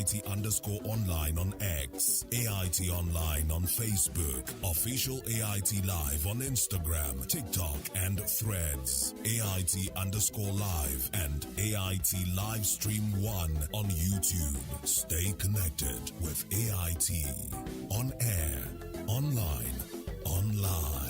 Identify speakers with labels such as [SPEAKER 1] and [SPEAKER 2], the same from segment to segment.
[SPEAKER 1] AIT_online on X, AIT Online on Facebook, official AIT Live on Instagram, TikTok, and Threads, AIT_live, and AIT Livestream 1 on YouTube. Stay connected with AIT. On air, online, on live.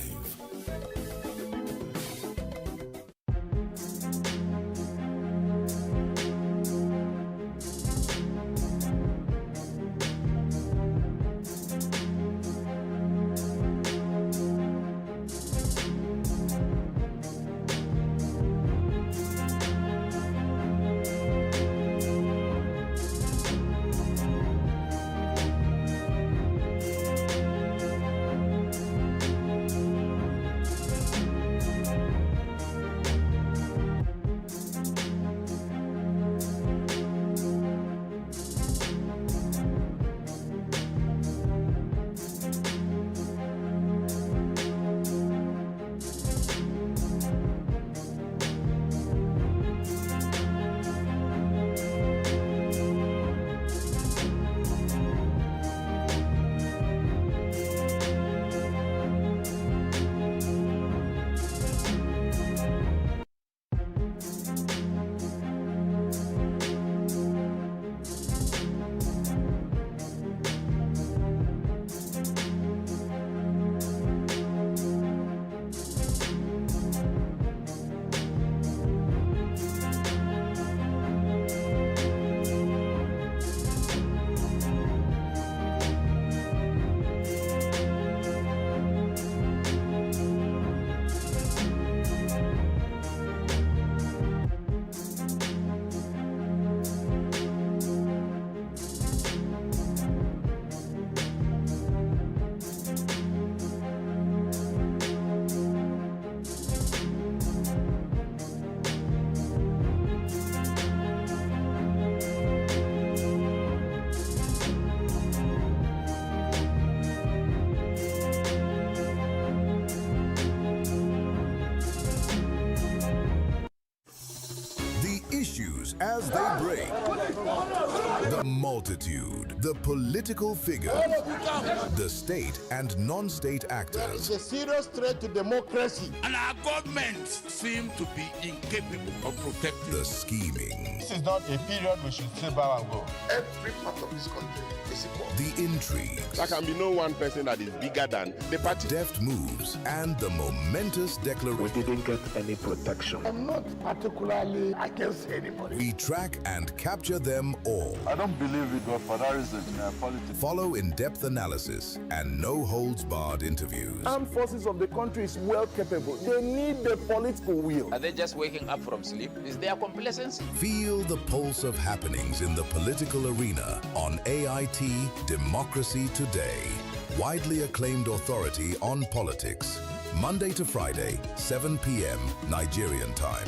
[SPEAKER 2] As they break, the multitude, the political figures, the state and non-state actors.
[SPEAKER 3] It's a serious threat to democracy.
[SPEAKER 4] And our government seem to be incapable of protecting
[SPEAKER 2] the scheming.
[SPEAKER 3] This is not a period we should sit back and go.
[SPEAKER 5] Every part of this country is equal.
[SPEAKER 2] The intrigues.
[SPEAKER 5] There can be no one person that is bigger than the party.
[SPEAKER 2] Deft moves and the momentous declaration.
[SPEAKER 6] We didn't get any protection.
[SPEAKER 3] I'm not particularly against anybody.
[SPEAKER 2] We track and capture them all.
[SPEAKER 7] I don't believe it was for that reason in politics.
[SPEAKER 2] Follow in-depth analysis and no-holds-barred interviews.
[SPEAKER 8] Armed forces of the country is well capable. They need the political will.
[SPEAKER 9] Are they just waking up from sleep? Is there complacency?
[SPEAKER 2] Feel the pulse of happenings in the political arena on AIT Democracy Today. Widely acclaimed authority on politics. Monday to Friday, 7 p.m. Nigerian time.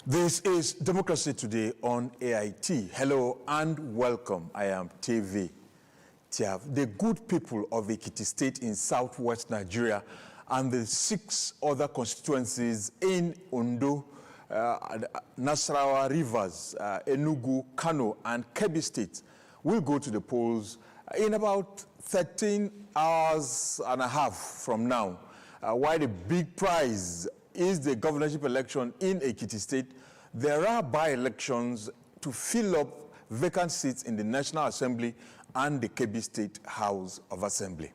[SPEAKER 10] This is Democracy Today on AIT. Hello and welcome. I am TV Tiav. The good people of Ekiti State in southwest Nigeria and the 6 other constituencies in Ondo, Nasarawa, Rivers, Enugu, Kano, and Kebbi State will go to the polls in about 13 hours and a half from now. While the big prize is the governorship election in Ekiti State, there are by-elections to fill up vacant seats in the National Assembly and the Kebbi State House of Assembly.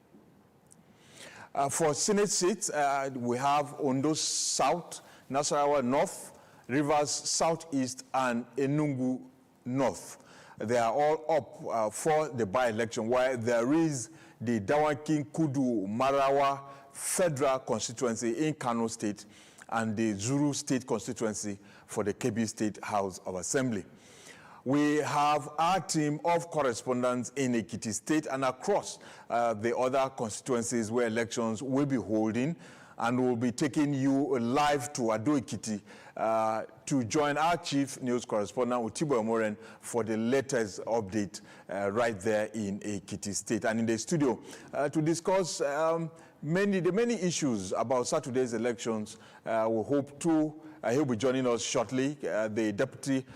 [SPEAKER 10] For Senate seats, we have Ondo South, Nasarawa North, Rivers Southeast, and Enugu North. They are all up for the by-election, while there is the Dawankin Kudu Marawa Federal Constituency in Kano State and the Zuru State Constituency for the Kebbi State House of Assembly. We have our team of correspondents in Ekiti State and across the other constituencies where elections will be holding, and we'll be taking you live to Ado Ekiti to join our chief news correspondent, Utibo Moren, for the latest update right there in Ekiti State. And in the studio to discuss the many issues about Saturday's elections, we hope to he'll be joining us shortly, the Deputy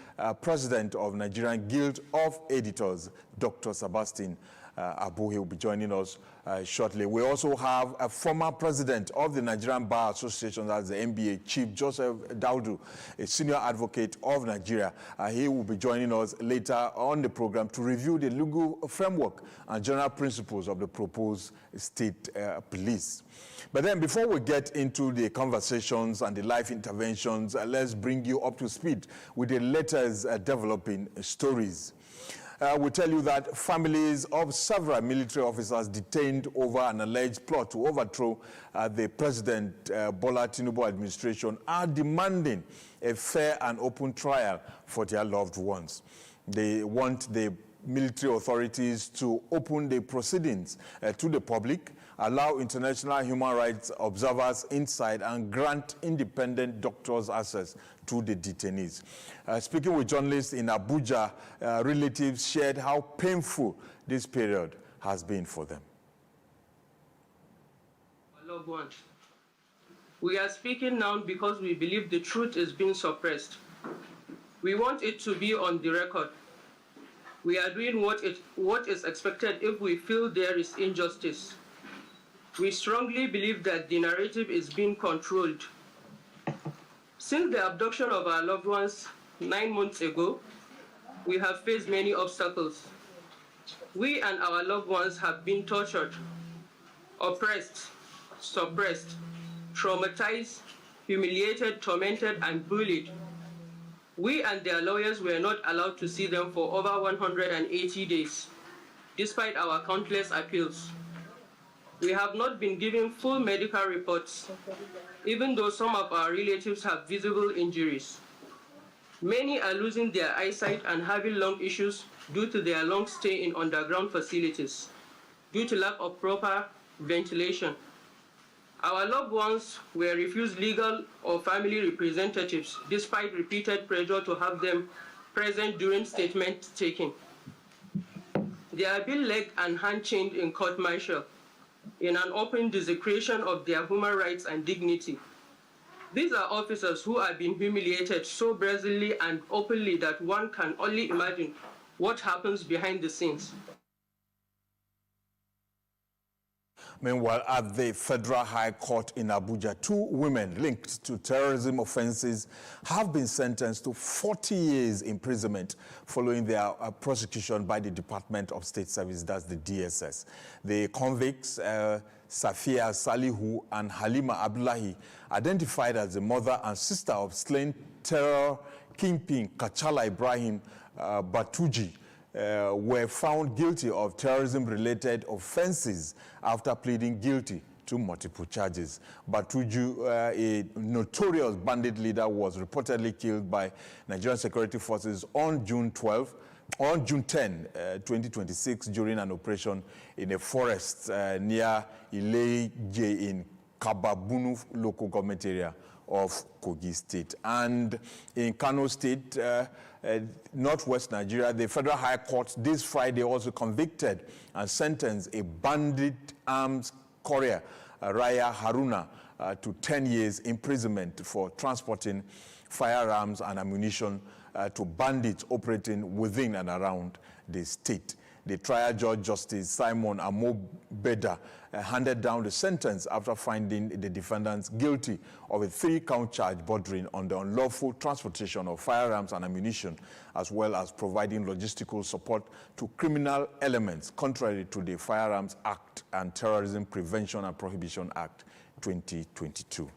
[SPEAKER 10] President of Nigerian Guild of Editors, Dr. Sebastian Abu. He'll be joining us shortly. We also have a former president of the Nigerian Bar Association, that's the NBA, Chief Joseph Daudu, a senior advocate of Nigeria. He will be joining us later on the program to review the legal framework and general principles of the proposed state police. But then before we get into the conversations and the live interventions, let's bring you up to speed with the latest developing stories. We tell you that families of several military officers detained over an alleged plot to overthrow the President Bola Tinubu administration are demanding a fair and open trial for their loved ones. They want the military authorities to open the proceedings to the public, allow international human rights observers inside, and grant independent doctors access to the detainees. Speaking with journalists in Abuja, relatives shared how painful this period has been for them.
[SPEAKER 11] Loved ones, we are speaking now because we believe the truth is being suppressed. We want it to be on the record. We are doing what is expected if we feel there is injustice. We strongly believe that the narrative is being controlled. Since the abduction of our loved ones 9 months ago, we have faced many obstacles. We and our loved ones have been tortured, oppressed, suppressed, traumatized, humiliated, tormented, and bullied. We and their lawyers were not allowed to see them for over 180 days, despite our countless appeals. We have not been given full medical reports, even though some of our relatives have visible injuries. Many are losing their eyesight and having lung issues due to their long stay in underground facilities, due to lack of proper ventilation. Our loved ones were refused legal or family representatives despite repeated pressure to have them present during statement taking. They are being leg and hand chained in court-martial in an open desecration of their human rights and dignity. These are officers who are being humiliated so brazenly and openly that one can only imagine what happens behind the scenes.
[SPEAKER 10] Meanwhile, at the Federal High Court in Abuja, 2 women linked to terrorism offenses have been sentenced to 40 years imprisonment following their prosecution by the Department of State Service, that's the DSS. The convicts, Safia Salihu and Halima Abdullahi, identified as the mother and sister of slain terror kingpin Kachala Ibrahim Batuji, were found guilty of terrorism-related offenses after pleading guilty to multiple charges. Batuju, a notorious bandit leader, was reportedly killed by Nigerian security forces on June 10, 2026, during an operation in a forest near Ileje in Kababunu local government area of Kogi State. And in Kano State, northwest Nigeria, the Federal High Court this Friday also convicted and sentenced a bandit arms courier, Raya Haruna, to 10 years imprisonment for transporting firearms and ammunition to bandits operating within and around the state. The trial judge, Justice Simon Amobeda, handed down the sentence after finding the defendants guilty of a 3-count charge bordering on the unlawful transportation of firearms and ammunition, as well as providing logistical support to criminal elements, contrary to the Firearms Act and Terrorism Prevention and Prohibition Act 2022.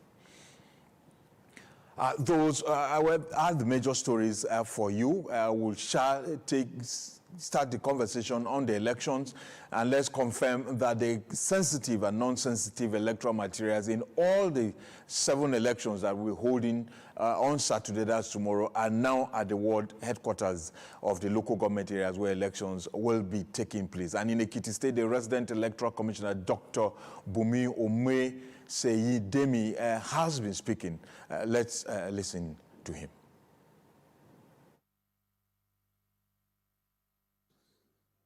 [SPEAKER 10] Those are the major stories for you. We'll start the conversation on the elections, and let's confirm that the sensitive and non-sensitive electoral materials in all the 7 elections that we're holding on Saturday, that's tomorrow, are now at the ward headquarters of the local government areas where elections will be taking place. And in Ekiti State, the resident electoral commissioner, Dr. Bumi Ome Seyi Demi, has been speaking. Let's listen to him.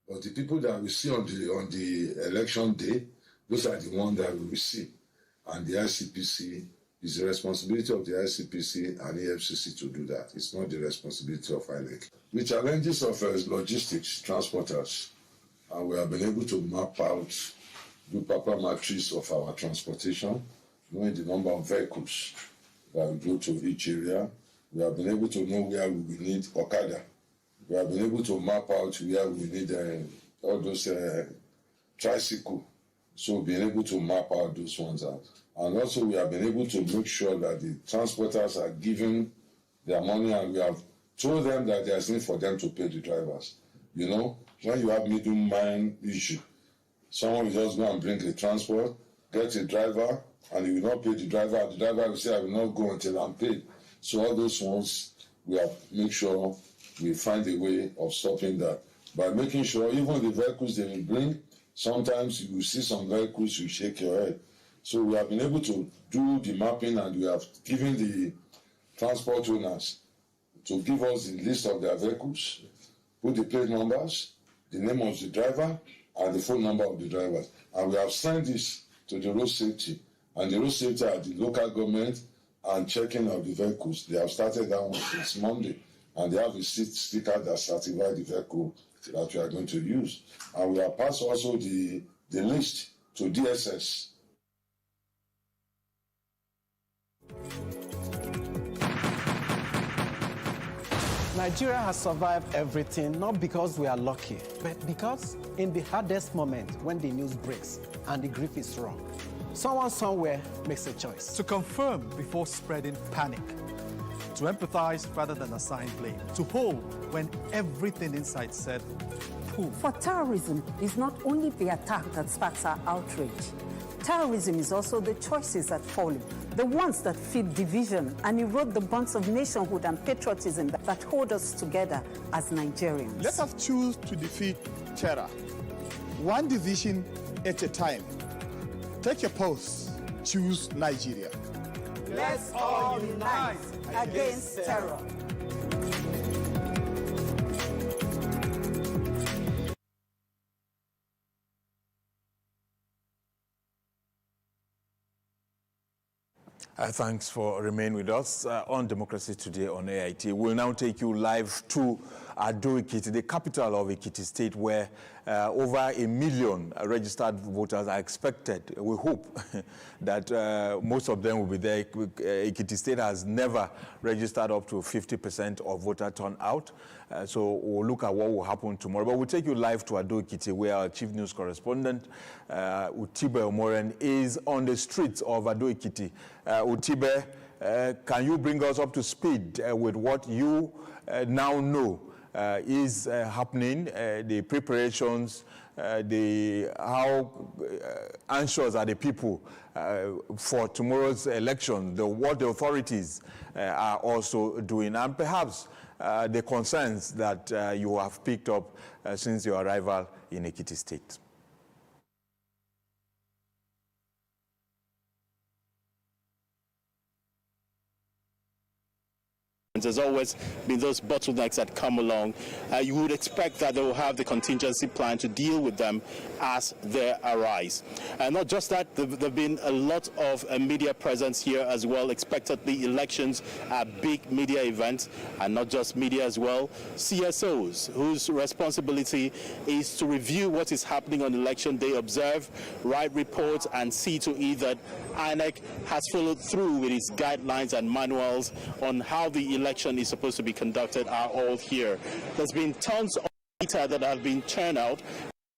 [SPEAKER 12] But the people that we see on the election day, those are the ones that we will see. And the ICPC is the responsibility of the ICPC and EFCC to do that. It's not the responsibility of INEC. The challenges of logistics, transporters, and we have been able to map out, do proper matrix of our transportation, knowing the number of vehicles that we go to each area. We have been able to know where we will need Okada. We have been able to map out where we need all those tricycle. So being able to map out those ones out. And also we have been able to make sure that the transporters are given their money, and we have told them that there's need for them to pay the drivers. You know, when you have middleman issue, someone will just go and bring the transport, get a driver, and he will not pay the driver, and the driver will say, I will not go until I'm paid. So all those ones, we have make sure we find a way of stopping that by making sure even the vehicles they will bring, sometimes you will see some vehicles, you shake your head. So we have been able to do the mapping, and we have given the transport owners to give us the list of their vehicles, put the plate numbers, the name of the driver, and the phone number of the drivers. And we have sent this to the road safety, and the road safety are the local government and checking of the vehicles. They have started that one since Monday, and they have a sticker that certifies the vehicle that we are going to use. And we have passed also the list to DSS.
[SPEAKER 13] Nigeria has survived everything, not because we are lucky, but because in the hardest moment, when the news breaks and the grief is raw, someone somewhere makes a choice.
[SPEAKER 14] To confirm before spreading panic. To empathize rather than assign blame. To hold when everything inside said, poof.
[SPEAKER 15] For terrorism is not only the attack that sparks our outrage. Terrorism is also the choices that follow, the ones that feed division and erode the bonds of nationhood and patriotism that hold us together as Nigerians.
[SPEAKER 16] Let us choose to defeat terror, one division at a time. Take a pulse, choose Nigeria.
[SPEAKER 15] Let's all unite against terror.
[SPEAKER 10] Thanks for remaining with us on Democracy Today on AIT. We'll now take you live to Ado-Ekiti, the capital of Ekiti State, where over 1 million registered voters are expected. We hope that most of them will be there. Ekiti State has never registered up to 50% of voter turnout. So we'll look at what will happen tomorrow. But we'll take you live to Ado-Ekiti, where our chief news correspondent, Utibe Omoren, is on the streets of Ado-Ekiti. Utibe, can you bring us up to speed with what you now know is happening, the preparations, how anxious are the people for tomorrow's election, what the authorities are also doing, and perhaps the concerns that you have picked up since your arrival in Ekiti State?
[SPEAKER 17] There's always been those bottlenecks that come along. You would expect that they will have the contingency plan to deal with them as they arise. And not just that, there have been a lot of media presence here as well. Expectedly, elections are big media events, and not just media as well. CSOs, whose responsibility is to review what is happening on election day, observe, write reports, and see to it that INEC has followed through with its guidelines and manuals on how the election is supposed to be conducted, are all here. There's been tons of data that have been churned out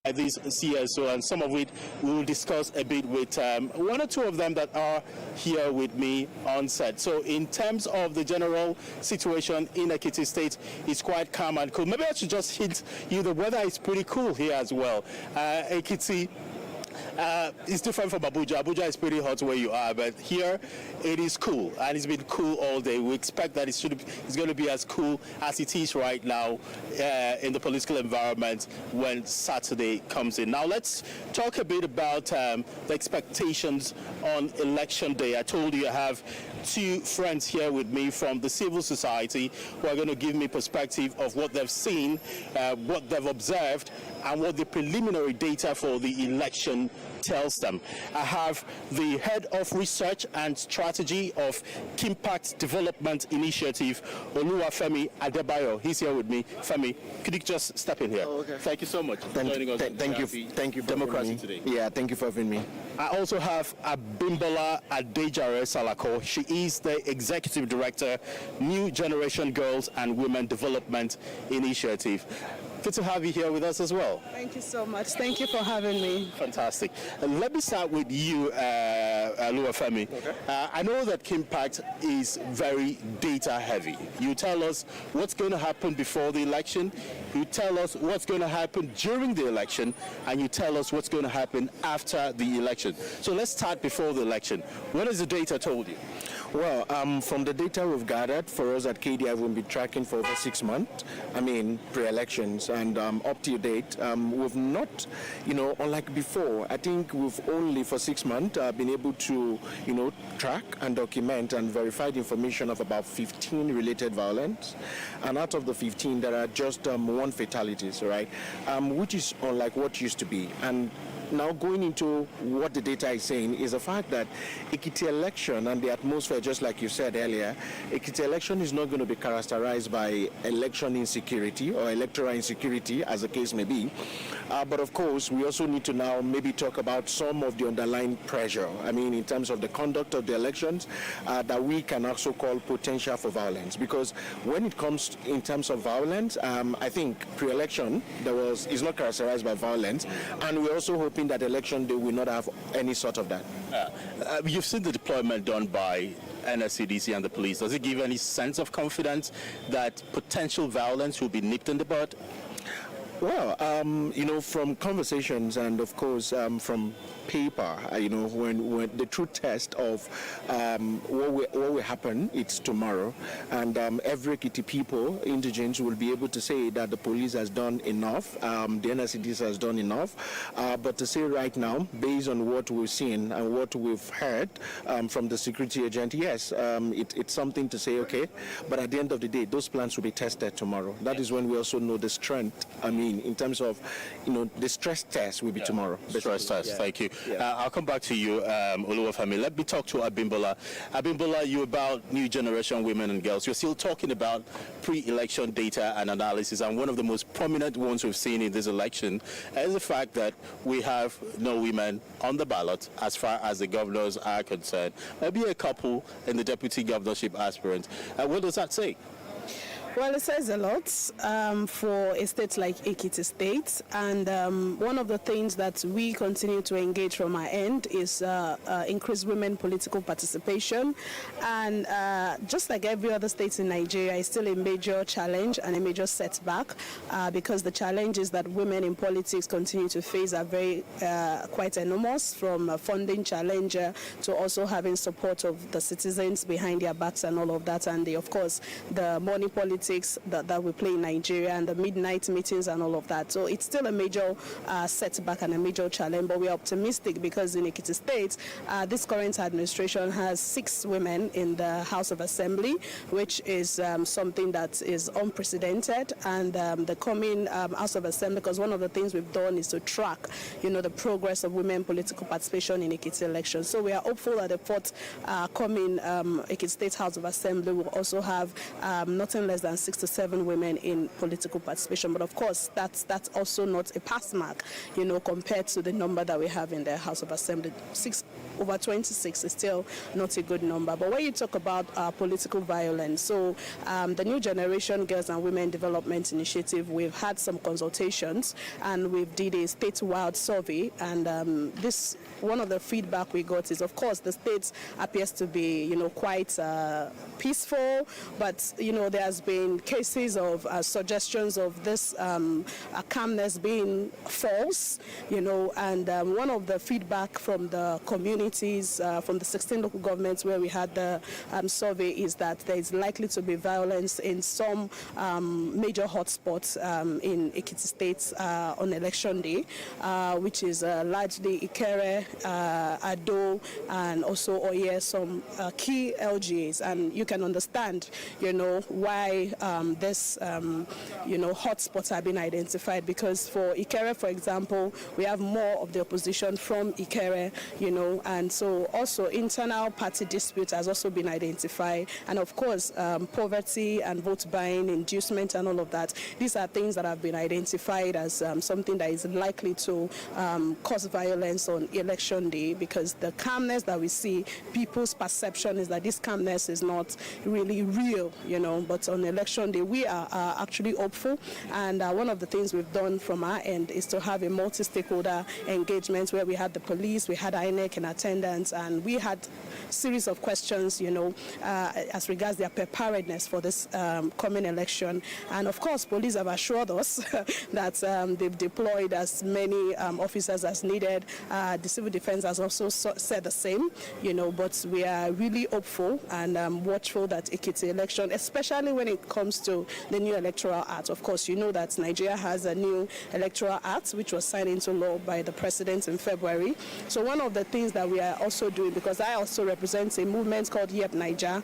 [SPEAKER 17] by these CSO, and some of it we will discuss a bit with one or two of them that are here with me on set. So in terms of the general situation in Ekiti State, it's quite calm and cool. Maybe I should just hint you the weather is pretty cool here as well. Ekiti it's different from Abuja. Abuja is pretty hot where you are, but here it is cool, and it's been cool all day. We expect that it's going to be as cool as it is right now in the political environment when Saturday comes in. Now let's talk a bit about the expectations on election day. I told you I have two friends here with me from the civil society who are going to give me perspective of what they've seen, what they've observed, and what the preliminary data for the election tells them. I have the head of research and strategy of Kimpact Development Initiative, Oluwafemi Adebayo. He's here with me. Femi, could you just step in here? Oh, okay. Thank you so much for joining us.
[SPEAKER 18] Thank you for
[SPEAKER 17] Democracy Today.
[SPEAKER 18] Yeah, thank you for having me.
[SPEAKER 17] I also have Abimbola Adejare Salako. She is the Executive Director, New Generation Girls and Women Development Initiative. Good to have you here with us as well.
[SPEAKER 19] Thank you so much. Thank you for having me.
[SPEAKER 17] Fantastic. Let me start with you, Oluwafemi. Okay. I know that Kimpact is very data heavy. You tell us what's going to happen before the election, you tell us what's going to happen during the election, and you tell us what's going to happen after the election. So let's start before the election. What has the data told you?
[SPEAKER 18] Well, from the data we've gathered, for us at KDI, we've been tracking for over 6 months, pre-elections, and up to date, we've not, unlike before, I think we've only for 6 months been able to, track and document and verify the information of about 15 related violence, and out of the 15, there are just 1 fatalities, right, which is unlike what used to be. And now going into what the data is saying is the fact that Ekiti election and the atmosphere, just like you said earlier, Ekiti election is not going to be characterized by election insecurity or electoral insecurity, as the case may be. But of course, we also need to now maybe talk about some of the underlying pressure. In terms of the conduct of the elections, that we can also call potential for violence. Because when it comes in terms of violence, I think pre-election is not characterized by violence, and we're also hoping that election day will not have any sort of that.
[SPEAKER 17] You've seen the deployment done by NSCDC and the police. Does it give any sense of confidence that potential violence will be nipped in the bud?
[SPEAKER 18] Well, from conversations and of course from paper, when the true test of what will happen, it's tomorrow, and every Ekiti people, indigents, will be able to say that the police has done enough, the NSCDC has done enough, but to say right now, based on what we've seen and what we've heard from the security agent, yes, it's something to say, okay, but at the end of the day, those plans will be tested tomorrow. That is when we also know the strength, in terms of, the stress test will be tomorrow.
[SPEAKER 17] The stress test, thank you. Yeah. I'll come back to you, Oluwafemi. Let me talk to Abimbola. Abimbola, you're about New Generation Women and Girls. You're still talking about pre-election data and analysis, and one of the most prominent ones we've seen in this election is the fact that we have no women on the ballot as far as the governors are concerned. Maybe a couple in the deputy governorship aspirants. What does that say?
[SPEAKER 19] Well, it says a lot for a state like Ekiti State, and one of the things that we continue to engage from our end is increased women political participation, and just like every other state in Nigeria, it's still a major challenge and a major setback because the challenges that women in politics continue to face are very quite enormous, from a funding challenge to also having support of the citizens behind their backs and all of that, and of course the money politics politics that we play in Nigeria and the midnight meetings and all of that. So it's still a major setback and a major challenge, but we're optimistic because in Ekiti State, this current administration has 6 women in the House of Assembly, which is something that is unprecedented, and the coming House of Assembly, because one of the things we've done is to track, the progress of women political participation in Ekiti elections. So we are hopeful that the 4th coming Ekiti State House of Assembly will also have nothing less than 6 to 7 women in political participation. But of course, that's also not a pass mark, compared to the number that we have in the House of Assembly. 6/26 is still not a good number. But when you talk about political violence, so the New Generation Girls and Women Development Initiative, we've had some consultations and we've did a statewide survey, and this one of the feedback we got is, of course, the state appears to be, quite peaceful, but there has been cases of suggestions of this calmness being false, and one of the feedback from the communities, from the 16 local governments where we had the survey, is that there is likely to be violence in some major hotspots in Ekiti State on election day, which is largely Ikere, Ado, and also Oye, some key LGAs. And you can understand, why this, hotspots have been identified, because for Ikere, for example, we have more of the opposition from Ikere, and so also internal party dispute has also been identified, and of course poverty and vote buying, inducement and all of that. These are things that have been identified as something that is likely to cause violence on election day, because the calmness that we see, people's perception is that this calmness is not really real, but on election day we are actually hopeful, and one of the things we've done from our end is to have a multi-stakeholder engagement where we had the police, we had INEC in attendance, and we had a series of questions, as regards their preparedness for this coming election. And of course, police have assured us that they've deployed as many officers as needed. The civil defense has also said the same, but we are really hopeful and watchful that Ekiti election, especially when it comes to the new electoral act. Of course, you know that Nigeria has a new electoral act which was signed into law by the president in February. So one of the things that we are also doing, because I also represent a movement called Yep Niger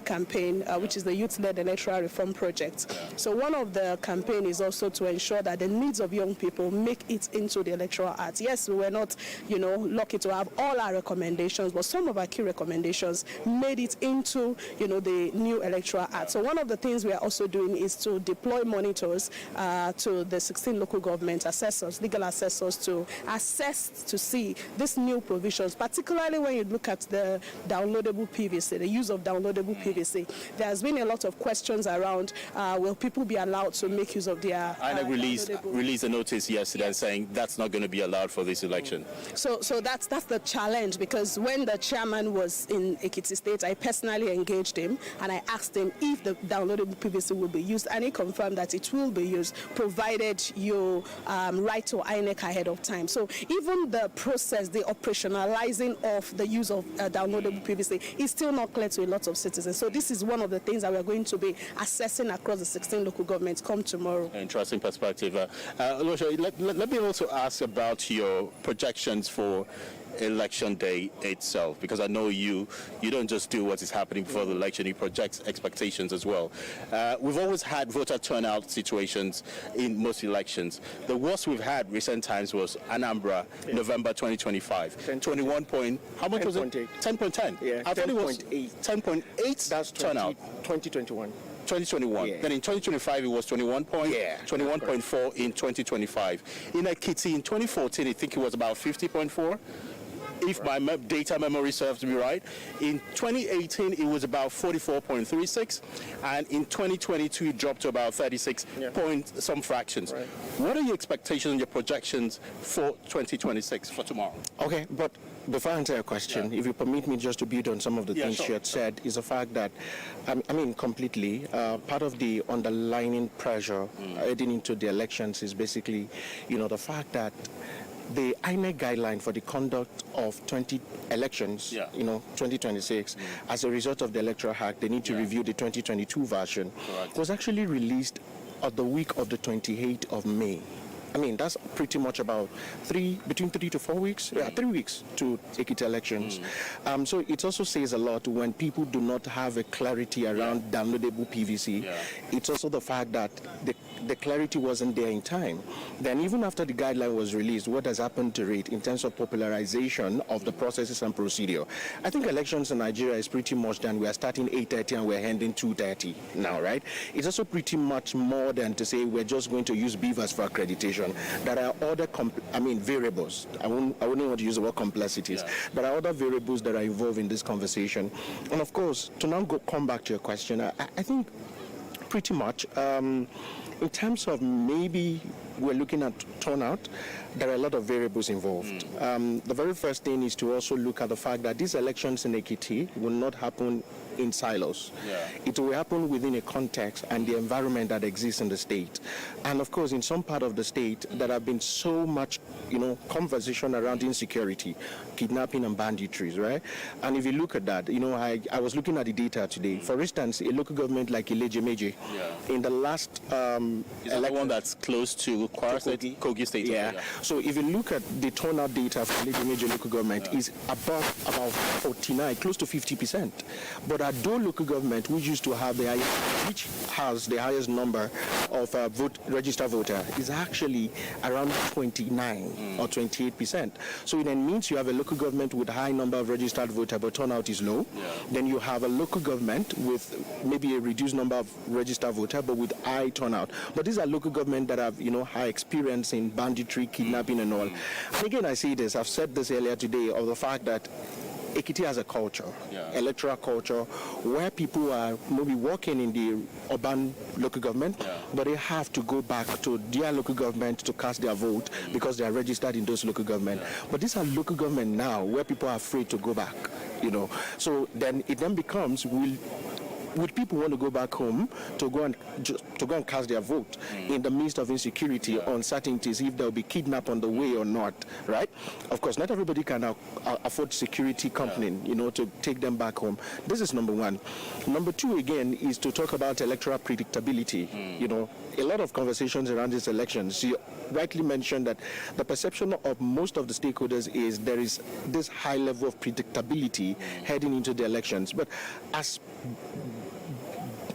[SPEAKER 19] campaign, which is the youth-led electoral reform project. So one of the campaign is also to ensure that the needs of young people make it into the electoral act. Yes, we were not, lucky to have all our recommendations, but some of our key recommendations made it into, the new electoral act. So one of the things we are also doing is to deploy monitors to the 16 local government assessors, legal assessors, to assess, to see these new provisions, particularly when you look at the downloadable PVC, the use of downloadable PVC. There has been a lot of questions around, will people be allowed to make use of their
[SPEAKER 17] INEC released a notice yesterday saying that's not going to be allowed for this election.
[SPEAKER 19] So that's the challenge, because when the chairman was in Ekiti State, I personally engaged him and I asked him if the downloadable PVC will be used, and he confirmed that it will be used, provided you write to INEC ahead of time. So even the process, the operationalizing of the use of downloadable PVC is still not clear to a lot of citizens. So this is one of the things that we're going to be assessing across the 16 local governments come tomorrow.
[SPEAKER 17] Interesting perspective. Let me also ask about your projections for election day itself, because I know you don't just do what is happening before the election, you project expectations as well. We've always had voter turnout situations in most elections. The worst we've had recent times was Anambra, November 2025. 21 point, how much was it? 10.10.
[SPEAKER 18] Yeah,
[SPEAKER 17] I thought it was 10.8. That's turnout.
[SPEAKER 18] 2021.
[SPEAKER 17] 2021. Yeah. Then in 2025 it was 21.4 in 2025. In Ekiti in 2014 I think it was about 50.4. If my data memory serves me right. In 2018, it was about 44.36, and in 2022, it dropped to about 36 point some fractions. Right. What are your expectations and your projections for 2026, for tomorrow?
[SPEAKER 18] Okay, but before I answer your question, if you permit me just to build on some of the things you had said, is the fact that, completely, part of the underlying pressure heading into the elections is basically, the fact that the INEC guideline for the conduct of 20 elections, 2026, as a result of the Electoral Act, they need to review the 2022 version, was actually released on the week of the 28th of May. I mean, that's pretty much about between 3 to 4 weeks. 3 weeks to Ekiti elections. So it also says a lot when people do not have a clarity around downloadable PVC. It's also the fact that the clarity wasn't there in time. Then even after the guideline was released, what has happened to it in terms of popularization of the processes and procedure? I think elections in Nigeria is pretty much done. We are starting 8:30 and we're ending 2:30 now, right? It's also pretty much more than to say we're just going to use beavers for accreditation. There are other variables. I wouldn't want to use the word complexities. There are other variables that are involved in this conversation. And of course, to now come back to your question, I think pretty much in terms of maybe we're looking at turnout, there are a lot of variables involved. The very first thing is to also look at the fact that these elections in Ekiti will not happen in silos. It will happen within a context and the environment that exists in the state. And of course, in some part of the state, there have been so much, conversation around insecurity, kidnapping and banditries, right? And if you look at that, I was looking at the data today. For instance, a local government like Ileje-Meje, in the last
[SPEAKER 17] is that the one that's close to Kogi State?
[SPEAKER 18] So if you look at the turnout data for Ileje-Meje local government, is above about 49, close to 50%. But Ado local government, which used to have which has the highest number of registered voter, is actually around 29 or 28%. So it then means you have a local government with a high number of registered voter, but turnout is low. Then you have a local government with maybe a reduced number of registered voter, but with high turnout. But these are local government that have, high experience in banditry, kidnapping, and all. And again, I see this. I've said this earlier today of the fact that Ekiti has a culture, electoral culture, where people are maybe working in the urban local government, but they have to go back to their local government to cast their vote because they are registered in those local government. But these are local government now where people are afraid to go back, So then it then becomes, would people want to go back home to go and cast their vote in the midst of insecurity, uncertainties, if they'll be kidnapped on the way or not, right? Of course, not everybody can afford security company, to take them back home. This is number one. Number two, again, is to talk about electoral predictability. A lot of conversations around these elections. You rightly mentioned that the perception of most of the stakeholders is there is this high level of predictability heading into the elections. But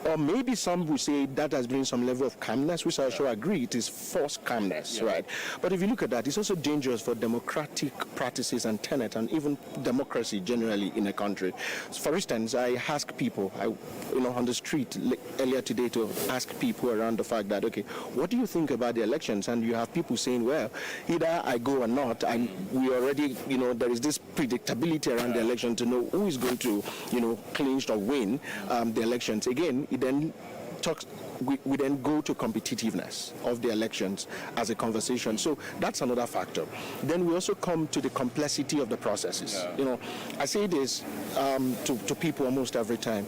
[SPEAKER 18] or maybe some will say that has been some level of calmness, which I sure agree, it is forced calmness, right? But if you look at that, it's also dangerous for democratic practices and tenet, and even democracy generally in a country. For instance, I ask people, on the street earlier today to ask people around the fact that, okay, what do you think about the elections? And you have people saying, well, either I go or not, and we already, there is this predictability around the election to know who is going to, clinch or win the elections. Again, it then we then go to competitiveness of the elections as a conversation. So that's another factor. Then we also come to the complexity of the processes. I say this to people almost every time.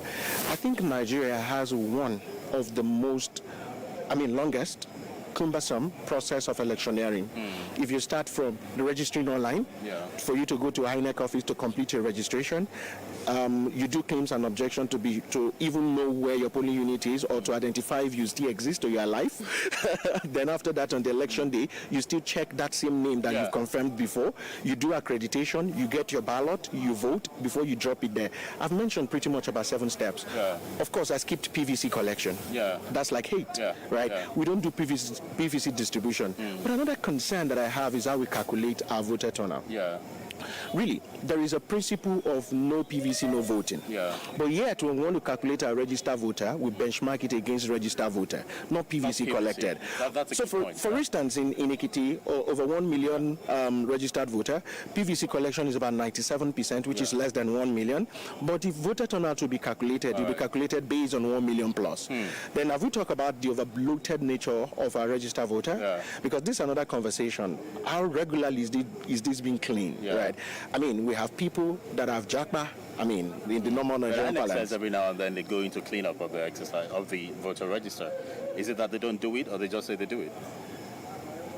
[SPEAKER 18] I think Nigeria has one of the longest cumbersome process of electioneering. If you start from the registering online, for you to go to INEC office to complete your registration, you do claims and objection to even know where your polling unit is or to identify if you still exist or you are alive. Then after that, on the election day, you still check that same name that you've confirmed before. You do accreditation, you get your ballot, you vote before you drop it there. I've mentioned pretty much about 7 steps. Of course, I skipped PVC collection. That's like hate, right? We don't do PVC distribution. But another concern that I have is how we calculate our voter turnout. Really, there is a principle of no PVC, no voting. But yet, when we want to calculate our registered voter, we benchmark it against registered voter, not PVC collected. So, for instance, in Ekiti, over 1 million registered voter, PVC collection is about 97%, which is less than 1 million. But if voter turnout will be calculated, it will be calculated based on 1 million plus. Then have we talked about the overbloated nature of our registered voter? Because this is another conversation. How regularly is this being cleaned, right? I mean, we have people that have japa. I mean, in the normal Nigerian parlance.
[SPEAKER 17] Every now and then they go into cleanup of the exercise of the voter register. Is it that they don't do it, or they just say they do it?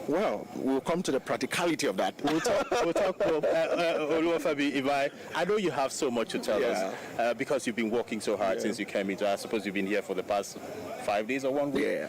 [SPEAKER 18] Well, we'll come to the practicality of that.
[SPEAKER 17] We'll talk Oluwafemi, I know you have so much to tell us because you've been working so hard since you came into. I suppose you've been here for the past 5 days or 1 week.
[SPEAKER 18] Yeah.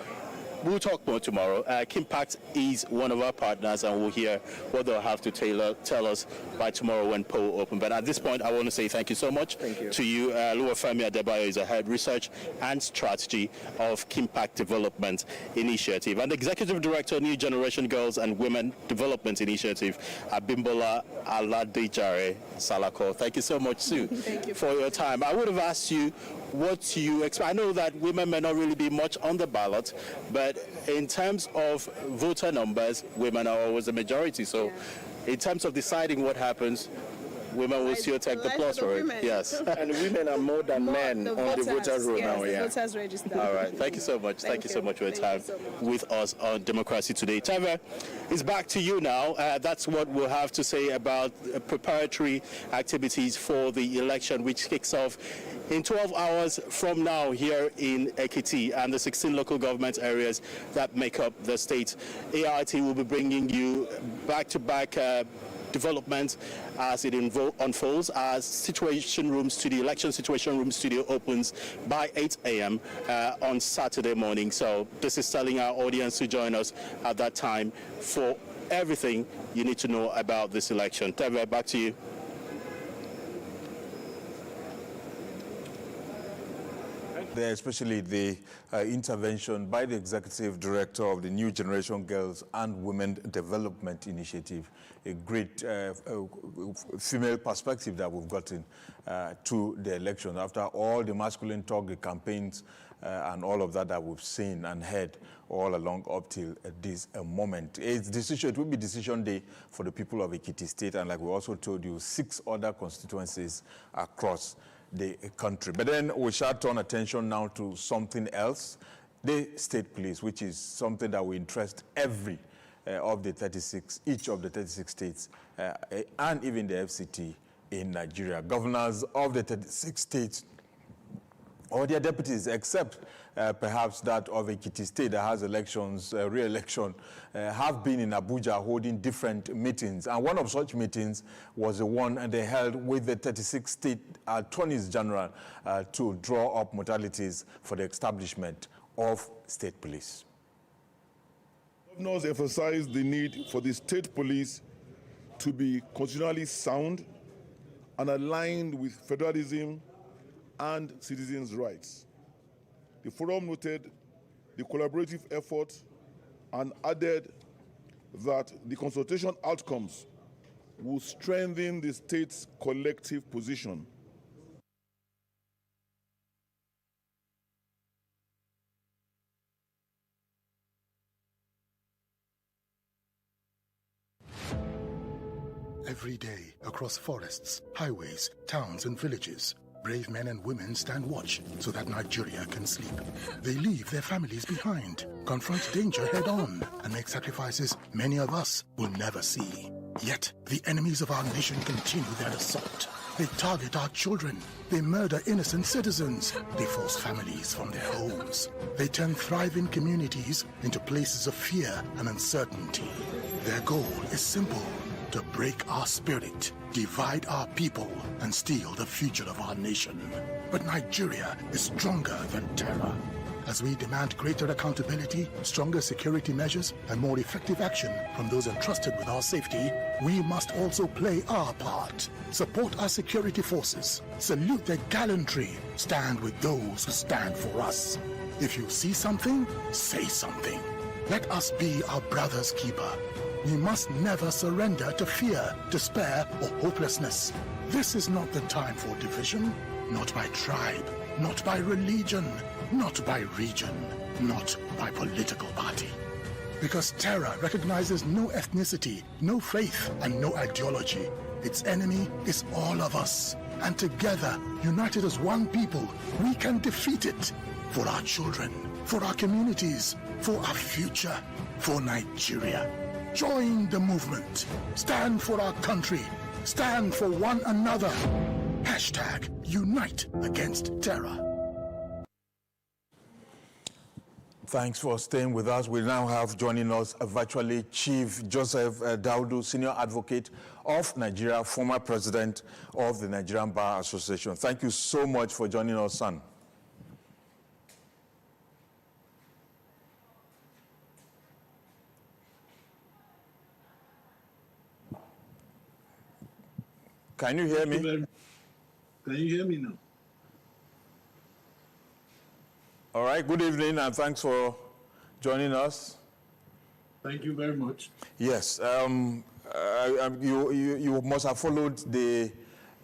[SPEAKER 17] We'll talk more tomorrow. Kimpact is one of our partners, and we'll hear what they'll have to tell us by tomorrow when poll open. But at this point, I want to say thank you so much to you. Oluwafemi Adebayo is the head research and strategy of Kimpact Development Initiative, and the executive director, New Generation Girls and Women Development Initiative, Abimbola Aladejare Salako. Thank you so much, Sue, for your time. I would have asked you what you expect. I know that women may not really be much on the ballot, but in terms of voter numbers, women are always the majority. So in terms of deciding what happens, women will still take the plus for it. Yes.
[SPEAKER 18] And women are more than men on the voter roll now.
[SPEAKER 19] The voters register.
[SPEAKER 17] All right. Thank you so much. Thank you so much for your time with us on Democracy Today. Teve, it's back to you now. That's what we'll have to say about preparatory activities for the election, which kicks off in 12 hours from now here in Ekiti and the 16 local government areas that make up the state. AIT will be bringing you back-to-back development as it unfolds, as election situation room studio opens by 8 a.m. On Saturday morning. So this is telling our audience to join us at that time for everything you need to know about this election. Teve, back to you.
[SPEAKER 10] Especially the intervention by the executive director of the New Generation Girls and Women Development Initiative, a great female perspective that we've gotten to the election after all the masculine talk, the campaigns, and all of that we've seen and heard all along up till this moment. It will be decision day for the people of Ekiti State, and like we also told you, 6 other constituencies across the country. But then we shall turn attention now to something else, the state police, which is something that will interest each of the 36 states, and even the FCT in Nigeria. Governors of the 36 states or their deputies, except perhaps that of Ekiti State that has elections, re-election, have been in Abuja holding different meetings. And one of such meetings was the one they held with the 36 state attorneys general to draw up modalities for the establishment of state police.
[SPEAKER 20] Governors emphasized the need for the state police to be constitutionally sound and aligned with federalism and citizens' rights. The forum noted the collaborative effort and added that the consultation outcomes will strengthen the state's collective position.
[SPEAKER 21] Every day, across forests, highways, towns, and villages, brave men and women stand watch so that Nigeria can sleep. They leave their families behind, confront danger head-on, and make sacrifices many of us will never see. Yet, the enemies of our nation continue their assault. They target our children. They murder innocent citizens. They force families from their homes. They turn thriving communities into places of fear and uncertainty. Their goal is simple: to break our spirit, divide our people, and steal the future of our nation. But Nigeria is stronger than terror. As we demand greater accountability, stronger security measures, and more effective action from those entrusted with our safety, we must also play our part. Support our security forces. Salute their gallantry. Stand with those who stand for us. If you see something, say something. Let us be our brother's keeper. We must never surrender to fear, despair, or hopelessness. This is not the time for division, not by tribe, not by religion, not by region, not by political party. Because terror recognizes no ethnicity, no faith, and no ideology. Its enemy is all of us. And together, united as one people, we can defeat it. For our children, for our communities, for our future, for Nigeria. Join the movement. Stand for our country. Stand for one another. Hashtag Unite Against Terror.
[SPEAKER 10] Thanks for staying with us. We now have joining us virtually Chief Joseph Daudu, Senior Advocate of Nigeria, former President of the Nigerian Bar Association. Thank you so much for joining us, son. Can you hear me?
[SPEAKER 1] Can you hear me now?
[SPEAKER 10] All right, good evening, and thanks for joining us.
[SPEAKER 1] Thank you very much.
[SPEAKER 10] Yes, you must have followed the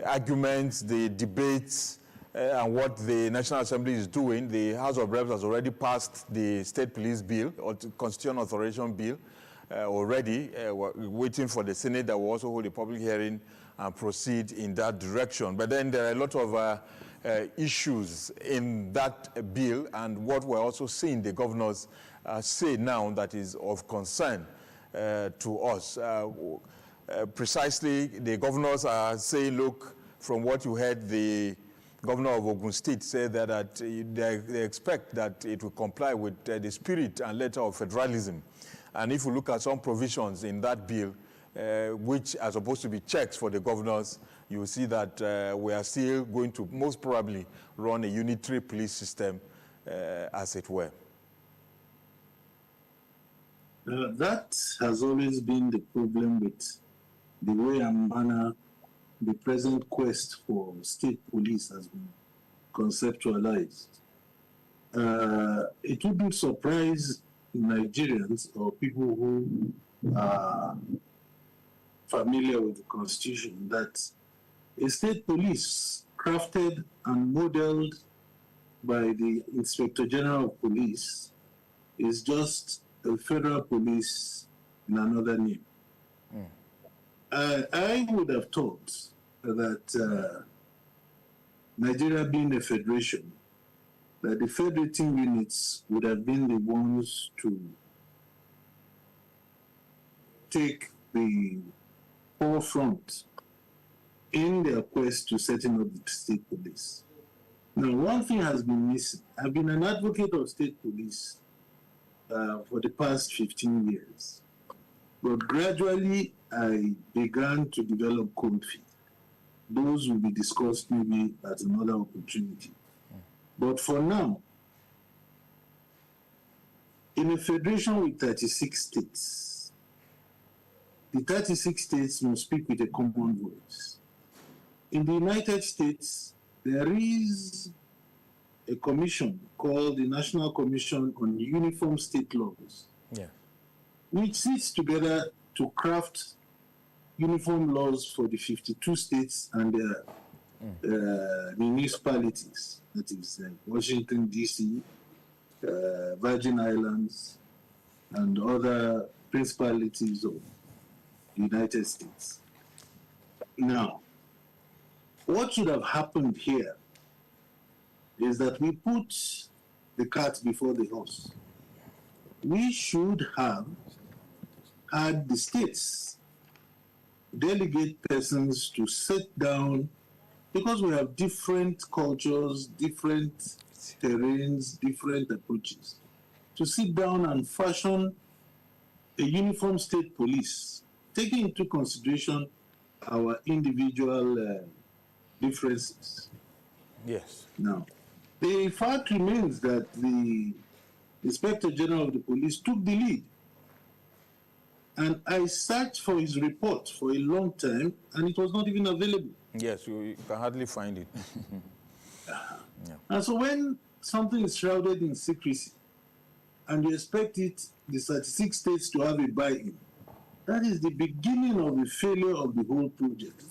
[SPEAKER 10] arguments, the debates, and what the National Assembly is doing. The House of Reps has already passed the State Police Bill, or Constitutional Authorization Bill, already. We're waiting for the Senate that will also hold a public hearing and proceed in that direction. But then there are a lot of issues in that bill, and what we're also seeing the governors say now that is of concern to us. Precisely, the governors are saying, look, from what you heard, the governor of Ogun State said that they expect that it will comply with the spirit and letter of federalism. And if you look at some provisions in that bill, which are supposed to be checks for the governors, you will see that we are still going to most probably run a unitary police system, as it were.
[SPEAKER 1] That has always been the problem with the way and manner the present quest for state police has been conceptualized. It wouldn't surprise Nigerians or people who are familiar with the Constitution that a state police crafted and modeled by the Inspector General of Police is just a federal police in another name. I would have thought that Nigeria being a federation, that the federating units would have been the ones to take the forefront in their quest to setting up the state police. Now, one thing has been missing. I've been an advocate of state police for the past 15 years. But gradually, I began to develop cold feet. Those will be discussed maybe at another opportunity. But for now, in a federation with 36 states, the 36 states must speak with a common voice. In the United States, there is a commission called the National Commission on Uniform State Laws, which sits together to craft uniform laws for the 52 states and their municipalities, that is Washington, D.C., Virgin Islands, and other principalities of the United States. Now, what should have happened here is that we put the cart before the horse. We should have had the states delegate persons to sit down, because we have different cultures, different terrains, different approaches, to sit down and fashion a uniform state police, taking into consideration our individual differences.
[SPEAKER 10] Yes.
[SPEAKER 1] Now, the fact remains that the Inspector General of the Police took the lead. And I searched for his report for a long time, and it was not even available.
[SPEAKER 10] Yes, you can hardly find it.
[SPEAKER 1] And so when something is shrouded in secrecy, and you expect the 36 states to have a buy-in, that is the beginning of the failure of the whole project.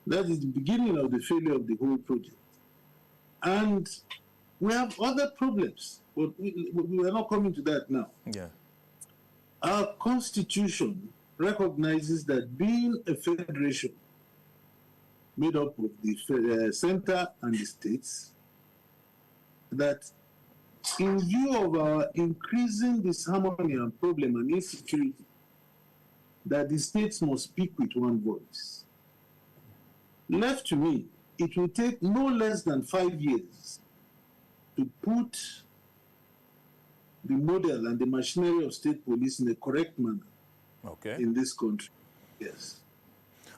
[SPEAKER 1] That is the beginning of the failure of the whole project. And we have other problems, but we are not coming to that now.
[SPEAKER 10] Yeah.
[SPEAKER 1] Our Constitution recognizes that being a federation made up of the center and the states, that in view of our increasing disharmony and problem and insecurity, that the states must speak with one voice. Left to me, it will take no less than 5 years to put the model and the machinery of state police in a correct manner in this country. Yes.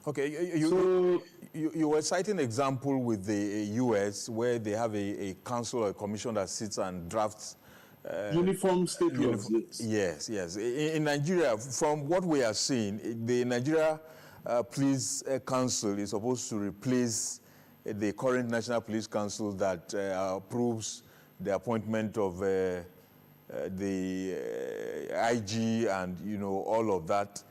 [SPEAKER 10] Okay, you were citing an example with the US where they have a council or a commission that sits and drafts
[SPEAKER 1] uniform state laws.
[SPEAKER 10] Yes. In Nigeria, from what we are seeing, the Nigeria Police Council is supposed to replace the current National Police Council that approves the appointment of the IG and all of that.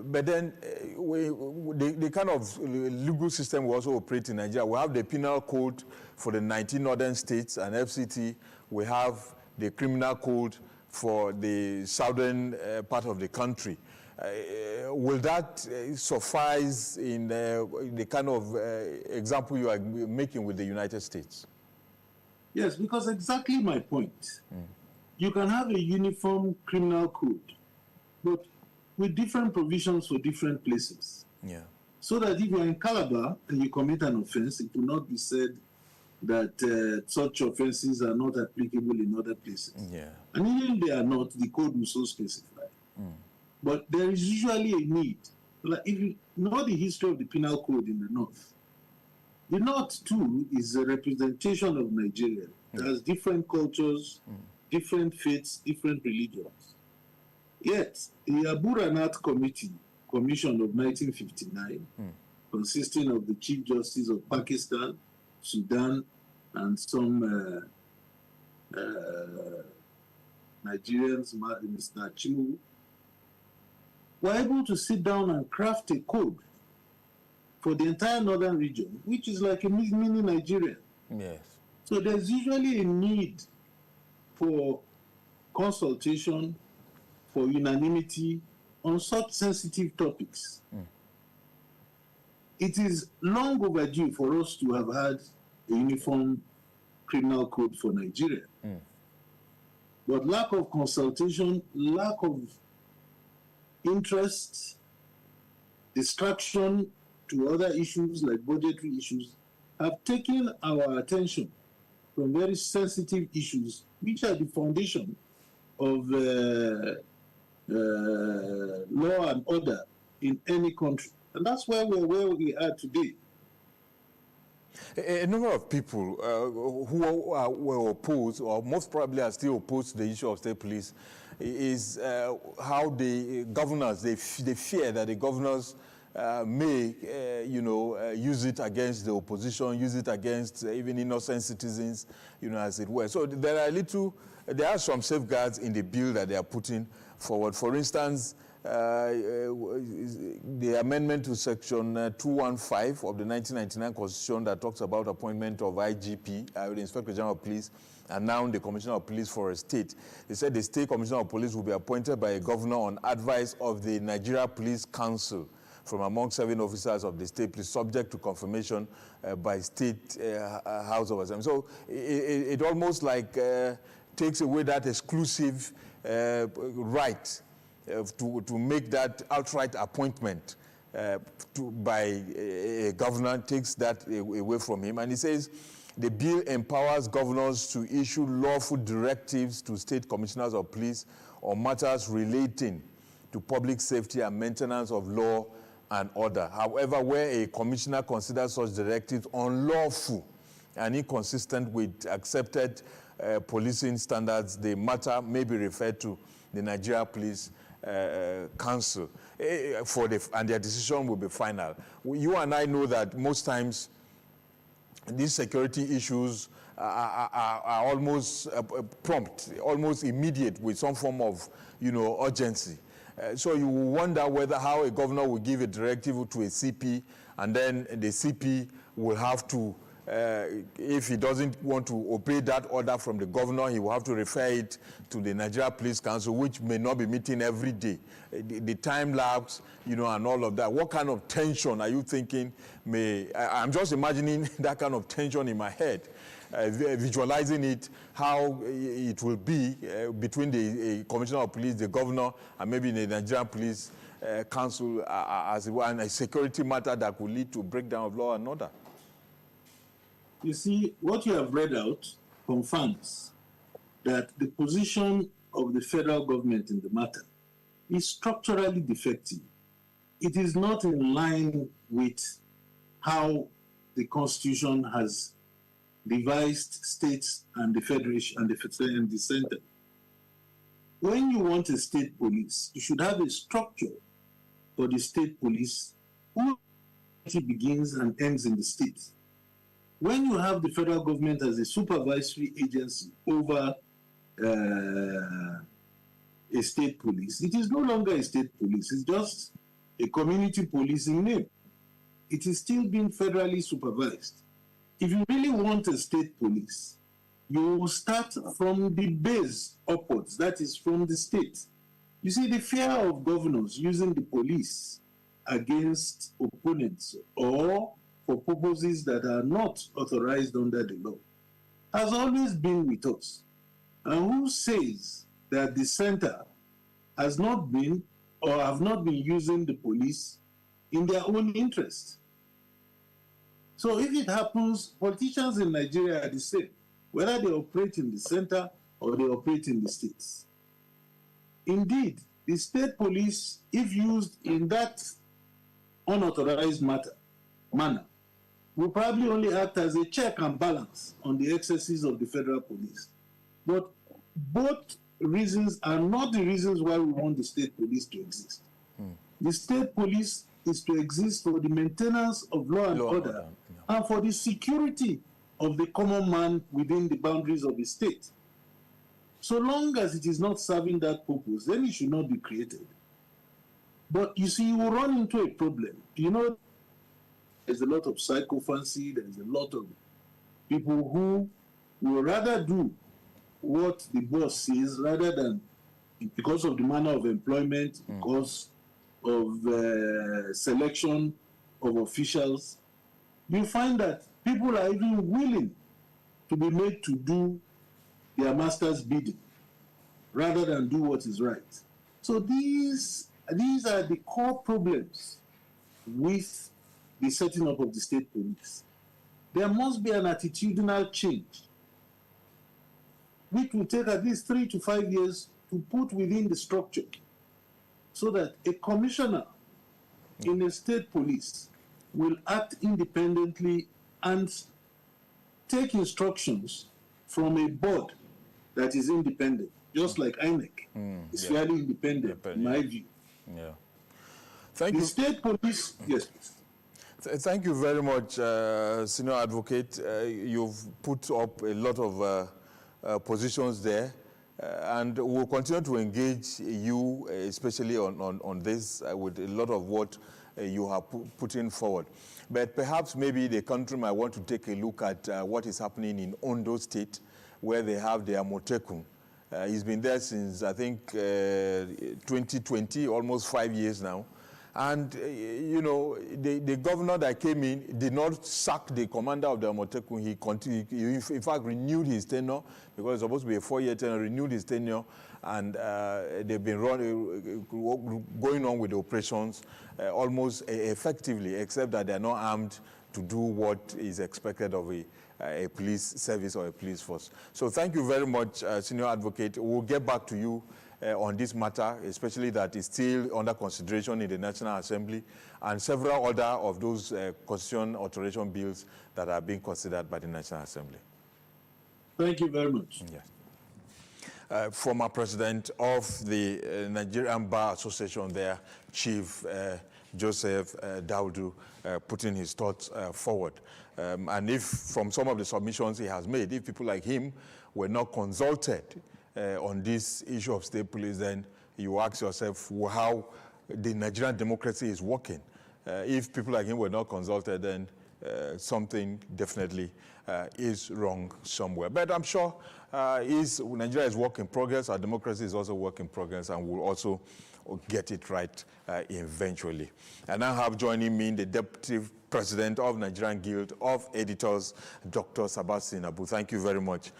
[SPEAKER 10] But then the kind of legal system we also operate in Nigeria, we have the penal code for the 19 northern states and FCT. We have the criminal code for the southern part of the country. Will that suffice in the kind of example you are making with the United States?
[SPEAKER 1] Yes, because exactly my point. You can have a uniform criminal code, but with different provisions for different places.
[SPEAKER 10] Yeah.
[SPEAKER 1] So that if you're in Calabar and you commit an offense, it will not be said that such offenses are not applicable in other places.
[SPEAKER 10] Yeah.
[SPEAKER 1] And even if they are not, the code will so specify. But there is usually a need. Like if you know the history of the penal code in the North, the North too is a representation of Nigeria. It has different cultures, different faiths, different religions. Yet, the Abu Ranat Commission of 1959, consisting of the Chief Justice of Pakistan, Sudan, and some Nigerians, Mr. Chimu, were able to sit down and craft a code for the entire northern region, which is like a mini Nigeria.
[SPEAKER 10] Yes.
[SPEAKER 1] So there's usually a need for consultation, for unanimity on such sensitive topics. It is long overdue for us to have had a uniform criminal code for Nigeria. But lack of consultation, lack of interest, distraction to other issues like budgetary issues have taken our attention from very sensitive issues, which are the foundation of law and order in any country. And that's why we're where we are today.
[SPEAKER 10] A number of people who were opposed, or most probably are still opposed to the issue of state police, is how the governors, they fear that the governors may, use it against the opposition, use it against even innocent citizens, as it were. So there are some safeguards in the bill that they are putting forward. For instance, the amendment to Section 215 of the 1999 Constitution that talks about appointment of IGP, the Inspector General of Police, and now the Commissioner of Police for a state. They said the State Commissioner of Police will be appointed by a governor on advice of the Nigeria Police Council from among 7 officers of the state police, subject to confirmation by State House of Assembly. So it almost like takes away that exclusive right to make that outright appointment by a governor, takes that away from him. And he says the bill empowers governors to issue lawful directives to state commissioners of police on matters relating to public safety and maintenance of law and order. However, where a commissioner considers such directives unlawful and inconsistent with accepted policing standards, the matter may be referred to the Nigeria Police Council and their decision will be final. You and I know that most times these security issues are almost prompt, almost immediate, with some form of, urgency. So you wonder how a governor will give a directive to a CP, and then the CP will have to, if he doesn't want to obey that order from the governor, he will have to refer it to the Nigeria Police Council, which may not be meeting every day. The time lapse, and all of that. What kind of tension are you thinking I'm just imagining that kind of tension in my head, visualizing it, how it will be between the Commissioner of Police, the governor, and maybe the Nigerian Police Council as it were, and a security matter that could lead to breakdown of law and order.
[SPEAKER 1] You see, what you have read out confirms that the position of the federal government in the matter is structurally defective. It is not in line with how the Constitution has devised states and the federation and the center. When you want a state police, you should have a structure for the state police who begins and ends in the state. When you have the federal government as a supervisory agency over a state police, it is no longer a state police, it's just a community police in name. It is still being federally supervised. If you really want a state police, you will start from the base upwards, that is from the state. You see, the fear of governors using the police against opponents or for purposes that are not authorized under the law has always been with us. And who says that the center has not been or have not been using the police in their own interest? So if it happens, politicians in Nigeria are the same, whether they operate in the center or they operate in the states. Indeed, the state police, if used in that unauthorized manner, will probably only act as a check and balance on the excesses of the federal police. But both reasons are not the reasons why we want the state police to exist. The state police is to exist for the maintenance of law and order and for the security of the common man within the boundaries of the state. So long as it is not serving that purpose, then it should not be created. But you see, you will run into a problem. You know, there's a lot of psychophancy, there's a lot of people who will rather do what the boss says rather than, because of the manner of employment, because of selection of officials, you find that people are even willing to be made to do their master's bidding rather than do what is right. So these are the core problems with the setting up of the state police. There must be an attitudinal change, which will take at least 3 to 5 years to put within the structure so that a commissioner in a state police will act independently and take instructions from a board that is independent, just like INEC is fairly independent, in my view.
[SPEAKER 10] Yeah. Thank you.
[SPEAKER 1] The state police, yes, please.
[SPEAKER 10] Thank you very much, Senior Advocate. You've put up a lot of positions there, and we'll continue to engage you, especially on this, with a lot of what you have put in forward. But perhaps maybe the country might want to take a look at what is happening in Ondo State, where they have their Amotekun. He's been there since, I think, 2020, almost 5 years now. And, you know, the governor that came in did not sack the commander of the Amotekun. He continued, he in fact renewed his tenure, because it's supposed to be a 4-year tenure, renewed his tenure, and they've been going on with the operations almost effectively, except that they're not armed to do what is expected of a police service or a police force. So thank you very much, Senior Advocate. We'll get back to you on this matter, especially that is still under consideration in the National Assembly, and several other of those constitution alteration bills that are being considered by the National Assembly.
[SPEAKER 1] Thank you very much.
[SPEAKER 10] Yes. Former president of the Nigerian Bar Association there, Chief Joseph Daudu, putting his thoughts forward. And if from some of the submissions he has made, if people like him were not consulted on this issue of state police, then you ask yourself how the Nigerian democracy is working. If people like him were not consulted, then something definitely is wrong somewhere. But I'm sure Nigeria is work in progress. Our democracy is also work in progress, and we'll also get it right eventually. And I have joining me the Deputy President of Nigerian Guild of Editors, Dr. Sabassy Abu. Thank you very much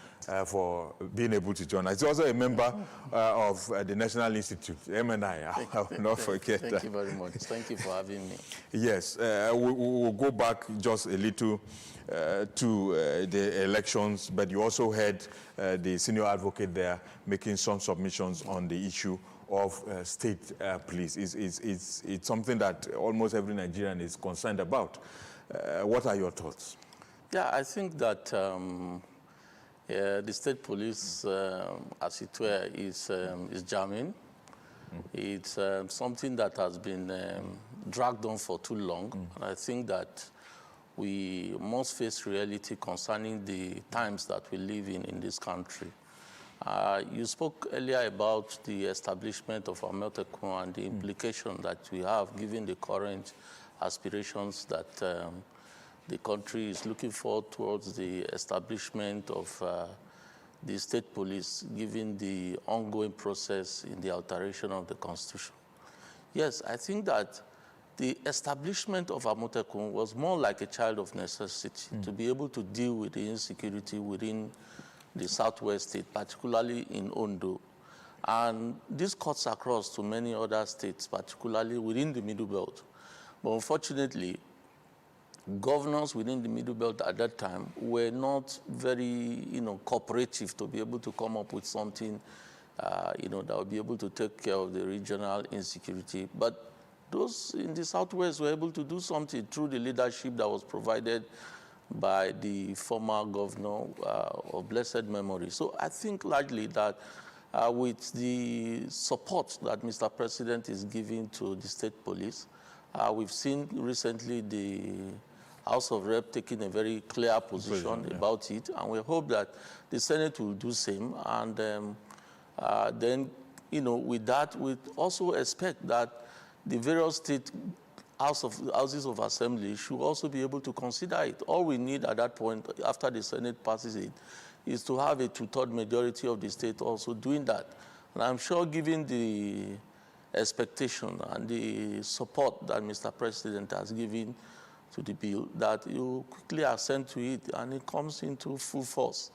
[SPEAKER 10] for being able to join us. He's also a member of the National Institute, MNI. I will not forget that.
[SPEAKER 4] Thank you very much. Thank you for having me.
[SPEAKER 10] Yes, we'll go back just a little to the elections, but you also had the senior advocate there making some submissions on the issue of state police. It's something that almost every Nigerian is concerned about. What are your thoughts?
[SPEAKER 4] Yeah, I think that the state police, as it were, is jamming. It's something that has been dragged on for too long. And I think that we must face reality concerning the times that we live in this country. You spoke earlier about the establishment of Amotekun and the implication that we have given the current aspirations that the country is looking for towards the establishment of the state police, given the ongoing process in the alteration of the Constitution. Yes, I think that the establishment of Amotekun was more like a child of necessity to be able to deal with the insecurity within the southwest state, particularly in Ondo. And this cuts across to many other states, particularly within the Middle Belt. But unfortunately, governors within the Middle Belt at that time were not very, cooperative to be able to come up with something, that would be able to take care of the regional insecurity. But those in the southwest were able to do something through the leadership that was provided by the former governor of blessed memory. So I think largely that with the support that Mr. President is giving to the state police, we've seen recently the House of Rep taking a very clear position about it, and we hope that the Senate will do same. And then, with that, we also expect that the various state houses of assembly should also be able to consider it. All we need at that point, after the Senate passes it, is to have a two-thirds majority of the state also doing that. And I'm sure, given the expectation and the support that Mr. President has given to the bill, that you quickly assent to it and it comes into full force.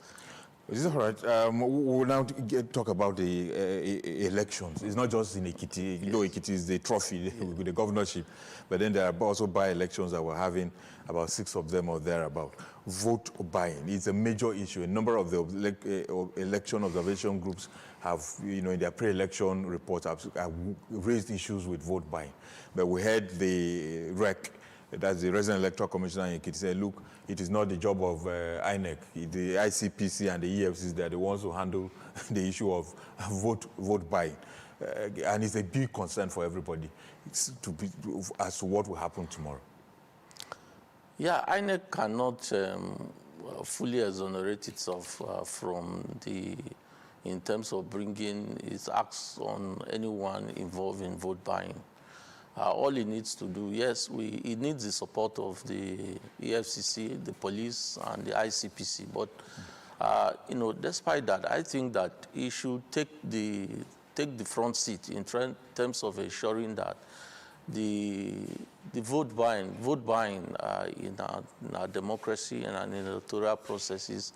[SPEAKER 10] Is this all right? We'll now talk about the elections. It's not just in Ekiti. Though Ekiti is the trophy with the governorship, but then there are also by-elections that we're having, about 6 of them or thereabout. Vote buying is a major issue. A number of the election observation groups have, in their pre-election reports, have raised issues with vote buying. But we heard the REC, that's the Resident Electoral Commissioner in Ekiti, said, look, it is not the job of INEC. The ICPC and the EFCs, they're the ones who handle the issue of vote buying. And it's a big concern for everybody as to what will happen tomorrow.
[SPEAKER 4] Yeah, INEC cannot fully exonerate itself from in terms of bringing its acts on anyone involved in vote buying. All it needs to do, yes, it needs the support of the EFCC, the police, and the ICPC. But, despite that, I think that it should take the front seat in terms of ensuring that the vote buying in our democracy and our electoral processes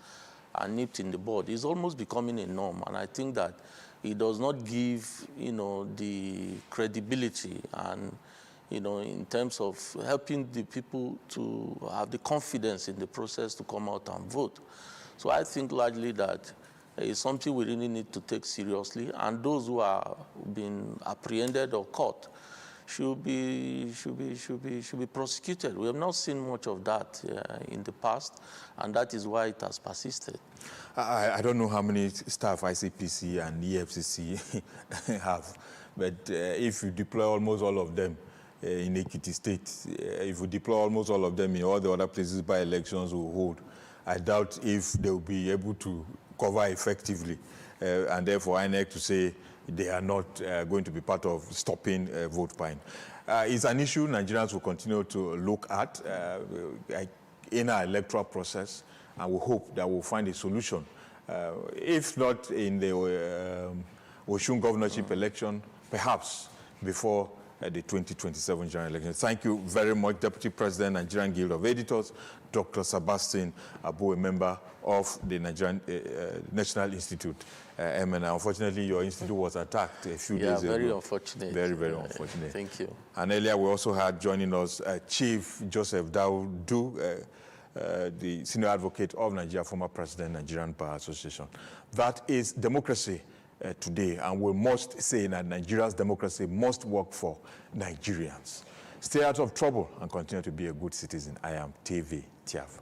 [SPEAKER 4] are nipped in the bud. It's almost becoming a norm, and I think that it does not give, the credibility and, in terms of helping the people to have the confidence in the process to come out and vote. So I think largely that it's something we really need to take seriously, and those who are being apprehended or caught should be prosecuted. We have not seen much of that in the past, and that is why it has persisted.
[SPEAKER 10] I don't know how many staff ICPC and EFCC have, but if you deploy almost all of them in Ekiti State, if we deploy almost all of them in all the other places by elections we hold, I doubt if they will be able to cover effectively, and therefore INEC to say they are not going to be part of stopping vote buying. It's an issue Nigerians will continue to look at in our electoral process, and we hope that we'll find a solution. If not in the Osun governorship election, perhaps before the 2027 general election. Thank you very much, Deputy President, Nigerian Guild of Editors, Dr. Sebastian Abu, a member of the Nigerian National Institute. MNI. Unfortunately, your institute was attacked a few days ago.
[SPEAKER 4] Yeah, very unfortunate.
[SPEAKER 10] Very, very unfortunate.
[SPEAKER 4] Thank you.
[SPEAKER 10] And earlier, we also had joining us Chief Joseph Daudu, the senior advocate of Nigeria, former president, Nigerian Bar Association. That is democracy today, and we must say that Nigeria's democracy must work for Nigerians. Stay out of trouble and continue to be a good citizen. I am TV Tiaf.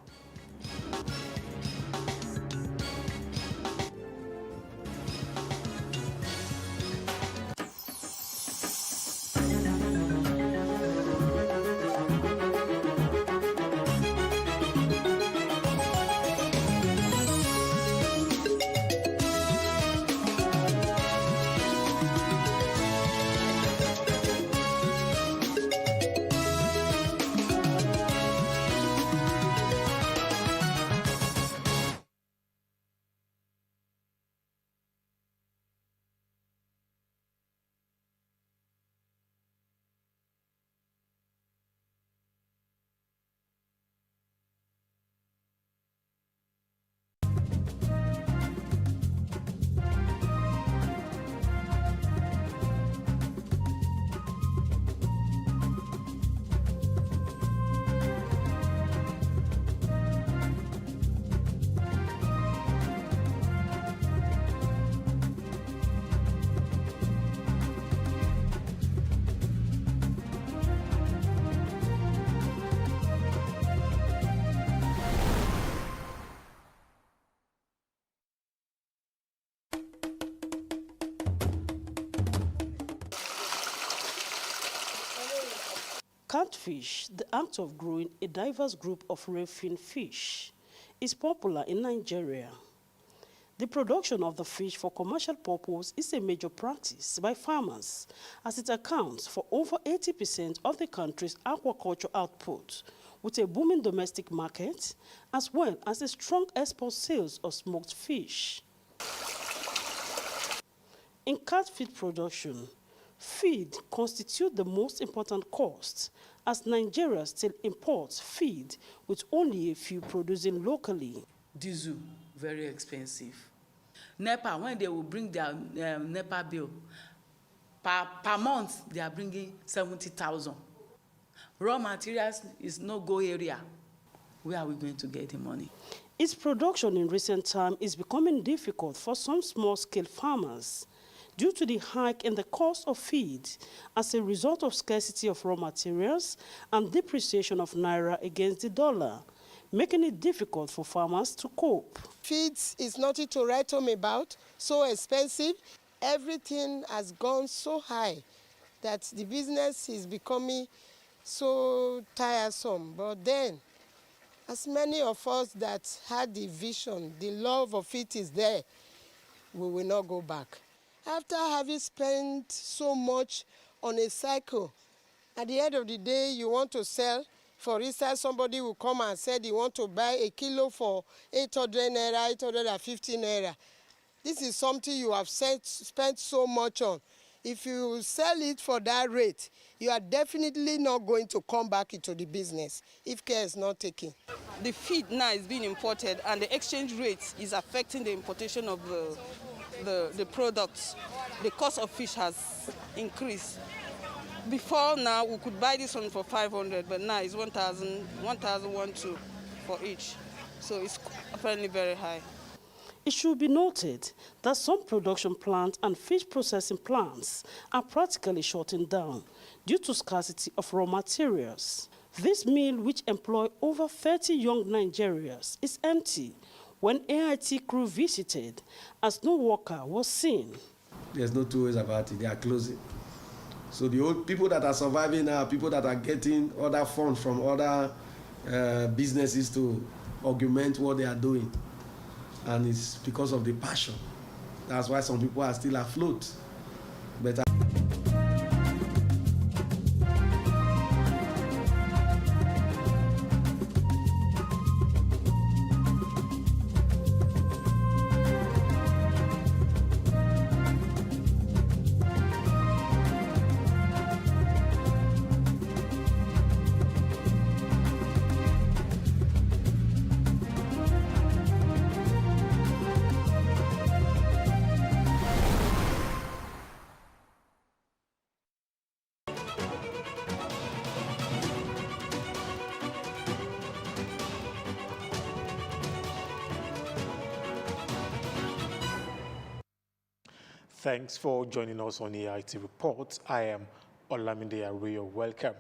[SPEAKER 5] Catfish, the act of growing a diverse group of rare-fin fish, is popular in Nigeria. The production of the fish for commercial purpose is a major practice by farmers, as it accounts for over 80% of the country's aquaculture output, with a booming domestic market, as well as a strong export sales of smoked fish. In catfish production, feed constitutes the most important cost, as Nigeria still imports feed with only a few producing locally.
[SPEAKER 22] Diesel, very expensive. NEPA, when they will bring their NEPA bill, per month they are bringing 70,000. Raw materials is no-go area. Where are we going to get the money?
[SPEAKER 5] Its production in recent times is becoming difficult for some small-scale farmers, due to the hike in the cost of feed as a result of scarcity of raw materials and depreciation of naira against the dollar, making it difficult for farmers to cope.
[SPEAKER 23] Feeds is nothing to write home about, so expensive. Everything has gone so high that the business is becoming so tiresome. But then, as many of us that had the vision, the love of it is there, we will not go back. After having spent so much on a cycle, at the end of the day, you want to sell. For instance, somebody will come and say they want to buy a kilo for 800 naira, 850 naira. This is something you have spent so much on. If you sell it for that rate, you are definitely not going to come back into the business if care is not taken.
[SPEAKER 24] The feed now is being imported, and the exchange rate is affecting the importation of the products. The cost of fish has increased. Before now, we could buy this one for 500, but now it's 1,000, 1,012 for each. So it's apparently very high.
[SPEAKER 5] It should be noted that some production plants and fish processing plants are practically shutting down due to scarcity of raw materials. This mill, which employs over 30 young Nigerians, is empty when AIT crew visited, as no worker was seen.
[SPEAKER 25] There's no two ways about it. They are closing. So the old people that are surviving now are people that are getting other funds from other businesses to augment what they are doing. And it's because of the passion. That's why some people are still afloat. But
[SPEAKER 3] Thanks for joining us on AIT Report. I am Olamide Areyo. Welcome.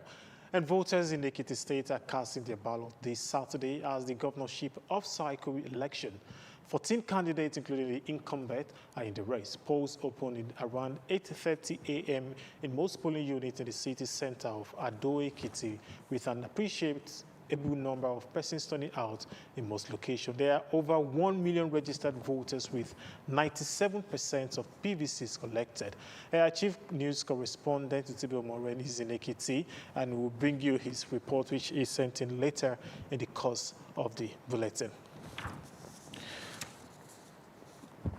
[SPEAKER 3] And voters in Ekiti State are casting their ballot this Saturday as the governorship off-cycle election. 14 candidates, including the incumbent, are in the race. Polls opened around 8:30 a.m. in most polling units in the city center of Ado Ekiti, with an appreciable number of persons turning out in most locations. There are over 1 million registered voters, with 97% of PVCs collected. Our chief news correspondent, Utibo Moren, is in Ekiti and will bring you his report, which is sent in later in the course of the bulletin.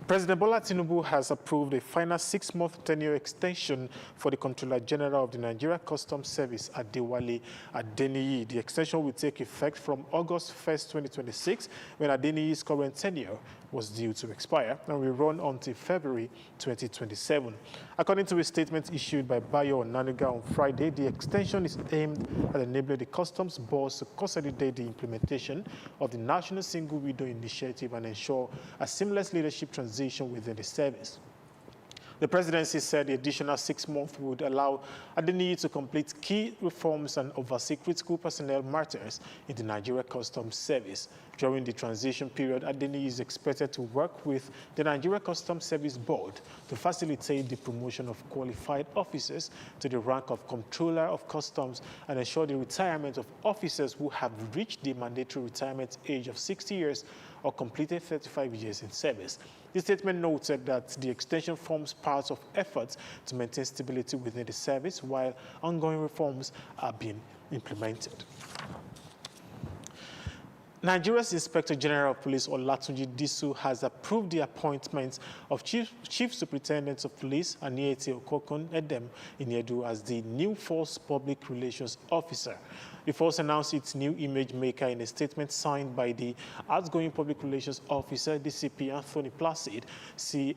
[SPEAKER 3] President Bola Tinubu has approved a final 6-month tenure extension for the Comptroller General of the Nigeria Customs Service, Adewale Adeniyi. The extension will take effect from August 1st, 2026, when Adeniyi's current tenure was due to expire, and will run until February 2027. According to a statement issued by Bayo Onanuga on Friday, the extension is aimed at enabling the Customs Board to consolidate the implementation of the National Single Window Initiative and ensure a seamless leadership transition within the service. The presidency said the additional 6 months would allow Adeniyi to complete key reforms and oversee critical personnel matters in the Nigeria Customs Service. During the transition period, Adeniyi is expected to work with the Nigeria Customs Service Board to facilitate the promotion of qualified officers to the rank of Comptroller of Customs and ensure the retirement of officers who have reached the mandatory retirement age of 60 years or completed 35 years in service. The statement noted that the extension forms part of efforts to maintain stability within the service while ongoing reforms are being implemented. Nigeria's Inspector General of Police, Olatunji Disu, has approved the appointment of Chief Superintendent of Police, Aniete Okokon Edem Iniedu, as the new Force Public Relations Officer. The force announced its new image maker in a statement signed by the outgoing Public Relations Officer, DCP Anthony Placid. CSP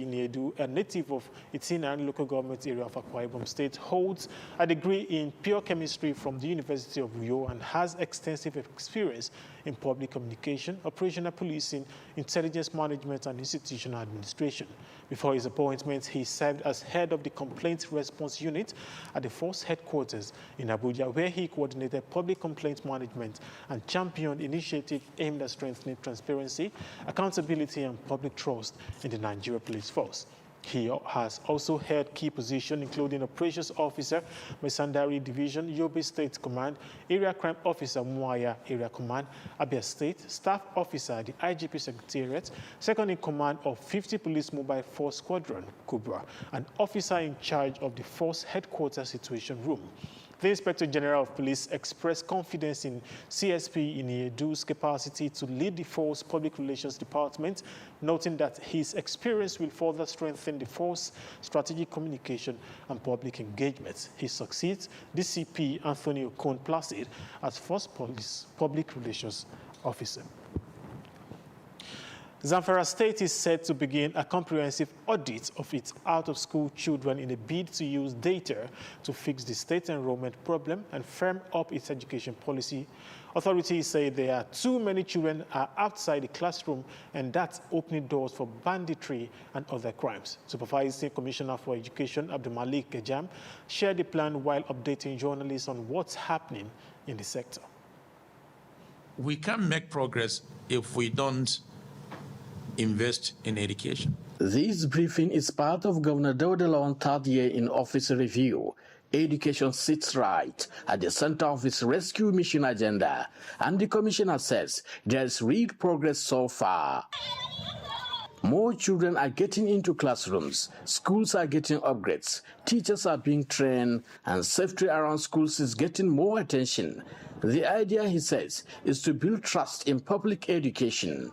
[SPEAKER 3] Iniedu, a native of Itinan local government area of Akwa Ibom State, holds a degree in pure chemistry from the University of Uyo and has extensive experience in public communication, operational policing, intelligence management, and institutional administration. Before his appointment, he served as head of the Complaint Response Unit at the Force Headquarters in Abuja, where he coordinated public complaint management and championed initiatives aimed at strengthening transparency, accountability, and public trust in the Nigeria Police Force. He has also held key positions, including Operations Officer, Mesandari Division, Yobe State Command, Area Crime Officer, Muaya Area Command, Abia State, Staff Officer at the IGP Secretariat, Second in Command of 50 Police Mobile Force Squadron, Kubra, and Officer in charge of the Force Headquarters Situation Room. The Inspector General of Police expressed confidence in CSP Iniedu's capacity to lead the Force Public Relations Department, noting that his experience will further strengthen the Force strategic communication and public engagement. He succeeds DCP Anthony Okon Placid as Force Police Public Relations Officer. Zamfara State is set to begin a comprehensive audit of its out-of-school children in a bid to use data to fix the state enrollment problem and firm up its education policy. Authorities say there are too many children are outside the classroom, and that's opening doors for banditry and other crimes. Supervising Commissioner for Education Abdulmalik Gejam shared the plan while updating journalists on what's happening in the sector.
[SPEAKER 6] We can't make progress if we don't invest in education.
[SPEAKER 7] This briefing is part of Governor Dauda Lawan's third year in office review. Education sits right at the center of its rescue mission agenda, and the commissioner says there's real progress so far. More children are getting into classrooms, schools are getting upgrades, teachers are being trained, and safety around schools is getting more attention. The idea, he says, is to build trust in public education.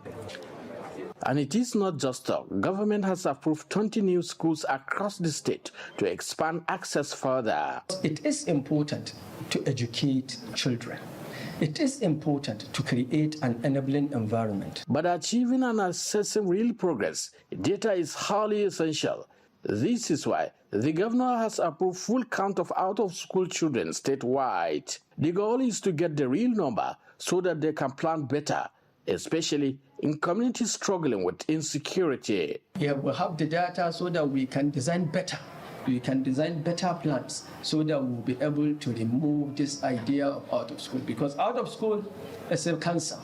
[SPEAKER 7] And it is not just talk. Government has approved 20 new schools across the state to expand access further.
[SPEAKER 8] It is important to educate children. It is important to create an enabling environment.
[SPEAKER 7] But achieving and assessing real progress, data is highly essential. This is why the governor has approved full count of out-of-school children statewide. The goal is to get the real number so that they can plan better, especially in communities struggling with insecurity.
[SPEAKER 8] Yeah, we'll have the data so that we can design better. We can design better plans so that we'll be able to remove this idea of out of school, because out of school is a cancer,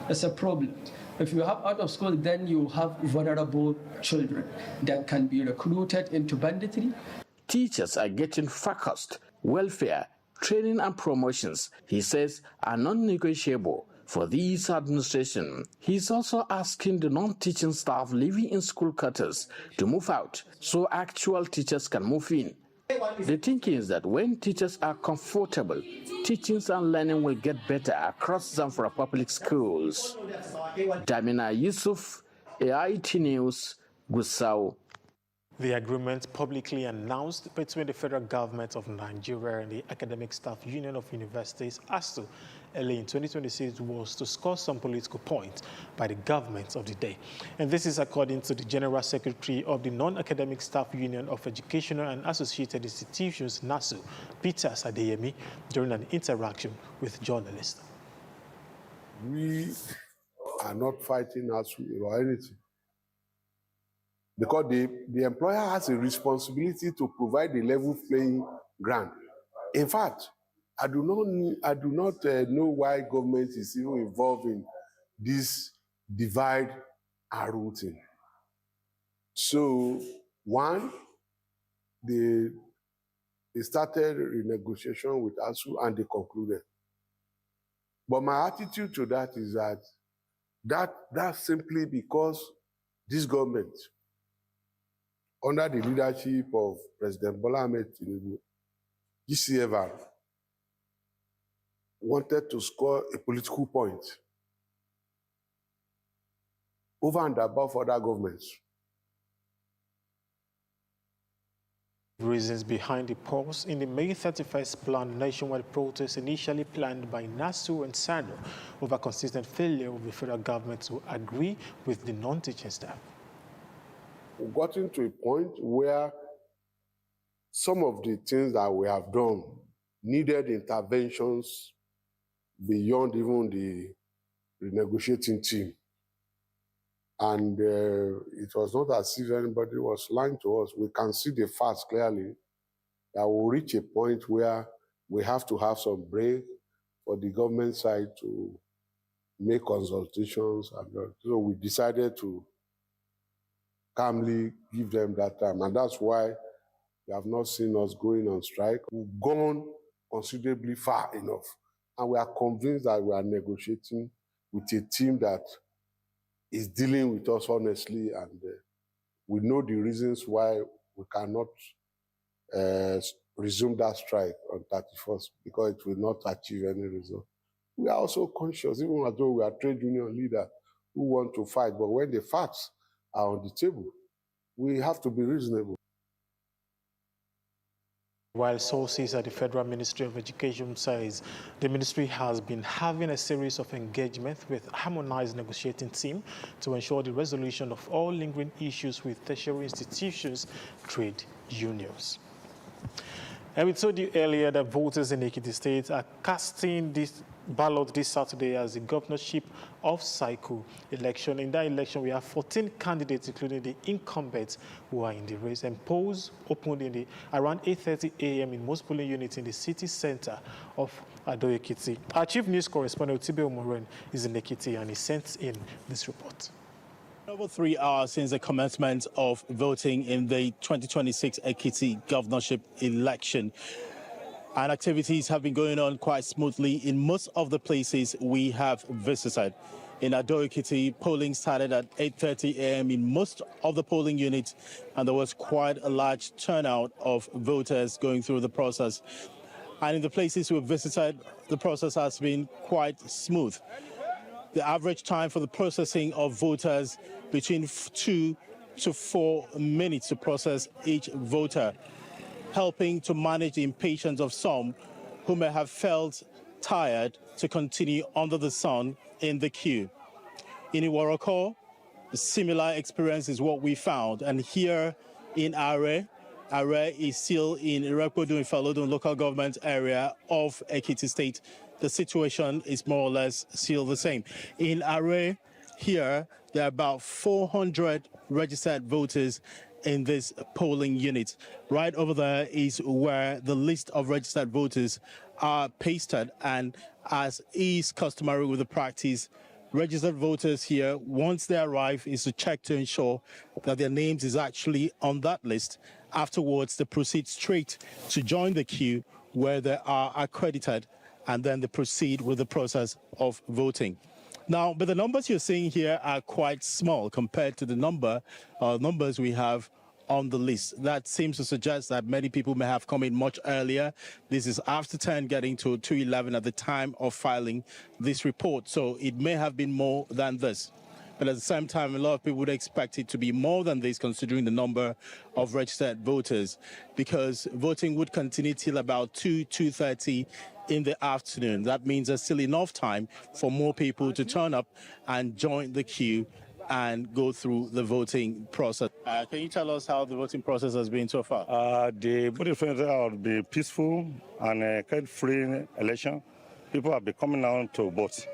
[SPEAKER 8] it's a problem. If you have out of school, then you have vulnerable children that can be recruited into banditry.
[SPEAKER 7] Teachers are getting focused. Welfare, training and promotions, he says, are non-negotiable for this administration. He's also asking the non-teaching staff living in school quarters to move out so actual teachers can move in. The thinking is that when teachers are comfortable, teaching and learning will get better across Zamfara public schools. Damina Yusuf, AIT News, Gusau.
[SPEAKER 3] The agreement publicly announced between the federal government of Nigeria and the Academic Staff Union of Universities, ASU, early in 2026 was to score some political points by the government of the day. And this is according to the General Secretary of the Non-Academic Staff Union of Educational and Associated Institutions, NASU, Peter Sadeyemi, during an interaction with journalists.
[SPEAKER 2] We are not fighting ASU or anything, because the employer has a responsibility to provide a level playing ground. In fact, I do not know why government is even involved in this divide and rule thing. So, one, they started renegotiation with ASU and they concluded. But my attitude to that is that's simply because this government, under the leadership of President Bola Ahmed Tinubu, GCFR, wanted to score a political point over and above other governments.
[SPEAKER 3] Reasons behind the pause in the May 31st planned nationwide protest initially planned by NASU and SANU over consistent failure of the federal government to agree with the non-teaching staff.
[SPEAKER 2] We've gotten to a point where some of the things that we have done needed interventions beyond even the renegotiating team. And it was not as if anybody was lying to us. We can see the facts clearly that we'll reach a point where we have to have some break for the government side to make consultations. And so we decided to calmly give them that time. And that's why you have not seen us going on strike. We've gone considerably far enough. And we are convinced that we are negotiating with a team that is dealing with us honestly, and we know the reasons why we cannot resume that strike on 31st, because it will not achieve any result. We are also conscious, even though we are trade union leaders who want to fight, but when the facts are on the table, we have to be reasonable.
[SPEAKER 3] While sources at the Federal Ministry of Education says the ministry has been having a series of engagements with harmonized negotiating team to ensure the resolution of all lingering issues with tertiary institutions, trade unions. And we told you earlier that voters in Ekiti State are casting this ballot this Saturday as the governorship off-cycle election. In that election, we have 14 candidates, including the incumbents who are in the race. And polls opened around 8:30 a.m. in most polling units in the city center of Ado-Ekiti. Our chief news correspondent, Tibe Omoren, is in Ekiti and he sent in this report.
[SPEAKER 17] Over 3 hours since the commencement of voting in the 2026 Ekiti governorship election, and activities have been going on quite smoothly in most of the places we have visited. In Ado-Ekiti, polling started at 8:30 a.m. in most of the polling units, and there was quite a large turnout of voters going through the process. And in the places we visited, the process has been quite smooth. The average time for the processing of voters between 2 to 4 minutes to process each voter, helping to manage the impatience of some who may have felt tired to continue under the sun in the queue. In Iworoko, a similar experience is what we found. And here in Are is still in Irepodo in Falodun local government area of Ekiti State. The situation is more or less still the same. In Are,
[SPEAKER 9] here, there are about 400 registered voters in this polling unit. Right over there is where the list of registered voters are pasted, and as is customary with the practice, registered voters here, once they arrive, is to check to ensure that their names is actually on that list. Afterwards, they proceed straight to join the queue where they are accredited, and then they proceed with the process of voting. Now, but the numbers you're seeing here are quite small compared to the numbers we have on the list. That seems to suggest that many people may have come in much earlier. This is after 10 getting to 2:11 at the time of filing this report. So it may have been more than this. But at the same time, a lot of people would expect it to be more than this considering the number of registered voters, because voting would continue till about 2:30 in the afternoon. That means there's still enough time for more people to turn up and join the queue and go through the voting process. Can you tell us how the voting process has been so far?
[SPEAKER 11] The voting process will be peaceful and free election. People have been coming out to vote.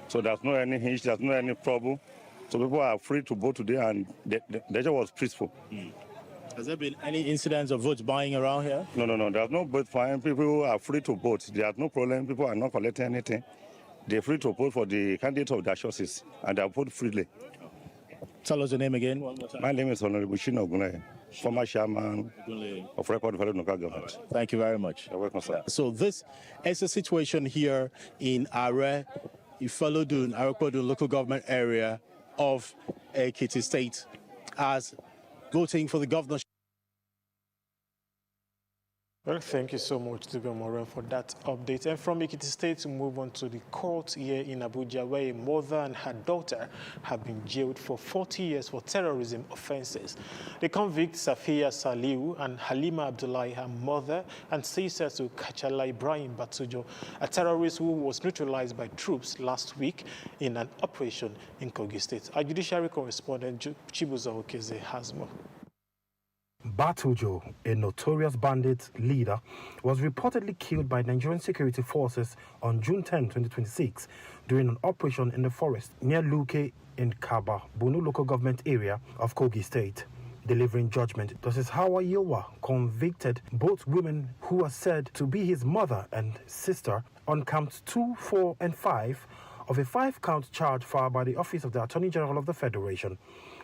[SPEAKER 11] So there's no any hitch, there's no any trouble. So people are free to vote today, and the election was peaceful.
[SPEAKER 9] Has there been any incidents of votes buying around here?
[SPEAKER 11] No. There's no vote buying. People are free to vote. There's no problem. People are not collecting anything. They're free to vote for the candidate of their choices, and they vote freely.
[SPEAKER 9] Tell us your name again one more time.
[SPEAKER 11] My name is Honorable Shina Ogunle, former chairman of Record Development Local Government.
[SPEAKER 9] Thank you very much.
[SPEAKER 11] You're welcome, sir.
[SPEAKER 9] So this is a situation here in Are, Ifalodun, Arekodun local government area of Ekiti State, as voting for the governorship.
[SPEAKER 3] Well, thank you so much, Tugbe Moren, for that update. And from Ekiti State, we move on to the court here in Abuja, where a mother and her daughter have been jailed for 40 years for terrorism offenses. The convicts, Safiya Saliu and Halima Abdullahi, her mother, and sister to Kachala Ibrahim Batujo, a terrorist who was neutralized by troops last week in an operation in Kogi State. Our judiciary correspondent, Chibuzo Okeze, has more.
[SPEAKER 12] Batujo, a notorious bandit leader, was reportedly killed by Nigerian security forces on June 10, 2026, during an operation in the forest near Luke in Kaba, Bunu local government area of Kogi State. Delivering judgment, Justice Hawa Yowa convicted both women who are said to be his mother and sister on counts 2, 4, and 5 of a 5-count charge filed by the Office of the Attorney General of the Federation.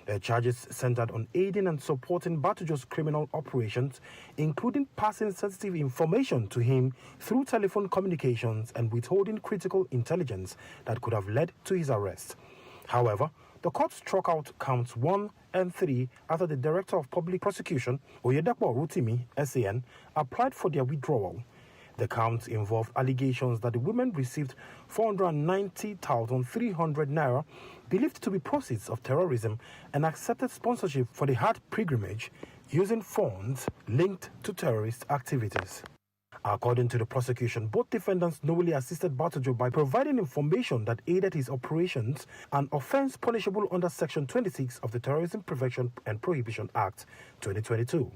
[SPEAKER 12] The charges centered on aiding and supporting Batujo's criminal operations, including passing sensitive information to him through telephone communications and withholding critical intelligence that could have led to his arrest. However, the court struck out counts 1 and 3 after the Director of Public Prosecution, Oyedepo Rotimi, SAN, applied for their withdrawal. The counts involved allegations that the women received 490,300 naira, believed to be proceeds of terrorism, and accepted sponsorship for the Hajj pilgrimage using funds linked to terrorist activities. According to the prosecution, both defendants knowingly assisted Batujo by providing information that aided his operations, an offense punishable under Section 26 of the Terrorism Prevention and Prohibition Act 2022.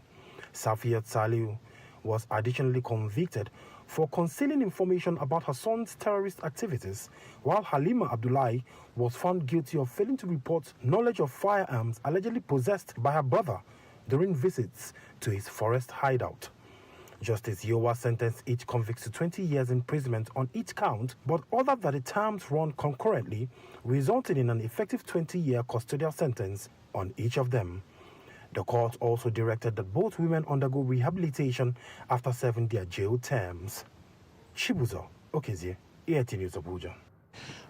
[SPEAKER 12] Safiyat Saliu was additionally convicted for concealing information about her son's terrorist activities, while Halima Abdullahi was found guilty of failing to report knowledge of firearms allegedly possessed by her brother during visits to his forest hideout. Justice Yowa sentenced each convict to 20 years imprisonment on each count, but ordered that the terms run concurrently, resulting in an effective 20-year custodial sentence on each of them. The court also directed that both women undergo rehabilitation after serving their jail terms. Chibuzo Okezie, EIT News Abuja.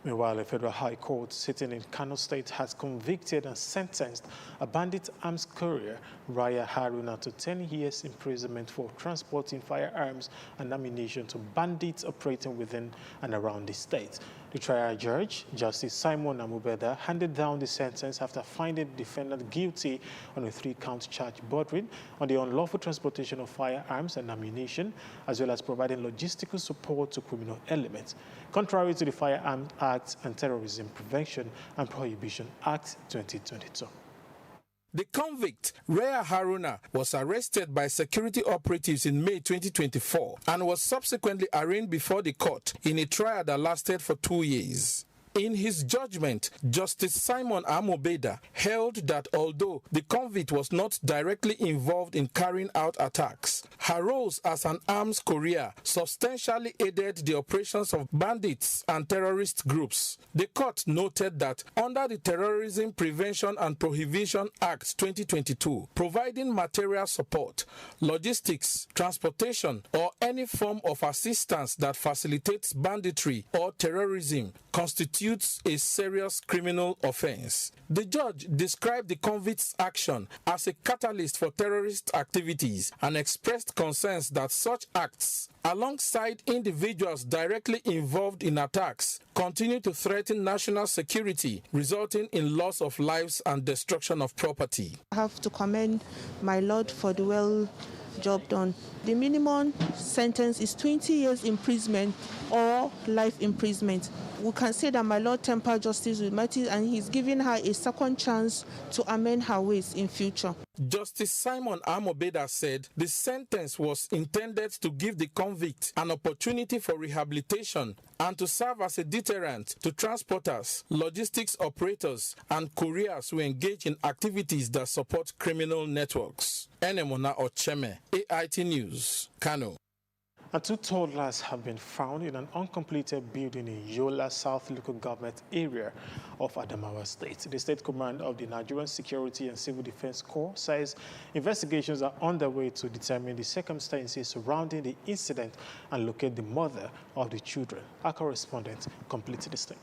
[SPEAKER 3] Meanwhile, a federal high court sitting in Kano State has convicted and sentenced a bandit arms courier, Raya Haruna, to 10 years imprisonment for transporting firearms and ammunition to bandits operating within and around the state. The trial judge, Justice Simon Amubeda, handed down the sentence after finding the defendant guilty on a 3-count charge bordering on the unlawful transportation of firearms and ammunition, as well as providing logistical support to criminal elements, contrary to the Firearms Act and Terrorism Prevention and Prohibition Act 2022.
[SPEAKER 6] The convict, Raya Haruna, was arrested by security operatives in May 2024 and was subsequently arraigned before the court in a trial that lasted for 2 years.
[SPEAKER 13] In his judgment, Justice Simon Amobeda held that although the convict was not directly involved in carrying out attacks, her roles as an arms courier substantially aided the operations of bandits and terrorist groups. The court noted that under the Terrorism Prevention and Prohibition Act 2022, providing material support, logistics, transportation, or any form of assistance that facilitates banditry or terrorism constitutes a serious criminal offense. The judge described the convict's action as a catalyst for terrorist activities and expressed concerns that such acts, alongside individuals directly involved in attacks, continue to threaten national security, resulting in loss of lives and destruction of property.
[SPEAKER 14] I have to commend my Lord for the well job done. The minimum sentence is 20 years imprisonment or life imprisonment. We can say that my Lord tempered justice with mercy, and he's giving her a second chance to amend her ways in future.
[SPEAKER 13] Justice Simon Amobeda said the sentence was intended to give the convict an opportunity for rehabilitation and to serve as a deterrent to transporters, logistics operators, and couriers who engage in activities that support criminal networks. Enemona Ocheme, AIT News, Kano.
[SPEAKER 3] And 2 toddlers have been found in an uncompleted building in Yola South local government area of Adamawa State. The State Command of the Nigerian Security and Civil Defense Corps says investigations are underway to determine the circumstances surrounding the incident and locate the mother of the children. Our correspondent completes this thing.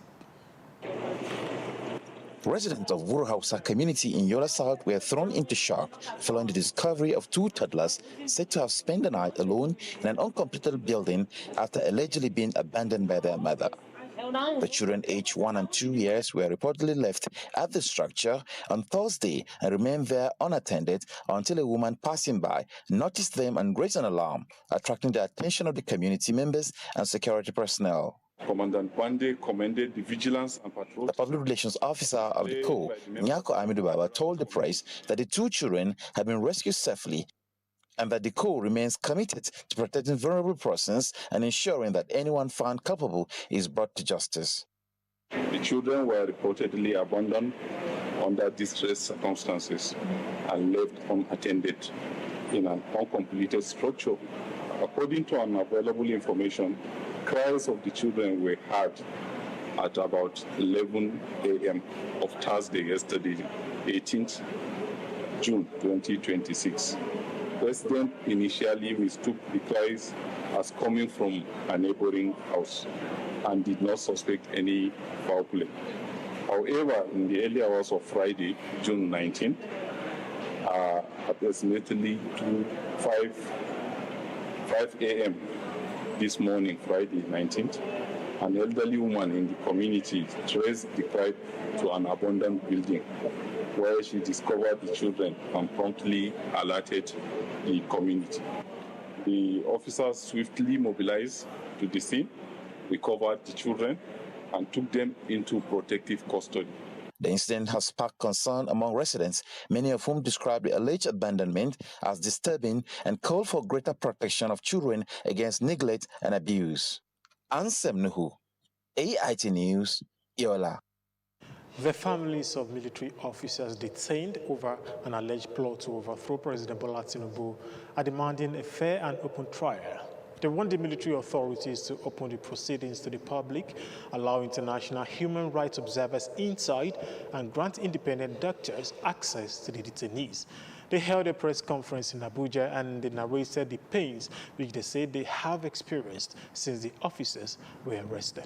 [SPEAKER 15] Residents of Wuro Hausa community in Yola South were thrown into shock following the discovery of 2 toddlers said to have spent the night alone in an uncompleted building after allegedly being abandoned by their mother. The children aged 1 and 2 years were reportedly left at the structure on Thursday and remained there unattended until a woman passing by noticed them and raised an alarm, attracting the attention of the community members and security personnel.
[SPEAKER 16] Commandant Bande commended the vigilance and patrol.
[SPEAKER 15] The public relations officer of the Corps, Nyako Amidu Baba, told the press that the 2 children have been rescued safely and that the Corps remains committed to protecting vulnerable persons and ensuring that anyone found culpable is brought to justice.
[SPEAKER 16] The children were reportedly abandoned under distressed circumstances and left unattended in an uncompleted structure. According to unavailable information, cries of the children were heard at about 11 a.m. of Thursday, yesterday, 18th June 2026. Residents initially mistook the cries as coming from a neighboring house and did not suspect any foul play. However, in the early hours of Friday, June 19th, approximately 5 a.m. this morning, Friday 19th, an elderly woman in the community traced the cry to an abandoned building where she discovered the children and promptly alerted the community. The officers swiftly mobilized to the scene, recovered the children, and took them into protective custody.
[SPEAKER 15] The incident has sparked concern among residents, many of whom describe the alleged abandonment as disturbing and call for greater protection of children against neglect and abuse. Ansem Nuhu, AIT News, Yola.
[SPEAKER 3] The families of military officers detained over an alleged plot to overthrow President Bola Tinubu are demanding a fair and open trial. They want the military authorities to open the proceedings to the public, allow international human rights observers inside, and grant independent doctors access to the detainees. They held a press conference in Abuja and they narrated the pains which they said they have experienced since the officers were arrested.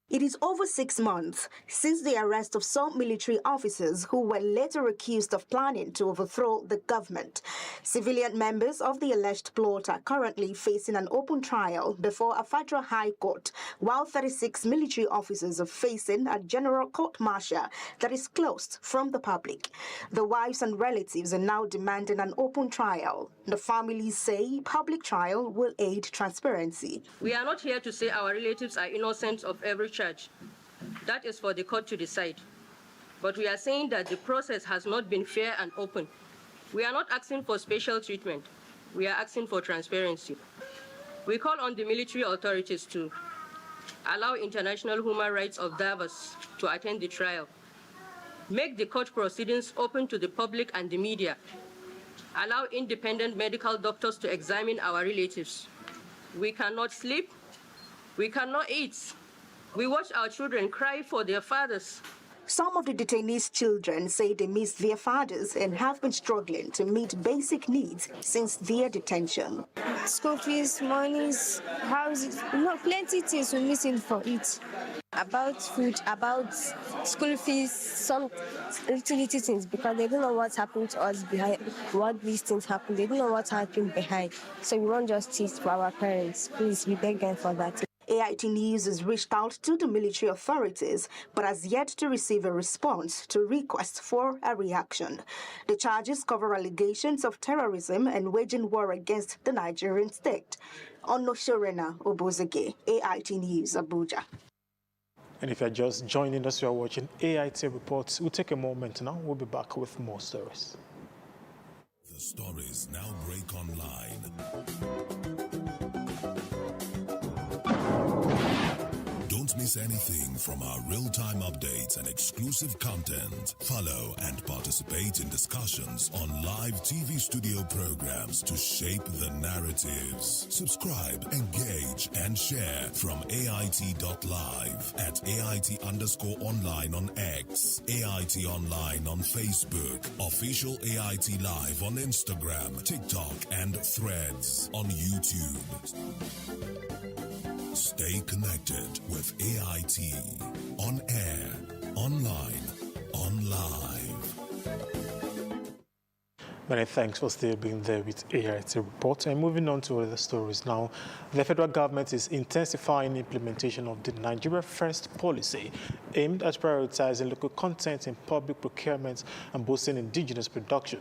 [SPEAKER 18] It is over 6 months since the arrest of some military officers who were later accused of planning to overthrow the government. Civilian members of the alleged plot are currently facing an open trial before a federal high court, while 36 military officers are facing a general court-martial that is closed from the public. The wives and relatives are now demanding an open trial. The families say public trial will aid transparency.
[SPEAKER 26] We are not here to say our relatives are innocent of every charge. That is for the court to decide. But we are saying that the process has not been fair and open. We are not asking for special treatment. We are asking for transparency. We call on the military authorities to Allow international human rights observers to attend the trial. Make the court proceedings open to the public and the media. Allow independent medical doctors to examine our relatives. We cannot sleep. We cannot eat. We watch our children cry for their fathers.
[SPEAKER 18] Some of the detainees' children say they miss their fathers and have been struggling to meet basic needs since their detention.
[SPEAKER 1] School fees, monies, houses, plenty things we're missing for it. About food, about school fees, some little things, because they don't know what's happened to us behind, what these things happen. They don't know what's happening behind. So we want justice for our parents. Please, we beg them for that.
[SPEAKER 18] AIT News has reached out to the military authorities but has yet to receive a response to requests for a reaction. The charges cover allegations of terrorism and waging war against the Nigerian state. Onoshorena Obozege, AIT News, Abuja.
[SPEAKER 3] And if you're just joining us, you're watching AIT Reports. We'll take a moment now. We'll be back with more stories.
[SPEAKER 4] The stories now break online. Don't miss anything from our real-time updates and exclusive content. Follow and participate in discussions on live TV studio programs to shape the narratives. Subscribe, engage, and share from AIT.live at AIT_online on X, AIT Online on Facebook, Official AIT Live on Instagram, TikTok, and Threads on YouTube. Stay connected with AIT. On air, online, on live.
[SPEAKER 3] Many thanks for still being there with AIT Report. And moving on to other stories now, the federal government is intensifying implementation of the Nigeria First policy aimed at prioritizing local content in public procurement and boosting indigenous production.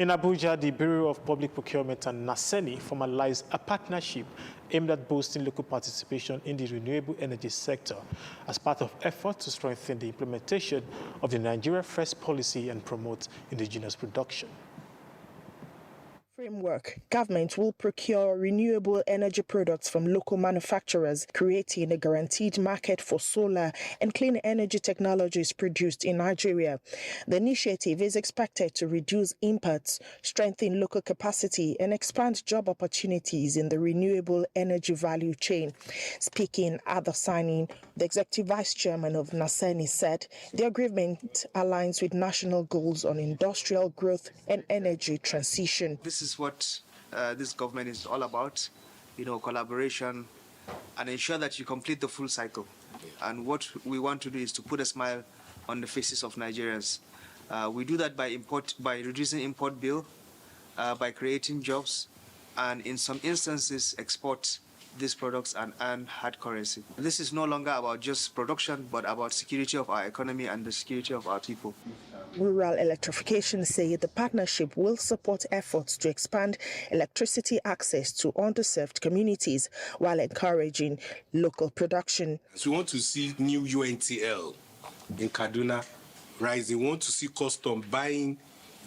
[SPEAKER 3] In Abuja, the Bureau of Public Procurement and NASENI formalized a partnership aimed at boosting local participation in the renewable energy sector as part of efforts to strengthen the implementation of the Nigeria First policy and promote indigenous production.
[SPEAKER 10] Framework, government will procure renewable energy products from local manufacturers, creating a guaranteed market for solar and clean energy technologies produced in Nigeria. The initiative is expected to reduce imports, strengthen local capacity, and expand job opportunities in the renewable energy value chain. Speaking at the signing, the executive vice chairman of NASENI said the agreement aligns with national goals on industrial growth and energy transition.
[SPEAKER 19] This is what this government is all about, collaboration and ensure that you complete the full cycle. And what we want to do is to put a smile on the faces of Nigerians. We do that by reducing import bill, by creating jobs, and in some instances export these products and earn hard currency. This is no longer about just production, but about security of our economy and the security of our people.
[SPEAKER 10] Rural Electrification say the partnership will support efforts to expand electricity access to underserved communities while encouraging local production.
[SPEAKER 20] So we want to see new UNTL in Kaduna rising. We want to see custom buying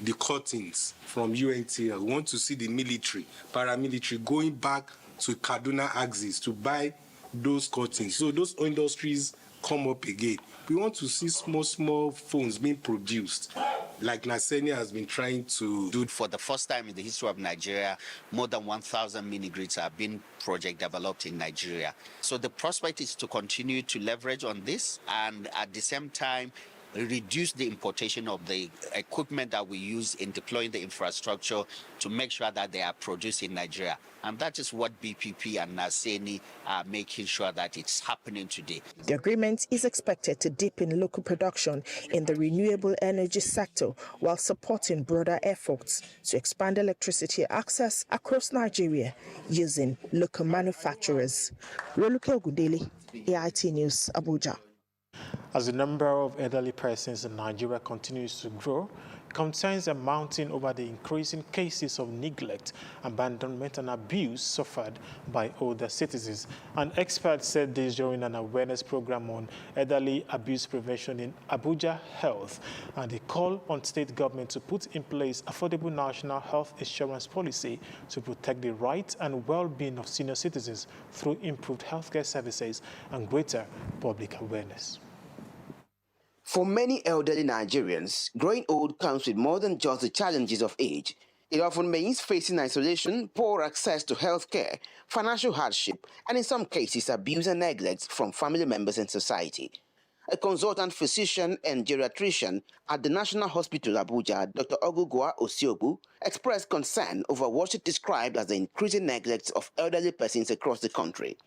[SPEAKER 20] the cuttings from UNTL. We want to see the military, paramilitary going back to Kaduna axis to buy those cuttings. So those industries come up again. We want to see small phones being produced, like NASENI has been trying to do.
[SPEAKER 21] For the first time in the history of Nigeria, more than 1,000 mini-grids have been project developed in Nigeria. So the prospect is to continue to leverage on this and at the same time reduce the importation of the equipment that we use in deploying the infrastructure to make sure that they are produced in Nigeria. And that is what BPP and NASENI are making sure that it's happening today.
[SPEAKER 10] The agreement is expected to deepen local production in the renewable energy sector while supporting broader efforts to expand electricity access across Nigeria using local manufacturers. Roluke Ogundele, AIT News, Abuja.
[SPEAKER 3] As the number of elderly persons in Nigeria continues to grow, concerns are mounting over the increasing cases of neglect, abandonment, and abuse suffered by older citizens. An expert said this during an awareness program on elderly abuse prevention in Abuja Health, and they call on state government to put in place affordable national health insurance policy to protect the rights and well-being of senior citizens through improved healthcare services and greater public awareness.
[SPEAKER 5] For many elderly Nigerians, growing old comes with more than just the challenges of age. It often means facing isolation, poor access to health care, financial hardship, and in some cases abuse and neglect from family members and society. A consultant physician and geriatrician at the National Hospital Abuja, Dr. Ogugwa Osiobu, expressed concern over what she described as the increasing neglect of elderly persons across the country.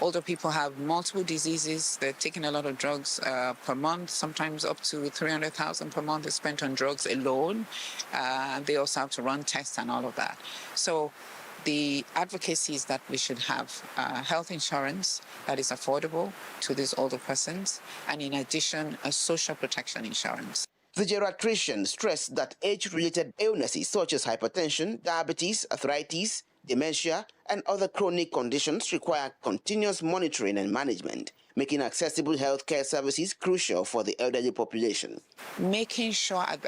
[SPEAKER 8] Older people have multiple diseases. They're taking a lot of drugs per month, sometimes up to 300,000 per month is spent on drugs alone. They also have to run tests and all of that. So the advocacy is that we should have health insurance that is affordable to these older persons, and in addition, a social protection insurance.
[SPEAKER 5] The geriatrician stressed that age-related illnesses such as hypertension, diabetes, arthritis, dementia, and other chronic conditions require continuous monitoring and management, making accessible healthcare services crucial for the elderly population.
[SPEAKER 8] Making sure at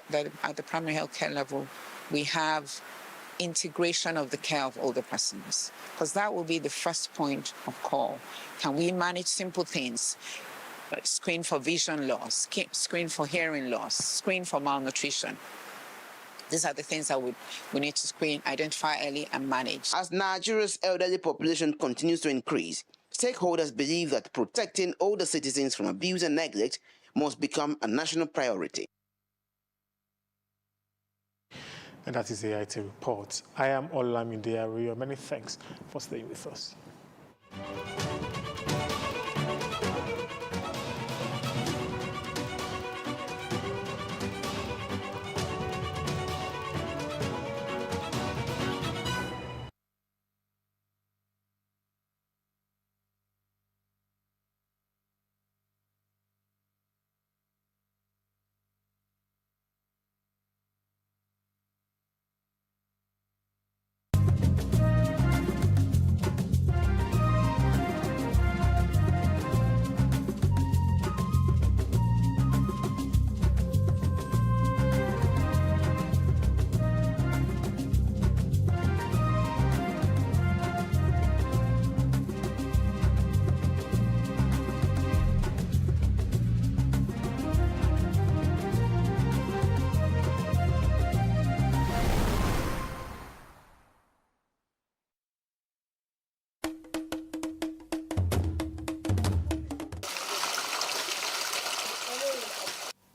[SPEAKER 8] the primary healthcare level we have integration of the care of older persons, because that will be the first point of call. Can we manage simple things? Screen for vision loss, screen for hearing loss, screen for malnutrition. These are the things that we need to screen, identify early, and manage.
[SPEAKER 5] As Nigeria's elderly population continues to increase, stakeholders believe that protecting older citizens from abuse and neglect must become a national priority.
[SPEAKER 3] And that is the AIT report. I am Olamide Ario. Many thanks for staying with us.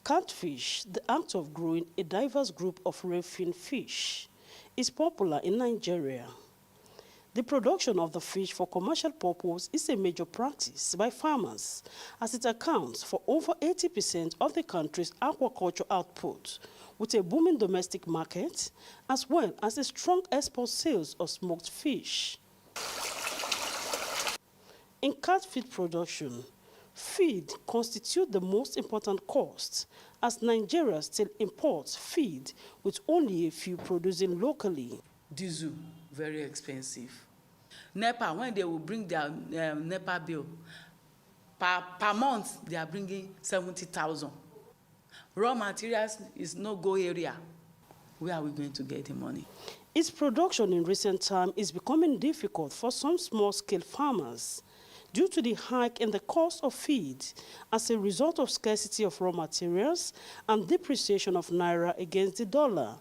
[SPEAKER 22] Catfish, the act of growing a diverse group of ray-fin fish, is popular in Nigeria. The production of the fish for commercial purpose is a major practice by farmers, as it accounts for over 80% of the country's aquaculture output, with a booming domestic market, as well as a strong export sales of smoked fish. In catfish production, feed constitutes the most important cost, as Nigeria still imports feed with only a few producing locally.
[SPEAKER 23] Diesel, very expensive. NEPA, when they will bring their NEPA bill, per month they are bringing 70,000. Raw materials is no-go area. Where are we going to get the money?
[SPEAKER 22] Its production in recent times is becoming difficult for some small-scale farmers, due to the hike in the cost of feed as a result of scarcity of raw materials and depreciation of naira against the dollar,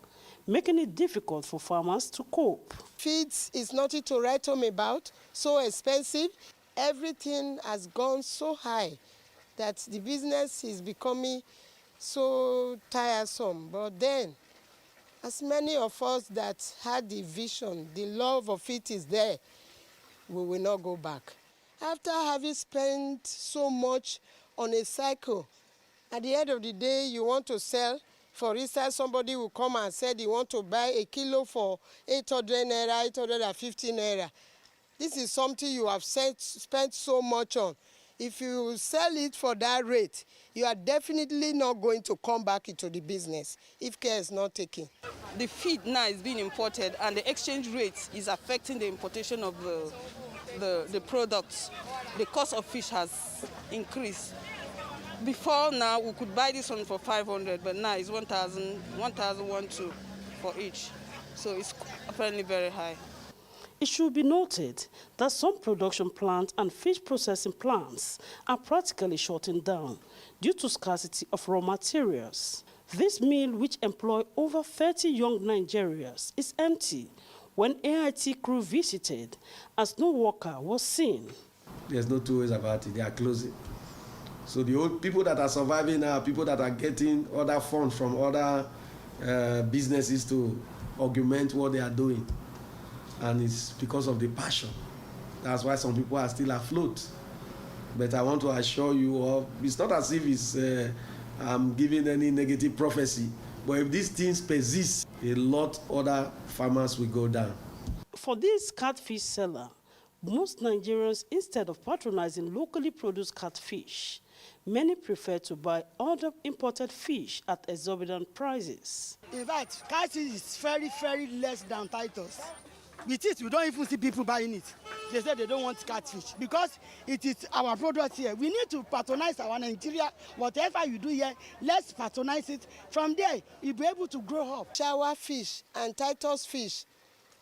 [SPEAKER 22] making it difficult for farmers to cope.
[SPEAKER 24] Feeds is nothing to write home about, so expensive. Everything has gone so high that the business is becoming so tiresome. But then, as many of us that had the vision, the love of it is there, we will not go back. After having spent so much on a cycle, at the end of the day, you want to sell. For instance, somebody will come and say they want to buy a kilo for 800 naira, 850 naira. This is something you have spent so much on. If you sell it for that rate, you are definitely not going to come back into the business if care is not taken.
[SPEAKER 2] The feed now is being imported, and the exchange rate is affecting the importation of the products. The cost of fish has increased. Before now, we could buy this one for 500, but now it's 1,120 for each. So it's apparently very high.
[SPEAKER 22] It should be noted that some production plants and fish processing plants are practically shutting down due to scarcity of raw materials. This mill, which employs over 30 young Nigerians, is empty when AIT crew visited, as no worker was seen.
[SPEAKER 7] There's no two ways about it. They are closing. So the old people that are surviving now are people that are getting other funds from other businesses to augment what they are doing. And it's because of the passion. That's why some people are still afloat. But I want to assure you all, it's not as if I'm giving any negative prophecy, but if these things persist, a lot other farmers will go down.
[SPEAKER 22] For this catfish seller, most Nigerians, instead of patronizing locally produced catfish, many prefer to buy other imported fish at exorbitant prices.
[SPEAKER 9] In fact, catfish is very, very less than Titus. With it, we don't even see people buying it. They say they don't want catfish because it is our product here. We need to patronize our Nigeria. Whatever you do here, let's patronize it. From there, you'll be able to grow up.
[SPEAKER 24] Shower fish and Titus fish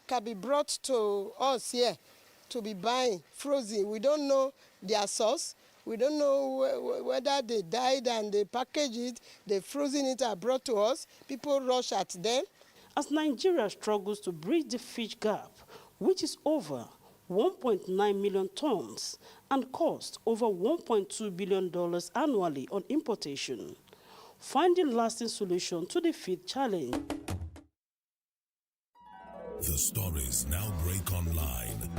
[SPEAKER 24] can be brought to us here to be buying frozen. We don't know their source. We don't know whether they died and they packaged it, they frozen it and brought to us. People rush at them.
[SPEAKER 22] As Nigeria struggles to bridge the fish gap, which is over 1.9 million tons and costs over $1.2 billion annually on importation, finding lasting solution to the feed challenge.
[SPEAKER 4] The stories now break online.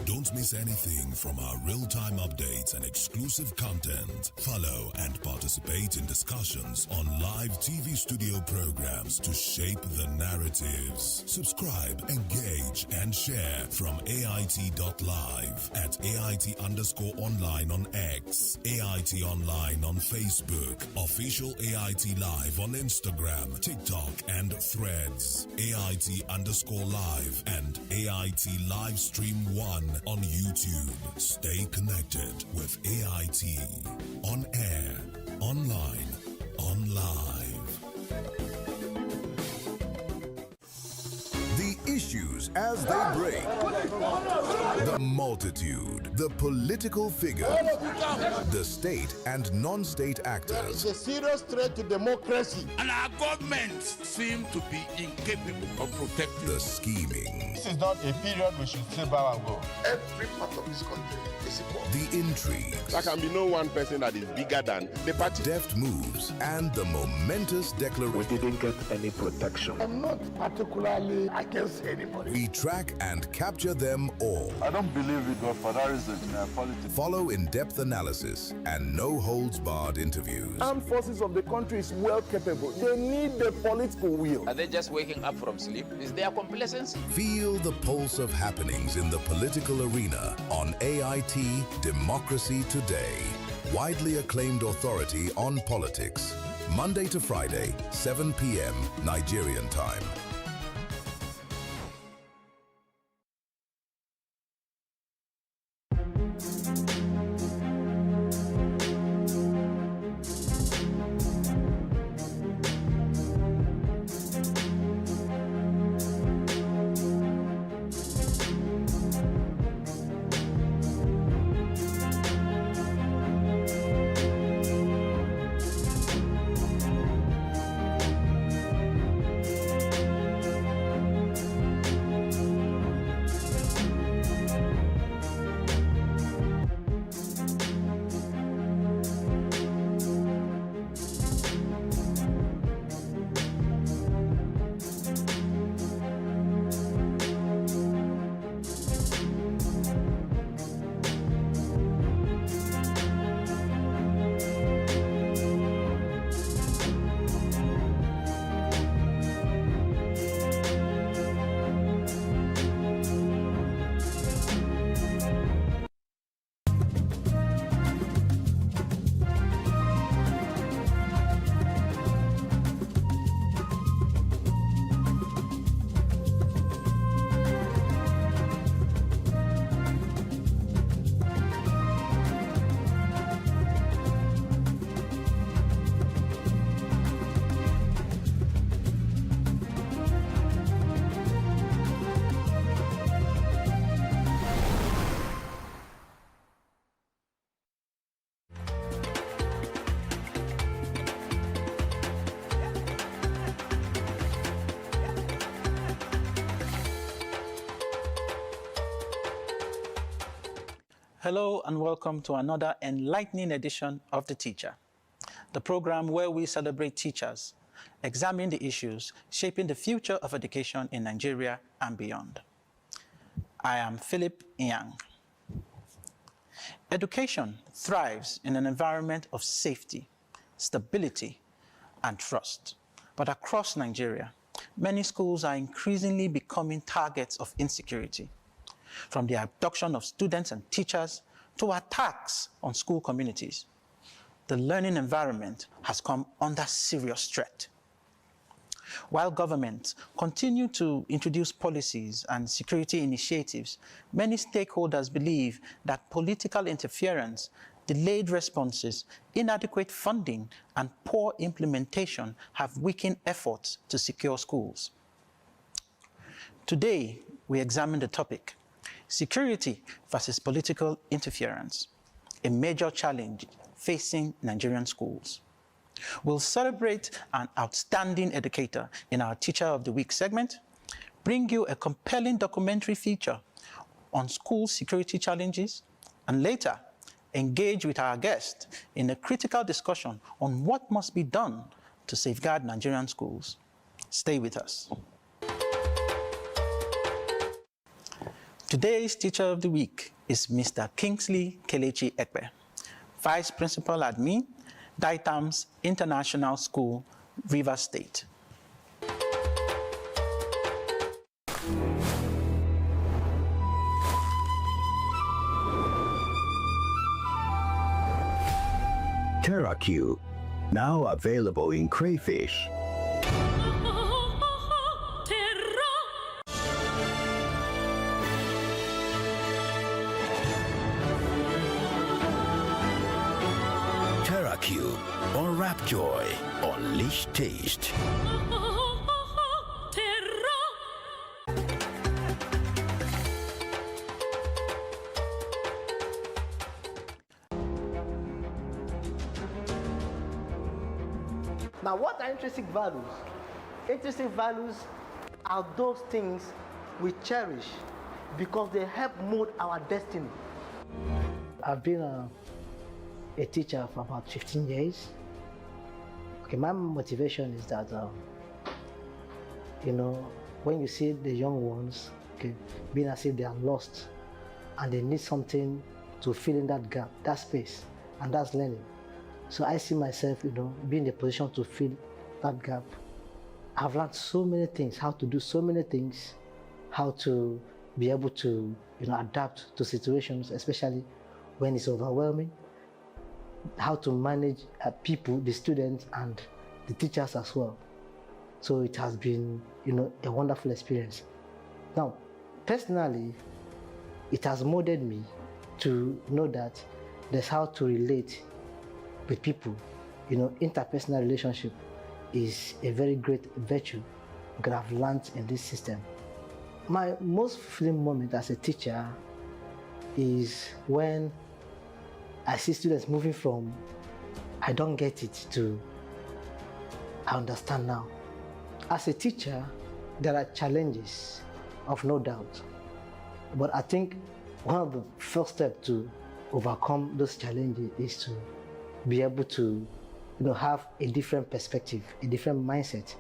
[SPEAKER 4] Don't miss anything from our real-time updates and exclusive content. Follow and participate in discussions on live TV studio programs to shape the narratives. Subscribe, engage, and share from AIT.live at AIT_online on X, AIT Online on Facebook, Official AIT Live on Instagram, TikTok, and Threads, AIT_live, and AIT Livestream 1 on YouTube. Stay connected with AIT. On air, online, on live. The issues as they break. The multitude, the political figures, the state and non-state actors.
[SPEAKER 11] It's a serious threat to democracy.
[SPEAKER 17] And our governments seem to be incapable of protecting.
[SPEAKER 4] The scheming.
[SPEAKER 11] This is not a period we should sit back and go. Every part of this country is equal.
[SPEAKER 4] The intrigue.
[SPEAKER 11] There can be no one person that is bigger than the party.
[SPEAKER 4] Deft moves and the momentous declaration.
[SPEAKER 11] We didn't get any protection. I'm not particularly against anybody.
[SPEAKER 4] We track and capture them all.
[SPEAKER 11] I don't believe it was for that reason in our politics.
[SPEAKER 4] Follow in-depth analysis and no-holds-barred interviews.
[SPEAKER 11] Armed forces of the country is well capable. They need the political will.
[SPEAKER 25] Are they just waking up from sleep? Is there complacency?
[SPEAKER 4] Feel the pulse of happenings in the political arena on AIT Democracy Today. Widely acclaimed authority on politics. Monday to Friday, 7 p.m. Nigerian time.
[SPEAKER 6] Hello and welcome to another enlightening edition of The Teacher, the program where we celebrate teachers, examine the issues shaping the future of education in Nigeria and beyond. I am Philip Yang. Education thrives in an environment of safety, stability, and trust. But across Nigeria, many schools are increasingly becoming targets of insecurity, from the abduction of students and teachers to attacks on school communities. The learning environment has come under serious threat. While governments continue to introduce policies and security initiatives, many stakeholders believe that political interference, delayed responses, inadequate funding, and poor implementation have weakened efforts to secure schools. Today, we examine the topic, security versus political interference, a major challenge facing Nigerian schools. We'll celebrate an outstanding educator in our Teacher of the Week segment, bring you a compelling documentary feature on school security challenges, and later engage with our guest in a critical discussion on what must be done to safeguard Nigerian schools. Stay with us. Today's Teacher of the Week is Mr. Kingsley Kelechi Ekpe, Vice Principal Admin, Daitams International School, Rivers State.
[SPEAKER 12] TerraQ, now available in crayfish. TerraQ, unwrap joy, unleash taste.
[SPEAKER 13] Now, what are intrinsic values? Intrinsic values are those things we cherish because they help mold our destiny. I've been a teacher for about 15 years. Okay, my motivation is that, when you see the young ones, okay, being as if they are lost and they need something to fill in that gap, that space, and that's learning. So I see myself, being in a position to fill that gap. I've learned so many things, how to do so many things, how to be able to, adapt to situations, especially when it's overwhelming, how to manage people, the students and the teachers as well. So it has been, a wonderful experience. Now, personally, it has molded me to know that there's how to relate with people. Interpersonal relationship is a very great virtue that I've learned in this system. My most fulfilling moment as a teacher is when I see students moving from I don't get it to I understand now. As a teacher, there are challenges, of no doubt. But I think one of the first steps to overcome those challenges is to be able to have a different perspective, a different mindset.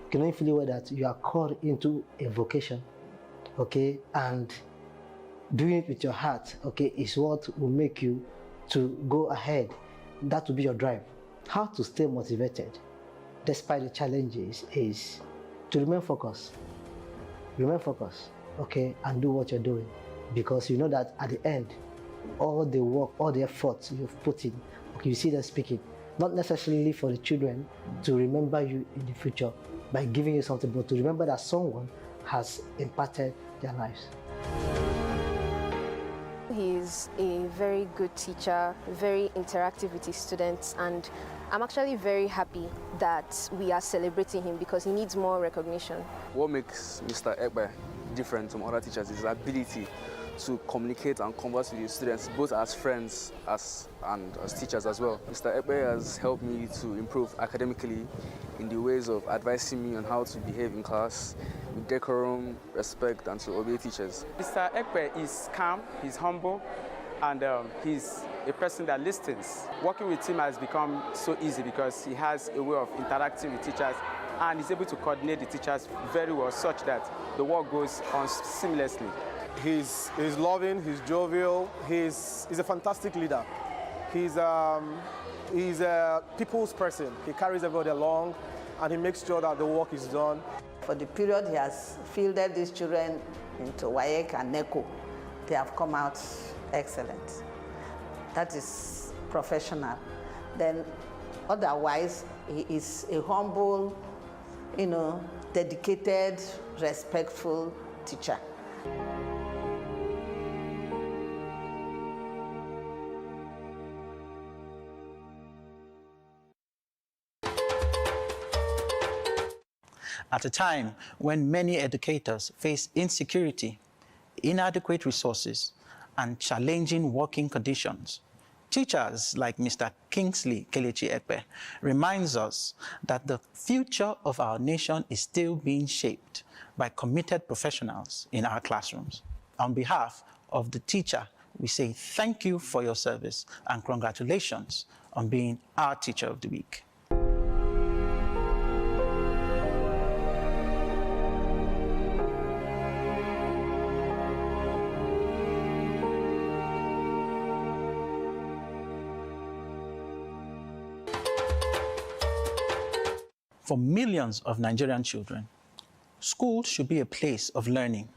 [SPEAKER 13] You can only feel aware that you are called into a vocation, okay, and doing it with your heart, okay, is what will make you to go ahead. That will be your drive. How to stay motivated despite the challenges is to remain focused, okay, and do what you're doing, because you know that at the end, all the work, all the efforts you've put in, okay, you see them speaking, not necessarily for the children to remember you in the future by giving you something, but to remember that someone has impacted their lives.
[SPEAKER 14] He's a very good teacher, very interactive with his students, and I'm actually very happy that we are celebrating him because he needs more recognition.
[SPEAKER 15] What makes Mr. Ekpe different from other teachers is his ability to communicate and converse with his students, both as friends and as teachers as well. Mr. Ekpe has helped me to improve academically in the ways of advising me on how to behave in class with decorum, respect, and to obey teachers.
[SPEAKER 16] Mr. Ekpe is calm, he's humble,
[SPEAKER 1] and he's a person that listens. Working with him has become so easy because he has a way of interacting with teachers and he's able to coordinate the teachers very well such that the work goes on seamlessly.
[SPEAKER 16] He's loving, he's jovial, he's a fantastic leader. He's a people's person. He carries everybody along and he makes sure that the work is done.
[SPEAKER 18] For the period he has fielded these children into WAEC and NECO, they have come out excellent. That is professional. Then otherwise, he is a humble, dedicated, respectful teacher.
[SPEAKER 6] At a time when many educators face insecurity, inadequate resources, and challenging working conditions, teachers like Mr. Kingsley Kelechi Ekpe reminds us that the future of our nation is still being shaped by committed professionals in our classrooms. On behalf of the teacher, we say thank you for your service and congratulations on being our Teacher of the Week. For millions of Nigerian children, school should be a place of learning,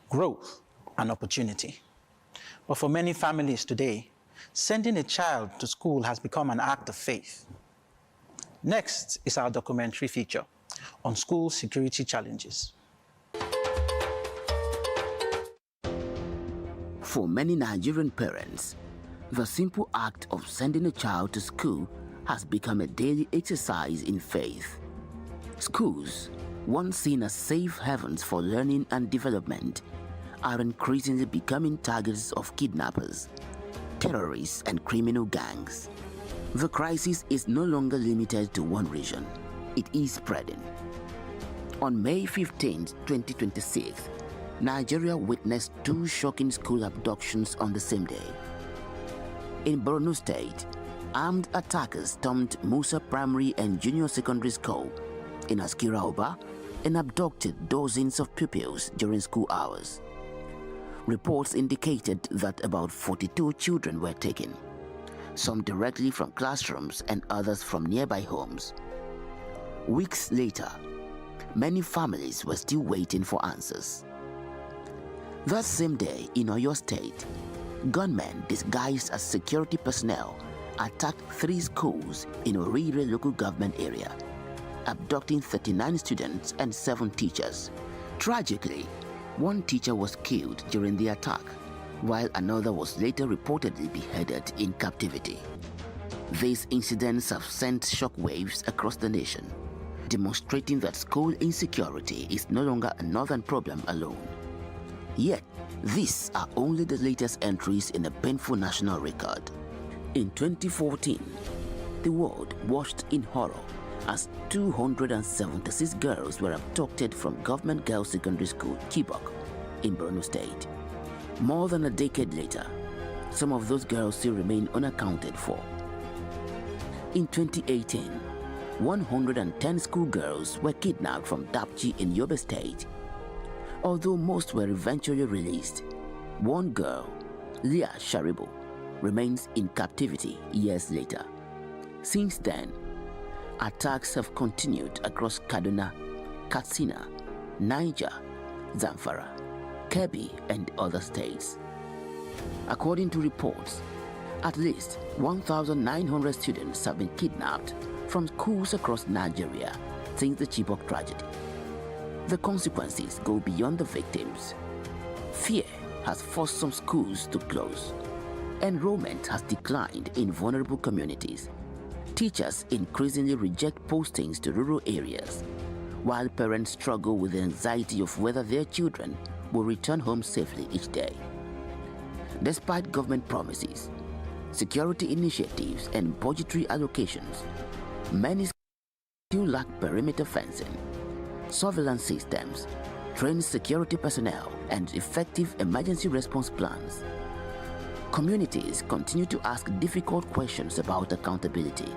[SPEAKER 6] growth, and opportunity. But for many families today, sending a child to school has become an act of faith. Next is our documentary feature on school security challenges.
[SPEAKER 5] For many Nigerian parents, the simple act of sending a child to school has become a daily exercise in faith. Schools, once seen as safe havens for learning and development, are increasingly becoming targets of kidnappers, terrorists, and criminal gangs. The crisis is no longer limited to one region. It is spreading. On May 15, 2026, Nigeria witnessed 2 shocking school abductions on the same day. In Borno State, armed attackers stormed Musa Primary and Junior Secondary School in Askira Oba and abducted dozens of pupils during school hours. Reports indicated that about 42 children were taken, some directly from classrooms and others from nearby homes. Weeks later, many families were still waiting for answers. That same day in Oyo State, gunmen disguised as security personnel attacked 3 schools in Orire local government area, abducting 39 students and 7 teachers. Tragically, 1 teacher was killed during the attack, while another was later reportedly beheaded in captivity. These incidents have sent shockwaves across the nation, demonstrating that school insecurity is no longer a northern problem alone. Yet, these are only the latest entries in a painful national record. In 2014, the world watched in horror as 276 girls were abducted from Government Girls Secondary School, Chibok, in Borno State. More than a decade later, some of those girls still remain unaccounted for. In 2018, 110 schoolgirls were kidnapped from Dapchi in Yobe State. Although most were eventually released, 1 girl, Leah Sharibu, remains in captivity years later. Since then, attacks have continued across Kaduna, Katsina, Niger, Zamfara, Kebbi, and other states. According to reports, at least 1,900 students have been kidnapped from schools across Nigeria since the Chibok tragedy. The consequences go beyond the victims. Fear has forced some schools to close. Enrollment has declined in vulnerable communities. Teachers increasingly reject postings to rural areas, while parents struggle with the anxiety of whether their children will return home safely each day. Despite government promises, security initiatives, and budgetary allocations, many still lack perimeter fencing, surveillance systems, trained security personnel, and effective emergency response plans.
[SPEAKER 8] Communities continue to ask difficult questions about accountability,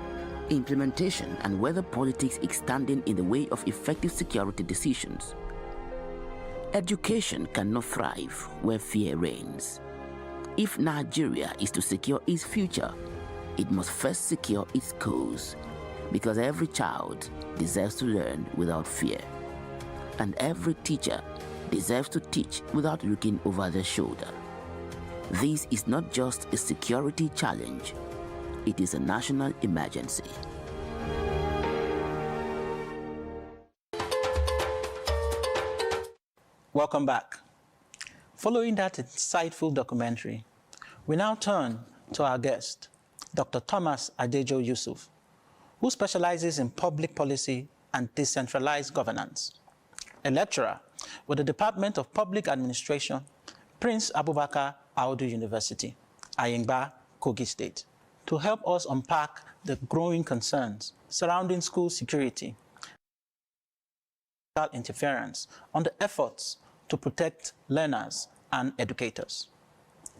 [SPEAKER 8] implementation, and whether politics is standing in the way of effective security decisions. Education cannot thrive where fear reigns. If Nigeria is to secure its future, it must first secure its schools, because every child deserves to learn without fear, and every teacher deserves to teach without looking over their shoulder. This is not just a security challenge, it is a national emergency.
[SPEAKER 6] Welcome back. Following that insightful documentary, we now turn to our guest, Dr. Thomas Adejo Yusuf, who specializes in public policy and decentralized governance, a lecturer with the Department of Public Administration, Prince Abubakar Audu University, Ayingba, Kogi State, to help us unpack the growing concerns surrounding school security, interference on the efforts to protect learners and educators.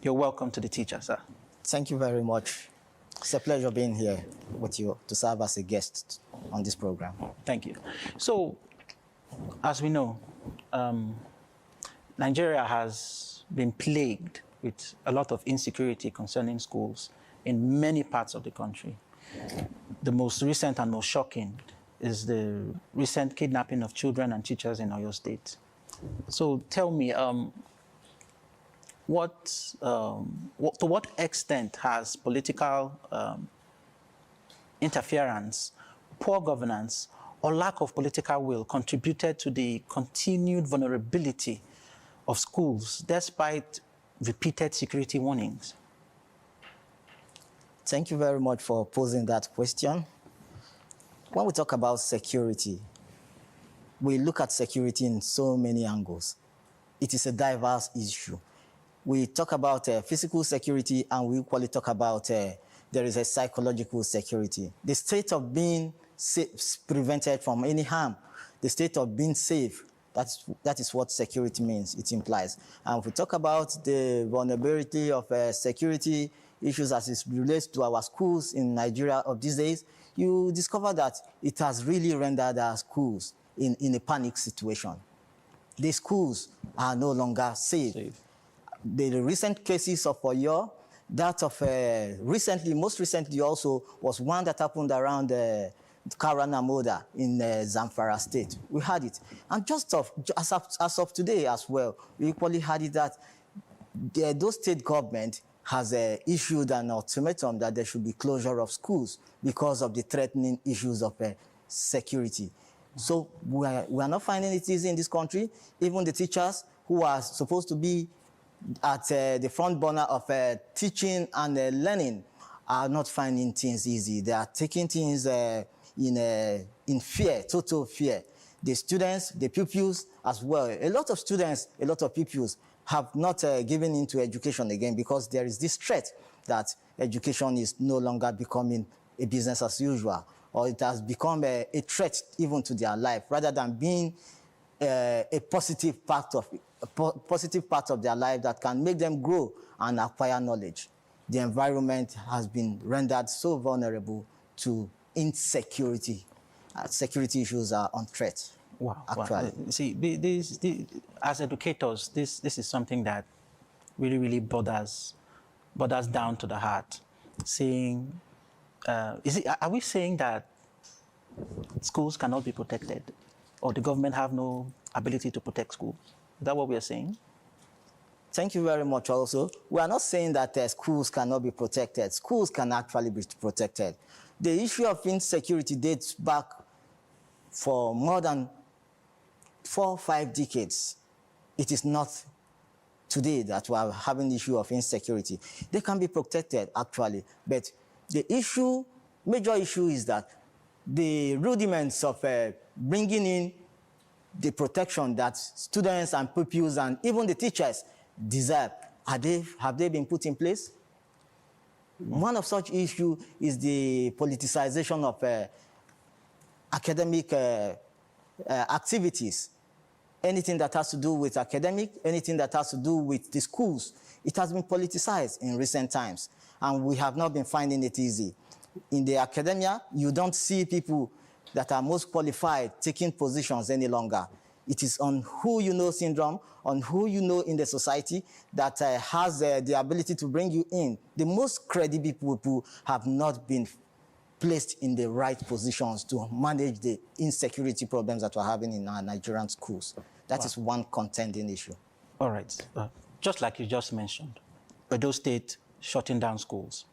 [SPEAKER 6] You're welcome to the teacher, sir.
[SPEAKER 10] Thank you very much. It's a pleasure being here with you to serve as a guest on this program.
[SPEAKER 6] Thank you. So, as we know, Nigeria has been plagued with a lot of insecurity concerning schools in many parts of the country. The most recent and most shocking is the recent kidnapping of children and teachers in Oyo State. So tell me, to what extent has political interference, poor governance, or lack of political will contributed to the continued vulnerability of schools despite repeated security warnings?
[SPEAKER 10] Thank you very much for posing that question. When we talk about security, we look at security in so many angles. It is a diverse issue. We talk about physical security, and we equally talk about there is a psychological security. The state of being safe, prevented from any harm, the state of being safe, that is what security means, it implies. And if we talk about the vulnerability of security issues as it relates to our schools in Nigeria of these days, you discover that it has really rendered our schools in a panic situation. The schools are no longer safe. The recent cases of Oyo, that of most recently also was one that happened around Karanamoda in Zamfara State. We had it. And just as of today as well, we equally had it that the Edo State government has issued an ultimatum that there should be closure of schools because of the threatening issues of security. So we are not finding it easy in this country. Even the teachers who are supposed to be at the front burner of teaching and learning are not finding things easy. They are taking things in fear, total fear. The students, the pupils as well. A lot of students, a lot of pupils have not given into education again because there is this threat that education is no longer becoming a business as usual, or it has become a threat even to their life, rather than being a positive part of their life that can make them grow and acquire knowledge. The environment has been rendered so vulnerable to insecurity. Security issues are on threat.
[SPEAKER 6] Wow.
[SPEAKER 10] Actually.
[SPEAKER 6] See, as educators, this is something that really borders down to the heart. Saying, are we saying that schools cannot be protected, or the government have no ability to protect schools? Is that what we are saying?
[SPEAKER 10] Thank you very much also. We are not saying that schools cannot be protected. Schools can actually be protected. The issue of insecurity dates back for more than 4 or 5 decades. It is not today that we are having the issue of insecurity. They can be protected, actually. But the major issue is that the rudiments of bringing in the protection that students and pupils and even the teachers deserve, have they been put in place? One of such issues is the politicization of academic activities. Anything that has to do with academic, anything that has to do with the schools It has been politicized in recent times, and we have not been finding it easy. In the academia, you don't see people that are most qualified taking positions any longer. It is on who you know syndrome, on who you know in the society that has the ability to bring you in. The most credible people have not been placed in the right positions to manage the insecurity problems that we're having in our Nigerian schools. That is one contending issue.
[SPEAKER 6] All right. Just like you just mentioned, Edo State shutting down schools.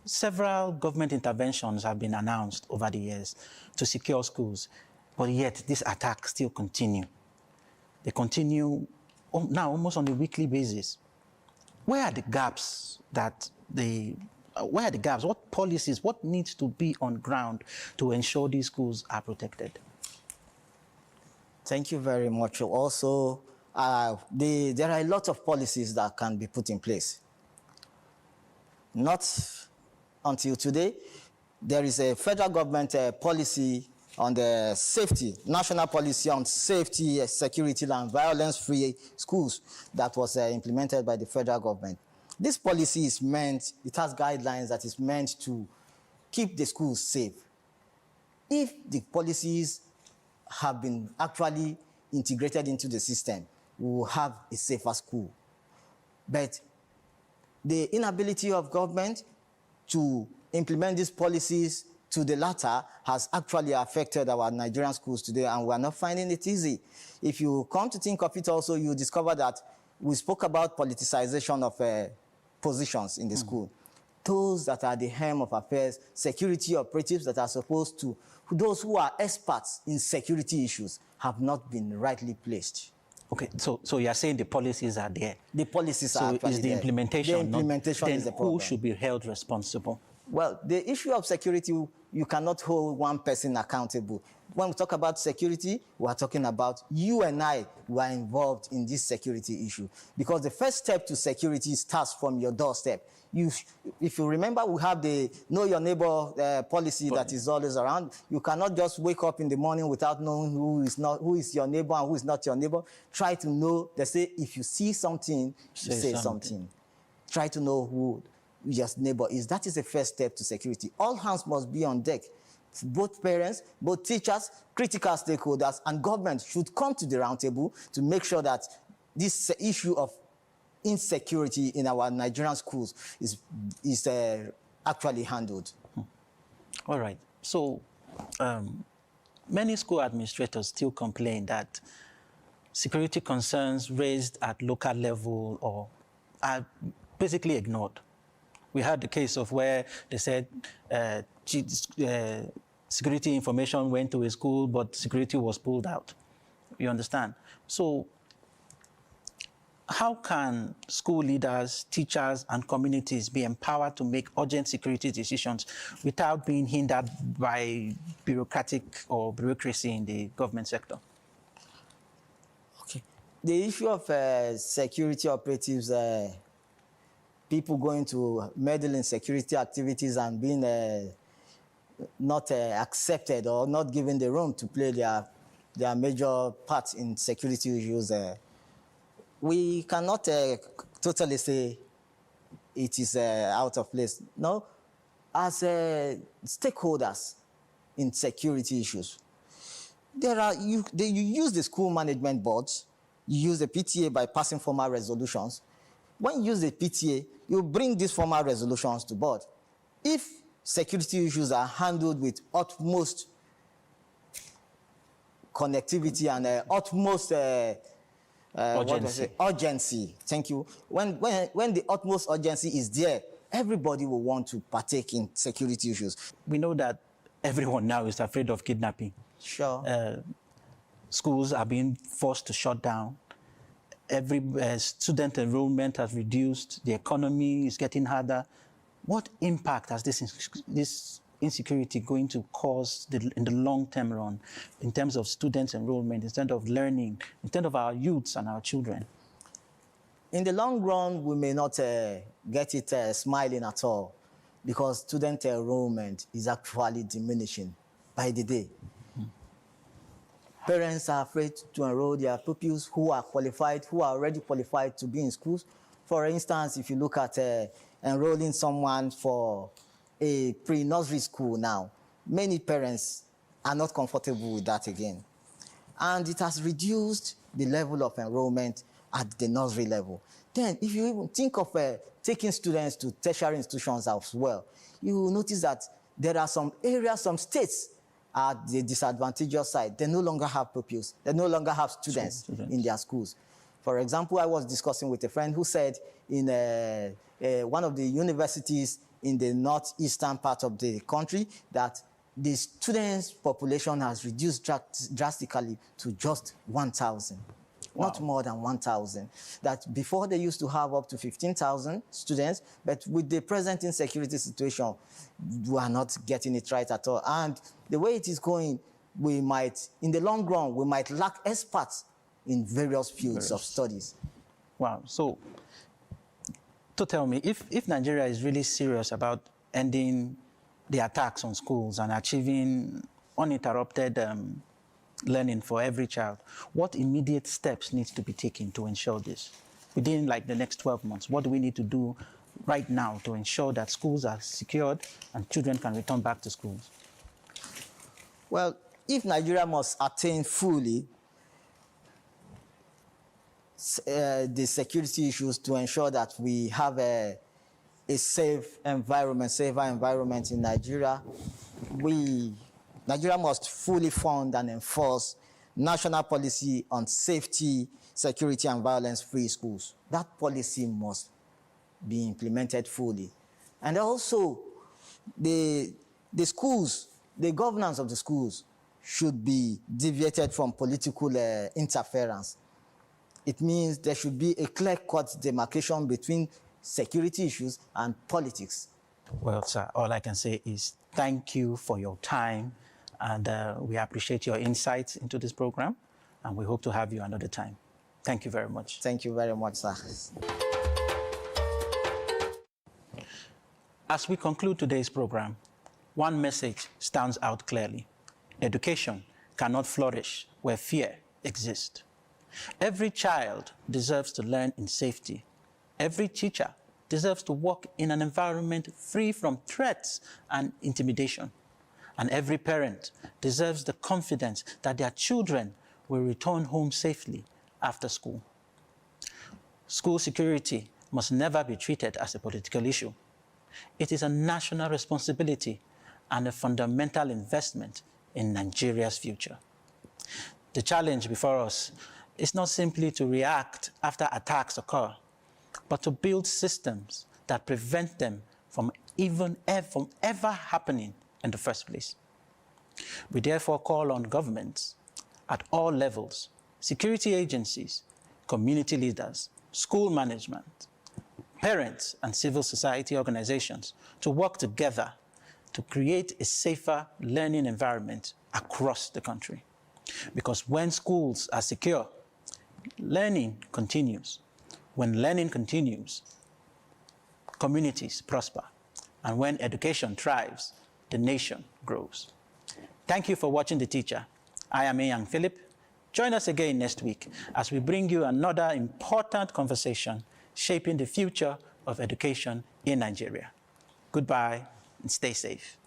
[SPEAKER 6] Several government interventions have been announced over the years to secure schools, but yet these attacks still continue. They continue now almost on a weekly basis. Where are the gaps where are the gaps? What policies, what needs to be on ground to ensure these schools are protected?
[SPEAKER 10] Thank you very much. Also, there are a lot of policies that can be put in place. Not until today, there is a federal government policy on the safety, national policy on safety, security, and violence-free schools that was implemented by the federal government. This policy is meant, it has guidelines that is meant to keep the schools safe. If the policies have been actually integrated into the system, we will have a safer school. But the inability of government to implement these policies to the latter has actually affected our Nigerian schools today, and we are not finding it easy. If you come to think of it also, you discover that we spoke about politicization of positions in the school. Those that are the helm of affairs, security operatives that are supposed to, those who are experts in security issues, have not been rightly placed.
[SPEAKER 6] Okay, so you're saying the policies are there.
[SPEAKER 10] The policies are actually
[SPEAKER 6] there. So is the implementation,
[SPEAKER 10] the implementation is the problem.
[SPEAKER 6] Who should be held responsible?
[SPEAKER 10] Well, the issue of security, you cannot hold one person accountable. When we talk about security, we are talking about you and I who are involved in this security issue. Because the first step to security starts from your doorstep. If you remember, we have the Know Your Neighbor policy that is always around. You cannot just wake up in the morning without knowing who is your neighbor and who is not your neighbor. Try to know, they say, if you see something, say something. Try to know who your neighbor is. That is the first step to security. All hands must be on deck. Both parents, both teachers, critical stakeholders, and government should come to the round table to make sure that this issue of insecurity in our Nigerian schools is actually handled.
[SPEAKER 6] All right. So many school administrators still complain that security concerns raised at local level are basically ignored. We had the case of where they said security information went to a school, but security was pulled out. You understand? So how can school leaders, teachers, and communities be empowered to make urgent security decisions without being hindered by bureaucracy in the government sector?
[SPEAKER 10] Okay. The issue of security operatives, people going to meddle in security activities and being not accepted or not given the room to play their major part in security issues, we cannot totally say it is out of place. No, as stakeholders in security issues, you use the school management boards, you use the PTA by passing formal resolutions. When you use the PTA, you bring these formal resolutions to board. If security issues are handled with utmost connectivity and utmost urgency. Thank you. When the utmost urgency is there, everybody will want to partake in security issues.
[SPEAKER 6] We know that everyone now is afraid of kidnapping.
[SPEAKER 10] Sure.
[SPEAKER 6] Schools are being forced to shut down. Every student enrollment has reduced. The economy is getting harder. What impact has this insecurity going to cause in the long-term run in terms of students' enrollment, in terms of learning, in terms of our youths and our children?
[SPEAKER 10] In the long run, we may not get it smiling at all because student enrollment is actually diminishing by the day. Parents are afraid to enroll their pupils who are qualified, who are already qualified to be in schools, For instance, if you look at enrolling someone for a pre-nursery school now, many parents are not comfortable with that again. And it has reduced the level of enrollment at the nursery level. Then, if you even think of taking students to tertiary institutions as well, you will notice that there are some areas, some states at the disadvantageous side. They no longer have pupils. They no longer have students in their schools. For example, I was discussing with a friend who said in one of the universities in the northeastern part of the country that the students' population has reduced drastically to just 1,000. Wow. Not more than 1,000. That before they used to have up to 15,000 students, but with the present insecurity situation, we are not getting it right at all. And the way it is going, we might, in the long run, we might lack experts in various fields of studies.
[SPEAKER 6] Wow. So, to tell me, if Nigeria is really serious about ending the attacks on schools and achieving uninterrupted learning for every child, what immediate steps need to be taken to ensure this? Within like the next 12 months, what do we need to do right now to ensure that schools are secured and children can return back to schools?
[SPEAKER 10] Well, if Nigeria must attain fully the security issues to ensure that we have a safer environment in Nigeria, Nigeria must fully fund and enforce national policy on safety, security, and violence-free schools. That policy must be implemented fully. And also, the schools, the governance of the schools should be deviated from political interference. It means there should be a clear-cut demarcation between security issues and politics.
[SPEAKER 6] Well, sir, all I can say is thank you for your time, and we appreciate your insights into this program, and we hope to have you another time. Thank you very much.
[SPEAKER 10] Thank you very much, sir.
[SPEAKER 6] As we conclude today's program, one message stands out clearly. Education cannot flourish where fear exists. Every child deserves to learn in safety. Every teacher deserves to work in an environment free from threats and intimidation. And every parent deserves the confidence that their children will return home safely after school. School security must never be treated as a political issue. It is a national responsibility and a fundamental investment in Nigeria's future. The challenge before us is not simply to react after attacks occur, but to build systems that prevent them from ever happening in the first place. We therefore call on governments at all levels, security agencies, community leaders, school management, parents, and civil society organizations to work together to create a safer learning environment across the country. Because when schools are secure, learning continues. When learning continues, communities prosper. And when education thrives, the nation grows. Thank you for watching The Teacher. I am Eyang Philip. Join us again next week as we bring you another important conversation shaping the future of education in Nigeria. Goodbye and stay safe.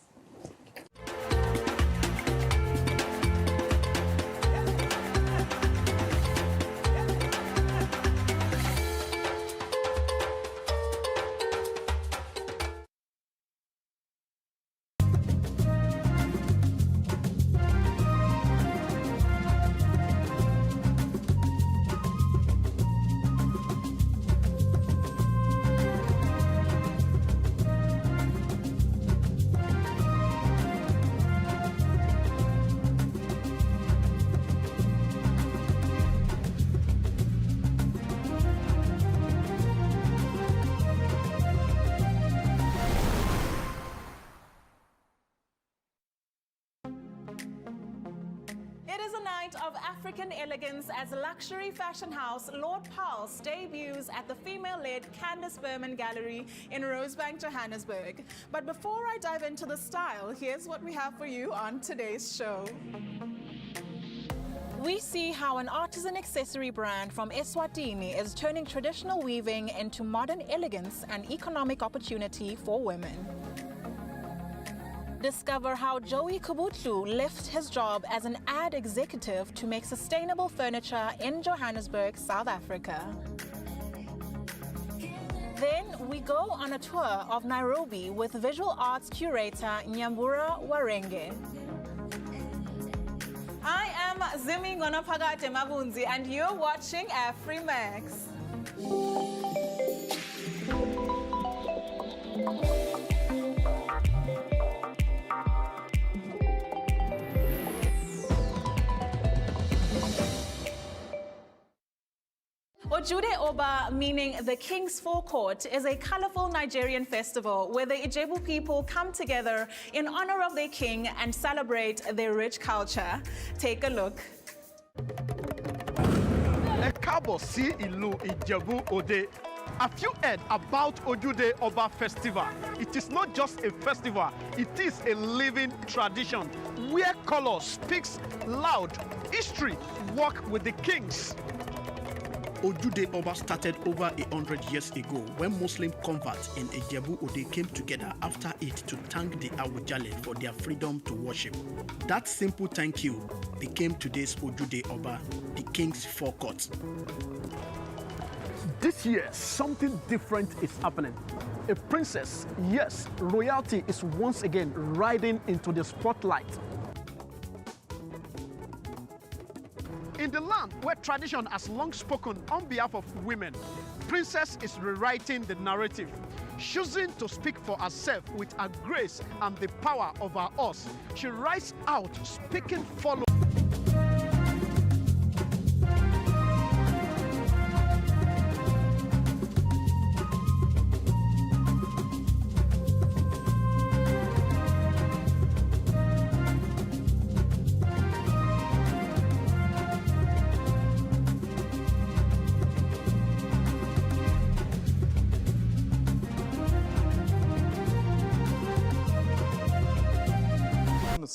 [SPEAKER 3] Of African elegance as luxury fashion house Lord Pulse debuts at the female-led Candice Berman Gallery in Rosebank, Johannesburg. But before I dive into the style, here's what we have for you on today's show. We see how an artisan accessory brand from Eswatini is turning traditional weaving into modern elegance and economic opportunity for women. Discover how Joey Kubutlu left his job as an ad executive to make sustainable furniture in Johannesburg, South Africa. Then we go on a tour of Nairobi with visual arts curator Nyambura Warenge. I am Zimi Ngonapagate Mabunzi and you're watching AfriMax. Ojude Oba, meaning the King's Forecourt, is a colorful Nigerian festival where the Ijebu people come together in honor of their king and celebrate their rich culture. Take a look.
[SPEAKER 2] Ẹ káàbọ̀ sí ìlú Ìjẹ̀bú Òde. A few heard about Ojude Oba Festival. It is not just a festival, it is a living tradition where color speaks loud. History walk with the kings. Ojude Oba started over 100 years ago when Muslim converts in Ijebu Ode came together after it to thank the Awujale for their freedom to worship. That simple thank you became today's Ojude Oba, the King's Forecourt. This year, something different is happening. A princess, yes, royalty is once again riding into the spotlight. In the land where tradition has long spoken on behalf of women, Princess is rewriting the narrative, choosing to speak for herself with her grace and the power of her horse. She rides out speaking follow.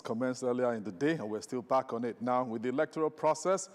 [SPEAKER 19] Commenced earlier in the day, and we're still back on it now with the electoral process,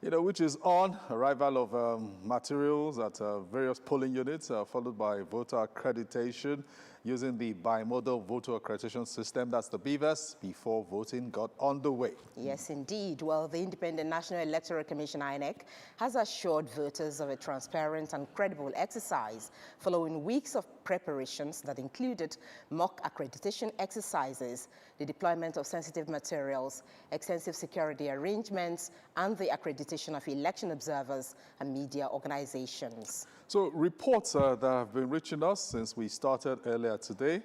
[SPEAKER 19] which is on arrival of materials at various polling units, followed by voter accreditation using the bimodal voter accreditation system, that's the BVAS, before voting got underway.
[SPEAKER 20] Yes, indeed. Well, the Independent National Electoral Commission, INEC, has assured voters of a transparent and credible exercise following weeks of preparations that included mock accreditation exercises, the deployment of sensitive materials, extensive security arrangements, and the accreditation of election observers and media organizations.
[SPEAKER 19] So reports that have been reaching us since we started earlier today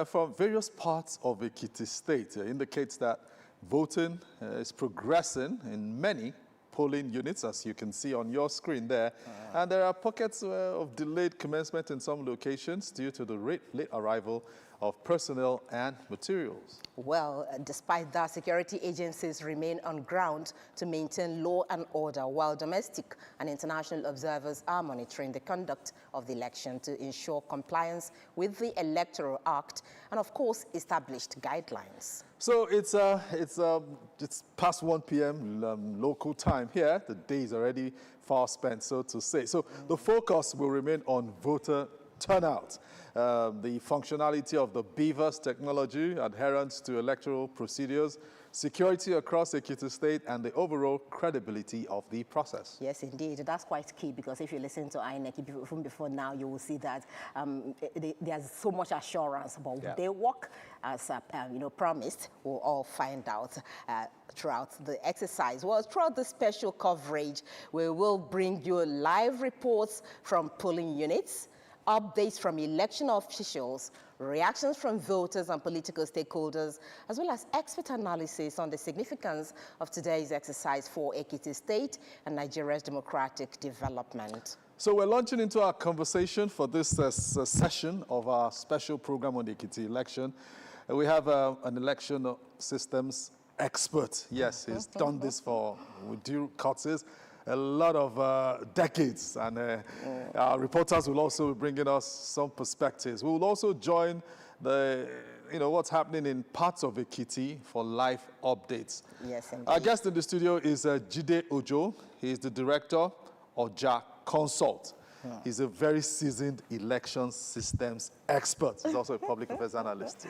[SPEAKER 19] from various parts of Ekiti State indicates that voting is progressing in many polling units, as you can see on your screen there. And there are pockets of delayed commencement in some locations due to the late arrival of personnel and materials.
[SPEAKER 20] Well, despite that, security agencies remain on ground to maintain law and order, while domestic and international observers are monitoring the conduct of the election to ensure compliance with the Electoral Act and, of course, established guidelines.
[SPEAKER 19] So it's past 1 p.m. Local time here. The day is already far spent, so to say. So the focus will remain on voter turnout, the functionality of the BVAS technology, adherence to electoral procedures, security across Ekiti State, and the overall credibility of the process.
[SPEAKER 20] Yes, indeed. That's quite key, because if you listen to INEC from before now, you will see that there's so much assurance about their work as promised. We'll all find out throughout the exercise. Well, throughout the special coverage, we will bring you live reports from polling units, updates from election officials, reactions from voters and political stakeholders, as well as expert analysis on the significance of today's exercise for Ekiti State and Nigeria's democratic development.
[SPEAKER 19] So we're launching into our conversation for this session of our special program on the Ekiti election. We have an election systems expert. Yes, he's done this with due courtesies, a lot of decades, and our reporters will also be bringing us some perspectives. We will also join the what's happening in parts of Ekiti for live updates.
[SPEAKER 20] Yes, indeed.
[SPEAKER 19] Our guest in the studio is Jide Ojo. He is the director of JA Consult. He's a very seasoned election systems expert. He's also a public affairs analyst.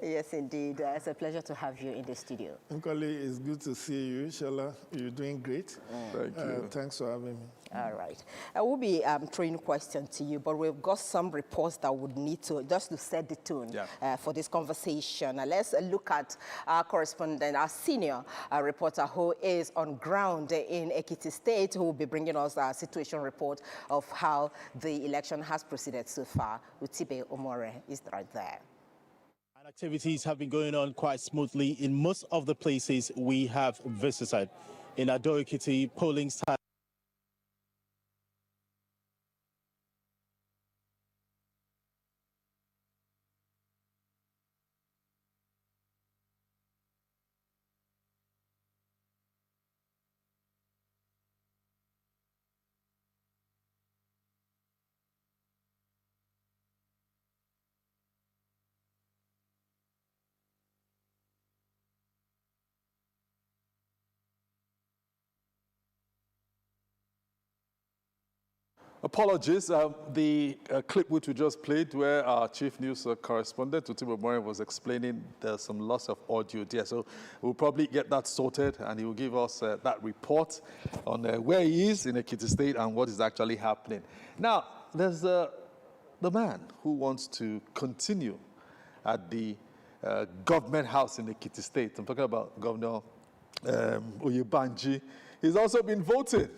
[SPEAKER 20] Yes, indeed. It's a pleasure to have you in the studio.
[SPEAKER 11] Nkoli, it's good to see you. Inshallah, you're doing great.
[SPEAKER 19] Thank you.
[SPEAKER 11] Thanks for having me.
[SPEAKER 20] All right. I will be throwing questions to you, but we've got some reports that would need to, just to set the tone for this conversation. Let's look at our correspondent, our senior reporter who is on ground in Ekiti State, who will be bringing us a situation report of how the election has proceeded so far. Utibe Omore is right there.
[SPEAKER 7] Activities have been going on quite smoothly in most of the places we have visited. In Ado-Ekiti, polling started.
[SPEAKER 19] Apologies. The clip which we just played, where our chief news correspondent, Utibe Omore, was explaining there's some loss of audio there. So we'll probably get that sorted, and he will give us that report on where he is in Ekiti State and what is actually happening. Now, there's the man who wants to continue at the government house in Ekiti State. I'm talking about Governor Oyebanji. He's also been voted.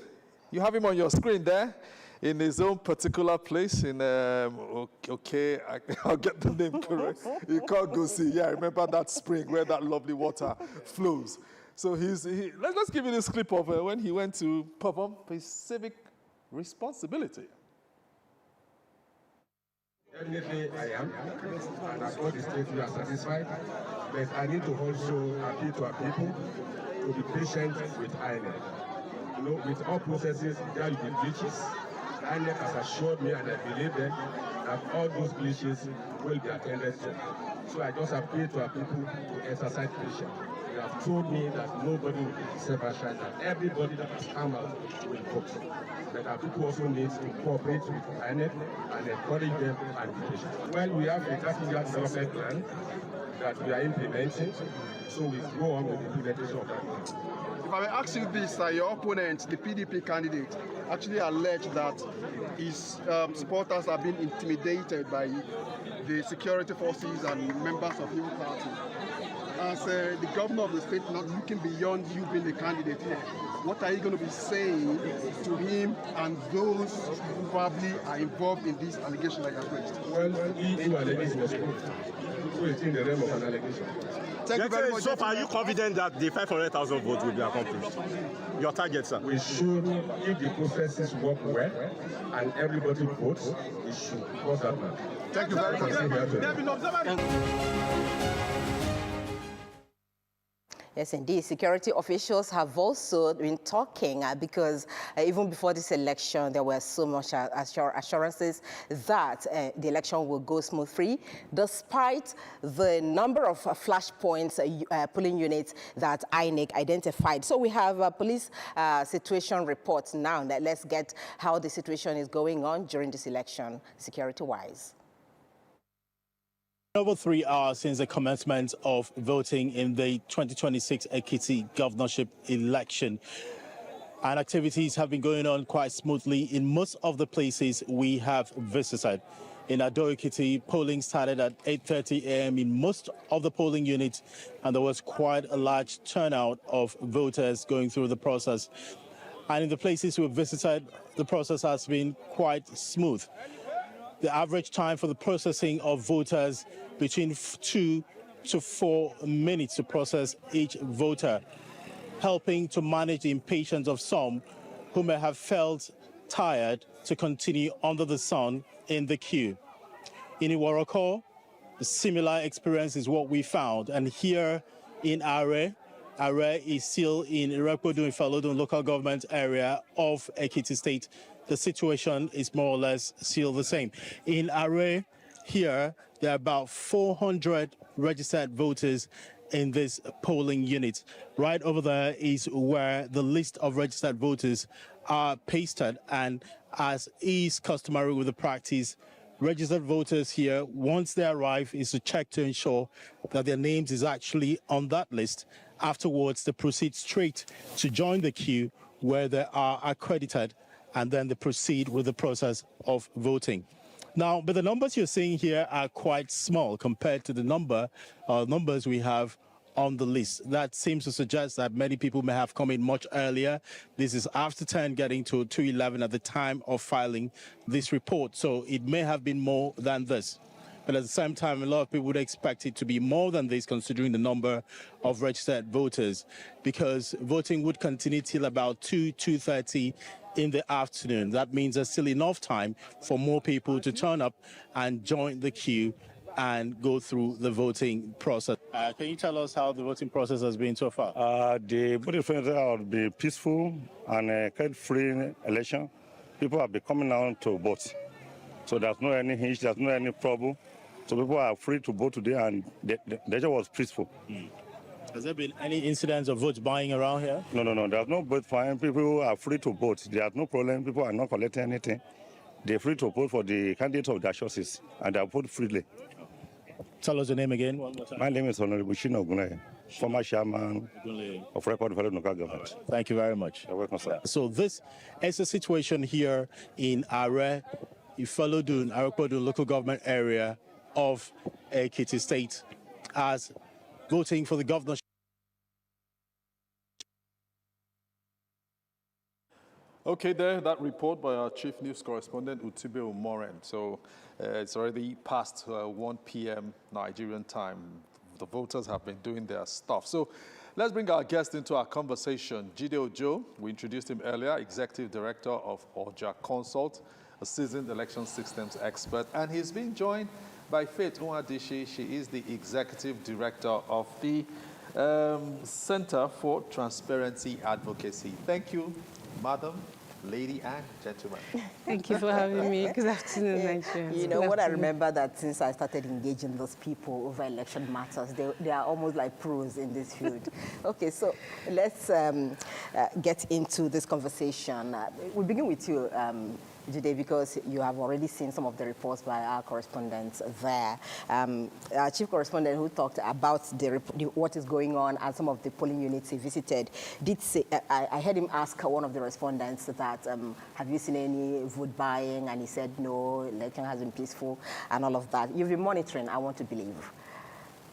[SPEAKER 19] You have him on your screen there, in his own particular place in, I'll get the name correct. You can't go see. Yeah, remember that spring where that lovely water flows. So let's give you this clip of when he went to perform his civic responsibility.
[SPEAKER 9] Definitely I am, and at all the states we are satisfied, but I need to also appeal to our people to be patient with INEC. With all processes, there will be glitches. INEC has assured me, and I believe them, that all those glitches will be attended to. So I just appeal to our people to exercise patience. They have told me that nobody will be self-assured, that everybody that has come out will vote. But our people also need to cooperate with INEC and encourage them and be patient. Well, we have a 30-year development plan that we are implementing, so we go on with the implementation of that plan.
[SPEAKER 21] If I may ask you this, your opponent, the PDP candidate, actually alleged that his supporters have been intimidated by the security forces and members of his party. As the governor of the state, not looking beyond you being the candidate here, what are you going to be saying to him and those who probably are involved in this allegation that you have raised?
[SPEAKER 9] Well, each allegation was proved. So it's in the realm of an allegation.
[SPEAKER 21] Thank you very much.
[SPEAKER 23] So far, are you confident that the 500,000 votes will be accomplished? Your target, sir?
[SPEAKER 9] We should, if the processes work well and everybody votes, we should cross that line.
[SPEAKER 21] Thank you very much.
[SPEAKER 20] Yes, indeed. Security officials have also been talking because even before this election, there were so much assurances that the election will go smooth-free, despite the number of flashpoints, polling units that INEC identified. So we have a police situation report now. Let's get how the situation is going on during this election, security-wise.
[SPEAKER 7] Over 3 hours since the commencement of voting in the 2026 Ekiti governorship election, and activities have been going on quite smoothly in most of the places we have visited. In Ado-Ekiti, polling started at 8:30 a.m. in most of the polling units, and there was quite a large turnout of voters going through the process. And in the places we visited, the process has been quite smooth. The average time for the processing of voters between 2 to 4 minutes to process each voter, helping to manage the impatience of some who may have felt tired to continue under the sun in the queue. In Iworoko, a similar experience is what we found. And here in Are is still in Irepodu-Ifalodun local government area of Ekiti State. The situation is more or less still the same. In Are, here, there are about 400 registered voters in this polling unit. Right over there is where the list of registered voters are pasted, and as is customary with the practice, registered voters here, once they arrive, is to check to ensure that their names is actually on that list. Afterwards, they proceed straight to join the queue where they are accredited, and then they proceed with the process of voting. Now, but the numbers you're seeing here are quite small compared to the numbers we have on the list. That seems to suggest that many people may have come in much earlier. This is after 10 getting to 2:11 at the time of filing this report. So it may have been more than this. But at the same time, a lot of people would expect it to be more than this, considering the number of registered voters, because voting would continue till about 2:30 in the afternoon. That means there's still enough time for more people to turn up and join the queue and go through the voting process. Can you tell us how the voting process has been so far?
[SPEAKER 4] The voting process has been peaceful and crowd-free election. People have been coming out to vote. So there's no any hitch, there's no any trouble. So people are free to vote today, and the election was peaceful.
[SPEAKER 7] Has there been any incidents of votes buying around here?
[SPEAKER 4] No. There's no vote buying. People are free to vote. There's no problem. People are not collecting anything. They're free to vote for the candidate of their choices, and they vote freely.
[SPEAKER 7] Tell us your name again one more time.
[SPEAKER 4] My name is Honorable Shino Ogunleye, former chairman of Record Valley Local Government.
[SPEAKER 7] Thank you very much.
[SPEAKER 4] You're welcome, sir.
[SPEAKER 7] So this is a situation here in Are Ifalodun, Arekodun local government area of Ekiti State, as voting for the governorship.
[SPEAKER 19] Okay, there, that report by our chief news correspondent, Utibe Umoren. So it's already past 1 p.m. Nigerian time. The voters have been doing their stuff. So let's bring our guest into our conversation. Jide Ojo, we introduced him earlier, Executive Director of Oja Consult, a seasoned election systems expert, and he's being joined by Faith Unadishi. She is the Executive Director of the Center for Transparency Advocacy. Thank you, Madam, lady, and gentlemen.
[SPEAKER 17] Thank you for having me. Good afternoon, Nigerians.
[SPEAKER 20] You know what, I remember that since I started engaging those people over election matters, they are almost like pros in this field. Okay, so let's get into this conversation. We'll begin with you, Jide, because you have already seen some of the reports by our correspondents there. Our chief correspondent, who talked about what is going on and some of the polling units he visited, did say, I heard him ask one of the respondents that, have you seen any vote buying? And he said, no, election has been peaceful and all of that. You've been monitoring, I want to believe.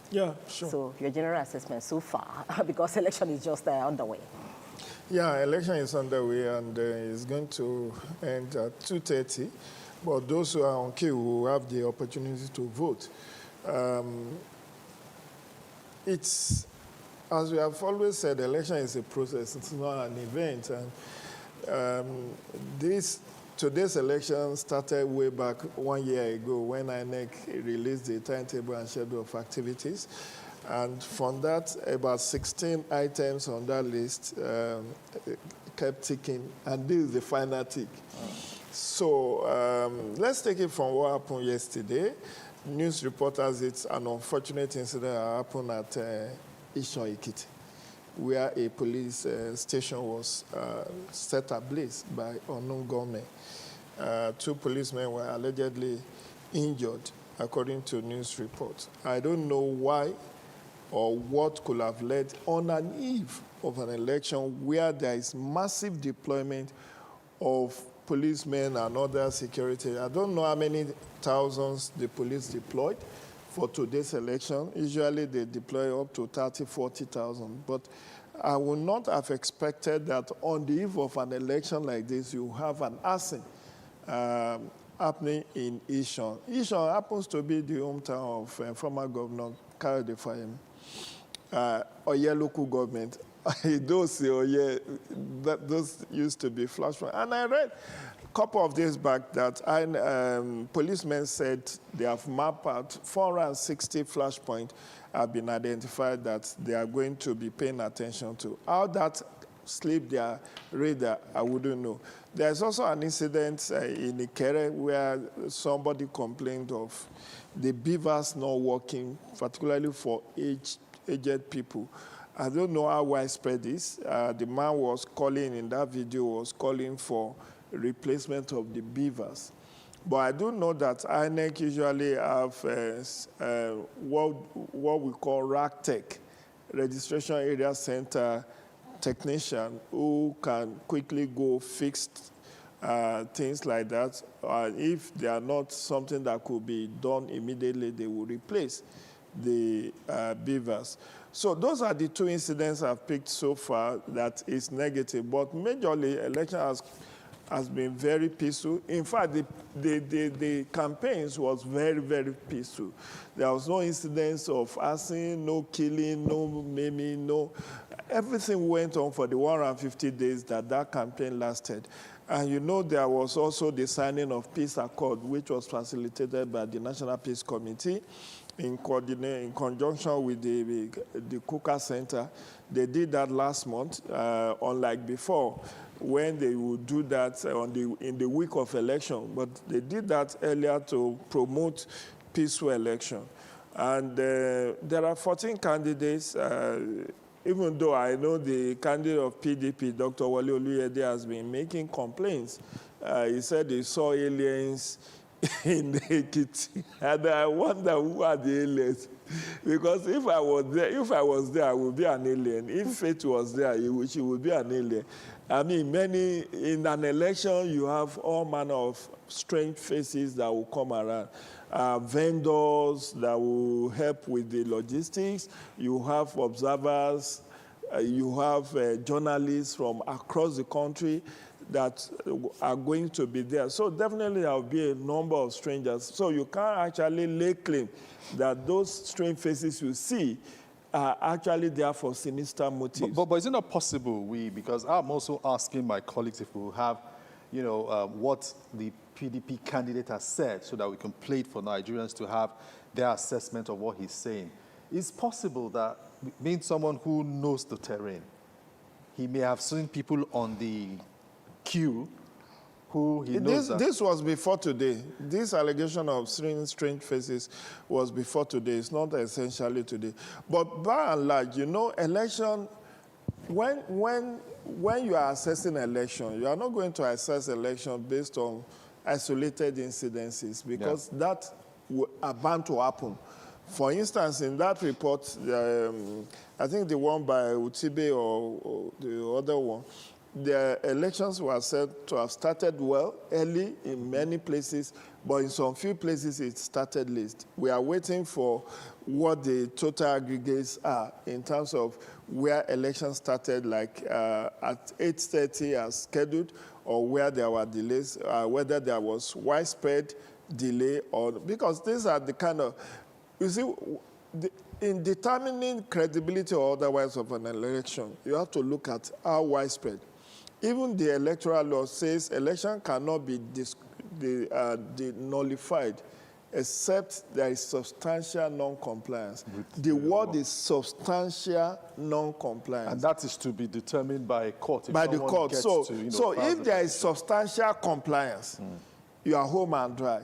[SPEAKER 22] Yeah, sure.
[SPEAKER 20] So your general assessment so far, because election is just underway.
[SPEAKER 22] Yeah, election is underway and it's going to end at 2:30. But those who are on queue will have the opportunity to vote. It's, as we have always said, election is a process. It's not an event. And today's election started way back 1 year ago when INEC released the timetable and schedule of activities. And from that, about 16 items on that list kept ticking, and this is the final tick. So let's take it from what happened yesterday. News reporters, it's an unfortunate incident that happened at Ishon Ekiti, where a police station was set ablaze by unknown gunmen. 2 policemen were allegedly injured, according to news reports. I don't know why or what could have led on an eve of an election where there is massive deployment of policemen and other security. I don't know how many thousands the police deployed for today's election. Usually they deploy up to 30, 40,000. But I would not have expected that on the eve of an election like this, you have an arson happening in Ishon. Ishon happens to be the hometown of former Governor Kayode Fayemi. Oye local government. Those used to be flash. And I read a couple of days back that policemen said they have mapped out 460 flashpoints have been identified that they are going to be paying attention to. How that slip their radar, I wouldn't know. There's also an incident in Ikere where somebody complained of the beavers not working, particularly for aged people. I don't know how widespread this. The man was calling in that video, was calling for replacement of the beavers. But I do know that INEC usually have what we call RACTEC, Registration Area Center technician, who can quickly go fix things like that. If they are not something that could be done immediately, they will replace the beavers. So those are the two incidents I've picked so far that is negative. But majorly, election has been very peaceful. In fact, the campaigns was very, very peaceful. There was no incidents of arson, no killing, no maiming, no. Everything went on for the 150 days that campaign lasted. And you know, there was also the signing of peace accord, which was facilitated by the National Peace Committee in conjunction with the Kuka Center. They did that last month, unlike before, when they would do that in the week of election. But they did that earlier to promote peaceful election. And there are 14 candidates, even though I know the candidate of PDP, Dr. Wale Oluyede, has been making complaints. He said he saw aliens in the Ekiti, and I wonder who are the aliens. Because if I was there, I would be an alien. If Faith was there, she would be an alien. I mean, in an election, you have all manner of strange faces that will come around. Vendors that will help with the logistics. You have observers. You have journalists from across the country that are going to be there. So definitely there will be a number of strangers. So you can't actually lay claim that those strange faces you see are actually there for sinister motives.
[SPEAKER 19] But is it not possible, because I'm also asking my colleagues if we have, what the PDP candidate has said so that we can play it for Nigerians to have their assessment of what he's saying. It's possible that, being someone who knows the terrain, he may have seen people on the queue who he knows
[SPEAKER 22] This was before today. This allegation of strange faces was before today. It's not essentially today. But by and large, election, when you are assessing election, you are not going to assess election based on isolated incidences, because that are bound to happen. For instance, in that report, I think the one by Utibe or the other one, the elections were said to have started well, early in many places, but in some few places it started late. We are waiting for what the total aggregates are in terms of where elections started, like at 8:30 as scheduled, or where there were delays, whether there was widespread delay, or because these are the kind of, you see, in determining credibility or otherwise of an election, you have to look at how widespread. Even the electoral law says election cannot be nullified except there is substantial non-compliance. The word is substantial non-compliance.
[SPEAKER 19] And that is to be determined by a court.
[SPEAKER 22] By the court. So if there is substantial compliance, you are home and dry.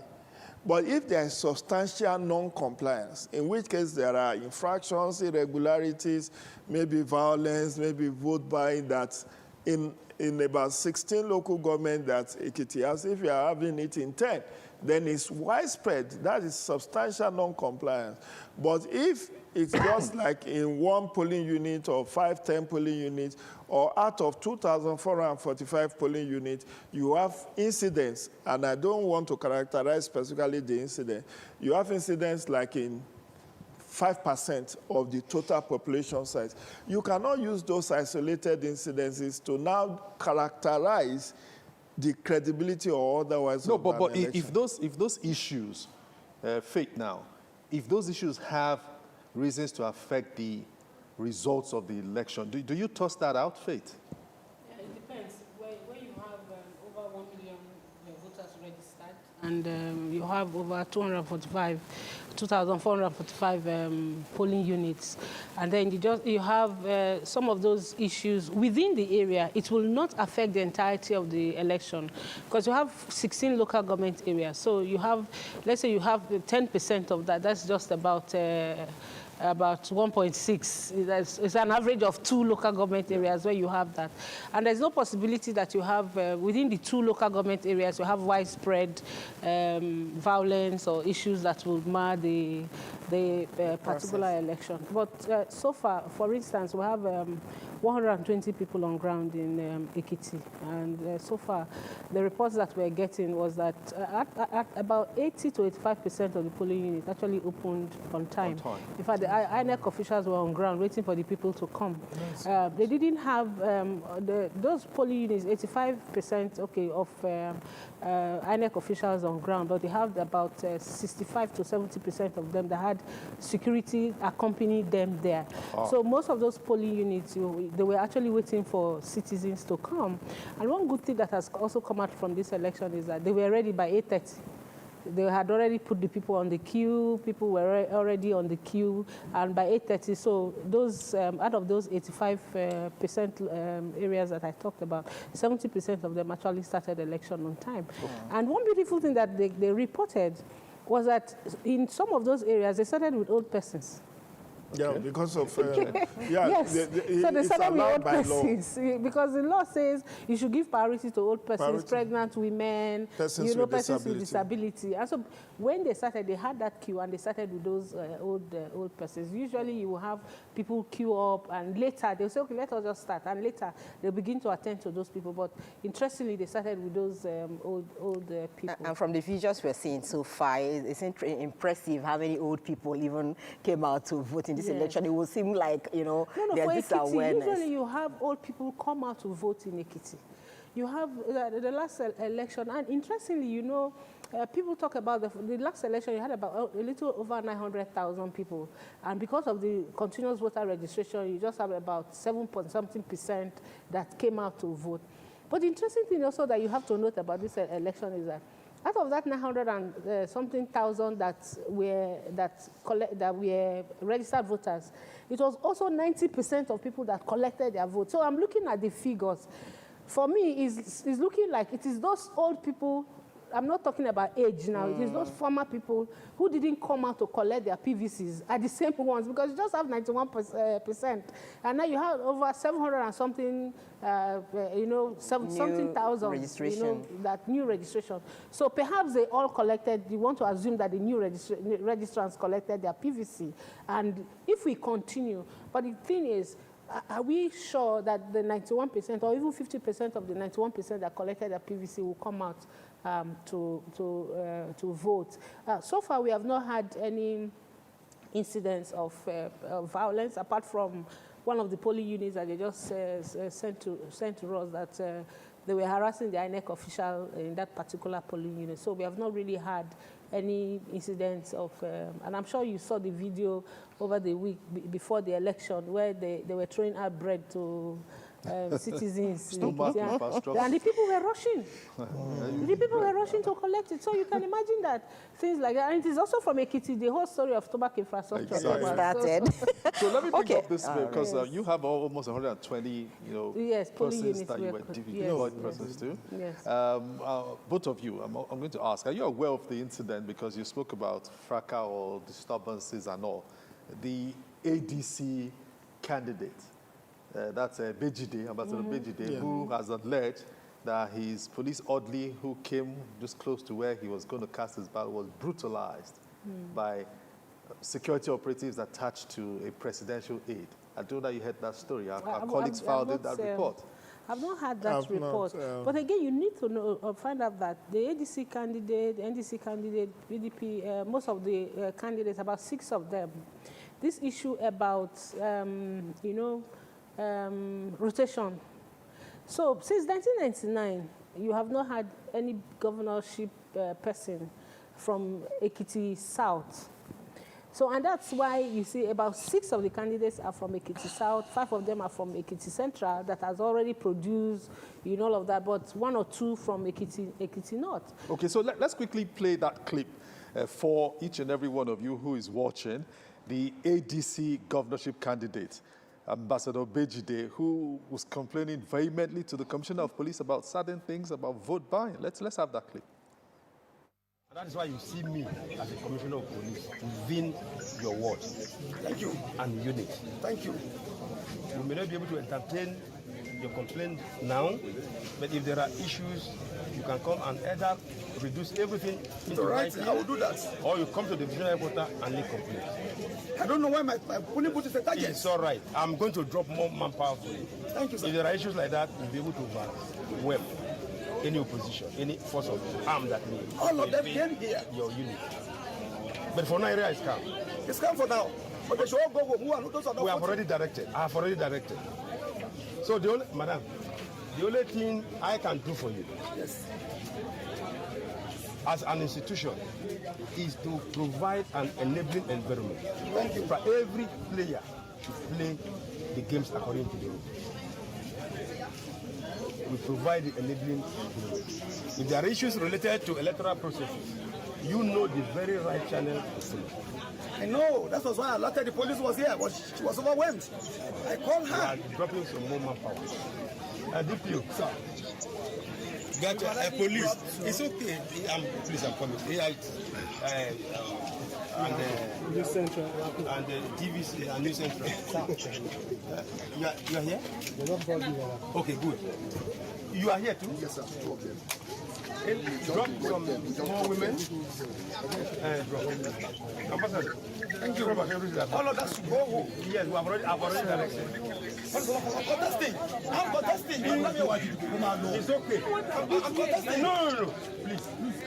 [SPEAKER 22] But if there is substantial non-compliance, in which case there are infractions, irregularities, maybe violence, maybe vote buying, that in about 16 local governments that Ekiti has, if you are having it in 10, then it's widespread. That is substantial non-compliance. But if it's just like in one polling unit or 5-10 polling units, or out of 2,445 polling units, you have incidents, and I don't want to characterize specifically the incident. You have incidents like in 5% of the total population size. You cannot use those isolated incidences to now characterize the credibility or otherwise.
[SPEAKER 19] No, but if those issues, Faith now, if those issues have reasons to affect the results of the election, do you toss that out, Faith?
[SPEAKER 17] Yeah, it depends. Where you have over 1 million voters registered, and and you have over 2,445 polling units. And then you have some of those issues within the area. It will not affect the entirety of the election because you have 16 local government areas. So you have, let's say you have 10% of that. That's just about 1.6. It's an average of 2 local government areas where you have that. And there's no possibility that you have, within the 2 local government areas, you have widespread violence or issues that will mar the particular election. But so far, for instance, we have 120 people on ground in Ekiti. And so far, the reports that we're getting was that at about 80 to 85% of the polling units actually opened on time. In fact, the INEC officials were on ground waiting for the people to come. They didn't have those polling units, 85% of INEC officials on ground, but they have about 65 to 70% of them that had security accompany them there. So most of those polling units, they were actually waiting for citizens to come. And one good thing that has also come out from this election is that they were ready by 8:30. They had already put the people on the queue. People were already on the queue, and by 8:30, so those out of those 85% areas that I talked about, 70% of them actually started election on time. And one beautiful thing that they reported was that in some of those areas, they started with old persons.
[SPEAKER 22] Yeah, because of
[SPEAKER 17] yes. So they started with old persons because the law says you should give priority to old persons, pregnant women, persons with disability. And so when they started, they had that queue and they started with those old persons. Usually you will have people queue up and later they'll say, okay, let us just start. And later they'll begin to attend to those people. But interestingly, they started with those old people.
[SPEAKER 20] And from the visuals we're seeing so far, it's impressive how many old people even came out to vote in this election. It will seem like, there's this awareness.
[SPEAKER 17] Usually you have old people come out to vote in Ekiti. You have the last election, and interestingly, people talk about the last election, you had about a little over 900,000 people. And because of the continuous voter registration, you just have about 7.something% that came out to vote. But the interesting thing also that you have to note about this election is that out of that 900 and something thousand that were registered voters, it was also 90% of people that collected their vote. So I'm looking at the figures. For me, it's looking like it is those old people. I'm not talking about age now. It is those former people who didn't come out to collect their PVCs are the same ones, because you just have 91%. And now you have over 700 and something, something thousand, registration. That new registration. So perhaps they all collected, you want to assume that the new registrants collected their PVC. And if we continue, but the thing is, are we sure that the 91% or even 50% of the 91% that collected their PVC will come out to vote? So far, we have not had any incidents of violence, apart from one of the polling units that they just sent to us that they were harassing the INEC official in that particular polling unit. So we have not really had any incidents of, and I'm sure you saw the video over the week before the election where they were throwing out bread to citizens. And the people were rushing. The people were rushing to collect it. So you can imagine that things like that. And it is also from Ekiti, the whole story of tobacco infrastructure.
[SPEAKER 20] Started.
[SPEAKER 19] So let me pick up this way, because you have almost 120, persons that you were deployed persons to.
[SPEAKER 17] Yes.
[SPEAKER 19] Both of you, I'm going to ask, are you aware of the incident, because you spoke about fracas or disturbances and all? The ADC candidate, that's Bejide, Ambassador Bejide, who has alleged that his police orderly who came just close to where he was going to cast his ballot was brutalized by security operatives attached to a presidential aide. I don't know that you heard that story. Our colleagues filed that report.
[SPEAKER 17] I've not had that report. But again, you need to find out that the ADC candidate, the NDC candidate, PDP, most of the candidates, about 6 of them, this issue about, rotation. So since 1999, you have not had any governorship person from Ekiti South. So, and that's why you see about 6 of the candidates are from Ekiti South, 5 of them are from Ekiti Central that has already produced, you know, all of that, but 1 or 2 from Ekiti North.
[SPEAKER 19] Okay, so let's quickly play that clip for each and every one of you who is watching. The ADC governorship candidate, Ambassador Bejide, who was complaining vehemently to the Commissioner of Police about certain things about vote buying. Let's have that clip.
[SPEAKER 12] And that is why you see me as a Commissioner of Police within your ward. Thank you. And unit. Thank you. We may not be able to entertain your complaint now, but if there are issues, you can come and either reduce everything into writing. I will do that. Or you come to the divisional headquarters and make complaints. I don't know why my polling booth is a target. It's all right. I'm going to drop more manpower for you. Thank you, sir. If there are issues like that, you'll be able to web any opposition, any force of arm that may. All of them came here. Your unit. But for now, area is calm. It's calm for now. But they should all go home. We have already directed. I have already directed. So the only, madam, the only thing I can do for you, yes, as an institution, is to provide an enabling environment. Thank you. For every player to play the games according to the rules. We provide the enabling environment. If there are issues related to electoral processes, you know the very right channel to follow. I know. That was why I alerted the police was here, but she was overwhelmed. I called her. We are dropping some more manpower. DPO, sir. Got police. It's okay. Please, I'm coming. News Central. And the TVC and News Central. You are here? Okay, good. You are here too? Yes, sir. Okay. Drop some more women. Ambassador. Thank you. All of us go home. Yes, I've already directed. I'm contesting. It's okay. I'm contesting. No. Please. Please.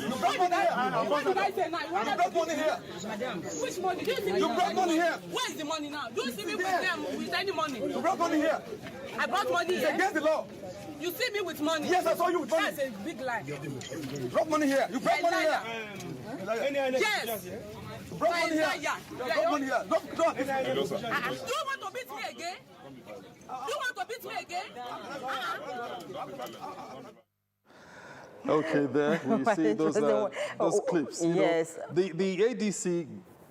[SPEAKER 12] You brought money here. What did I say now? You brought money here. Madam. Which money? You brought money here. Where is the money now? Do you see me with them with any money? You brought money here. I brought money here. It's against the law. You see me with money? Yes, I saw you with money. That's a big lie. You brought money here. You brought money here. Yes. You brought money here. You brought money here. Go. Do you want to beat me again? Do you want to beat me again?
[SPEAKER 19] Okay, there we see those clips.
[SPEAKER 20] Yes.
[SPEAKER 19] The ADC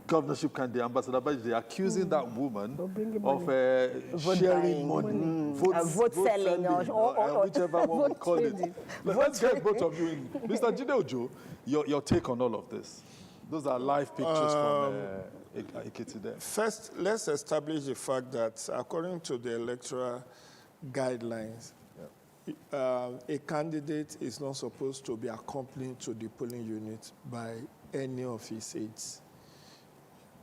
[SPEAKER 19] governorship candidate, Ambassador Bajide, accusing that woman of sharing money, vote selling, or whichever one we call it. Let's get both of you in. Mr. Jide Ojo, your take on all of this. Those are live pictures from Ekiti there.
[SPEAKER 22] First, let's establish the fact that according to the electoral guidelines, a candidate is not supposed to be accompanied to the polling unit by any of his aides.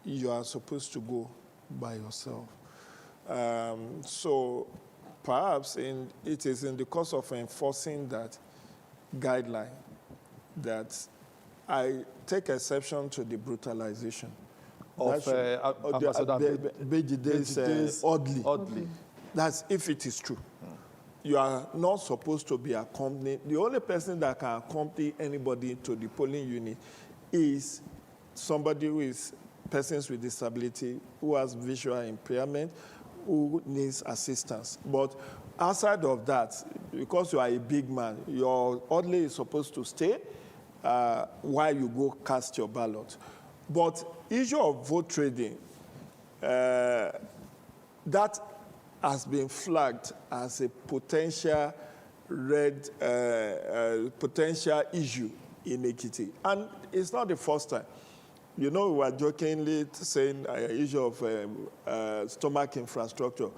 [SPEAKER 22] You are supposed to go by yourself. So perhaps it is in the course of enforcing that guideline that I take exception to the brutalization of Ambassador Bejide's oddly. That's if it is true. You are not supposed to be accompanied. The only person that can accompany anybody to the polling unit is somebody who is persons with disability, who has visual impairment, who needs assistance. But outside of that, because you are a big man, your orderly is supposed to stay while you go cast your ballot. But issue of vote trading, that has been flagged as a potential potential issue in Ekiti. And it's not the first time. You know, we were jokingly saying issue of stomach infrastructure,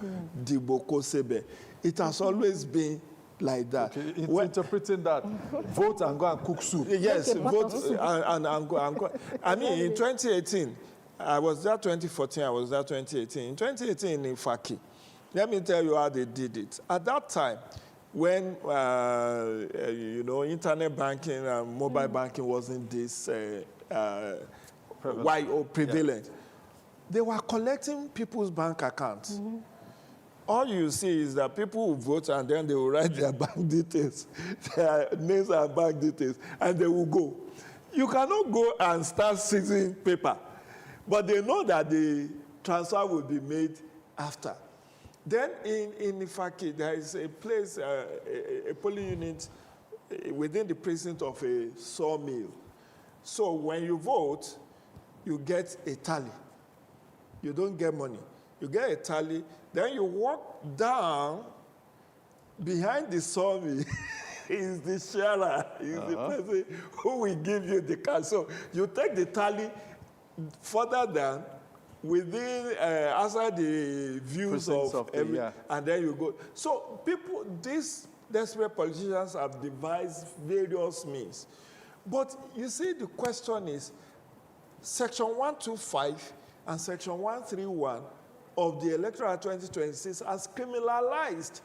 [SPEAKER 22] Diboko Sebe. It has always been like that.
[SPEAKER 19] Okay, interpreting that, vote and go and cook soup.
[SPEAKER 22] Yes, vote and go. I mean, in 2018, I was there 2014, I was there 2018. In 2018 in Faki, let me tell you how they did it. At that time, when, internet banking and mobile banking wasn't this prevalent, they were collecting people's bank accounts. All you see is that people will vote and then they will write their bank details, their names and bank details, and they will go. You cannot go and start seizing paper, but they know that the transfer will be made after. Then in Ifaki, there is a place, a polling unit within the precinct of a sawmill. So when you vote, you get a tally. You don't get money. You get a tally, then you walk down behind the sawmill. Is the sharer, is the person who will give you the cash. So you take the tally further down, within, outside the views of every, and then you go. So people, these desperate politicians have devised various means. But you see, the question is, Section 125 and Section 131 of the Electoral 2026 has criminalized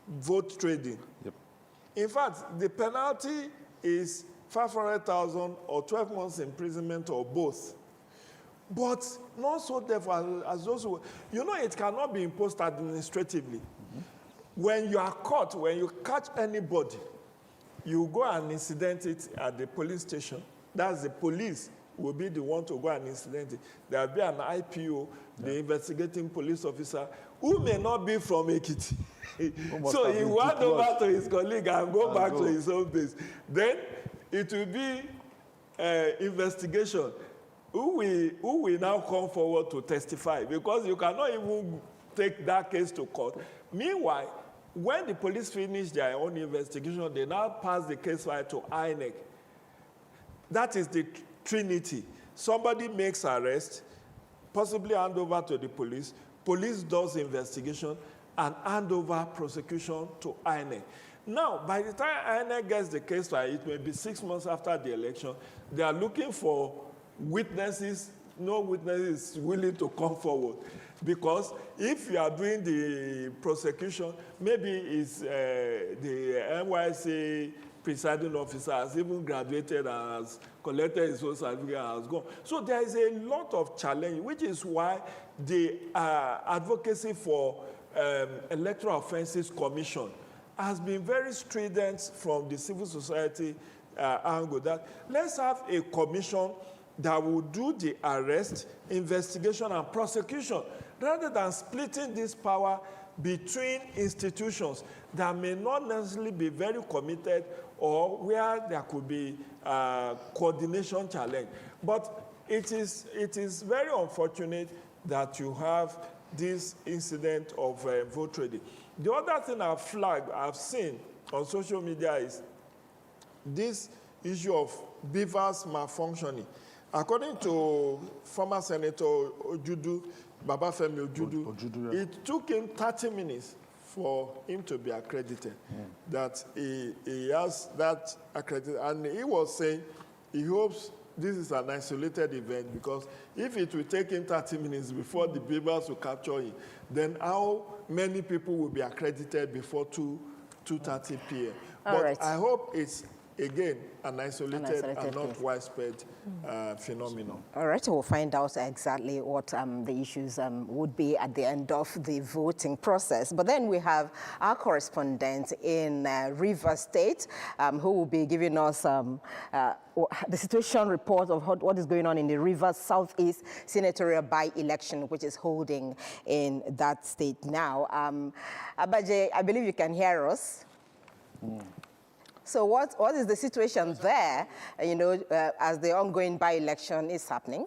[SPEAKER 22] vote trading. Yep. In fact, the penalty is 500,000 or 12 months imprisonment or both. But not so therefore as those who, you know, it cannot be imposed administratively. When you are caught, when you catch anybody, you go and incident it at the police station. That's the police will be the one to go and incident it. There will be an IPO, the investigating police officer, who may not be from Ekiti. So he went over to his colleague and go back to his own base. Then it will be investigation. Who will now come forward to testify? Because you cannot even take that case to court. Meanwhile, when the police finish their own investigation, they now pass the case file to INEC. That is the trinity. Somebody makes arrest, possibly hand over to the police. Police does investigation and hand over prosecution to INEC. Now, by the time INEC gets the case file, it may be 6 months after the election. They are looking for witnesses. No witness is willing to come forward. Because if you are doing the prosecution, maybe it's the NYC presiding officer has even graduated and has collected his own certificate and has gone. So there is a lot of challenge, which is why the advocacy for Electoral Offences Commission has been very strident from the civil society angle, that let's have a commission that will do the arrest, investigation, and prosecution, rather than splitting this power between institutions that may not necessarily be very committed or where there could be coordination challenge. But it is very unfortunate that you have this incident of vote trading. The other thing I've seen on social media is this issue of beavers malfunctioning. According to former Senator Ojudu, Babafemi Ojudu, it took him 30 minutes for him to be accredited, that he has that accredited. And he was saying he hopes this is an isolated event, because if it will take him 30 minutes before the beavers will capture him, then how many people will be accredited before 2:30 p.m.? But I hope it's, again, an isolated and not widespread phenomenon.
[SPEAKER 20] All right, we'll find out exactly what the issues would be at the end of the voting process. But then we have our correspondent in Rivers State, who will be giving us the situation report of what is going on in the Rivers Southeast senatorial by-election, which is holding in that state now. Abaje, I believe you can hear us. So what is the situation there, you know, as the ongoing by-election is happening?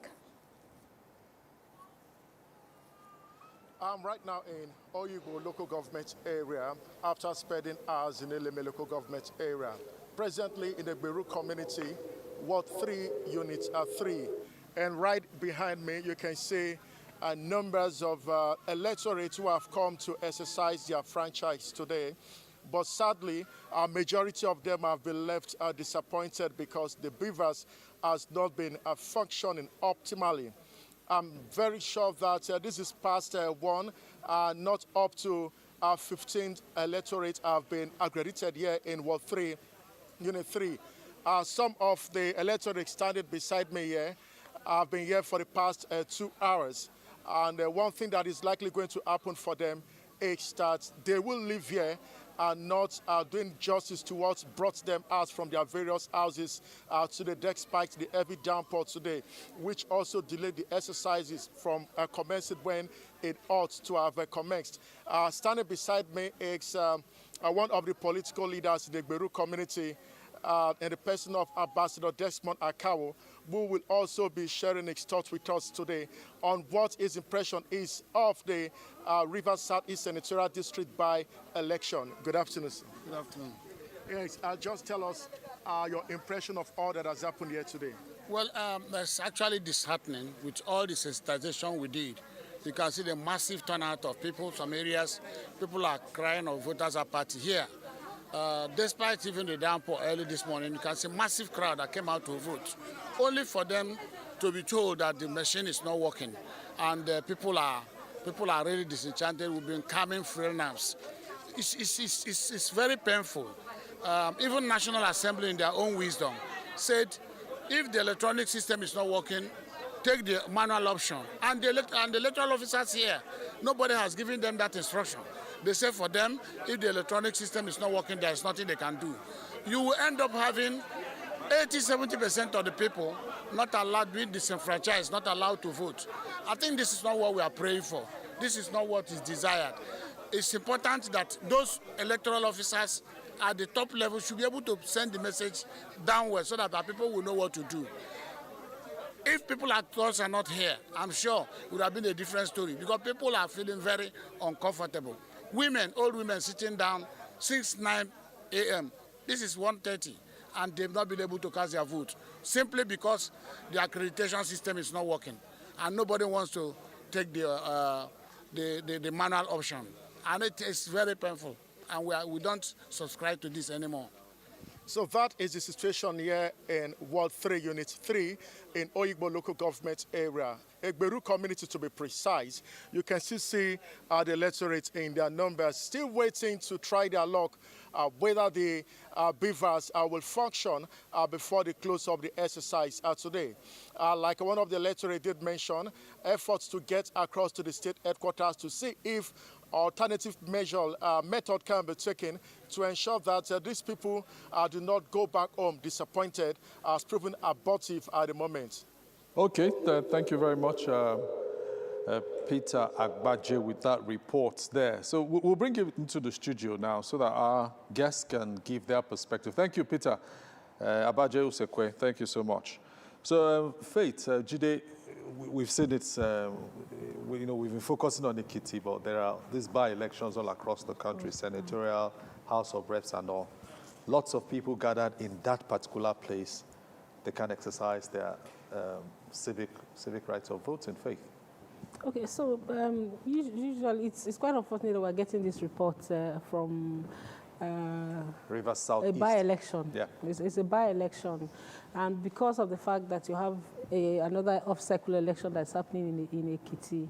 [SPEAKER 11] I'm right now in Oyigbo local government area after spending hours in Eleme local government area. Presently in the Beru community, Ward 3 units are 3. And right behind me, you can see numbers of electorates who have come to exercise their franchise today. But sadly, a majority of them have been left disappointed because the beavers has not been functioning optimally. I'm very sure that this is past 1, not up to 15 electorates have been accredited here in Ward 3, Unit 3. Some of the electorates standing beside me here have been here for the past 2 hours. And one thing that is likely going to happen for them is that they will leave here are not doing justice to what brought them out from their various houses today, despite the heavy downpour today, which also delayed the exercises from commencing when it ought to have commenced. Standing beside me is one of the political leaders in the Gberu community, in the person of Ambassador Desmond Akawo, who will also be sharing his thoughts with us today on what his impression is of the Rivers Southeast Senatorial District by-election. Good afternoon, sir.
[SPEAKER 13] Good afternoon.
[SPEAKER 11] Yes, just tell us your impression of all that has happened here today.
[SPEAKER 13] Well, that's actually disheartening with all the sensitization we did. You can see the massive turnout of people. Some areas, people are crying of voters apathy here. Despite even the downpour early this morning, you can see massive crowd that came out to vote, only for them to be told that the machine is not working, and people are really disenchanted. We've been calming frail nerves. It's very painful. Even National Assembly, in their own wisdom, said if the electronic system is not working, take the manual option. And the electoral officers here, nobody has given them that instruction. They say for them, if the electronic system is not working, there is nothing they can do. You will end up having 80–70% of the people not allowed, being disenfranchised, not allowed to vote. I think this is not what we are praying for. This is not what is desired. It's important that those electoral officers at the top level should be able to send the message downward so that our people will know what to do. If people like us are not here, I'm sure it would have been a different story, because people are feeling very uncomfortable. Women, old women sitting down since 9 a.m. This is 1:30, and they've not been able to cast their vote simply because the accreditation system is not working, and nobody wants to take the manual option, and it is very painful, and we don't subscribe to this anymore.
[SPEAKER 11] So that is the situation here in Ward 3, Unit 3 in Oyigbo local government area. Egberu community, to be precise. You can still see the electorate in their numbers, still waiting to try their luck whether the beavers will function before the close of the exercise today. Like one of the electorate did mention, efforts to get across to the state headquarters to see if alternative method can be taken to ensure that these people do not go back home disappointed, as proven abortive at the moment.
[SPEAKER 19] Okay, thank you very much, Peter Agbaje, with that report there. So we'll bring you into the studio now so that our guests can give their perspective. Thank you, Peter. Agbaje Usekwe, thank you so much. So, Faith, Jide, we've seen it, we've been focusing on Ekiti, but there are these by-elections all across the country, senatorial, House of Reps and all. Lots of people gathered in that particular place. They can exercise their civic rights of voting. Faith.
[SPEAKER 17] Okay, so usually it's quite unfortunate that we're getting this report from
[SPEAKER 19] Rivers Southeast.
[SPEAKER 17] A by-election.
[SPEAKER 19] Yeah.
[SPEAKER 17] It's a by-election. And because of the fact that you have another off-cycle election that's happening in Ekiti,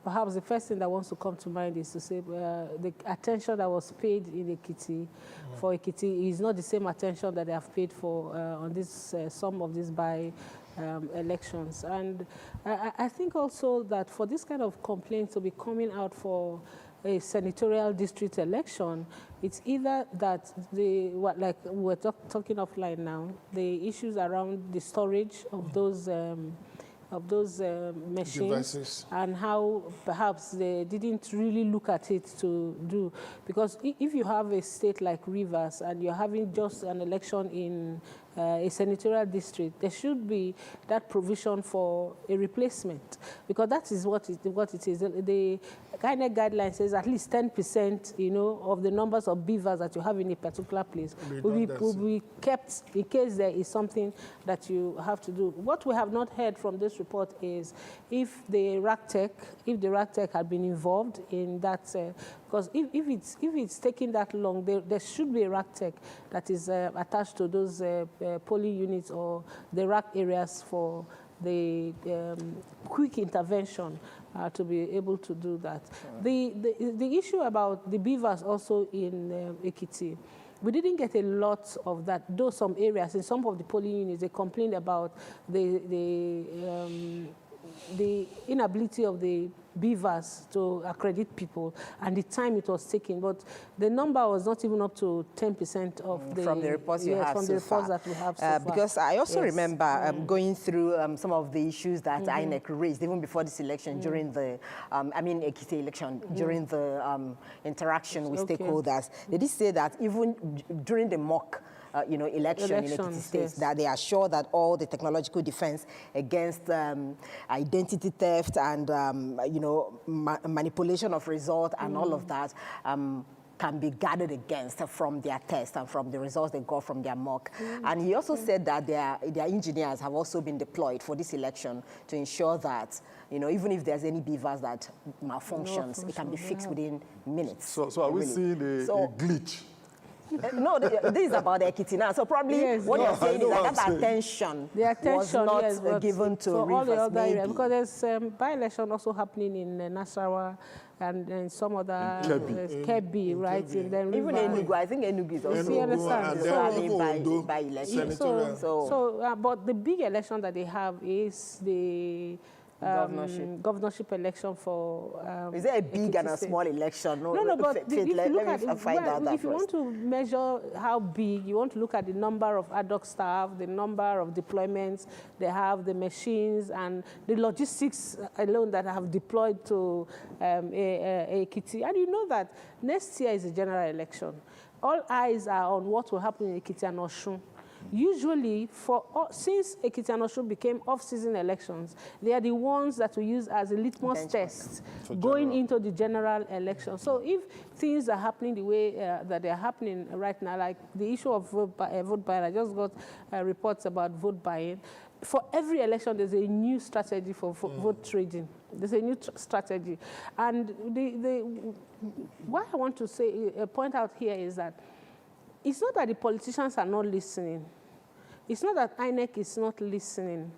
[SPEAKER 17] perhaps the first thing that wants to come to mind is to say the attention that was paid in Ekiti for Ekiti is not the same attention that they have paid for on this some of these by-elections. And I think also that for this kind of complaint to be coming out for a senatorial district election, it's either that like we're talking offline now, the issues around the storage of those machines
[SPEAKER 22] devices,
[SPEAKER 17] and how perhaps they didn't really look at it to do. Because if you have a state like Rivers and you're having just an election in a senatorial district, there should be that provision for a replacement, because that is what it is. The INEC guideline says at least 10%, of the numbers of beavers that you have in a particular place will be kept in case there is something that you have to do. What we have not heard from this report is if the RACTEC had been involved in that, because if it's taking that long, there should be a RACTEC that is attached to those polling units or the RAC areas for the quick intervention to be able to do that. The issue about the beavers also in Ekiti, we didn't get a lot of that, though some areas, in some of the polling units, they complained about the the inability of the beavers to accredit people and the time it was taking, but the number was not even up to 10% of the...
[SPEAKER 20] From the reports you have
[SPEAKER 17] from
[SPEAKER 20] so
[SPEAKER 17] the reports
[SPEAKER 20] far.
[SPEAKER 17] That we have so far.
[SPEAKER 20] Because I also remember going through some of the issues that INEC raised even before this election during the, Ekiti election, during the interaction with stakeholders. They did say that even during the mock election in Ekiti State, that they are sure that all the technological defense against identity theft and, manipulation of result and all of that can be guarded against from their test and from the results they got from their mock. And he also said that their engineers have also been deployed for this election to ensure that, even if there's any beavers that malfunctions, it can be fixed within minutes.
[SPEAKER 19] So are we seeing a glitch?
[SPEAKER 20] No, this is about the Ekiti now. So probably what you're saying is that attention was not given to Rivers,
[SPEAKER 17] all the other areas, because there's by-election also happening in Nasarawa and some other Kebbi, right? And then
[SPEAKER 20] even Enugu, I think Enugu is also by election.
[SPEAKER 17] But the big election that they have is the governorship election for...
[SPEAKER 20] is there a big and a small election?
[SPEAKER 17] No, but if you want to measure how big, you want to look at the number of ad hoc staff, the number of deployments they have, the machines, and the logistics alone that have deployed to Ekiti. And you know that next year is a general election. All eyes are on what will happen in Ekiti and Osun. Usually, since Ekiti and Osun became off-season elections, they are the ones that we use as a litmus test going into the general election. So if things are happening the way that they are happening right now, like the issue of vote buying, I just got reports about vote buying. For every election, there's a new strategy for vote trading. There's a new strategy. And what I want to say, point out here is that it's not that the politicians are not listening. It's not that INEC is not listening.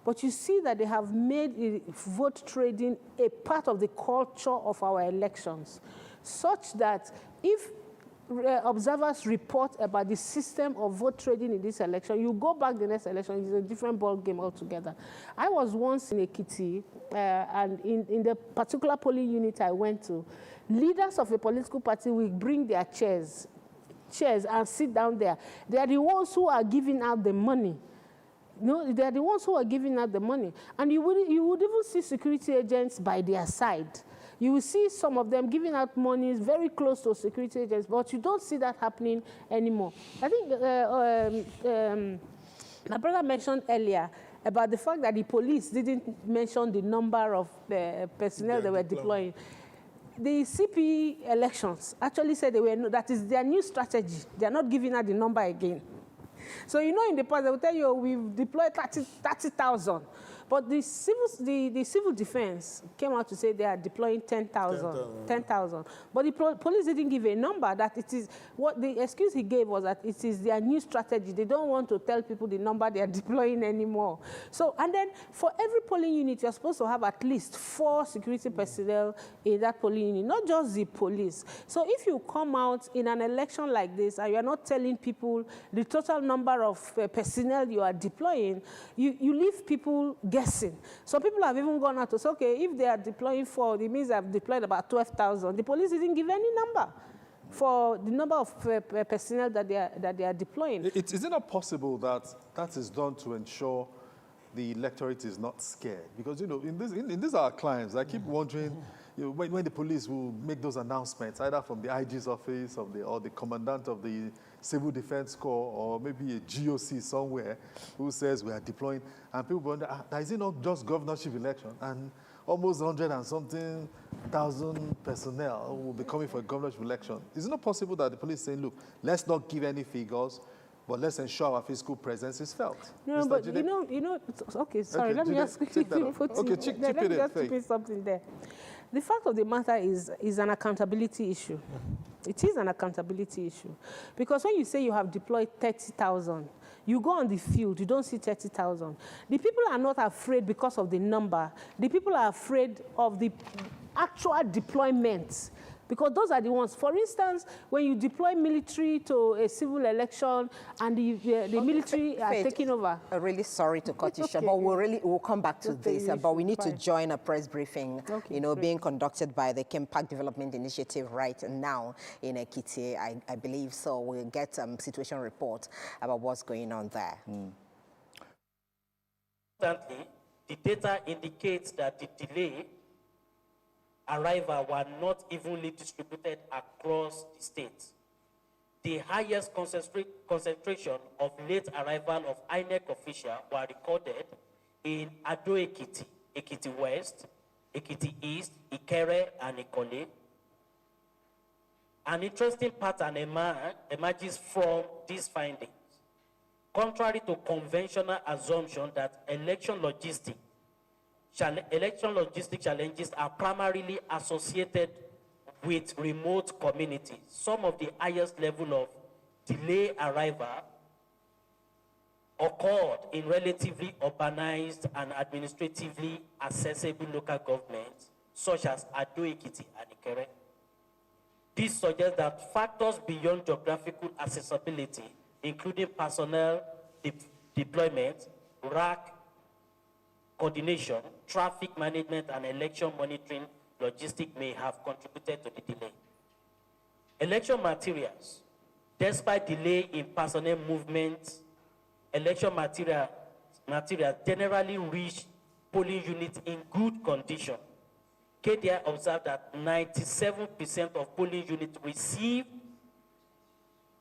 [SPEAKER 17] But you see that they have made vote trading a part of the culture of our elections, such that if observers report about the system of vote trading in this election, you go back the next election, it's a different ball game altogether. I was once in Ekiti, and in the particular polling unit I went to, leaders of a political party will bring their chairs and sit down there. They are the ones who are giving out the money. No, they are the ones who are giving out the money. And you would even see security agents by their side. You will see some of them giving out money very close to security agents, but you don't see that happening anymore. I think my brother mentioned earlier about the fact that the police didn't mention the number of the personnel they were deploying. The CP elections actually said that is their new strategy. They are not giving out the number again. So in the past they will tell you we've deployed 30,000, but the civil defense came out to say they are deploying 10,000. But the police didn't give a number. That it is what the excuse he gave was that it is their new strategy. They don't want to tell people the number they are deploying anymore. So and then for every polling unit, you're supposed to have at least 4 security personnel in that polling unit, not just the police. So if you come out in an election like this and you are not telling people the total number of personnel you are deploying, you leave people guessing. Some people have even gone out to say, okay, if they are deploying 4, it means I've deployed about 12,000. The police didn't give any number for the number of personnel that they are deploying.
[SPEAKER 19] Is it not possible that is done to ensure the electorate is not scared? Because, in these our clients, I keep wondering, when the police will make those announcements, either from the IG's office or the commandant of the Civil Defense Corps, or maybe a GOC somewhere who says we are deploying, and people wonder, is it not just governorship election? And almost 100 and something thousand personnel will be coming for a governorship election. Is it not possible that the police saying, look, let's not give any figures, but let's ensure our physical presence is felt?
[SPEAKER 17] No, but okay, sorry,
[SPEAKER 19] okay,
[SPEAKER 17] let me just quickly
[SPEAKER 19] put
[SPEAKER 17] something there. The fact of the matter is an accountability issue. It is an accountability issue. Because when you say you have deployed 30,000, you go on the field, you don't see 30,000. The people are not afraid because of the number. The people are afraid of the actual deployment. because those are the ones. For instance, when you deploy military to a civil election and the military are taking over.
[SPEAKER 20] I'm really sorry to cut you short, but we'll come back to this. But we need to join a press briefing, being conducted by the Kempak Development Initiative right now in Ekiti, I believe. So we'll get a situation report about what's going on there.
[SPEAKER 1] Importantly, the data indicates that the delay arrival were not evenly distributed across the state. The highest concentration of late arrival of INEC officials were recorded in Ado Ekiti, Ekiti West, Ekiti East, Ikere, and Ikole. An interesting pattern emerges from these findings. Contrary to conventional assumption that election logistic challenges are primarily associated with remote communities, some of the highest level of delay arrival occurred in relatively urbanized and administratively accessible local governments, such as Ado Ekiti and Ikere. This suggests that factors beyond geographical accessibility, including personnel deployment, RAC coordination, traffic management, and election monitoring logistics may have contributed to the delay. Election materials. Despite delay in personnel movement, election materials generally reach polling units in good condition. KDI observed that 97% of polling units received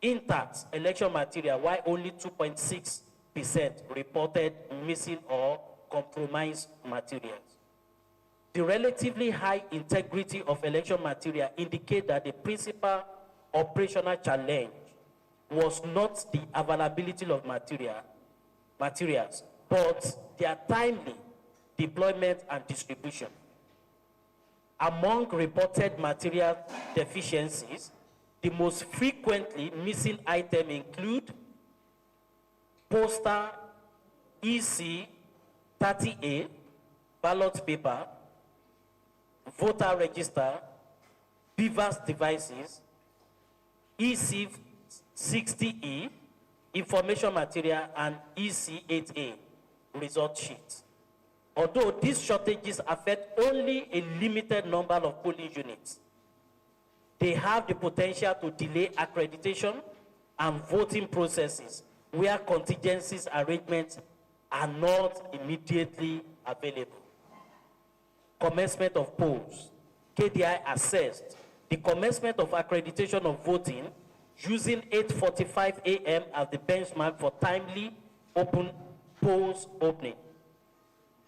[SPEAKER 1] intact election material, while only 2.6% reported missing or compromised materials. The relatively high integrity of election material indicates that the principal operational challenge was not the availability of materials, but their timely deployment and distribution. Among reported material deficiencies, the most frequently missing items include poster EC 30A, ballot paper, voter register, BVAS devices, EC 60E, information material, and EC 8A, result sheets. Although these shortages affect only a limited number of polling units, they have the potential to delay accreditation and voting processes where contingencies arrangements are not immediately available. Commencement of polls. KDI assessed the commencement of accreditation of voting using 8:45 a.m. as the benchmark for timely open polls opening.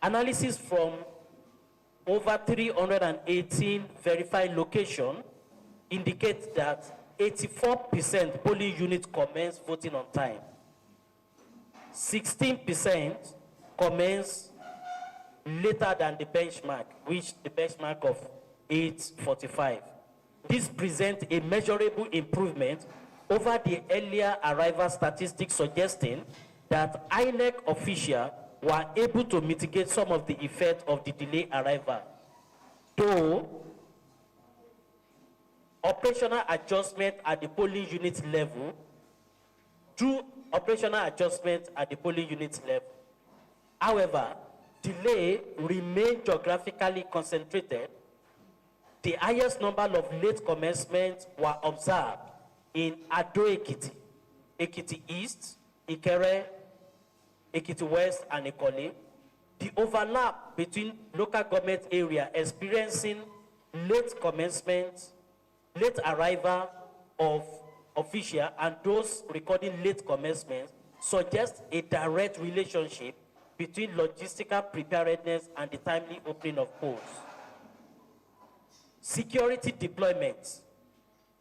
[SPEAKER 1] Analysis from over 318 verified locations indicates that 84% polling units commence voting on time. 16% commence later than the benchmark, which the benchmark of 8:45. This presents a measurable improvement over the earlier arrival statistics, suggesting that INEC officials were able to mitigate some of the effect of the delayed arrival. Though operational adjustment at the polling unit level, however, delay remained geographically concentrated. The highest number of late commencements were observed in Ado Ekiti, Ekiti East, Ikere, Ekiti West, and Ikole. The overlap between local government area experiencing late commencement, late arrival of official, and those recording late commencement suggests a direct relationship between logistical preparedness and the timely opening of polls. Security deployment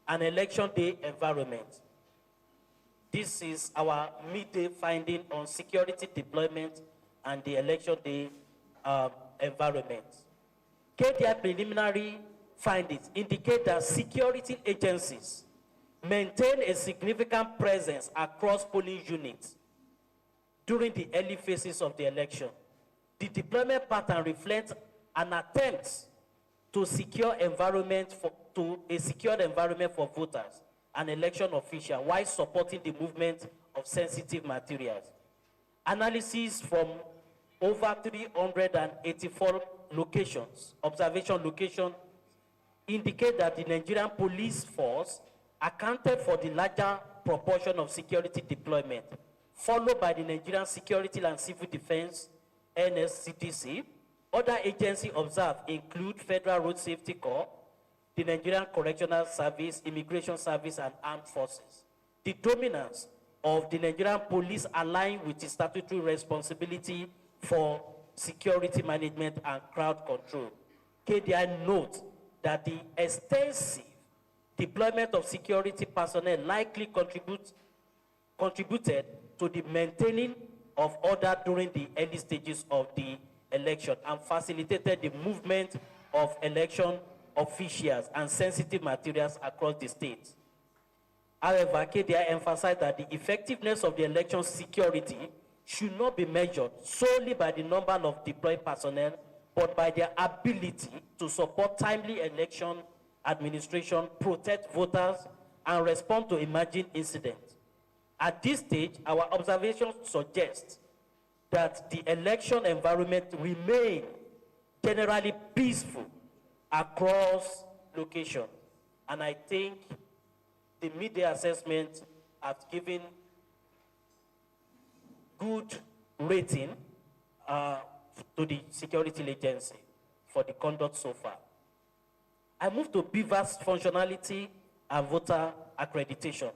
[SPEAKER 1] and election day environment. This is our midday finding on security deployment and the election day environment. KDI preliminary findings indicate that security agencies maintain a significant presence across polling units during the early phases of the election. The deployment pattern reflects an attempt to secure environment to a secured environment for voters and election officials while supporting the movement of sensitive materials. Analysis from over 384 locations, observation locations, indicate that the Nigerian police force accounted for the larger proportion of security deployment, followed by the Nigerian Security and Civil Defense, NSCDC. Other agencies observed include Federal Road Safety Corps, the Nigerian Correctional Service, Immigration Service, and Armed Forces. The dominance of the Nigerian police aligns with the statutory responsibility for security management and crowd control. KDI notes that the extensive deployment of security personnel likely contributed to the maintaining of order during the early stages of the election and facilitated the movement of election officials and sensitive materials across the state. However, KDI emphasized that the effectiveness of the election security should not be measured solely by the number of deployed personnel, but by their ability to support timely election administration, protect voters, and respond to emerging incidents. At this stage, our observations suggest that the election environment remains generally peaceful across locations. And I think the media assessment has given good rating to the security agency for the conduct so far. I move to BVAS functionality and voter accreditation.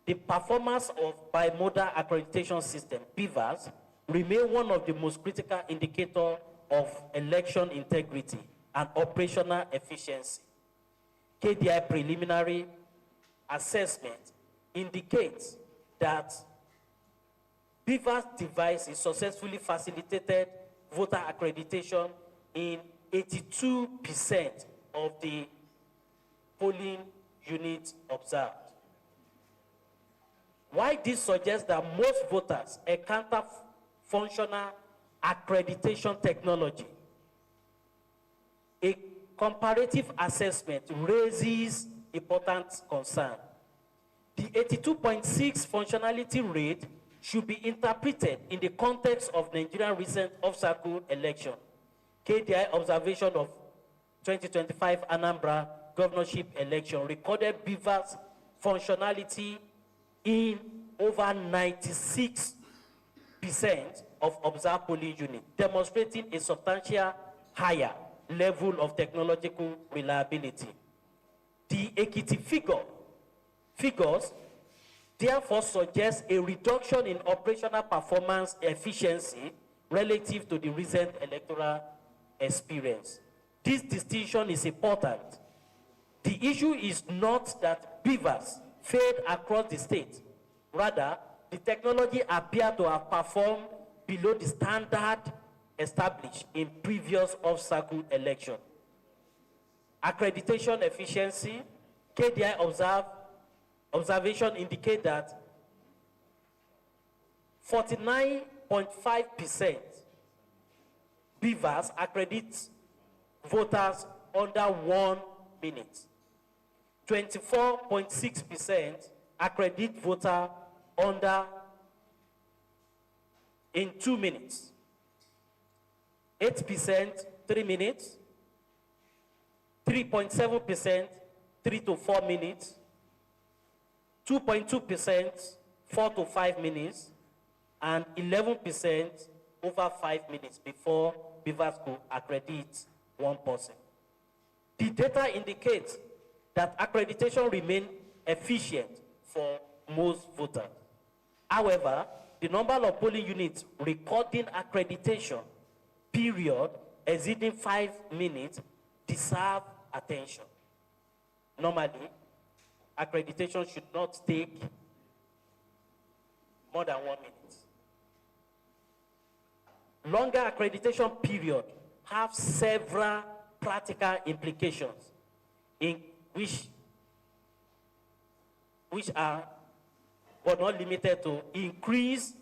[SPEAKER 1] The performance of bimodal accreditation system, BVAS, remain one of the most critical indicators of election integrity and operational efficiency. KDI preliminary assessment indicates that BVAS devices successfully facilitated voter accreditation in 82% of the polling units observed. Why this suggests that most voters encounter functional accreditation technology. A comparative assessment raises important concern. The 82.6 functionality rate should be interpreted in the context of Nigerian recent off-cycle election. KDI observation of 2025 Anambra governorship election recorded BVAS functionality in over 96% of observed polling units, demonstrating a substantial higher level of technological reliability. The Ekiti figures therefore suggest a reduction in operational performance efficiency relative to the recent electoral experience. This distinction is important. The issue is not that BVAS failed across the state. Rather, the technology appeared to have performed below the standard established in previous off-cycle election. Accreditation efficiency, KDI observation indicate that 49.5% BVAS accredits voters under 1 minute. 24.6% accredit voter in 2 minutes. 8%, 3 minutes. 3.7%, 3 to 4 minutes. 2.2%, 4 to 5 minutes. And 11% over 5 minutes before BVAS could accredit one person. The data indicates that accreditation remains efficient for most voters. However, the number of polling units recording accreditation period exceeding 5 minutes deserve attention. Normally, accreditation should not take more than 1 minute. Longer accreditation period have several practical implications in which are but not limited to increased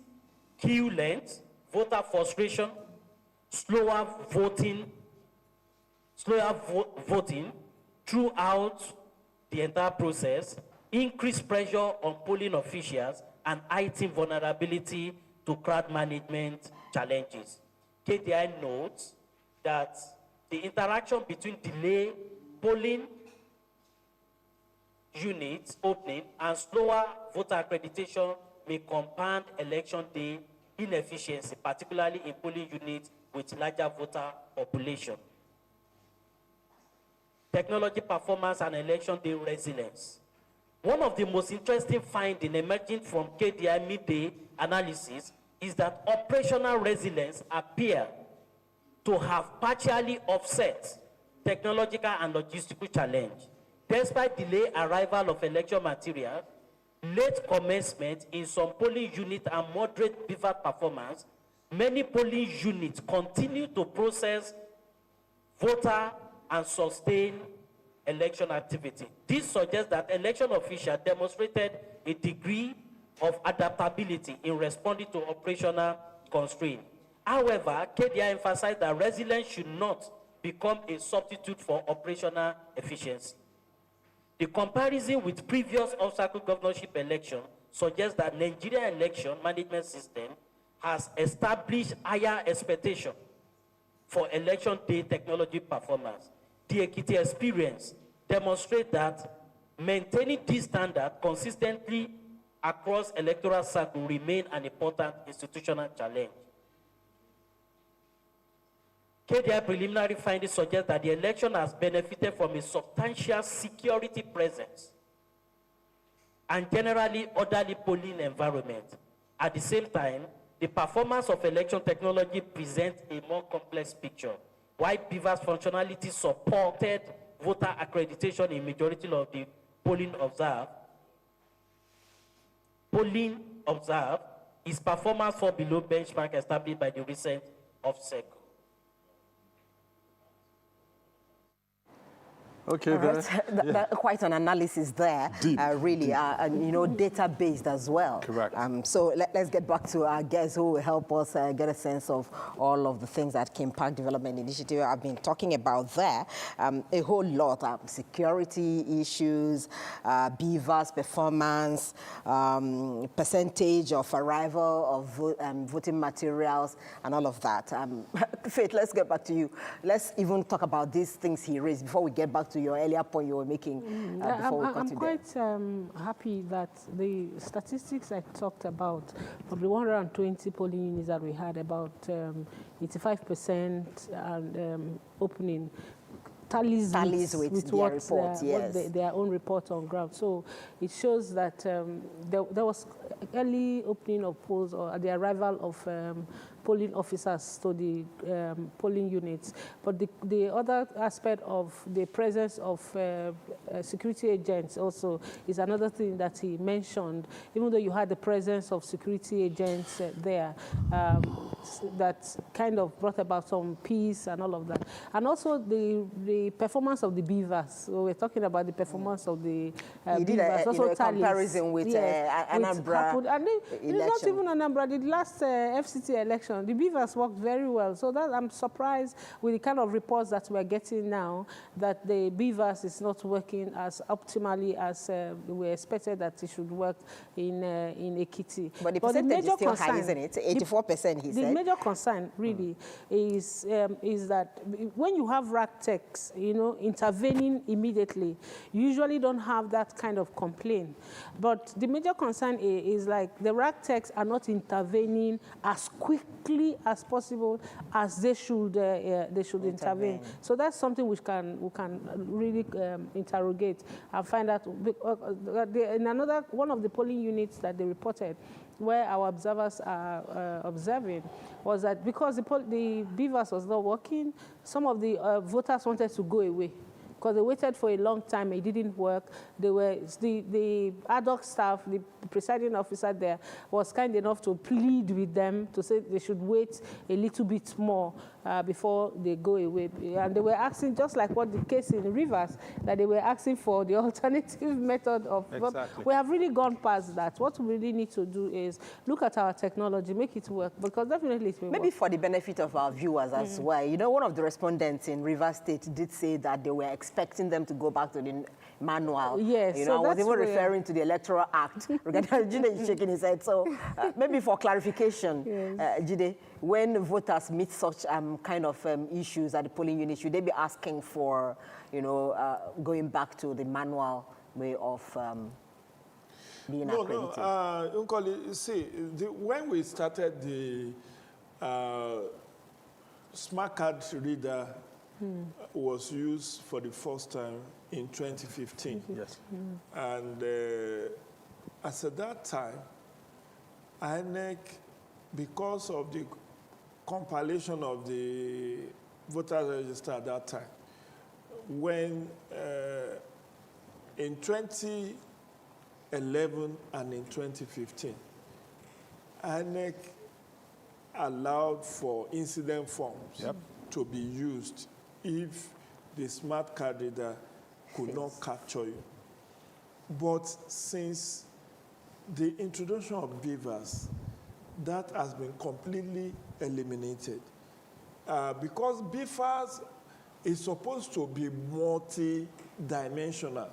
[SPEAKER 1] queue length, voter frustration, slower voting, throughout the entire process, increased pressure on polling officials, and heightened vulnerability to crowd management challenges. KDI notes that the interaction between delay polling units opening and slower voter accreditation may compound election day inefficiency, particularly in polling units with larger voter population. Technology performance and election day resilience. One of the most interesting findings emerging from KDI midday analysis is that operational resilience appears to have partially offset technological and logistical challenge. Despite delayed arrival of election material, late commencement in some polling units and moderate pivot performance, many polling units continue to process voter and sustain election activity. This suggests that election officials demonstrated a degree of adaptability in responding to operational constraints. However, KDI emphasized that resilience should not become a substitute for operational efficiency. The comparison with previous off-cycle governorship election suggests that Nigerian election management system has established higher expectation for election day technology performance. The Ekiti experience demonstrates that maintaining this standard consistently across electoral cycles remain an important institutional challenge. KDI preliminary findings suggest that the election has benefited from a substantial security presence and generally orderly polling environment. At the same time, the performance of election technology presents a more complex picture. While BVAS functionality supported voter accreditation in majority of the polling observed, its performance fall below benchmark established by the recent off-cycle.
[SPEAKER 19] Okay,
[SPEAKER 20] right. Quite an analysis there, really, and data-based as well.
[SPEAKER 19] Correct.
[SPEAKER 20] So let's get back to our guests who will help us get a sense of all of the things that King Park Development Initiative have been talking about there. A whole lot, security issues, BVAS performance, percentage of arrival of voting materials, and all of that. Faith, let's get back to you. Let's even talk about these things he raised before we get back to your earlier point you were making before we continue.
[SPEAKER 17] I'm quite happy that the statistics I talked about, of the 120 polling units that we had, about 85% and opening, tallies with
[SPEAKER 20] their reports, yes.
[SPEAKER 17] their own report on ground. So it shows that there was early opening of polls or the arrival of polling officers to the polling units. But the other aspect of the presence of security agents also is another thing that he mentioned. Even though you had the presence of security agents there, that kind of brought about some peace and all of that. And also the performance of the BVAS. So we're talking about the performance of the BVAS.
[SPEAKER 20] He did a comparison with Anambra
[SPEAKER 17] and not even Anambra, the last FCT election. The BVAS worked very well. So that I'm surprised with the kind of reports that we're getting now that the BVAS is not working as optimally as we expected that it should work in Ekiti.
[SPEAKER 20] But the percentage is still high, isn't it? 84%, he said.
[SPEAKER 17] The major concern really is that when you have RAC techs, intervening immediately, you usually don't have that kind of complaint. But the major concern is like the RAC techs are not intervening as quickly as possible as they should intervene. So that's something we can really interrogate and find out. In another one of the polling units that they reported, where our observers are observing, was that because the BVAS was not working, some of the voters wanted to go away because they waited for a long time. It didn't work. The ad hoc staff, the presiding officer there, was kind enough to plead with them to say they should wait a little bit more before they go away. And they were asking, just like what the case in Rivers, that they were asking for the alternative method of vote.
[SPEAKER 19] Exactly.
[SPEAKER 17] We have really gone past that. What we really need to do is look at our technology, make it work, because definitely it will
[SPEAKER 20] Maybe for the benefit of our viewers as well. One of the respondents in Rivers State did say that they were expecting them to go back to the manual.
[SPEAKER 17] Yes,
[SPEAKER 20] You
[SPEAKER 17] so
[SPEAKER 20] know, I was
[SPEAKER 17] that's
[SPEAKER 20] even
[SPEAKER 17] where-
[SPEAKER 20] referring to the Electoral Act. Jide is shaking his head. So maybe for clarification, Jide, when voters meet such kind of issues at the polling unit, should they be asking for, you know, going back to the manual way of being accredited?
[SPEAKER 22] Nkoli, see, when we started the smart card reader was used for the first time in 2015.
[SPEAKER 19] Yes.
[SPEAKER 22] And as at that time, INEC, because of the compilation of the voter register at that time, when in 2011 and in 2015, INEC allowed for incident forms to be used if the smart card reader could not capture you. But since the introduction of BVAS, that has been completely eliminated. Because BVAS is supposed to be multi-dimensional.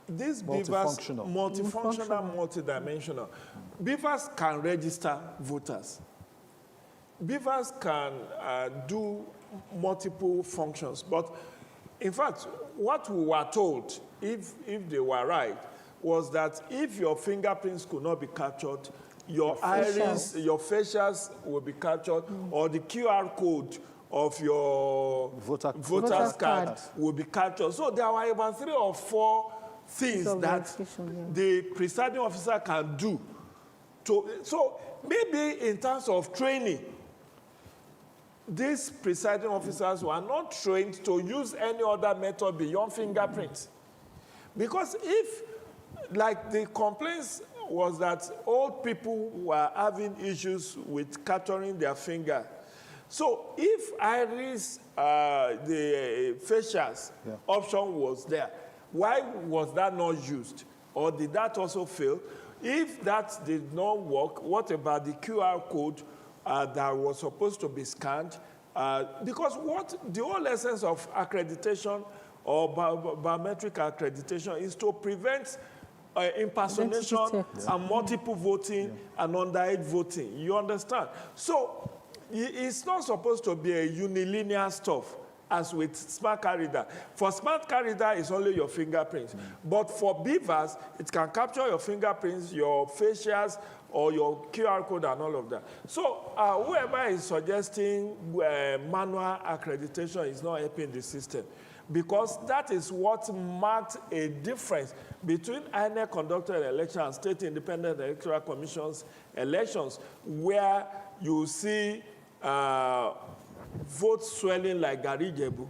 [SPEAKER 22] This BVAS, multifunctional, multidimensional. BVAS can register voters. BVAS can do multiple functions, but in fact, what we were told, if they were right, was that if your fingerprints could not be captured, your iris, your facials will be captured, or the QR code of your voter's card will be captured. So there were about 3 or 4 things that the presiding officer can do. So maybe in terms of training, these presiding officers were not trained to use any other method beyond fingerprints. Because if, like the complaints was that old people were having issues with capturing their finger. So if iris, the facials option was there, why was that not used? Or did that also fail? If that did not work, what about the QR code that was supposed to be scanned? Because the whole essence of accreditation or biometric accreditation is to prevent impersonation and multiple voting and underage voting. You understand? So it's not supposed to be a unilinear stuff as with smart card reader. For smart card reader, it's only your fingerprints. But for BVAS, it can capture your fingerprints, your facials, or your QR code and all of that. So whoever is suggesting manual accreditation is not helping the system, because that is what marked a difference between INEC conducted election and state independent electoral commissions elections, where you see votes swelling like Gary Jebu.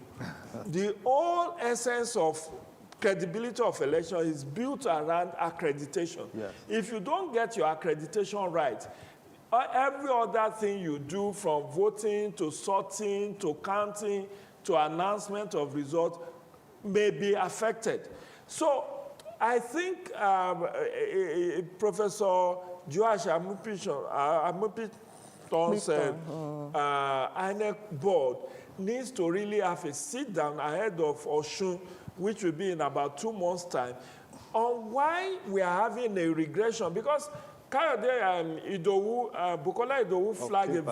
[SPEAKER 22] The whole essence of credibility of election is built around accreditation. Yes. If you don't get your accreditation right, every other thing you do, from voting to sorting to counting to announcement of results, may be affected. So I think Professor Joash Amupiton said INEC board needs to really have a sit down ahead of Osun, which will be in about 2 months' time, on why we are having a regression. Because Kayode Idowu, Bukola Idowu flagged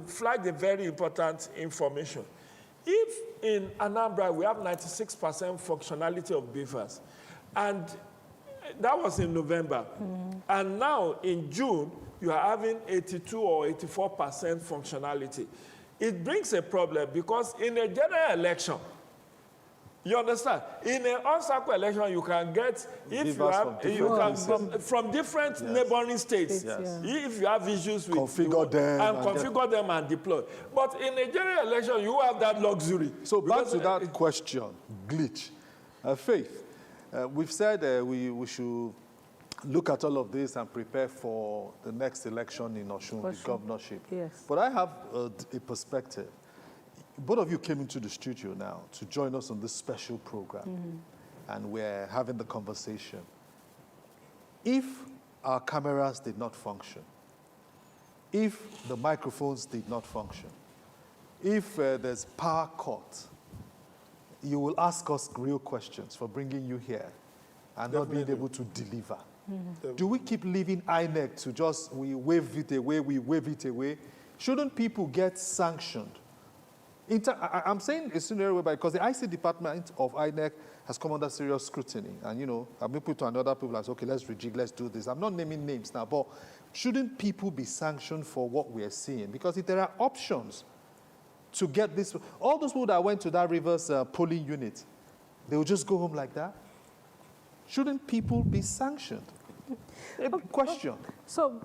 [SPEAKER 22] flagged a very important information. If in Anambra we have 96% functionality of BVAS, and that was in November, and now in June you are having 82 or 84% functionality, it brings a problem, because in a general election, you understand? In an on-cycle election, you can get, if you have, from different neighboring states. If you have issues with configure them and deploy. But in a general election, you have that luxury.
[SPEAKER 19] So back to that question, glitch. Faith, we've said we should look at all of this and prepare for the next election in Osun, the governorship.
[SPEAKER 17] Yes.
[SPEAKER 19] But I have a perspective. Both of you came into the studio now to join us on this special program, and we're having the conversation. If our cameras did not function, if the microphones did not function, if there's power cut, you will ask us real questions for bringing you here and not being able to deliver. Do we keep leaving INEC to just, we wave it away? Shouldn't people get sanctioned? I'm saying a scenario whereby, because the IC department of INEC has come under serious scrutiny, and, you know, I've been put to another people like, okay, let's rejig, let's do this. I'm not naming names now, but shouldn't people be sanctioned for what we're seeing? Because if there are options to get this, all those people that went to that Rivers polling unit, they will just go home like that? Shouldn't people be sanctioned? A question.
[SPEAKER 17] So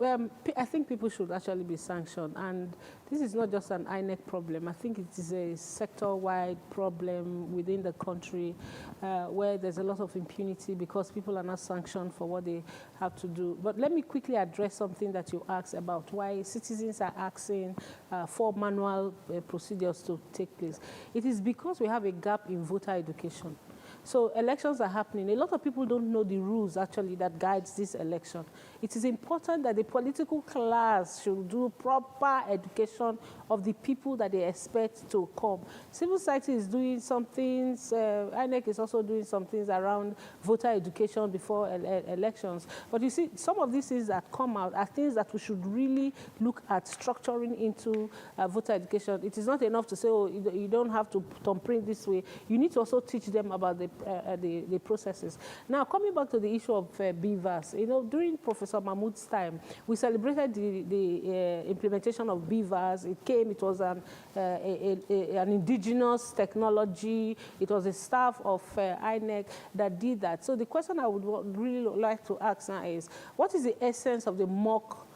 [SPEAKER 17] I think people should actually be sanctioned, and this is not just an INEC problem. I think it is a sector-wide problem within the country where there's a lot of impunity because people are not sanctioned for what they have to do. But let me quickly address something that you asked about, why citizens are asking for manual procedures to take place. It is because we have a gap in voter education. So elections are happening. A lot of people don't know the rules, actually, that guides this election. It is important that the political class should do proper education of the people that they expect to come. Civil society is doing some things. INEC is also doing some things around voter education before elections. But you see, some of these things that come out are things that we should really look at structuring into voter education. It is not enough to say, oh, you don't have to thumbprint this way. You need to also teach them about the processes. Now, coming back to the issue of BVAS, you know, during Professor Mahmoud's time, we celebrated the implementation of BVAS. It was an indigenous technology. It was a staff of INEC that did that. So the question I would really like to ask now is, what is the essence of the mock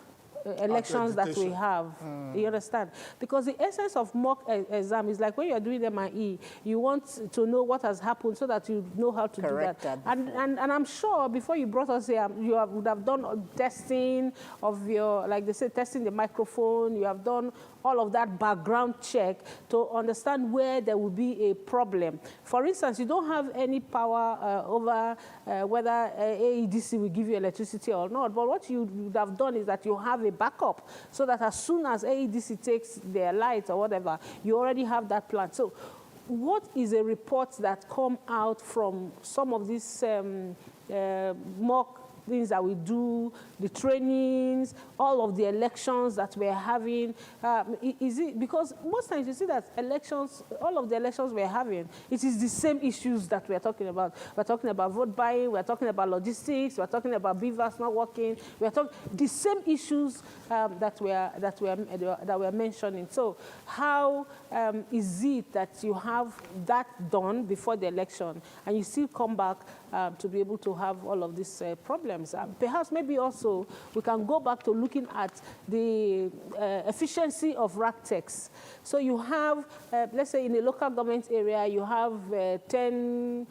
[SPEAKER 17] elections that we have? You understand? Because the essence of mock exam is like when you're doing MIE, you want to know what has happened so that you know how to do that. And I'm sure before you brought us here, you would have done testing of your, like they say, testing the microphone. You have done all of that background check to understand where there will be a problem. For instance, you don't have any power over whether AEDC will give you electricity or not, but what you would have done is that you have a backup so that as soon as AEDC takes their light or whatever, you already have that plan. So what is a report that come out from some of these mock things that we do, the trainings, all of the elections that we're having? Is it because most times you see that elections, all of the elections we're having, it is the same issues that we're talking about. We're talking about vote buying, we're talking about logistics, we're talking about BVAS not working, we're talking the same issues that we're mentioning. So how is it that you have that done before the election and you still come back to be able to have all of these problems? Perhaps maybe also we can go back to looking at the efficiency of RACTEX. So you have, let's say in a local government area, you have 10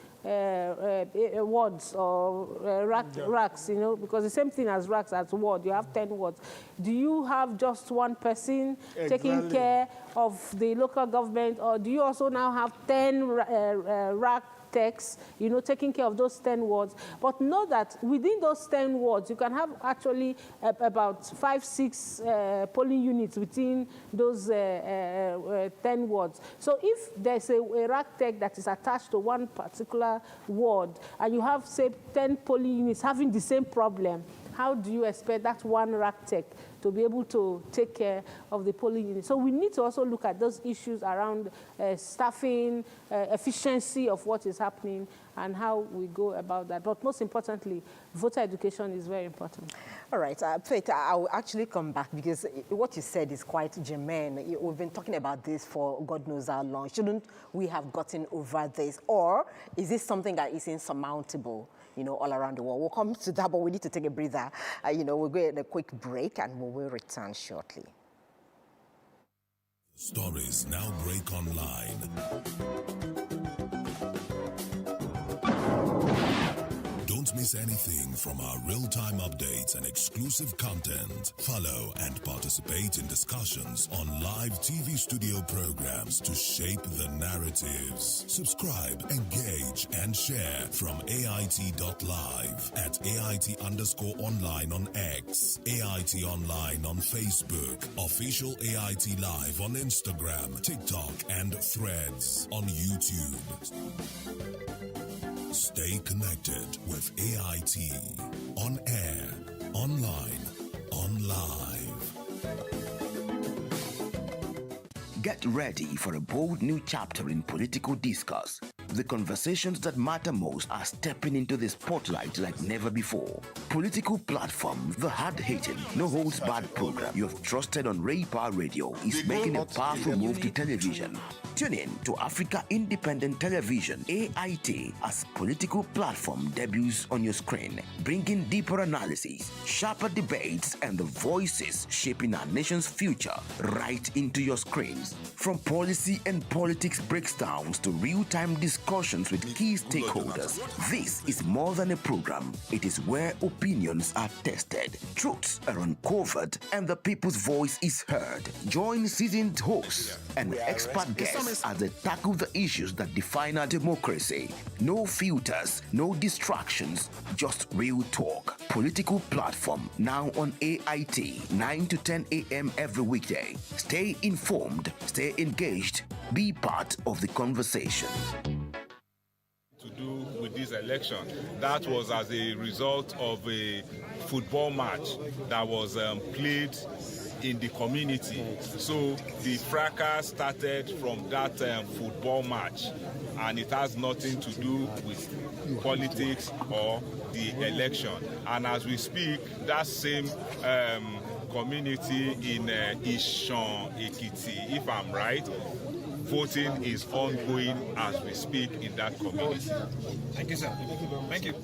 [SPEAKER 17] wards or racks, you know, because the same thing as racks as ward, you have 10 wards. Do you have just one person taking care of the local government, or do you also now have 10 rack techs, you know, taking care of those 10 wards? But know that within those 10 wards, you can have actually about 5-6 polling units within those 10 wards. So if there's a rack tech that is attached to one particular ward, and you have, say, 10 polling units having the same problem, how do you expect that one rack tech to be able to take care of the polling unit? So we need to also look at those issues around staffing, efficiency of what is happening, and how we go about that. But most importantly, voter education is very important.
[SPEAKER 20] All right, Faith, I'll actually come back because what you said is quite germane. We've been talking about this for God knows how long. Shouldn't we have gotten over this? Or is this something that is insurmountable, you know, all around the world? We'll come to that, but we need to take a breather. You know, we'll go on a quick break and we will return shortly.
[SPEAKER 14] Stories now break online. Don't miss miss anything from our real-time updates and exclusive content, follow and participate in discussions on live TV studio programs to shape the narratives. Subscribe, engage, and share from AIT.live at AIT_online on X, AIT Online on Facebook, Official AIT Live on Instagram, TikTok, and Threads on YouTube. Stay connected with AIT. On air, online, on live.
[SPEAKER 5] Get ready for a bold new chapter in political discourse. The conversations that matter most are stepping into the spotlight like never before. Political platform, the hard-hitting, no-holds-barred program you have trusted on Ray Power Radio is making a powerful move to television. Tune in to Africa Independent Television, AIT, as political platform debuts on your screen, bringing deeper analysis, sharper debates, and the voices shaping our nation's future right into your screens. From policy and politics breakdowns to real-time discussions with key stakeholders, this is more than a program. It is where opinions are tested, truths are uncovered, and the people's voice is heard. Join seasoned hosts and expert guests as they tackle the issues that define our democracy. No filters, no distractions, just real talk. Political platform now on AIT, 9 to 10 a.m. every weekday. Stay informed, stay engaged, be part of the conversation.
[SPEAKER 15] To do with this election, that was as a result of a football match that was played in the community. So the fracas started from that football match, and it has nothing to do with politics or the election. And as we speak, that same community in Ishan Ekiti, if I'm right, voting is ongoing as we speak in that community.
[SPEAKER 16] Thank you, sir. Thank you.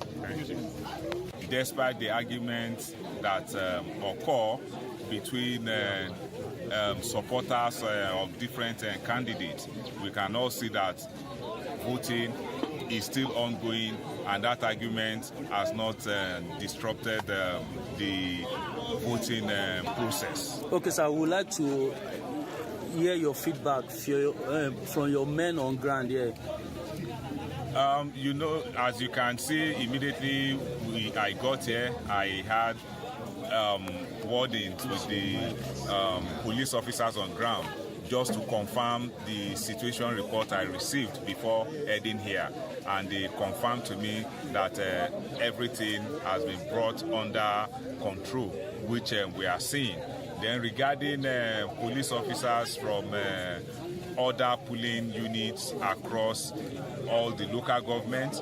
[SPEAKER 15] Despite the arguments that occur between supporters of different candidates, we can all see that voting is still ongoing, and that argument has not disrupted the voting process.
[SPEAKER 18] Okay, so I would like to hear your feedback from your men on ground here.
[SPEAKER 15] You know, as you can see, immediately I got here, I had wordings with the police officers on ground just to confirm the situation report I received before heading here. And they confirmed to me that everything has been brought under control, which we are seeing. Then regarding police officers from other polling units across all the local governments,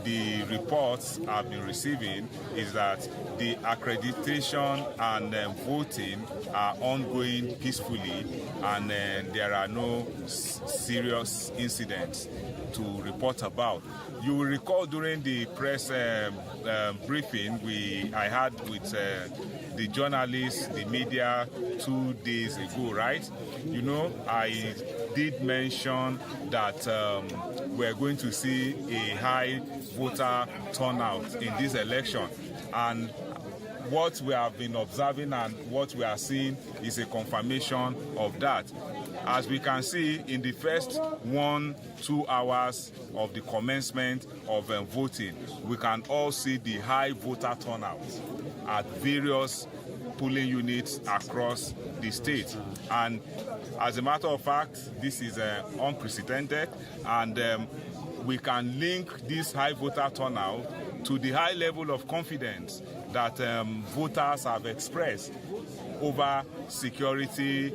[SPEAKER 15] the reports I've been receiving is that the accreditation and voting are ongoing peacefully, and there are no serious incidents to report about. You will recall during the press briefing I had with the journalists, the media 2 days ago, right? You know, I did mention that we're going to see a high voter turnout in this election. And what we have been observing and what we are seeing is a confirmation of that. As we can see, in the first 1-2 hours of the commencement of voting, we can all see the high voter turnout at various polling units across the state. And as a matter of fact, this is unprecedented, and we can link this high voter turnout to the high level of confidence that voters have expressed over security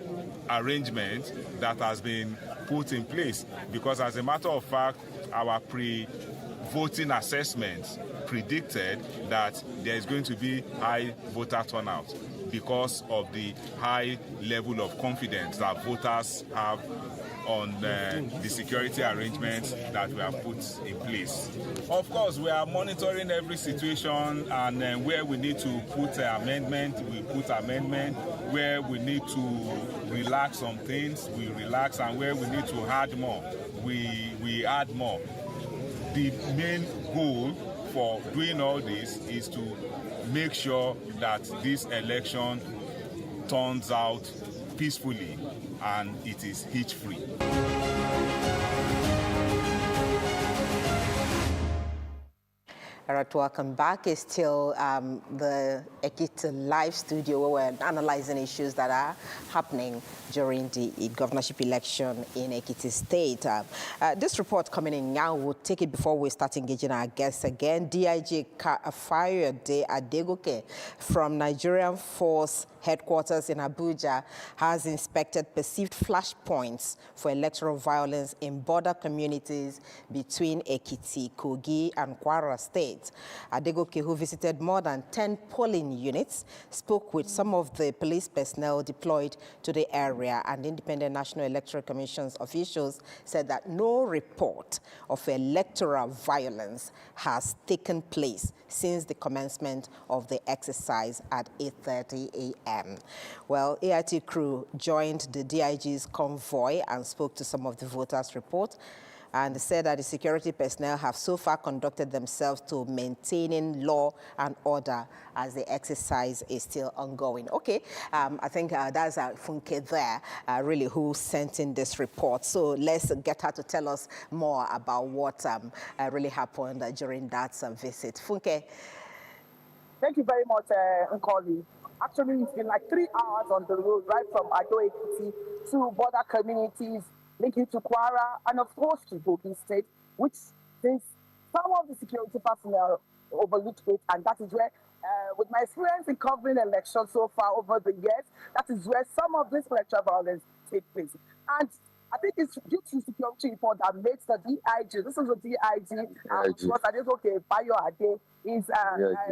[SPEAKER 15] arrangement that has been put in place. Because as a matter of fact, our pre-voting assessments predicted that there is going to be high voter turnout because of the high level of confidence that voters have on the security arrangements that we have put in place. Of course, we are monitoring every situation, and where we need to put amendment, we put amendment. Where we need to relax some things, we relax, and where we need to add more, we add more. The main goal for doing all this is to make sure that this election turns out peacefully and it is hitch-free.
[SPEAKER 20] All right, welcome back. It's still the Ekiti live studio where we're analyzing issues that are happening during the governorship election in Ekiti State. This report coming in now, we'll take it before we start engaging our guests again. DIG Fayode Adegoke from Nigerian Force Headquarters in Abuja has inspected perceived flashpoints for electoral violence in border communities between Ekiti, Kogi, and Kwara states. Adegoke, who visited more than 10 polling units, spoke with some of the police personnel deployed to the area, and Independent National Electoral Commission's officials said that no report of electoral violence has taken place since the commencement of the exercise at 8:30 a.m. Well, AIT crew joined the DIG's convoy and spoke to some of the voters' report, and said that the security personnel have so far conducted themselves to maintaining law and order as the exercise is still ongoing. Okay, I think that's Funke there, really, who sent in this report. So let's get her to tell us more about what really happened during that visit. Funke.
[SPEAKER 6] Thank you very much, Nkoli. Actually, it's been like 3 hours on the road, right from Ado Ekiti to border communities linking to Kwara and, of course, to Kogi State, which since some of the security personnel overlooked it, and that is where, with my experience in covering elections so far over the years, that is where some of this electoral violence take place. And I think it's due to security report that makes the DIG, this is the DIG, what I just okay, Bayo Ade is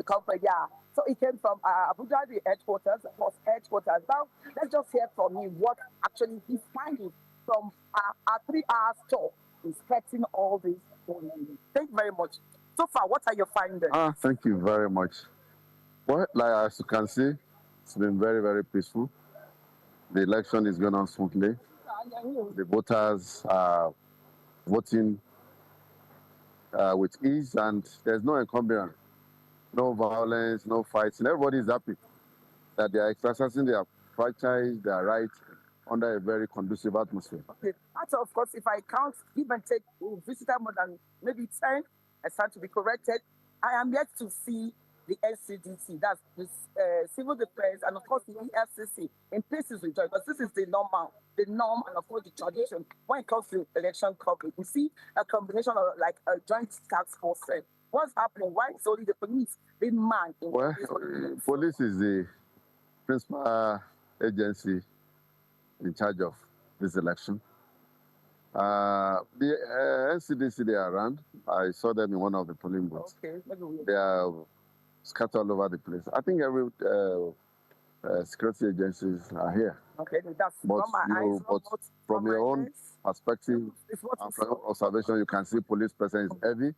[SPEAKER 6] company, yeah. So it came from Abuja, the headquarters, headquarters. Now, let's just hear from him what actually he's finding from our 3 hours talk, inspecting all this. Thank you very much. So far, what are your findings?
[SPEAKER 8] Thank you very much. Well, like as you can see, it's been very, very peaceful. The election is going on smoothly. The voters are voting with ease, and there's no encumbrance, no violence, no fights, and everybody is happy that they are exercising their franchise, their rights, under a very conducive atmosphere.
[SPEAKER 6] Okay. And of course, if I count, give and take, visitor more than maybe 10, I stand to be corrected. I am yet to see the NCDC, that's the civil defense, and of course the EFCC in places with joy, because this is the norm, and of course the tradition when it comes to election coverage. We see a combination of like a joint task force. What's happening? Why is only the police being manned?
[SPEAKER 8] Well, police is the principal agency in charge of this election. The NCDC, they are around. I saw them in one of the polling booths.
[SPEAKER 6] Okay.
[SPEAKER 8] They are scattered all over the place. I think every security agencies are here.
[SPEAKER 6] Okay, that's
[SPEAKER 8] but,
[SPEAKER 6] from my eyes.
[SPEAKER 8] But from your own perspective and from your observation, you can see police presence is heavy.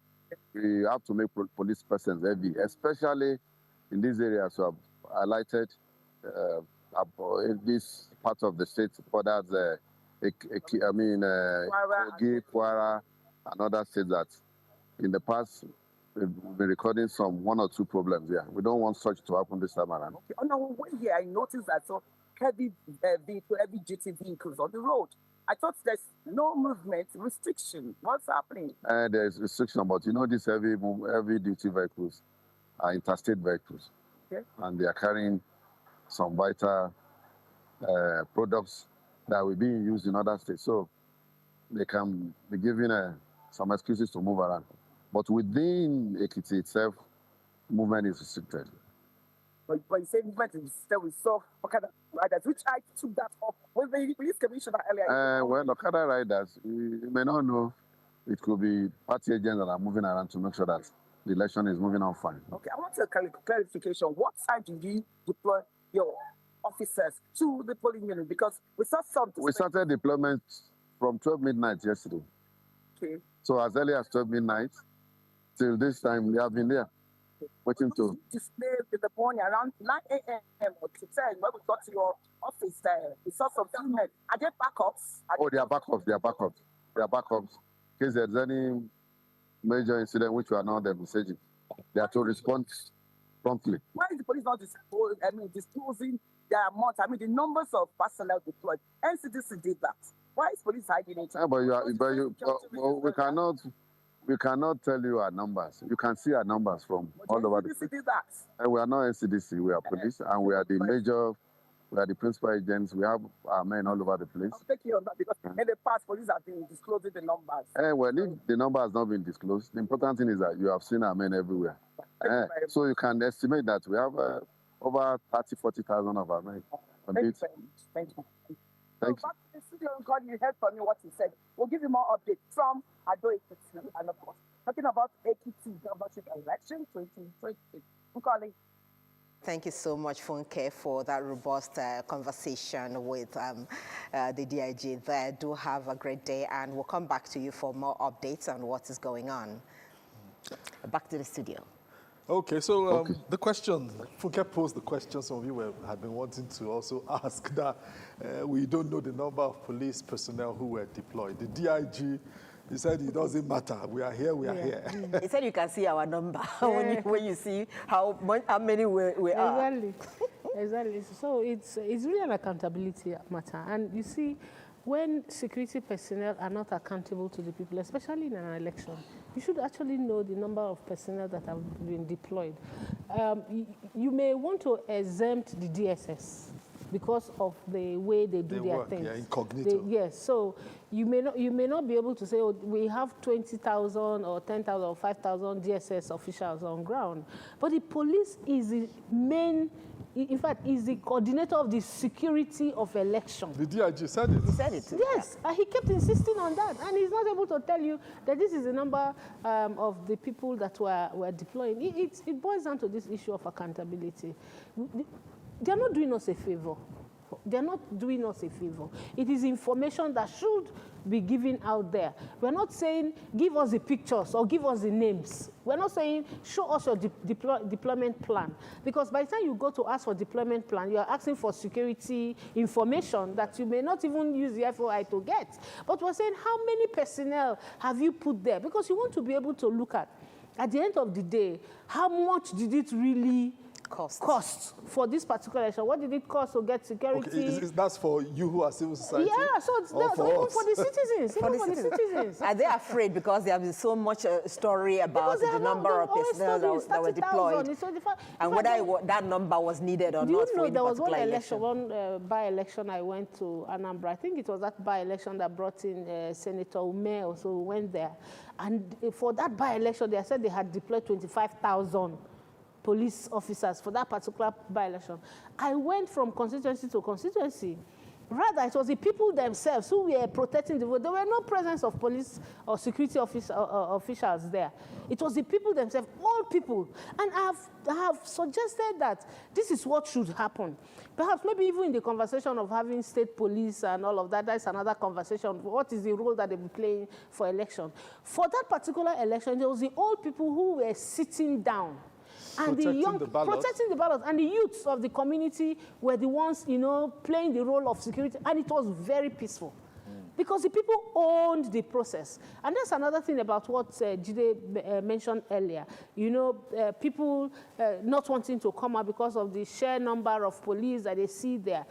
[SPEAKER 8] We have to make police presence heavy, especially in these areas we have highlighted in this part of the state, borders, Kogi, Kwara, and other states that in the past we've been recording some 1 or 2 problems here. We don't want such to happen this time around.
[SPEAKER 6] Okay. On our way here, I noticed that so heavy duty vehicles on the road. I thought there's no movement restriction. What's happening?
[SPEAKER 8] There's restriction, but you know these heavy duty vehicles are interstate vehicles,
[SPEAKER 6] okay,
[SPEAKER 8] and they are carrying some vital products that will be used in other states. So they can be given some excuses to move around. But within Ekiti itself, movement is restricted.
[SPEAKER 6] But you say movement is still we saw Okada riders, which I took that up with the police commissioner earlier.
[SPEAKER 8] Well, Okada riders, you may not know, it could be party agents that are moving around to make sure that the election is moving on fine.
[SPEAKER 6] Okay, I want a clarification. What time did you deploy your officers to the polling unit? Because we saw something.
[SPEAKER 8] We started deployment from 12 midnight yesterday.
[SPEAKER 6] Okay.
[SPEAKER 8] So as early as 12 midnight, till this time, we have been there, waiting to...
[SPEAKER 6] Display in the morning around 9 a.m. or to 10, when we got to your office there, we saw some men. Are there backups?
[SPEAKER 8] They are backups. They are backups. They are backups. In case there's any major incident which we are not envisaging. They are to respond promptly.
[SPEAKER 6] Why is the police not disclosing their amount? The numbers of personnel deployed. NCDC did that. Why is police hiding it?
[SPEAKER 8] Yeah, we cannot tell you our numbers. You can see our numbers from all over the place.
[SPEAKER 6] NCDC did that.
[SPEAKER 8] And we are not NCDC, we are police, and we are the principal agents. We have our men all over the place.
[SPEAKER 6] I'll take you on that because in the past, police have been disclosing the numbers.
[SPEAKER 8] Well, if the number has not been disclosed, the important thing is that you have seen our men everywhere. So you can estimate that we have over 40,000 of our men.
[SPEAKER 6] Thank you. Thank you. Back to the studio, God, you heard from me what he said. We'll give you more updates from Ado Ekiti, and of course, talking about Ekiti governorship election 2020. Nkoli.
[SPEAKER 20] Thank you so much, Funke, for that robust conversation with the DIG there. Do have a great day, and we'll come back to you for more updates on what is going on. Back to the studio.
[SPEAKER 19] Okay, so the question, Funke posed the question some of you had been wanting to also ask that we don't know the number of police personnel who were deployed. The DIG, he said it doesn't matter. We are here, we are here.
[SPEAKER 20] He said you can see our number when you see how many we are.
[SPEAKER 17] Exactly. So it's really an accountability matter. And you see, when security personnel are not accountable to the people, especially in an election, you should actually know the number of personnel that have been deployed. You may want to exempt the DSS because of the way they do their things.
[SPEAKER 19] Yeah, incognito.
[SPEAKER 17] Yes, so you may not be able to say, oh, we have 20,000 or 10,000 or 5,000 DSS officials on ground. But the police is the main, in fact, is the coordinator of the security of election.
[SPEAKER 19] The DIG said it.
[SPEAKER 20] He said it.
[SPEAKER 17] Yes, he kept insisting on that. And he's not able to tell you that this is the number of the people that were deploying. It boils down to this issue of accountability. They're not doing us a favor. They're not doing us a favor. It is information that should be given out there. We're not saying, give us the pictures or give us the names. We're not saying, show us your deployment plan. Because by the time you go to ask for deployment plan, you're asking for security information that you may not even use the FOI to get. But we're saying, how many personnel have you put there? Because you want to be able to look at the end of the day, how much did it really cost for this particular election? What did it cost to get security?
[SPEAKER 19] Okay, that's for you who are civil society?
[SPEAKER 17] Yeah, so it's even for the citizens. Even for the citizens.
[SPEAKER 20] Are they afraid because there has been so much story about the number of personnel that were deployed? And whether that number was needed or not?
[SPEAKER 17] Do you know
[SPEAKER 20] for
[SPEAKER 17] there was one election, one by-election I went to Anambra. I think it was that by-election that brought in Senator Ume also went there. And for that by-election, they said they had deployed 25,000 police officers for that particular by-election. I went from constituency to constituency. Rather, it was the people themselves who were protecting the vote. There were no presence of police or security officials there. It was the people themselves, all people. And I have suggested that this is what should happen. Perhaps maybe even in the conversation of having state police and all of that, that's another conversation. What is the role that they will be playing for election? For that particular election, there was the old people who were sitting down. And the young, protecting the ballots, and the youths of the community were the ones, playing the role of security, and it was very peaceful. Because the people owned the process. And that's another thing about what Jide mentioned earlier. People not wanting to come out because of the sheer number of police that they see there.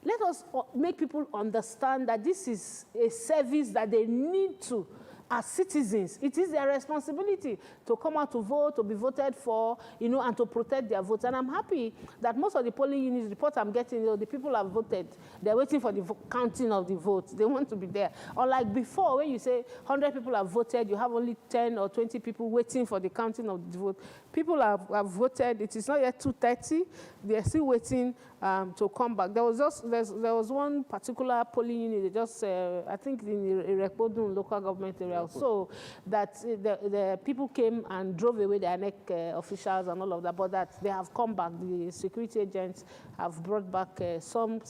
[SPEAKER 17] Let us make people understand that this is a service that they need to. As citizens, it is their responsibility to come out to vote, to be voted for, and to protect their votes. And I'm happy that most of the polling units reports I'm getting, the people have voted. They're waiting for the counting of the votes. They want to be there. Unlike before, when you say 100 people have voted, you have only 10 or 20 people waiting for the counting of the vote. People have voted. It is not yet 2:30. They're still waiting to come back. There was one particular polling unit, they just, I think in the Irekpodun local government area, so that the people came and drove away the INEC officials and all of that, but that they have come back. The security agents have brought back some.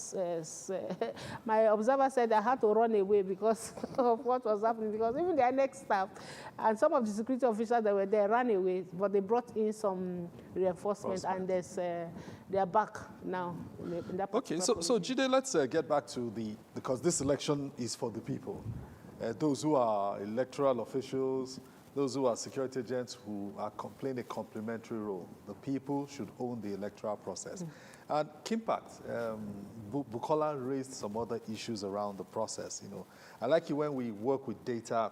[SPEAKER 17] My observer said I had to run away because of what was happening, because even the INEC staff and some of the security officials that were there ran away, but they brought in some reinforcement, and they are back now.
[SPEAKER 19] Okay, so Jide, let's get back to because this election is for the people. Those who are electoral officials, those who are security agents who are playing a complementary role. The people should own the electoral process. And Kimpact, Bukola raised some other issues around the process. You know, I like it when we work with data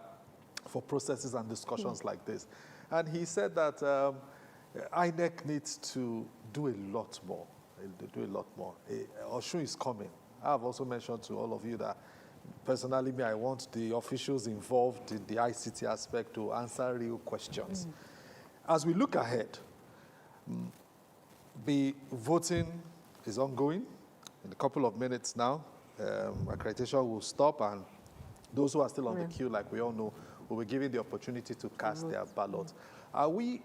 [SPEAKER 19] for processes and discussions like this. And he said that INEC needs to do a lot more. Osun is coming. I have also mentioned to all of you that personally, I want the officials involved in the ICT aspect to answer real questions. As we look ahead, the voting is ongoing. In a couple of minutes now, accreditation will stop, and those who are still on the queue, like we all know, will be given the opportunity to cast their ballot. Are we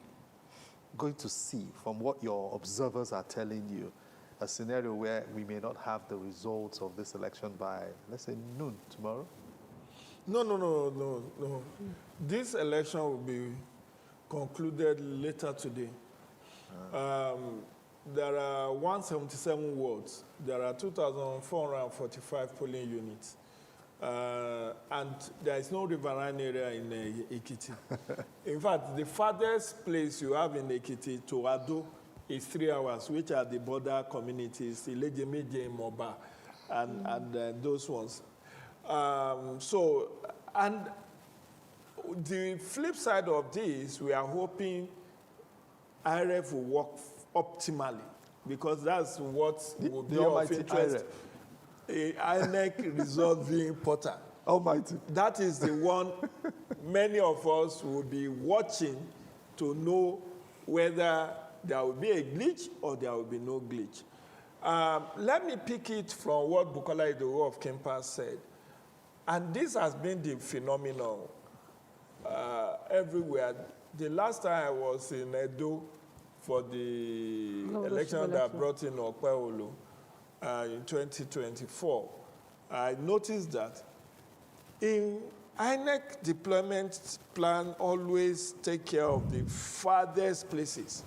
[SPEAKER 19] going to see, from what your observers are telling you, a scenario where we may not have the results of this election by, let's say, noon tomorrow?
[SPEAKER 22] No. This election will be concluded later today. There are 177 wards. There are 2,445 polling units. And there is no riverine area in Ekiti. In fact, the farthest place you have in Ekiti to Ado is 3 hours, which are the border communities, Ilejemeje, Moba, and those ones. And the flip side of this, we are hoping IRF will work optimally, because that's what will be of interest. INEC resolving portal.
[SPEAKER 19] Almighty.
[SPEAKER 22] That is the one many of us will be watching to know whether there will be a glitch or there will be no glitch. Let me pick it from what Bukola Idowu of Kempa said. And this has been the phenomenon everywhere. The last time I was in Edo for the election that brought in Okweolu in 2024, I noticed that in INEC deployment plan always take care of the farthest places,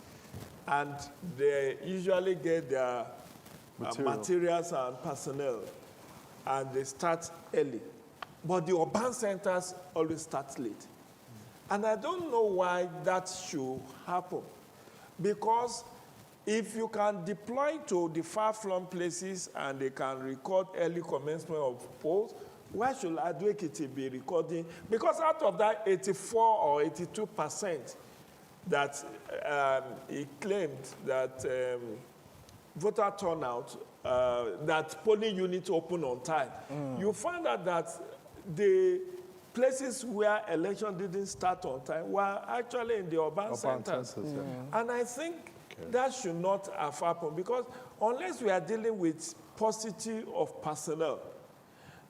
[SPEAKER 22] and they usually get their materials and personnel, and they start early. But the urban centers always start late. And I don't know why that should happen. Because if you can deploy to the far-flung places and they can record early commencement of polls, why should Ado Ekiti be recording? Because out of that 84 or 82% that he claimed that voter turnout, that polling units open on time, you find out that the places where election didn't start on time were actually in the urban centers. And I think that should not have happened, because unless we are dealing with paucity of personnel,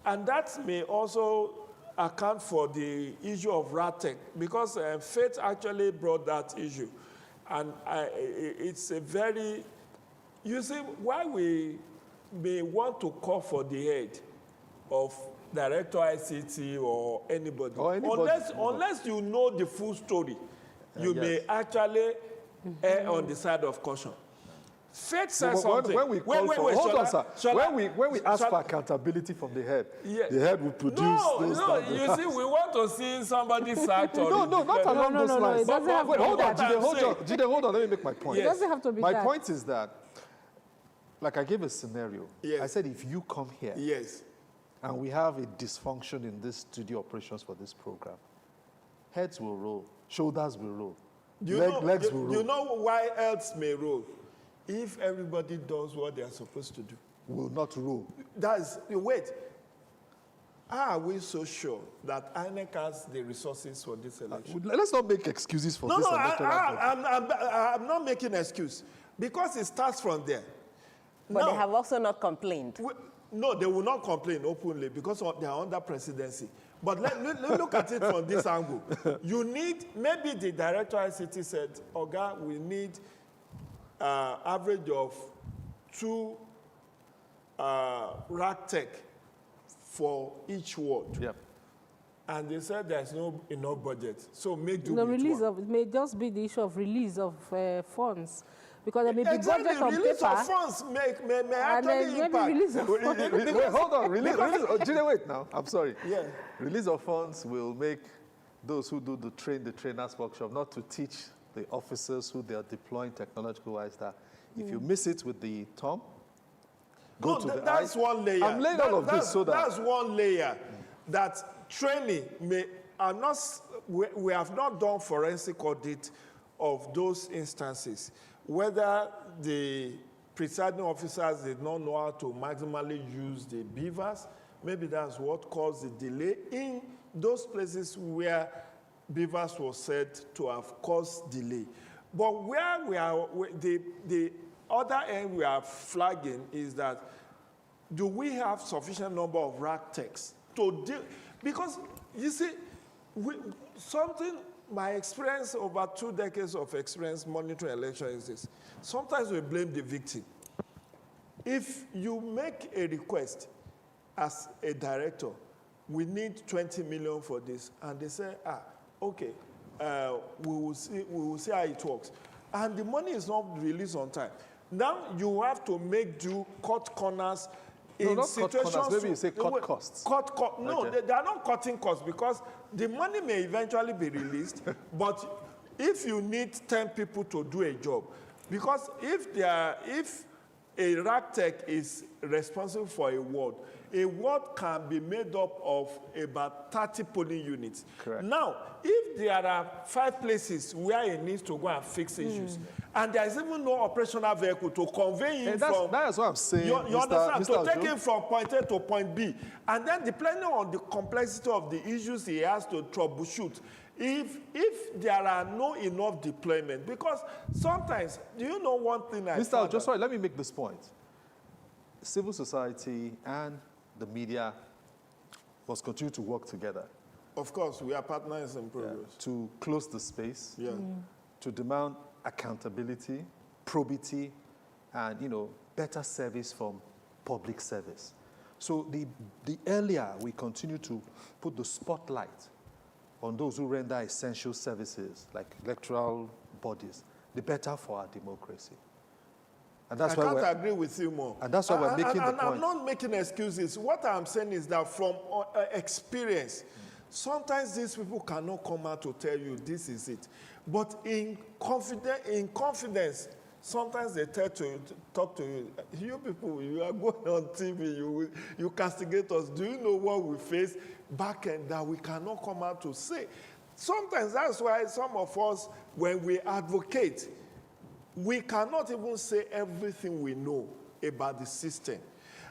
[SPEAKER 22] and that may also account for the issue of RATEC, because Faith actually brought that issue. And it's a very, you see, why we may want to call for the head of Director ICT or anybody. Unless you know the full story, you may actually err on the side of caution. Faith says something.
[SPEAKER 19] When we call hold on, sir. When we ask for accountability from the head, the head will produce those.
[SPEAKER 22] No, you see, we want to see somebody sacked.
[SPEAKER 19] No, not along those lines.
[SPEAKER 17] It doesn't have to be that.
[SPEAKER 19] Jide, hold on. Let me make my point.
[SPEAKER 17] It doesn't have to be that.
[SPEAKER 19] My point is that, like I gave a scenario. I said if you come here, and we have a dysfunction in this studio operations for this program, heads will roll, shoulders will roll, legs will roll.
[SPEAKER 22] You know why else may roll? If everybody does what they are supposed to do.
[SPEAKER 19] Will not roll.
[SPEAKER 22] Wait. Are we so sure that INEC has the resources for this election?
[SPEAKER 19] Let's not make excuses for this election.
[SPEAKER 22] I'm not making an excuse, because it starts from there.
[SPEAKER 20] But they have also not complained.
[SPEAKER 22] No, they will not complain openly because they are under presidency. But let's look at it from this angle. You need, maybe the director ICT said, Oga, we need average of 2 RATEC for each ward. And they said there's no enough budget. So make do with
[SPEAKER 17] release
[SPEAKER 22] one.
[SPEAKER 17] of it may just be the issue of release of funds. Because there may be
[SPEAKER 22] exactly,
[SPEAKER 17] budget on
[SPEAKER 22] release
[SPEAKER 17] paper.
[SPEAKER 22] Of funds may actually impact.
[SPEAKER 17] Release of funds.
[SPEAKER 19] Wait, hold on. Wait now. I'm sorry. Release of funds will make those who do the trainers workshop, not to teach the officers who they are deploying technological-wise that if you miss it with the thumb, go to the
[SPEAKER 22] that's
[SPEAKER 19] eye.
[SPEAKER 22] one layer.
[SPEAKER 19] I'm laying all of this so that...
[SPEAKER 22] That's one layer that training we have not done forensic audit of those instances. Whether the presiding officers did not know how to maximally use the beavers, maybe that's what caused the delay in those places where beavers were said to have caused delay. But where we are, the other end we are flagging is that do we have sufficient number of rack techs to deal? Because you see, my experience over 2 decades of experience monitoring elections is this. Sometimes we blame the victim. If you make a request as a director, we need 20 million for this, and they say, okay, we will see how it works. And the money is not released on time. Now you have to make do cut corners in situations.
[SPEAKER 19] Cut corners. Maybe you say cut costs.
[SPEAKER 22] No, okay. They are not cutting costs because the money may eventually be released, but if you need 10 people to do a job, because if a rack tech is responsible for a ward can be made up of about 30 polling units.
[SPEAKER 19] Correct.
[SPEAKER 22] Now, if there are 5 places where it needs to go and fix issues, and there is even no operational vehicle to convey him from...
[SPEAKER 19] That's what I'm saying.
[SPEAKER 22] You understand? To take him from point A to point B. And then depending on the complexity of the issues he has to troubleshoot, if there are no enough deployment, because sometimes, do you know one thing
[SPEAKER 19] Mr. Just sorry, let me make this point. Civil society and the media must continue to work together.
[SPEAKER 22] Of course, we are partners in progress.
[SPEAKER 19] To close the space, to demand accountability, probity, and better service from public service. So the earlier we continue to put the spotlight on those who render essential services like electoral bodies, the better for our democracy. And that's why I can't
[SPEAKER 22] agree with you more.
[SPEAKER 19] And that's why we're making the point.
[SPEAKER 22] I'm not making excuses. What I'm saying is that from experience, sometimes these people cannot come out to tell you this is it. But in confidence, sometimes they talk to you. You people, you are going on TV, you castigate us. Do you know what we face back end that we cannot come out to say? Sometimes that's why some of us, when we advocate, we cannot even say everything we know about the system.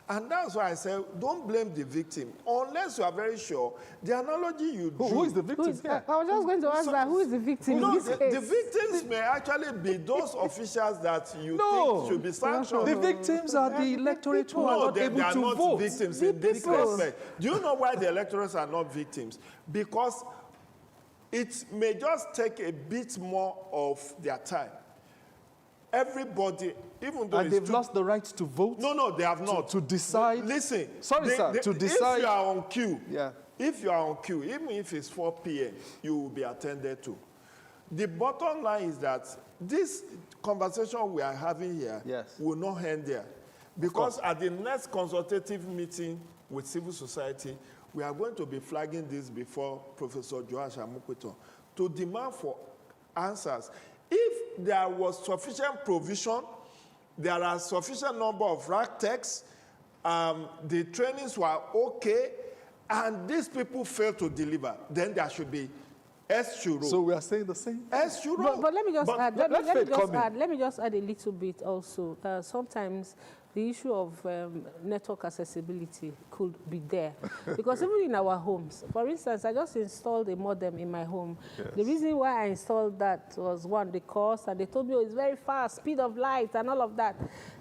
[SPEAKER 22] And that's why I say, don't blame the victim. Unless you are very sure, the analogy you do...
[SPEAKER 19] Who is the victim?
[SPEAKER 17] I was just going to ask that. Who is the victim in this case?
[SPEAKER 22] The victims may actually be those officials that you think should be sanctioned.
[SPEAKER 19] The victims are the electorate who are not able to vote.
[SPEAKER 22] No, they are not victims in this respect. Do you know why the electorates are not victims? Because it may just take a bit more of their time. Everybody, even though...
[SPEAKER 19] And they've lost the right to vote?
[SPEAKER 22] No, they have not.
[SPEAKER 19] To decide?
[SPEAKER 22] Listen.
[SPEAKER 19] Sorry, sir, to decide...
[SPEAKER 22] If you are on queue, if you are on queue, even if it's 4 p.m., you will be attended to. The bottom line is that this conversation we are having here will not end there. Because at the next consultative meeting with civil society, we are going to be flagging this before Professor Joash Amokwito to demand for answers. If there was sufficient provision, there are sufficient number of rack techs, the trainings were okay, and these people failed to deliver, then there should be S-Shuro.
[SPEAKER 19] So we are saying the same?
[SPEAKER 22] S-Shuro.
[SPEAKER 17] But let me just add, let me just add a little bit also. Sometimes the issue of network accessibility could be there. Because even in our homes, for instance, I just installed a modem in my home. Yes. The reason why I installed that was, one, the cost, and they told me, it's very fast, speed of light, and all of that.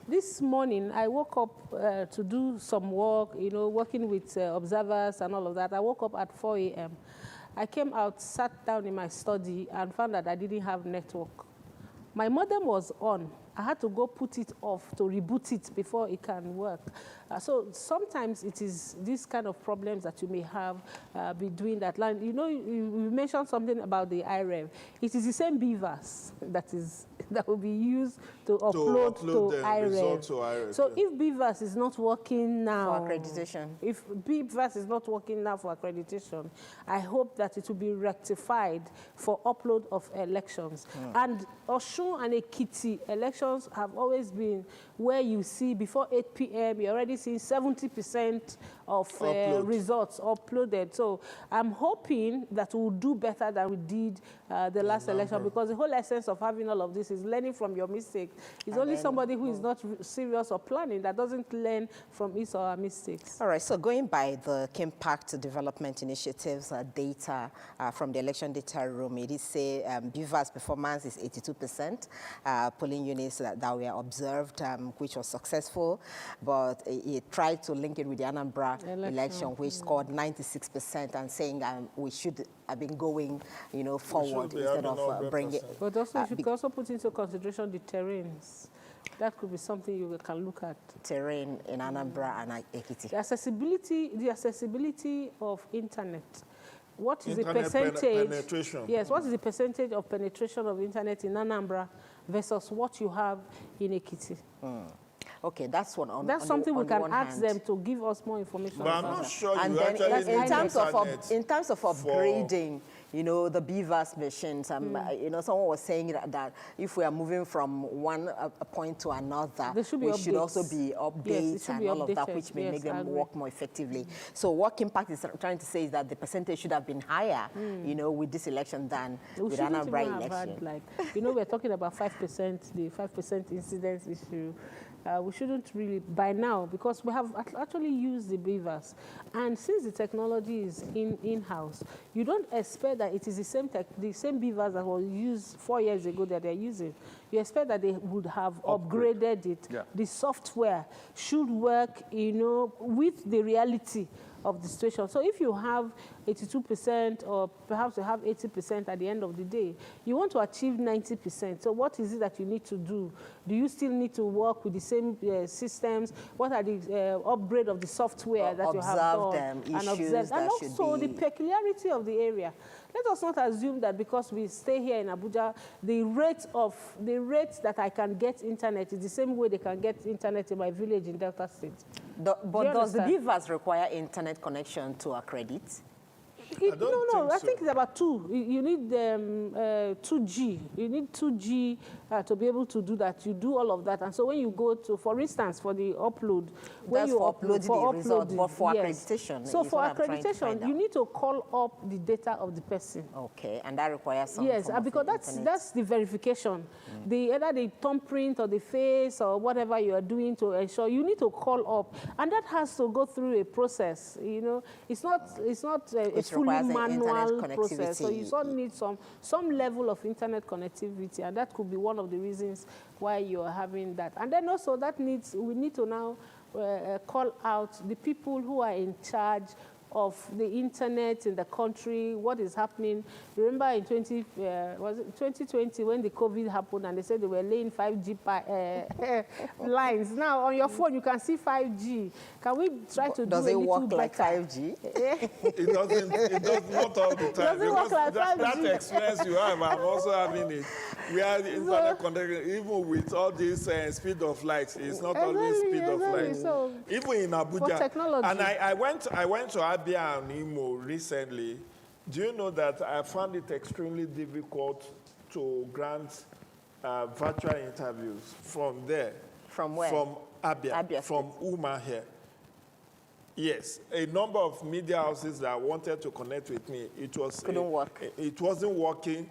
[SPEAKER 17] This morning, I woke up to do some work, working with observers and all of that. I woke up at 4 a.m. I came out, sat down in my study, and found that I didn't have network. My modem was on, I had to go put it off to reboot it before it can work. So sometimes it is these kind of problems that you may have between that line. You know, you mentioned something about the iRev. It is the same BVAS that will be used to upload to iRev. So if BVAS is not working now
[SPEAKER 20] for accreditation,
[SPEAKER 17] if BVAS is not working now for accreditation, I hope that it will be rectified for upload of elections. And Osun and Ekiti elections have always been where you see before 8 p.m. you're already seeing 70% of results uploaded. So I'm hoping that we'll do better than we did the last election, because the whole essence of having all of this is learning from your mistakes. It's only somebody who is not serious or planning that doesn't learn from his or her mistakes.
[SPEAKER 20] All right, so going by the Impact Development Initiatives data from the election data room, it is say BVAS performance is 82%, polling units that were observed, which was successful, but it tried to link it with the Anambra election, which scored 96%, and saying we should have been going, you know, forward instead of bringing it.
[SPEAKER 17] But also, you should also put into consideration the terrains. That could be something you can look at.
[SPEAKER 20] Terrain in Anambra and Ekiti.
[SPEAKER 17] The accessibility of internet. What is the percentage?
[SPEAKER 22] Penetration.
[SPEAKER 17] Yes, what is the percentage of penetration of internet in Anambra versus what you have in Ekiti?
[SPEAKER 20] Okay, that's one.
[SPEAKER 17] That's something we can ask them to give us more information.
[SPEAKER 22] But I'm not sure
[SPEAKER 20] and
[SPEAKER 22] you
[SPEAKER 20] then
[SPEAKER 22] actually
[SPEAKER 20] in terms of
[SPEAKER 22] for
[SPEAKER 20] upgrading, you know, the BVAS machines. You know, someone was saying that if we are moving from one point to another, we should also be updates and all of that, which may make them work more effectively. So what Impact is trying to say is that the percentage should have been higher, you know, with this election than with Anambra election.
[SPEAKER 17] You know, we're talking about 5%, the 5% incidence issue. We shouldn't really, by now, because we have actually used the BVAS. And since the technology is in-house, you don't expect that it is the same BVAS that was used 4 years ago that they're using. You expect that they would have upgraded it. Yeah. The software should work, you know, with the reality of the situation. So if you have 82% or perhaps you have 80% at the end of the day, you want to achieve 90%. So what is it that you need to do? Do you still need to work with the same systems? What are the upgrade of the software that you have done? And also the peculiarity of the area. Let us not assume that because we stay here in Abuja, the rate that I can get internet is the same way they can get internet in my village in Delta State.
[SPEAKER 20] But does the BVAS require internet connection to accredit?
[SPEAKER 17] I think it's about 2. You need 2G. You need 2G to be able to do that. You do all of that. And so when you go to, for instance, for the upload, when you
[SPEAKER 20] upload the result, but for accreditation.
[SPEAKER 17] So for accreditation, you need to call up the data of the person.
[SPEAKER 20] Okay, and that requires some
[SPEAKER 17] because that's the verification. Either the thumbprint or the face or whatever you are doing to ensure, you need to call up. And that has to go through a process. You know, it's not a fully manual process. So you sort of need some level of internet connectivity, and that could be one of the reasons why you're having that. And then also we need to now call out the people who are in charge of the internet in the country, what is happening. Remember in 2020 when the COVID happened and they said they were laying 5G lines. Now on your phone you can see 5G. Can we try to do a little better?
[SPEAKER 20] Does it work like 5G?
[SPEAKER 22] It does not all the time.
[SPEAKER 17] Doesn't work like 5G.
[SPEAKER 22] That experience you have, I'm also having it. We are internet connected, even with all this speed of light. It's not always speed of light. So, even in Abuja.
[SPEAKER 17] Technology.
[SPEAKER 22] And I went to Abia and Imo recently. Do you know that I found it extremely difficult to grant virtual interviews from there?
[SPEAKER 20] From where?
[SPEAKER 22] From Abia from Uma here. Yes, a number of media houses that wanted to connect with me.
[SPEAKER 20] Couldn't work.
[SPEAKER 22] It wasn't working.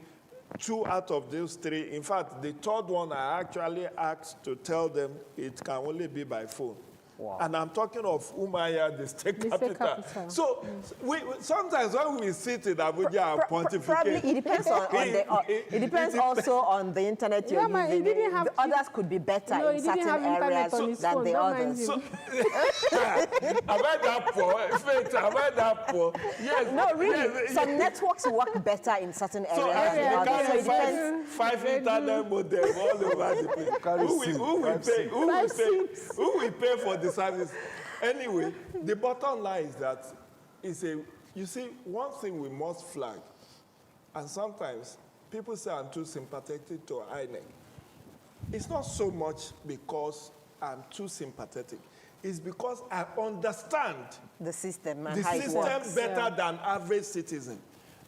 [SPEAKER 22] 2 out of those 3. In fact, the third one I actually asked to tell them it can only be by phone. Wow. And I'm talking of Umuahia, the state capital. So sometimes when we sit in Abuja and pontificate,
[SPEAKER 20] probably it depends it depends also on the internet you're using. The others could be better in certain areas than the others.
[SPEAKER 22] Am I that poor? Am I that poor? Yes.
[SPEAKER 20] No, really. Some networks work better in certain areas than others. So it depends.
[SPEAKER 22] Five internet modems all over the place. Who will pay for the service? Anyway, the bottom line is that you see, one thing we must flag, and sometimes people say I'm too sympathetic to INEC. It's not so much because I'm too sympathetic. It's because I understand
[SPEAKER 20] the system and how it works
[SPEAKER 22] better than average citizen.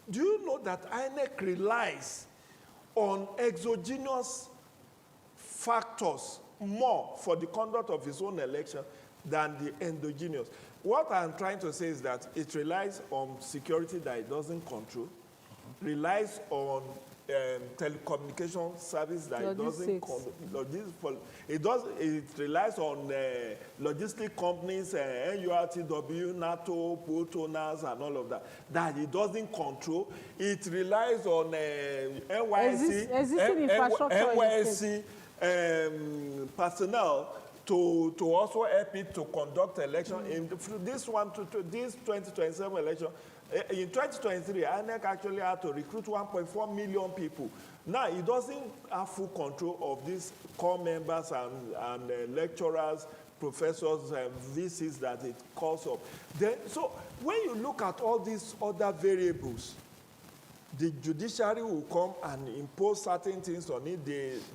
[SPEAKER 22] Do you know that INEC relies on exogenous factors more for the conduct of its own election than the endogenous? What I'm trying to say is that it relies on security that it doesn't control, relies on telecommunication service that it doesn't control. It relies on logistic companies, NURTW, NATO, port owners, and all of that it doesn't control. It relies on NYSC personnel to also help it to conduct election. In this 2027 election. In 2023, INEC actually had to recruit 1.4 million people. Now, it doesn't have full control of these core members and lecturers, professors, and VCs that it calls up. So when you look at all these other variables, the judiciary will come and impose certain things on it.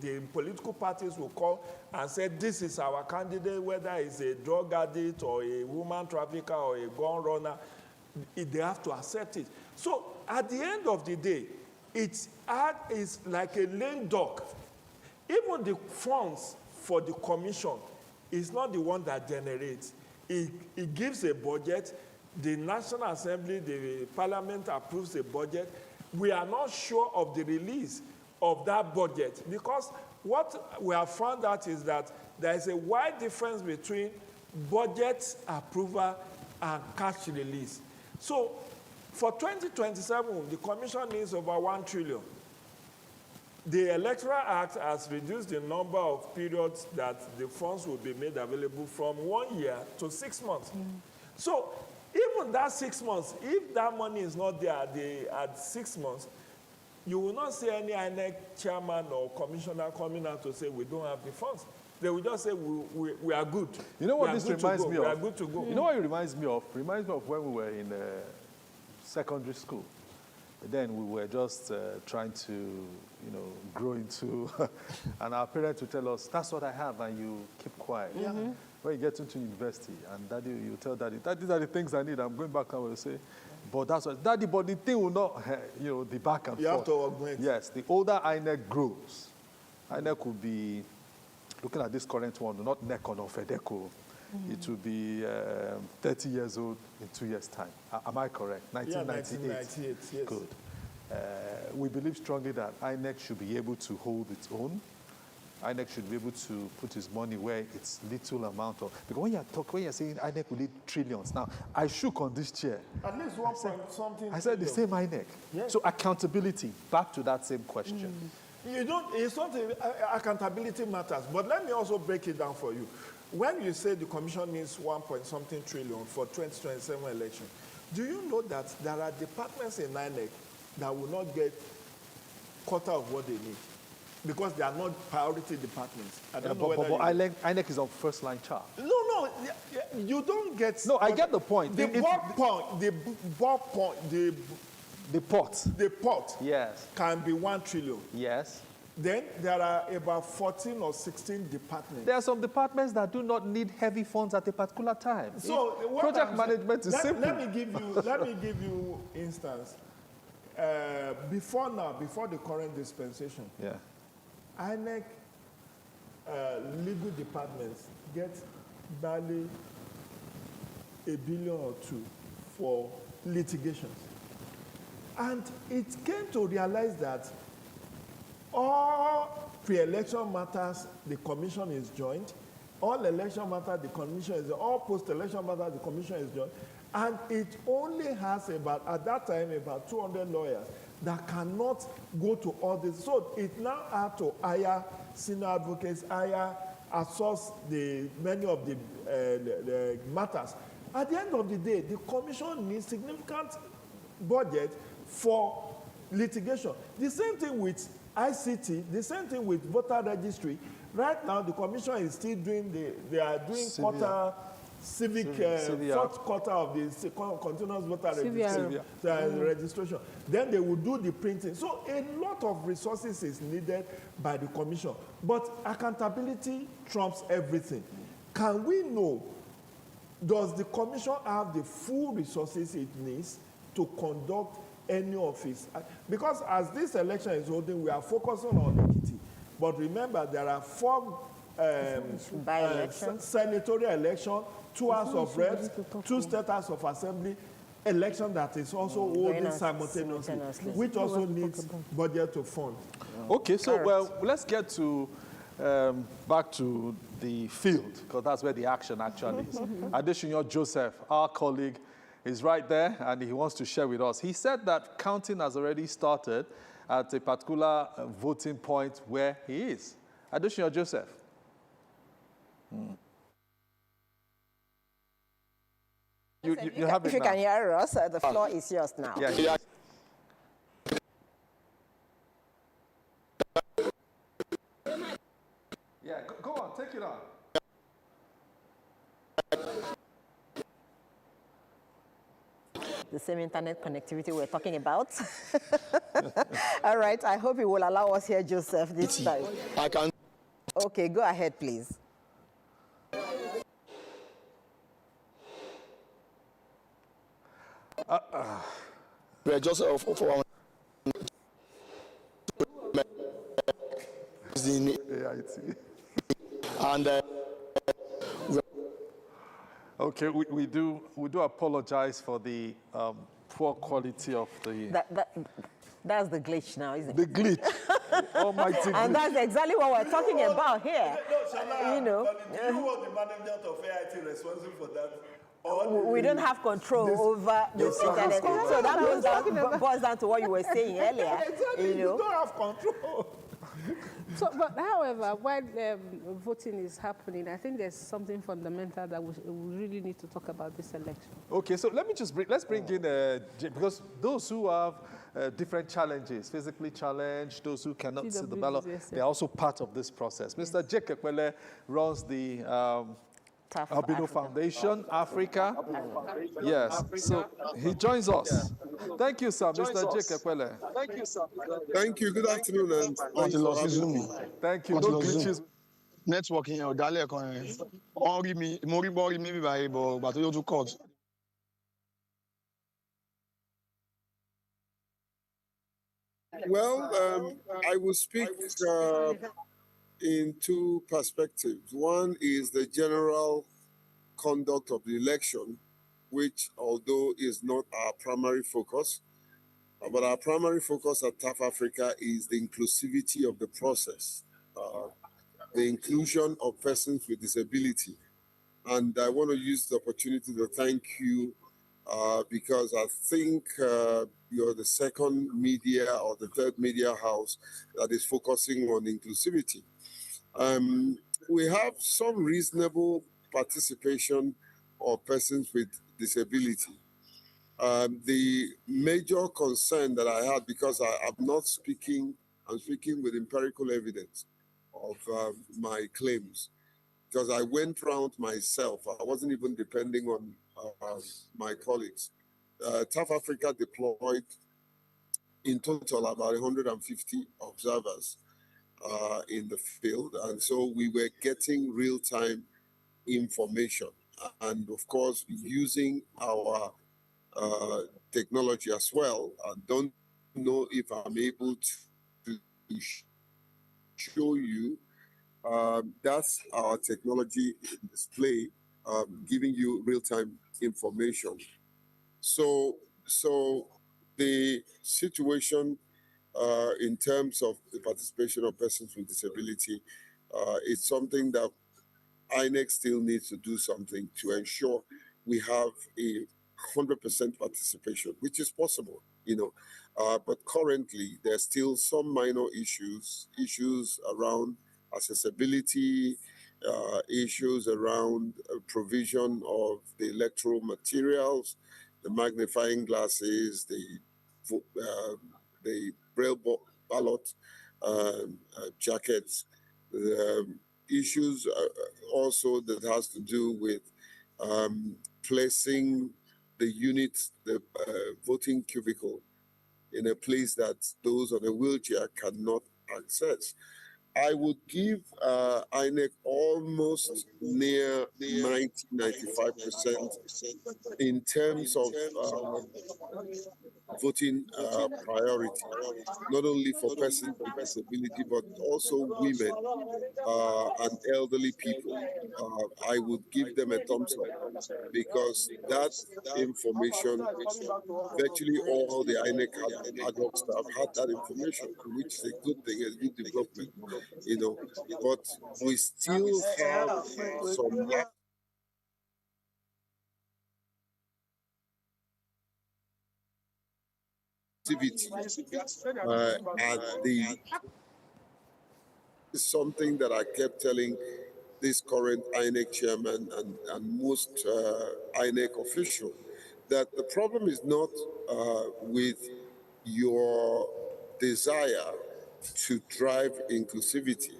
[SPEAKER 22] The political parties will come and say, this is our candidate, whether it's a drug addict or a woman trafficker or a gun runner. They have to accept it. So at the end of the day, it's like a lame duck. Even the funds for the commission is not the one that generates. It gives a budget. The National Assembly, the Parliament approves a budget. We are not sure of the release of that budget because what we have found out is that there is a wide difference between budget approval and cash release. So for 2027, the commission needs over 1 trillion. The Electoral Act has reduced the number of periods that the funds will be made available from 1 year to 6 months. So even that 6 months, if that money is not there at 6 months, you will not see any INEC chairman or commissioner coming out to say we don't have the funds. They will just say we are good.
[SPEAKER 19] You know what this reminds me of?
[SPEAKER 22] We are good to go.
[SPEAKER 19] You know what it reminds me of? It reminds me of when we were in secondary school. Then we were just trying to, grow into, and our parents would tell us, that's what I have, and you keep quiet.
[SPEAKER 22] Mm-hmm.
[SPEAKER 19] When you get into university, and daddy, you tell daddy, these are the things I need. I'm going back and will say, but that's what, daddy, but the thing will not, the back and forth.
[SPEAKER 22] You have to augment.
[SPEAKER 19] Yes, the older INEC grows, INEC will be, looking at this current one, not NECON or FEDECO, it will be 30 years old in 2 years' time. Am I correct? 1998.
[SPEAKER 22] Yeah, 1998, yes.
[SPEAKER 19] Good. We believe strongly that INEC should be able to hold its own. INEC should be able to put its money where it's little amount of. Because when you're saying INEC will need trillions, now I shook on this chair.
[SPEAKER 22] At least 1 point something.
[SPEAKER 19] I said the same INEC. Yes. So accountability. Back to that same question.
[SPEAKER 22] It's not accountability matters, but let me also break it down for you. When you say the commission needs 1 point something trillion for 2027 election, do you know that there are departments in INEC that will not get quarter of what they need because they are not priority departments? I don't know whether
[SPEAKER 19] INEC is on first line charge.
[SPEAKER 22] No, you don't get.
[SPEAKER 19] No, I get the point.
[SPEAKER 22] The pot.
[SPEAKER 19] Yes.
[SPEAKER 22] Can be 1 trillion.
[SPEAKER 19] Yes.
[SPEAKER 22] Then there are about 14 or 16 departments.
[SPEAKER 19] There are some departments that do not need heavy funds at a particular time.
[SPEAKER 22] So
[SPEAKER 19] project management is simple.
[SPEAKER 22] Let me give you instance. Before the current dispensation, INEC legal departments get barely $1 billion or $2 billion for litigations. And it came to realize that all pre-election matters, the commission is joined. all election matter, the commission is joined. All post-election matter, the commission is joined. And it only has about, at that time, about 200 lawyers that cannot go to all this. So it now had to hire senior advocates, outsource many of the matters. At the end of the day, the commission needs significant budget for litigation. The same thing with ICT, the same thing with voter registry. Right now, the commission is still doing, they are doing fourth quarter of the continuous voter registration. Then they will do the printing. So a lot of resources is needed by the commission. But accountability trumps everything. Can we know, does the commission have the full resources it needs to conduct any office? Because as this election is holding, we are focusing on Ekiti. But remember, there are 4 senatorial elections, 2 House of Reps, 2 State House of Assembly, election that is also holding simultaneously, which also needs budget to fund.
[SPEAKER 19] Okay, so well, let's get to back to the field, because that's where the action actually is. Adesina Joseph, our colleague, is right there, and he wants to share with us. He said that counting has already started at a particular voting point where he is. Adesina Joseph. You have it
[SPEAKER 20] if you
[SPEAKER 19] now.
[SPEAKER 20] can hear us, the floor is yours now.
[SPEAKER 19] Yeah. Yeah, go on, take it on.
[SPEAKER 20] The same internet connectivity we're talking about. All right, I hope you will allow us here, Joseph, this time.
[SPEAKER 2] I can.
[SPEAKER 20] Okay, go ahead, please.
[SPEAKER 2] We're just for our and
[SPEAKER 19] okay, we do apologize for the poor quality of the.
[SPEAKER 20] That's the glitch now, isn't it?
[SPEAKER 19] The glitch. Almighty glitch.
[SPEAKER 20] And that's exactly what we're talking about here. You know.
[SPEAKER 22] You want the management of AIT responsible for that?
[SPEAKER 20] We don't have control over the internet. So that boils down to what you were saying earlier.
[SPEAKER 22] Exactly, you don't have control.
[SPEAKER 17] So, but however, while voting is happening, I think there's something fundamental that we really need to talk about this election.
[SPEAKER 19] Okay, so let's bring in, because those who have different challenges, physically challenged, those who cannot see the ballot, they're also part of this process. Mr. Jake Ekwele runs the Albino Foundation, Africa. Yes, so he joins us. Thank you, sir, Mr. Jake Ekwele.
[SPEAKER 2] Thank you, sir. Thank you. Good afternoon, and thank you for having me.
[SPEAKER 19] Thank you. No glitches.
[SPEAKER 2] Networking, well, I will speak in 2 perspectives. One is the general conduct of the election, which, although is not our primary focus, but our primary focus at TAF Africa is the inclusivity of the process, the inclusion of persons with disability. And I want to use the opportunity to thank you because I think you're the second media or the third media house that is focusing on inclusivity. We have some reasonable participation of persons with disability. The major concern that I had, because I'm not speaking, I'm speaking with empirical evidence of my claims, because I went round myself. I wasn't even depending on my colleagues. TAF Africa deployed in total about 150 observers in the field. And so we were getting real-time information. And of course, using our technology as well. I don't know if I'm able to show you. That's our technology display, giving you real-time information. So the situation in terms of the participation of persons with disability is something that INEC still needs to do something to ensure we have a 100% participation, which is possible, but currently there's still some minor issues around accessibility, issues around provision of the electoral materials, the magnifying glasses, the braille ballot jackets, the issues also that has to do with placing the units, the voting cubicle, in a place that those on a wheelchair cannot access. I would give INEC almost near 90-95% in terms of voting priority, not only for persons with disability, but also women and elderly people. I would give them a thumbs up because that information, virtually all the INEC ad hoc staff had that information, which is a good thing, a good development, but we still have some activity something that I kept telling this current INEC chairman and most INEC officials, that the problem is not with your desire to drive inclusivity.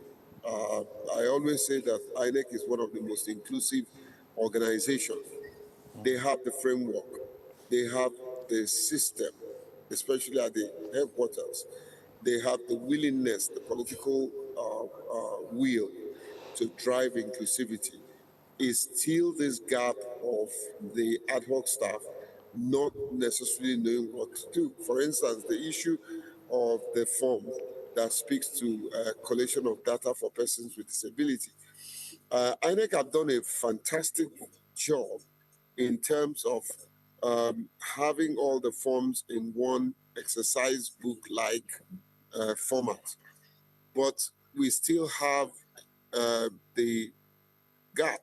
[SPEAKER 2] I always say that INEC is one of the most inclusive organizations. They have the framework, they have the system, especially at the headquarters. They have the willingness, the political will to drive inclusivity. Is still this gap of the ad hoc staff not necessarily knowing what to do. For instance, the issue of the form that speaks to collection of data for persons with disability. INEC have done a fantastic job in terms of having all the forms in one exercise book-like format. But we still have the gap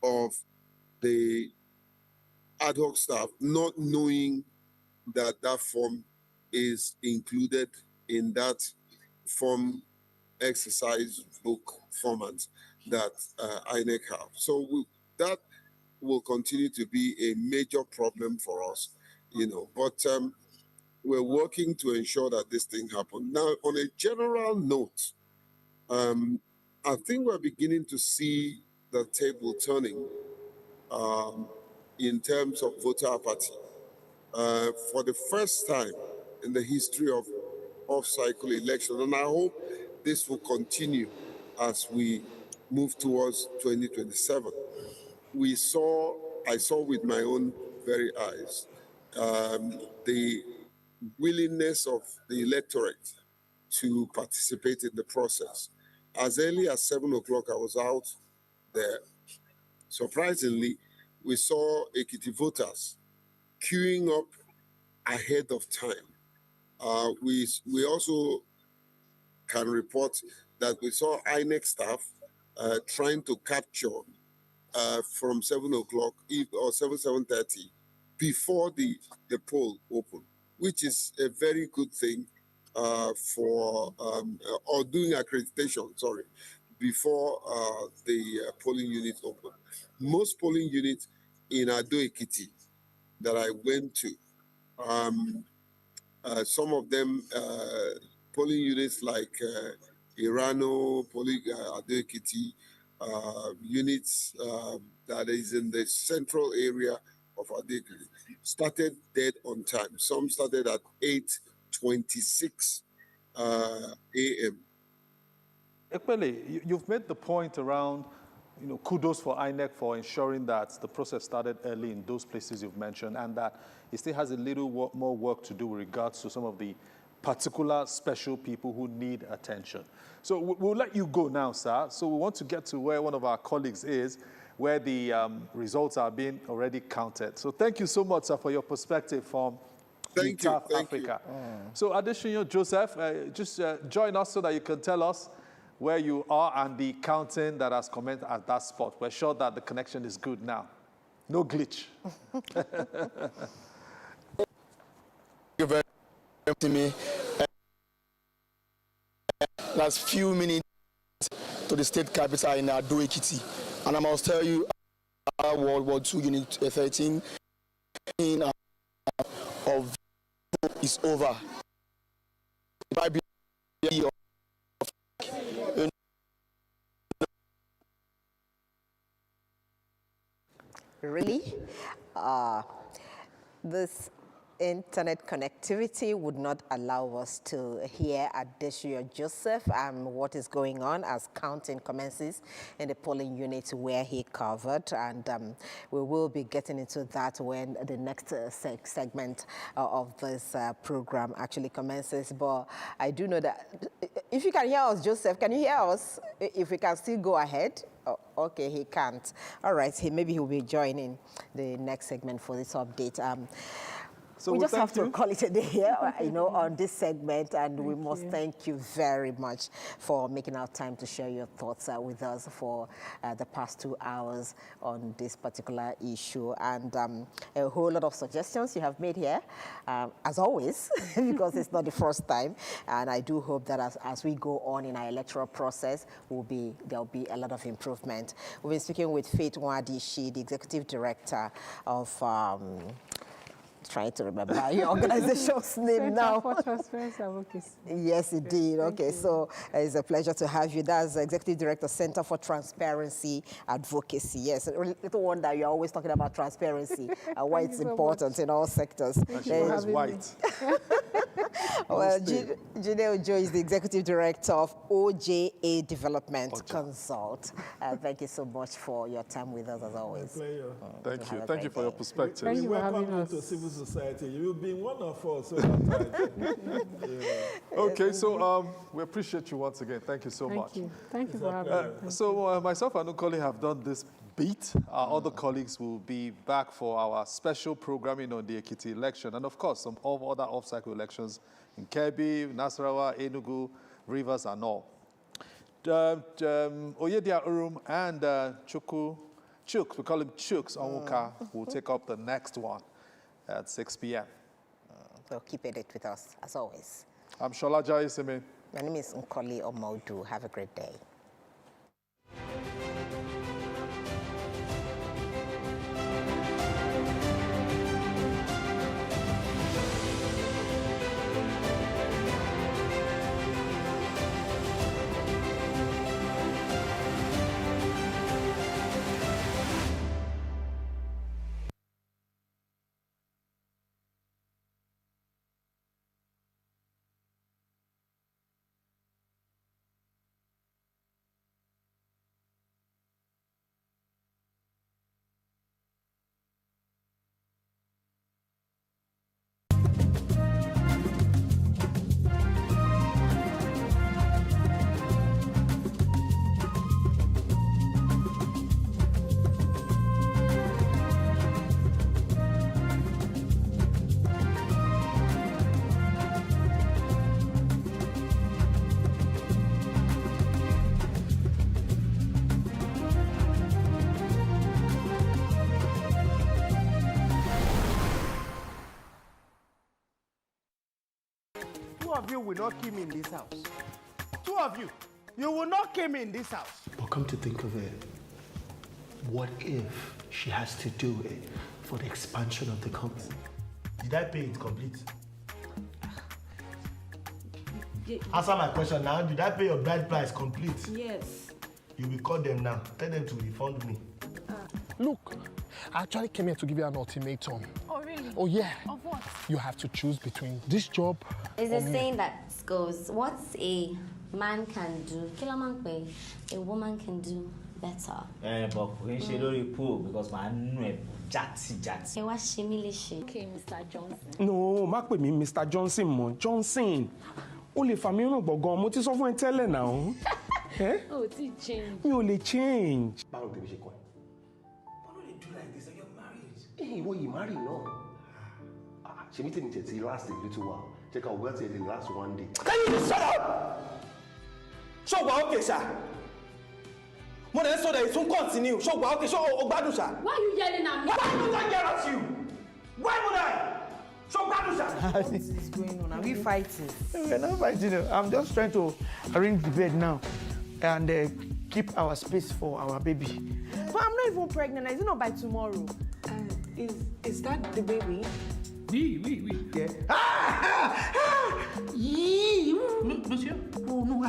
[SPEAKER 2] of the ad hoc staff not knowing that that form is included in that form exercise book format that INEC have. So that will continue to be a major problem for us, but we're working to ensure that this thing happens. Now, on a general note, I think we're beginning to see the table turning in terms of voter apathy. For the first time in the history of off-cycle election, and I hope this will continue as we move towards 2027. I saw with my own very eyes the willingness of the electorate to participate in the process. As early as 7 o'clock, I was out there. Surprisingly, we saw Ekiti voters queuing up ahead of time. We also can report that we saw INEC staff trying to capture from 7 o'clock or 7:30 before the poll opened, which is a very good thing for or doing accreditation, before the polling units open. Most polling units in Ado-Ekiti that I went to, some of them polling units like Irano, Ado-Ekiti, units that is in the central area of Ado-Ekiti, started dead on time. Some started at 8:26 a.m.
[SPEAKER 19] Ekpele, you've made the point around, kudos for INEC for ensuring that the process started early in those places you've mentioned, and that it still has a little more work to do with regards to some of the particular special people who need attention. So we'll let you go now, sir. So we want to get to where one of our colleagues is, where the results are being already counted. So thank you so much, sir, for your perspective from South Africa. So Adesina Joseph, just join us so that you can tell us where you are and the counting that has commenced at that spot. We're sure that the connection is good now. No glitch.
[SPEAKER 3] Thank you very much to me. Last few minutes to the state capital in Ado-Ekiti. And I must tell you, World War II Unit 13 of is over. It might be
[SPEAKER 20] Really? This internet connectivity would not allow us to hear Adesua Joseph and what is going on as counting commences in the polling unit where he covered, and we will be getting into that when the next segment of this program actually commences. But I do know that if you can hear us, Joseph, can you hear us? If we can still go ahead. Oh, okay, he can't. All right, maybe he'll be joining the next segment for this update. So we just have to call it a day here, on this segment, and we must thank you very much for making our time to share your thoughts with us for the past 2 hours on this particular issue, and a whole lot of suggestions you have made here, as always, because it's not the first time, and I do hope that as we go on in our electoral process, there'll be a lot of improvement. We've been speaking with Faith Nwadishi, the Executive Director of trying to remember your organization's name now.
[SPEAKER 17] Center for Transparency Advocacy.
[SPEAKER 20] Yes, indeed. Okay, so it's a pleasure to have you. That's the Executive Director, Center for Transparency Advocacy. Yes, little wonder you're always talking about transparency and why it's important in all sectors.
[SPEAKER 19] She is white.
[SPEAKER 20] Well, Jide Ojo is the Executive Director of OJA Development Consult. Thank you so much for your time with us, as always.
[SPEAKER 22] Pleasure.
[SPEAKER 19] Thank you. Thank you for your perspective.
[SPEAKER 22] Thank you for having us to civil society. You've been one of us.
[SPEAKER 19] Okay, so we appreciate you once again. Thank you so much.
[SPEAKER 17] Thank you for having us.
[SPEAKER 19] So myself and Nkoli have done this beat. Our other colleagues will be back for our special programming on the Ekiti election, and of course some other off-cycle elections in Kebbi, Nasarawa, Enugu, Rivers, and all. Oyedia Urum and Chuks, we call him Chuks Onwuka, will take up the next one at 6 p.m.
[SPEAKER 20] So keep it with us, as always.
[SPEAKER 19] I'm Shola Jai.
[SPEAKER 20] My name is Nkoli Omodu. Have a great day.
[SPEAKER 10] of you will not kill me in this house. Two of you, you will not kill me in this house.
[SPEAKER 23] But come to think of it, what if she has to do it for the expansion of the company?
[SPEAKER 10] Did I pay it complete? Answer my question now. Did I pay your bride price complete?
[SPEAKER 17] Yes.
[SPEAKER 10] You will call them now. Tell them to refund me.
[SPEAKER 24] Look, I actually came here to give you an ultimatum.
[SPEAKER 25] Oh, really?
[SPEAKER 24] Oh, yeah.
[SPEAKER 25] Of what?
[SPEAKER 24] You have to choose between this job
[SPEAKER 25] There's
[SPEAKER 24] or
[SPEAKER 25] a
[SPEAKER 24] me.
[SPEAKER 25] saying that goes, what a man can do, a woman can do better.
[SPEAKER 26] But we should only pull because my jatty.
[SPEAKER 25] Okay, Mr. Johnson.
[SPEAKER 24] No, má pè mí Mr. Johnson mọ́. Johnson. O lè fà mí ràn gbọ̀ngàn. Mo ti sọ fún ẹ tẹ́lẹ̀ náà.
[SPEAKER 25] Oh, ti change.
[SPEAKER 24] Mi ò lè change.
[SPEAKER 23] Báwo tèmi ṣe kọ́ ẹ? Why don't they do like this? You're married. Hey, well, you married, no? She meeting me to last a little while. Check out what's the last one day.
[SPEAKER 24] Can you shut up?
[SPEAKER 4] Ṣó wà okay, sir? Mo dey so that it won't continue. Ṣó wà okay, ṣó o gbádùn, sir?
[SPEAKER 7] Why are you yelling at me?
[SPEAKER 4] Why would I yell at you? Why would I? Ṣó gbádùn, sir?
[SPEAKER 9] What is going on? Are we fighting?
[SPEAKER 12] We're not fighting. I'm just trying to arrange the bed now and keep our space for our baby.
[SPEAKER 9] But I'm not even pregnant. Is it not by tomorrow? Is that the baby?
[SPEAKER 12] Oui. Yeah.
[SPEAKER 9] Monsieur?
[SPEAKER 12] Oh no,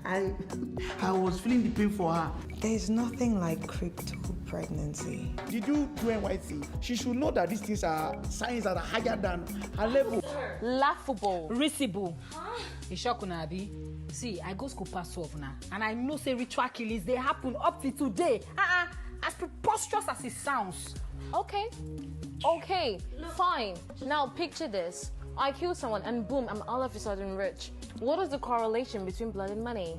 [SPEAKER 12] I was feeling the pain for her.
[SPEAKER 9] There's nothing like crypto pregnancy.
[SPEAKER 12] Did you do NYC? She should know that these things are signs that are higher than her level.
[SPEAKER 13] Laughable. Risible. Ishokunabi. See, I go school past 12 now, and I know say ritual killings they happen up to today. As preposterous as it sounds.
[SPEAKER 21] Okay, fine. Now picture this. I kill someone and boom, I'm all of a sudden rich. What is the correlation between blood and money?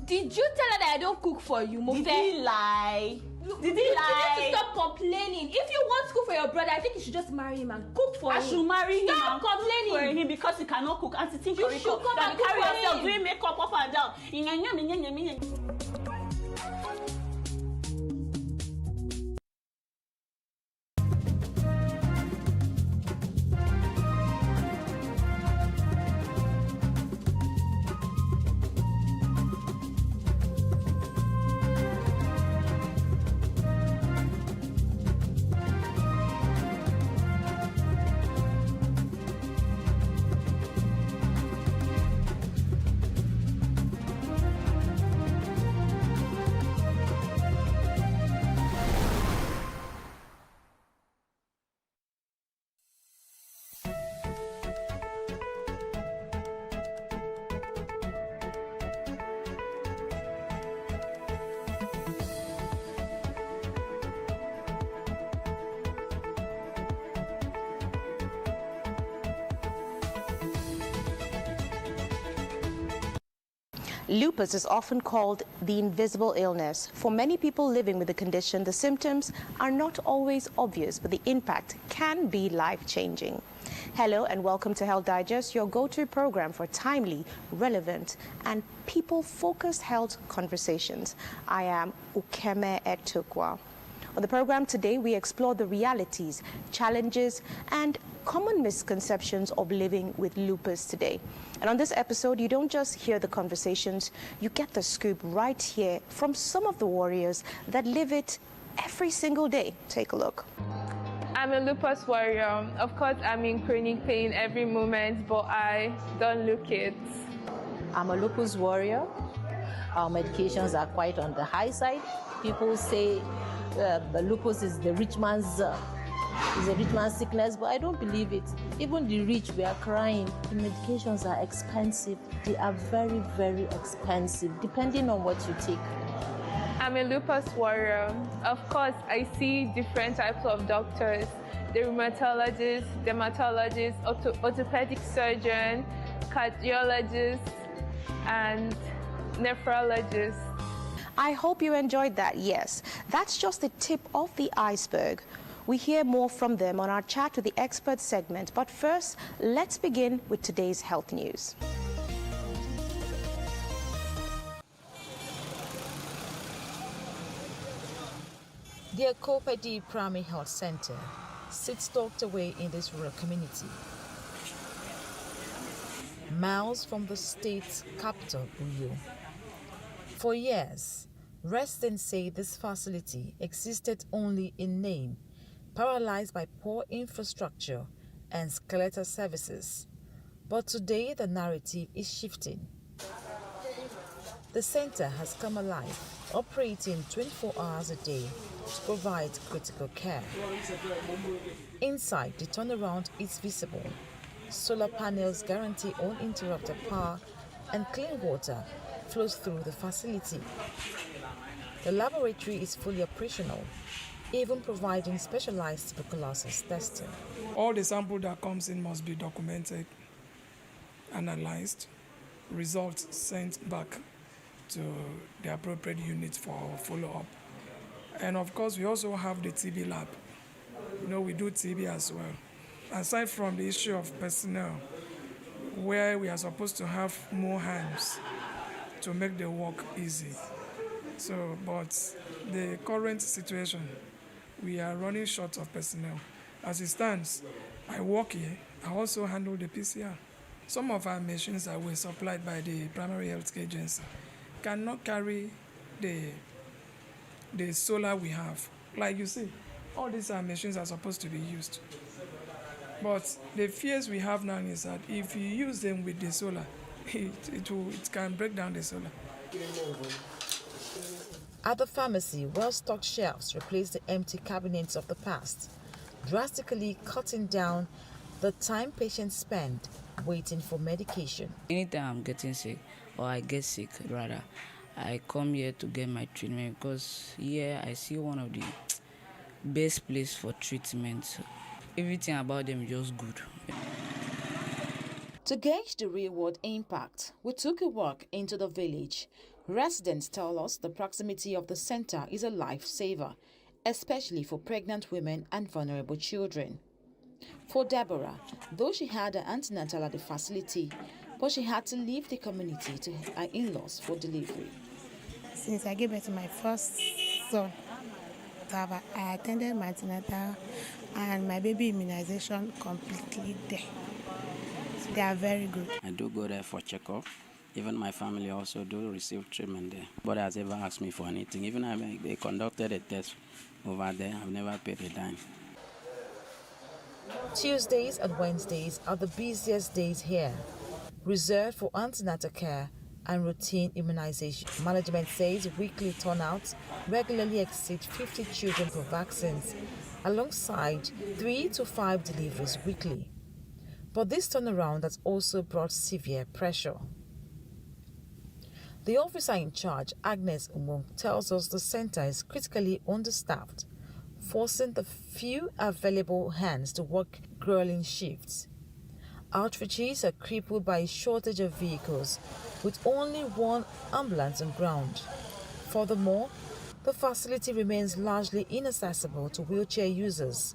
[SPEAKER 7] Did you tell her that I don't cook for you, Mofe?
[SPEAKER 13] Did he lie?
[SPEAKER 7] Did he lie? You need to stop complaining. If you want to cook for your brother, I think you should just marry him and cook for him.
[SPEAKER 13] I should marry him
[SPEAKER 7] Stop
[SPEAKER 13] and
[SPEAKER 7] complaining.
[SPEAKER 13] cook for him because he cannot cook. And to think
[SPEAKER 7] You should come and cook
[SPEAKER 13] carry
[SPEAKER 7] for
[SPEAKER 13] yourself
[SPEAKER 7] him.
[SPEAKER 13] doing makeup up and down.
[SPEAKER 27] Lupus is often called the invisible illness. For many people living with the condition, the symptoms are not always obvious, but the impact can be life-changing. Hello and welcome to Health Digest, your go-to program for timely, relevant, and people-focused health conversations. I am Ukeme Etukwa. On the program today, we explore the realities, challenges, and common misconceptions of living with lupus today. And on this episode, you don't just hear the conversations, you get the scoop right here from some of the warriors that live it every single day. Take a look.
[SPEAKER 28] I'm a lupus warrior. Of course, I'm in chronic pain every moment, but I don't look it.
[SPEAKER 29] I'm a lupus warrior. Our medications are quite on the high side. People say lupus is the rich man's sickness, but I don't believe it. Even the rich, we are crying. The medications are expensive. They are very, very expensive, depending on what you take.
[SPEAKER 28] I'm a lupus warrior. Of course, I see different types of doctors. The rheumatologist, dermatologist, orthopedic surgeon, cardiologist, and nephrologist.
[SPEAKER 27] I hope you enjoyed that. Yes, that's just the tip of the iceberg. We hear more from them on our Chat with the Experts segment. But first, let's begin with today's health news.
[SPEAKER 30] The Akopedi Primary Health Center sits tucked away in this rural community, miles from the state's capital, Uyo. For years, residents say this facility existed only in name, paralyzed by poor infrastructure and skeletal services. But today, the narrative is shifting. The center has come alive, operating 24 hours a day to provide critical care. Inside, the turnaround is visible. Solar panels guarantee uninterrupted power, and clean water flows through the facility. The laboratory is fully operational, even providing specialized tuberculosis testing.
[SPEAKER 31] All the sample that comes in must be documented, analyzed, results sent back to the appropriate unit for follow-up. And of course, we also have the TB lab. We do TB as well. Aside from the issue of personnel, where we are supposed to have more hands to make the work easy. So, but the current situation, we are running short of personnel. As it stands, I work here. I also handle the PCR. Some of our machines that were supplied by the primary health agency cannot carry the solar we have. Like you see, all these machines are supposed to be used. But the fears we have now is that if you use them with the solar, it can break down the solar.
[SPEAKER 30] At the pharmacy, well-stocked shelves replace the empty cabinets of the past, drastically cutting down the time patients spend waiting for medication.
[SPEAKER 1] Anytime I'm getting sick, or I get sick rather, I come here to get my treatment because here I see one of the best place for treatment. Everything about them is just good.
[SPEAKER 30] To gauge the real-world impact, we took a walk into the village. Residents tell us the proximity of the center is a lifesaver, especially for pregnant women and vulnerable children. For Deborah, though she had her antenatal at the facility, but she had to leave the community to her in-laws for delivery.
[SPEAKER 2] Since I gave birth to my first son, I attended my antenatal and my baby immunization completely there. They are very good.
[SPEAKER 3] I do go there for checkup. Even my family also do receive treatment there. Nobody has ever asked me for anything. Even if they conducted a test over there, I've never paid a dime.
[SPEAKER 30] Tuesdays and Wednesdays are the busiest days here, reserved for antenatal care and routine immunization. Management says weekly turnouts regularly exceed 50 children for vaccines, alongside 3 to 5 deliveries weekly. But this turnaround has also brought severe pressure. The officer in charge, Agnes Umong, tells us the center is critically understaffed, forcing the few available hands to work grueling shifts. Outreaches are crippled by a shortage of vehicles, with only one ambulance on ground. Furthermore, the facility remains largely inaccessible to wheelchair users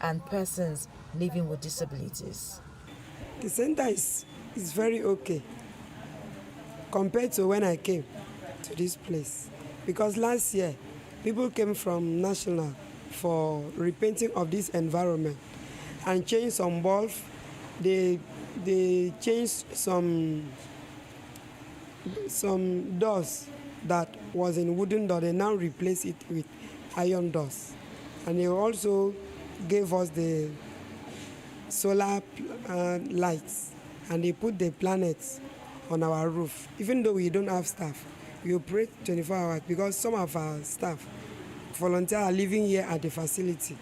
[SPEAKER 30] and persons living with disabilities.
[SPEAKER 5] The center is very okay compared to when I came to this place. Because last year, people came from National for repainting of this environment and changed some bulbs. They changed some doors that was in wooden door. They now replace it with iron doors. And they also gave us the solar lights, and they put the planets on our roof. Even though we don't have staff, we operate 24 hours because some of our staff, volunteers, are living here at the facility.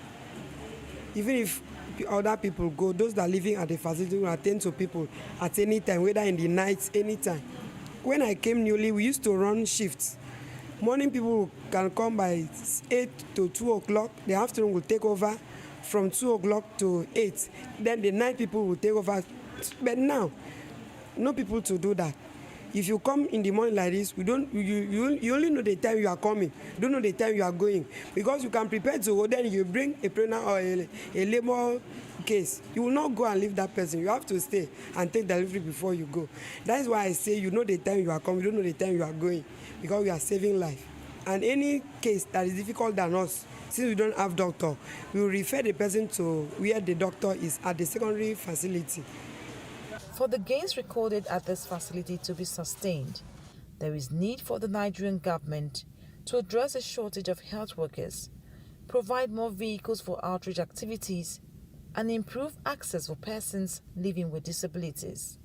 [SPEAKER 5] Even if other people go, those that are living at the facility will attend to people at any time, whether in the night, anytime. When I came newly, we used to run shifts. Morning people can come by 8 to 2 o'clock. The afternoon will take over from 2 o'clock to 8. Then the night people will take over. But now, no people to do that. If you come in the morning like this, you only know the time you are coming. You don't know the time you are going. Because you can prepare to go, then you bring a pregnant or a labor case. You will not go and leave that person. You have to stay and take delivery before you go. That is why I say you know the time you are coming, you don't know the time you are going. Because we are saving life. And any case that is difficult than us, since we don't have doctor, we will refer the person to where the doctor is at the secondary facility.
[SPEAKER 30] For the gains recorded at this facility to be sustained, there is need for the Nigerian government to address a shortage of health workers, provide more vehicles for outreach activities, and improve access for persons living with disabilities.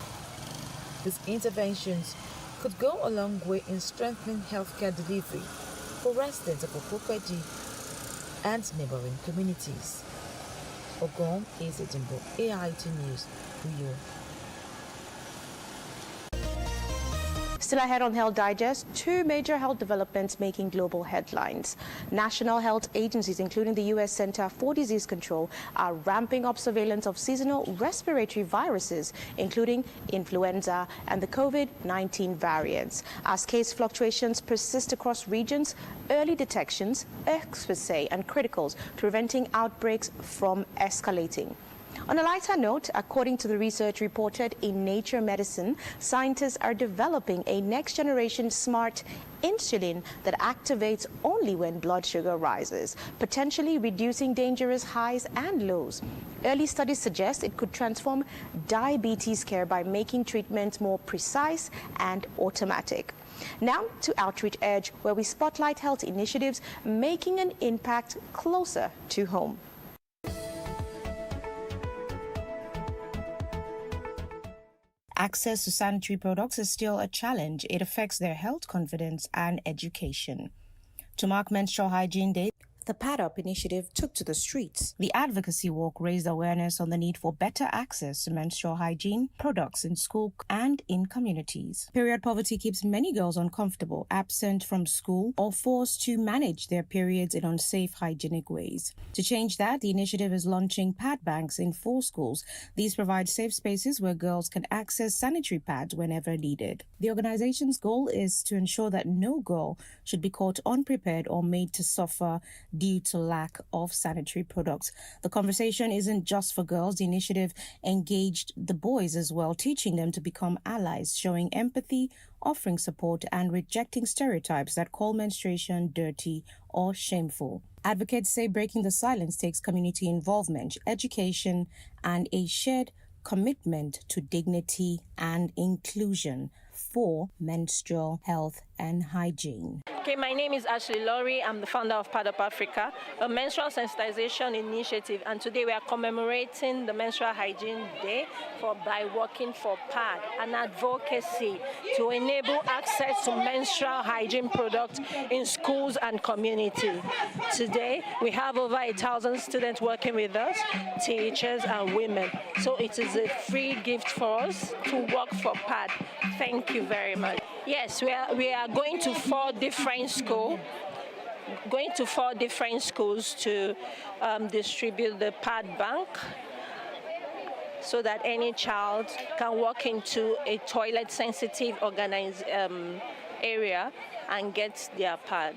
[SPEAKER 30] These interventions could go a long way in strengthening healthcare delivery for residents of Okopedi and neighboring communities. Ogom Ezedimbo, AIT News, Uyo.
[SPEAKER 27] Still ahead on Health Digest, 2 major health developments making global headlines. National health agencies, including the U.S. Center for Disease Control, are ramping up surveillance of seasonal respiratory viruses, including influenza and the COVID-19 variants. As case fluctuations persist across regions, early detections, experts say, and criticals preventing outbreaks from escalating. On a lighter note, according to the research reported in Nature Medicine, scientists are developing a next-generation smart insulin that activates only when blood sugar rises, potentially reducing dangerous highs and lows. Early studies suggest it could transform diabetes care by making treatments more precise and automatic. Now to Outreach Edge, where we spotlight health initiatives making an impact closer to home. Access to sanitary products is still a challenge. It affects their health, confidence, and education. To mark Menstrual Hygiene Day, the Pad Up initiative took to the streets. The advocacy walk raised awareness on the need for better access to menstrual hygiene products in school and in communities. Period poverty keeps many girls uncomfortable, absent from school, or forced to manage their periods in unsafe hygienic ways. To change that, the initiative is launching pad banks in 4 schools. These provide safe spaces where girls can access sanitary pads whenever needed. The organization's goal is to ensure that no girl should be caught unprepared or made to suffer due to lack of sanitary products. The conversation isn't just for girls. The initiative engaged the boys as well, teaching them to become allies, showing empathy, offering support, and rejecting stereotypes that call menstruation dirty or shameful. Advocates say breaking the silence takes community involvement, education, and a shared commitment to dignity and inclusion for menstrual health and hygiene.
[SPEAKER 6] Okay, my name is Ashley Laurie. I'm the founder of Pad Up Africa, a menstrual sensitization initiative, and today we are commemorating the Menstrual Hygiene Day by working for PAD, an advocacy to enable access to menstrual hygiene products in schools and community. Today, we have over 1,000 students working with us, teachers and women. So it is a free gift for us to work for PAD. Thank you very much. Yes, we are going to 4 different schools. To distribute the pad bank so that any child can walk into a toilet-sensitive area and get their pad.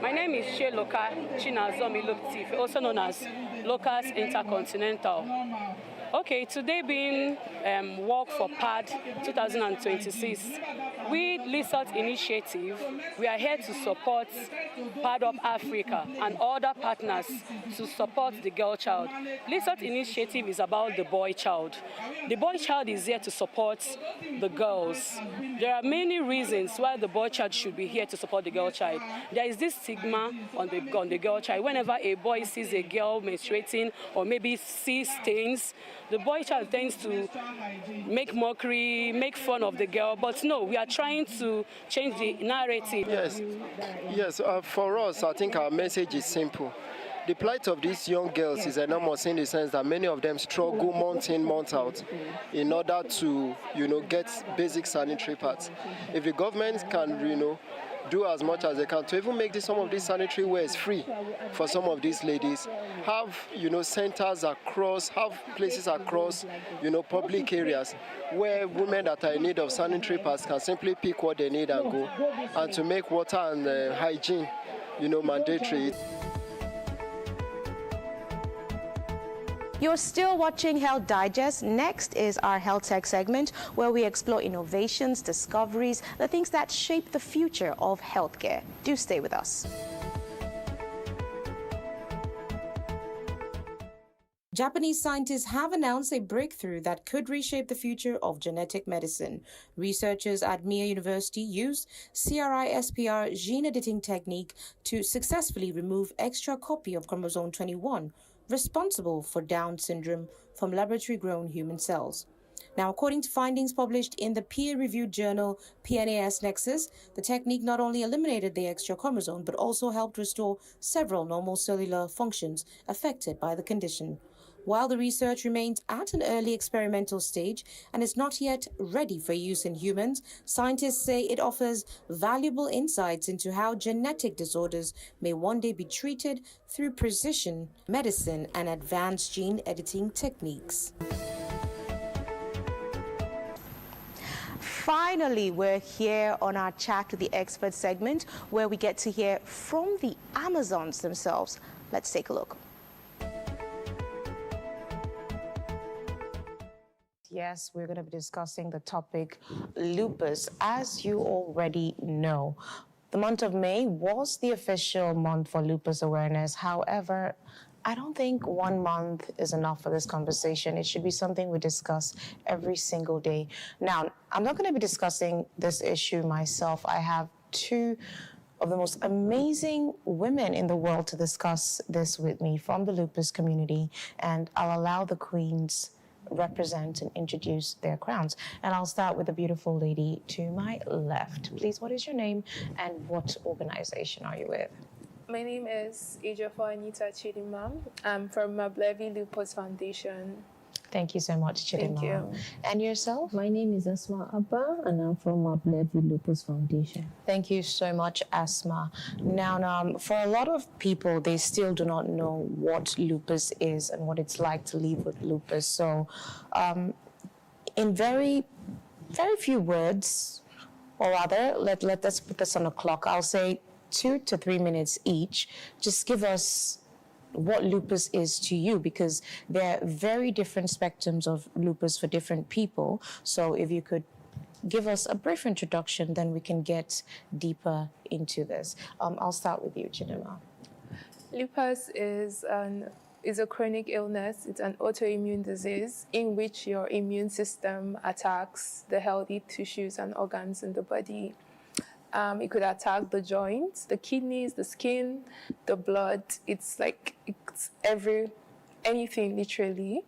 [SPEAKER 8] My name is Sheloka Chinazomi Luktif, also known as Locus Intercontinental. Okay, today being Walk for PAD 2026, we LISOT Initiative, we are here to support Pad Up Africa and other partners to support the girl child. LISOT Initiative is about the boy child. The boy child is here to support the girls. There are many reasons why the boy child should be here to support the girl child. There is this stigma on the girl child. Whenever a boy sees a girl menstruating or maybe sees stains, the boy child tends to make mockery, make fun of the girl. But no, we are trying to change the narrative.
[SPEAKER 11] Yes. For us, I think our message is simple. The plight of these young girls is enormous in the sense that many of them struggle month in, month out in order to, get basic sanitary pads. If the government can, do as much as they can to even make some of these sanitary wares free for some of these ladies, have centers across, have places across public areas where women that are in need of sanitary pads can simply pick what they need and go, and to make water and hygiene mandatory.
[SPEAKER 27] You're still watching Health Digest. Next is our Health Tech segment, where we explore innovations, discoveries, the things that shape the future of healthcare. Do stay with us. Japanese scientists have announced a breakthrough that could reshape the future of genetic medicine. Researchers at Mie University used CRISPR gene editing technique to successfully remove extra copy of chromosome 21, responsible for Down syndrome, from laboratory-grown human cells. Now, according to findings published in the peer-reviewed journal PNAS Nexus, the technique not only eliminated the extra chromosome, but also helped restore several normal cellular functions affected by the condition. While the research remains at an early experimental stage and is not yet ready for use in humans, scientists say it offers valuable insights into how genetic disorders may one day be treated through precision medicine and advanced gene editing techniques. Finally, we're here on our Chat with the Expert segment, where we get to hear from the Amazons themselves. Let's take a look. Yes, we're going to be discussing the topic lupus. As you already know, the month of May was the official month for lupus awareness. However, I don't think 1 month is enough for this conversation. It should be something we discuss every single day. Now, I'm not going to be discussing this issue myself. I have two of the most amazing women in the world to discuss this with me from the lupus community, and I'll allow the queens represent and introduce their crowns. And I'll start with the beautiful lady to my left. Please, what is your name and what organization are you with?
[SPEAKER 28] My name is Ejiofor Anita Chidimma. I'm from Mablevi Lupus Foundation.
[SPEAKER 27] Thank you so much, Chidimma.
[SPEAKER 28] Thank you.
[SPEAKER 27] And yourself?
[SPEAKER 10] My name is Asma Abba, and I'm from Mablevi Lupus Foundation.
[SPEAKER 27] Thank you so much, Asma. Now, for a lot of people, they still do not know what lupus is and what it's like to live with lupus. So, in very, very few words, or rather, let's put this on a clock. I'll say 2 to 3 minutes each. Just give us what lupus is to you, because there are very different spectrums of lupus for different people. So if you could give us a brief introduction, then we can get deeper into this. I'll start with you, Chidimma.
[SPEAKER 28] Lupus is a chronic illness. It's an autoimmune disease in which your immune system attacks the healthy tissues and organs in the body. It could attack the joints, the kidneys, the skin, the blood. It's anything literally.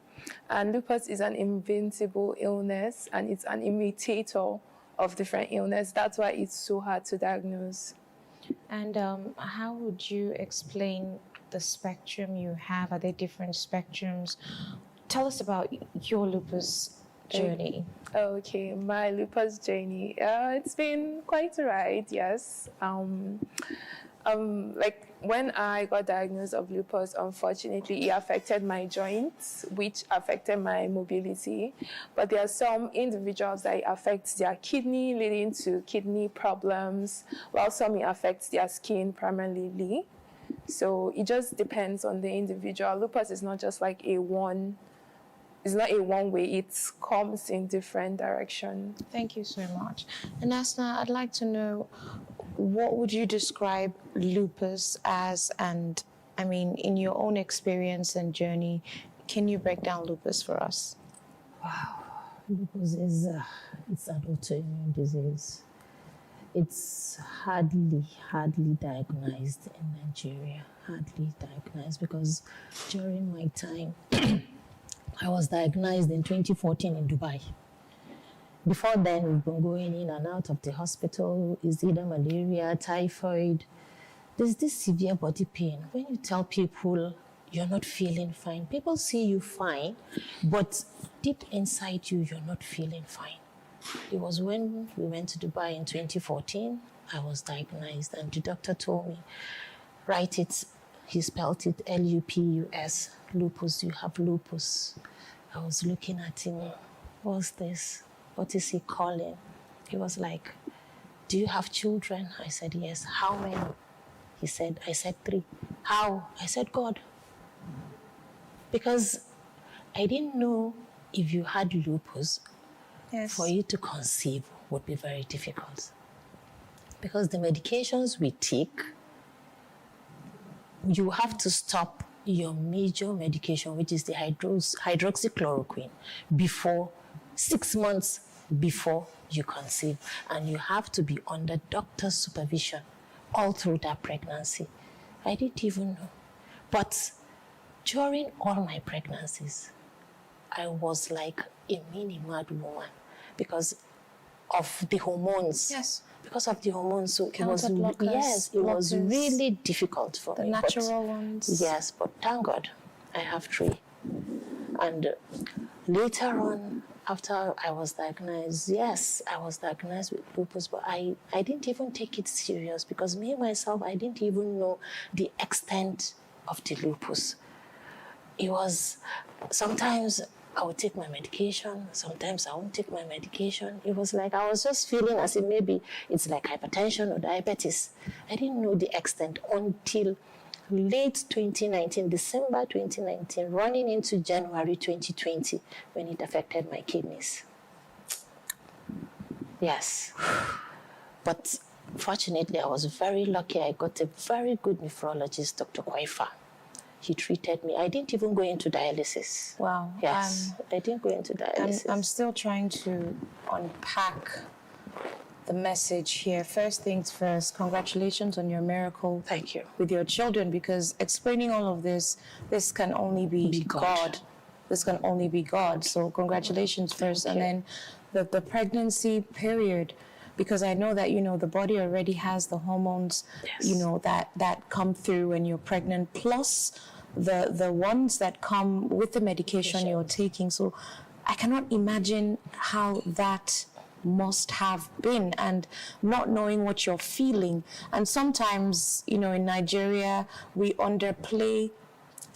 [SPEAKER 28] And lupus is an invincible illness, and it's an imitator of different illness. That's why it's so hard to diagnose.
[SPEAKER 27] And how would you explain the spectrum you have? Are there different spectrums? Tell us about your lupus journey.
[SPEAKER 28] Okay, my lupus journey. It's been quite a ride, yes. Like when I got diagnosed of lupus, unfortunately, it affected my joints, which affected my mobility. But there are some individuals that it affects their kidney, leading to kidney problems, while some it affects their skin primarily. So it just depends on the individual. Lupus is not just like it's not a one way, it comes in different directions.
[SPEAKER 27] Thank you so much. And Asna, I'd like to know, what would you describe lupus as? And I mean, in your own experience and journey, can you break down lupus for us?
[SPEAKER 10] Wow, lupus is it's an autoimmune disease. It's hardly diagnosed in Nigeria, hardly diagnosed, because during my time, I was diagnosed in 2014 in Dubai. Before then, we've been going in and out of the hospital. It's either malaria, typhoid. There's this severe body pain. When you tell people you're not feeling fine, people see you fine, but deep inside you, you're not feeling fine. It was when we went to Dubai in 2014, I was diagnosed, and the doctor told me, write it. He spelled it L-U-P-U-S, lupus, you have lupus. I was looking at him, what's this? What is he calling? He was like, do you have children? I said, yes. How many? He said, I said 3. How? I said, God. Because I didn't know if you had lupus,
[SPEAKER 27] yes,
[SPEAKER 10] for you to conceive would be very difficult. Because the medications we take, you have to stop your major medication, which is the hydroxychloroquine, before 6 months before you conceive. And you have to be under doctor's supervision all through that pregnancy. I didn't even know. But during all my pregnancies, I was like a mini mad woman because of the hormones.
[SPEAKER 27] Yes.
[SPEAKER 10] Because of the hormones, so it was
[SPEAKER 27] blockers,
[SPEAKER 10] it was really difficult for
[SPEAKER 27] the
[SPEAKER 10] me.
[SPEAKER 27] natural ones.
[SPEAKER 10] Yes, but thank God, I have 3. And later on, after I was diagnosed, yes, I was diagnosed with lupus, but I didn't even take it serious because me myself, I didn't even know the extent of the lupus. It was sometimes I would take my medication, sometimes I won't take my medication. It was like I was just feeling as if maybe it's like hypertension or diabetes. I didn't know the extent until late 2019, December 2019, running into January 2020, when it affected my kidneys. Yes. But fortunately, I was very lucky. I got a very good nephrologist, Dr. Kwaifa. He treated me. I didn't even go into dialysis.
[SPEAKER 27] Wow.
[SPEAKER 10] Yes, I didn't go into dialysis.
[SPEAKER 27] I'm still trying to unpack the message here. First things first, congratulations on your miracle.
[SPEAKER 10] Thank you.
[SPEAKER 27] With your children, because explaining all of this can only be God. This can only be God. So congratulations first. And then the pregnancy period, because I know that, the body already has the hormones, that come through when you're pregnant, plus the ones that come with the medication you're taking. So I cannot imagine how that must have been, and not knowing what you're feeling. And sometimes, in Nigeria, we underplay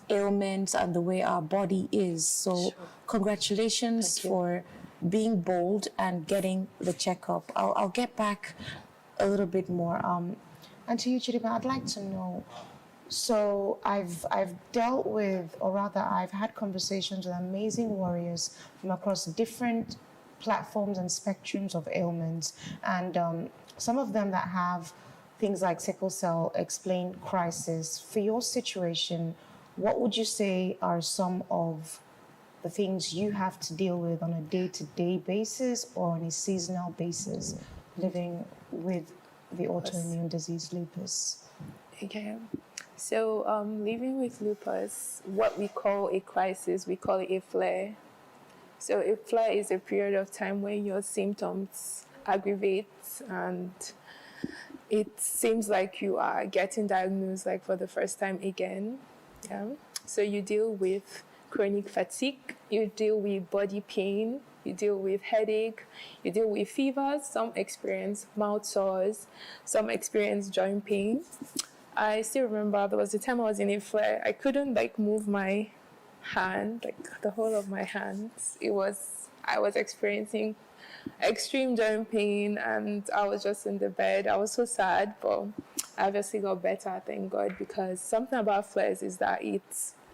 [SPEAKER 27] ailments and the way our body is. So congratulations for being bold and getting the checkup. I'll get back a little bit more. And to you, Chidima, I'd like to know, so I've dealt with, or rather I've had conversations with amazing warriors from across different platforms and spectrums of ailments, and some of them that have things like sickle cell explain crisis. For your situation, what would you say are some of the things you have to deal with on a day-to-day basis or on a seasonal basis living with the autoimmune disease lupus?
[SPEAKER 28] Okay. So living with lupus, what we call a crisis, we call it a flare. So a flare is a period of time when your symptoms aggravate and it seems like you are getting diagnosed like for the first time again. Yeah. So you deal with chronic fatigue, you deal with body pain, you deal with headache, you deal with fevers, some experience mouth sores, some experience joint pain. I still remember there was a time I was in a flare. I couldn't move my hand, the whole of my hands. I was experiencing extreme joint pain and I was just in the bed. I was so sad, but I obviously got better, thank God, because something about flares is that it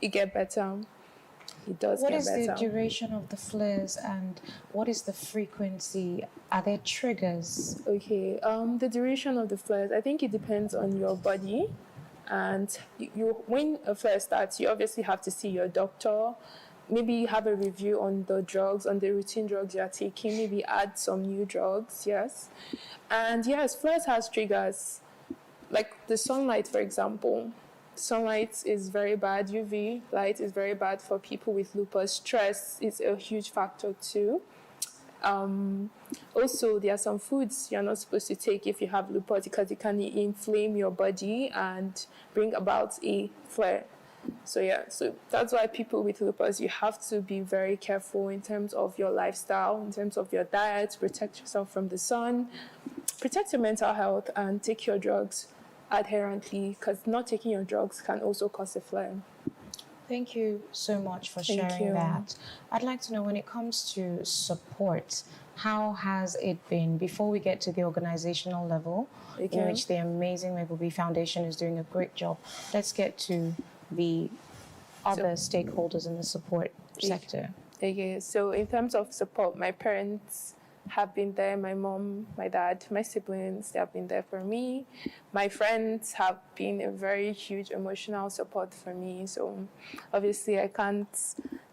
[SPEAKER 28] gets better. It does get better.
[SPEAKER 27] What is the duration of the flares and what is the frequency? Are there triggers?
[SPEAKER 28] Okay, the duration of the flares, I think it depends on your body. And when a flare starts, you obviously have to see your doctor. Maybe have a review on the drugs, on the routine drugs you are taking. Maybe add some new drugs, yes. And yes, flares has triggers. Like the sunlight, for example. Sunlight is very bad. UV light is very bad for people with lupus. Stress is a huge factor too. Also, there are some foods you're not supposed to take if you have lupus because it can inflame your body and bring about a flare. So that's why people with lupus, you have to be very careful in terms of your lifestyle, in terms of your diet, protect yourself from the sun, protect your mental health, and take your drugs adherently, because not taking your drugs can also cause a flare.
[SPEAKER 27] Thank you so much for sharing that. I'd like to know, when it comes to support, how has it been, before we get to the organizational level, in which the amazing Maple Bee Foundation is doing a great job, let's get to the other stakeholders in the support sector.
[SPEAKER 28] Okay, so in terms of support, my parents have been there, my mom, my dad, my siblings, they have been there for me. My friends have been a very huge emotional support for me. So obviously I cannot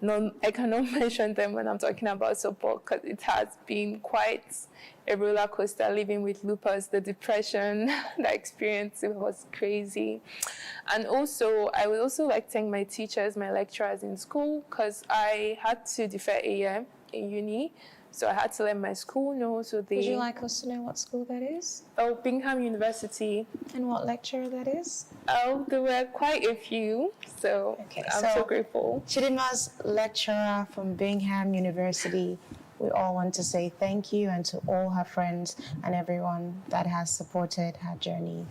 [SPEAKER 28] mention them when I'm talking about support, because it has been quite a roller coaster living with lupus. The depression, the experience, it was crazy. And also, I would also like to thank my teachers, my lecturers in school, because I had to defer a year in uni. So I had to let my school know. Would
[SPEAKER 27] you like us to know what school that is?
[SPEAKER 28] Oh, Bingham University.
[SPEAKER 27] And what lecturer that is?
[SPEAKER 28] Oh, there were quite a few. So I'm so grateful.
[SPEAKER 27] Chidima's lecturer from Bingham University. We all want to say thank you, and to all her friends and everyone that has supported her journey.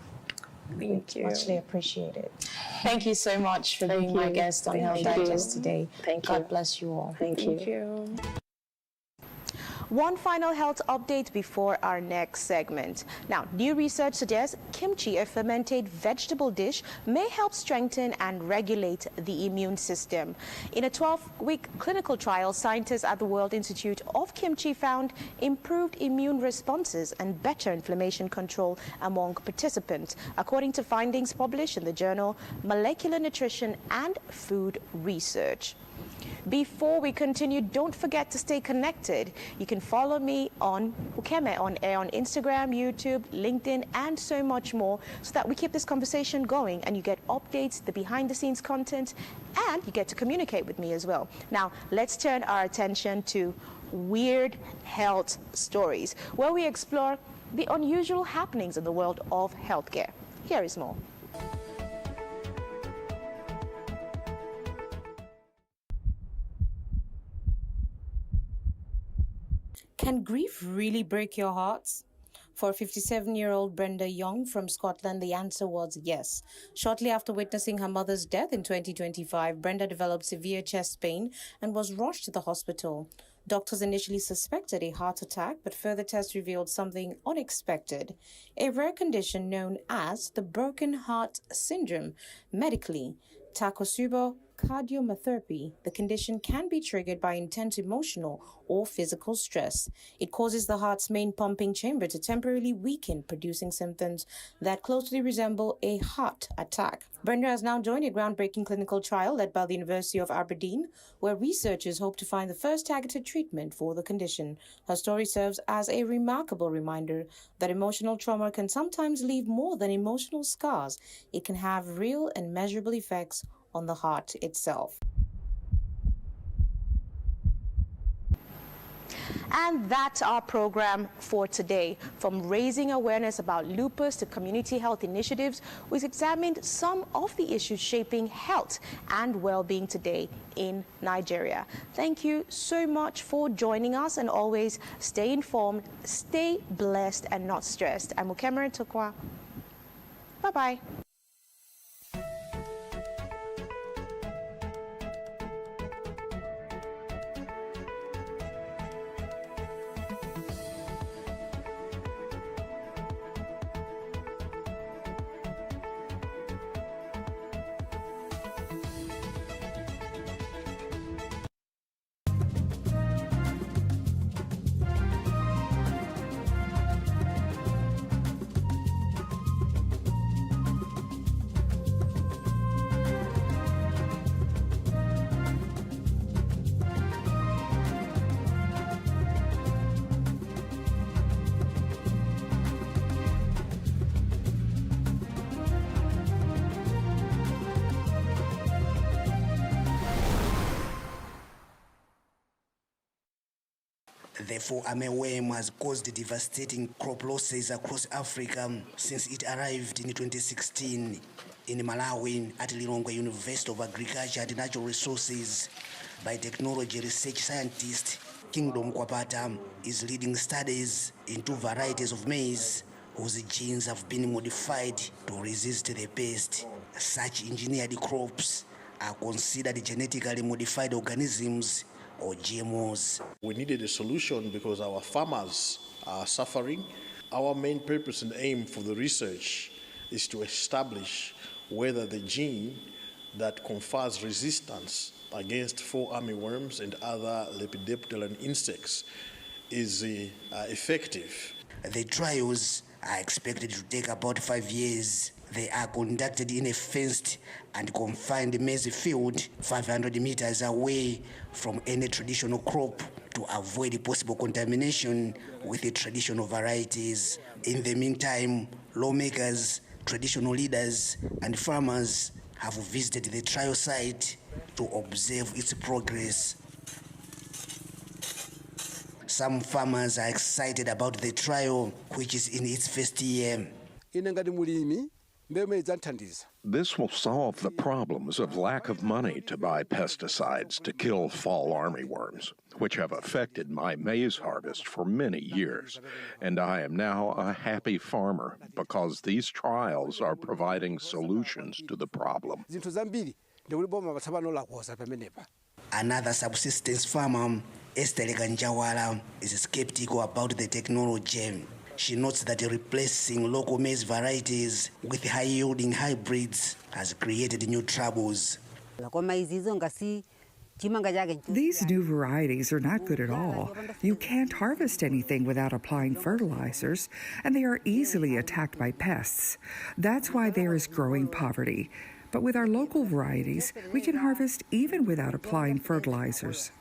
[SPEAKER 28] Thank you.
[SPEAKER 27] Muchly appreciated. Thank you so much for being my guest on Health Digest today.
[SPEAKER 10] Thank you.
[SPEAKER 27] God bless you all.
[SPEAKER 10] Thank you.
[SPEAKER 27] One final health update before our next segment. Now, new research suggests kimchi, a fermented vegetable dish, may help strengthen and regulate the immune system. In a 12-week clinical trial, scientists at the World Institute of Kimchi found improved immune responses and better inflammation control among participants, according to findings published in the journal Molecular Nutrition and Food Research. Before we continue, don't forget to stay connected. You can follow me on Ukeme on air on Instagram, YouTube, LinkedIn, and so much more, so that we keep this conversation going and you get updates, the behind-the-scenes content, and you get to communicate with me as well. Now, let's turn our attention to Weird Health Stories, where we explore the unusual happenings in the world of healthcare. Here is more.
[SPEAKER 14] Can grief really break your hearts? For 57-year-old Brenda Young from Scotland, the answer was yes. Shortly after witnessing her mother's death in 2025, Brenda developed severe chest pain and was rushed to the hospital. Doctors initially suspected a heart attack, but further tests revealed something unexpected, a rare condition known as the broken heart syndrome, medically Takotsubo cardiomyopathy. The condition can be triggered by intense emotional or physical stress. It causes the heart's main pumping chamber to temporarily weaken, producing symptoms that closely resemble a heart attack. Brenda has now joined a groundbreaking clinical trial led by the University of Aberdeen, where researchers hope to find the first targeted treatment for the condition. Her story serves as a remarkable reminder that emotional trauma can sometimes leave more than emotional scars. It can have real and measurable effects on the heart itself.
[SPEAKER 27] And that's our program for today. From raising awareness about lupus to community health initiatives, we've examined some of the issues shaping health and well-being today in Nigeria. Thank you so much for joining us, and always stay informed, stay blessed and not stressed. I'm Ukeme Tokwa. Bye-bye.
[SPEAKER 15] The fall armyworm has caused devastating crop losses across Africa since it arrived in 2016 in Malawi at Lilongwe University of Agriculture and Natural Resources. Biotechnology research scientist Kingdom Kwapata is leading studies in 2 varieties of maize whose genes have been modified to resist the pest. Such engineered crops are considered genetically modified organisms or GMOs.
[SPEAKER 16] We needed a solution because our farmers are suffering. Our main purpose and aim for the research is to establish whether the gene that confers resistance against fall armyworms and other lepidopteran insects is effective.
[SPEAKER 15] The trials are expected to take about 5 years. They are conducted in a fenced and confined maize field 500 meters away from any traditional crop to avoid possible contamination with the traditional varieties. In the meantime, lawmakers, traditional leaders, and farmers have visited the trial site to observe its progress. Some farmers are excited about the trial, which is in its first year.
[SPEAKER 17] This will solve the problems of lack of money to buy pesticides to kill fall armyworms, which have affected my maize harvest for many years. And I am now a happy farmer because these trials are providing solutions to the problem.
[SPEAKER 15] Another subsistence farmer Esther Kanjawala is skeptical about the technology. She notes that replacing local maize varieties with high-yielding hybrids has created new troubles.
[SPEAKER 4] These new varieties are not good at all. You can't harvest anything without applying fertilizers, and they are easily attacked by pests. That's why there is growing poverty. But with our local varieties, we can harvest even without applying fertilizers.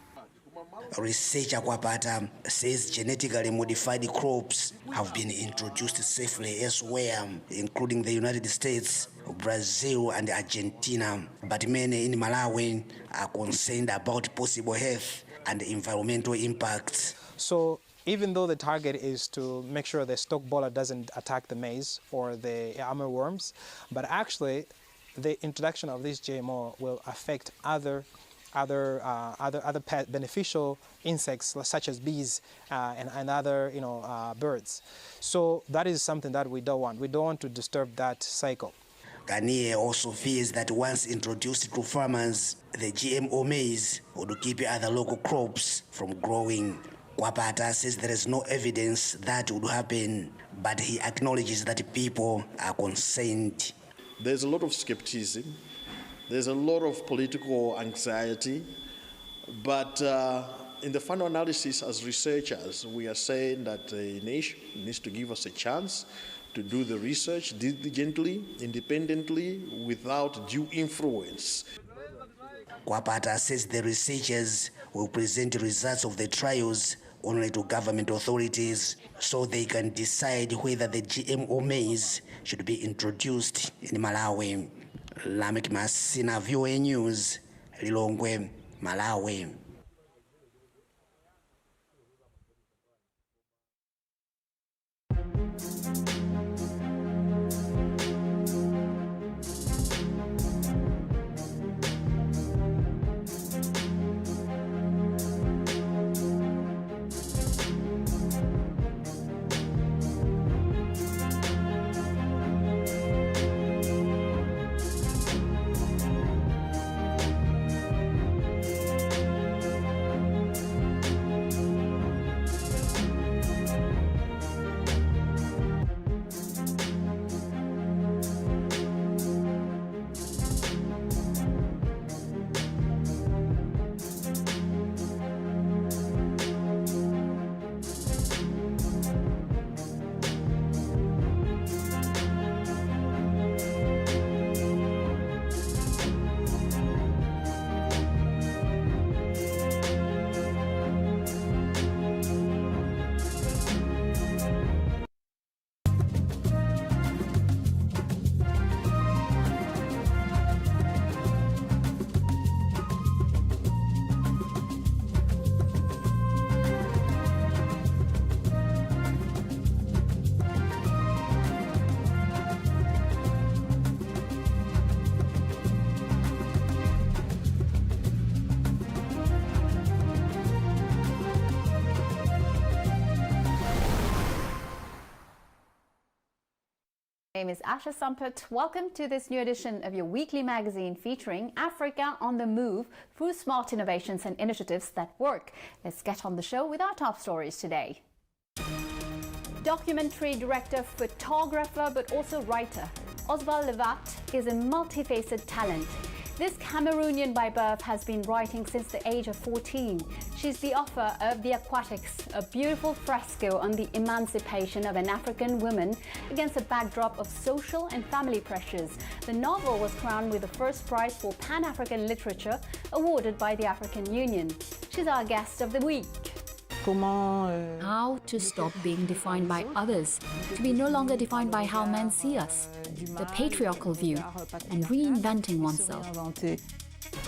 [SPEAKER 15] Researcher Kwapata says genetically modified crops have been introduced safely elsewhere, including the United States, Brazil, and Argentina. But many in Malawi are concerned about possible health and environmental impacts.
[SPEAKER 9] So even though the target is to make sure the stalk borer doesn't attack the maize or the armyworms, but actually the introduction of this GMO will affect other beneficial insects such as bees and other birds. So that is something that we don't want. We don't want to disturb that cycle.
[SPEAKER 15] Ganier also fears that once introduced to farmers, the GMO maize would keep other local crops from growing. Kwapata says there is no evidence that would happen, but he acknowledges that people are concerned.
[SPEAKER 16] There's a lot of skepticism. There's a lot of political anxiety, but in the final analysis as researchers, we are saying that the nation needs to give us a chance to do the research diligently, independently, without due influence.
[SPEAKER 15] Kwapata says the researchers will present results of the trials only to government authorities so they can decide whether the GMO maize should be introduced in Malawi. Lamek Masina, VOA News, Lilongwe, Malawi.
[SPEAKER 12] My name is Asha Sampath. Welcome to this new edition of your weekly magazine featuring Africa on the move through smart innovations and initiatives that work. Let's get on the show with our top stories today. Documentary director, photographer, but also writer, Oswald Levat is a multifaceted talent. This Cameroonian by birth has been writing since the age of 14. She's the author of The Aquatics, a beautiful fresco on the emancipation of an African woman against a backdrop of social and family pressures. The novel was crowned with the first prize for Pan-African literature awarded by the African Union. She's our guest of the week.
[SPEAKER 18] How to stop being defined by others, to be no longer defined by how men see us, the patriarchal view, and reinventing oneself.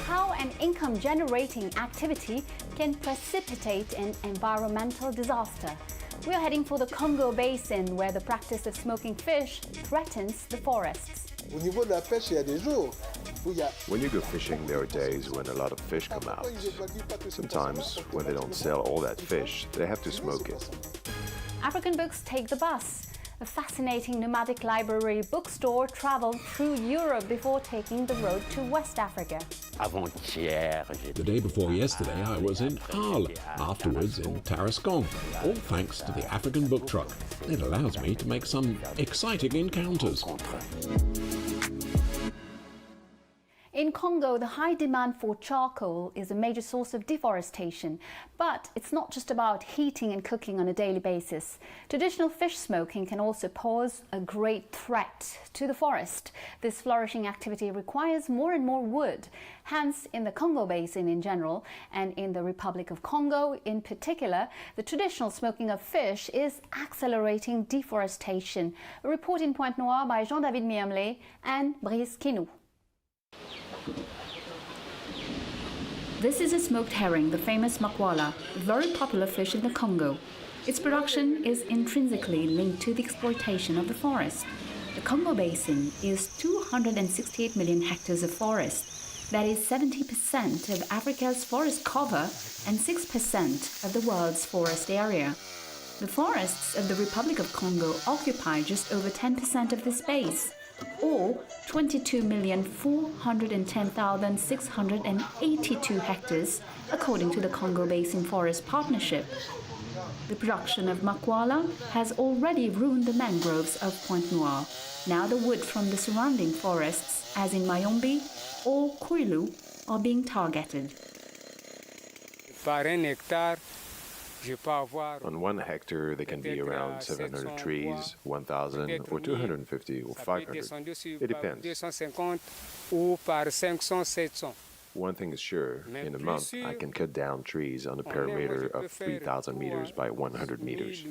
[SPEAKER 12] How an income-generating activity can precipitate an environmental disaster. We are heading for the Congo Basin, where the practice of smoking fish threatens the forests.
[SPEAKER 19] When you go fishing, there are days when a lot of fish come out. Sometimes, when they don't sell all that fish, they have to smoke it.
[SPEAKER 12] African books take the bus. A fascinating nomadic library bookstore traveled through Europe before taking the road to West Africa.
[SPEAKER 7] The day before yesterday, I was in Arles, afterwards in Tarascon, all thanks to the African book truck. It allows me to make some exciting encounters.
[SPEAKER 12] In Congo, the high demand for charcoal is a major source of deforestation. But it's not just about heating and cooking on a daily basis. Traditional fish smoking can also pose a great threat to the forest. This flourishing activity requires more and more wood. Hence, in the Congo Basin in general, and in the Republic of Congo in particular, the traditional smoking of fish is accelerating deforestation. A report in Pointe-Noire by Jean-David Miamlé and Brice Kinou.
[SPEAKER 18] This is a smoked herring, the famous makwala, a very popular fish in the Congo. Its production is intrinsically linked to the exploitation of the forest. The Congo Basin is 268 million hectares of forest. That is 70% of Africa's forest cover and 6% of the world's forest area. The forests of the Republic of Congo occupy just over 10% of this space, or 22,410,682 hectares, according to the Congo Basin Forest Partnership. The production of makwala has already ruined the mangroves of Pointe-Noire. Now the wood from the surrounding forests, as in Mayombe or Kouilou, are being targeted.
[SPEAKER 19] On 1 hectare, there can be around 700 trees, 1,000 or 250 or 500. It depends. One thing is sure, in a month I can cut down trees on a perimeter of 3,000 meters by 100 meters.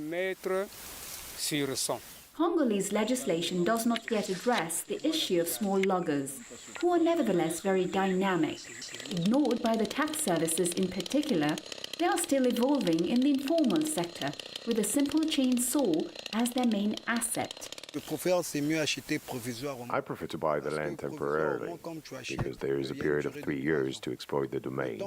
[SPEAKER 18] Congolese legislation does not yet address the issue of small loggers, who are nevertheless very dynamic. Ignored by the tax services in particular, they are still evolving in the informal sector, with a simple chainsaw as their main asset.
[SPEAKER 19] I prefer to buy the land temporarily, because there is a period of 3 years to exploit the domain.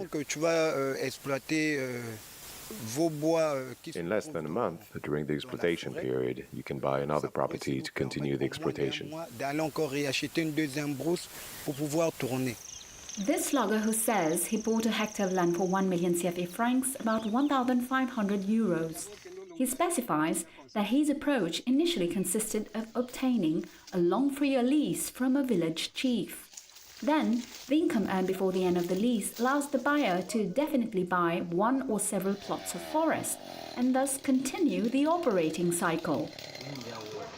[SPEAKER 19] In less than a month, during the exploitation period, you can buy another property to continue the exploitation.
[SPEAKER 18] This logger who says he bought a hectare of land for 1 million CFA francs, about 1,500 euros. He specifies that his approach initially consisted of obtaining a long 3-year lease from a village chief. Then, the income earned before the end of the lease allows the buyer to definitely buy 1 or several plots of forest and thus continue the operating cycle.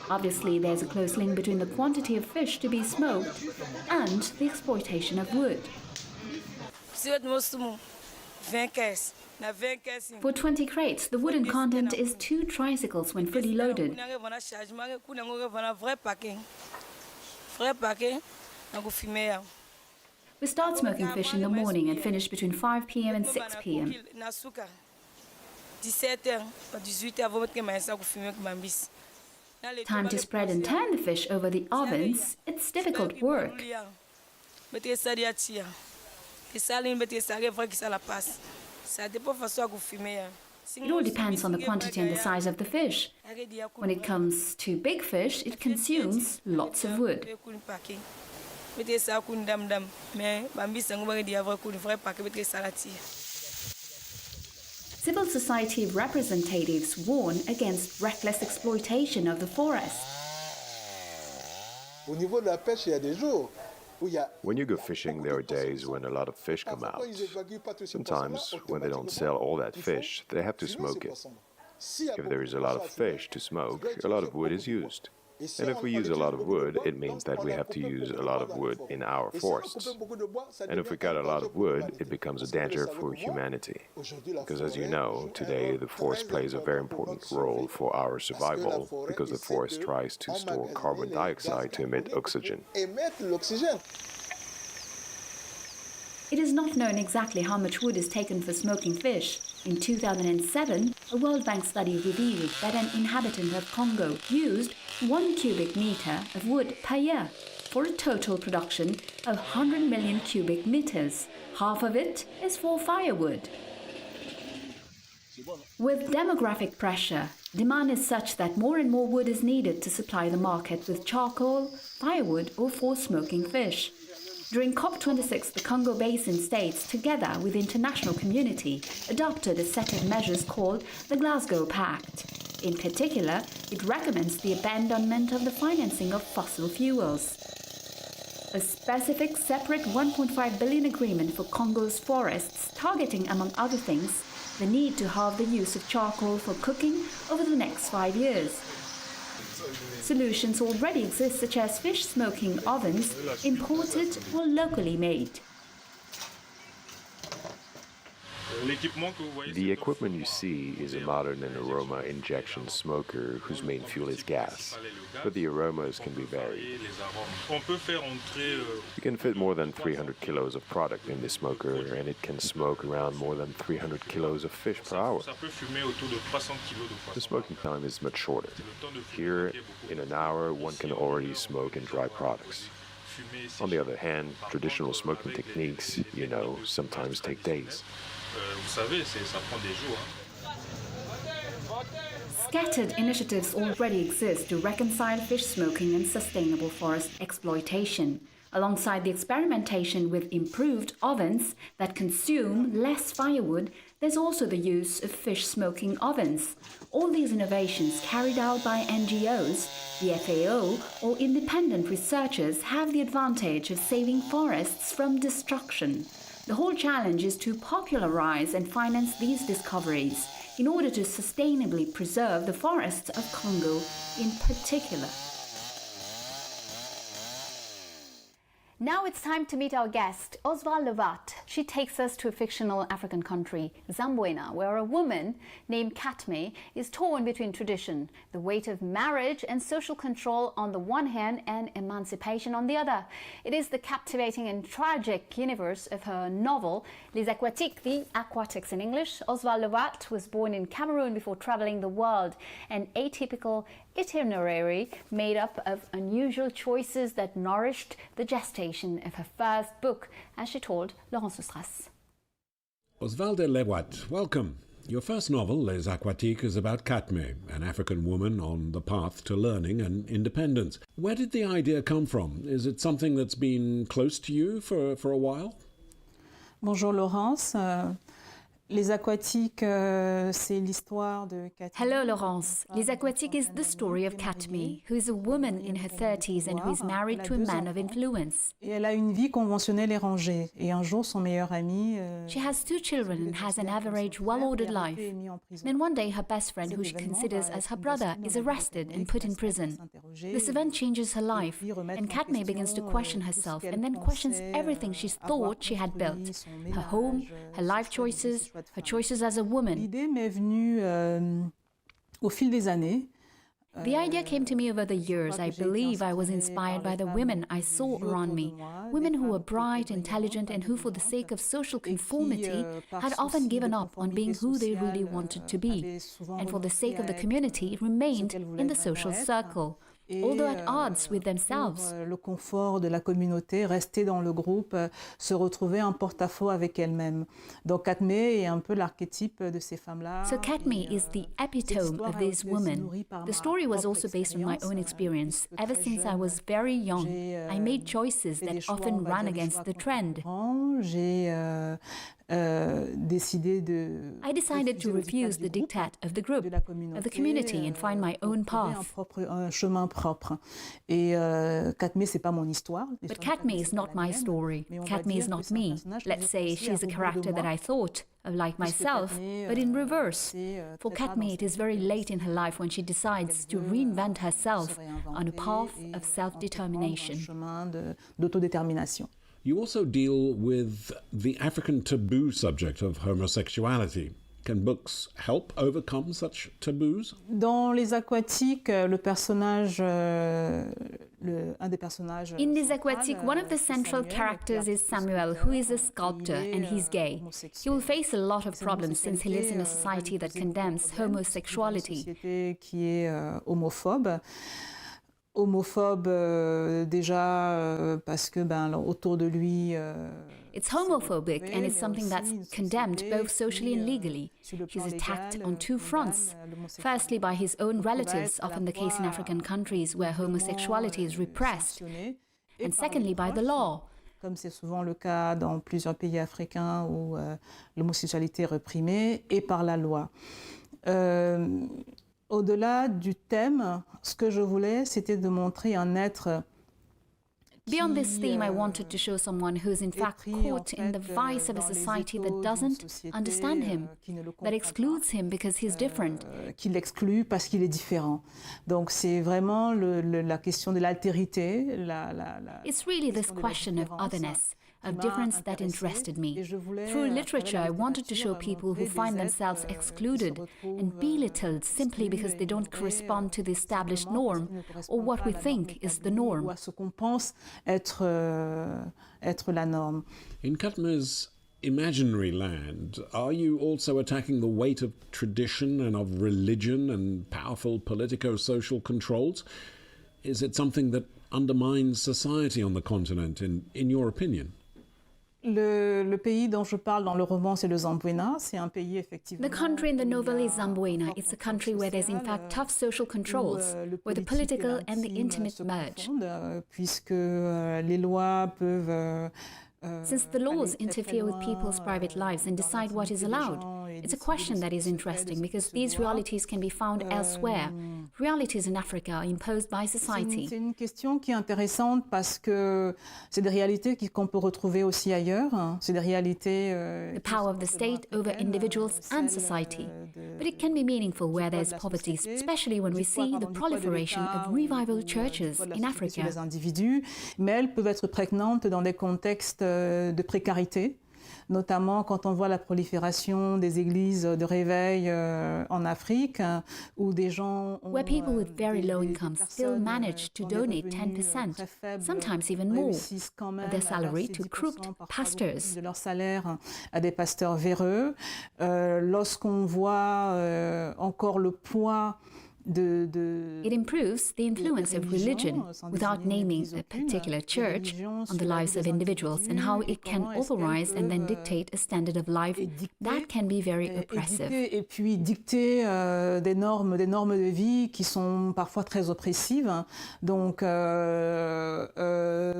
[SPEAKER 18] Obviously, there's a close link between the quantity of fish to be smoked and the exploitation of wood. For 20 crates, the wooden content is 2 tricycles when fully loaded. We start smoking fish in the morning and finish between 5 p.m. and 6 p.m. Time to spread and turn the fish over the ovens, it's difficult work. It all depends on the quantity and the size of the fish. When it comes to big fish, it consumes lots of wood. Civil society representatives warn against reckless exploitation of the forest.
[SPEAKER 19] When you go fishing, there are days when a lot of fish come out. Sometimes, when they don't sell all that fish, they have to smoke it. If there is a lot of fish to smoke, a lot of wood is used. And if we use a lot of wood, it means that we have to use a lot of wood in our forests. And if we cut a lot of wood, it becomes a danger for humanity. Because as you know, today the forest plays a very important role for our survival, because the forest tries to store carbon dioxide to emit oxygen.
[SPEAKER 18] It is not known exactly how much wood is taken for smoking fish. In 2007, a World Bank study revealed that an inhabitant of Congo used 1 cubic meter of wood per year for a total production of 100 million cubic meters. Half of it is for firewood. With demographic pressure Demand is such that more and more wood is needed to supply the market with charcoal, firewood or for smoking fish. During COP26, the Congo Basin states, together with the international community, adopted a set of measures called the Glasgow Pact. In particular, it recommends the abandonment of the financing of fossil fuels. A specific separate 1.5 billion agreement for Congo's forests, targeting, among other things, the need to halve the use of charcoal for cooking over the next 5 years. Solutions already exist, such as fish smoking ovens, imported or locally made.
[SPEAKER 19] The equipment you see is a modern and aroma injection smoker whose main fuel is gas, but the aromas can be varied. You can fit more than 300 kilos of product in this smoker, and it can smoke around more than 300 kilos of fish per hour. The smoking time is much shorter. Here, in an hour, one can already smoke and dry products. On the other hand, traditional smoking techniques, sometimes take days.
[SPEAKER 18] Scattered initiatives already exist to reconcile fish smoking and sustainable forest exploitation. Alongside the experimentation with improved ovens that consume less firewood, there's also the use of fish smoking ovens. All these innovations carried out by NGOs, the FAO, or independent researchers have the advantage of saving forests from destruction. The whole challenge is to popularize and finance these discoveries in order to sustainably preserve the forests of Congo in particular.
[SPEAKER 12] Now it's time to meet our guest, Oswald Lovat. She takes us to a fictional African country, Zambwena, where a woman named Katme is torn between tradition, the weight of marriage and social control on the one hand and emancipation on the other. It is the captivating and tragic universe of her novel, Les Aquatiques, The Aquatics in English. Oswald Lovat was born in Cameroon before traveling the world, an atypical itinerary made up of unusual choices that nourished the gestation of her first book, as she told Laurent Soustras.
[SPEAKER 7] Oswald Lovat, welcome. Your first novel, Les Aquatiques, is about Katme, an African woman on the path to learning and independence. Where did the idea come from? Is it something that's been close to you for a while?
[SPEAKER 1] Bonjour Laurence. Les Aquatiques, c'est l'histoire de Katme.
[SPEAKER 18] Hello, Laurence. Les Aquatiques is the story of Katme, who is a woman in her 30s and who is married to a man of influence.
[SPEAKER 1] Et elle a une vie conventionnelle et rangée. Et un jour, son meilleur ami...
[SPEAKER 18] She has 2 children and has an average, well-ordered life. Then one day, her best friend, who she considers as her brother, is arrested and put in prison. This event changes her life, and Katme begins to question herself and then questions everything she thought she had built. Her home, her life choices, her choices as a woman.
[SPEAKER 1] L'idée m'est venue au fil des années.
[SPEAKER 18] The idea came to me over the years. I believe I was inspired by the women I saw around me. Women who were bright, intelligent, and who, for the sake of social conformity, had often given up on being who they really wanted to be, and for the sake of the community, remained in the social circle, although at odds with themselves.
[SPEAKER 1] Le confort de la communauté, rester dans le groupe, se retrouver en porte-à-faux avec elle-même. Donc Katme est un peu l'archétype de ces femmes-là.
[SPEAKER 18] So Katme is the epitome of these women. The story was also based on my own experience. Ever since I was very young, I made choices that often ran against the trend. I decided to refuse the diktat of the group, of the community, and find my own path. But Katme is not my story. Katme is not me. Let's say she's a character that I thought of like myself, but in reverse. For Katme, it is very late in her life when she decides to reinvent herself on a path of self-determination.
[SPEAKER 7] You also deal with the African taboo subject of homosexuality. Can books help overcome such taboos?
[SPEAKER 1] Dans Les Aquatiques, le personnage,
[SPEAKER 12] In Les Aquatiques, one of the central characters is Samuel, who is a sculptor, and he's gay. He will face a lot of problems since he lives in a society that condemns homosexuality.
[SPEAKER 1] Qui est homophobe. homophobe déjà parce que autour de lui.
[SPEAKER 18] It's homophobic and it's something that's condemned both socially and legally. He's attacked on two fronts. Firstly, by his own relatives, often the case in African countries where homosexuality is repressed. And secondly, by the law.
[SPEAKER 1] Comme c'est souvent le cas dans plusieurs pays africains où l'homosexualité est réprimée, et par la loi. Au-delà du thème, ce que je voulais, c'était de montrer un être
[SPEAKER 18] Beyond this theme, I wanted to show someone who's in fact caught in the vice of a society that doesn't understand him, that excludes him because he's different.
[SPEAKER 1] Qui l'exclut parce qu'il est différent. Donc c'est vraiment la question de l'altérité.
[SPEAKER 18] It's really this question of otherness, of difference that interested me. Through literature, I wanted to show people who find themselves excluded and belittled simply because they don't correspond to the established norm or what we think is the norm.
[SPEAKER 1] Ce qu'on pense être la norme.
[SPEAKER 7] In Katme's imaginary land, are you also attacking the weight of tradition and of religion and powerful politico-social controls? Is it something that undermines society on the continent, in your opinion?
[SPEAKER 1] Le pays dont je parle dans le roman, c'est le Zamboina. C'est un pays effectivement.
[SPEAKER 18] The country in the novel is Zamboina. It's a country where there's in fact tough social controls, where the political and the intimate merge.
[SPEAKER 1] Puisque les lois peuvent.
[SPEAKER 18] Since the laws interfere with people's private lives and decide what is allowed, it's a question that is interesting because these realities can be found elsewhere. Realities in Africa are imposed by society.
[SPEAKER 1] C'est une question qui est intéressante parce que c'est des réalités qu'on peut retrouver aussi ailleurs. C'est des réalités.
[SPEAKER 18] The power of the state over individuals and society. But it can be meaningful where there's poverty, especially when we see the proliferation of revival churches in Africa.
[SPEAKER 1] Les individus, mais elles peuvent être prégnantes dans des contextes de précarité, notamment quand on voit la prolifération des églises de réveil en Afrique, où des gens ont,
[SPEAKER 18] where people with very low incomes still manage to donate 10%, sometimes even more, of their salary to crooked pastors.
[SPEAKER 1] De leur salaire à des pasteurs véreux. Lorsqu'on voit encore le poids
[SPEAKER 18] It improves the influence of religion, without naming a particular church, on the lives of individuals and how it can authorize and then dictate a standard of life that can be very oppressive.
[SPEAKER 1] Et puis dicter des normes de vie qui sont parfois très oppressives. Donc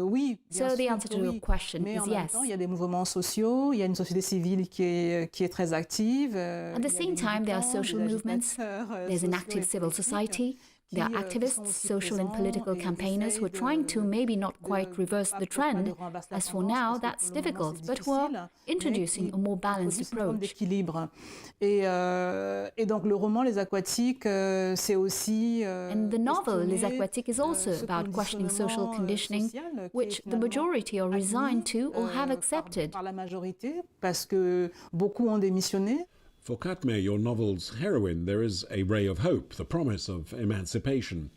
[SPEAKER 1] oui.
[SPEAKER 18] So the answer to your question is yes.
[SPEAKER 1] Il y a des mouvements sociaux, il y a une société civile qui est très active.
[SPEAKER 18] At the same time, there are social movements. There's an active civil society. There are activists, social and political campaigners who are trying to maybe not quite reverse the trend, as for now that's difficult, but who are introducing a more balanced approach.
[SPEAKER 1] Et donc le roman Les Aquatiques, c'est aussi.
[SPEAKER 18] And the novel Les Aquatiques is also about questioning social conditioning, which the majority are resigned to or have accepted.
[SPEAKER 1] Par la majorité, parce que beaucoup ont démissionné.
[SPEAKER 7] For Katme, your novel's heroine, there is a ray of hope, the promise of emancipation.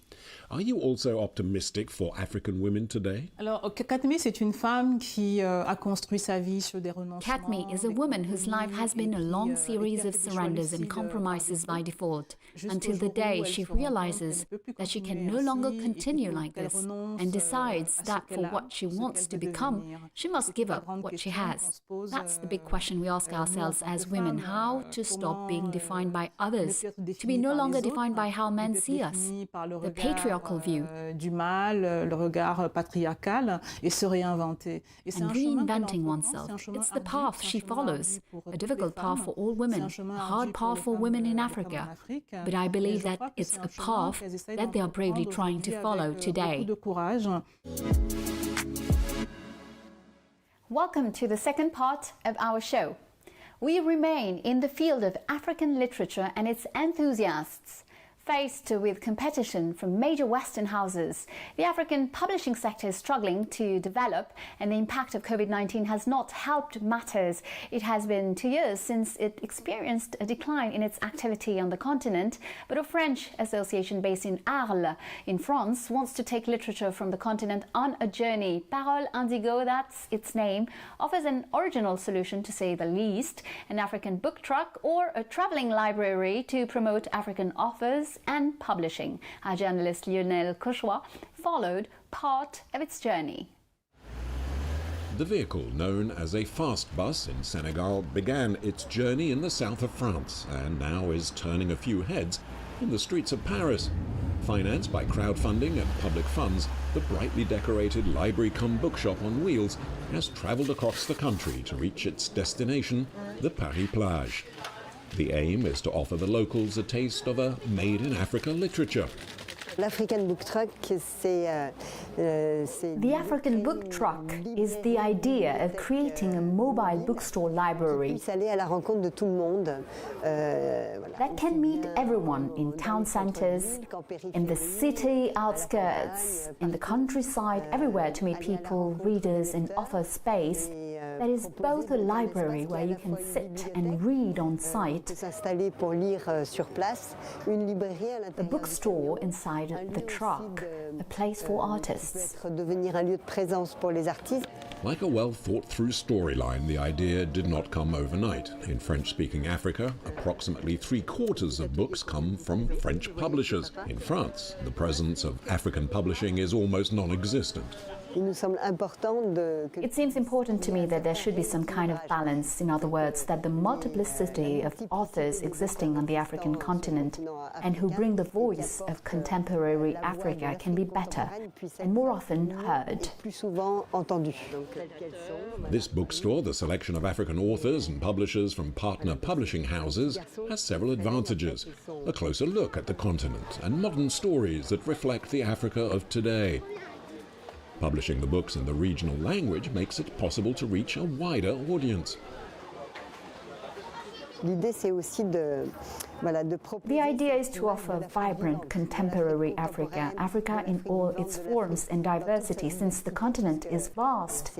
[SPEAKER 7] Are you also optimistic for African women today?
[SPEAKER 1] Alors, Katme, c'est une femme qui a construit sa vie sur des renoncements.
[SPEAKER 18] Katme is a woman whose life has been a long series of surrenders and compromises by default, until the day she realizes that she can no longer continue like this and decides that for what she wants to become, she must give up what she has. That's the big question we ask ourselves as women, how to stop being defined by others, to be no longer defined by how men see us, the patriarchal view.
[SPEAKER 1] Du mal, le regard patriarcal, et se réinventer.
[SPEAKER 18] And reinventing oneself. It's the path she follows, a difficult path for all women, a hard path for women in Africa. But I believe that it's a path that they are bravely trying to follow today.
[SPEAKER 12] Welcome to the second part of our show. We remain in the field of African literature and its enthusiasts. Faced with competition from major Western houses, the African publishing sector is struggling to develop, and the impact of COVID-19 has not helped matters. It has been 2 years since it experienced a decline in its activity on the continent, but a French association based in Arles, in France, wants to take literature from the continent on a journey. Parole Indigo, that's its name, offers an original solution, to say the least, an African book truck or a traveling library to promote African authors books and publishing. Our journalist Lionel Cochois followed part of its journey.
[SPEAKER 7] The vehicle, known as a fast bus in Senegal, began its journey in the south of France and now is turning a few heads in the streets of Paris. Financed by crowdfunding and public funds, the brightly decorated library-cum-bookshop on wheels has travelled across the country to reach its destination, the Paris Plage. The aim is to offer the locals a taste of a made-in-Africa literature.
[SPEAKER 2] The African Book Truck
[SPEAKER 12] is the idea of creating a mobile bookstore library that can meet everyone in town centres, in the city outskirts, in the countryside, everywhere to meet people, readers, and offer space that is both a library where you can sit and read on site, the bookstore inside the truck, a place for artists.
[SPEAKER 7] Like a well-thought-through storyline, the idea did not come overnight. In French-speaking Africa, approximately 3/4 of books come from French publishers. In France, the presence of African publishing is almost non-existent.
[SPEAKER 12] It seems important to me that there should be some kind of balance, in other words, that the multiplicity of authors existing on the African continent and who bring the voice of contemporary Africa can be better and more often heard.
[SPEAKER 7] This bookstore, the selection of African authors and publishers from partner publishing houses, has several advantages. A closer look at the continent and modern stories that reflect the Africa of today. Publishing the books in the regional language makes it possible to reach a wider audience.
[SPEAKER 12] The idea is to offer vibrant contemporary Africa, Africa in all its forms and diversity, since the continent is vast.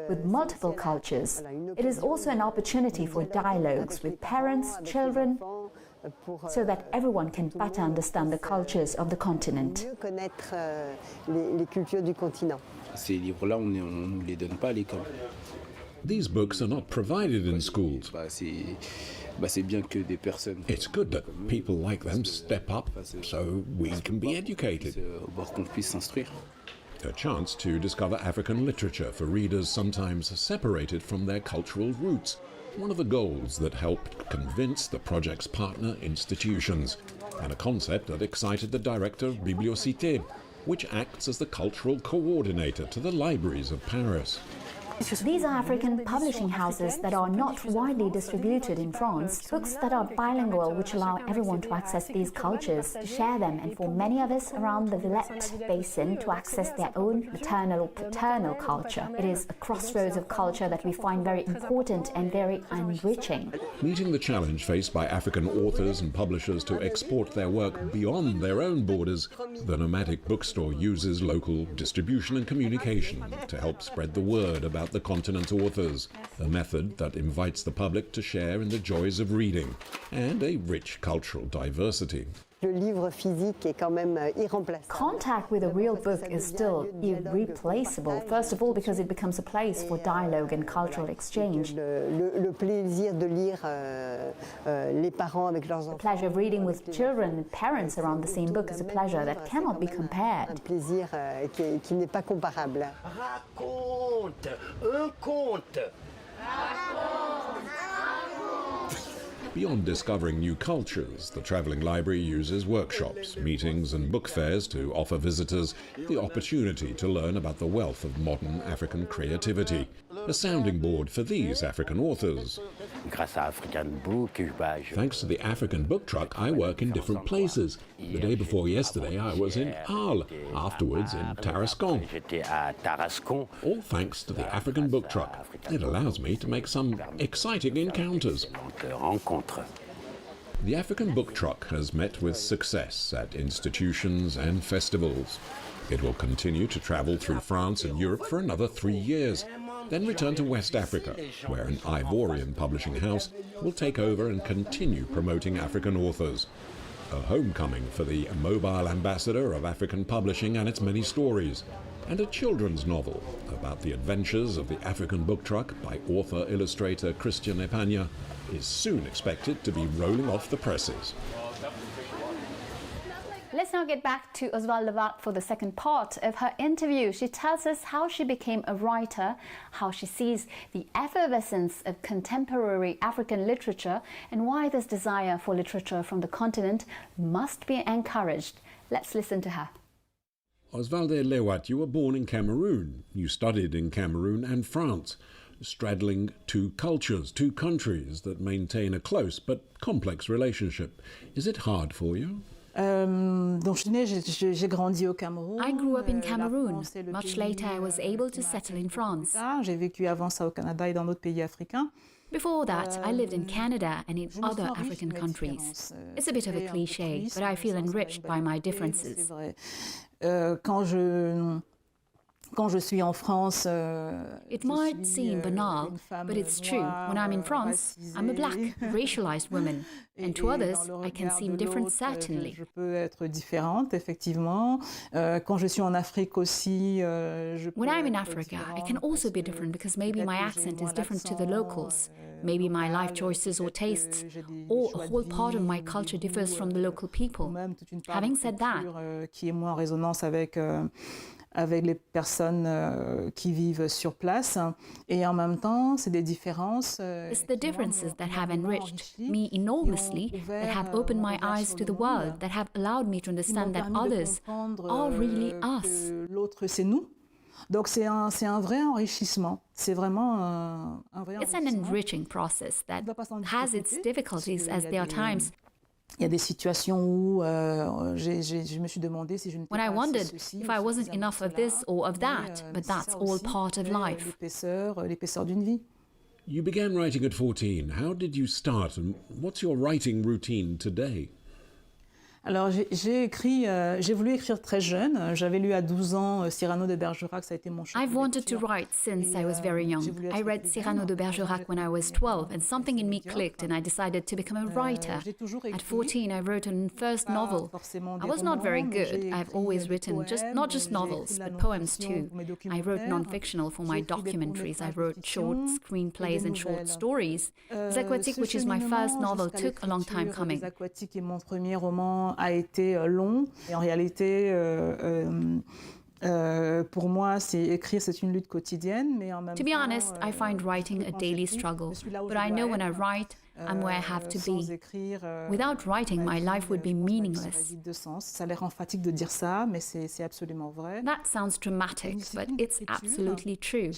[SPEAKER 12] With multiple cultures, it is also an opportunity for dialogues with parents, children, so that everyone can better understand the cultures of the continent.
[SPEAKER 7] These books are not provided in schools. It's good that people like them step up so we can be educated. A chance to discover African literature for readers sometimes separated from their cultural roots. One of the goals that helped convince the project's partner institutions, and a concept that excited the director of Bibliocité, which acts as the cultural coordinator to the libraries of Paris.
[SPEAKER 12] These are African publishing houses that are not widely distributed in France, books that are bilingual, which allow everyone to access these cultures, to share them, and for many of us around the Villette Basin to access their own maternal or paternal culture. It is a crossroads of culture that we find very important and very enriching.
[SPEAKER 7] Meeting the challenge faced by African authors and publishers to export their work beyond their own borders, the Nomadic Bookstore uses local distribution and communication to help spread the word about the continent's authors, a method that invites the public to share in the joys of reading and a rich cultural diversity.
[SPEAKER 12] Contact with a real book is still irreplaceable, first of all because it becomes a place for dialogue and cultural exchange. The pleasure of reading with children and parents around the same book is a pleasure that cannot be compared.
[SPEAKER 7] Beyond discovering new cultures, the travelling library uses workshops, meetings and book fairs to offer visitors the opportunity to learn about the wealth of modern African creativity, a sounding board for these African authors. Thanks to the African Book Truck, I work in different places. The day before yesterday I was in Arles, afterwards in Tarascon. All thanks to the African Book Truck. It allows me to make some exciting encounters. The African Book Truck has met with success at institutions and festivals. It will continue to travel through France and Europe for another 3 years, then return to West Africa, where an Ivorian publishing house will take over and continue promoting African authors. A homecoming for the mobile ambassador of African publishing and its many stories, and a children's novel about the adventures of the African Book Truck by author-illustrator Christian Epagna is soon expected to be rolling off the presses.
[SPEAKER 12] Let's now get back to Oswald Levat for the second part of her interview. She tells us how she became a writer, how she sees the effervescence of contemporary African literature, and why this desire for literature from the continent must be encouraged. Let's listen to her.
[SPEAKER 7] Oswalde Lewat, you were born in Cameroon. You studied in Cameroon and France, straddling two cultures, two countries that maintain a close but complex relationship. Is it hard for you?
[SPEAKER 1] I
[SPEAKER 18] grew up in Cameroon. Much later, I was able to settle in France.
[SPEAKER 1] J'ai vécu avant ça au Canada et dans d'autres pays africains.
[SPEAKER 18] Before that, I lived in Canada and in other African countries. It's a bit of a cliché, but I feel enriched by my differences.
[SPEAKER 1] Quand je suis en France,
[SPEAKER 18] it might seem banal, but it's true. When I'm in France, I'm a black, racialized woman. And to others, I can seem different, certainly.
[SPEAKER 1] Je peux être différente, effectivement. Quand je suis en Afrique aussi,
[SPEAKER 18] when I'm in Africa, I can also be different because maybe my accent is different to the locals. Maybe my life choices or tastes, or a whole part of my culture differs from the local people. Having said that,
[SPEAKER 1] qui est moins en résonance avec les personnes qui vivent sur place. Et en même temps, c'est des différences.
[SPEAKER 18] It's the differences that have enriched me enormously, that have opened my eyes to the world, that have allowed me to understand that others are really us.
[SPEAKER 1] L'autre, c'est nous. Donc c'est un vrai enrichissement. C'est vraiment un vrai
[SPEAKER 18] enrichissement. It's an enriching process that has its difficulties as there are times.
[SPEAKER 1] Il y a des situations où je me suis demandé si je n'étais
[SPEAKER 18] pas assez ceci. When I wondered if I wasn't enough of this or of that, but that's all part of life.
[SPEAKER 1] L'épaisseur d'une vie.
[SPEAKER 7] You began writing at 14. How did you start, and what's your writing routine today?
[SPEAKER 1] Alors j'ai voulu écrire très jeune. J'avais lu à 12 ans Cyrano de Bergerac, ça a été mon choix.
[SPEAKER 18] I've wanted to write since I was very young. I read Cyrano de Bergerac when I was 12 and something in me clicked and I decided to become a writer. At 14 I wrote a first novel. I was not very good. I've always written not just novels, but poems too. I wrote non-fictional for my documentaries. I wrote short screenplays and short stories. Les Aquatiques, which is my first novel, took a long time coming.
[SPEAKER 1] Les Aquatiques est mon premier roman a été long. Et en réalité, pour moi, écrire, c'est une lutte quotidienne, mais en même
[SPEAKER 18] temps... To be honest, I find writing a daily struggle. But I know when I write, I'm where I have to be. Without writing, my life would be meaningless.
[SPEAKER 1] Ça a l'air emphatique de dire ça, mais c'est absolument vrai.
[SPEAKER 18] That sounds dramatic, but it's absolutely true.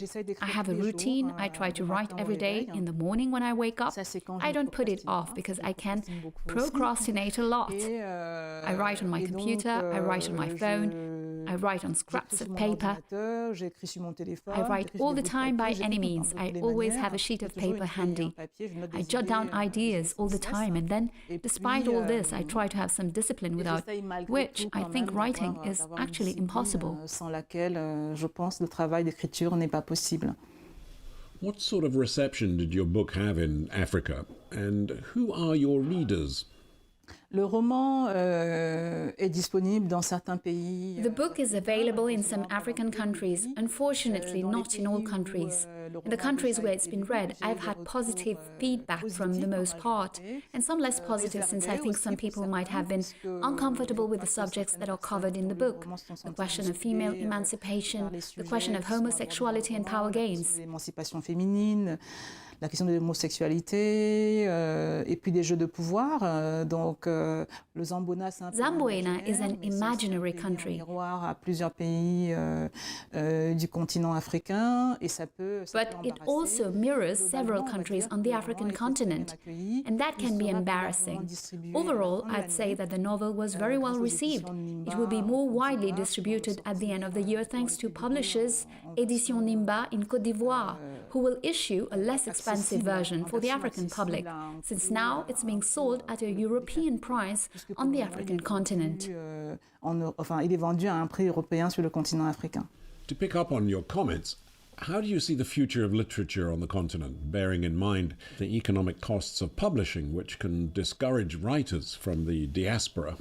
[SPEAKER 18] I have a routine. I try to write every day. In the morning when I wake up, I don't put it off because I can procrastinate a lot. I write on my computer, I write on my phone, I write on scraps of paper. I write all the time by any means. I always have a sheet of paper handy. I jot down ideas all the time, and then, despite all this, I try to have some discipline, without which I think writing is actually impossible.
[SPEAKER 1] Sans laquelle, je pense, le travail d'écriture n'est pas possible.
[SPEAKER 7] What sort of reception did your book have in Africa, and who are your readers?
[SPEAKER 1] Le roman est disponible dans certains pays.
[SPEAKER 18] The book is available in some African countries, unfortunately not in all countries. In the countries where it's been read, I've had positive feedback from the most part, and some less positive since I think some people might have been uncomfortable with the subjects that are covered in the book. The question of female emancipation, the question of homosexuality and power gains.
[SPEAKER 1] L'émancipation féminine, la question de l'homosexualité, et puis des jeux de pouvoir. Donc, le Zamboina, c'est un peu
[SPEAKER 18] Zamboina is an imaginary country.
[SPEAKER 1] Miroir à plusieurs pays du continent africain, et ça peut.
[SPEAKER 18] But it also mirrors several countries on the African continent, and that can be embarrassing. Overall, I'd say that the novel was very well received. It will be more widely distributed at the end of the year thanks to publishers Édition Nimba in Côte d'Ivoire, who will issue a less expensive version for the African public, since now it's being sold at a European price on the African continent.
[SPEAKER 1] Enfin, il est vendu à un prix européen sur le continent africain.
[SPEAKER 7] To pick up on your comments, how do you see the future of literature on the continent, bearing in mind the economic costs of publishing, which can discourage writers from the diaspora?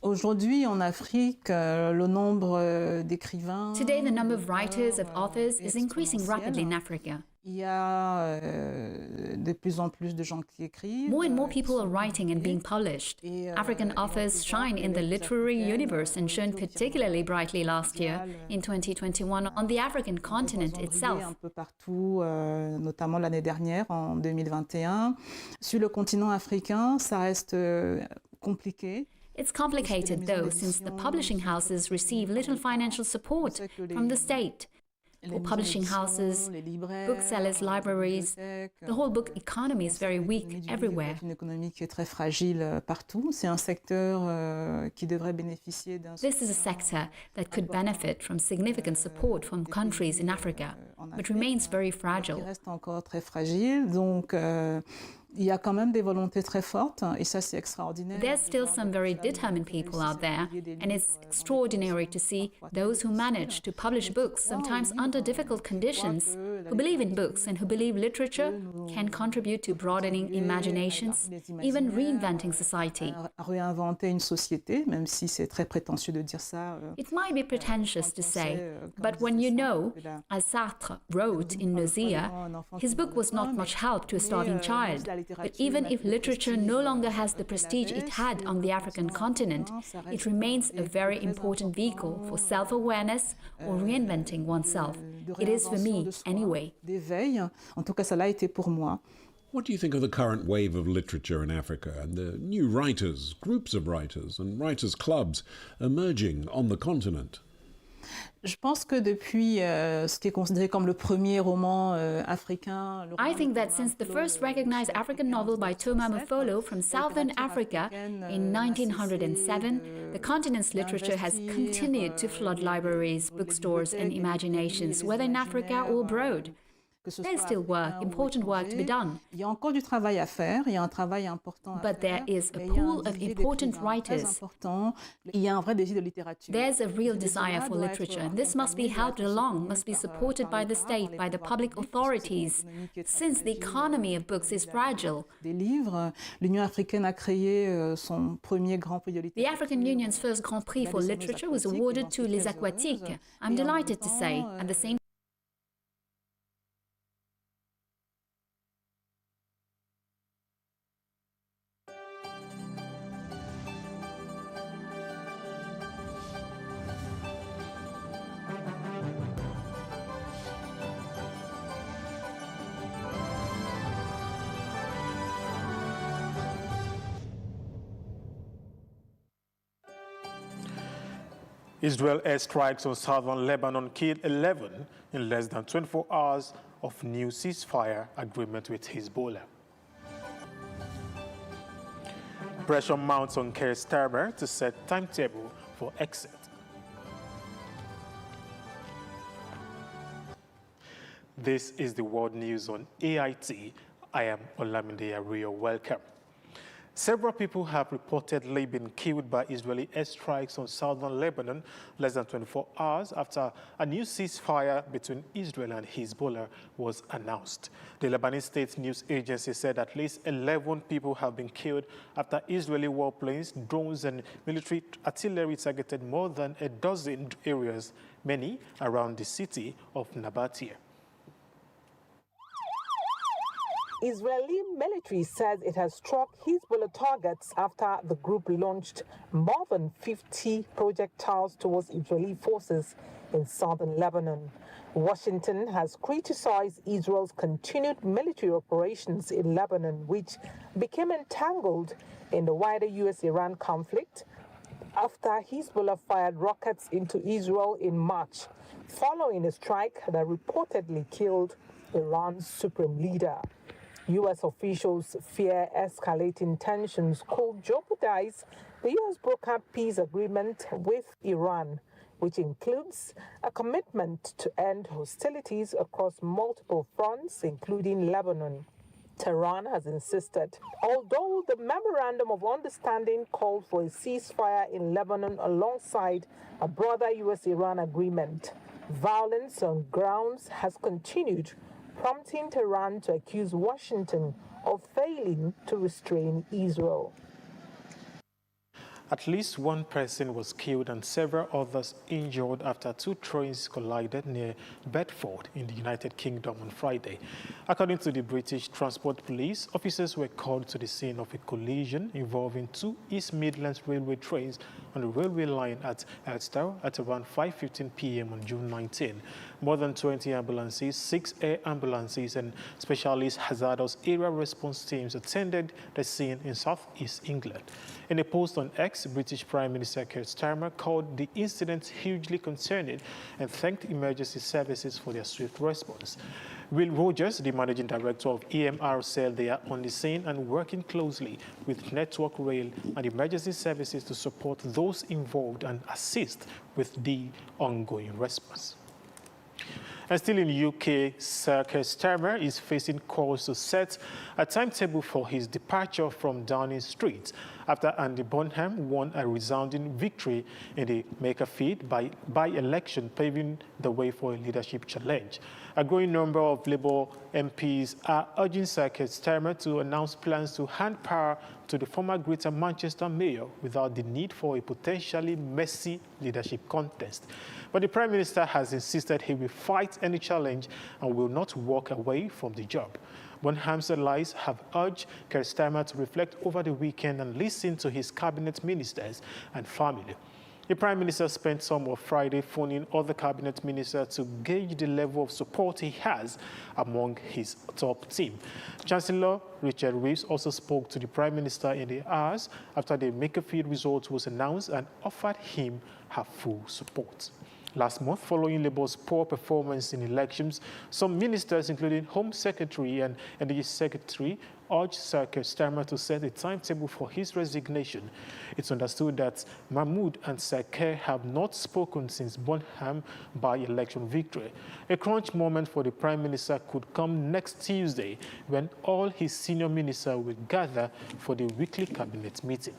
[SPEAKER 1] Aujourd'hui, en Afrique, le nombre d'écrivains.
[SPEAKER 18] Today, the number of writers, of authors, is increasing rapidly in Africa.
[SPEAKER 1] Il y a de plus en plus de gens qui écrivent.
[SPEAKER 18] More and more people are writing and being published. African authors shine in the literary universe and shone particularly brightly last year, in 2021, on the African continent itself.
[SPEAKER 1] Un peu partout, notamment l'année dernière, en 2021. Sur le continent africain, ça reste compliqué.
[SPEAKER 18] It's complicated, though, since the publishing houses receive little financial support from the state. For publishing houses, booksellers, libraries, the whole book economy is very weak everywhere.
[SPEAKER 1] Une économie qui est très fragile partout. C'est un secteur qui devrait bénéficier d'un.
[SPEAKER 18] This is a sector that could benefit from significant support from countries in Africa, but remains very fragile.
[SPEAKER 1] Qui reste encore très fragile, donc. Il y a quand même des volontés très fortes, et ça c'est extraordinaire.
[SPEAKER 18] There's still some very determined people out there, and it's extraordinary to see those who manage to publish books, sometimes under difficult conditions, who believe in books and who believe literature can contribute to broadening imaginations, even reinventing society.
[SPEAKER 1] Réinventer une société, même si c'est très prétentieux de dire ça.
[SPEAKER 18] It might be pretentious to say, but when you know, as Sartre wrote in Nausea, his book was not much help to a starving child. But even if literature no longer has the prestige it had on the African continent, it remains a very important vehicle for self-awareness or reinventing oneself. It is for me, anyway.
[SPEAKER 1] D'éveil, en tout cas, ça l'a été pour moi.
[SPEAKER 7] What do you think of the current wave of literature in Africa and the new writers, groups of writers and writers' clubs emerging on the continent?
[SPEAKER 1] Je pense que depuis ce qui est considéré comme le premier roman africain...
[SPEAKER 18] I think that since the first recognized African novel by Thomas Mufolo from Southern Africa in 1907, the continent's literature has continued to flood libraries, bookstores and imaginations, whether in Africa or abroad. There's still work, important work to be done.
[SPEAKER 1] Il y a encore du travail à faire, il y a un travail important à
[SPEAKER 18] But there is a pool of important writers.
[SPEAKER 1] Il y a un vrai désir de littérature.
[SPEAKER 18] There's a real desire for literature, and this must be helped along, must be supported by the state, by the public authorities, since the economy of books is fragile.
[SPEAKER 1] Des livres, l'Union africaine a créé son premier grand prix de littérature.
[SPEAKER 18] The African Union's first Grand Prix for literature was awarded to Les Aquatiques. I'm delighted to say, at the same
[SPEAKER 3] Israel airstrikes on southern Lebanon killed 11 in less than 24 hours of new ceasefire agreement with Hezbollah. Pressure mounts on Keir Starmer to set timetable for exit. This is the world news on AIT. I am Olamide Ario. Welcome. Several people have reportedly been killed by Israeli airstrikes on southern Lebanon less than 24 hours after a new ceasefire between Israel and Hezbollah was announced. The Lebanese state news agency said at least 11 people have been killed after Israeli warplanes, drones and military artillery targeted more than a dozen areas, many around the city of Nabatea.
[SPEAKER 13] Israeli military says it has struck Hezbollah targets after the group launched more than 50 projectiles towards Israeli forces in southern Lebanon. Washington has criticized Israel's continued military operations in Lebanon, which became entangled in the wider U.S.-Iran conflict after Hezbollah fired rockets into Israel in March, following a strike that reportedly killed Iran's supreme leader. U.S. officials fear escalating tensions could jeopardize the U.S. brokered peace agreement with Iran, which includes a commitment to end hostilities across multiple fronts, including Lebanon. Tehran has insisted, although the Memorandum of Understanding called for a ceasefire in Lebanon alongside a broader U.S.-Iran agreement, violence on grounds has continued, prompting Tehran to accuse Washington of failing to restrain Israel.
[SPEAKER 3] At least one person was killed and several others injured after two trains collided near Bedford in the United Kingdom on Friday. According to the British Transport Police, officers were called to the scene of a collision involving two East Midlands Railway trains on the railway line at Elstow at around 5:15 p.m. on June 19. More than 20 ambulances, 6 air ambulances and specialist hazardous area response teams attended the scene in southeast England. In a post on X, British Prime Minister Keir Starmer called the incident hugely concerning and thanked emergency services for their swift response. Will Rogers, the managing director of EMR, said they are on the scene and working closely with Network Rail and emergency services to support those involved and assist with the ongoing response. And still in the UK, Sir Keir Starmer is facing calls to set a timetable for his departure from Downing Street after Andy Bonham won a resounding victory in the Makerfield by-election, paving the way for a leadership challenge. A growing number of Labour MPs are urging Sir Keir Starmer to announce plans to hand power to the former Greater Manchester mayor without the need for a potentially messy leadership contest. But the Prime Minister has insisted he will fight any challenge and will not walk away from the job. Bonham's allies have urged Keir Starmer to reflect over the weekend and listen to his cabinet ministers and family. The Prime Minister spent some of Friday phoning other cabinet ministers to gauge the level of support he has among his top team. Chancellor Richard Reeves also spoke to the Prime Minister in the hours after the Makerfield result was announced and offered him her full support. Last month, following Labour's poor performance in elections, some ministers, including Home Secretary and Energy Secretary, urged Sir Keir Starmer to set a timetable for his resignation. It's understood that Mahmood and Sir Keir have not spoken since Bonham by-election victory. A crunch moment for the Prime Minister could come next Tuesday when all his senior ministers will gather for the weekly cabinet meeting.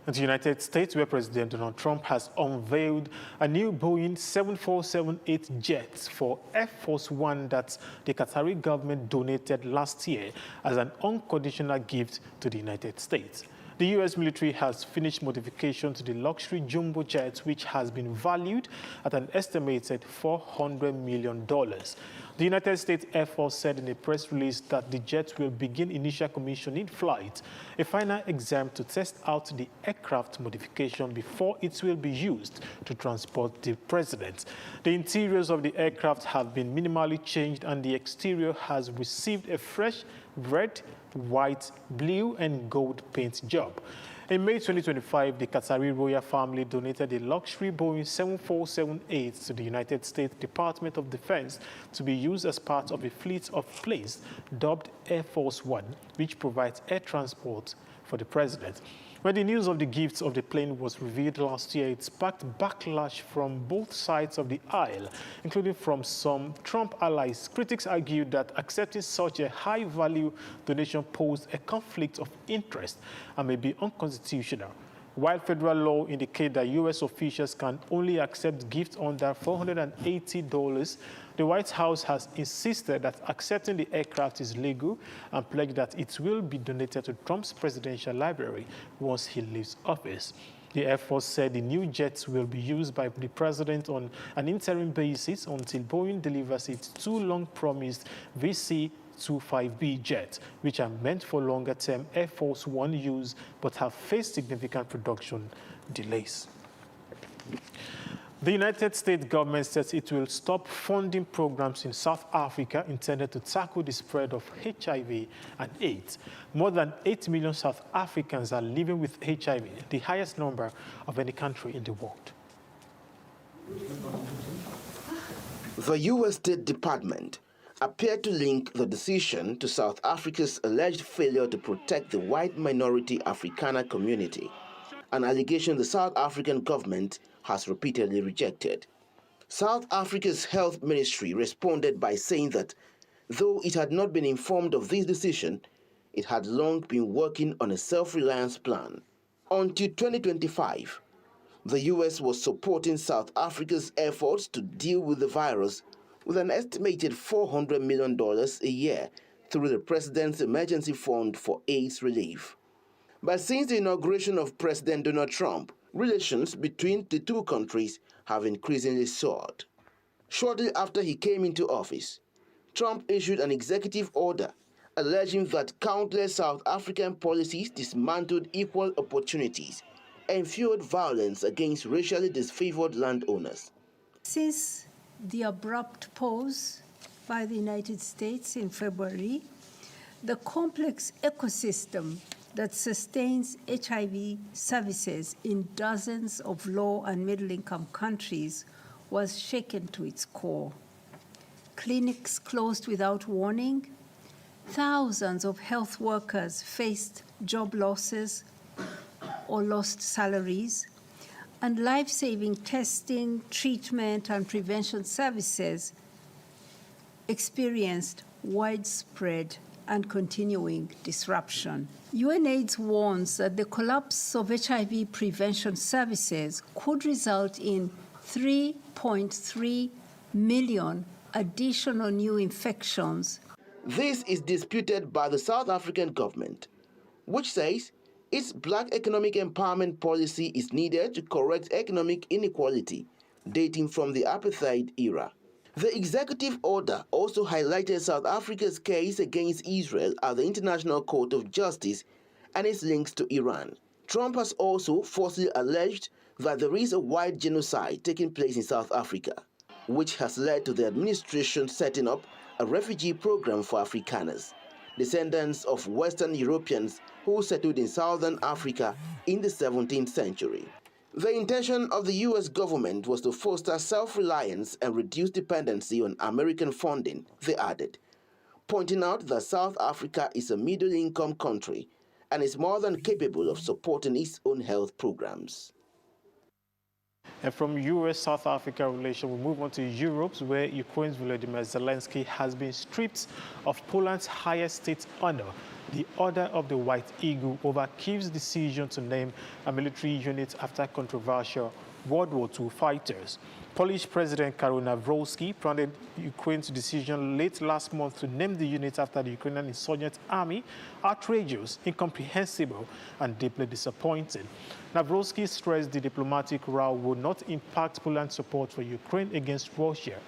[SPEAKER 3] In the United States, where President Donald Trump has unveiled a new Boeing 747-8 jet for Air Force One that the Qatari government donated last year as an unconditional gift to the United States. The U.S. military has finished modification to the luxury jumbo jet, which has been valued at an estimated $400 million. The United States Air Force said in a press release that the jet will begin initial commissioning flight, a final exam to test out the aircraft modification before it will be used to transport the president. The interiors of the aircraft have been minimally changed and the exterior has received a fresh red, white, blue, and gold paint job. In May 2025, the Qatari royal family donated a luxury Boeing 747-8 to the United States Department of Defense to be used as part of a fleet of planes dubbed Air Force One, which provides air transport for the president. When the news of the gifts of the plane was revealed last year, it sparked backlash from both sides of the aisle, including from some Trump allies. Critics argued that accepting such a high-value donation posed a conflict of interest and may be unconstitutional. While federal law indicates that U.S. officials can only accept gifts under $480, the White House has insisted that accepting the aircraft is legal and pledged that it will be donated to Trump's presidential library once he leaves office. The Air Force said the new jets will be used by the president on an interim basis until Boeing delivers its too long-promised VC-25B jets, which are meant for longer-term Air Force One use but have faced significant production delays. The United States government says it will stop funding programs in South Africa intended to tackle the spread of HIV and AIDS. More than 8 million South Africans are living with HIV, the highest number of any country in the world.
[SPEAKER 5] The U.S. State Department appeared to link the decision to South Africa's alleged failure to protect the white minority Afrikaner community, an allegation the South African government has repeatedly rejected. South Africa's health ministry responded by saying that though it had not been informed of this decision, it had long been working on a self-reliance plan. Until 2025, the U.S. was supporting South Africa's efforts to deal with the virus with an estimated $400 million a year through the President's Emergency Fund for AIDS Relief. But since the inauguration of President Donald Trump, relations between the two countries have increasingly soured. Shortly after he came into office, Trump issued an executive order alleging that countless South African policies dismantled equal opportunities and fueled violence against racially disfavored landowners.
[SPEAKER 6] Since the abrupt pause by the United States in February, the complex ecosystem that sustains HIV services in dozens of low and middle-income countries was shaken to its core. Clinics closed without warning. Thousands of health workers faced job losses or lost salaries, and life-saving testing, treatment, and prevention services experienced widespread and continuing disruption. UNAIDS warns that the collapse of HIV prevention services could result in 3.3 million additional new infections.
[SPEAKER 5] This is disputed by the South African government, which says its Black economic empowerment policy is needed to correct economic inequality dating from the apartheid era. The executive order also highlighted South Africa's case against Israel at the International Court of Justice and its links to Iran. Trump has also falsely alleged that there is a white genocide taking place in South Africa, which has led to the administration setting up a refugee program for Afrikaners, descendants of Western Europeans who settled in Southern Africa in the 17th century. The intention of the U.S. government was to foster self-reliance and reduce dependency on American funding, they added, pointing out that South Africa is a middle-income country and is more than capable of supporting its own health programs.
[SPEAKER 3] And from U.S.-South Africa relation, we move on to Europe, where Ukraine's Volodymyr Zelensky has been stripped of Poland's highest state honor, the Order of the White Eagle, over Kyiv's decision to name a military unit after controversial World War II fighters. Polish President Karol Nawrocki branded Ukraine's decision late last month to name the unit after the Ukrainian insurgent army outrageous, incomprehensible, and deeply disappointing. Nawrocki stressed the diplomatic row would not impact Poland's support for Ukraine against Russia.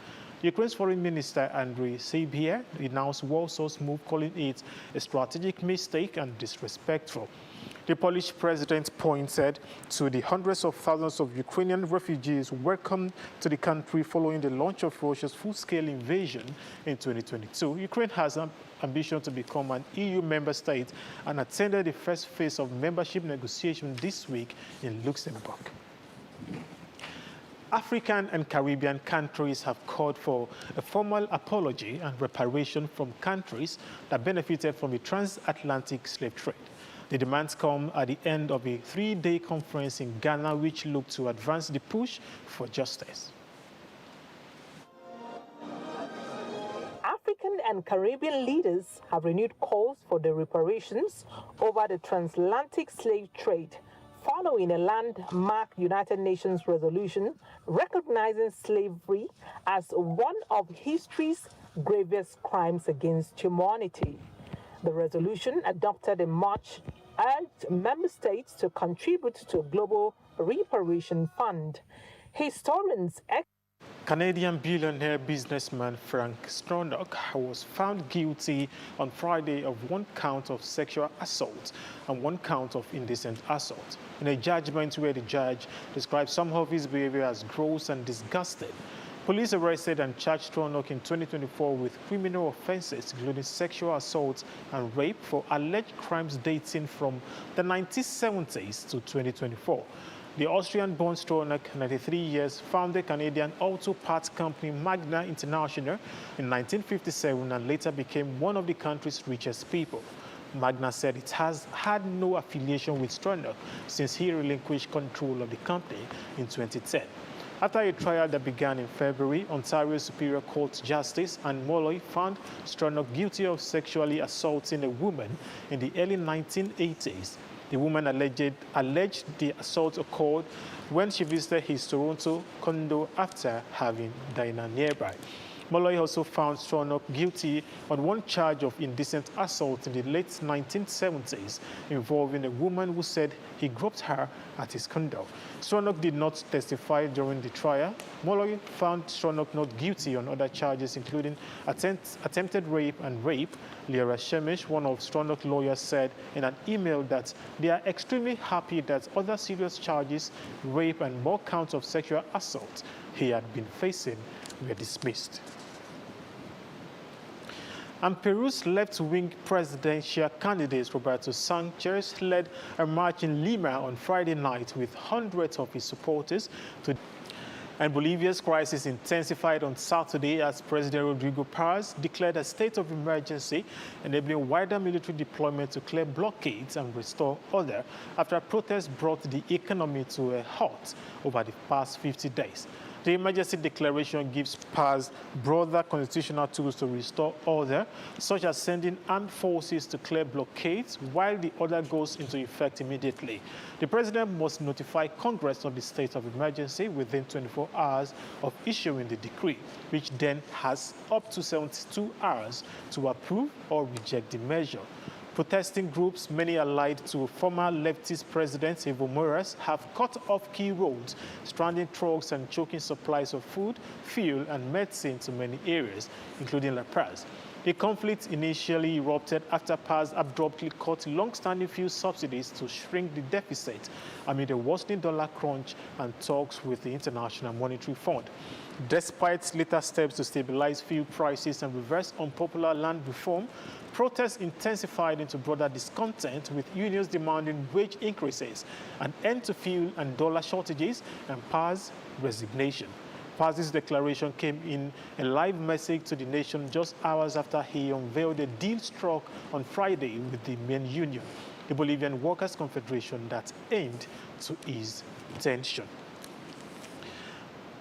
[SPEAKER 3] Ukraine's Foreign Minister Andriy Sybiha denounced Warsaw's move, calling it a strategic mistake and disrespectful. The Polish president pointed to the hundreds of thousands of Ukrainian refugees welcomed to the country following the launch of Russia's full-scale invasion in 2022. Ukraine has an ambition to become an EU member state and attended the first phase of membership negotiations this week in Luxembourg. African and Caribbean countries have called for a formal apology and reparation from countries that benefited from the transatlantic slave trade. The demands come at the end of a three-day conference in Ghana, which looked to advance the push for justice.
[SPEAKER 13] African and Caribbean leaders have renewed calls for the reparations over the transatlantic slave trade, following a landmark United Nations resolution recognizing slavery as one of history's gravest crimes against humanity. The resolution, adopted in March, urged member states to contribute to a global reparation fund. Historians
[SPEAKER 3] Canadian billionaire businessman Frank Stronach was found guilty on Friday of one count of sexual assault and one count of indecent assault, in a judgment where the judge described some of his behavior as gross and disgusting. Police arrested and charged Stronach in 2024 with criminal offenses, including sexual assault and rape, for alleged crimes dating from the 1970s to 2024. The Austrian-born Stronach, 93 years, founded Canadian auto parts company Magna International in 1957 and later became one of the country's richest people. Magna said it has had no affiliation with Stronach since he relinquished control of the company in 2010. After a trial that began in February, Ontario Superior Court Justice Anne Molloy found Stronach guilty of sexually assaulting a woman in the early 1980s. The woman alleged the assault occurred when she visited his Toronto condo after having dinner nearby. Molloy also found Stronach guilty on one charge of indecent assault in the late 1970s involving a woman who said he groped her at his condo. Stronach did not testify during the trial. Molloy found Stronach not guilty on other charges including attempted rape and rape. Lyra Shemish, one of Stronach's lawyers, said in an email that they are extremely happy that other serious charges, rape and more counts of sexual assault he had been facing were dismissed. And Peru's left-wing presidential candidate Roberto Sanchez led a march in Lima on Friday night with hundreds of his supporters And Bolivia's crisis intensified on Saturday as President Rodrigo Paz declared a state of emergency, enabling wider military deployment to clear blockades and restore order after protests brought the economy to a halt over the past 50 days. The emergency declaration gives Paz broader constitutional tools to restore order, such as sending armed forces to clear blockades, while the order goes into effect immediately. The president must notify Congress of the state of emergency within 24 hours of issuing the decree, which then has up to 72 hours to approve or reject the measure. Protesting groups, many allied to former leftist President Evo Morales, have cut off key roads, stranding trucks and choking supplies of food, fuel, and medicine to many areas, including La Paz. The conflict initially erupted after Paz abruptly cut long-standing fuel subsidies to shrink the deficit amid a worsening dollar crunch and talks with the International Monetary Fund. Despite later steps to stabilize fuel prices and reverse unpopular land reform, protests intensified into broader discontent, with unions demanding wage increases, an end to fuel and dollar shortages, and Paz's resignation. Paz's declaration came in a live message to the nation just hours after he unveiled a deal struck on Friday with the main union, the Bolivian Workers' Confederation, that aimed to ease tension.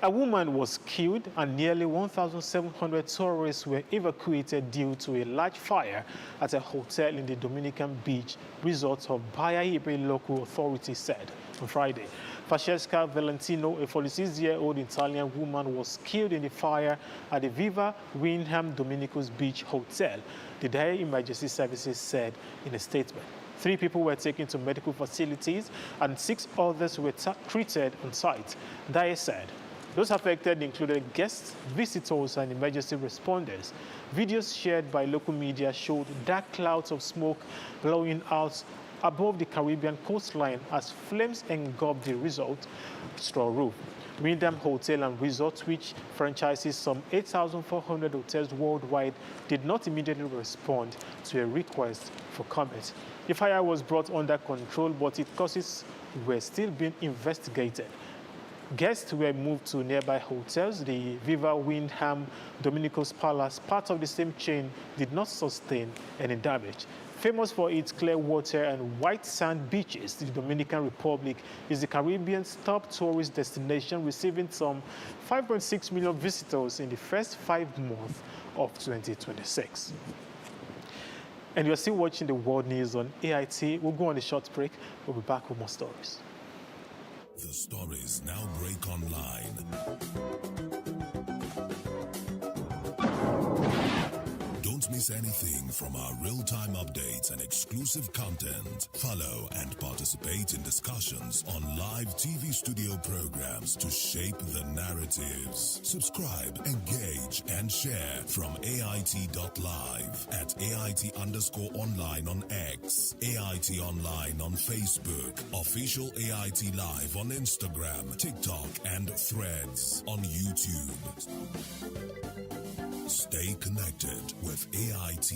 [SPEAKER 3] A woman was killed and nearly 1,700 tourists were evacuated due to a large fire at a hotel in the Dominican Beach resort of Bahia Ibe local authorities said on Friday. Francesca Valentino, a 46-year-old Italian woman, was killed in the fire at the Viva Windham Dominico's Beach Hotel, the Daya Emergency Services said in a statement. 3 people were taken to medical facilities and 6 others were treated on site, Daya said. Those affected included guests, visitors, and emergency responders. Videos shared by local media showed dark clouds of smoke blowing out above the Caribbean coastline as flames engulfed the resort's straw roof. Windham Hotel and Resort, which franchises some 8,400 hotels worldwide, did not immediately respond to a request for comment. The fire was brought under control, but its causes were still being investigated. Guests were moved to nearby hotels. The Viva Windham Dominico's Palace, part of the same chain, did not sustain any damage. Famous for its clear water and white sand beaches, the Dominican Republic is the Caribbean's top tourist destination, receiving some 5.6 million visitors in the first 5 months of 2026. And you're still watching the World News on AIT. We'll go on a short break. We'll be back with more stories.
[SPEAKER 8] The stories now break online. Don't miss anything from our real-time updates and exclusive content. Follow and participate in discussions on live TV studio programs to shape the narratives. Subscribe, engage, and share from AIT.live at AIT_online on X, AIT Online on Facebook, Official AIT Live on Instagram, TikTok, and Threads on YouTube. Stay connected with AIT.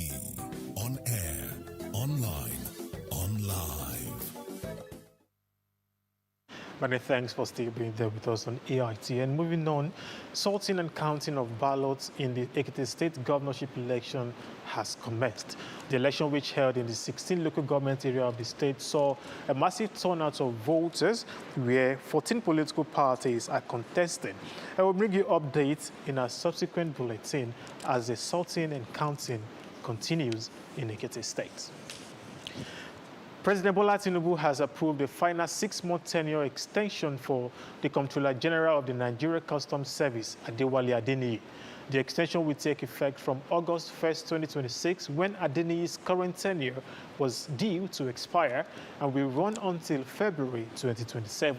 [SPEAKER 8] On air, online, on live.
[SPEAKER 3] Many thanks for still being there with us on AIT. And moving on, sorting and counting of ballots in the Ekiti State governorship election has commenced. The election, which held in the 16 local government area of the state, saw a massive turnout of voters where 14 political parties are contesting. I will bring you updates in our subsequent bulletin as the sorting and counting continues in Ekiti State. President Bola Tinubu has approved a final 6-month tenure extension for the Comptroller General of the Nigeria Customs Service, Adewale Adeniyi. The extension will take effect from August 1st, 2026, when Adeniyi's current tenure was due to expire, and will run until February 2027.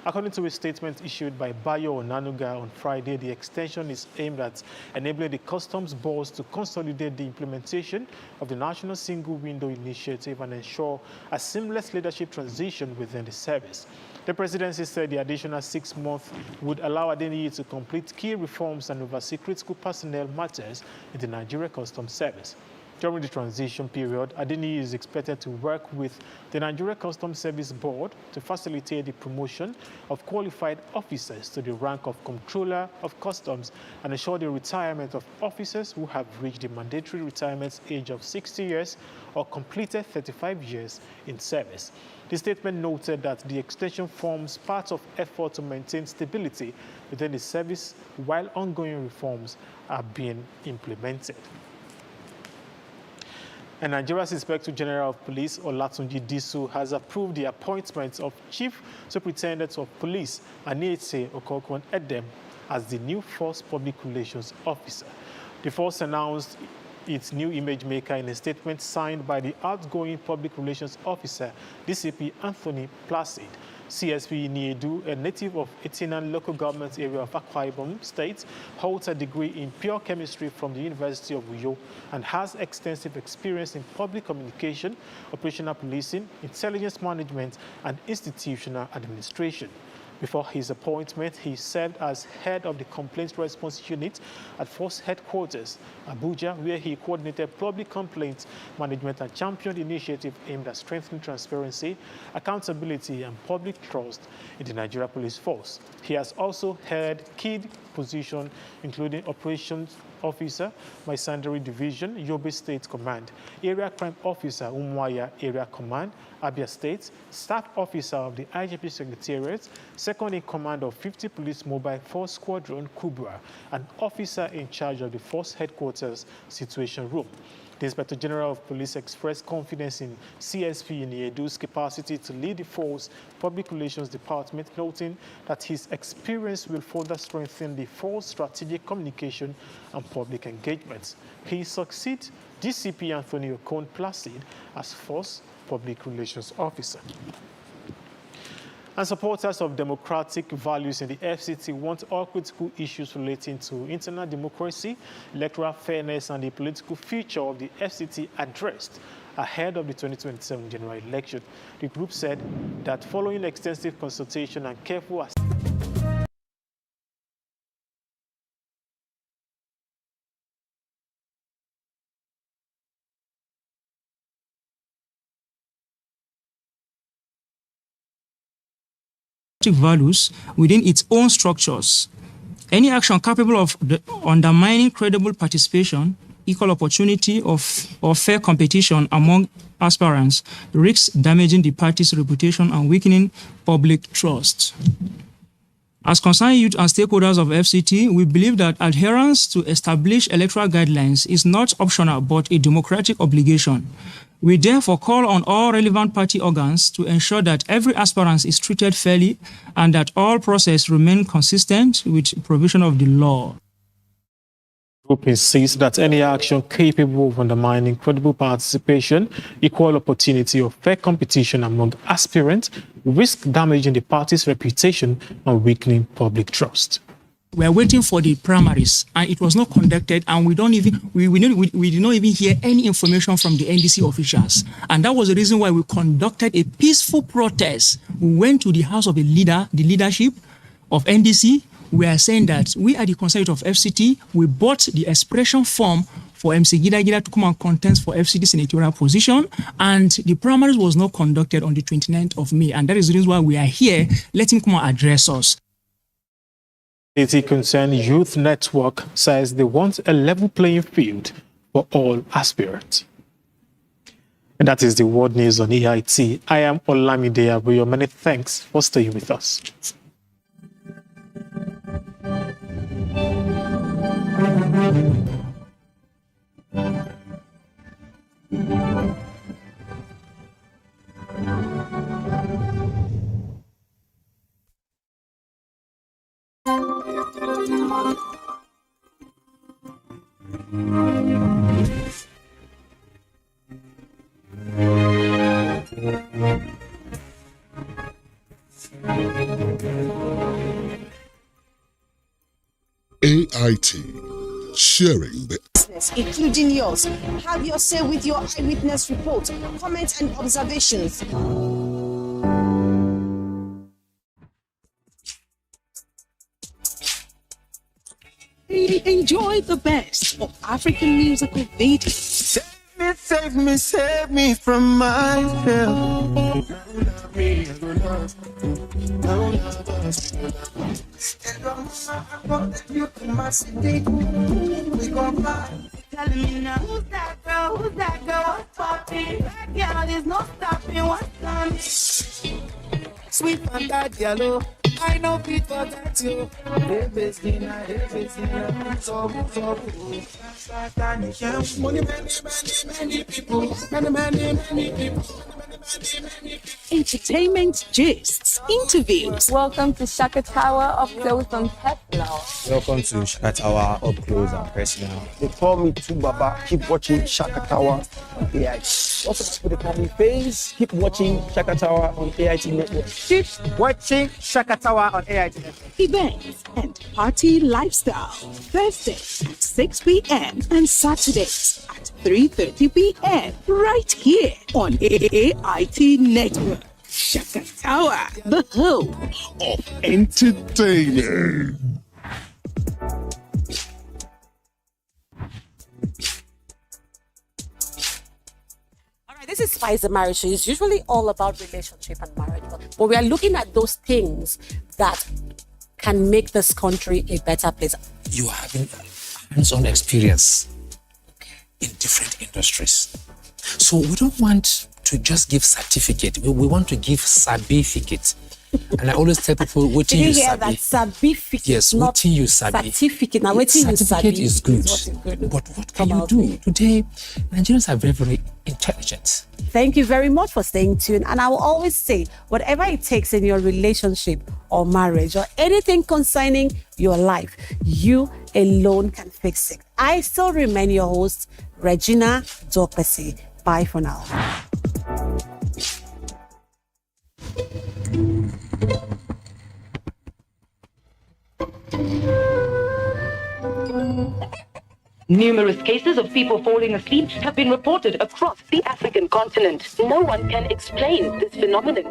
[SPEAKER 3] According to a statement issued by Bayo Onanuga on Friday, the extension is aimed at enabling the customs boards to consolidate the implementation of the National Single Window Initiative and ensure a seamless leadership transition within the service. The presidency said the additional 6 months would allow Adeniyi to complete key reforms and oversee critical personnel matters in the Nigeria Customs Service. During the transition period, Adeniyi is expected to work with the Nigeria Customs Service Board to facilitate the promotion of qualified officers to the rank of Comptroller of Customs and ensure the retirement of officers who have reached the mandatory retirement age of 60 years or completed 35 years in service. The statement noted that the extension forms part of effort to maintain stability within the service while ongoing reforms are being implemented. And Nigeria's Inspector General of Police, Olatunji Disu, has approved the appointment of Chief Superintendent of Police, Aniete Okonkwo-Edem, as the new Force Public Relations Officer. The force announced its new image maker in a statement signed by the outgoing Public Relations Officer, DCP Anthony Placid. CSP Niedu, a native of Etinan local government area of Akwa Ibom State, holds a degree in pure chemistry from the University of Uyo and has extensive experience in public communication, operational policing, intelligence management, and institutional administration. Before his appointment, he served as head of the Complaints Response Unit at Force Headquarters, Abuja, where he coordinated public complaints management and championed initiatives aimed at strengthening transparency, accountability, and public trust in the Nigeria Police Force. He has also held key positions, including Operations Officer, Maisandari Division, Yobe State Command, Area Crime Officer, Umuahia Area Command, Abia State, Staff Officer of the IGP Secretariat, Second in Command of 50 Police Mobile Force Squadron, Kubra, and Officer in charge of the Force Headquarters Situation Room. The Inspector General of Police expressed confidence in CSP Niedu's capacity to lead the Force Public Relations Department, noting that his experience will further strengthen the Force strategic communication and public engagements. He succeeds DCP Anthony Okonkwo-Placid as Force Public Relations Officer. And supporters of democratic values in the FCT want all critical issues relating to internal democracy, electoral fairness, and the political future of the FCT addressed ahead of the 2027 general election. The group said that following extensive consultation and careful
[SPEAKER 11] values within its own structures. Any action capable of undermining credible participation, equal opportunity, or fair competition among aspirants risks damaging the party's reputation and weakening public trust. As concerned youth and stakeholders of FCT, we believe that adherence to established electoral guidelines is not optional but a democratic obligation. We therefore call on all relevant party organs to ensure that every aspirant is treated fairly and that all processes remain consistent with provision of the law.
[SPEAKER 3] The group insists that any action capable of undermining credible participation, equal opportunity, or fair competition among aspirants risk damaging the party's reputation and weakening public trust.
[SPEAKER 11] We are waiting for the primaries, and it was not conducted, and we did not even hear any information from the NDC officials. And that was the reason why we conducted a peaceful protest. We went to the house of the leadership of NDC. We are saying that we are the consultant of FCT. We bought the expression form for MC Gida Gida to come and contest for FCT senatorial position, and the primaries was not conducted on the 29th of May. And that is the reason why we are here. Let him come and address us.
[SPEAKER 3] City Concerned Youth Network says they want a level playing field for all aspirants. And that is the world news on EIT. I am Olamide Abuyo. Many thanks for staying with us.
[SPEAKER 8] AIT, sharing the
[SPEAKER 20] including yours. Have your say with your eyewitness report, comments and observations.
[SPEAKER 21] Enjoy the best of African musical videos.
[SPEAKER 22] Save me from myself.
[SPEAKER 21] Telling me now, who's that girl? Who's that girl? What's poppin'? That girl, there's no stopping. What's on?
[SPEAKER 22] Sweet Fanta Diallo, I know people forget you. Baby Stina, so many people, many people.
[SPEAKER 21] Entertainment gists, interviews.
[SPEAKER 23] Welcome to Shaka Tower Up Close and Personal.
[SPEAKER 24] Welcome to Shaka Tower Up Close and Personal.
[SPEAKER 25] They call me Tubaba. Keep watching Shaka Tower on AIT. Also, people they call me Faze. Keep watching Shaka Tower on AIT Network.
[SPEAKER 22] Keep watching Shaka Tower on AIT Network.
[SPEAKER 21] Events and party lifestyle. Thursdays at 6 p.m. and Saturdays at 3:30 p.m. right here on AIT Network. Shaka Tower, the home of entertainment.
[SPEAKER 26] This is Spice Marriage Show. It's usually all about relationship and marriage, but we are looking at those things that can make this country a better place.
[SPEAKER 28] You are having hands-on experience in different industries. So we don't want to just give certificate. We want to give certificate. And I always tell people, what you sabi.
[SPEAKER 26] That certificate?
[SPEAKER 28] Yes, what you sabi.
[SPEAKER 26] Certificate. Now, what you
[SPEAKER 28] certificate is good. But what can you do? Today, Nigerians are very, very intelligent.
[SPEAKER 26] Thank you very much for staying tuned. And I will always say, whatever it takes in your relationship or marriage or anything concerning your life, you alone can fix it. I still remain your host, Regina Dorpesi. Bye for now.
[SPEAKER 29] Numerous cases of people falling asleep have been reported across the African continent. No one can explain this phenomenon.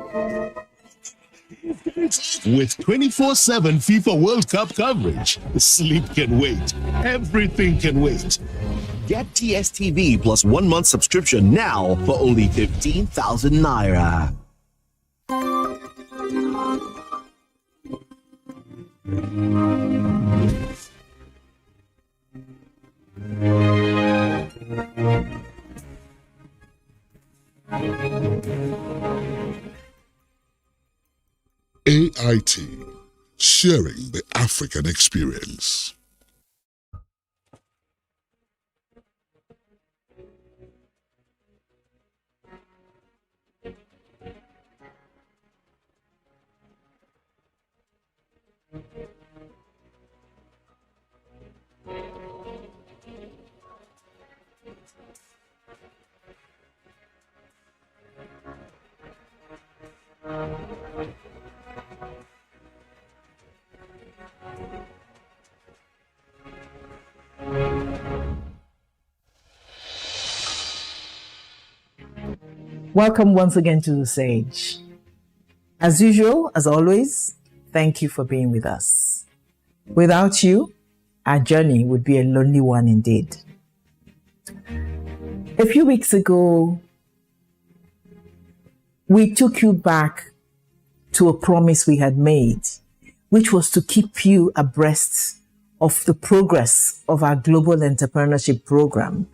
[SPEAKER 8] With 24/7 FIFA World Cup coverage, sleep can wait. Everything can wait.
[SPEAKER 30] Get DSTV plus 1 month subscription now for only 15,000 Naira.
[SPEAKER 8] AIT, sharing the African experience.
[SPEAKER 31] Welcome once again to The Sage. As usual, as always, thank you for being with us. Without you, our journey would be a lonely one indeed. A few weeks ago, we took you back to a promise we had made, which was to keep you abreast of the progress of our Global Entrepreneurship Program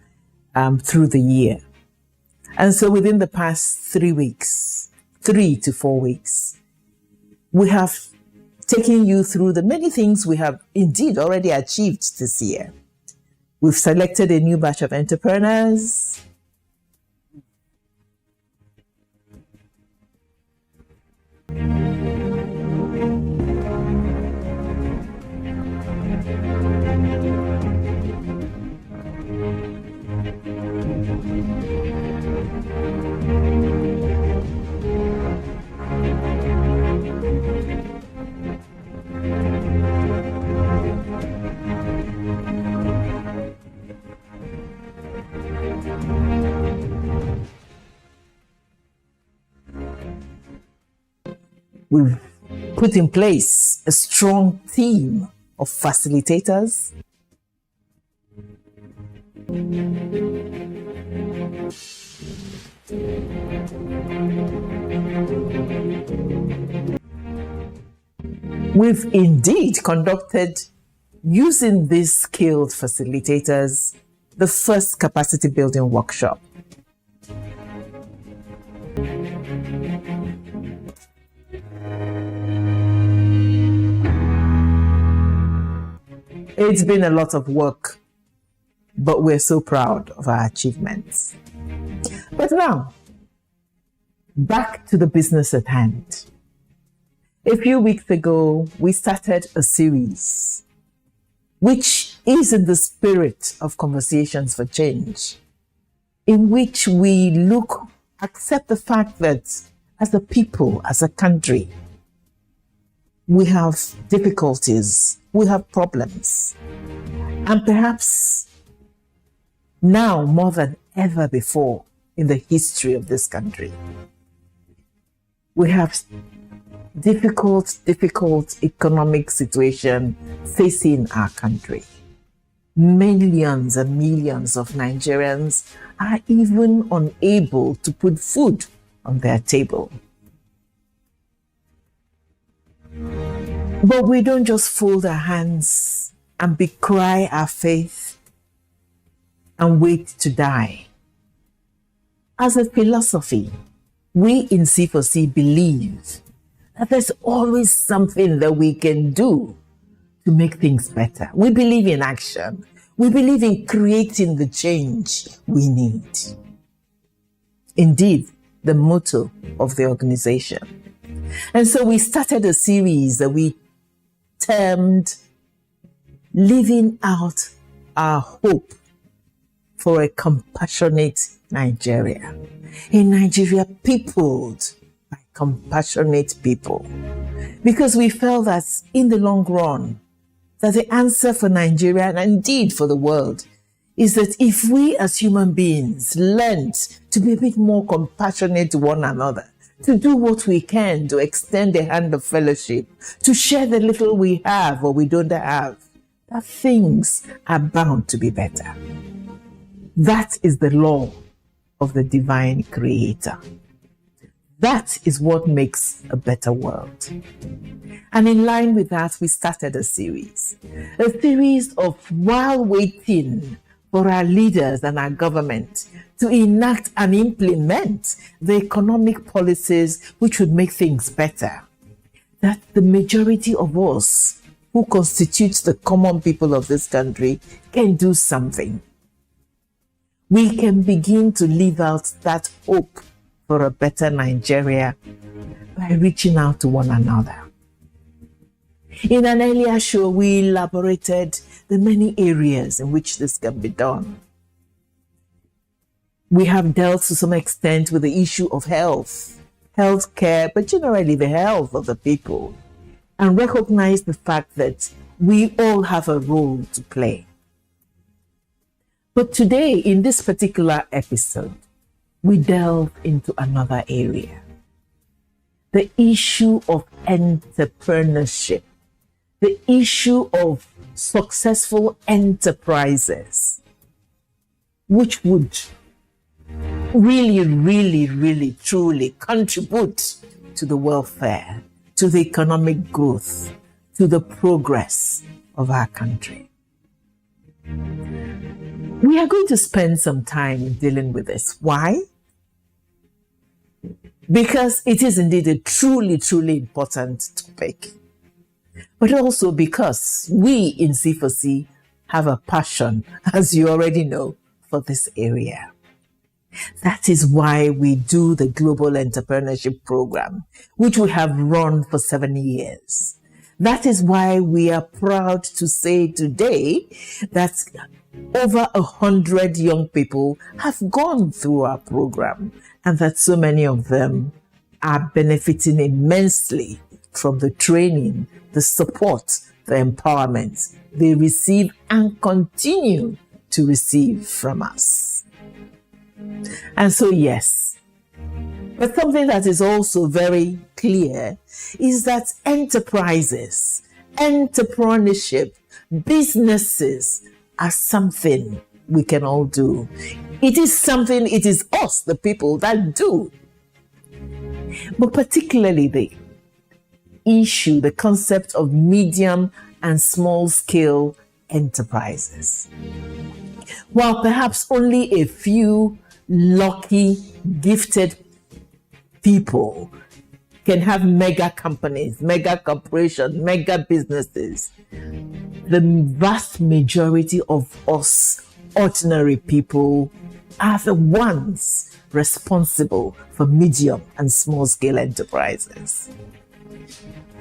[SPEAKER 31] through the year. And so within the past 3 to 4 weeks, we have taken you through the many things we have indeed already achieved this year. We've selected a new batch of entrepreneurs. We've put in place a strong team of facilitators. We've indeed conducted, using these skilled facilitators, the first capacity building workshop. It's been a lot of work, but we're so proud of our achievements. But now, back to the business at hand. A few weeks ago, we started a series which is in the spirit of Conversations for Change, in which we accept the fact that as a people, as a country, we have difficulties, we have problems, and perhaps now more than ever before in the history of this country, we have difficult economic situation facing our country. Millions and millions of Nigerians are even unable to put food on their table. But we don't just fold our hands and decry our faith and wait to die. As a philosophy, we in C4C believe that there's always something that we can do to make things better. We believe in action. We believe in creating the change we need. Indeed, the motto of the organization. And so we started a series that we termed Living Out Our Hope for a Compassionate Nigeria. A Nigeria peopled by compassionate people. Because we felt that in the long run, that the answer for Nigeria and indeed for the world is that if we as human beings learned to be a bit more compassionate to one another, to do what we can to extend a hand of fellowship, to share the little we have or we don't have, that things are bound to be better. That is the law of the divine creator. That is what makes a better world. And in line with that, we started a series of while waiting for our leaders and our government to enact and implement the economic policies which would make things better, that the majority of us who constitutes the common people of this country can do something. We can begin to live out that hope for a better Nigeria by reaching out to one another. In an earlier show, we elaborated the many areas in which this can be done. We have dealt to some extent with the issue of health care, but generally the health of the people, and recognized the fact that we all have a role to play. But today, in this particular episode, we delve into another area. The issue of entrepreneurship, the issue of successful enterprises, which would really, truly contribute to the welfare, to the economic growth, to the progress of our country. We are going to spend some time dealing with this. Why? Because it is indeed a truly important topic. But also because we in C4C have a passion, as you already know, for this area. That is why we do the Global Entrepreneurship Program, which we have run for 7 years. That is why we are proud to say today that over 100 young people have gone through our program, and that so many of them are benefiting immensely from the training, the support, the empowerment they receive and continue to receive from us. And so, yes, But something that is also very clear is that enterprises, entrepreneurship, businesses are something we can all do. It is something, it is us, the people, that do. But particularly the issue, the concept of medium and small scale enterprises. While perhaps only a few lucky, gifted people can have mega companies, mega corporations, mega businesses, the vast majority of us ordinary people are the ones responsible for medium and small scale enterprises.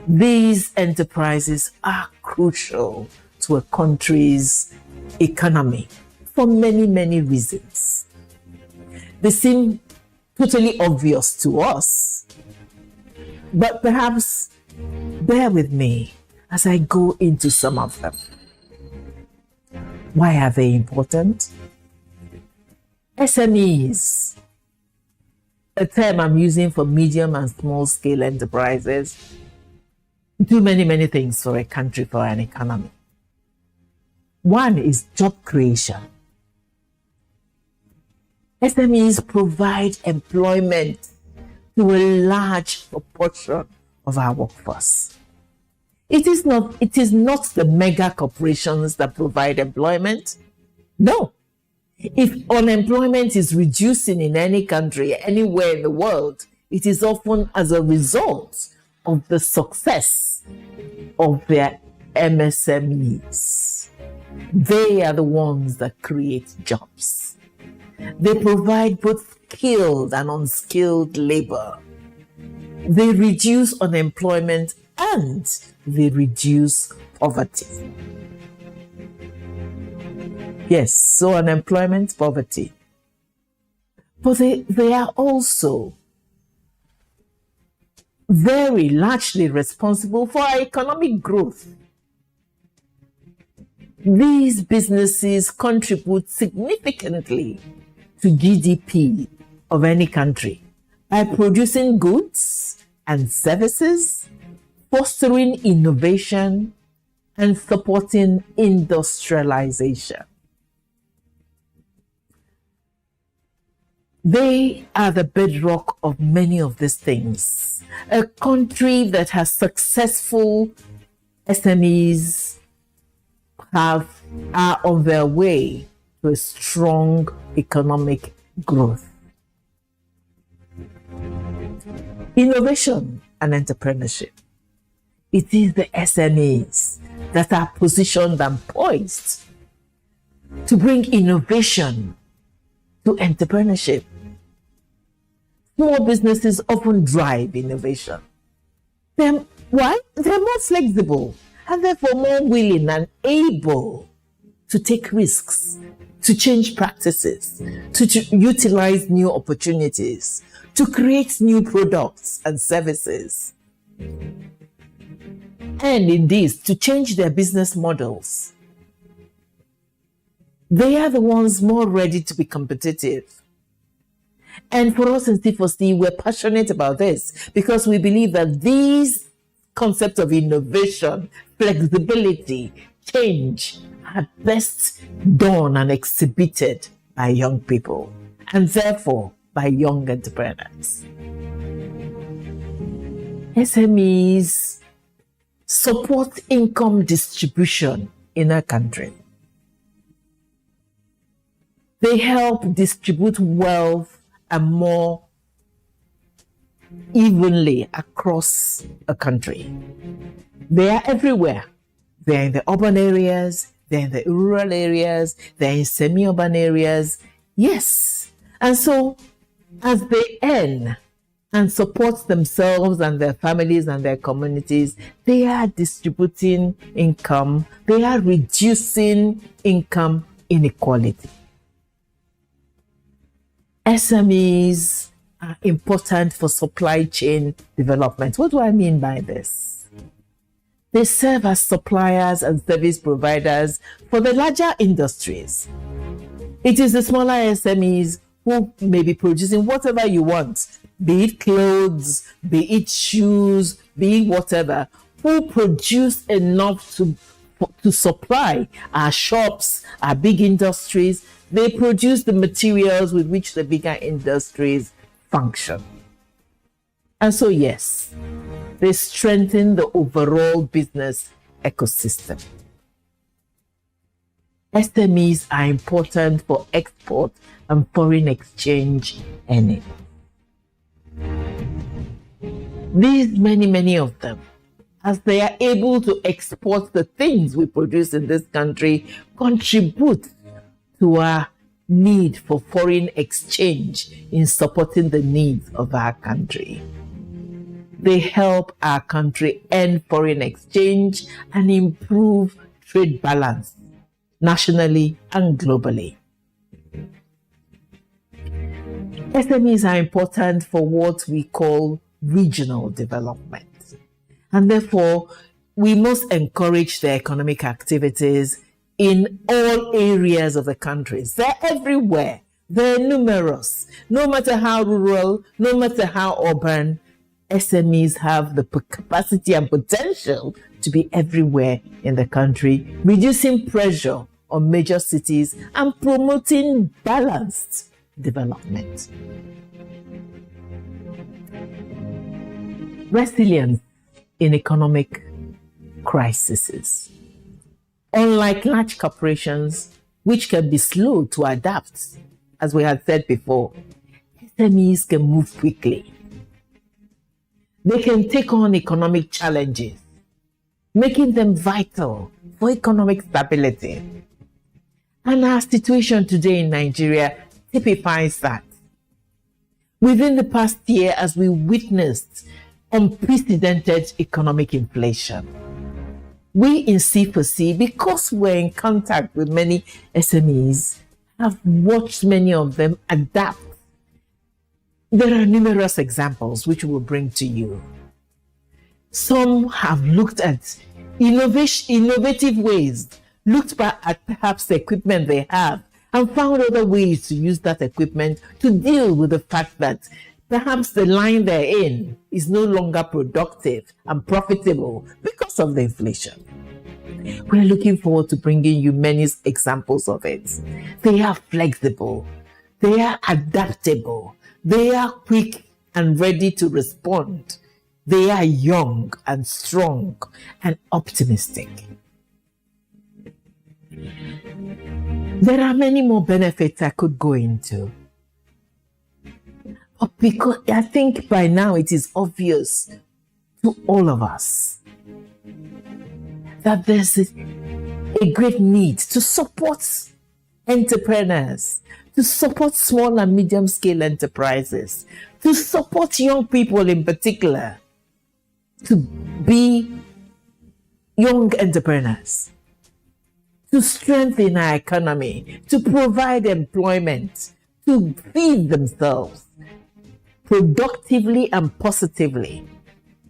[SPEAKER 31] These enterprises are crucial to a country's economy for many, many reasons. They seem totally obvious to us, but perhaps bear with me as I go into some of them. Why are they important? SMEs, a term I'm using for medium and small scale enterprises, do many, many things for a country, for an economy. One is job creation. SMEs provide employment to a large proportion of our workforce. It is not the mega corporations that provide employment. No. If unemployment is reducing in any country, anywhere in the world, it is often as a result of the success of their MSMEs. They are the ones that create jobs. They provide both skilled and unskilled labor. They reduce unemployment and they reduce poverty. Yes, so unemployment, poverty. But they are also very largely responsible for our economic growth. These businesses contribute significantly to GDP of any country by producing goods and services, fostering innovation, and supporting industrialization. They are the bedrock of many of these things. A country that has successful SMEs are on their way to a strong economic growth. Innovation and entrepreneurship. It is the SMEs that are positioned and poised to bring innovation to entrepreneurship. Small businesses often drive innovation. Why? They're more flexible and therefore more willing and able to take risks, to change practices, to utilize new opportunities, to create new products and services, and in this, to change their business models. They are the ones more ready to be competitive. And for us in C4C, we're passionate about this because we believe that these concepts of innovation, flexibility, change are best done and exhibited by young people, and therefore by young entrepreneurs. SMEs support income distribution in our country. They help distribute wealth and more evenly across a country. They are everywhere. They're in the urban areas, they're in the rural areas, they're in semi-urban areas. Yes. And so as they earn and support themselves and their families and their communities, they are distributing income, they are reducing income inequality. SMEs are important for supply chain development. What do I mean by this? They serve as suppliers and service providers for the larger industries. It is the smaller SMEs who may be producing whatever you want, be it clothes, be it shoes, be it whatever, who produce enough to supply our shops, our big industries. They produce the materials with which the bigger industries function. And so, yes, they strengthen the overall business ecosystem. SMEs are important for export and foreign exchange earnings. These many of them, as they are able to export the things we produce in this country, contribute to our need for foreign exchange in supporting the needs of our country. They help our country earn foreign exchange and improve trade balance nationally and globally. SMEs are important for what we call regional development. And therefore, we must encourage their economic activities in all areas of the country. They're everywhere. They're numerous. No matter how rural, no matter how urban, SMEs have the capacity and potential to be everywhere in the country, reducing pressure on major cities and promoting balanced development. Resilience in economic crises. Unlike large corporations, which can be slow to adapt, as we had said before, SMEs can move quickly. They can take on economic challenges, making them vital for economic stability. And our situation today in Nigeria typifies that. Within the past year, as we witnessed unprecedented economic inflation, we in C4C, because we're in contact with many SMEs, have watched many of them adapt. There are numerous examples which we'll bring to you. Some have looked at innovative ways, looked back at perhaps the equipment they have, and found other ways to use that equipment to deal with the fact that perhaps the line they're in is no longer productive and profitable because of the inflation. We're looking forward to bringing you many examples of it. They are flexible, they are adaptable, they are quick and ready to respond. They are young and strong and optimistic. There are many more benefits I could go into. But because I think by now it is obvious to all of us that there's a great need to support entrepreneurs, to support small and medium scale enterprises, to support young people in particular, to be young entrepreneurs, to strengthen our economy, to provide employment, to feed themselves productively and positively,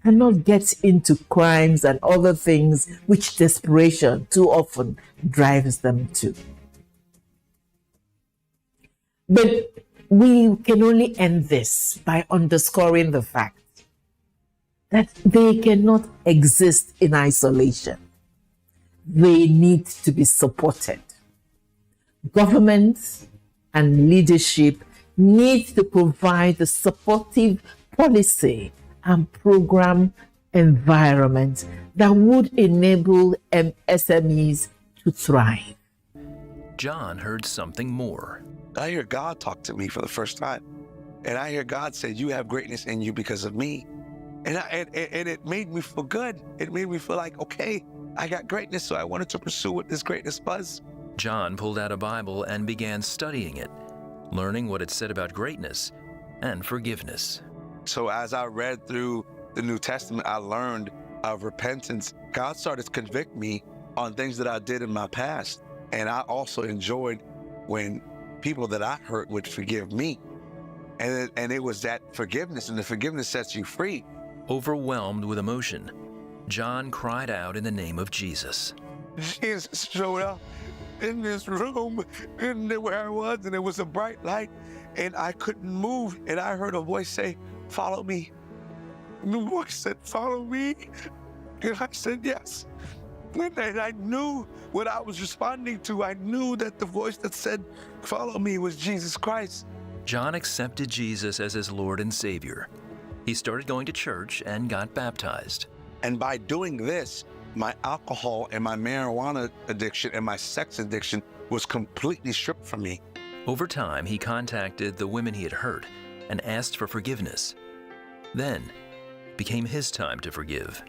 [SPEAKER 31] and not get into crimes and other things which desperation too often drives them to. But we can only end this by underscoring the fact that they cannot exist in isolation. They need to be supported. Governments and leadership need to provide a supportive policy and program environment that would enable SMEs to thrive.
[SPEAKER 2] John heard something more.
[SPEAKER 4] I hear God talk to me for the first time. And I hear God say, you have greatness in you because of me. And it made me feel good. It made me feel like, okay, I got greatness, so I wanted to pursue what this greatness was.
[SPEAKER 2] John pulled out a Bible and began studying it, learning what it said about greatness and forgiveness.
[SPEAKER 4] So as I read through the New Testament, I learned of repentance. God started to convict me on things that I did in my past. And I also enjoyed when people that I hurt would forgive me. And it was that forgiveness, and the forgiveness sets you free.
[SPEAKER 2] Overwhelmed with emotion, John cried out in the name of Jesus.
[SPEAKER 4] Jesus showed up in this room, in where I was, and it was a bright light, and I couldn't move. And I heard a voice say, follow me. And the voice said, follow me. And I said, yes. And I knew what I was responding to. I knew that the voice that said, follow me, was Jesus Christ.
[SPEAKER 2] John accepted Jesus as his Lord and Savior. He started going to church and got baptized.
[SPEAKER 4] And by doing this, my alcohol and my marijuana addiction and my sex addiction was completely stripped from me.
[SPEAKER 2] Over time, he contacted the women he had hurt and asked for forgiveness. Then became his time to forgive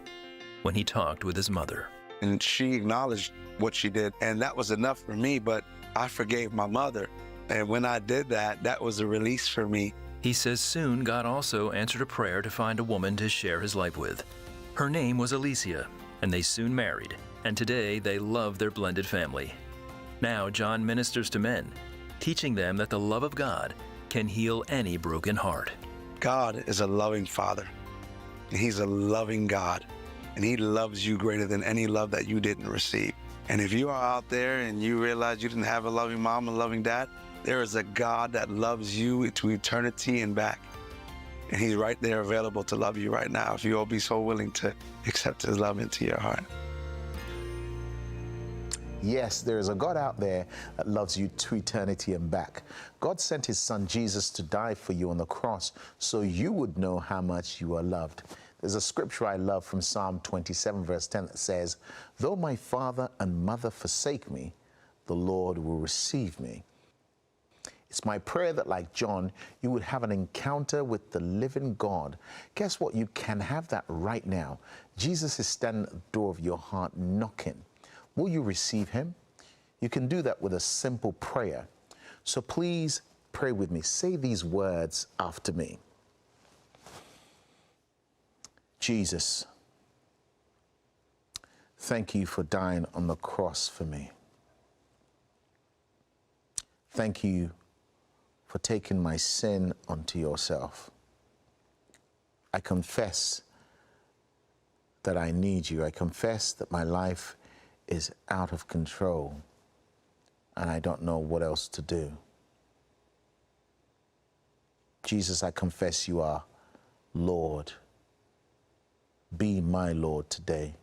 [SPEAKER 2] when he talked with his mother.
[SPEAKER 4] And she acknowledged what she did, and that was enough for me, but I forgave my mother. And when I did that, that was a release for me.
[SPEAKER 2] He says soon God also answered a prayer to find a woman to share his life with. Her name was Alicia, and they soon married, and today they love their blended family. Now John ministers to men, teaching them that the love of God can heal any broken heart.
[SPEAKER 4] God is a loving Father, and He's a loving God, and He loves you greater than any love that you didn't receive. And if you are out there and you realize you didn't have a loving mom and loving dad, there is a God that loves you to eternity and back. And He's right there available to love you right now if you'll be so willing to accept His love into your heart.
[SPEAKER 1] Yes, there is a God out there that loves you to eternity and back. God sent His Son Jesus to die for you on the cross so you would know how much you are loved. There's a scripture I love from Psalm 27, verse 10 that says, though my father and mother forsake me, the Lord will receive me. It's my prayer that, like John, you would have an encounter with the living God. Guess what? You can have that right now. Jesus is standing at the door of your heart knocking. Will you receive Him? You can do that with a simple prayer. So please pray with me. Say these words after me. Jesus, thank you for dying on the cross for me. Thank you for taking my sin onto yourself. I confess that I need you. I confess that my life is out of control and I don't know what else to do. Jesus, I confess you are Lord. Be my Lord today.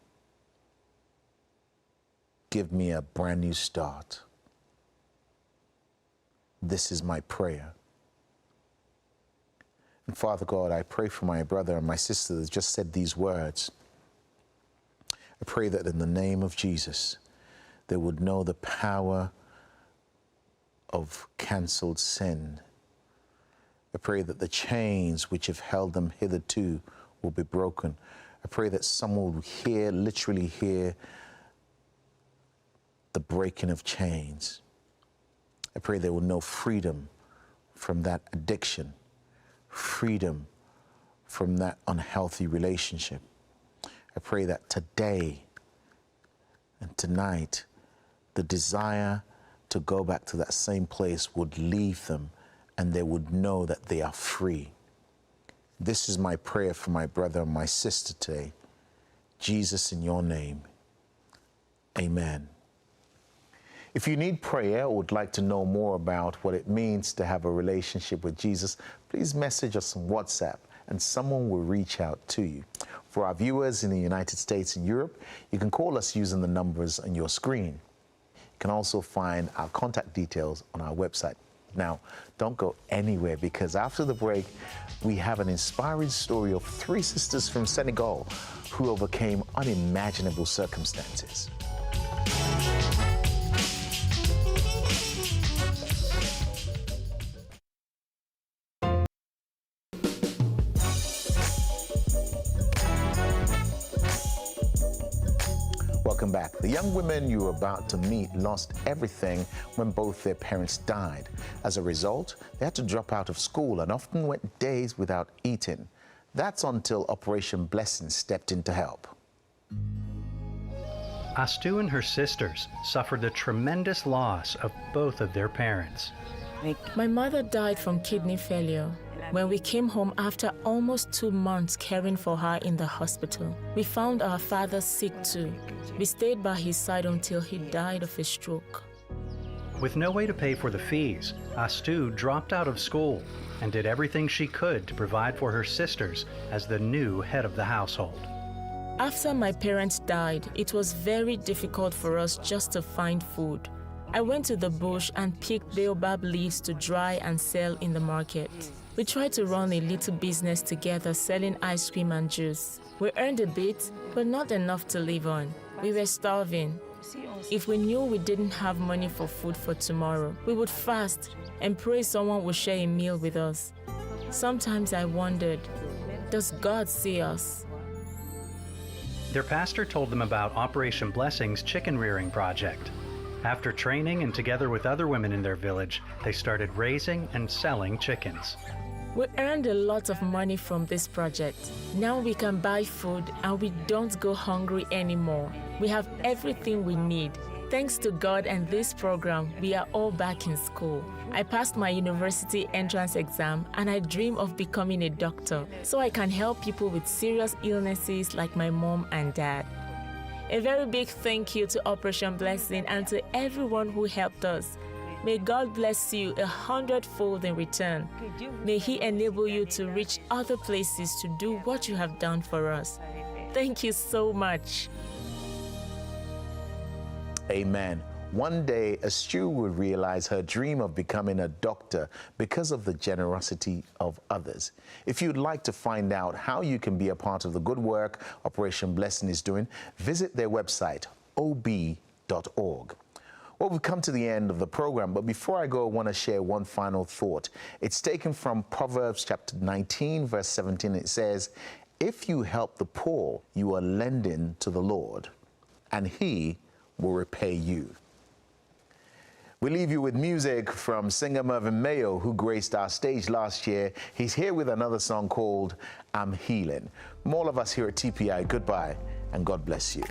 [SPEAKER 1] Give me a brand new start. This is my prayer. And Father God, I pray for my brother and my sister that just said these words. I pray that in the name of Jesus, they would know the power of canceled sin. I pray that the chains which have held them hitherto will be broken. I pray that someone will hear, literally hear, the breaking of chains. I pray they will know freedom from that addiction, freedom from that unhealthy relationship. I pray that today and tonight, the desire to go back to that same place would leave them and they would know that they are free. This is my prayer for my brother and my sister today. Jesus, in your name, amen. If you need prayer or would like to know more about what it means to have a relationship with Jesus, please message us on WhatsApp and someone will reach out to you. For our viewers in the United States and Europe, you can call us using the numbers on your screen. You can also find our contact details on our website. Now, don't go anywhere because after the break, we have an inspiring story of 3 sisters from Senegal who overcame unimaginable circumstances. Welcome back. The young women you are about to meet lost everything when both their parents died. As a result, they had to drop out of school and often went days without eating. That's until Operation Blessing stepped in to help.
[SPEAKER 7] Astu and her sisters suffered the tremendous loss of both of their parents.
[SPEAKER 9] My mother died from kidney failure. When we came home after almost 2 months caring for her in the hospital, we found our father sick too. We stayed by his side until he died of a stroke.
[SPEAKER 7] With no way to pay for the fees, Astu dropped out of school and did everything she could to provide for her sisters as the new head of the household.
[SPEAKER 9] After my parents died, it was very difficult for us just to find food. I went to the bush and picked baobab leaves to dry and sell in the market. We tried to run a little business together selling ice cream and juice. We earned a bit, but not enough to live on. We were starving. If we knew we didn't have money for food for tomorrow, we would fast and pray someone would share a meal with us. Sometimes I wondered, does God see us?
[SPEAKER 7] Their pastor told them about Operation Blessing's chicken rearing project. After training and together with other women in their village, they started raising and selling chickens.
[SPEAKER 9] We earned a lot of money from this project. Now we can buy food and we don't go hungry anymore. We have everything we need. Thanks to God and this program, we are all back in school. I passed my university entrance exam and I dream of becoming a doctor so I can help people with serious illnesses like my mom and dad. A very big thank you to Operation Blessing and to everyone who helped us. May God bless you 100-fold in return. May He enable you to reach other places to do what you have done for us. Thank you so much.
[SPEAKER 1] Amen. One day, Astu would realize her dream of becoming a doctor because of the generosity of others. If you'd like to find out how you can be a part of the good work Operation Blessing is doing, visit their website, ob.org. Well, we've come to the end of the program, but before I go, I want to share one final thought. It's taken from Proverbs chapter 19, verse 17. It says, "If you help the poor, you are lending to the Lord, and He will repay you." We leave you with music from singer Mervyn Mayo, who graced our stage last year. He's here with another song called I'm Healing. From all of us here at TPI, goodbye and God bless you.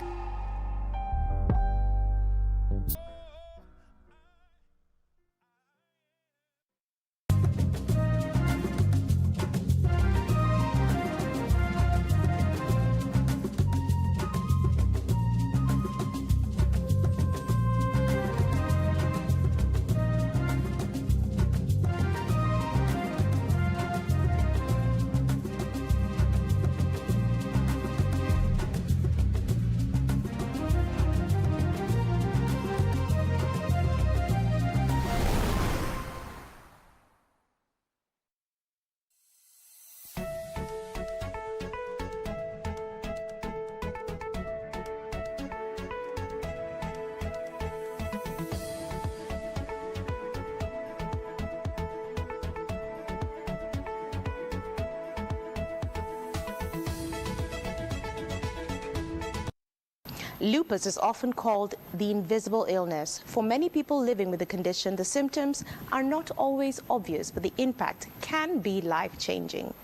[SPEAKER 5] Lupus is often called the invisible illness. For many people living with the condition, the symptoms are not always obvious, but the impact can be life-changing.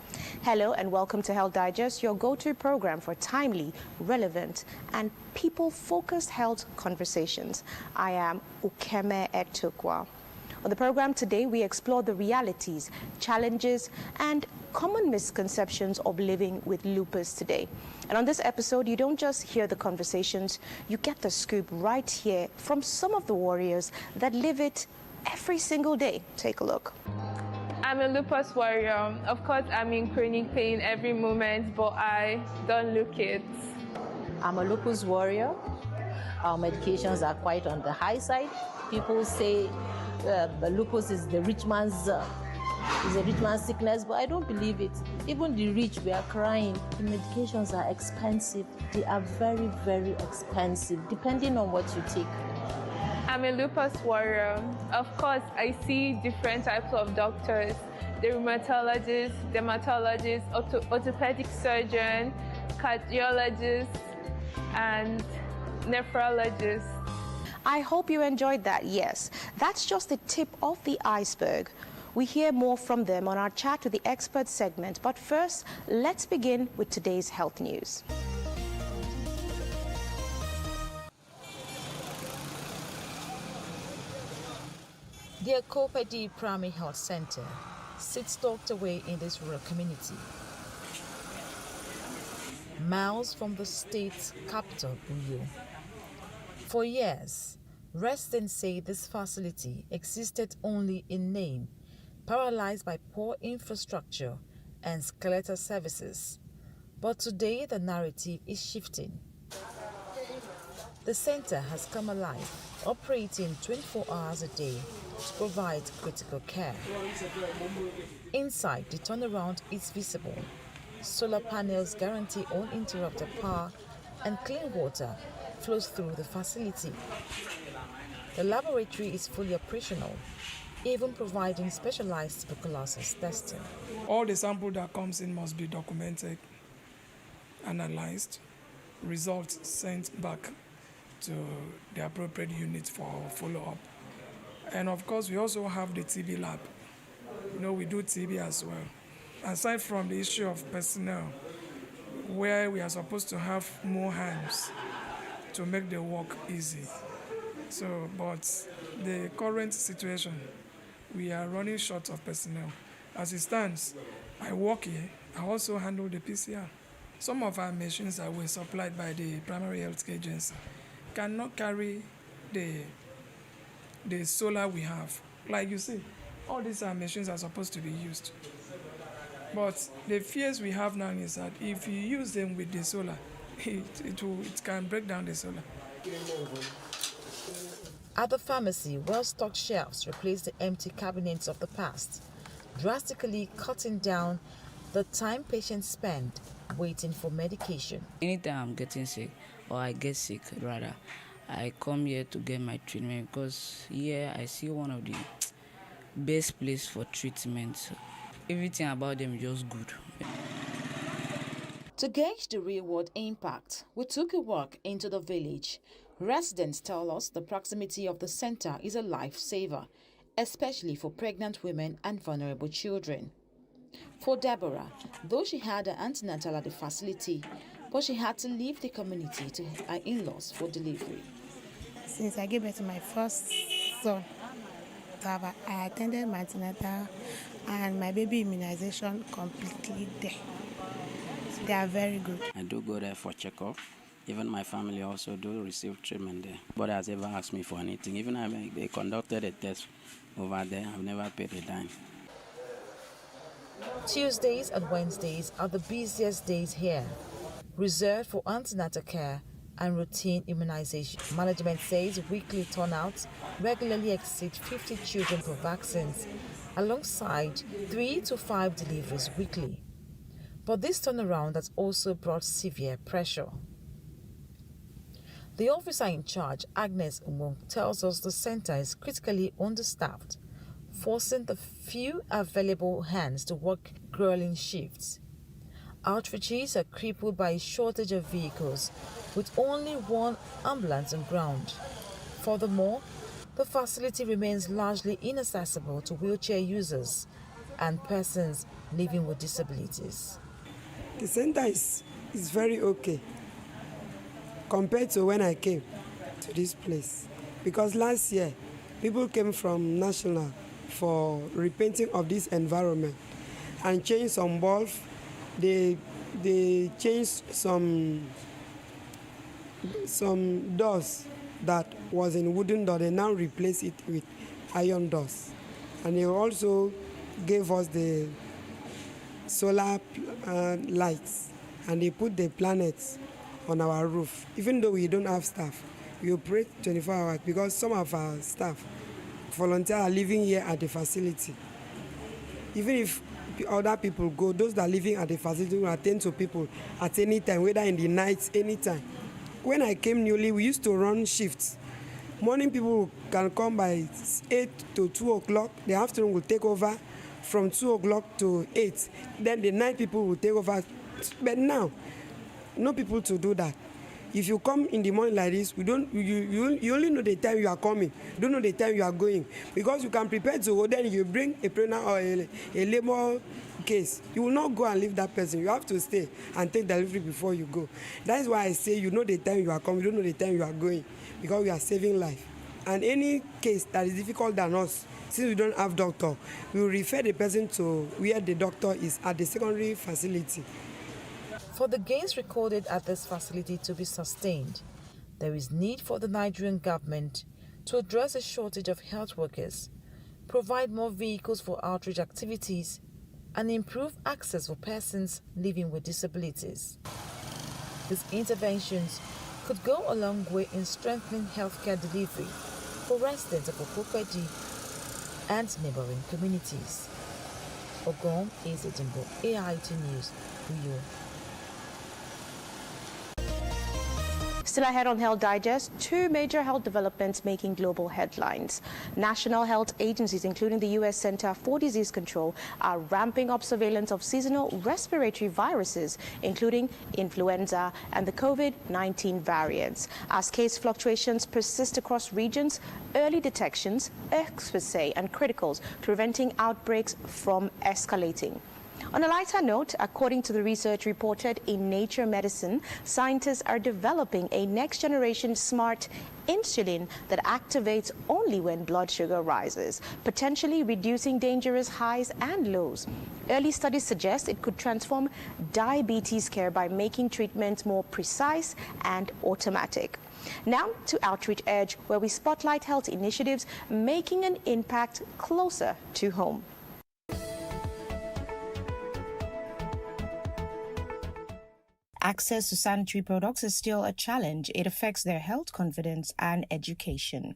[SPEAKER 5] Hello and welcome to Health Digest, your go-to program for timely, relevant, and people-focused health conversations. I am Ukeme Etukwa. On the program today, we explore the realities, challenges, and common misconceptions of living with lupus today. And on this episode, you don't just hear the conversations, you get the scoop right here from some of the warriors that live it every single day. Take a look.
[SPEAKER 23] I'm a lupus warrior. Of course, I'm in chronic pain every moment, but I don't look it.
[SPEAKER 6] I'm a lupus warrior. Our medications are quite on the high side. People say the lupus is the rich man's sickness, but I don't believe it. Even the rich, we are crying. The medications are expensive. They are very, very expensive, depending on what you take.
[SPEAKER 23] I'm a lupus warrior. Of course, I see different types of doctors. The rheumatologist, dermatologist, orthopedic surgeon, cardiologist, and nephrologist.
[SPEAKER 5] I hope you enjoyed that. Yes, that's just the tip of the iceberg. We hear more from them on our Chat with the Expert segment. But first, let's begin with today's health news.
[SPEAKER 10] The Akopedi Primary Health Center sits tucked away in this rural community, miles from the state's capital, Uyo. For years, Residents say this facility existed only in name, paralyzed by poor infrastructure and skeletal services. But today the narrative is shifting. The center has come alive, operating 24 hours a day to provide critical care. Inside, the turnaround is visible. Solar panels guarantee uninterrupted power and clean water flows through the facility. The laboratory is fully operational, even providing specialized tuberculosis testing.
[SPEAKER 3] All the sample that comes in must be documented, analyzed, results sent back to the appropriate unit for follow-up. And of course, we also have the TB lab. We do TB as well. Aside from the issue of personnel, where we are supposed to have more hands to make the work easy. But the current situation, we are running short of personnel. As it stands, I work here, I also handle the PCR. Some of our machines that were supplied by the primary health agency cannot carry the solar we have. Like you see, all these machines are supposed to be used. But the fears we have now is that if you use them with the solar, it can break down the solar.
[SPEAKER 10] At the pharmacy, well-stocked shelves replace the empty cabinets of the past, drastically cutting down the time patients spend waiting for medication.
[SPEAKER 11] Anytime I'm getting sick, or I get sick rather, I come here to get my treatment because here I see one of the best place for treatment. Everything about them is just good.
[SPEAKER 10] To gauge the real-world impact, we took a walk into the village. Residents tell us the proximity of the center is a lifesaver, especially for pregnant women and vulnerable children. For Deborah, though she had an antenatal at the facility, but she had to leave the community to her in-laws for delivery.
[SPEAKER 12] Since I gave birth to my first son, I attended my antenatal and my baby immunization completely there. They are very good.
[SPEAKER 13] I do go there for checkup. Even my family also do receive treatment there. Nobody has ever asked me for anything. Even when they conducted a test over there, I've never paid a dime.
[SPEAKER 10] Tuesdays and Wednesdays are the busiest days here, reserved for antenatal care and routine immunization. Management says weekly turnouts regularly exceed 50 children for vaccines, alongside 3 to 5 deliveries weekly. But this turnaround has also brought severe pressure. The officer in charge, Agnes Umung, tells us the center is critically understaffed, forcing the few available hands to work grueling shifts. Outreaches are crippled by a shortage of vehicles, with only one ambulance on ground. Furthermore, the facility remains largely inaccessible to wheelchair users and persons living with disabilities.
[SPEAKER 14] The center is very okay compared to when I came to this place. Because last year, people came from National for repainting of this environment and changed some bulbs. They changed some doors that was in wooden door. They now replace it with iron doors. And they also gave us the solar lights, and they put the planets on our roof. Even though we don't have staff, we operate 24 hours because some of our staff, volunteers, are living here at the facility. Even if other people go, those that are living at the facility will attend to people at any time, whether in the night, anytime. When I came newly, we used to run shifts. Morning people can come by 8 to 2 o'clock. The afternoon will take over from 2 o'clock to 8. Then the night people will take over. But now, no people to do that. If you come in the morning like this, you only know the time you are coming. You don't know the time you are going. Because you can prepare to go, then you bring a pregnant or a labor case. You will not go and leave that person. You have to stay and take delivery before you go. That is why I say you know the time you are coming, you don't know the time you are going. Because we are saving life. And any case that is difficult than us, since we don't have doctor, we will refer the person to where the doctor is at the secondary facility.
[SPEAKER 10] For the gains recorded at this facility to be sustained, there is need for the Nigerian government to address a shortage of health workers, provide more vehicles for outreach activities, and improve access for persons living with disabilities. These interventions could go a long way in strengthening healthcare delivery for residents of Okokweji and neighboring communities. Ogom Ezejimbo, AIT News, Uyo.
[SPEAKER 5] Still ahead on Health Digest, two major health developments making global headlines. National health agencies, including the U.S. Center for Disease Control, are ramping up surveillance of seasonal respiratory viruses, including influenza and the COVID-19 variants. As case fluctuations persist across regions, early detections, experts say, are critical to preventing outbreaks from escalating. On a lighter note, according to the research reported in Nature Medicine, scientists are developing a next-generation smart insulin that activates only when blood sugar rises, potentially reducing dangerous highs and lows. Early studies suggest it could transform diabetes care by making treatments more precise and automatic. Now to Outreach Edge, where we spotlight health initiatives making an impact closer to home. Access to sanitary products is still a challenge. It affects their health, confidence, and education.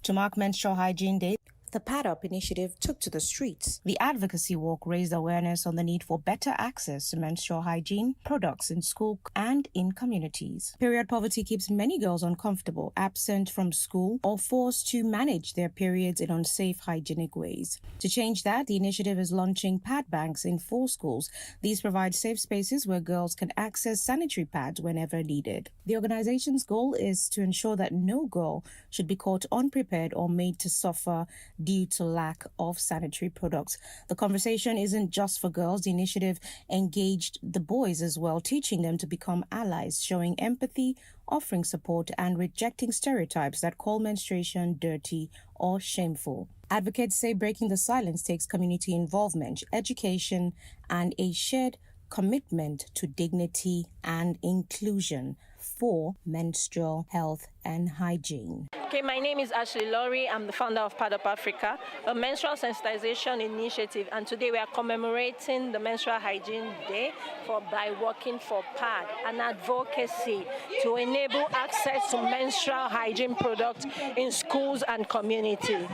[SPEAKER 5] To mark Menstrual Hygiene Day, the Pad Up initiative took to the streets. The advocacy walk raised awareness on the need for better access to menstrual hygiene products in school and in communities. Period poverty keeps many girls uncomfortable, absent from school, or forced to manage their periods in unsafe hygienic ways. To change that, the initiative is launching pad banks in 4 schools. These provide safe spaces where girls can access sanitary pads whenever needed. The organization's goal is to ensure that no girl should be caught unprepared or made to suffer due to lack of sanitary products. The conversation isn't just for girls. The initiative engaged the boys as well, teaching them to become allies, showing empathy, offering support, and rejecting stereotypes that call menstruation dirty or shameful. Advocates say breaking the silence takes community involvement, education, and a shared commitment to dignity and inclusion for menstrual health and hygiene.
[SPEAKER 15] Okay, my name is Ashley Laurie. I'm the founder of Pad Up Africa, a menstrual sensitization initiative, and today we are commemorating the Menstrual Hygiene Day by working for PAD, an advocacy to enable access to menstrual hygiene products in schools and community.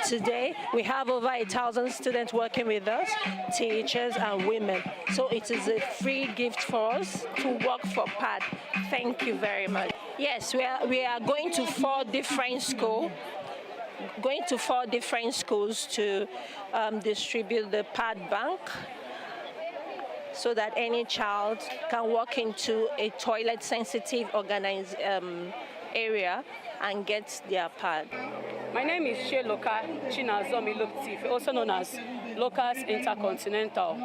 [SPEAKER 15] Today, we have over 1,000 students working with us, teachers and women. So it is a free gift for us to work for PAD. Thank you very much. Yes, we are going to 4 different schools. To distribute the pad bank so that any child can walk into a toilet-sensitive organized area and get their pad.
[SPEAKER 16] My name is Sheloka Chinazomi Luktif, also known as Locus Intercontinental.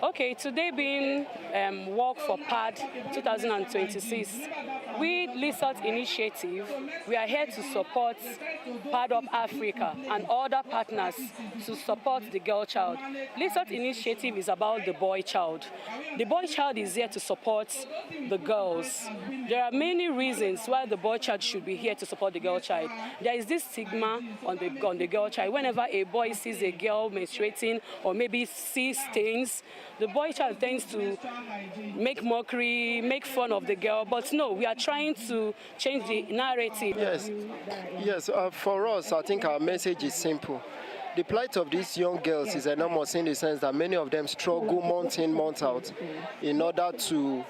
[SPEAKER 16] Okay, today being Walk for PAD 2026, we LISOT Initiative, we are here to support Pad Up Africa and other partners to support the girl child. LISOT Initiative is about the boy child. The boy child is here to support the girls. There are many reasons why the boy child should be here to support the girl child. There is this stigma on the girl child. Whenever a boy sees a girl menstruating or maybe sees stains, the boy child tends to make mockery, make fun of the girl. But no, we are trying to change the narrative.
[SPEAKER 17] Yes. For us, I think our message is simple. The plight of these young girls is enormous in the sense that many of them struggle month in, month out in order to,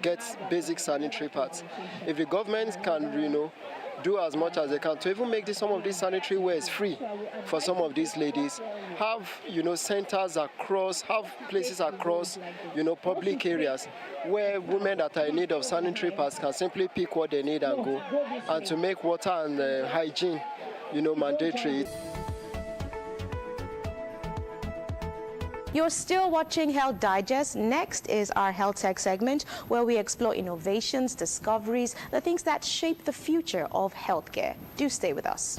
[SPEAKER 17] get basic sanitary pads. If the government can, do as much as they can to even make some of these sanitary wares free for some of these ladies, have centers across, have places across public areas where women that are in need of sanitary pads can simply pick what they need and go, and to make water and hygiene mandatory.
[SPEAKER 5] You're still watching Health Digest. Next is our Health Tech segment, where we explore innovations, discoveries, the things that shape the future of healthcare. Do stay with us.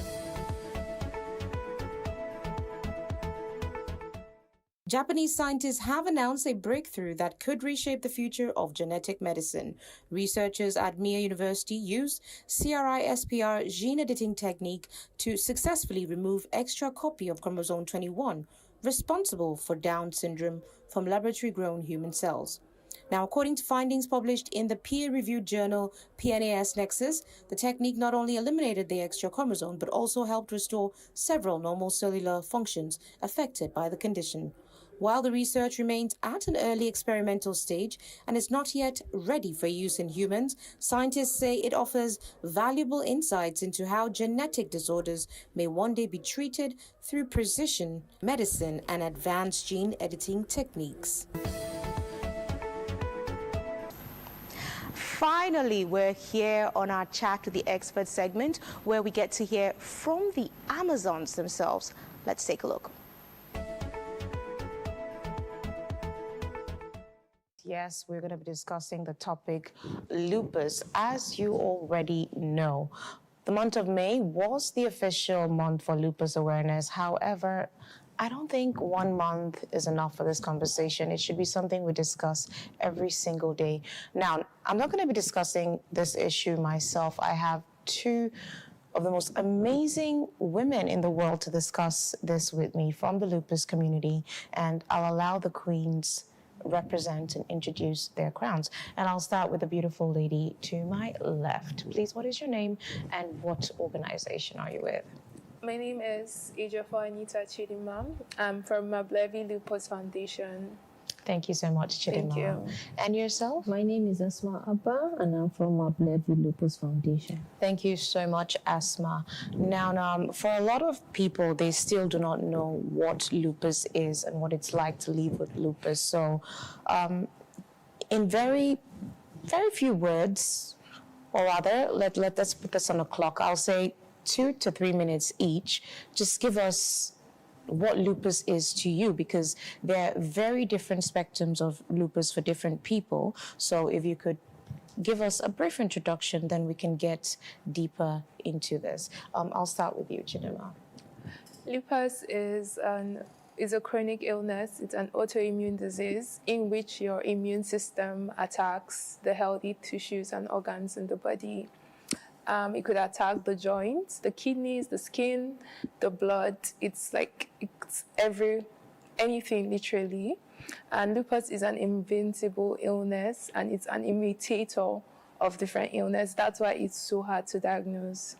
[SPEAKER 5] Japanese scientists have announced a breakthrough that could reshape the future of genetic medicine. Researchers at Mia University used CRISPR gene editing technique to successfully remove extra copy of chromosome 21, responsible for Down syndrome, from laboratory-grown human cells. Now, according to findings published in the peer-reviewed journal PNAS Nexus, the technique not only eliminated the extra chromosome, but also helped restore several normal cellular functions affected by the condition. While the research remains at an early experimental stage and is not yet ready for use in humans, scientists say it offers valuable insights into how genetic disorders may one day be treated through precision medicine and advanced gene editing techniques. Finally, we're here on our Chat to the Expert segment, where we get to hear from the Amazons themselves. Let's take a look. Yes, we're going to be discussing the topic lupus. As you already know, the month of May was the official month for lupus awareness. However, I don't think 1 month is enough for this conversation. It should be something we discuss every single day. Now, I'm not going to be discussing this issue myself. I have two of the most amazing women in the world to discuss this with me from the lupus community, and I'll allow the queens represent and introduce their crowns. And I'll start with the beautiful lady to my left. Please, what is your name and what organization are you with?
[SPEAKER 23] My name is Ejiofor Anita Chidimam. I'm from Mablevi Lupus Foundation.
[SPEAKER 5] Thank you so much, Chidimam.
[SPEAKER 23] Thank you.
[SPEAKER 5] And yourself?
[SPEAKER 18] My name is Asma Abba, and I'm from Mablevi Lupus Foundation.
[SPEAKER 5] Thank you so much, Asma. Now, for a lot of people, they still do not know what lupus is and what it's like to live with lupus. So, in very, very few words, or rather, let's put this on a clock. I'll say 2 to 3 minutes each. Just give us what lupus is to you, because there are very different spectrums of lupus for different people. So if you could give us a brief introduction, then we can get deeper into this. I'll start with you, Chidima.
[SPEAKER 23] Lupus is a chronic illness. It's an autoimmune disease in which your immune system attacks the healthy tissues and organs in the body. It could attack the joints, the kidneys, the skin, the blood. It's anything literally. And lupus is an invincible illness, and it's an imitator of different illness. That's why it's so hard to diagnose.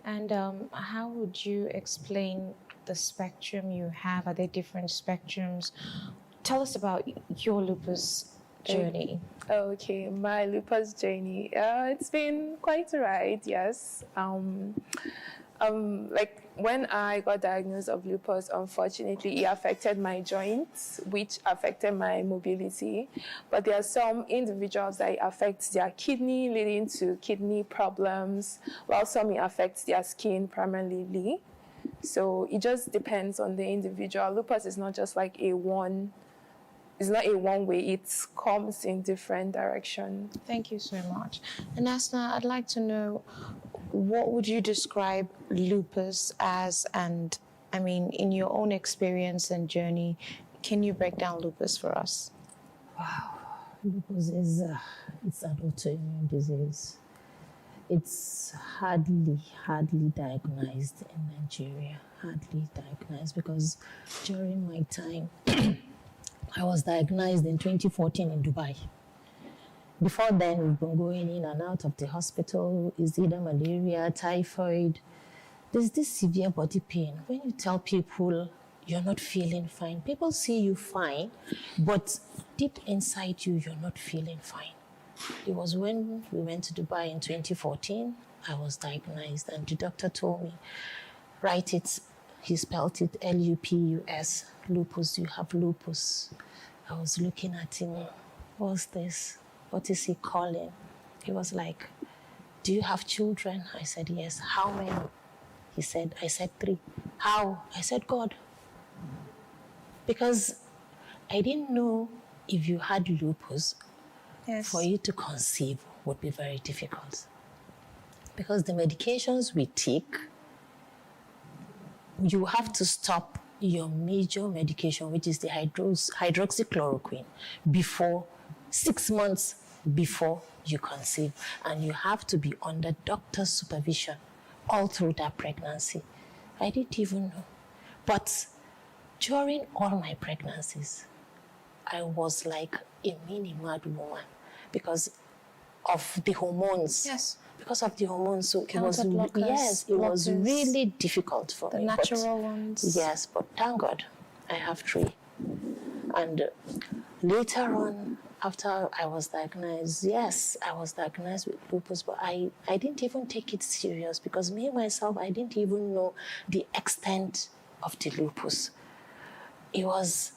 [SPEAKER 5] And how would you explain the spectrum you have? Are there different spectrums? Tell us about your lupus journey.
[SPEAKER 23] Okay, my lupus journey. It's been quite a ride, yes. Like when I got diagnosed of lupus, unfortunately, it affected my joints, which affected my mobility. But there are some individuals that it affects their kidney, leading to kidney problems, while some it affects their skin primarily. So it just depends on the individual. Lupus is not just like it's not a one way, it comes in different directions.
[SPEAKER 5] Thank you so much. And Asna, I'd like to know, what would you describe lupus as? And I mean, in your own experience and journey, can you break down lupus for us?
[SPEAKER 18] Wow, lupus is it's an autoimmune disease. It's hardly diagnosed in Nigeria, hardly diagnosed, because during my time, I was diagnosed in 2014 in Dubai. Before then, we've been going in and out of the hospital. Is either malaria, typhoid. There's this severe body pain. When you tell people you're not feeling fine, people see you fine, but deep inside you, you're not feeling fine. It was when we went to Dubai in 2014, I was diagnosed, and the doctor told me, write it. He spelled it L-U-P-U-S, lupus, you have lupus. I was looking at him, what's this? What is he calling? He was like, do you have children? I said, yes. How many? I said 3. How? I said, God. Because I didn't know if you had lupus, for you to conceive would be very difficult. Because the medications we take, you have to stop your major medication, which is the hydroxychloroquine, before 6 months before you conceive. And you have to be under doctor's supervision all through that pregnancy. I didn't even know. But during all my pregnancies, I was like a mini mad woman because of the hormones.
[SPEAKER 5] Yes.
[SPEAKER 18] Because of the hormones. So it was,
[SPEAKER 5] Counter-blockers,
[SPEAKER 18] yes, it was
[SPEAKER 5] blockers,
[SPEAKER 18] really difficult for
[SPEAKER 5] the
[SPEAKER 18] me.
[SPEAKER 5] natural ones.
[SPEAKER 18] Yes, but thank God I have 3. And later on, after I was diagnosed, yes, I was diagnosed with lupus, but I didn't even take it serious because me, myself, I didn't even know the extent of the lupus. It was,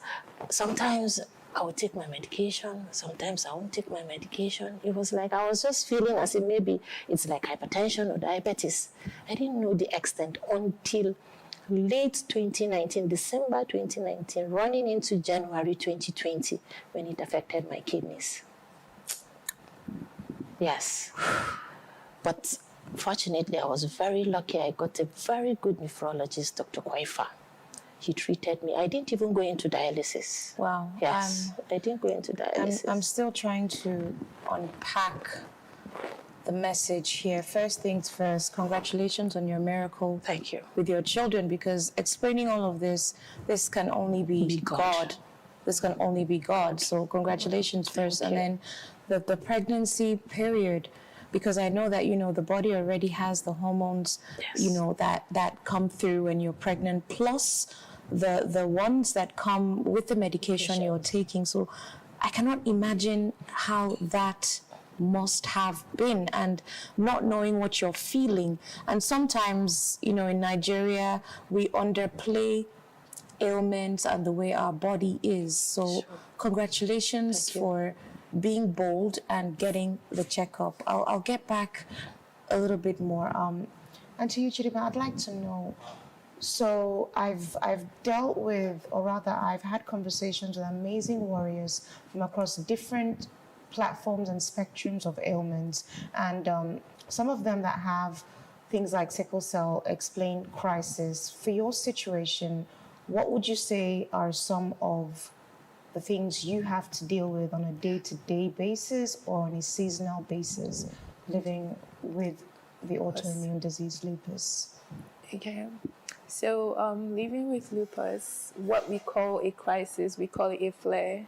[SPEAKER 18] sometimes I would take my medication, sometimes I won't take my medication. It was like I was just feeling as if maybe it's like hypertension or diabetes. I didn't know the extent until late 2019, December 2019, running into January 2020, when it affected my kidneys. Yes. But fortunately, I was very lucky. I got a very good nephrologist, Dr. Kwaifa. He treated me. I didn't even go into dialysis.
[SPEAKER 5] Wow.
[SPEAKER 18] Yes, I didn't go into dialysis.
[SPEAKER 5] I'm still trying to unpack the message here. First things first, congratulations on your miracle.
[SPEAKER 18] Thank you.
[SPEAKER 5] With your children, because explaining all of this can only be God. This can only be God. So congratulations first. And then the pregnancy period, because I know that, the body already has the hormones, that come through when you're pregnant, plus the ones that come with the medication you're taking. So I cannot imagine how that must have been, and not knowing what you're feeling. And sometimes, in Nigeria, we underplay ailments and the way our body is. So congratulations for being bold and getting the checkup. I'll get back a little bit more. And to you, Chidima, I'd like to know, so I've dealt with, or rather I've had conversations with amazing warriors from across different platforms and spectrums of ailments, and some of them that have things like sickle cell explain crisis. For your situation, what would you say are some of the things you have to deal with on a day-to-day basis or on a seasonal basis living with the autoimmune disease lupus?
[SPEAKER 23] Okay. So living with lupus, what we call a crisis, we call it a flare.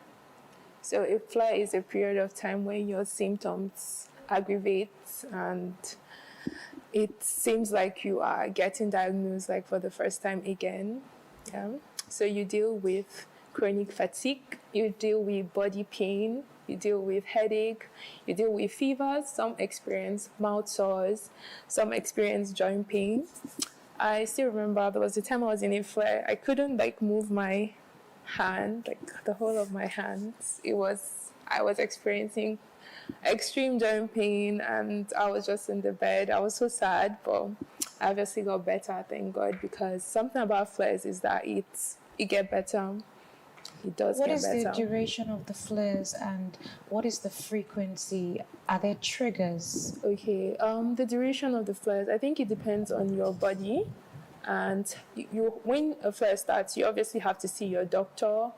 [SPEAKER 23] So a flare is a period of time when your symptoms aggravate and it seems like you are getting diagnosed like for the first time again. Yeah. So you deal with chronic fatigue, you deal with body pain, you deal with headache, you deal with fevers, some experience mouth sores, some experience joint pain. I still remember there was a time I was in a flare. I couldn't move my hand, the whole of my hands. I was experiencing extreme joint pain and I was just in the bed. I was so sad, but I obviously got better, thank God, because something about flares is that it gets better. It does get better.
[SPEAKER 5] What is the duration of the flares and what is the frequency? Are there triggers?
[SPEAKER 23] Okay, the duration of the flares, I think it depends on your body. And when a flare starts, you obviously have to see your doctor.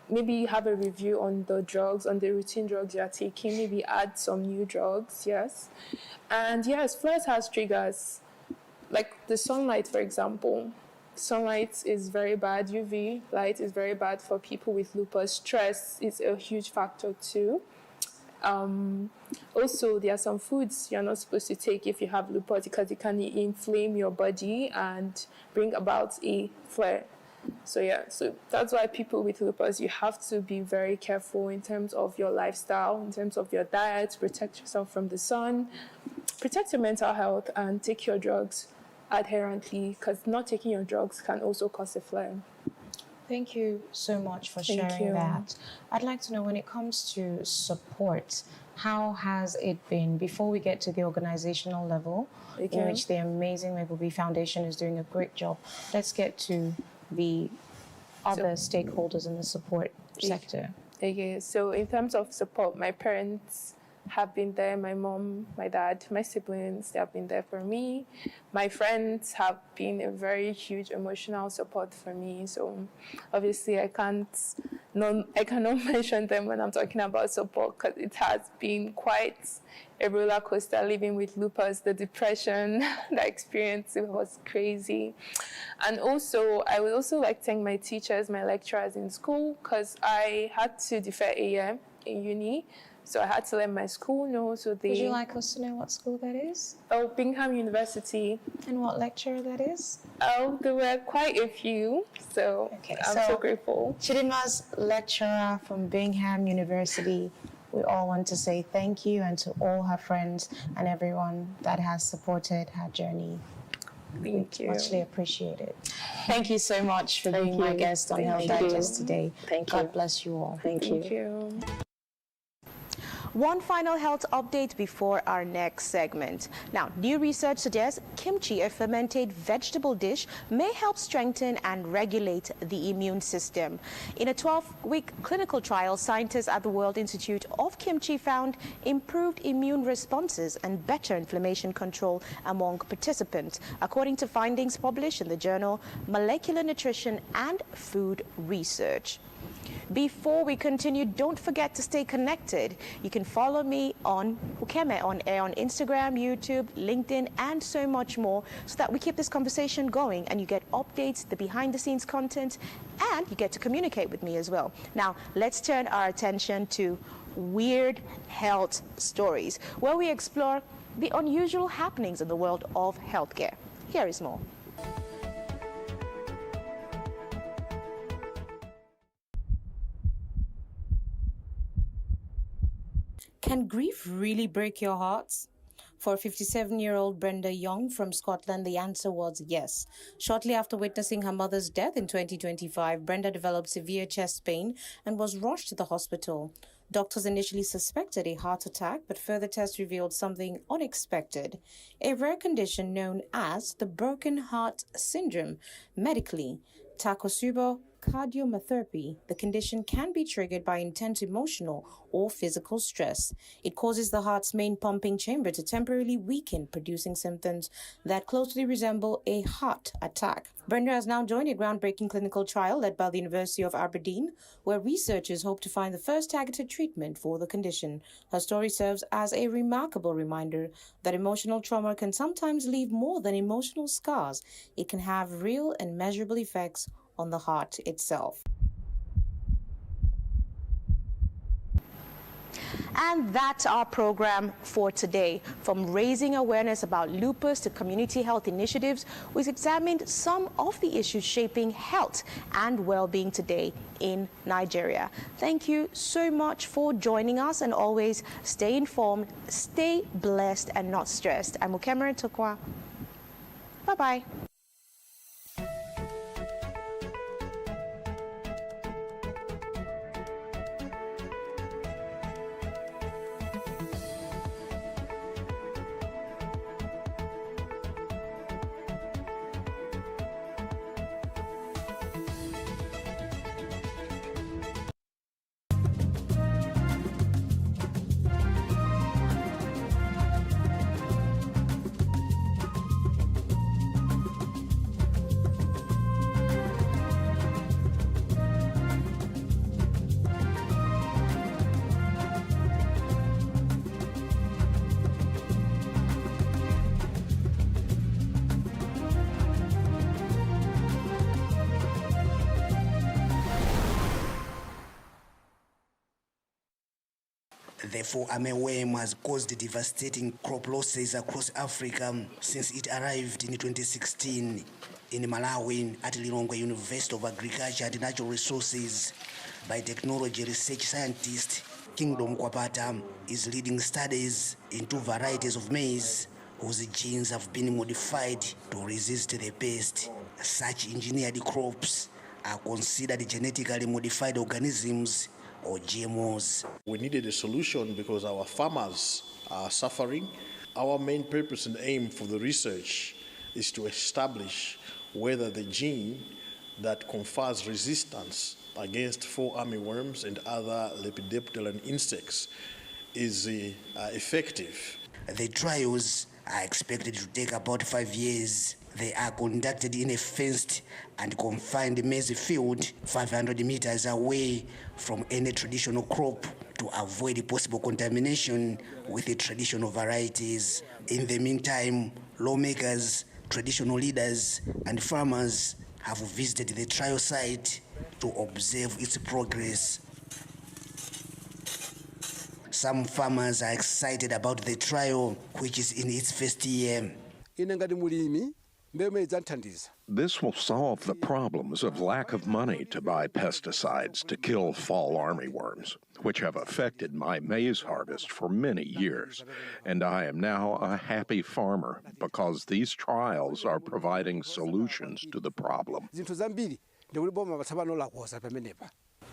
[SPEAKER 23] Maybe have a review on the drugs, on the routine drugs you're taking. Maybe add some new drugs, yes. And yes, flares has triggers. Like the sunlight, for example. Sunlight is very bad. UV light is very bad for people with lupus. Stress is a huge factor too. Also, there are some foods you're not supposed to take if you have lupus because it can inflame your body and bring about a flare. So that's why people with lupus, you have to be very careful in terms of your lifestyle, in terms of your diet, protect yourself from the sun, protect your mental health, and take your drugs adherently, because not taking your drugs can also cause a flare.
[SPEAKER 5] Thank you so much for sharing that. I'd like to know, when it comes to support, how has it been, before we get to the organizational level, in which the amazing Maple Bee Foundation is doing a great job, let's get to the other stakeholders in the support sector.
[SPEAKER 23] Okay, so in terms of support, my parents have been there. My mom, my dad, my siblings, they have been there for me. My friends have been a very huge emotional support for me. So obviously I cannot mention them when I'm talking about support, because it has been quite a roller coaster living with lupus. The depression, the experience, it was crazy. And also, I would also like to thank my teachers, my lecturers in school, because I had to defer a year in uni. So I had to let my school know. So they.
[SPEAKER 5] Would you like us to know what school that is?
[SPEAKER 23] Oh, Bingham University.
[SPEAKER 5] And what lecturer that is?
[SPEAKER 23] Oh, there were quite a few. So I'm so grateful.
[SPEAKER 5] Chidima's lecturer from Bingham University. We all want to say thank you, and to all her friends and everyone that has supported her journey.
[SPEAKER 23] Thank you.
[SPEAKER 5] Muchly appreciated. Thank you so much for being my guest on Health Digest today. God bless you all.
[SPEAKER 23] Thank you.
[SPEAKER 5] One final health update before our next segment. Now, new research suggests kimchi, a fermented vegetable dish, may help strengthen and regulate the immune system. In a 12-week clinical trial, scientists at the World Institute of Kimchi found improved immune responses and better inflammation control among participants, according to findings published in the journal Molecular Nutrition and Food Research. Before we continue, don't forget to stay connected. You can follow me on Ukeme on air on Instagram, YouTube, LinkedIn, and so much more, so that we keep this conversation going and you get updates, the behind-the-scenes content, and you get to communicate with me as well. Now, let's turn our attention to Weird Health Stories, where we explore the unusual happenings in the world of healthcare. Here is more.
[SPEAKER 19] Can grief really break your hearts? For 57-year-old Brenda Young from Scotland, the answer was yes. Shortly after witnessing her mother's death in 2025, Brenda developed severe chest pain and was rushed to the hospital. Doctors initially suspected a heart attack, but further tests revealed something unexpected, a rare condition known as the broken heart syndrome. Medically, Takotsubo cardiomyopathy. The condition can be triggered by intense emotional or physical stress. It causes the heart's main pumping chamber to temporarily weaken, producing symptoms that closely resemble a heart attack. Brenda has now joined a groundbreaking clinical trial led by the University of Aberdeen, where researchers hope to find the first targeted treatment for the condition. Her story serves as a remarkable reminder that emotional trauma can sometimes leave more than emotional scars. It can have real and measurable effects on the heart itself.
[SPEAKER 5] And that's our program for today. From raising awareness about lupus to community health initiatives, we've examined some of the issues shaping health and well-being today in Nigeria. Thank you so much for joining us, and always stay informed, stay blessed and not stressed. I'm Ukeme Tokwa. Bye-bye.
[SPEAKER 20] The fall armyworm has caused devastating crop losses across Africa since it arrived in 2016 in Malawi at Lilongwe University of Agriculture and Natural Resources. Biotechnology research scientist Kingdom Kwapata is leading studies in 2 varieties of maize whose genes have been modified to resist the pest. Such engineered crops are considered genetically modified organisms or GMOs.
[SPEAKER 21] We needed a solution because our farmers are suffering. Our main purpose and aim for the research is to establish whether the gene that confers resistance against fall armyworms and other lepidopteran insects is effective.
[SPEAKER 20] The trials are expected to take about 5 years. They are conducted in a fenced and confined maize field 500 meters away from any traditional crop to avoid possible contamination with the traditional varieties. In the meantime, lawmakers, traditional leaders, and farmers have visited the trial site to observe its progress. Some farmers are excited about the trial, which is in its first year.
[SPEAKER 2] This will solve the problems of lack of money to buy pesticides to kill fall armyworms, which have affected my maize harvest for many years. And I am now a happy farmer because these trials are providing solutions to the problem.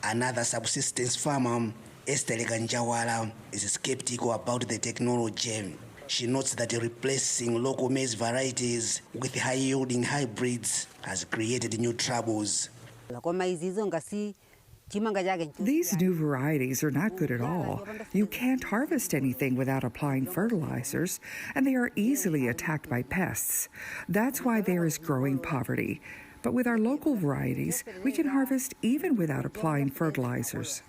[SPEAKER 20] Another subsistence farmer, Esther Ganjawala, is skeptical about the technology. She notes that replacing local maize varieties with high-yielding hybrids has created new troubles.
[SPEAKER 8] These new varieties are not good at all. You can't harvest anything without applying fertilizers, and they are easily attacked by pests. That's why there is growing poverty. But with our local varieties, we can harvest even without applying fertilizers.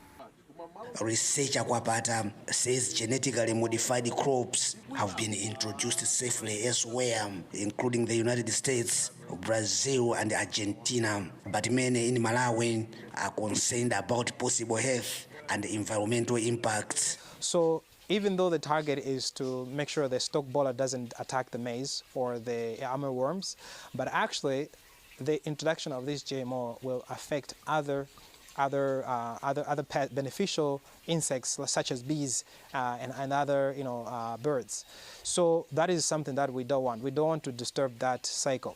[SPEAKER 20] Researcher Kwapata says genetically modified crops have been introduced safely elsewhere, including the United States, Brazil, and Argentina. But many in Malawi are concerned about possible health and environmental impacts.
[SPEAKER 22] So even though the target is to make sure the stalk borer doesn't attack the maize or the armyworms, but actually the introduction of this GMO will affect other beneficial insects such as bees and other birds. So that is something that we don't want. We don't want to disturb that cycle.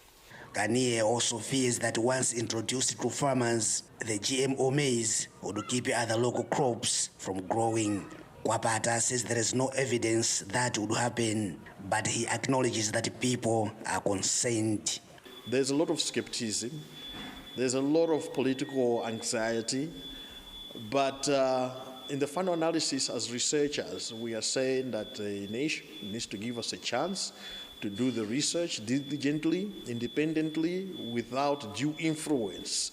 [SPEAKER 20] Ganier also fears that once introduced to farmers, the GMO maize would keep other local crops from growing. Kwapata says there is no evidence that would happen, but he acknowledges that people are concerned.
[SPEAKER 21] There's a lot of skepticism. There's a lot of political anxiety, but in the final analysis as researchers, we are saying that the nation needs to give us a chance to do the research diligently, independently, without due influence.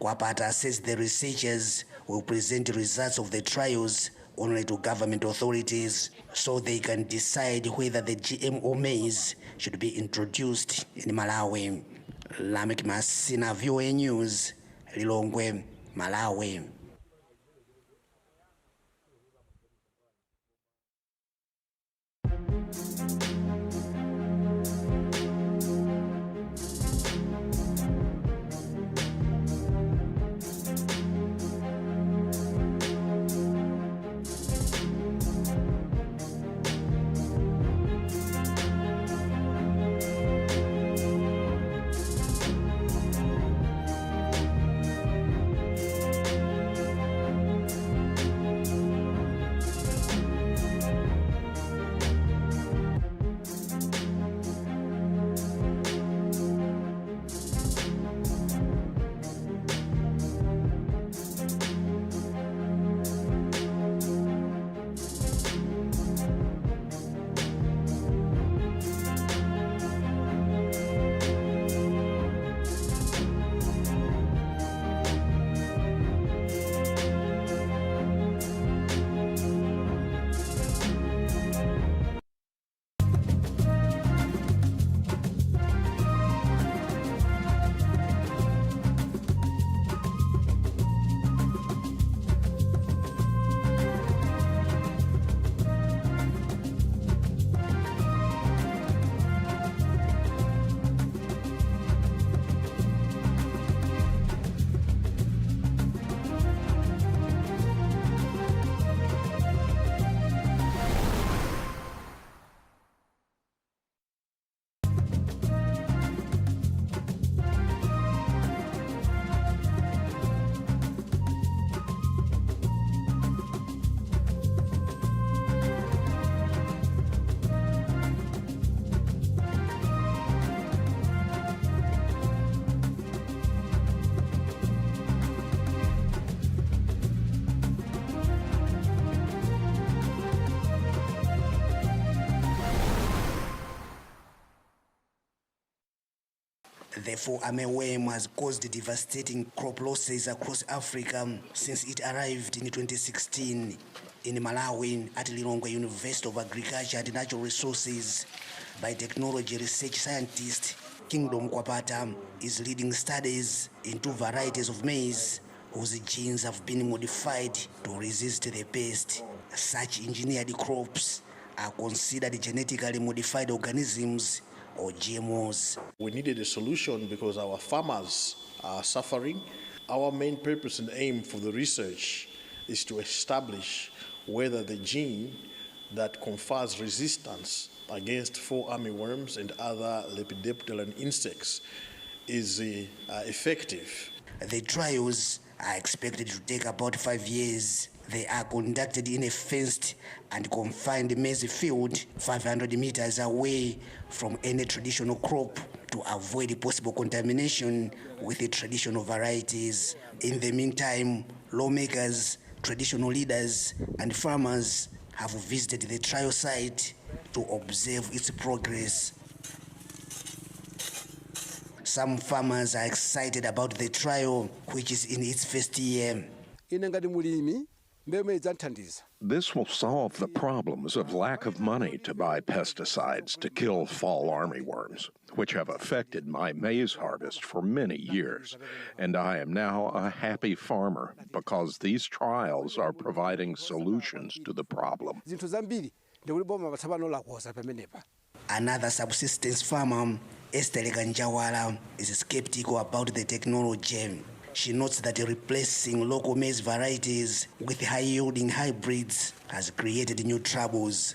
[SPEAKER 20] Kwapata says the researchers will present the results of the trials only to government authorities so they can decide whether the GMO maize should be introduced in Malawi. Lamek Masina, VOA News, Lilongwe, Malawi. The fall armyworm has caused devastating crop losses across Africa since it arrived in 2016 in Malawi at Lilongwe University of Agriculture and Natural Resources. Biotechnology research scientist Kingdom Kwapata is leading studies in 2 varieties of maize whose genes have been modified to resist the pest. Such engineered crops are considered genetically modified organisms or GMOs.
[SPEAKER 21] We needed a solution because our farmers are suffering. Our main purpose and aim for the research is to establish whether the gene that confers resistance against fall armyworms and other lepidopteran insects is effective.
[SPEAKER 20] The trials are expected to take about 5 years. They are conducted in a fenced and confined maize field 500 meters away from any traditional crop to avoid possible contamination with the traditional varieties. In the meantime, lawmakers, traditional leaders, and farmers have visited the trial site to observe its progress. Some farmers are excited about the trial, which is in its first year.
[SPEAKER 2] This will solve the problems of lack of money to buy pesticides to kill fall armyworms, which have affected my maize harvest for many years. And I am now a happy farmer because these trials are providing solutions to the problem.
[SPEAKER 20] Another subsistence farmer, Esther Ganjawala, is skeptical about the technology. She notes that replacing local maize varieties with high-yielding hybrids has created new troubles.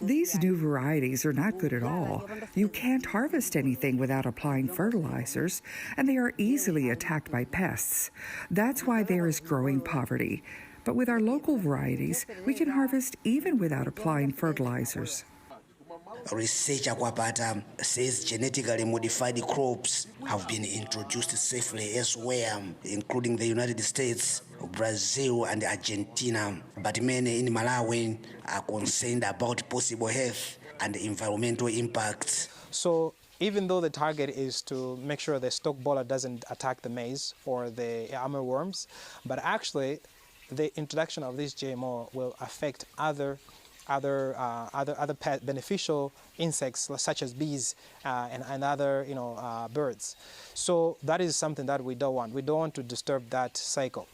[SPEAKER 8] These new varieties are not good at all. You can't harvest anything without applying fertilizers, and they are easily attacked by pests. That's why there is growing poverty. But with our local varieties, we can harvest even without applying fertilizers.
[SPEAKER 20] Researcher Kwapata says genetically modified crops have been introduced safely elsewhere, including the United States, Brazil, and Argentina. But many in Malawi are concerned about possible health and environmental impacts.
[SPEAKER 22] So even though the target is to make sure the stalk borer doesn't attack the maize or the armyworms, but actually the introduction of this GMO will affect other beneficial insects such as bees and other birds. So that is something that we don't want. We don't want to disturb that cycle.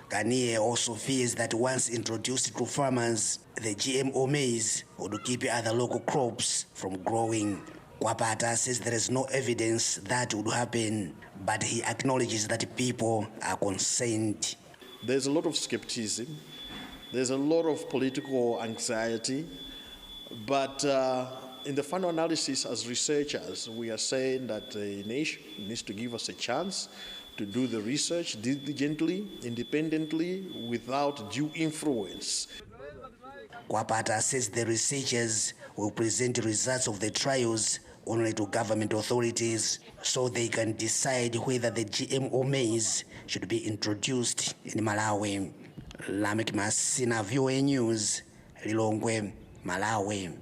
[SPEAKER 20] Ganier also fears that once introduced to farmers, the GMO maize would keep other local crops from growing. Kwapata says there is no evidence that would happen, but he acknowledges that people are concerned.
[SPEAKER 21] There's a lot of skepticism. There's a lot of political anxiety, but in the final analysis as researchers, we are saying that the nation needs to give us a chance to do the research diligently, independently, without due influence.
[SPEAKER 20] Kwapata says the researchers will present the results of the trials only to government authorities so they can decide whether the GMO maize should be introduced in Malawi. Lamek Masina, VOA News, Lilongwe, Malawi.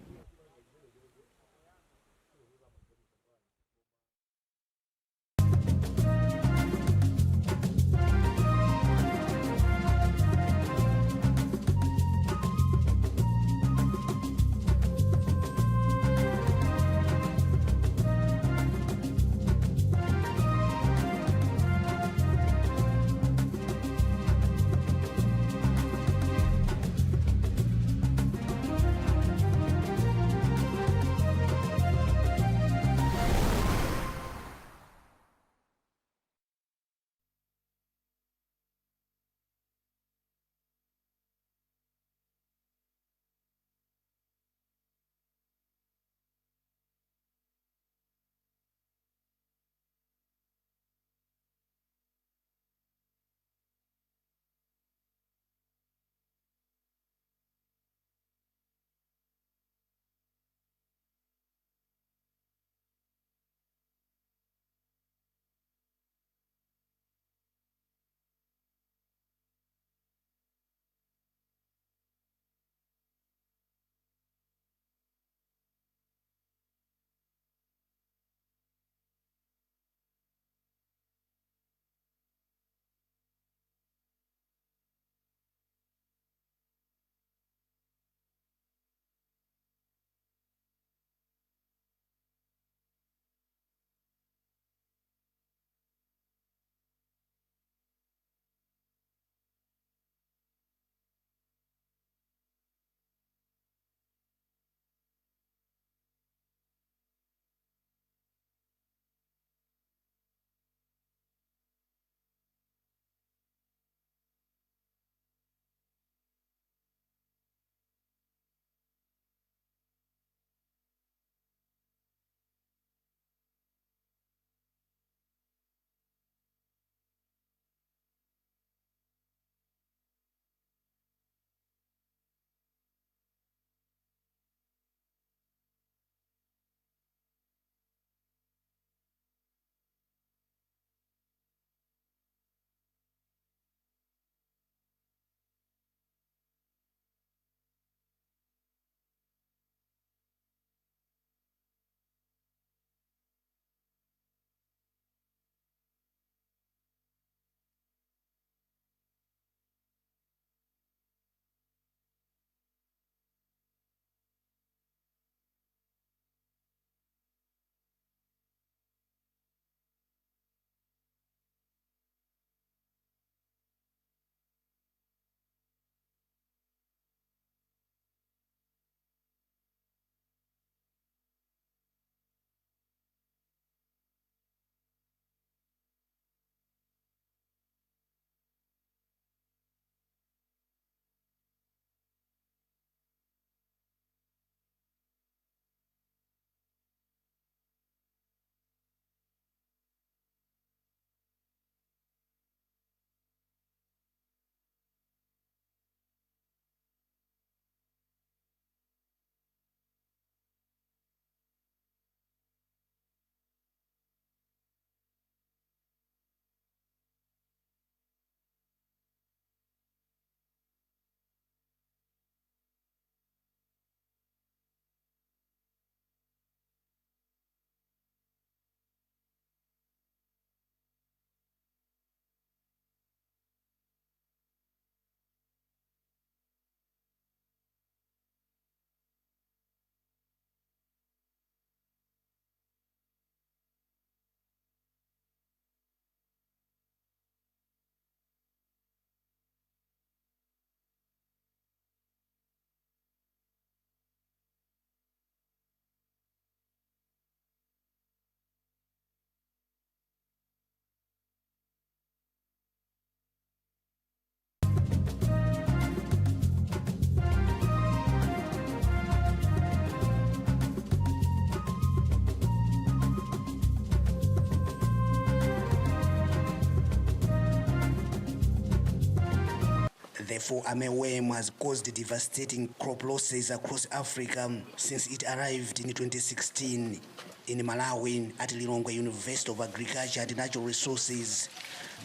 [SPEAKER 20] The armyworm has caused devastating crop losses across Africa since it arrived in 2016 in Malawi at Lilongwe University of Agriculture and Natural Resources.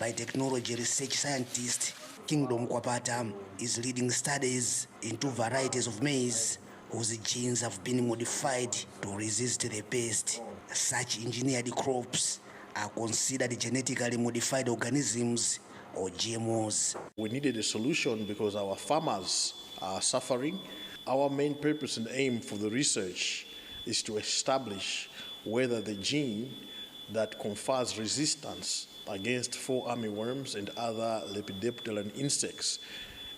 [SPEAKER 20] Biotechnology research scientist Kingdom Kwapata is leading studies in 2 varieties of maize whose genes have been modified to resist the pest. Such engineered crops are considered genetically modified organisms or GMOs.
[SPEAKER 21] We needed a solution because our farmers are suffering. Our main purpose and aim for the research is to establish whether the gene that confers resistance against fall armyworms and other lepidopteran insects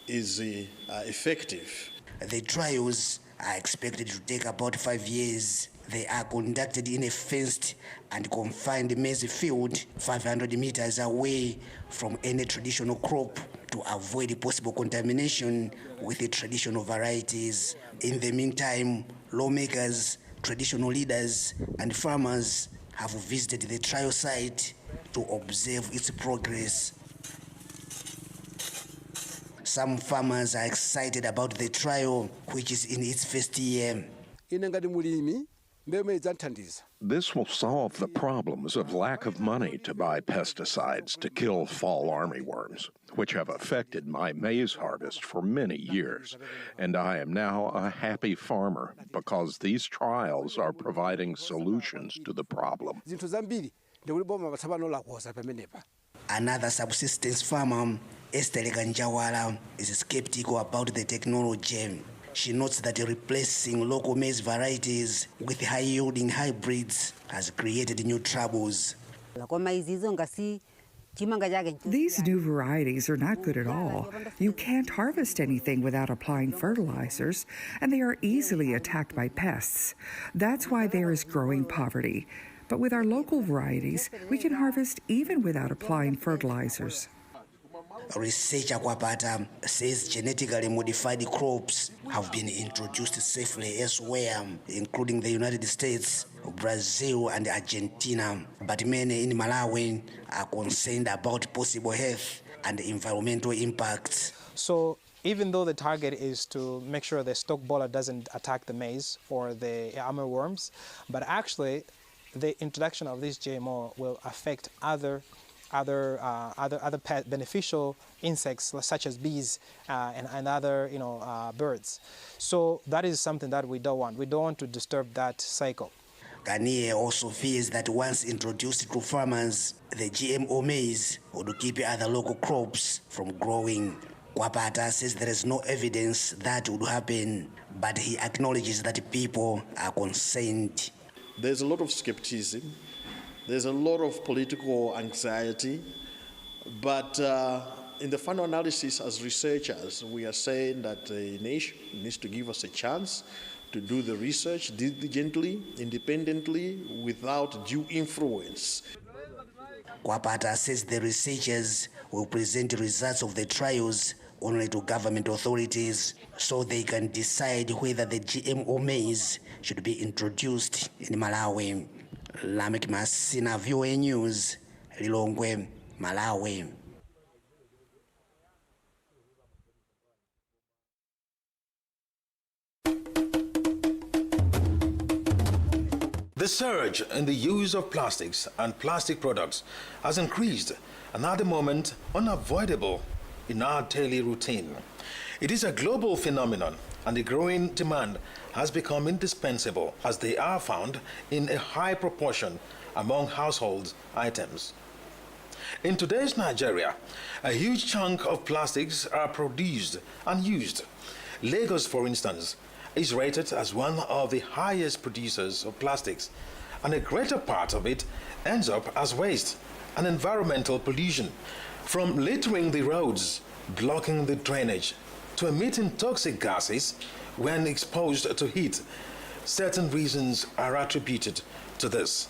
[SPEAKER 21] is effective.
[SPEAKER 20] The trials are expected to take about 5 years. They are conducted in a fenced and confined maize field 500 meters away from any traditional crop to avoid possible contamination with the traditional varieties. In the meantime, lawmakers, traditional leaders, and farmers have visited the trial site to observe its progress. Some farmers are excited about the trial, which is in its first year.
[SPEAKER 2] This will solve the problems of lack of money to buy pesticides to kill fall armyworms, which have affected my maize harvest for many years. And I am now a happy farmer because these trials are providing solutions to the problem.
[SPEAKER 20] Another subsistence farmer, Esther Ganjawala, is skeptical about the technology. She notes that replacing local maize varieties with high-yielding hybrids has created new troubles.
[SPEAKER 8] These new varieties are not good at all. You can't harvest anything without applying fertilizers, and they are easily attacked by pests. That's why there is growing poverty. But with our local varieties, we can harvest even without applying fertilizers.
[SPEAKER 20] Researcher Kwapata says genetically modified crops have been introduced safely elsewhere, including the United States, Brazil, and Argentina. But many in Malawi are concerned about possible health and environmental impacts.
[SPEAKER 22] So even though the target is to make sure the stalk borer doesn't attack the maize or the armyworms, but actually the introduction of this GMO will affect other beneficial insects such as bees and other birds. So that is something that we don't want. We don't want to disturb that cycle.
[SPEAKER 20] Ganier also fears that once introduced to farmers, the GMO maize would keep other local crops from growing. Kwapata says there is no evidence that would happen, but he acknowledges that people are concerned.
[SPEAKER 21] There's a lot of skepticism. There's a lot of political anxiety, but in the final analysis as researchers, we are saying that the nation needs to give us a chance to do the research diligently, independently, without due influence.
[SPEAKER 20] Kwapata says the researchers will present the results of the trials only to government authorities so they can decide whether the GMO maize should be introduced in Malawi. Lamek Masina, VOA News, Lilongwe, Malawi.
[SPEAKER 4] The surge in the use of plastics and plastic products has increased and at the moment unavoidable in our daily routine. It is a global phenomenon and the growing demand has become indispensable as they are found in a high proportion among household items. In today's Nigeria, a huge chunk of plastics are produced and used. Lagos, for instance, is rated as one of the highest producers of plastics, and a greater part of it ends up as waste and environmental pollution, from littering the roads, blocking the drainage, to emitting toxic gases when exposed to heat. Certain reasons are attributed to this.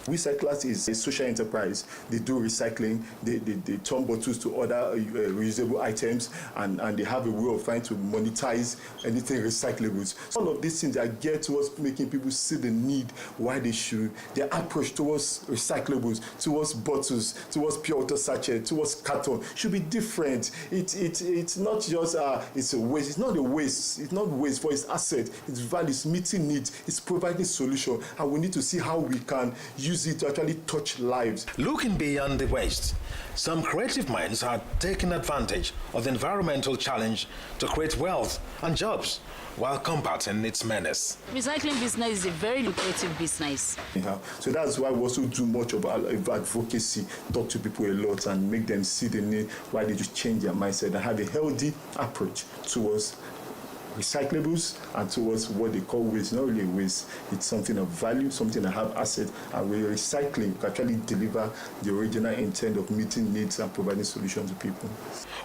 [SPEAKER 1] Recyclers is a social enterprise. They do recycling, they turn bottles to other reusable items, and they have a way of trying to monetize anything recyclables. All of these things are geared towards making people see the need, why they should, their approach towards recyclables, towards bottles, towards pure water sachet, towards carton should be different. It's not just it's a waste. It's not a waste. It's not waste for its asset. It's value. It's meeting needs. It's providing solution, and we need to see how we can use it to actually touch lives.
[SPEAKER 4] Looking beyond the waste, some creative minds are taking advantage of the environmental challenge to create wealth and jobs while combating its menace.
[SPEAKER 7] Recycling business is a very lucrative business.
[SPEAKER 1] Yeah. So that's why we also do much of advocacy, talk to people a lot and make them see the need, why they just change their mindset and have a healthy approach towards recyclables and towards what they call waste. Not really waste, it's something of value, something that have asset, and with recycling can actually deliver the original intent of meeting needs and providing solutions to people.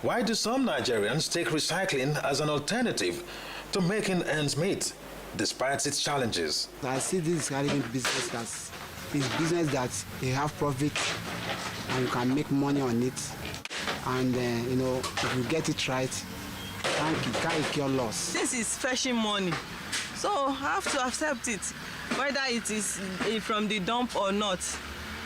[SPEAKER 4] Why do some Nigerians take recycling as an alternative to making ends meet, despite its challenges?
[SPEAKER 9] I see this recycling business as a business that they have profit and you can make money on it, and if you get it right, can't cure loss.
[SPEAKER 24] This is fetching money, so I have to accept it, whether it is from the dump or not.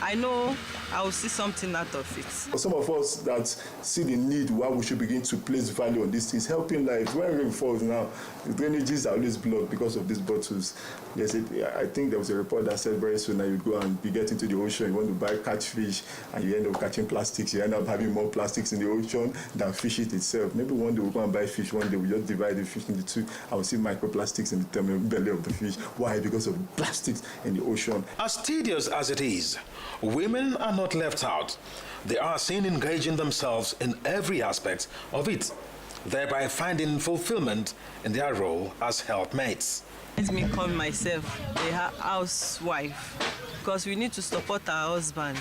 [SPEAKER 24] I know I will see something out of it.
[SPEAKER 1] For some of us that see the need, why we should begin to place value on these things, helping lives. When rain falls now, the drainages are always blocked because of these bottles. I think there was a report that said very soon that you go and you get into the ocean, you want to catch fish, and you end up catching plastics. You end up having more plastics in the ocean than fish itself. Maybe one day we'll go and buy fish, one day we just divide the fish into two, and we'll see microplastics in the belly of the fish. Why? Because of plastics in the ocean.
[SPEAKER 4] As tedious as it is, women are not left out. They are seen engaging themselves in every aspect of it, thereby finding fulfillment in their role as helpmates.
[SPEAKER 24] Let me call myself a housewife, because we need to support our husband.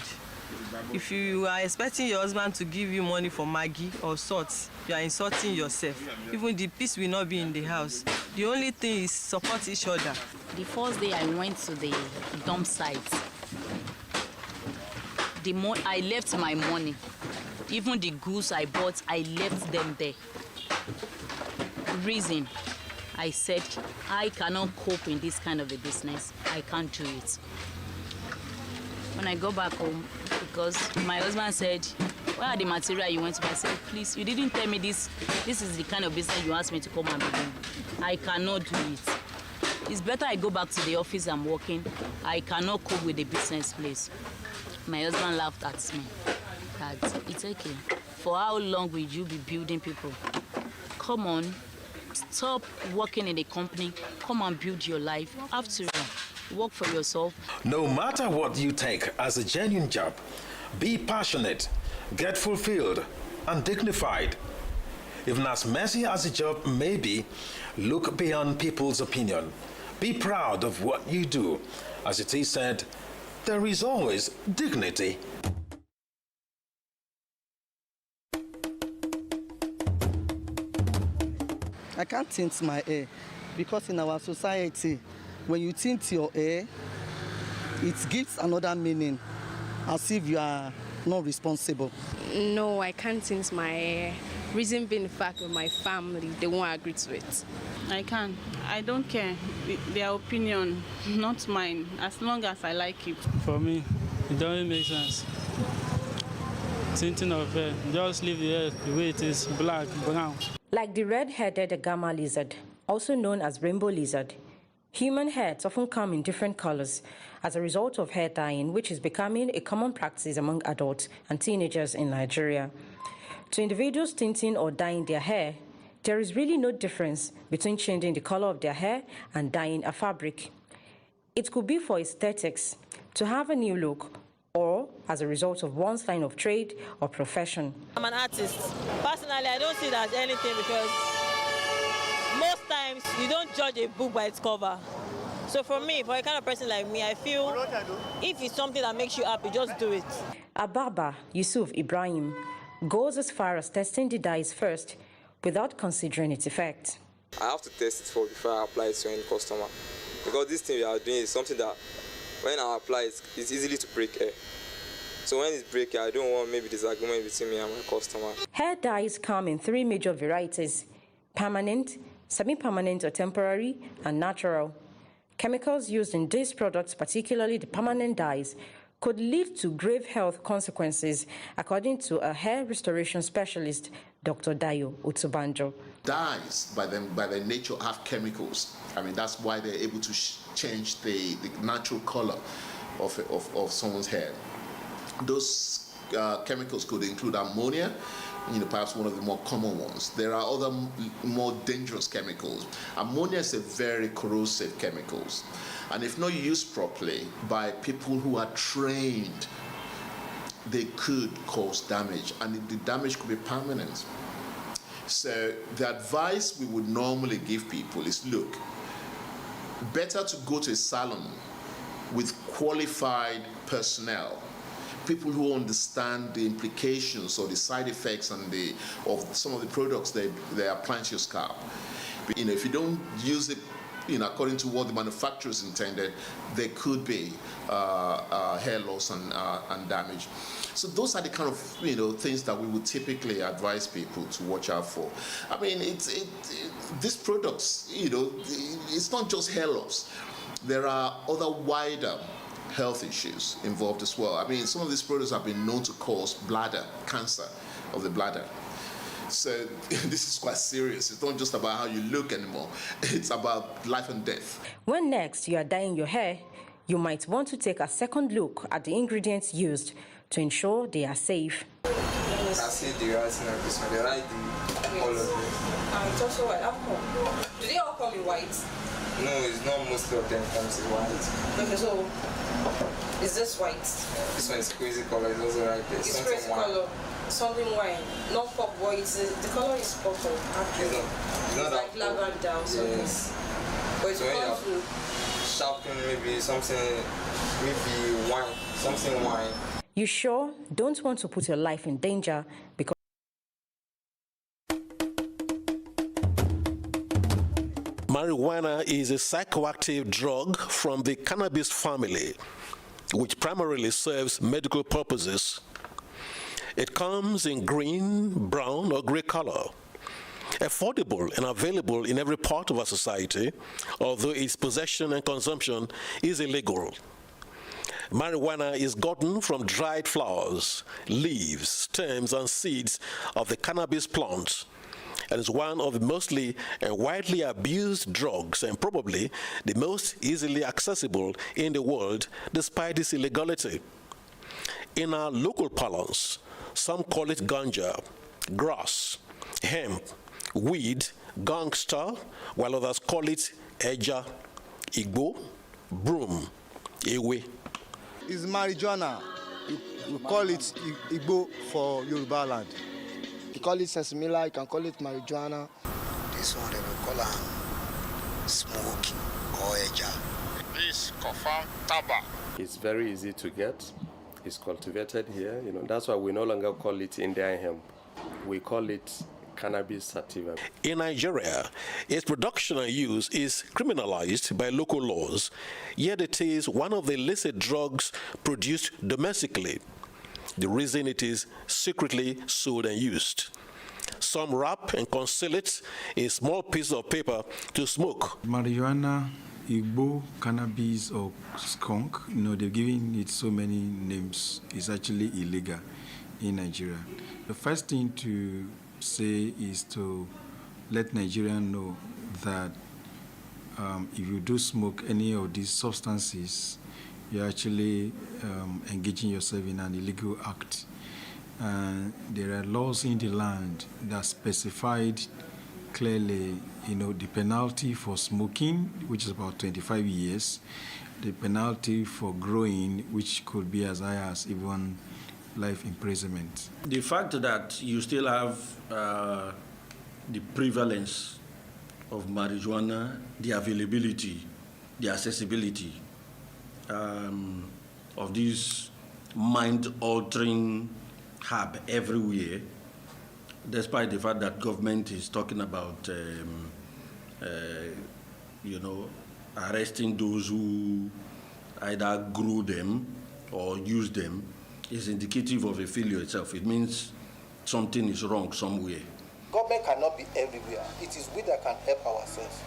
[SPEAKER 24] If you are expecting your husband to give you money for Maggi or salt, you are insulting yourself. Even the peace will not be in the house. The only thing is support each other.
[SPEAKER 7] The first day I went to the dump site, I left my money. Even the goods I bought, I left them there. Reason, I said, I cannot cope in this kind of a business. I can't do it. When I go back home, because my husband said, where are the material you went to buy? I said, please, you didn't tell me this. This is the kind of business you asked me to come and be doing. I cannot do it. It's better I go back to the office I'm working. I cannot cope with the business place. My husband laughed at me. That it's okay. For how long will you be building people? Come on, stop working in a company. Come and build your life. After all, work for yourself.
[SPEAKER 4] No matter what you take as a genuine job, be passionate, get fulfilled, and dignified. Even as messy as the job may be, look beyond people's opinion. Be proud of what you do. As it is said, there is always dignity.
[SPEAKER 25] I can't tint my hair because in our society, when you tint your hair, it gives another meaning, as if you are not responsible.
[SPEAKER 26] No, I can't tint my hair. Reason being the fact that my family, they won't agree to it.
[SPEAKER 27] I can. I don't care. Their opinion, not mine, as long as I like it.
[SPEAKER 28] For me, it doesn't make sense. Tinting of hair, just leave the hair the way it is, black, brown.
[SPEAKER 29] Like the red-headed Agama lizard, also known as rainbow lizard, human heads often come in different colors as a result of hair dyeing, which is becoming a common practice among adults and teenagers in Nigeria. To individuals tinting or dyeing their hair, there is really no difference between changing the color of their hair and dyeing a fabric. It could be for aesthetics, to have a new look, or as a result of one's line of trade or profession.
[SPEAKER 24] I'm an artist. Personally, I don't see that as anything because most times you don't judge a book by its cover. So for me, for a kind of person like me, I feel if it's something that makes you happy, just do it.
[SPEAKER 29] Ababa Yusuf Ibrahim goes as far as testing the dyes first without considering its effect.
[SPEAKER 30] I have to test it before I apply it to any customer. Because this thing we are doing is something that
[SPEAKER 3] when I apply it, it's easily to break hair. So when it's breaking, I don't want maybe disagreement between me and my customer.
[SPEAKER 29] Hair dyes come in 3 major varieties: permanent, semi-permanent or temporary, and natural. Chemicals used in these products, particularly the permanent dyes, could lead to grave health consequences, according to a hair restoration specialist, Dr. Dayo Otubanjo.
[SPEAKER 6] Dyes, by their nature, have chemicals. I mean, that's why they're able to change the natural color of someone's hair. Those chemicals could include ammonia, perhaps one of the more common ones. There are other more dangerous chemicals. Ammonia is a very corrosive chemical, and if not used properly by people who are trained, they could cause damage, and the damage could be permanent. So the advice we would normally give people is, look, better to go to a salon with qualified personnel, people who understand the implications or the side effects and of some of the products they are applying to your scalp. If you don't use it according to what the manufacturers intended, there could be hair loss and damage. So those are the kind of things that we would typically advise people to watch out for. I mean, these products, it's not just hair loss. There are other wider health issues involved as well. I mean, some of these products have been known to cause bladder cancer of the bladder. So this is quite serious. It's not just about how you look anymore. It's about life and death.
[SPEAKER 29] When next you are dyeing your hair, you might want to take a second look at the ingredients used to ensure they are safe.
[SPEAKER 3] I see the writing of this one. They write all of it.
[SPEAKER 19] It's also white. How come? Do they all come in white?
[SPEAKER 3] No, it's not most of them comes in white.
[SPEAKER 19] Okay, so is this white?
[SPEAKER 3] This one is crazy color. It's also right there.
[SPEAKER 19] It's crazy color. Something white, not pop white. The color is purple. Actually,
[SPEAKER 3] it's not
[SPEAKER 19] like lavender or something.
[SPEAKER 3] Yes.
[SPEAKER 19] But it's
[SPEAKER 3] colorful. Sharpen maybe something, maybe wine, something wine.
[SPEAKER 29] You sure don't want to put your life in danger because
[SPEAKER 10] marijuana is a psychoactive drug from the cannabis family, which primarily serves medical purposes. It comes in green, brown, or gray color. Affordable and available in every part of our society, although its possession and consumption is illegal. Marijuana is gotten from dried flowers, leaves, stems, and seeds of the cannabis plant, and is one of the mostly and widely abused drugs, and probably the most easily accessible in the world despite its illegality. In our local parlance, some call it ganja, grass, hemp, weed, gangster, while others call it eja, igbo, broom, ewe.
[SPEAKER 11] It's marijuana. You call it igbo for Yoruba land.
[SPEAKER 12] You call it sesimila, you can call it marijuana.
[SPEAKER 13] This one they will call smoke or eja.
[SPEAKER 14] This confirmed taba.
[SPEAKER 15] It's very easy to get. It's cultivated here. That's why we no longer call it Indian hemp. We call it cannabis sativa.
[SPEAKER 10] In Nigeria, its production and use is criminalized by local laws, yet it is one of the illicit drugs produced domestically. The reason it is secretly sold and used. Some wrap and conceal it in small pieces of paper to smoke.
[SPEAKER 16] Marijuana, Igbo, cannabis, or skunk, they're giving it so many names. It's actually illegal in Nigeria. The first thing to say is to let Nigerians know that if you do smoke any of these substances, you're actually engaging yourself in an illegal act. There are laws in the land that specified clearly, the penalty for smoking, which is about 25 years, the penalty for growing, which could be as high as even life imprisonment.
[SPEAKER 30] The fact that you still have the prevalence of marijuana, the availability, the accessibility of this mind-altering herb everywhere, despite the fact that government is talking about, arresting those who either grow them or use them is indicative of a failure itself. It means something is wrong somewhere.
[SPEAKER 13] Government cannot be everywhere. It is we that can help ourselves.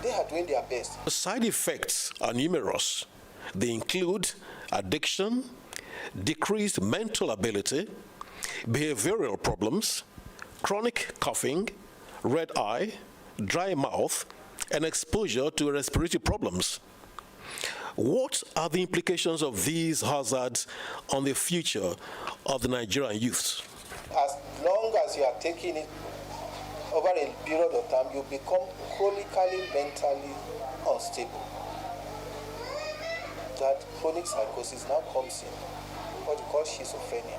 [SPEAKER 13] They are doing their best.
[SPEAKER 10] The side effects are numerous. They include addiction, decreased mental ability, behavioral problems, chronic coughing, red eye, dry mouth, and exposure to respiratory problems. What are the implications of these hazards on the future of the Nigerian youth?
[SPEAKER 13] As long as you are taking it over a period of time, you become chronically mentally unstable. That chronic psychosis now comes in, what you call schizophrenia.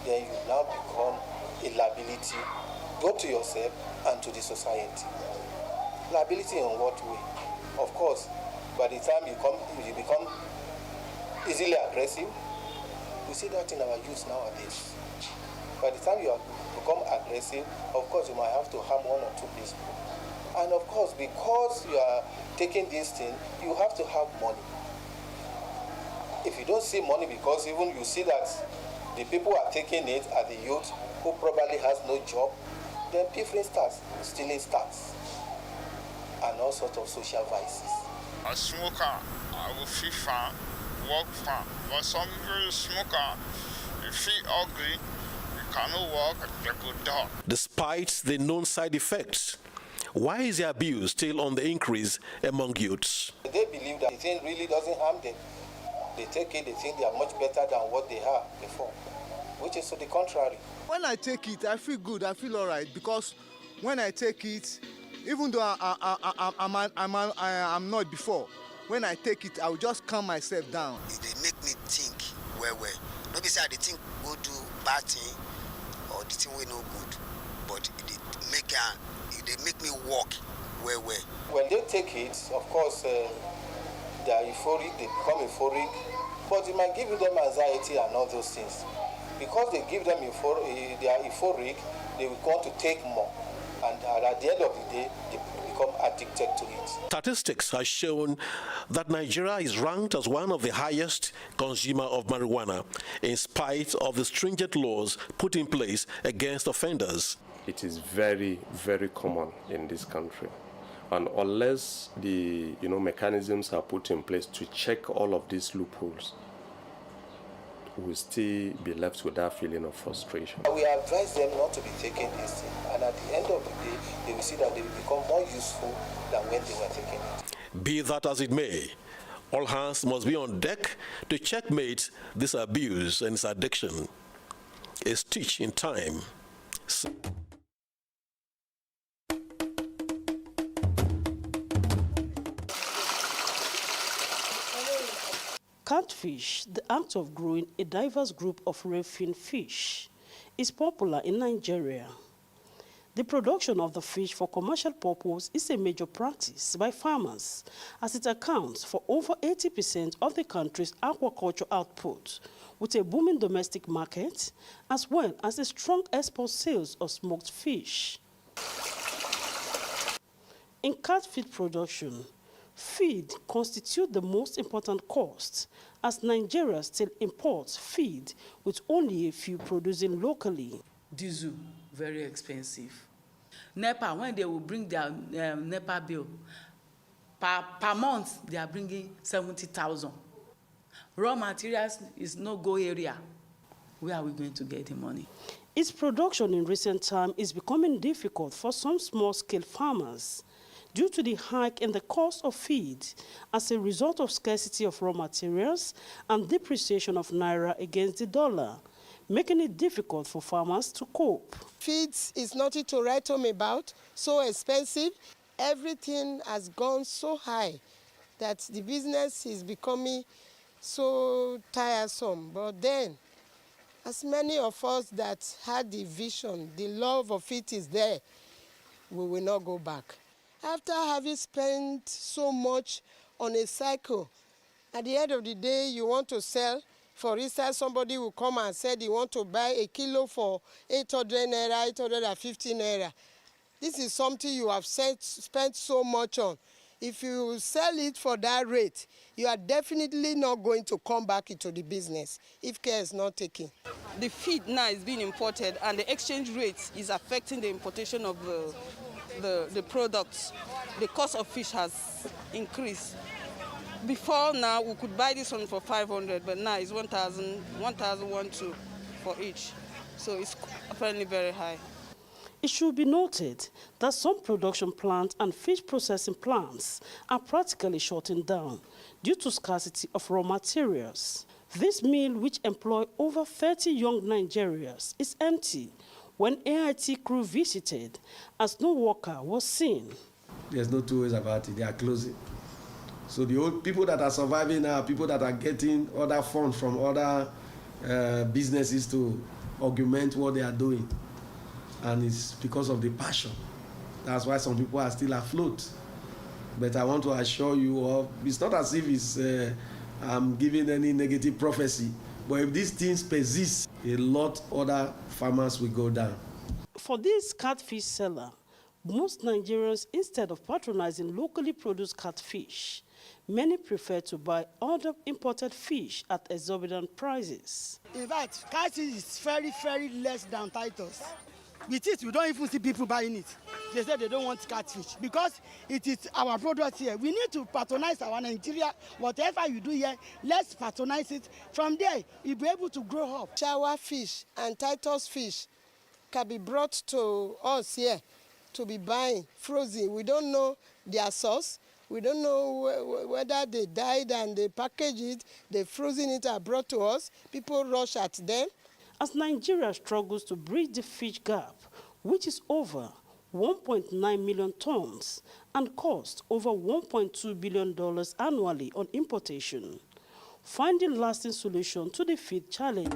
[SPEAKER 13] Then you now become a liability both to yourself and to the society. Liability in what way? Of course, by the time you become easily aggressive. We see that in our youth nowadays. By the time you become aggressive, of course you might have to harm one or two people. And of course, because you are taking this thing, you have to have money. If you don't see money, because even you see that the people are taking it are the youth who probably has no job, then pilfering starts, stealing starts, and all sorts of social vices.
[SPEAKER 14] A smoker, I will feel fine, work fine. But some people smoker, you feel ugly, you cannot walk, you go down.
[SPEAKER 10] Despite the known side effects, why is the abuse still on the increase among youths?
[SPEAKER 13] They believe that the thing really doesn't harm them. They take it, they think they are much better than what they are before, which is to the contrary.
[SPEAKER 11] When I take it, I feel good, I feel all right, because when I take it, even though I'm not before, when I take it, I will just calm myself down.
[SPEAKER 13] They make me think well. Nobody say they think go do bad thing or the thing we no good, but they make me walk well. When they take it, of course, they are euphoric, they become euphoric, but it might give them anxiety and all those things. Because they give them they are euphoric, they will want to take more. And at the end of the day, they become addicted to it.
[SPEAKER 10] Statistics have shown that Nigeria is ranked as one of the highest consumer of marijuana, in spite of the stringent laws put in place against offenders.
[SPEAKER 15] It is very, very common in this country. And unless the mechanisms are put in place to check all of these loopholes, will still be left with that feeling of frustration.
[SPEAKER 13] We advise them not to be taking this thing, and at the end of the day, they will see that they will become more useful than when they were taking it.
[SPEAKER 10] Be that as it may, all hands must be on deck to checkmate this abuse and its addiction. A stitch in time.
[SPEAKER 2] Catfish, the act of growing a diverse group of red-fin fish, is popular in Nigeria. The production of the fish for commercial purpose is a major practice by farmers, as it accounts for over 80% of the country's aquaculture output, with a booming domestic market, as well as a strong export sales of smoked fish. In catfish production, feed constitutes the most important cost, as Nigeria still imports feed with only a few producing locally.
[SPEAKER 5] Diesel, very expensive. NEPA, when they will bring their NEPA bill, per month they are bringing 70,000. Raw materials is no-go area. Where are we going to get the money?
[SPEAKER 2] Its production in recent times is becoming difficult for some small-scale farmers, due to the hike in the cost of feed as a result of scarcity of raw materials and depreciation of naira against the dollar, making it difficult for farmers to cope.
[SPEAKER 8] Feeds is nothing to write home about, so expensive. Everything has gone so high that the business is becoming so tiresome. But then, as many of us that had the vision, the love of it is there, we will not go back. After having spent so much on a cycle, at the end of the day, you want to sell. For instance, somebody will come and say they want to buy a kilo for 800 naira, 850 naira. This is something you have spent so much on. If you sell it for that rate, you are definitely not going to come back into the business if care is not taken.
[SPEAKER 1] The feed now is being imported, and the exchange rate is affecting the importation of the products. The cost of fish has increased. Before now, we could buy this one for 500, but now it's 1,000, 1,012 for each. So it's apparently very high.
[SPEAKER 2] It should be noted that some production plants and fish processing plants are practically shutting down due to scarcity of raw materials. This mill, which employs over 30 young Nigerians, is empty when AIT crew visited, as no worker was seen.
[SPEAKER 4] There's no two ways about it. They are closing. So the old people that are surviving are people that are getting other funds from other businesses to augment what they are doing. And it's because of the passion. That's why some people are still afloat. But I want to assure you, it's not as if I'm giving any negative prophecy, but if these things persist, a lot other farmers will go down.
[SPEAKER 2] For this catfish seller, most Nigerians, instead of patronizing locally produced catfish, many prefer to buy other imported fish at exorbitant prices.
[SPEAKER 7] In fact, catfish is very, very less than Titus. With it, we don't even see people buying it. They say they don't want catfish because it is our product here. We need to patronize our Nigeria. Whatever you do here, let's patronize it. From there, you'll be able to grow up.
[SPEAKER 8] Shower fish and Titus fish can be brought to us here to be buying frozen. We don't know their source. We don't know whether they died and they package it, they frozen it and brought to us. People rush at them.
[SPEAKER 2] As Nigeria struggles to bridge the fish gap, which is over 1.9 million tons and costs over $1.2 billion annually on importation, finding lasting solution to the feed challenge.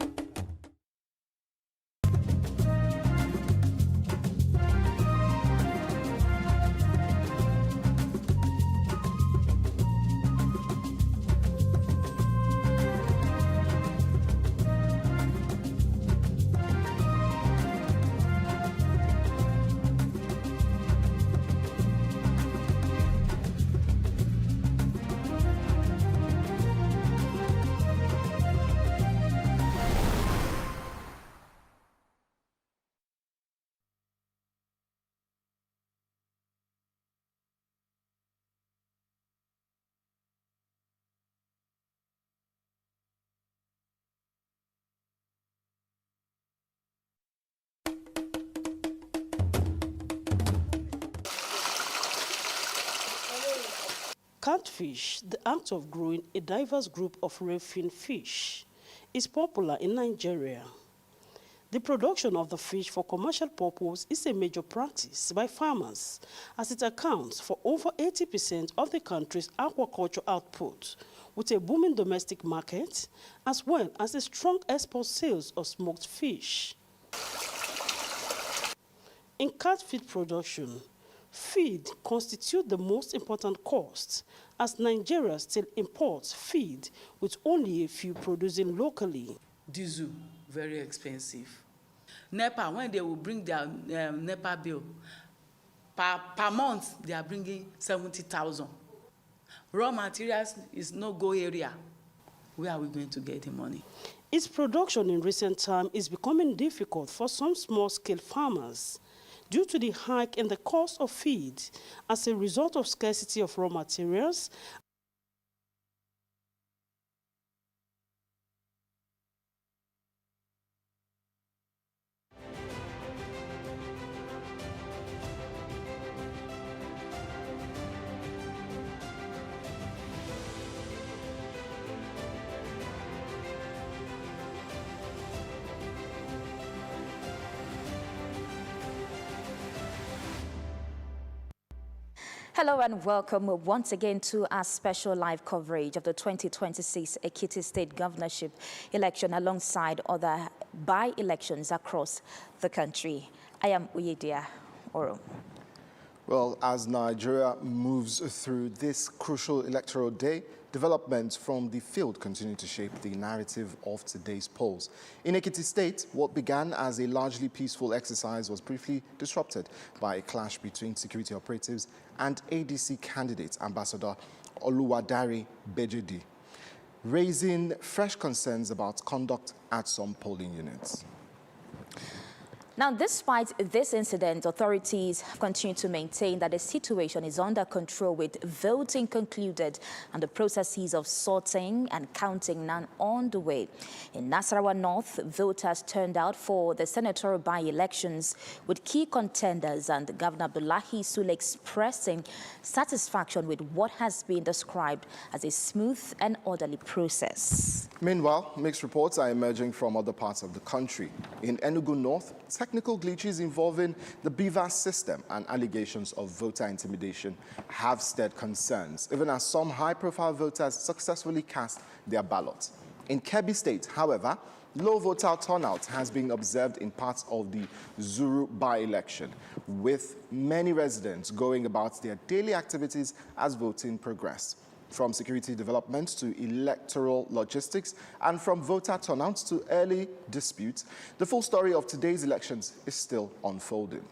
[SPEAKER 2] Catfish, the act of growing a diverse group of ray-fin fish, is popular in Nigeria. The production of the fish for commercial purpose is a major practice by farmers, as it accounts for over 80% of the country's aquaculture output, with a booming domestic market, as well as a strong export sales of smoked fish. In catfish production, feed constitutes the most important cost, as Nigeria still imports feed with only a few producing locally.
[SPEAKER 5] Diesel, very expensive. NEPA, when they will bring their NEPA bill, per month they are bringing 70,000. Raw materials is no-go area. Where are we going to get the money?
[SPEAKER 2] Its production in recent times is becoming difficult for some small-scale farmers due to the hike in the cost of feed as a result of scarcity of raw materials.
[SPEAKER 9] Hello and welcome once again to our special live coverage of the 2026 Ekiti State Governorship election alongside other by-elections across the country. I am Uyedia Oro.
[SPEAKER 17] Well, as Nigeria moves through this crucial electoral day, developments from the field continue to shape the narrative of today's polls. In Ekiti State, what began as a largely peaceful exercise was briefly disrupted by a clash between security operatives and ADC candidate Ambassador Oluwadare Bejedi, raising fresh concerns about conduct at some polling units.
[SPEAKER 9] Now, despite this incident, authorities continue to maintain that the situation is under control, with voting concluded and the processes of sorting and counting now on the way. In Nasarawa North, voters turned out for the senatorial by-elections, with key contenders and Governor Abdullahi Sule expressing satisfaction with what has been described as a smooth and orderly process.
[SPEAKER 17] Meanwhile, mixed reports are emerging from other parts of the country. In Enugu North, technical glitches involving the BVAS system and allegations of voter intimidation have stirred concerns, even as some high-profile voters successfully cast their ballots. In Kebbi State, however, low voter turnout has been observed in parts of the Zuru by-election, with many residents going about their daily activities as voting progressed. From security developments to electoral logistics, and from voter turnouts to early disputes, the full story of today's elections is still unfolding.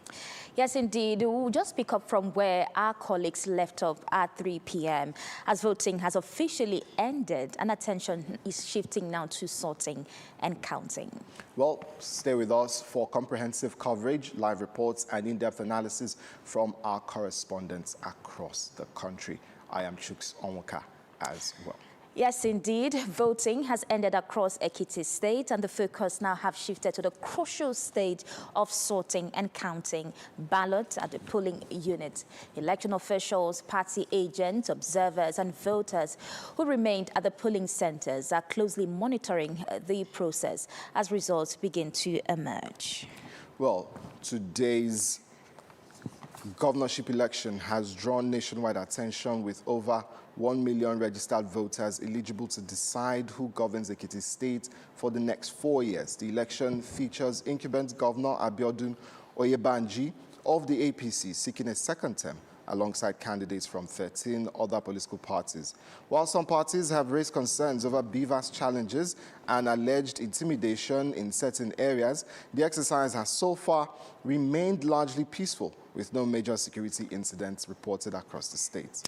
[SPEAKER 9] Yes, indeed. We'll just pick up from where our colleagues left off at 3 p.m. as voting has officially ended and attention is shifting now to sorting and counting.
[SPEAKER 17] Well, stay with us for comprehensive coverage, live reports, and in-depth analysis from our correspondents across the country. I am Chuks Onwuka as well.
[SPEAKER 9] Yes, indeed. Voting has ended across Ekiti State, and the focus now have shifted to the crucial stage of sorting and counting ballots at the polling unit. Election officials, party agents, observers, and voters who remained at the polling centers are closely monitoring the process as results begin to emerge.
[SPEAKER 17] Well, today's governorship election has drawn nationwide attention, with over 1 million registered voters eligible to decide who governs Ekiti State for the next 4 years. The election features incumbent Governor Abiodun Oyebanji of the APC seeking a second term, alongside candidates from 13 other political parties. While some parties have raised concerns over BVAS challenges and alleged intimidation in certain areas, the exercise has so far remained largely peaceful, with no major security incidents reported across the state.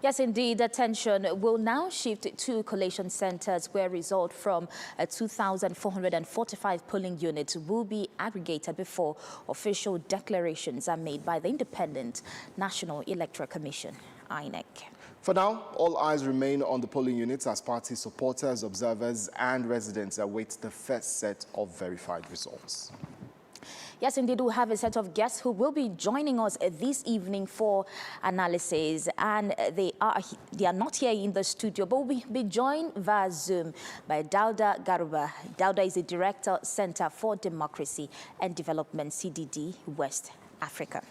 [SPEAKER 9] Yes, indeed. Attention will now shift to collation centers, where results from 2,445 polling units will be aggregated before official declarations are made by the Independent National Electoral Commission, INEC.
[SPEAKER 17] For now, all eyes remain on the polling units as party supporters, observers, and residents await the first set of verified results.
[SPEAKER 9] Yes, indeed, we have a set of guests who will be joining us this evening for analysis, and they are not here in the studio, but will be joined via Zoom by Dauda Garuba. Dauda is the Director, Center for Democracy and Development, CDD, West Africa.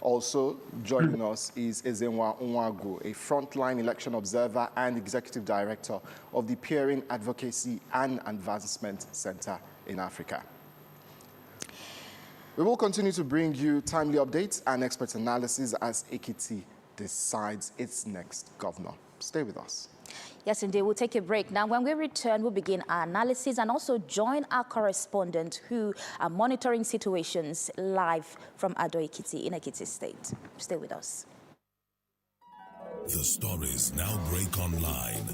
[SPEAKER 17] Also joining us is Ezenwa Nwagu, a frontline election observer and executive director of the Peering Advocacy and Advancement Center in Africa. We will continue to bring you timely updates and expert analysis as Ekiti decides its next governor. Stay with us.
[SPEAKER 9] Yes, indeed. We'll take a break. Now, when we return, we'll begin our analysis and also join our correspondents who are monitoring situations live from Ado Ekiti in Ekiti State. Stay with us.
[SPEAKER 18] The stories now break online.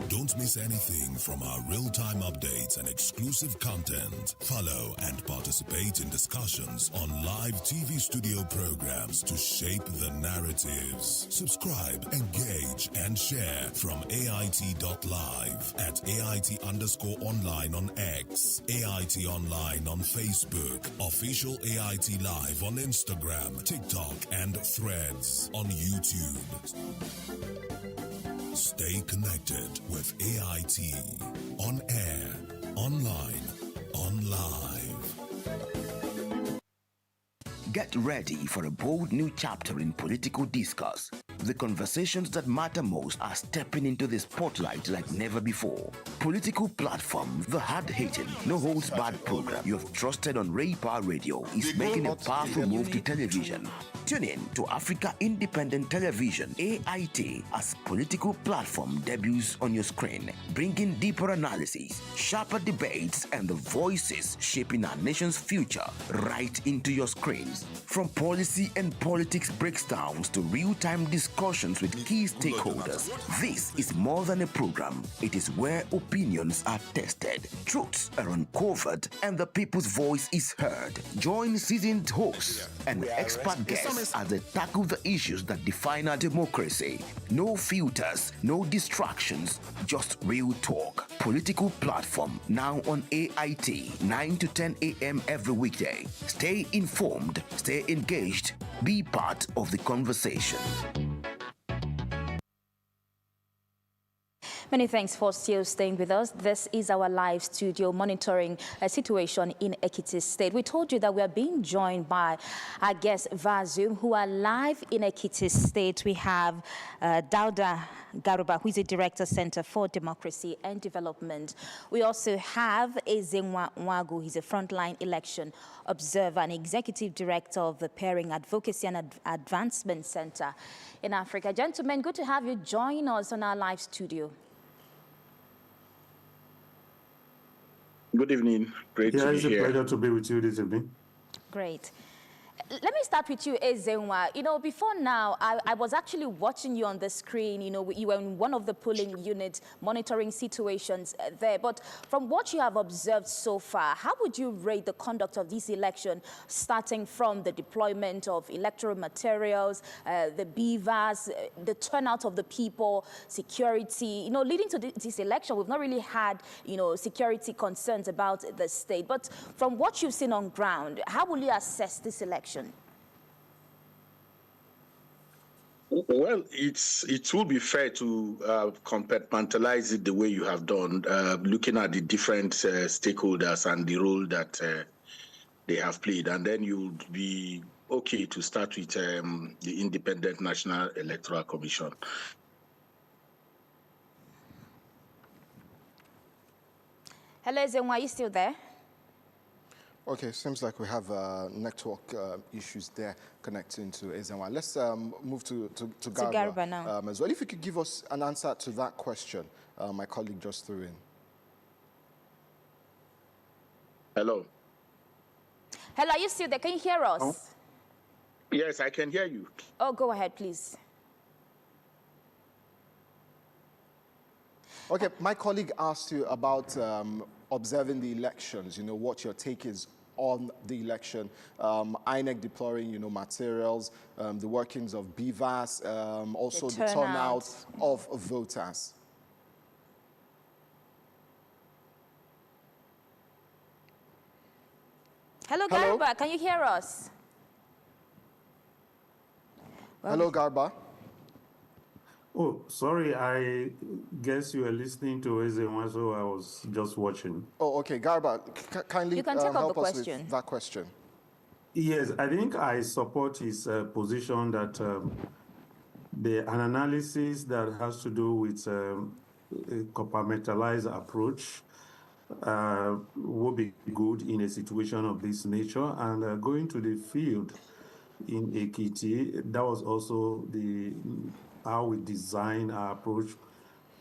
[SPEAKER 18] Don't miss anything from our real-time updates and exclusive content. Follow and participate in discussions on live TV studio programs to shape the narratives. Subscribe, engage, and share from AIT.live at AIT_online on X, AIT Online on Facebook, Official AIT Live on Instagram, TikTok, and Threads on YouTube. Stay connected with AIT. On air, online, on live.
[SPEAKER 20] Get ready for a bold new chapter in political discourse. The conversations that matter most are stepping into the spotlight like never before. Political platform, the hard-hitting, no-holds-barred program you have trusted on Ray Power Radio is making a powerful move to television. Tune in to Africa Independent Television, AIT, as political platform debuts on your screen, bringing deeper analysis, sharper debates, and the voices shaping our nation's future right into your screens. From policy and politics breakdowns to real-time discussions with key stakeholders, this is more than a program. It is where opinions are tested, truths are uncovered, and the people's voice is heard. Join seasoned hosts and expert guests as they tackle the issues that define our democracy. No filters, no distractions, just real talk. Political platform now on AIT, 9 to 10 a.m. every weekday. Stay informed, stay engaged, be part of the conversation.
[SPEAKER 9] Many thanks for still staying with us. This is our live studio monitoring a situation in Ekiti State. We told you that we are being joined by our guests via Zoom who are live in Ekiti State. We have Dauda Garuba, who is the Director, Center for Democracy and Development. We also have Ezenwa Nwagu, he's a frontline election observer and Executive Director of the Pairing Advocacy and Advancement Center in Africa. Gentlemen, good to have you join us on our live studio.
[SPEAKER 6] Good evening. Great to be here.
[SPEAKER 19] It's a pleasure to be with you this evening.
[SPEAKER 9] Great. Let me start with you, Ezenwa. You know, before now, I was actually watching you on the screen. You know, you were in one of the polling units monitoring situations there. But from what you have observed so far, how would you rate the conduct of this election, starting from the deployment of electoral materials, the beavers, the turnout of the people, security? You know, leading to this election, we've not really had, you know, security concerns about the state. But from what you've seen on ground, how will you assess this election?
[SPEAKER 6] Well, it will be fair to compartmentalize it the way you have done, looking at the different stakeholders and the role that they have played. And then you'll be okay to start with the Independent National Electoral Commission.
[SPEAKER 9] Hello, Ezenwa, are you still there?
[SPEAKER 17] Okay, seems like we have network issues there connecting to Ezenwa. Let's move to Garba now. As well. If you could give us an answer to that question my colleague just threw in.
[SPEAKER 6] Hello.
[SPEAKER 9] Hello, are you still there? Can you hear us?
[SPEAKER 6] Oh. Yes, I can hear you.
[SPEAKER 9] Oh, go ahead, please.
[SPEAKER 17] Okay, my colleague asked you about observing the elections, you know, what your take is on the election. INEC deploying, you know, materials, the workings of BVAS, also the turnout of voters.
[SPEAKER 9] Hello, Garba, can you hear us?
[SPEAKER 17] Well, hello, Garba.
[SPEAKER 19] Oh, sorry, I guess you were listening to Ezenwa, so I was just watching.
[SPEAKER 17] Oh, okay. Garba, kindly help us with that question.
[SPEAKER 19] Yes, I think I support his position that an analysis that has to do with a compartmentalized approach would be good in a situation of this nature. And going to the field in Ekiti, that was also how we design our approach,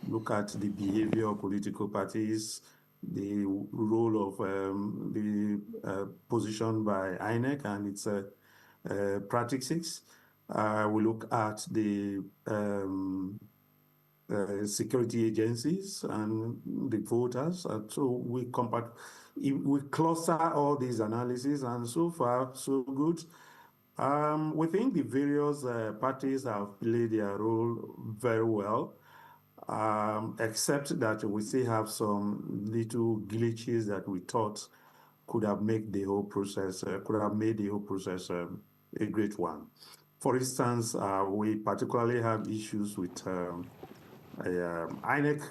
[SPEAKER 19] look at the behavior of political parties, the role of the position by INEC and its practices. We look at the security agencies and the voters. So we cluster all these analyses, and so far, so good. We think the various parties have played their role very well, except that we still have some little glitches that we thought could have made the whole process a great one. For instance, we particularly have issues with INEC.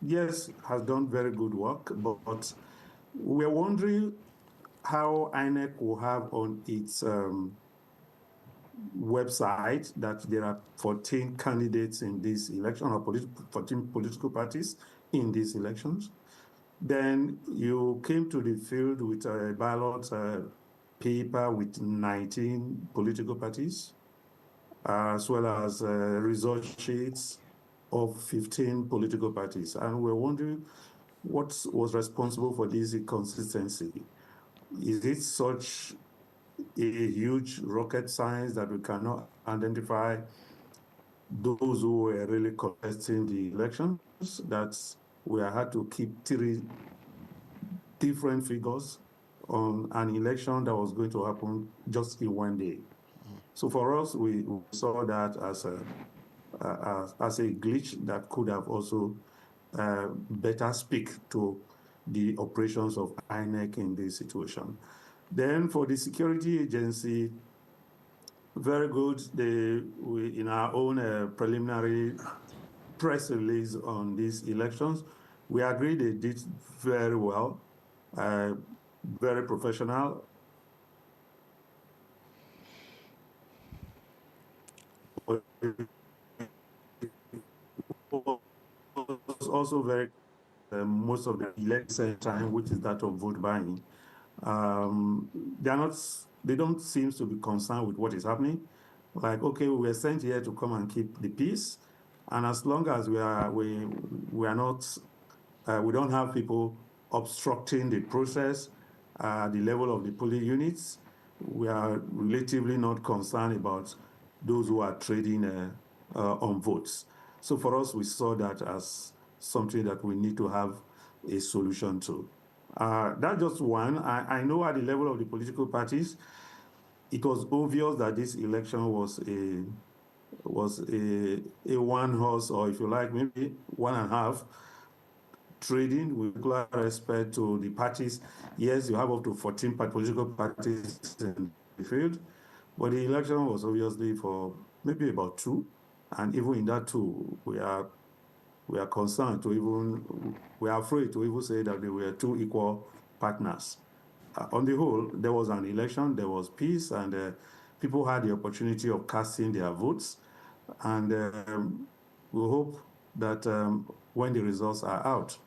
[SPEAKER 19] Yes, has done very good work, but we're wondering how INEC will have on its website that there are 14 candidates in this election, or 14 political parties in these elections. Then you came to the field with a ballot paper with 19 political parties, as well as result sheets of 15 political parties. And we're wondering what was responsible for this inconsistency. Is it such a huge rocket science that we cannot identify those who were really contesting the elections, that we had to keep 3 different figures on an election that was going to happen just in one day? So for us, we saw that as a glitch that could have also better speak to the operations of INEC in this situation. Then for the security agency, very good. In our own preliminary press release on these elections, we agree they did very well, very professional. Also very most of the election time, which is that of vote buying, they don't seem to be concerned with what is happening. Like, okay, we were sent here to come and keep the peace, and as long as we don't have people obstructing the process, the level of the polling units, we are relatively not concerned about those who are trading on votes. So for us, we saw that as something that we need to have a solution to. That's just one. I know at the level of the political parties, it was obvious that this election was a one horse, or if you like, maybe 1.5 trading with respect to the parties. Yes, you have up to 14 political parties in the field, but the election was obviously for maybe about 2, and even in that 2, we are concerned to we are afraid to even say that they were 2 equal partners. On the whole, there was an election, there was peace, and people had the opportunity of casting their votes. And we hope that when the results are out,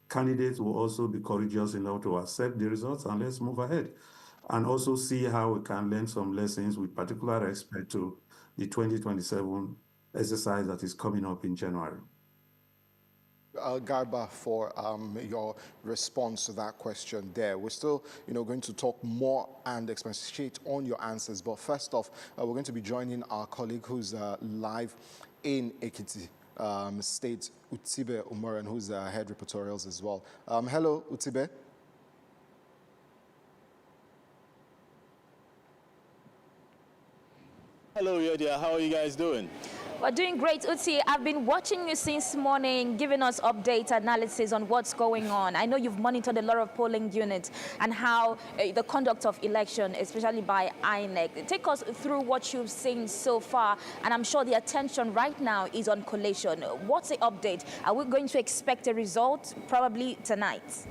[SPEAKER 19] candidates will also be courageous enough to accept the results, and let's move ahead. And also see how we can learn some lessons with particular respect to the 2027 exercise that is coming up in January.
[SPEAKER 17] Garba, for your response to that question there. We're still, going to talk more and expatiate on your answers. But first off, we're going to be joining our colleague who's live in Ekiti State, Utibe Umoran, who's head reportorials as well. Hello, Utibe.
[SPEAKER 3] Hello, Yodia. How are you guys doing?
[SPEAKER 9] We're doing great, Uti. I've been watching you since morning, giving us update analysis on what's going on. I know you've monitored a lot of polling units and how the conduct of election, especially by INEC. Take us through what you've seen so far, and I'm sure the attention right now is on collation. What's the update? Are we going to expect a result probably tonight?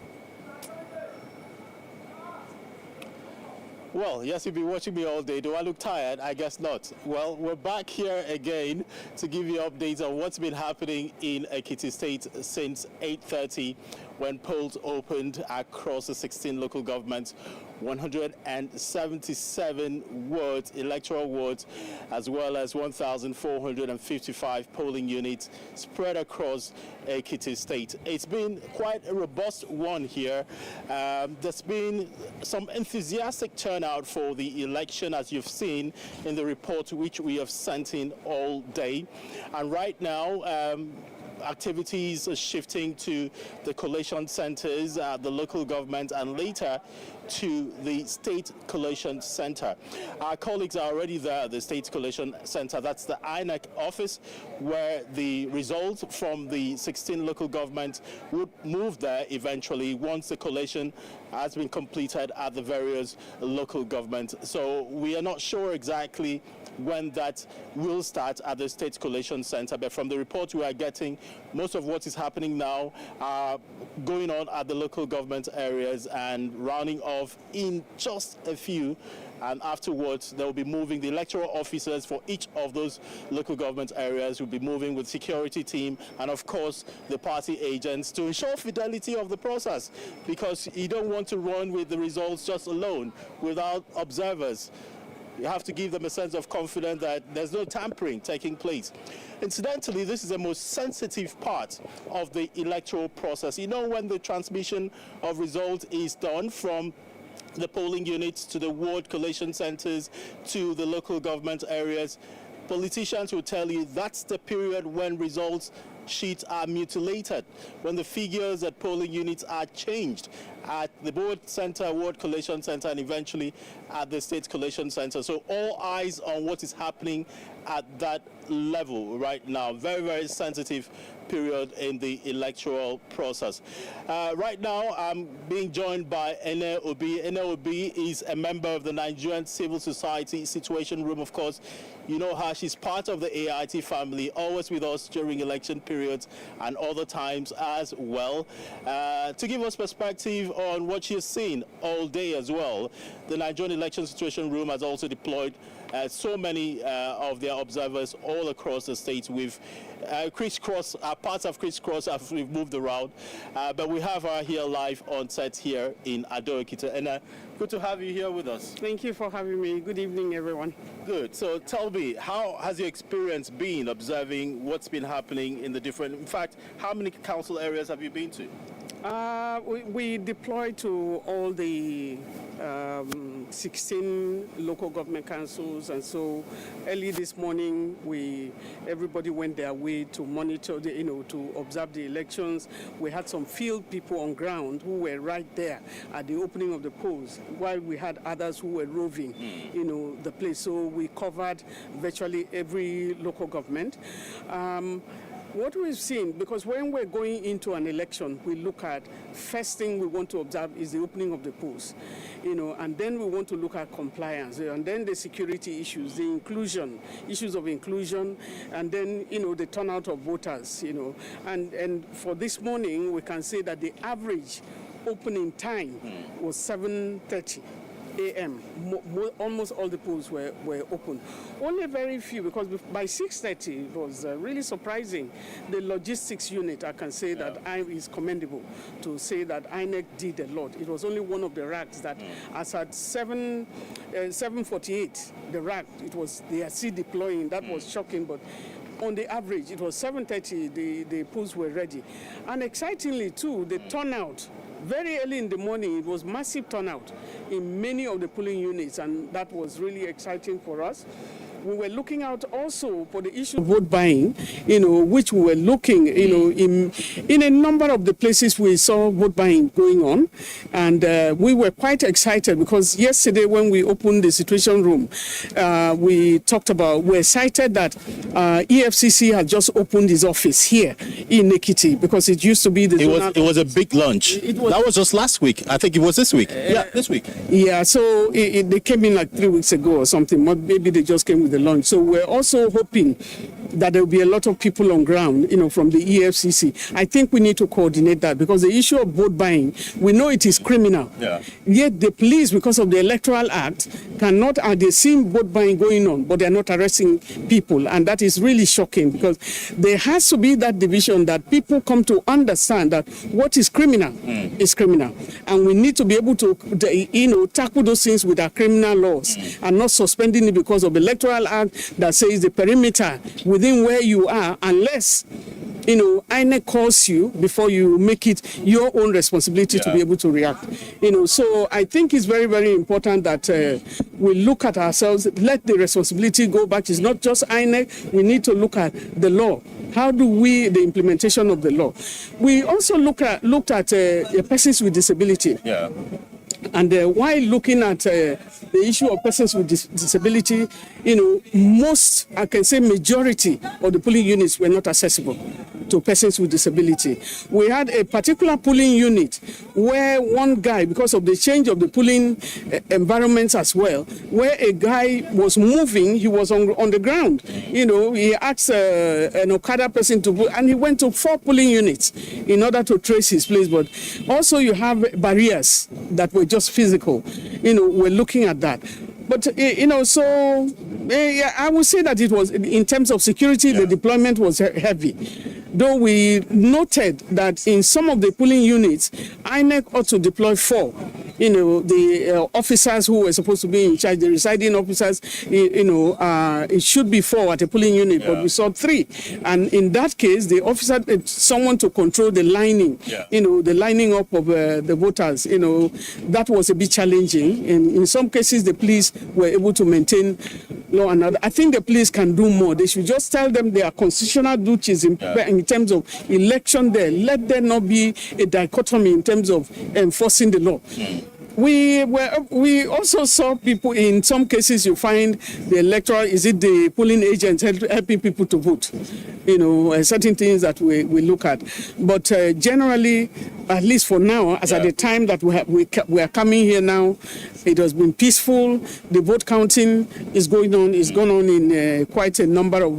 [SPEAKER 3] Well, yes, you've been watching me all day. Do I look tired? I guess not. Well, we're back here again to give you updates on what's been happening in Ekiti State since 8:30 when polls opened across the 16 local governments. 177 wards, electoral wards, as well as 1,455 polling units spread across Ekiti State. It's been quite a robust one here. There's been some enthusiastic turnout for the election, as you've seen in the report which we have sent in all day. And right now, activities are shifting to the collation centers, the local government, and later to the State Collation Center. Our colleagues are already there at the State Collation Center. That's the INEC office, where the results from the 16 local governments would move there eventually once the collation has been completed at the various local governments. So we are not sure exactly when that will start at the State Collation Center. But from the report we are getting, most of what is happening now are going on at the local government areas and rounding off in just a few. And afterwards, they will be moving. The electoral officers for each of those local government areas will be moving with security team and, of course, the party agents to ensure fidelity of the process, because you don't want to run with the results just alone without observers. You have to give them a sense of confidence that there's no tampering taking place. Incidentally, this is the most sensitive part of the electoral process. You know, when the transmission of results is done from the polling units to the ward collation centers to the local government areas, politicians will tell you that's the period when results sheets are mutilated, when the figures at polling units are changed at the board center, ward collation center, and eventually at the state collation center. So all eyes on what is happening at that level right now. Very, very sensitive period in the electoral process. Right now, I'm being joined by Ene Obi. Ene Obi is a member of the Nigerian Civil Society Situation Room. Of course, you know her. She's part of the AIT family, always with us during election periods and other times as well. To give us perspective on what she's seen all day as well, the Nigerian Election Situation Room has also deployed so many of their observers all across the state. We've crisscrossed, parts of crisscross as we've moved around, but we have her here live on set here in Ado-Ekiti. And good to have you here with us.
[SPEAKER 12] Thank you for having me. Good evening, everyone.
[SPEAKER 3] Good. So tell me, how has your experience been observing what's been happening in the different, in fact, how many council areas have you been to?
[SPEAKER 12] We deployed to all the 16 local government councils, and so early this morning everybody went their way to monitor to observe the elections. We had some field people on ground who were right there at the opening of the polls, while we had others who were roving the place. So we covered virtually every local government. What we've seen, because when we're going into an election, we look at, first thing we want to observe is the opening of the polls, and then we want to look at compliance, and then the security issues, the issues of inclusion, and then, the turnout of voters, And for this morning, we can say that the average opening time was 7:30 a.m. Almost all the polls were open. Only very few, because by 6:30 it was really surprising. The logistics unit, I can say that is commendable to say that INEC did a lot. It was only one of the racks that, as at 7:48, the rack, they are still deploying. That was shocking, but on the average, it was 7:30, the polls were ready. And excitingly too, the turnout, very early in the morning, it was massive turnout in many of the polling units, and that was really exciting for us. We were looking out also for the issue of vote buying, which we were looking, in a number of the places we saw vote buying going on. And we were quite excited because yesterday when we opened the Situation Room, we're excited that EFCC had just opened his office here in Ekiti, because it used to be the
[SPEAKER 3] It was a big launch. That was just last week. I think it was this week. This week.
[SPEAKER 12] Yeah, so they came in like 3 weeks ago or something. Maybe they just came with the launch. So we're also hoping that there will be a lot of people on ground, from the EFCC. I think we need to coordinate that, because the issue of vote buying, we know it is criminal.
[SPEAKER 3] Yeah.
[SPEAKER 12] Yet the police, because of the Electoral Act, cannot, they see vote buying going on, but they're not arresting people. And that is really shocking, because there has to be that division that people come to understand that what is criminal is criminal. And we need to be able to, tackle those things with our criminal laws and not suspending it because of the Electoral Act that says the perimeter within where you are, unless INEC calls you before you make it your own responsibility to be able to react. So I think it's very, very important that we look at ourselves, let the responsibility go back. It's not just INEC. We need to look at the law. How do the implementation of the law? We also looked at persons with disability.
[SPEAKER 3] Yeah.
[SPEAKER 12] And while looking at the the issue of persons with disability, most, I can say majority of the polling units were not accessible to persons with disability. We had a particular polling unit where one guy, because of the change of the polling environments as well, where a guy was moving, he was on the ground. He asked an Okada person to vote, and he went to 4 polling units in order to trace his place. But also you have barriers that were just physical. We're looking at that. But, I would say that it was, in terms of security, the deployment was heavy. Though we noted that in some of the polling units, INEC ought to deploy 4. The officers who were supposed to be in charge, the residing officers, it should be 4 at a polling unit, but we saw 3. And in that case, the officer, someone to control the lining, the lining up of the voters, that was a bit challenging. And in some cases, the police were able to maintain law and order. I think the police can do more. They should just tell them their constitutional duties in terms of election there. Let there not be a dichotomy in terms of enforcing the law. We also saw people, in some cases you find the electoral, is it the polling agents helping people to vote? Certain things that we look at. But generally, at least for now, as at the time that we are coming here now, it has been peaceful. The vote counting is going on. It's gone on in quite a number of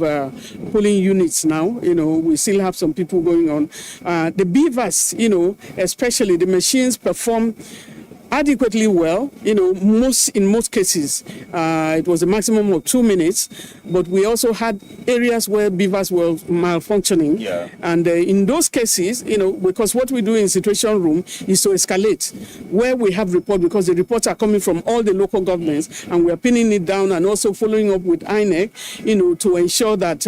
[SPEAKER 12] polling units now. We still have some people going on. The beavers, especially the machines perform adequately well, in most cases. It was a maximum of 2 minutes, but we also had areas where beavers were malfunctioning. And in those cases, because what we do in situation room is to escalate where we have reports, because the reports are coming from all the local governments, and we are pinning it down and also following up with INEC, to ensure that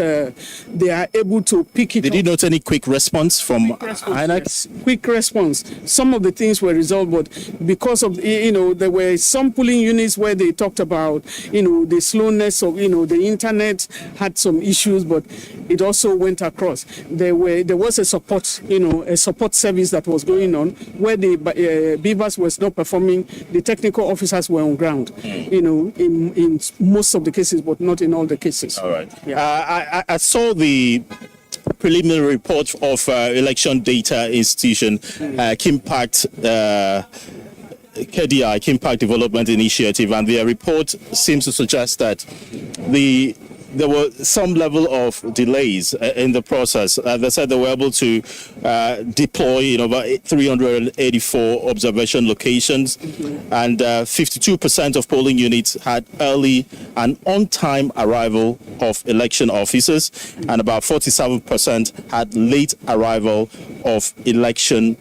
[SPEAKER 12] they are able to pick it up.
[SPEAKER 3] Did you note any quick response from INEC?
[SPEAKER 12] Yes. Quick response. Some of the things were resolved, but because of, there were some polling units where they talked about, the slowness of, the internet had some issues, but it also went across. There was a support service that was going on where the beavers was not performing. The technical officers were on ground, in most of the cases, but not in all the cases.
[SPEAKER 3] All right. Yeah. I saw the preliminary report of Election Data Institution, Kimpact, KDI, Kimpact Development Initiative, and their report seems to suggest that there were some level of delays in the process. They said they were able to deploy about 384 observation locations, and 52% of polling units had early and on-time arrival of election officers, and about 47% had late arrival of election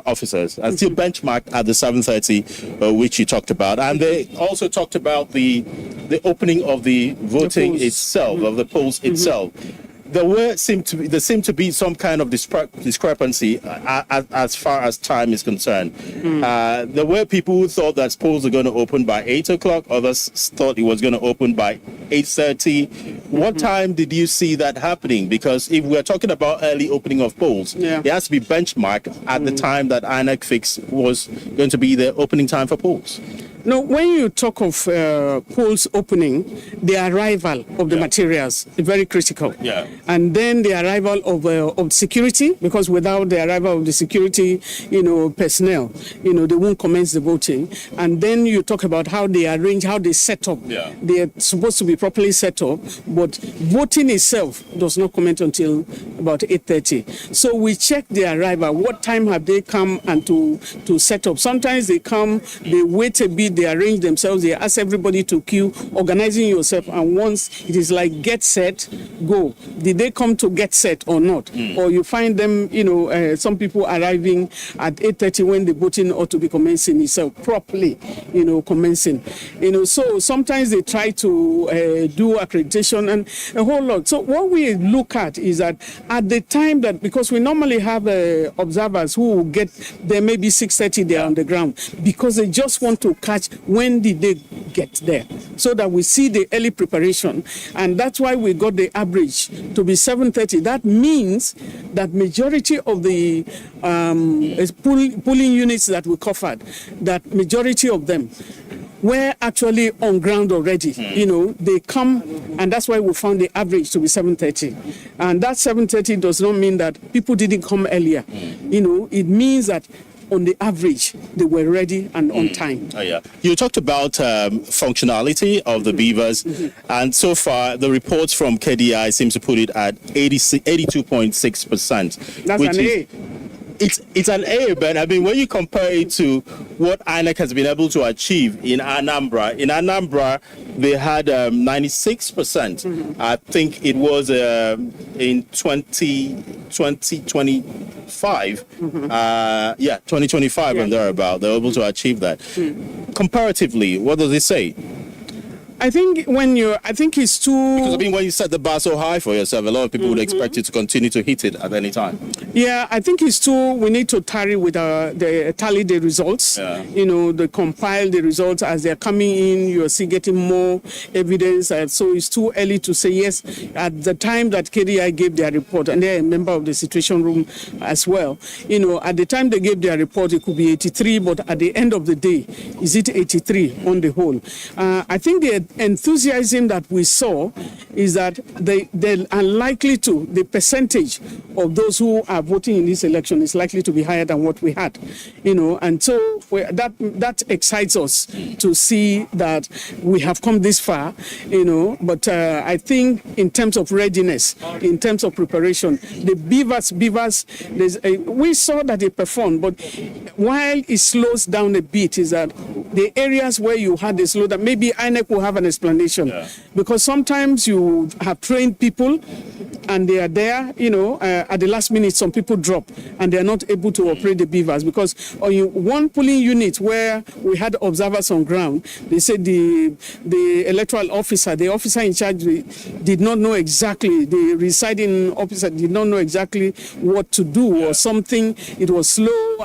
[SPEAKER 3] officers, and still benchmarked at the 7:30, which you talked about. And they also talked about the opening of the voting itself, of the polls itself. There seemed to be some kind of discrepancy as far as time is concerned. There were people who thought that polls were going to open by 8 o'clock. Others thought it was going to open by 8:30. What time did you see that happening? Because if we're talking about early opening of polls, it has to be benchmarked at the time that INEC fixed was going to be the opening time for polls.
[SPEAKER 12] No, when you talk of polls opening, the arrival of the materials is very critical. And then the arrival of security, because without the arrival of the security, personnel, they won't commence the voting. And then you talk about how they arrange, how they set up. They're supposed to be properly set up, but voting itself does not commence until about 8:30. So we check the arrival. What time have they come and to set up? Sometimes they come, they wait a bit, they arrange themselves, they ask everybody to queue, organizing yourself, and once it is like get set, go. Did they come to get set or not? Or you find them, some people arriving at 8:30 when the voting ought to be commencing itself properly, commencing. So sometimes they try to do accreditation and a whole lot. So what we look at is that at the time that, because we normally have observers who will get there maybe 6:30 there on the ground, because they just want to catch when did they get there, so that we see the early preparation. And that's why we got the average to be 7:30. That means that majority of the polling units that we covered, that majority of them were actually on ground already. You know, they come, and that's why we found the average to be 7:30. And that 7:30 does not mean that people didn't come earlier. You know, it means that on the average, they were ready and on time.
[SPEAKER 3] Oh, yeah. You talked about functionality of the beavers, and so far the reports from KDI seems to put it at 82.6%.
[SPEAKER 12] That's an A.
[SPEAKER 3] It's an A, but I mean, when you compare it to what INEC has been able to achieve in Anambra, they had 96%. I think it was in 2025. 2025 and thereabout. They were able to achieve that. Comparatively, what does it say?
[SPEAKER 12] I think it's too...
[SPEAKER 3] Because, I mean, when you set the bar so high for yourself, a lot of people would expect you to continue to hit it at any time.
[SPEAKER 12] Yeah, I think it's too... We need to tally with tally the results. Yeah. You know, compile the results as they're coming in. You're still getting more evidence. So it's too early to say yes. At the time that KDI gave their report, and they're a member of the Situation Room as well, you know, at the time they gave their report, it could be 83, but at the end of the day, is it 83 on the whole? I think the enthusiasm that we saw is that they're unlikely to, the percentage of those who are voting in this election is likely to be higher than what we had, you know, and so that excites us to see that we have come this far, you know, but I think in terms of readiness, in terms of preparation, the beavers, we saw that they performed, but while it slows down a bit is that the areas where you had the slowdown, maybe INEC will have an explanation, because sometimes you have trained people and they are there, you know, at the last minute some people drop and they are not able to operate the beavers, because on one polling unit where we had observers on ground, they said the electoral officer, the officer in charge did not know exactly, the residing officer did not know exactly what to do or something. It was slow,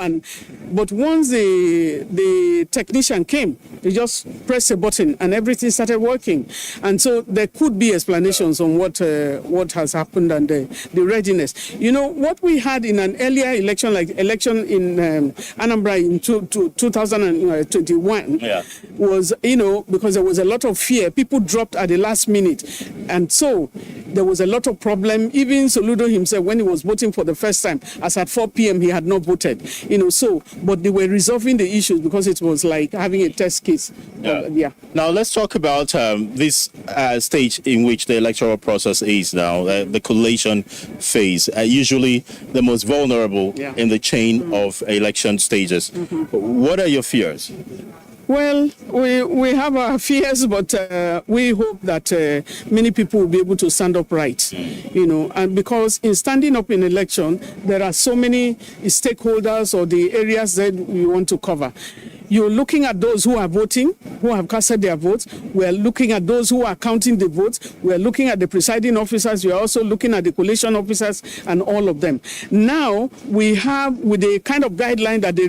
[SPEAKER 12] but once the technician came, they just pressed a button and everything started working. And so there could be explanations on what has happened and the readiness. You know, what we had in an earlier election, like election in Anambra in 2021, was, you know, because there was a lot of fear. People dropped at the last minute. And so there was a lot of problem. Even Soludo himself, when he was voting for the first time, as at 4 p.m., he had not voted. You know, so, but they were resolving the issues because it was like having a test case.
[SPEAKER 3] Now, let's talk about this stage in which the electoral process is now, the collation phase, usually the most vulnerable in the chain of election stages. What are your fears?
[SPEAKER 12] Well, we have our fears, but we hope that many people will be able to stand upright, you know, and because in standing up in election, there are so many stakeholders or the areas that we want to cover. You're looking at those who are voting, who have casted their votes. We're looking at those who are counting the votes. We're looking at the presiding officers. We're also looking at the collation officers and all of them. Now, we have, with the kind of guideline that they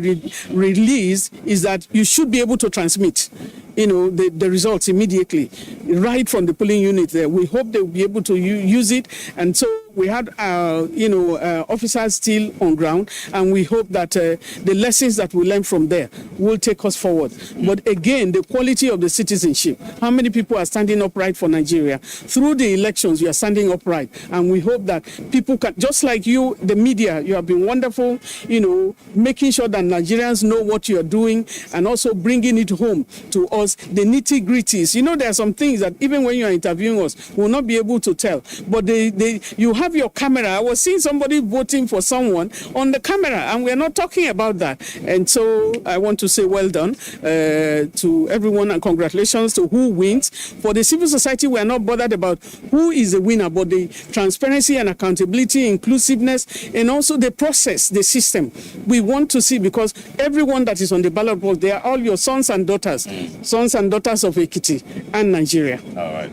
[SPEAKER 12] release, is that you should be able to transmit, you know, the results immediately, right from the polling unit there. We hope they'll be able to use it. And so we had, officers still on ground, and we hope that the lessons that we learn from there will take us forward. But again, the quality of the citizenship, how many people are standing upright for Nigeria? Through the elections, you are standing upright, and we hope that people can, just like you, the media, you have been wonderful, you know, making sure that Nigerians know what you are doing, and also bringing it home to us, the nitty-gritties. You know, there are some things that even when you are interviewing us, we'll not be able to tell, but you have your camera. I was seeing somebody voting for someone on the camera, and we're not talking about that. And so I want to say well done to everyone, and congratulations to who wins. For the civil society, we are not bothered about who is the winner, but the transparency and accountability, inclusiveness, and also the process, the system. We want to see, because everyone that is on the ballot box, they are all your sons and daughters of Ekiti and Nigeria.
[SPEAKER 3] All right.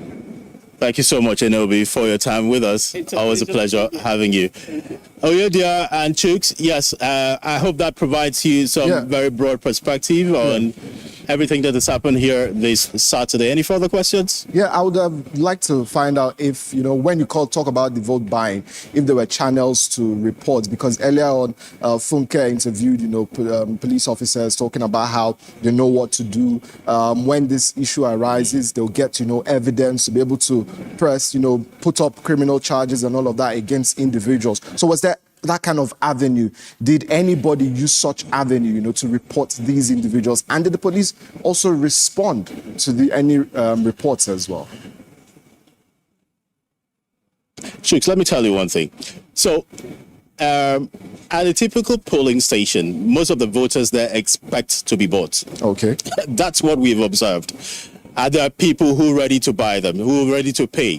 [SPEAKER 3] Thank you so much, Enobi, for your time with us. Always a pleasure having you. Oyedia and Chooks, yes, I hope that provides you some very broad perspective on everything that has happened here this Saturday. Any further questions?
[SPEAKER 17] Yeah, I would have liked to find out if, when you talk about the vote buying, if there were channels to report, because earlier on, Funke interviewed, police officers talking about how they know what to do. When this issue arises, they'll get, evidence to be able to press, put up criminal charges and all of that against individuals. So was there that kind of avenue? Did anybody use such avenue, to report these individuals? And did the police also respond to any reports as well?
[SPEAKER 3] Chooks, let me tell you one thing. So, at a typical polling station, most of the voters there expect to be bought.
[SPEAKER 17] Okay.
[SPEAKER 3] That's what we've observed. Are there people who are ready to buy them, who are ready to pay?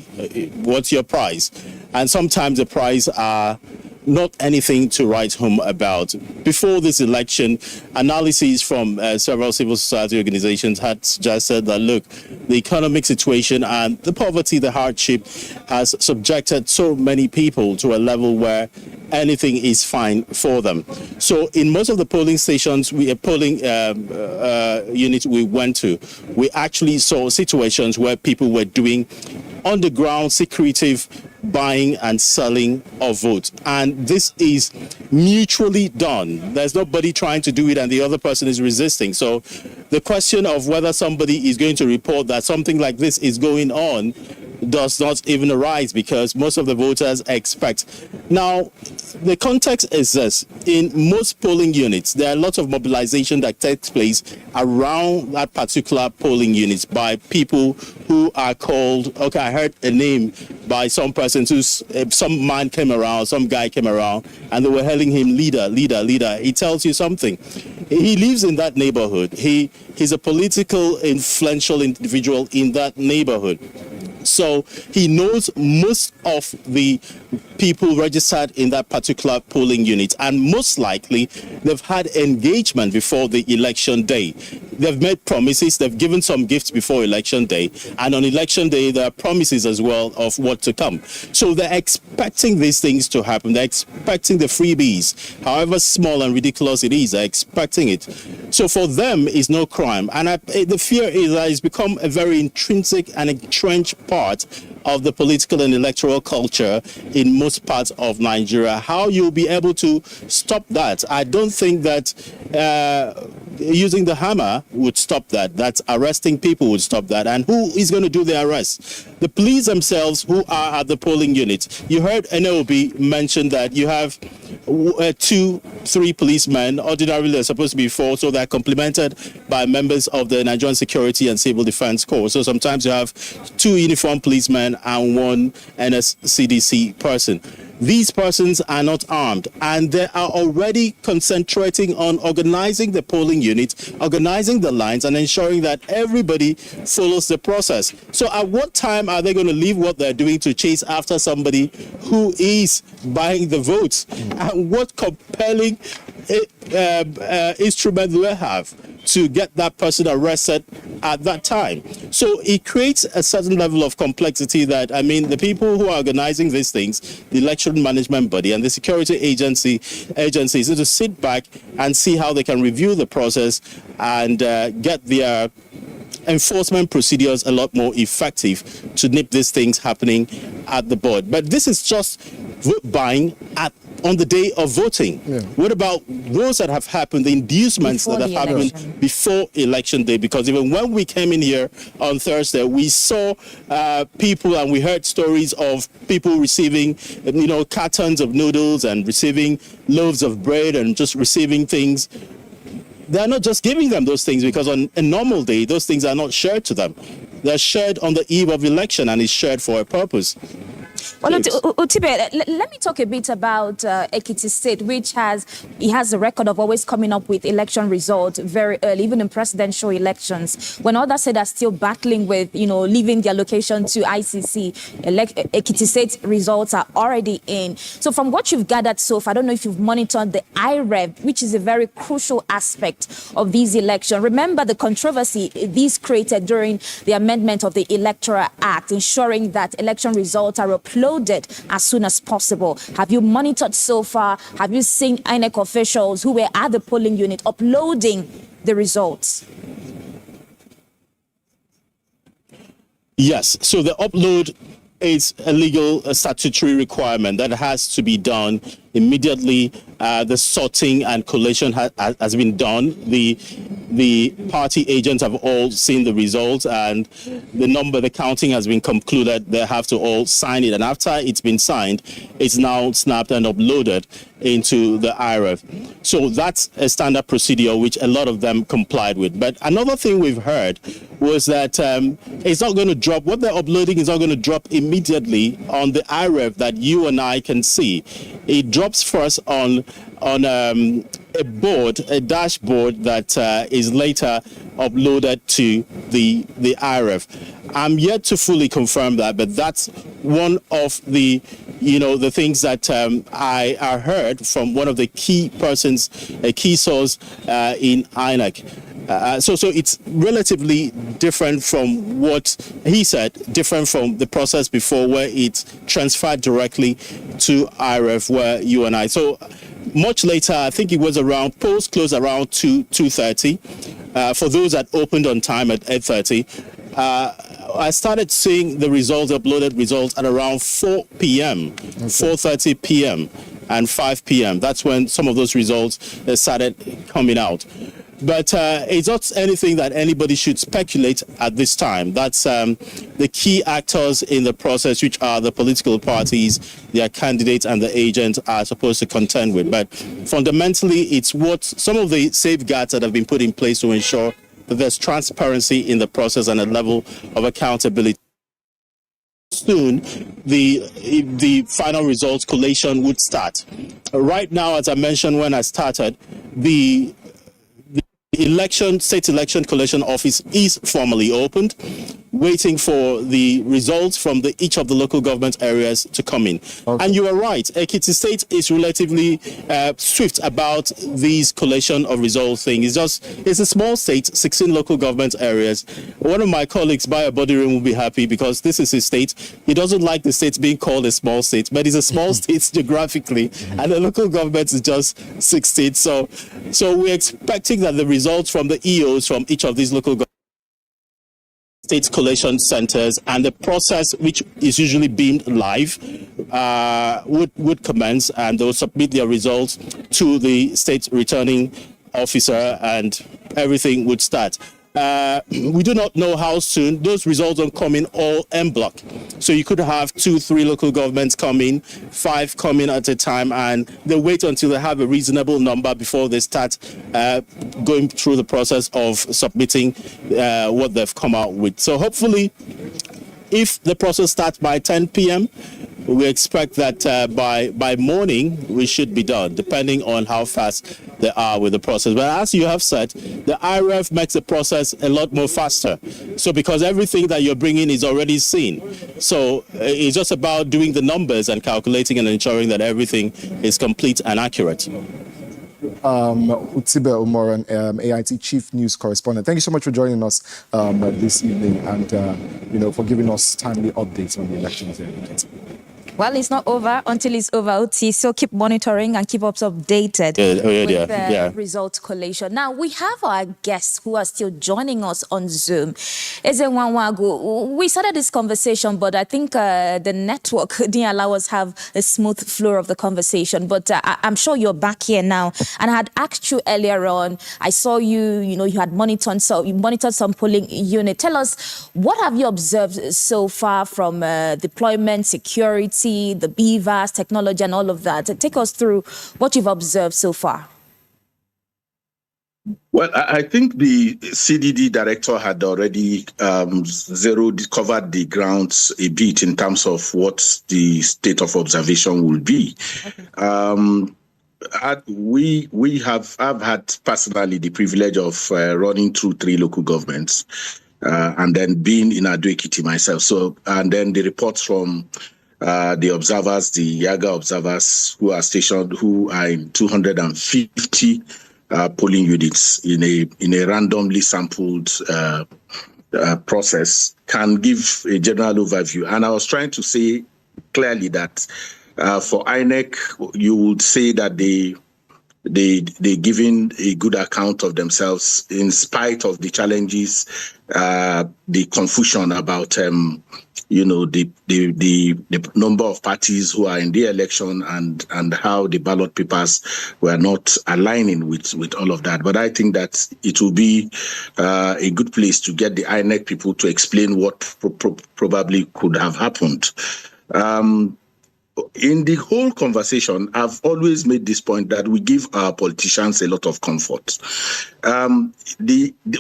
[SPEAKER 3] What's your price? And sometimes the price are not anything to write home about. Before this election, analyses from several civil society organizations had suggested that, look, the economic situation and the poverty, the hardship has subjected so many people to a level where anything is fine for them. So in most of the polling stations, polling units we went to, we actually saw situations where people were doing underground secretive buying and selling of votes. And this is mutually done. There's nobody trying to do it and the other person is resisting. So the question of whether somebody is going to report that something like this is going on does not even arise, because most of the voters expect. Now, the context is this. In most polling units, there are lots of mobilization that takes place around that particular polling units by people who are called, okay, I heard a name by some person who's, some man came around, some guy came around, and they were hailing him leader, leader, leader. He tells you something. He lives in that neighborhood. He's a political, influential individual in that neighborhood. So he knows most of the people registered in that particular polling unit, and most likely they've had engagement before the election day. They've made promises, they've given some gifts before election day, and on election day there are promises as well of what to come. So they're expecting these things to happen. They're expecting the freebies, however small and ridiculous it is, they're expecting it. So for them, it's no crime. And the fear is that it's become a very intrinsic and entrenched part of the political and electoral culture in most parts of Nigeria. How you'll be able to stop that? I don't think that using the hammer would stop that. That's arresting people would stop that. And who is going to do the arrest? The police themselves who are at the polling units. You heard NLB mention that you have 2-3 policemen. Ordinarily, they're supposed to be 4, so they're complemented by members of the Nigerian Security and Civil Defense Corps. So sometimes you have 2 uniformed policemen and 1 NSCDC person. These persons are not armed, and they are already concentrating on organizing the polling units, organizing the lines, and ensuring that everybody follows the process. So at what time are they going to leave what they're doing to chase after somebody who is buying the votes? And what compelling instrument do they have to get that person arrested at that time? So it creates a certain level of complexity that, the people who are organizing these things, the election management body and the security agencies need to sit back and see how they can review the process and get their enforcement procedures a lot more effective to nip these things happening at the board. But this is just vote buying on the day of voting. Yeah. What about those that have happened, the inducements that have happened before election day? Because even when we came in here on Thursday, we saw people and we heard stories of people receiving, cartons of noodles and receiving loaves of bread and just receiving things. They're not just giving them those things because on a normal day, those things are not shared to them. They're shared on the eve of election and it's shared for a purpose.
[SPEAKER 9] Well, Utibe, let me talk a bit about Ekiti State, which has a record of always coming up with election results very early, even in presidential elections. When others said are still battling with, leaving their location to ICC, Ekiti State results are already in. So from what you've gathered so far, I don't know if you've monitored the IREV, which is a very crucial aspect of these elections. Remember the controversy these created during the amendment of the Electoral Act, ensuring that election results are uploaded as soon as possible. Have you monitored so far? Have you seen INEC officials who were at the polling unit uploading the results?
[SPEAKER 3] Yes. So the upload is a legal statutory requirement that has to be done immediately. The sorting and collation has been done. The party agents have all seen the results, and the counting has been concluded. They have to all sign it, and after it's been signed, it's now snapped and uploaded into the IREV. So that's a standard procedure which a lot of them complied with. But another thing we've heard was that it's not going to drop. What they're uploading is not going to drop immediately on the IREV that you and I can see. It drops first on a dashboard that is later uploaded to the IREV. I'm yet to fully confirm that, but that's one of the things that I heard from one of the key persons, a key source in INEC. So it's relatively different from what he said, different from the process before where it's transferred directly to IREV, where you and I. So much later, I think it was around, polls closed around 2:30. For those that opened on time at 8:30, I started seeing the results, uploaded results at around 4 p.m., 4:30 p.m. and 5 p.m. That's when some of those results started coming out. But it's not anything that anybody should speculate at this time. That's the key actors in the process, which are the political parties, their candidates, and the agents are supposed to contend with. But fundamentally, it's what some of the safeguards that have been put in place to ensure that there's transparency in the process and a level of accountability. Soon, the final results collation would start. Right now, as I mentioned when I started, the State Election Collation Office is formally opened, waiting for the results from each of the local government areas to come in. Okay. And you are right, Ekiti State is relatively swift about these collation of results thing. It's a small state, 16 local government areas. One of my colleagues, Bayo Bodirin, will be happy because this is his state. He doesn't like the state being called a small state, but it's a small state geographically, and the local government is just 16. So we're expecting that the results from the EOs from each of these local state collation centers and the process, which is usually beamed live, would commence, and they'll submit their results to the state returning officer, and everything would start. We do not know how soon. Those results don't come in all en bloc. So you could have 2-3 local governments come in, 5 come in at a time, and they wait until they have a reasonable number before they start going through the process of submitting what they've come out with. So hopefully, if the process starts by 10 p.m., we expect that by morning we should be done, depending on how fast they are with the process. But as you have said, the IREV makes the process a lot more faster. So because everything that you're bringing is already seen. So it's just about doing the numbers and calculating and ensuring that everything is complete and accurate.
[SPEAKER 17] Utibe Umoran, AIT Chief News Correspondent. Thank you so much for joining us this evening and for giving us timely updates on the elections here.
[SPEAKER 9] Well, it's not over until it's over, Uti. So keep monitoring and keep us updated with the results collation. Now, we have our guests who are still joining us on Zoom. Eze Nwanwagu, we started this conversation, but I think the network didn't allow us have a smooth flow of the conversation. But I'm sure you're back here now. And I had asked you earlier on, I saw you had monitored some polling unit. Tell us, what have you observed so far from deployment, security, the BVAS, technology, and all of that? Take us through what you've observed so far.
[SPEAKER 6] Well, I think the CDD director had already covered the grounds a bit in terms of what the state of observation will be. Okay. I've had personally the privilege of running through 3 local governments and then being in Ado-Ekiti myself. So, and then the reports from the observers, the Yaga observers who are stationed, who are in 250 polling units in a randomly sampled process, can give a general overview. And I was trying to say clearly that for INEC, you would say that they giving a good account of themselves in spite of the challenges, the confusion about the number of parties who are in the election and how the ballot papers were not aligning with all of that. But I think that it will be a good place to get the INEC people to explain what probably could have happened. In the whole conversation, I've always made this point that we give our politicians a lot of comfort.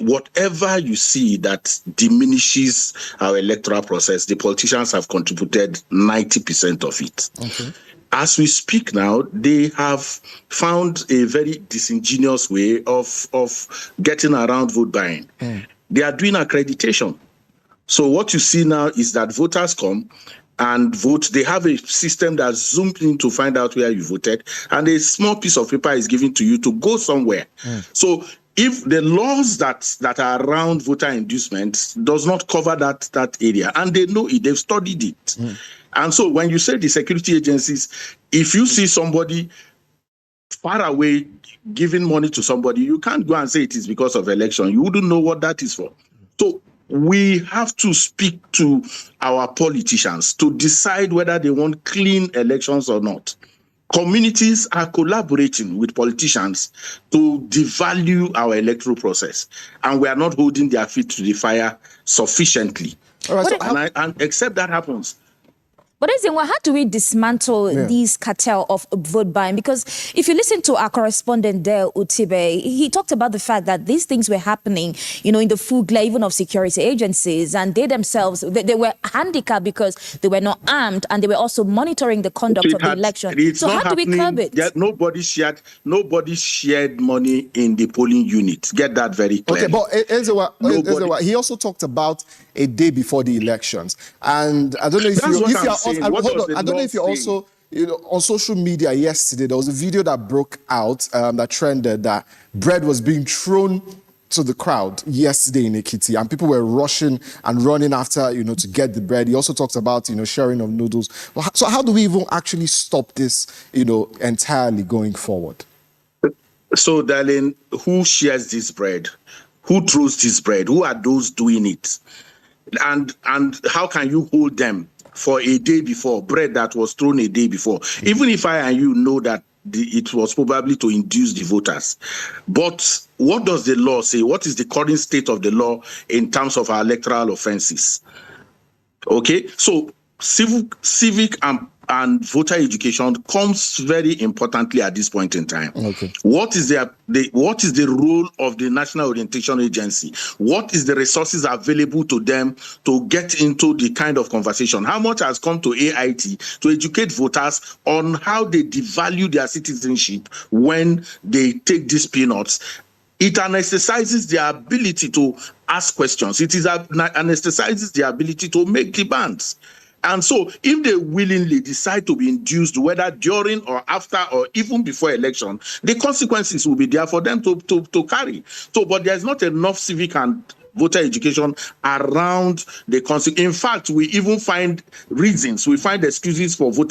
[SPEAKER 6] Whatever you see that diminishes our electoral process, the politicians have contributed 90% of it. Okay. As we speak now, they have found a very disingenuous way of getting around vote buying. They are doing accreditation. So what you see now is that voters come and vote. They have a system that zooms in to find out where you voted, and a small piece of paper is given to you to go somewhere. So if the laws that are around voter inducement does not cover that area, and they know it, they've studied it. And so when you say the security agencies, if you see somebody far away giving money to somebody, you can't go and say it is because of election. You wouldn't know what that is for. So we have to speak to our politicians to decide whether they want clean elections or not. Communities are collaborating with politicians to devalue our electoral process, and we are not holding their feet to the fire sufficiently. All right, and except that happens,
[SPEAKER 9] But how do we dismantle these cartel of vote buying? Because if you listen to our correspondent there, Utibe, he talked about the fact that these things were happening, in the full glare even of security agencies, and they themselves, they were handicapped because they were not armed, and they were also monitoring the conduct of the election. So how do we curb it?
[SPEAKER 6] Yeah, nobody shared money in the polling unit. Get that very clear.
[SPEAKER 17] Okay, but Ezewa, he also talked about a day before the elections, and I don't know if I don't know if you also, on social media yesterday, there was a video that broke out that trended that bread was being thrown to the crowd yesterday in Ekiti, and people were rushing and running after, to get the bread. He also talked about, sharing of noodles. So how do we even actually stop this, entirely going forward?
[SPEAKER 6] So, darling, who shares this bread? Who throws this bread? Who are those doing it? And how can you hold them for a day before, bread that was thrown a day before? Even if I and you know that it was probably to induce the voters. But what does the law say? What is the current state of the law in terms of our electoral offenses? Okay, so civic and voter education comes very importantly at this point in time. Okay. What is the role of the National Orientation Agency? What is the resources available to them to get into the kind of conversation? How much has come to AIT to educate voters on how they devalue their citizenship when they take these peanuts? It anesthetizes their ability to ask questions. It anesthetizes their ability to make demands. And so if they willingly decide to be induced, whether during or after or even before election, the consequences will be there for them to carry. So, but there's not enough civic and voter education around the consequence. In fact, we even find reasons. We find excuses for vote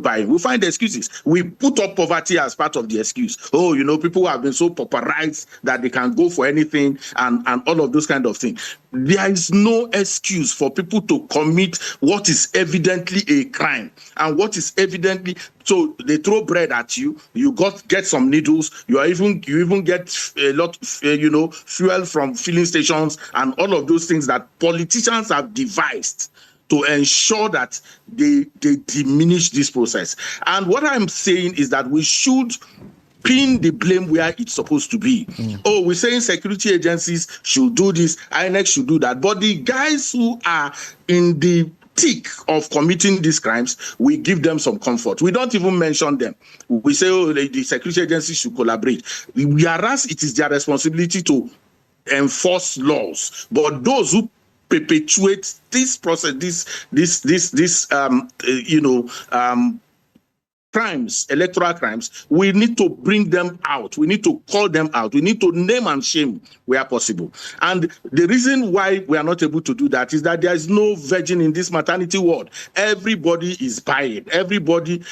[SPEAKER 6] buying. We find excuses. We put up poverty as part of the excuse. Oh, people have been so pauperized that they can go for anything and all of those kind of things. There is no excuse for people to commit what is evidently a crime and what is evidently. So they throw bread at you. You get some needles. You even get a lot, fuel from filling stations and all of those things that politicians have devised to ensure that they diminish this process. And what I'm saying is that we should pin the blame where it's supposed to be. Oh, we're saying security agencies should do this, INEC should do that. But the guys who are in the thick of committing these crimes, we give them some comfort. We don't even mention them. We say, oh, the security agencies should collaborate. Whereas it is their responsibility to enforce laws. But those who perpetuate this process, crimes, electoral crimes, we need to bring them out. We need to call them out. We need to name and shame where possible. And the reason why we are not able to do that is that there is no virgin in this maternity ward. Everybody is buying. Everybody,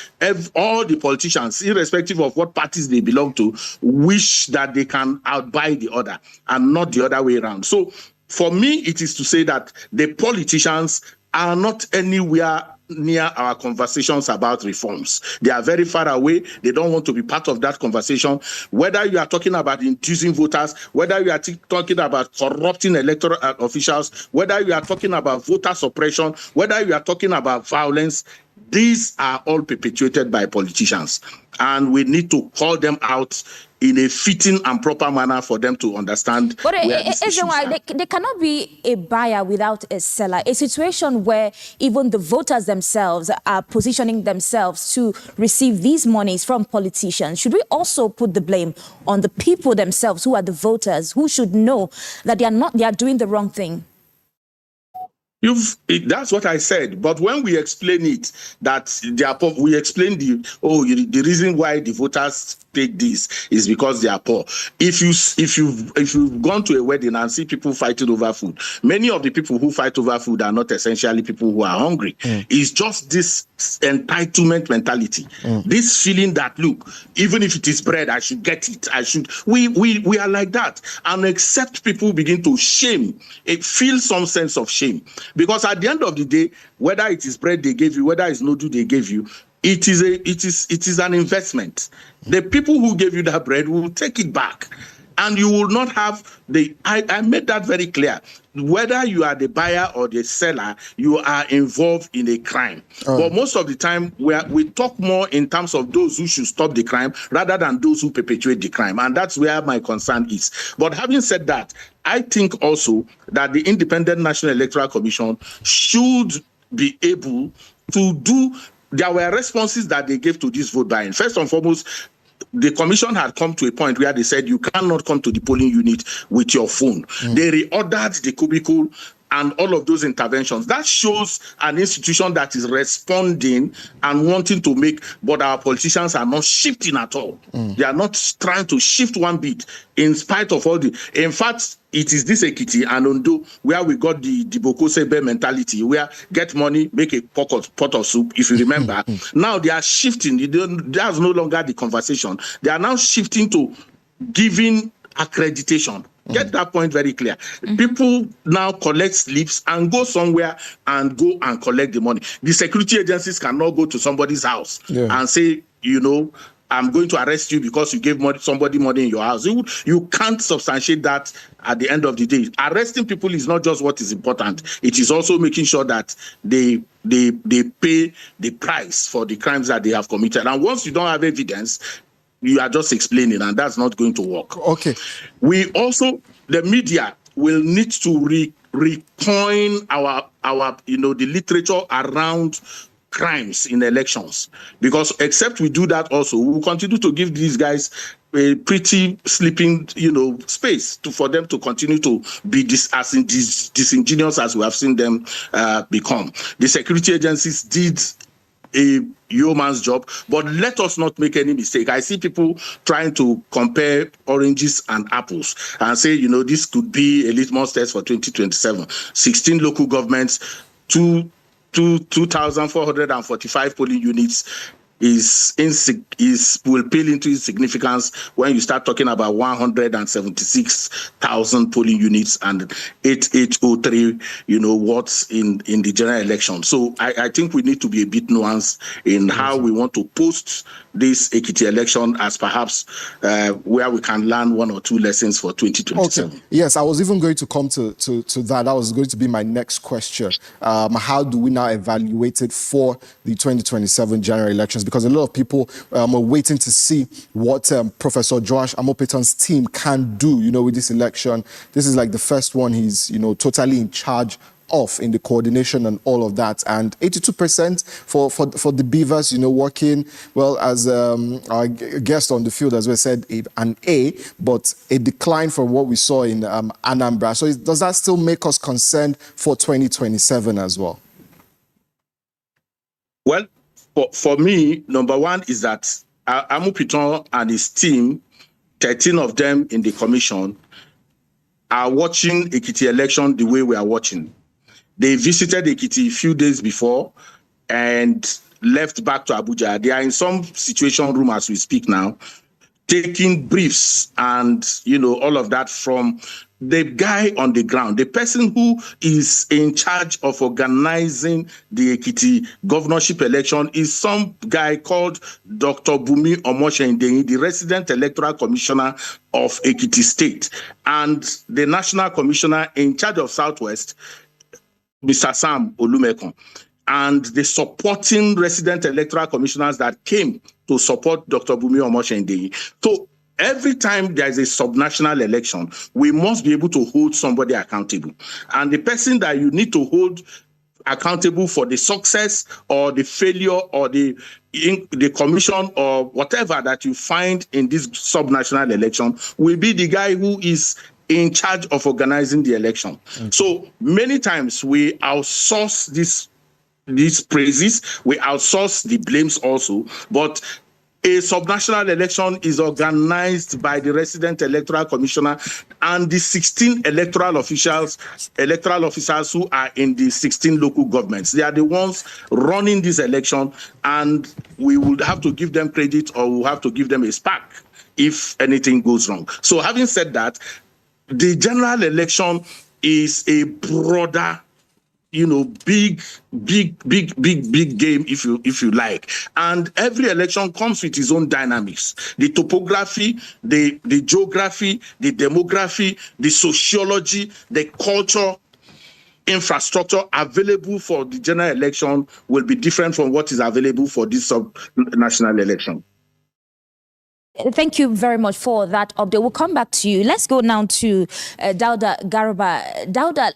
[SPEAKER 6] all the politicians, irrespective of what parties they belong to, wish that they can outbuy the other and not the other way around. So for me, it is to say that the politicians are not anywhere near our conversations about reforms. They are very far away. They don't want to be part of that conversation. Whether you are talking about inducing voters, whether you are talking about corrupting electoral officials, whether you are talking about voter suppression, whether you are talking about violence, these are all perpetuated by politicians. And we need to call them out in a fitting and proper manner for them to understand.
[SPEAKER 9] But there cannot be a buyer without a seller. A situation where even the voters themselves are positioning themselves to receive these monies from politicians. Should we also put the blame on the people themselves who are the voters, who should know that they are doing the wrong thing?
[SPEAKER 6] That's what I said. But when we explain it, that we explain the reason why the voters take this is because they are poor. If you've gone to a wedding and see people fighting over food, many of the people who fight over food are not essentially people who are hungry. It's just this entitlement mentality, this feeling that, look, even if it is bread, I should get it. We are like that. And except people begin to feel some sense of shame. Because at the end of the day, whether it is bread they gave you, whether it's noodle they gave you, it is an investment. The people who gave you that bread will take it back. And you will not have I made that very clear. Whether you are the buyer or the seller, you are involved in a crime. But most of the time, we talk more in terms of those who should stop the crime rather than those who perpetuate the crime. And that's where my concern is. But having said that, I think also that the Independent National Electoral Commission should be able to do. There were responses that they gave to this vote buying. First and foremost, the commission had come to a point where they said you cannot come to the polling unit with your phone. They reordered the cubicle and all of those interventions. That shows an institution that is responding and wanting to make, but our politicians are not shifting at all. They are not trying to shift one bit in spite of all in fact, it is this Ekiti and Ondo where we got the Boko Sebe mentality, where get money, make a pot of soup, if you remember. Now they are shifting. There's no longer the conversation. They are now shifting to giving accreditation. Get that point very clear. People now collect slips and go somewhere and go and collect the money. The security agencies cannot go to somebody's house and say, I'm going to arrest you because you gave somebody money in your house. You can't substantiate that at the end of the day. Arresting people is not just what is important. It is also making sure that they pay the price for the crimes that they have committed. And once you don't have evidence, you are just explaining, and that's not going to work.
[SPEAKER 17] Okay.
[SPEAKER 6] The media will need to recoin our the literature around crimes in elections, because except we do that also, we will continue to give these guys a pretty sleeping space for them to continue to be disingenuous as we have seen them become. The security agencies did a yeoman's job, but let us not make any mistake. I see people trying to compare oranges and apples and say, this could be a litmus test for 2027. 16 local governments, 2,445 polling units will pale into insignificance when you start talking about 176,000 polling units and 8803 wards in the general election. So I think we need to be a bit nuanced in how we want to post this Ekiti election as perhaps where we can learn one or two lessons for 2027.
[SPEAKER 17] Okay. Yes, I was even going to come to that. That was going to be my next question. How do we now evaluate it for the 2027 general elections? because a lot of people are waiting to see what Professor Joash Amopitan's team can do, with this election. This is like the first one he's, totally in charge of in the coordination and all of that. And 82% for the Beavers, working well, as our guest on the field as well said, an A, but a decline from what we saw in Anambra. So does that still make us concerned for 2027 as well?
[SPEAKER 6] Well, for me, number one is that Amopitan and his team, 13 of them in the commission, are watching Ekiti election the way we are watching. They visited Ekiti a few days before and left back to Abuja. They are in some situation room as we speak now, taking briefs and, all of that from the guy on the ground, the person who is in charge of organizing the Ekiti governorship election is some guy called Dr. Bumi Omoshendenyi, the resident electoral commissioner of Ekiti State, and the national commissioner in charge of Southwest, Mr. Sam Olumekun, and the supporting resident electoral commissioners that came to support Dr. Bumi Omoshendenyi. So every time there is a subnational election, we must be able to hold somebody accountable. And the person that you need to hold accountable for the success or the failure or the commission or whatever that you find in this subnational election will be the guy who is in charge of organizing the election. So many times we outsource these praises, we outsource the blames also, but a subnational election is organized by the resident electoral commissioner and the 16 electoral officers who are in the 16 local governments. They are the ones running this election, and we would have to give them credit or we'll have to give them a spark if anything goes wrong. So having said that, the general election is a broader, big game, if you like. And every election comes with its own dynamics. The topography, the geography, the demography, the sociology, the culture, infrastructure available for the general election will be different from what is available for this sub-national election.
[SPEAKER 9] Thank you very much for that update. We'll come back to you. Let's go now to Dauda Garba. Dauda,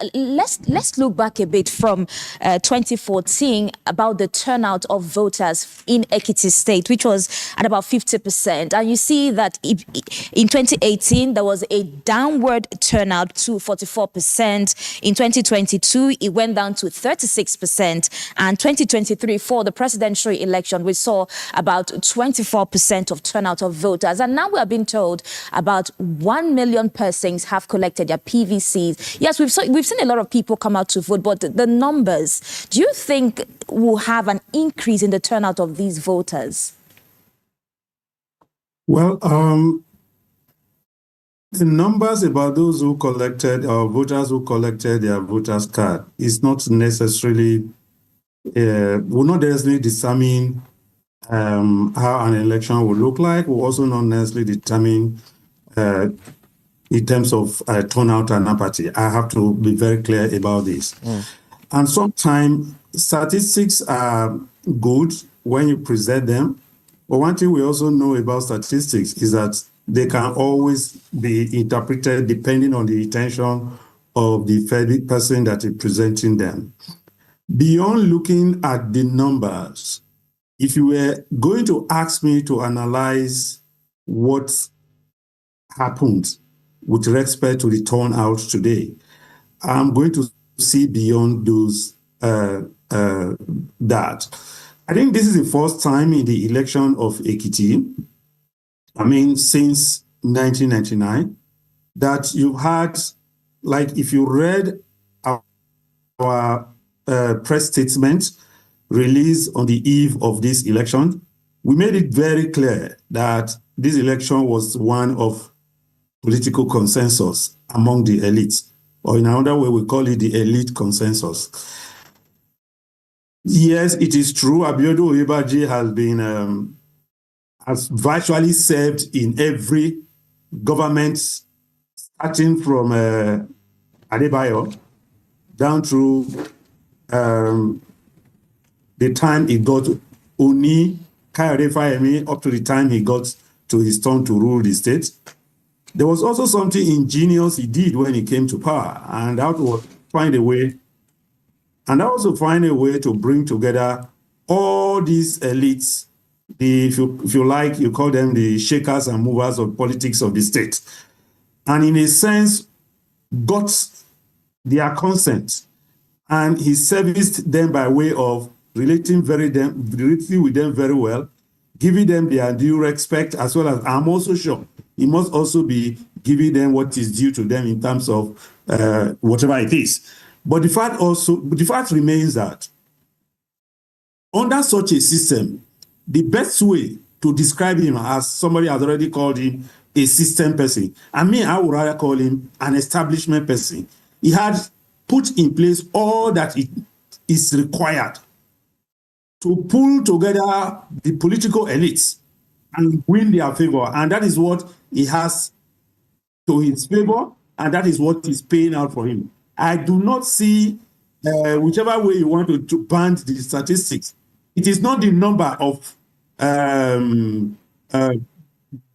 [SPEAKER 9] let's look back a bit from 2014 about the turnout of voters in Ekiti State, which was at about 50%. And you see that in 2018, there was a downward turnout to 44%. In 2022, it went down to 36%. And 2023, for the presidential election, we saw about 24% of turnout of voters. And now we are being told about 1 million persons have collected their PVCs. Yes, we've seen a lot of people come out to vote, but the numbers, do you think will have an increase in the turnout of these voters?
[SPEAKER 19] Well, the numbers about those who collected, or voters who collected their voters card is not necessarily, will not necessarily determine how an election will look like, will also not necessarily determine in terms of turnout and apathy. I have to be very clear about this. And sometimes statistics are good when you present them, but one thing we also know about statistics is that they can always be interpreted depending on the intention of the person that is presenting them. Beyond looking at the numbers, if you were going to ask me to analyze what happened with respect to the turnout today, I'm going to see beyond those that. I think this is the first time in the election of Ekiti, since 1999, that you had, like, if you read our press statement released on the eve of this election, we made it very clear that this election was one of political consensus among the elites, or in another way, we call it the elite consensus. Yes, it is true. Abiodun Oyèbánjí has virtually served in every government, starting from Adebayo down through the time he got Oni Kayode Fayemi up to the time he got to his turn to rule the state. There was also something ingenious he did when he came to power, and that was find a way to bring together all these elites, if you like, you call them the shakers and movers of politics of the state, and in a sense got their consent, and he serviced them by way of relating with them very well, giving them their due respect, as well as I'm also sure he must also be giving them what is due to them in terms of whatever it is. But the fact remains that under such a system, the best way to describe him, as somebody has already called him, a system person, I would rather call him an establishment person. He had put in place all that it is required to pull together the political elites and win their favor. And that is what he has to his favor, and that is what is paying out for him. I do not see, whichever way you want to band the statistics, it is not the number of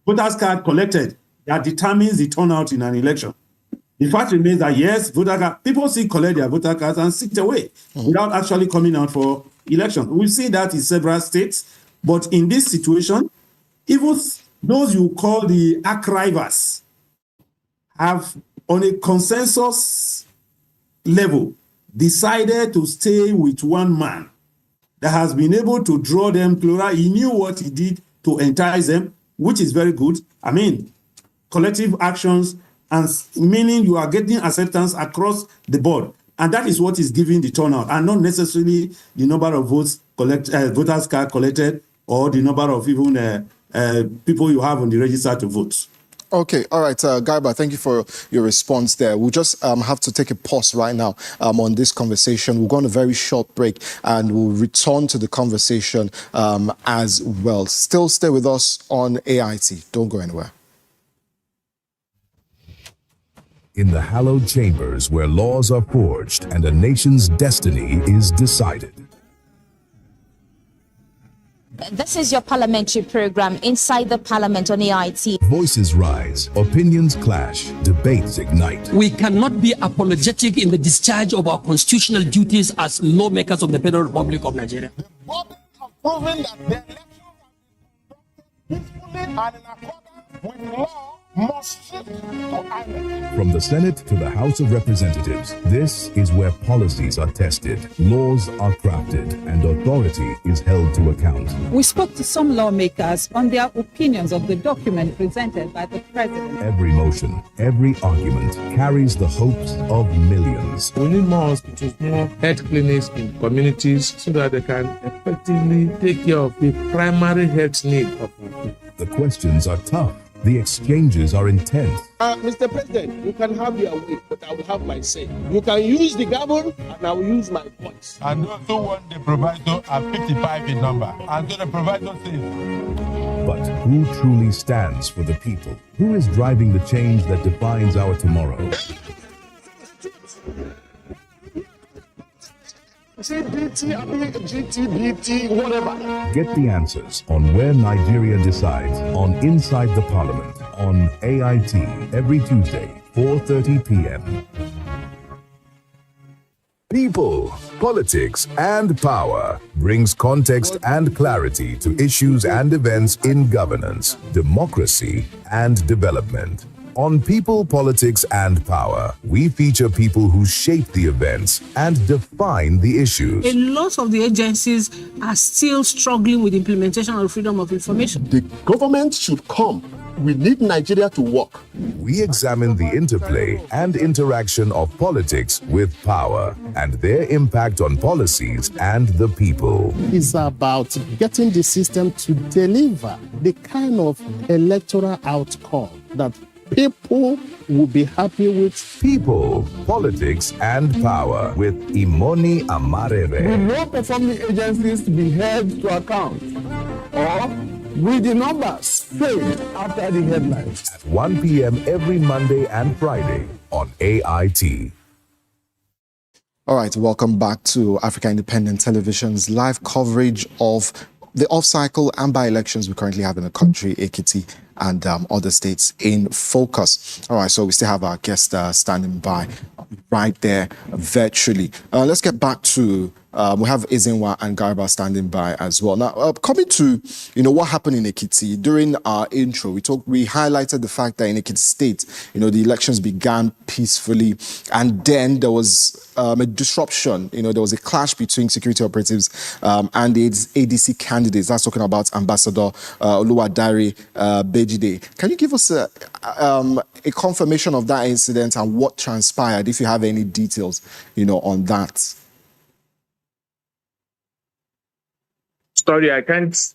[SPEAKER 19] voters cards collected that determines the turnout in an election. The fact remains that, yes, people still collect their voter cards and sit away without actually coming out for election. We've seen that in several states, but in this situation, even those you call the archivers have, on a consensus level, decided to stay with one man that has been able to draw them closer. He knew what he did to entice them, which is very good. Collective actions, and meaning you are getting acceptance across the board. And that is what is giving the turnout, and not necessarily the number of votes voters card collected, or the number of even people you have on the register to vote.
[SPEAKER 17] Okay, all right, Garba, thank you for your response there. We'll just have to take a pause right now on this conversation. We'll go on a very short break, and we'll return to the conversation as well. Still stay with us on AIT. Don't go anywhere.
[SPEAKER 18] In the hallowed chambers where laws are forged and a nation's destiny is decided.
[SPEAKER 9] This is your parliamentary program, Inside the Parliament on AIT.
[SPEAKER 18] Voices rise, opinions clash, debates ignite.
[SPEAKER 16] We cannot be apologetic in the discharge of our constitutional duties as lawmakers of the Federal Republic of Nigeria.
[SPEAKER 21] The body have proven that the election peacefully and in accordance with law must shift to INEC.
[SPEAKER 18] From the Senate to the House of Representatives, this is where policies are tested, laws are crafted, and authority is held to account.
[SPEAKER 22] We spoke to some lawmakers on their opinions of the document presented by the President.
[SPEAKER 18] Every motion, every argument carries the hopes of millions.
[SPEAKER 23] We need more hospitals, more health clinics in communities so that they can effectively take care of the primary health need of our people.
[SPEAKER 18] The questions are tough. The exchanges are intense.
[SPEAKER 21] Mr. President, you can have your way, but I will have my say. You can use the gavel, and I will use my voice.
[SPEAKER 23] And those who want the proviso are 55 in number. And so the proviso says.
[SPEAKER 18] But who truly stands for the people? Who is driving the change that defines our tomorrow?
[SPEAKER 21] GTBT, whatever.
[SPEAKER 18] Get the answers on Where Nigeria Decides on Inside the Parliament on AIT every Tuesday, 4:30 p.m. People, politics, and power brings context and clarity to issues and events in governance, democracy, and development. On People, Politics, and Power, we feature people who shape the events and define the issues.
[SPEAKER 22] A lot of the agencies are still struggling with implementation of freedom of information.
[SPEAKER 21] The government should come. We need Nigeria to work.
[SPEAKER 18] We examine the interplay and interaction of politics with power and their impact on policies and the people.
[SPEAKER 21] It's about getting the system to deliver the kind of electoral outcome that people will be happy with.
[SPEAKER 18] People, Politics, and Power with Imoni Amarebe.
[SPEAKER 21] We will perform the agencies to be held to account, or with the numbers saved after the headlines.
[SPEAKER 18] At 1 p.m. every Monday and Friday on AIT.
[SPEAKER 17] All right, welcome back to Africa Independent Television's live coverage of the off-cycle and by-elections we currently have in the country, Ekiti and other states in focus. All right, so we still have our guest standing by right there virtually. Let's get back to, we have Ezenwa and Garba standing by as well. Now, coming to, what happened in Ekiti, during our intro, we highlighted the fact that in Ekiti State, the elections began peacefully, and then there was a disruption. There was a clash between security operatives and the ADC candidates. That's talking about Ambassador Oluwadare Bejide. Can you give us a confirmation of that incident and what transpired, if you have any details, on that?
[SPEAKER 11] Sorry, I can't.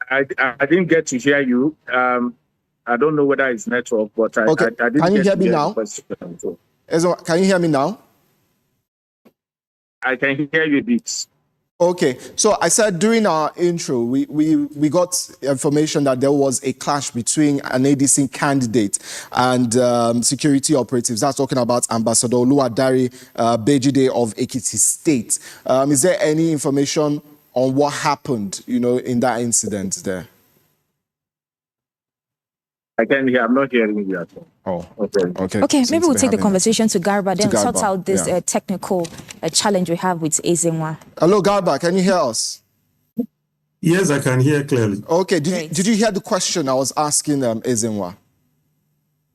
[SPEAKER 11] I didn't get to hear you. I don't know whether it's network, but I didn't.
[SPEAKER 17] Can you hear me now? Can you hear me now?
[SPEAKER 11] I can hear you, bits.
[SPEAKER 17] Okay, so I said during our intro, we got information that there was a clash between an ADC candidate and security operatives. That's talking about Ambassador Oluwadare Bejide of Ekiti State. Is there any information on what happened, in that incident there?
[SPEAKER 11] I can hear. I'm not hearing you at all.
[SPEAKER 17] Oh, okay.
[SPEAKER 9] Okay, maybe we'll take the conversation to Garba, then sort out this technical challenge we have with Ezenwa.
[SPEAKER 17] Hello, Garba, can you hear us?
[SPEAKER 19] Yes, I can hear clearly.
[SPEAKER 17] Okay, did you hear the question I was asking Ezenwa?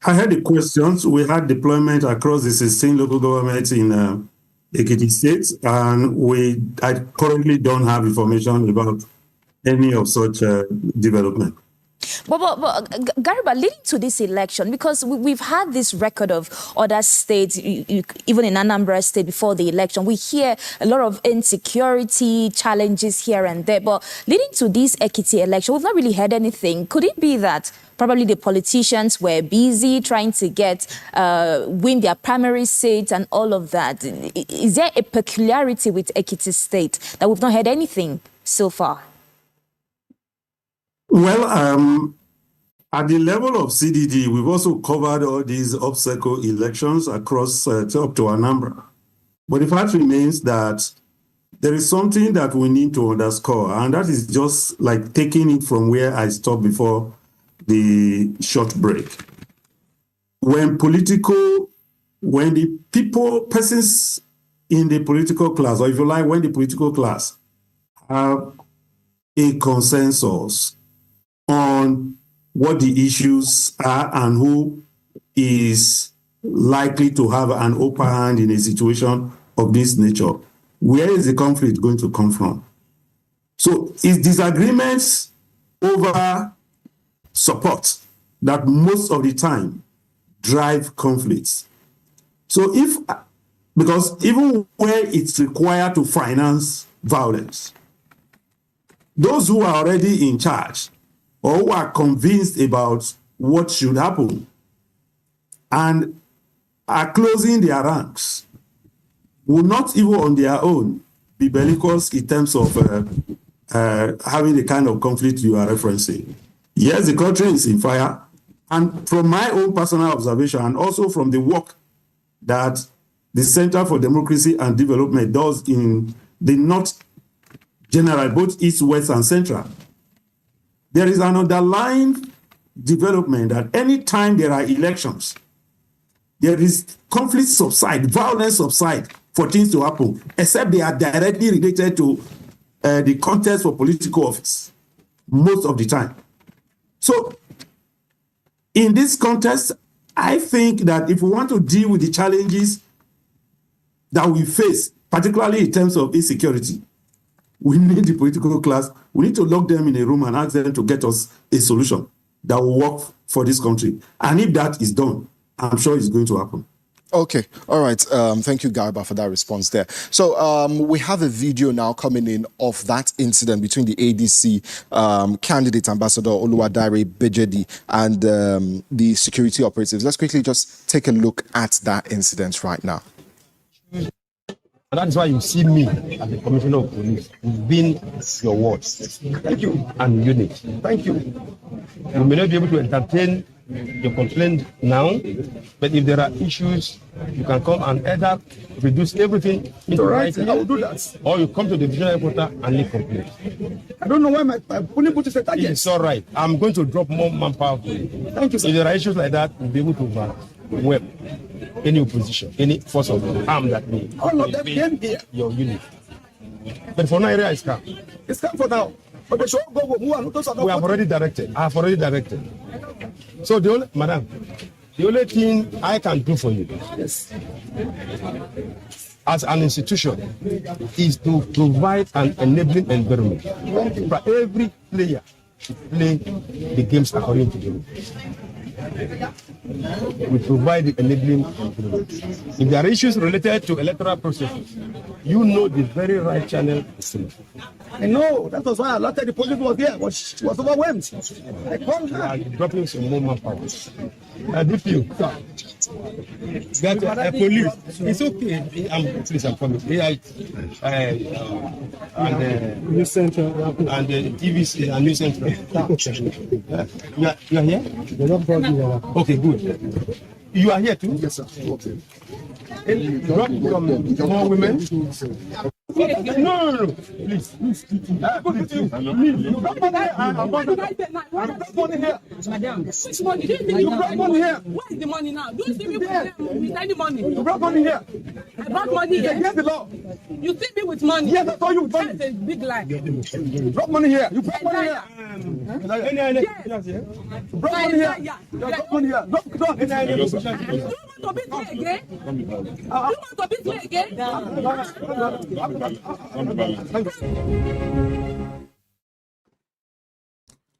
[SPEAKER 19] I heard the questions. We had deployment across the 16 local governments in Ekiti State, and I currently don't have information about any of such development.
[SPEAKER 9] But Garba, leading to this election, because we've had this record of other states, even in Anambra State before the election, we hear a lot of insecurity challenges here and there. But leading to this Ekiti election, we've not really heard anything. Could it be that probably the politicians were busy trying to win their primary seats and all of that? Is there a peculiarity with Ekiti State that we've not heard anything so far?
[SPEAKER 19] Well, at the level of CDD, we've also covered all these off-cycle elections across up to Anambra. But the fact remains that there is something that we need to underscore, and that is just like taking it from where I stopped before the short break. When the persons in the political class, or if you like, when the political class have a consensus on what the issues are and who is likely to have an upper hand in a situation of this nature, where is the conflict going to come from? So it's disagreements over support that most of the time drive conflicts. So because even where it's required to finance violence, those who are already in charge or who are convinced about what should happen and are closing their ranks will not even on their own be bellicose in terms of having the kind of conflict you are referencing. Yes, the country is in fire. And from my own personal observation, and also from the work that the Center for Democracy and Development does in the North general, both East, West, and Central, there is an underlying development that any time there are elections, there is conflict subside, violence subside for things to happen, except they are directly related to the contest for political office, most of the time. So in this context, I think that if we want to deal with the challenges that we face, particularly in terms of insecurity, we need the political class. We need to lock them in a room and ask them to get us a solution that will work for this country. And if that is done, I'm sure it's going to happen.
[SPEAKER 17] Okay, all right. Thank you, Garba, for that response there. So we have a video now coming in of that incident between the ADC candidate, Ambassador Oluwadare Bejide, and the security operatives. Let's quickly just take a look at that incident right now.
[SPEAKER 14] And that is why you see me as the Commissioner of Police being your words. Thank you. And unit. Thank you. You may not be able to entertain your complaint now, but if there are issues, you can come and either reduce everything into writing.
[SPEAKER 10] I will do that.
[SPEAKER 14] Or you come to the divisional reporter and leave complaint.
[SPEAKER 10] I don't know why my polling booth is a target.
[SPEAKER 14] It's all right. I'm going to drop more manpower for you.
[SPEAKER 10] Thank you, sir.
[SPEAKER 14] If there are issues like that, we'll be able to web any opposition, any force of harm that may
[SPEAKER 10] here.
[SPEAKER 14] Your unit. But for now, area is calm.
[SPEAKER 10] It's calm for now. But they should go. We have
[SPEAKER 14] already directed. I have already directed. So the only thing I can do for you,
[SPEAKER 10] yes,
[SPEAKER 14] as an institution, is to provide an enabling environment for every player to play the games according to the rules. We provide the enabling environment. If there are issues related to electoral processes, you know the very right channel to select.
[SPEAKER 10] I know. That was why I alerted the police was here. She was overwhelmed. I called her.
[SPEAKER 14] We are dropping some more manpower. DPO. That police. It's okay. Please, I'm coming. And
[SPEAKER 10] News Central.
[SPEAKER 14] And the TVC and News Central. You are here? Okay, good. You are here too?
[SPEAKER 10] Yes, sir. Okay.
[SPEAKER 14] Drop some more women. No, please.
[SPEAKER 10] Madam, which money? You brought money here.
[SPEAKER 1] Where is the money now? Don't see me with any money.
[SPEAKER 10] You brought money here.
[SPEAKER 1] I brought money here.
[SPEAKER 10] Here's the law.
[SPEAKER 1] You see me with money.
[SPEAKER 10] Yes, I saw you with money.
[SPEAKER 1] That's a big lie.
[SPEAKER 10] You brought money here. You brought money here. You brought money here. You brought money here.
[SPEAKER 1] You want to beat me again? You want to beat me again?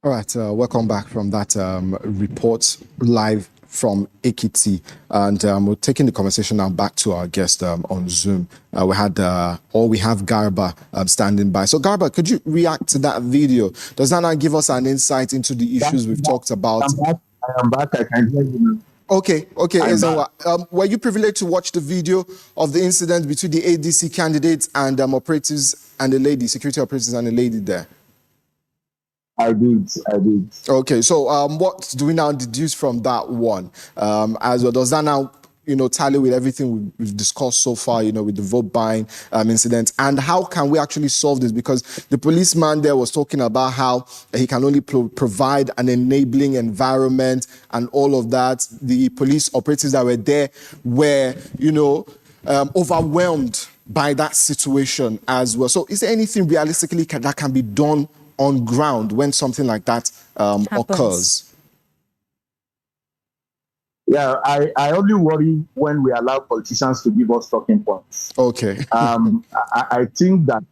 [SPEAKER 17] All right, welcome back from that report live from Ekiti, and we're taking the conversation now back to our guest on Zoom. We have Garba standing by. So Garba, could you react to that video? Does that not give us an insight into the issues we've talked about?
[SPEAKER 11] I am back. I can hear you now.
[SPEAKER 17] Okay. Were you privileged to watch the video of the incident between the ADC candidates and operatives and the lady, security operatives and the lady there?
[SPEAKER 11] I did.
[SPEAKER 17] Okay, so what do we now deduce from that one? As well, does that now, tally with everything we've discussed so far, with the vote buying incident? And how can we actually solve this? Because the policeman there was talking about how he can only provide an enabling environment and all of that. The police operatives that were there were, overwhelmed by that situation as well. So is there anything realistically that can be done on ground when something like that occurs?
[SPEAKER 11] Yeah, I only worry when we allow politicians to give us talking points.
[SPEAKER 17] Okay.
[SPEAKER 11] I think that,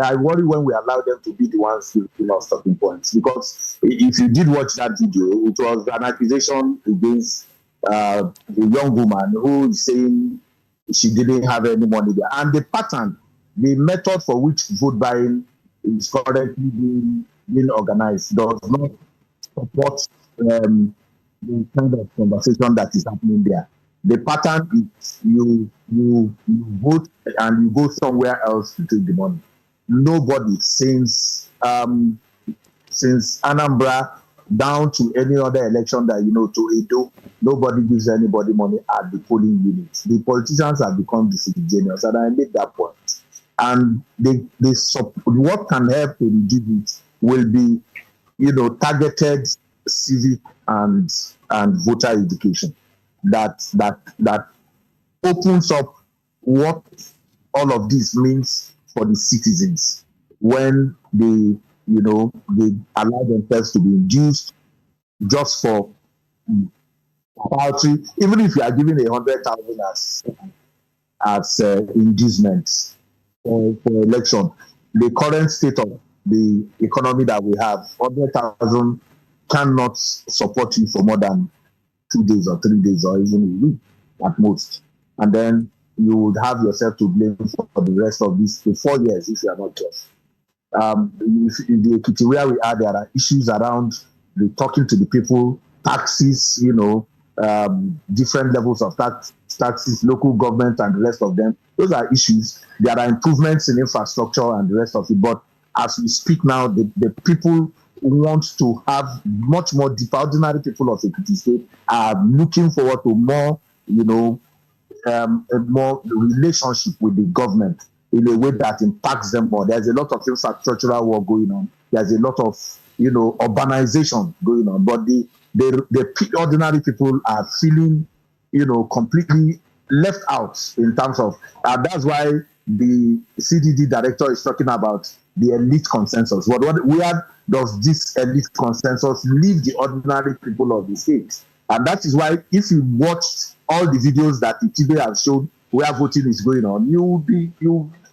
[SPEAKER 11] I worry when we allow them to be the ones to give us talking points. Because if you did watch that video, it was an accusation against the young woman who is saying she didn't have any money there. And the pattern, the method for which vote buying is currently being organized does not support the kind of conversation that is happening there. The pattern is you vote and you go somewhere else to take the money. Nobody since Anambra down to any other election that to Edo, nobody gives anybody money at the polling units. The politicians have become disingenuous, and I made that point. And what can help to reduce it will be, targeted civic and voter education that opens up what all of this means for the citizens when they allow themselves to be induced just for party, even if you are giving 100,000 as inducements. For election, the current state of the economy that we have, 100,000 cannot support you for more than 2 days or 3 days or even a week at most. And then you would have yourself to blame for the rest of this 4 years if you are not careful. In the Ekiti where we are, there are issues around the talking to the people, taxes, different levels of taxes, local government and the rest of them. Those are issues. There are improvements in infrastructure and the rest of it. But as we speak now, the people want to have much more deeper. Ordinary people of Ekiti State are looking forward to more, a more relationship with the government in a way that impacts them more. There's a lot of infrastructural work going on. There's a lot of, urbanization going on. But the ordinary people are feeling, completely left out in terms of, that's why the CDD director is talking about the elite consensus. Where does this elite consensus leave the ordinary people of the state? And that is why, if you watched all the videos that the TV has shown where voting is going on, you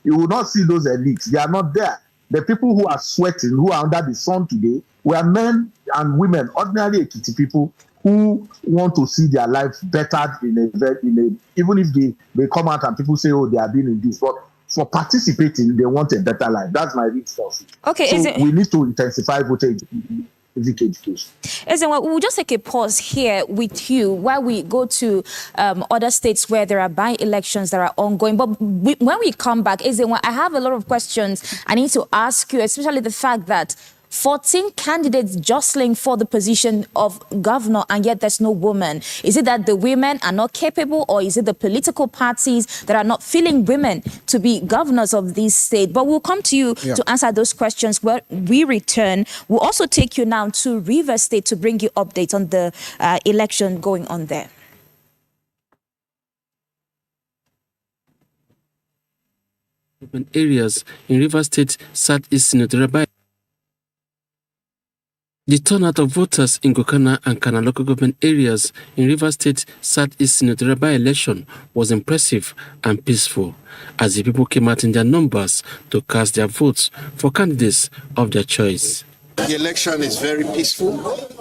[SPEAKER 11] will not see those elites. They are not there. The people who are sweating, who are under the sun today, were men and women, ordinary Ekiti people, who want to see their life bettered even if they come out and people say, oh, they are being in this. But for participating, they want a better life. That's my read stuff.
[SPEAKER 9] Okay,
[SPEAKER 11] so we need to intensify voter education.
[SPEAKER 9] We'll just take a pause here with you while we go to other states where there are by-elections that are ongoing. But when we come back, I have a lot of questions I need to ask you, especially the fact that 14 candidates jostling for the position of governor, and yet there's no woman. Is it that the women are not capable, or is it the political parties that are not feeling women to be governors of this state? But we'll come to you to answer those questions when we return. We'll also take you now to Rivers State to bring you updates on the election going on there.
[SPEAKER 4] Areas in Rivers State, Southeast Senatorial. The turnout of voters in Gokana and Kana local government areas in Rivers State Southeast Senatorial by-election was impressive and peaceful, as the people came out in their numbers to cast their votes for candidates of their choice.
[SPEAKER 13] The election is very peaceful.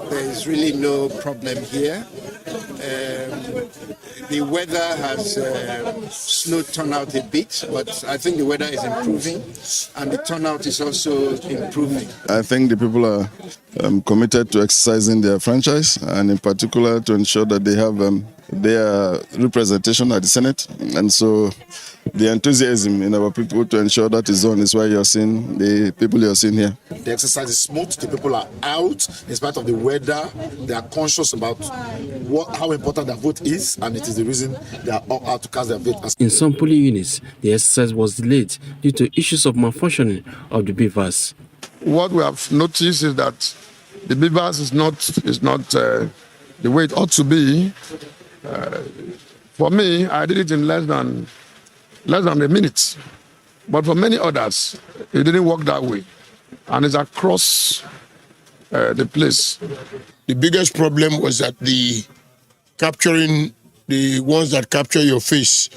[SPEAKER 13] There is really no problem here. The weather has slowed turnout a bit, but I think the weather is improving, and the turnout is also improving.
[SPEAKER 15] I think the people are committed to exercising their franchise, and in particular to ensure that they have their representation at the Senate. And so the enthusiasm in our people to ensure that is on is why you're seeing the people you're seeing here.
[SPEAKER 13] The exercise is smooth. The people are out in spite of the weather. They are conscious about how important their vote is, and it is the reason they are all out to cast their vote.
[SPEAKER 4] In some polling units, the exercise was delayed due to issues of malfunctioning of the beavers.
[SPEAKER 10] What we have noticed is that the beavers is not the way it ought to be. For me, I did it in less than a minute, but for many others, it didn't work that way, and it's across the place.
[SPEAKER 24] The biggest problem was that capturing the ones that capture your face,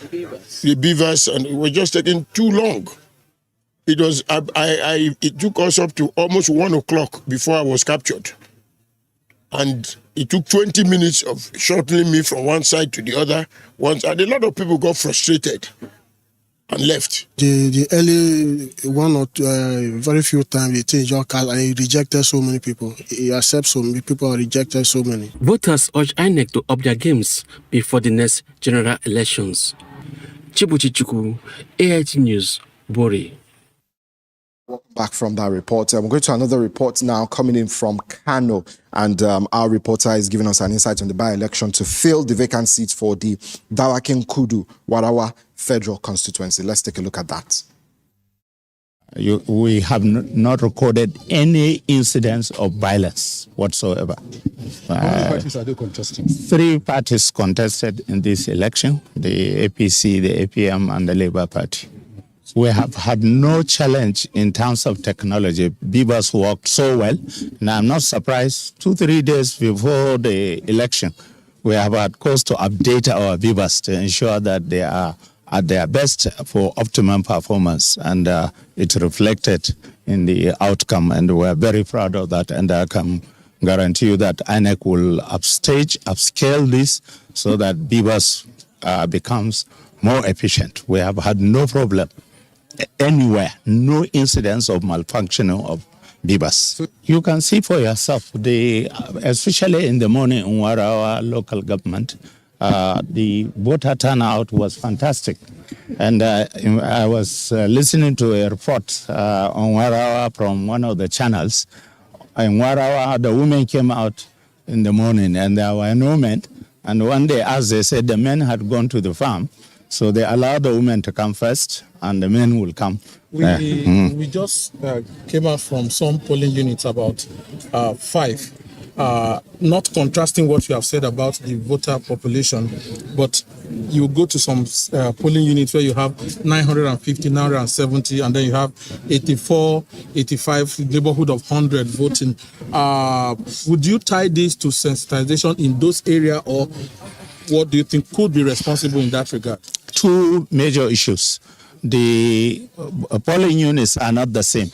[SPEAKER 24] the beavers, and it was just taking too long. It was it took us up to almost 1 o'clock before I was captured, and it took 20 minutes of shuttling me from one side to the other. And a lot of people got frustrated and left.
[SPEAKER 25] The early one or two, very few times he changed your card and he rejected so many people. He accepts so many people and rejected so many.
[SPEAKER 4] Voters urge INEC to up their games before the next general elections. Chibuchi Chukwu, AIT News, Bori.
[SPEAKER 17] Back from that report, we're going to another report now coming in from Kano, and our reporter is giving us an insight on the by-election to fill the vacant seats for the Dawakin Kudu Warawa Federal Constituency. Let's take a look at that.
[SPEAKER 26] We have not recorded any incidents of violence whatsoever.
[SPEAKER 27] How many parties are they contesting?
[SPEAKER 26] 3 parties contested in this election: the APC, the APM, and the Labour Party. We have had no challenge in terms of technology. Beavers worked so well, and I'm not surprised. 2-3 days before the election, we have had cause to update our beavers to ensure that they are at their best for optimum performance, and it reflected in the outcome, and we're very proud of that, and I can guarantee you that INEC will upscale this so that beavers becomes more efficient. We have had no problem anywhere, no incidents of malfunctioning of beavers. You can see for yourself, especially in the morning in Warawa local government, the voter turnout was fantastic. And I was listening to a report on Warawa from one of the channels. In Warawa, the women came out in the morning and there were no men. And one day, as they said, the men had gone to the farm. So they allowed the women to come first and the men will come.
[SPEAKER 25] We just came out from some polling units, about 5. Not contrasting what you have said about the voter population, but you go to some polling units where you have 950, 970, and then you have 84, 85, neighborhood of 100 voting. Would you tie this to sensitization in those areas, or what do you think could be responsible in that regard?
[SPEAKER 26] Two major issues. The polling units are not the same.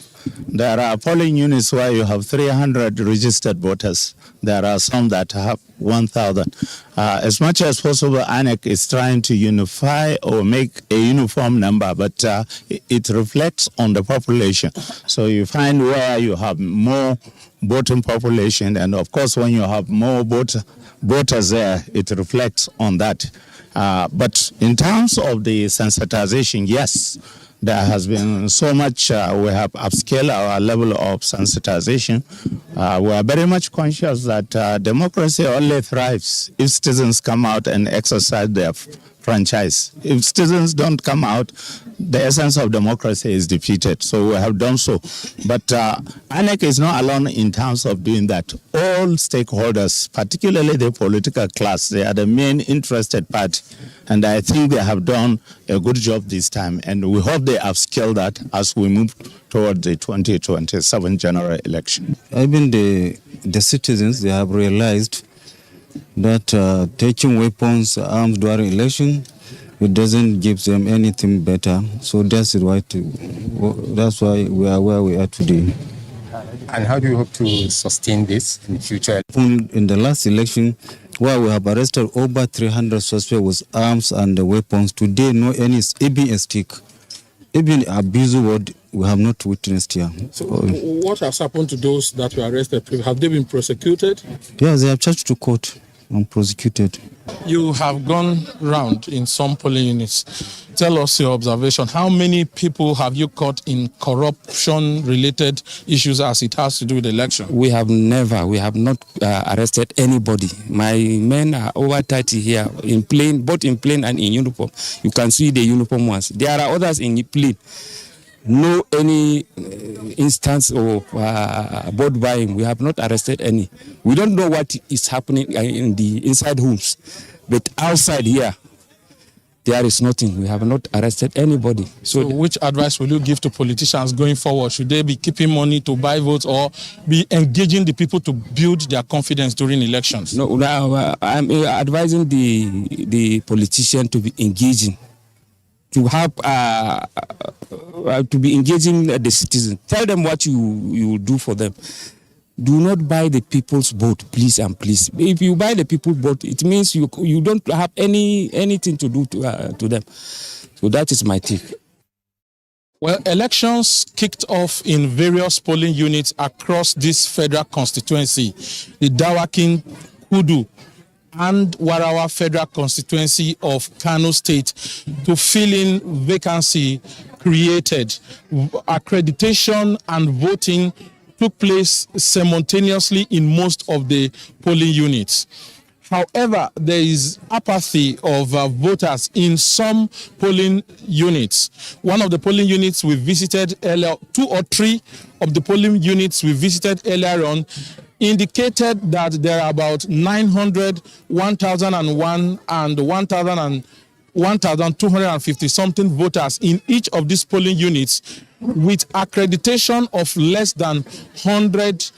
[SPEAKER 26] There are polling units where you have 300 registered voters. There are some that have 1,000. As much as possible, INEC is trying to unify or make a uniform number, but it reflects on the population. So you find where you have more voting population, and of course, when you have more voters there, it reflects on that. But in terms of the sensitization, yes, there has been so much, we have upscaled our level of sensitization. We are very much conscious that democracy only thrives if citizens come out and exercise their franchise. If citizens don't come out, the essence of democracy is defeated. So we have done so. But INEC is not alone in terms of doing that. All stakeholders, particularly the political class, they are the main interested party. And I think they have done a good job this time. And we hope they upscale that as we move toward the 2027 general election.
[SPEAKER 2] Even the citizens, they have realized that taking weapons, arms during election, it doesn't give them anything better. So that's why we are where we are today.
[SPEAKER 3] And how do you hope to sustain this in the future?
[SPEAKER 2] In the last election, where we have arrested over 300 suspects with arms and weapons, today no any, even a stick, even abuse word, we have not witnessed here.
[SPEAKER 25] So what has happened to those that were arrested? Have they been prosecuted?
[SPEAKER 2] Yes, they are charged to court and prosecuted.
[SPEAKER 25] You have gone round in some polling units. Tell us your observation. How many people have you caught in corruption-related issues as it has to do with the election?
[SPEAKER 2] We have not arrested anybody. My men are over 30 here, both in plain and in uniform. You can see the uniform ones. There are others in plain. No any instance of vote buying. We have not arrested any. We don't know what is happening in the inside homes, but outside here, there is nothing. We have not arrested anybody.
[SPEAKER 25] So which advice will you give to politicians going forward? Should they be keeping money to buy votes or be engaging the people to build their confidence during elections?
[SPEAKER 2] No, I'm advising the politician to be engaging, to have to be engaging the citizens. Tell them what you do for them. Do not buy the people's vote, please and please. If you buy the people's vote, it means you don't have anything to do to them. So that is my take.
[SPEAKER 25] Well, elections kicked off in various polling units across this federal constituency. The Dawakin, Kudu, and Warawa Federal Constituency of Kano State to fill in vacancy created. Accreditation and voting took place simultaneously in most of the polling units. However, there is apathy of voters in some polling units. One of the polling units we visited earlier, 2 or 3 of the polling units we visited earlier on indicated that there are about 900, 1,001 and 1,250 something voters in each of these polling units with accreditation of less than 100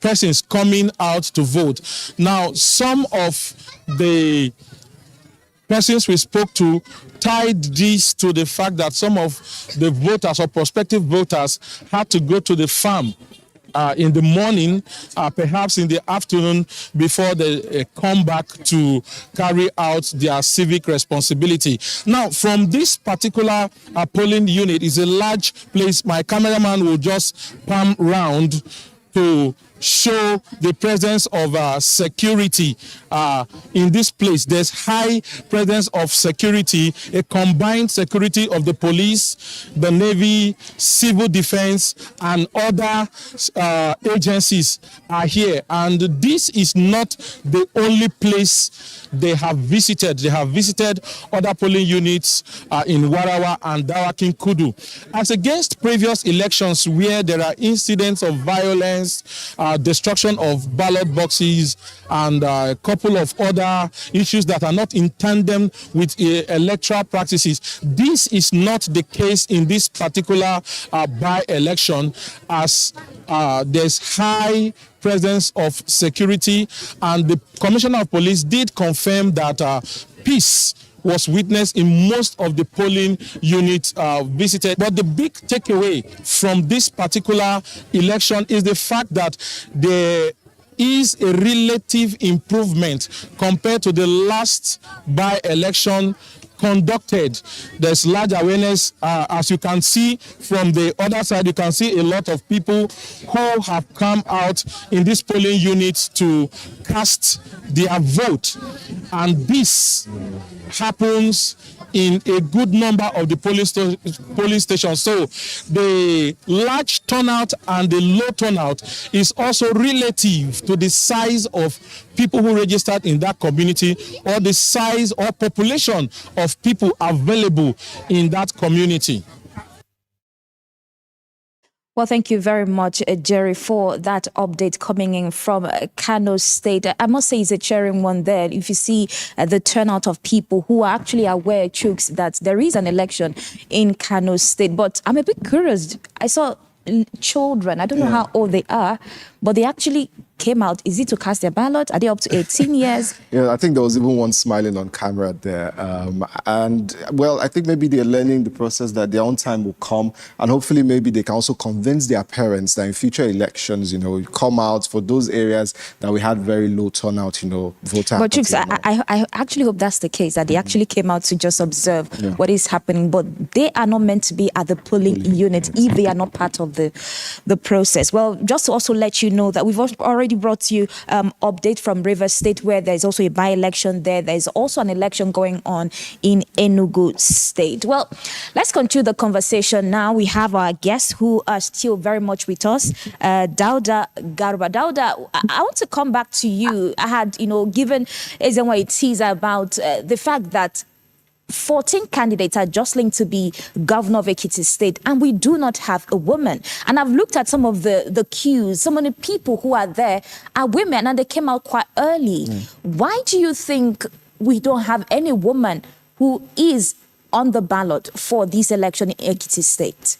[SPEAKER 25] persons coming out to vote. Now, some of the persons we spoke to tied this to the fact that some of the voters or prospective voters had to go to the farm in the morning, perhaps in the afternoon, before they come back to carry out their civic responsibility. Now, from this particular polling unit is a large place. My cameraman will just palm round to show the presence of security in this place. There's high presence of security, a combined security of the police, the Navy, civil defense, and other agencies are here. And this is not the only place they have visited. They have visited other polling units in Warawa and Dawakin Kudu. As against previous elections where there are incidents of violence, destruction of ballot boxes, and a couple of other issues that are not in tandem with electoral practices, this is not the case in this particular by-election, as there's high presence of security, and the Commissioner of Police did confirm that peace was witnessed in most of the polling units visited. But the big takeaway from this particular election is the fact that there is a relative improvement compared to the last by-election conducted. There's large awareness. As you can see from the other side, you can see a lot of people who have come out in these polling units to cast their vote. And this happens in a good number of the polling stations. So the large turnout and the low turnout is also relative to the size of people who registered in that community, or the size or population of people available in that community.
[SPEAKER 9] Well, thank you very much, Jerry, for that update coming in from Kano State. I must say it's a cheering one there. If you see the turnout of people who are actually aware, Chooks, that there is an election in Kano State. But I'm a bit curious. I saw children, I don't know how old they are, but they actually came out. Is it to cast their ballot? Are they up to 18 years?
[SPEAKER 17] Yeah, I think there was even one smiling on camera there. And, well, I think maybe they're learning the process that their own time will come. And hopefully maybe they can also convince their parents that in future elections, you come out for those areas that we had very low turnout, voter.
[SPEAKER 9] But Chooks, I actually hope that's the case, that they actually came out to just observe what is happening. But they are not meant to be at the polling unit if they are not part of the process. Well, just to also let you know that we've already brought you update from Rivers State, where there's also a by-election there. There's also an election going on in Enugu State. Well, let's continue the conversation now. We have our guests who are still very much with us, Dauda Garba. Dauda, I want to come back to you. I had, given Ezenwa a teaser about the fact that 14 candidates are jostling to be governor of Ekiti State, and we do not have a woman. And I've looked at some of the queues. Some of the people who are there are women, and they came out quite early. Why do you think we don't have any woman who is on the ballot for this election in Ekiti State?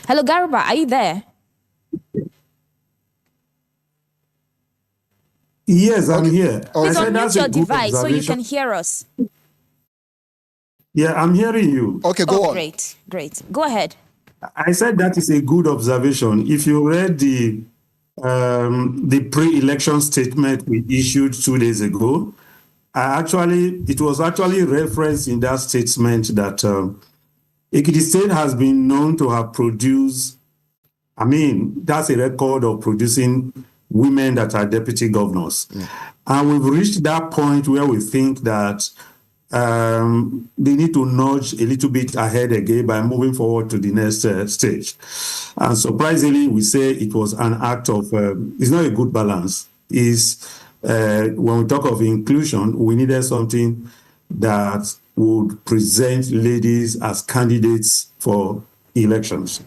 [SPEAKER 9] Hello, Garba, are you there?
[SPEAKER 19] Yes, I'm here.
[SPEAKER 9] Please unmute your device so you can hear us.
[SPEAKER 19] Yeah, I'm hearing you.
[SPEAKER 17] Okay, go on.
[SPEAKER 9] Great. Go ahead.
[SPEAKER 19] I said that is a good observation. If you read the pre-election statement we issued 2 days ago, it was actually referenced in that statement that Ekiti State has been known to have produced, that's a record of producing women that are deputy governors. And we've reached that point where we think that they need to nudge a little bit ahead again by moving forward to the next stage. And surprisingly, we say it was an act of, it's not a good balance. When we talk of inclusion, we needed something that would present ladies as candidates for elections.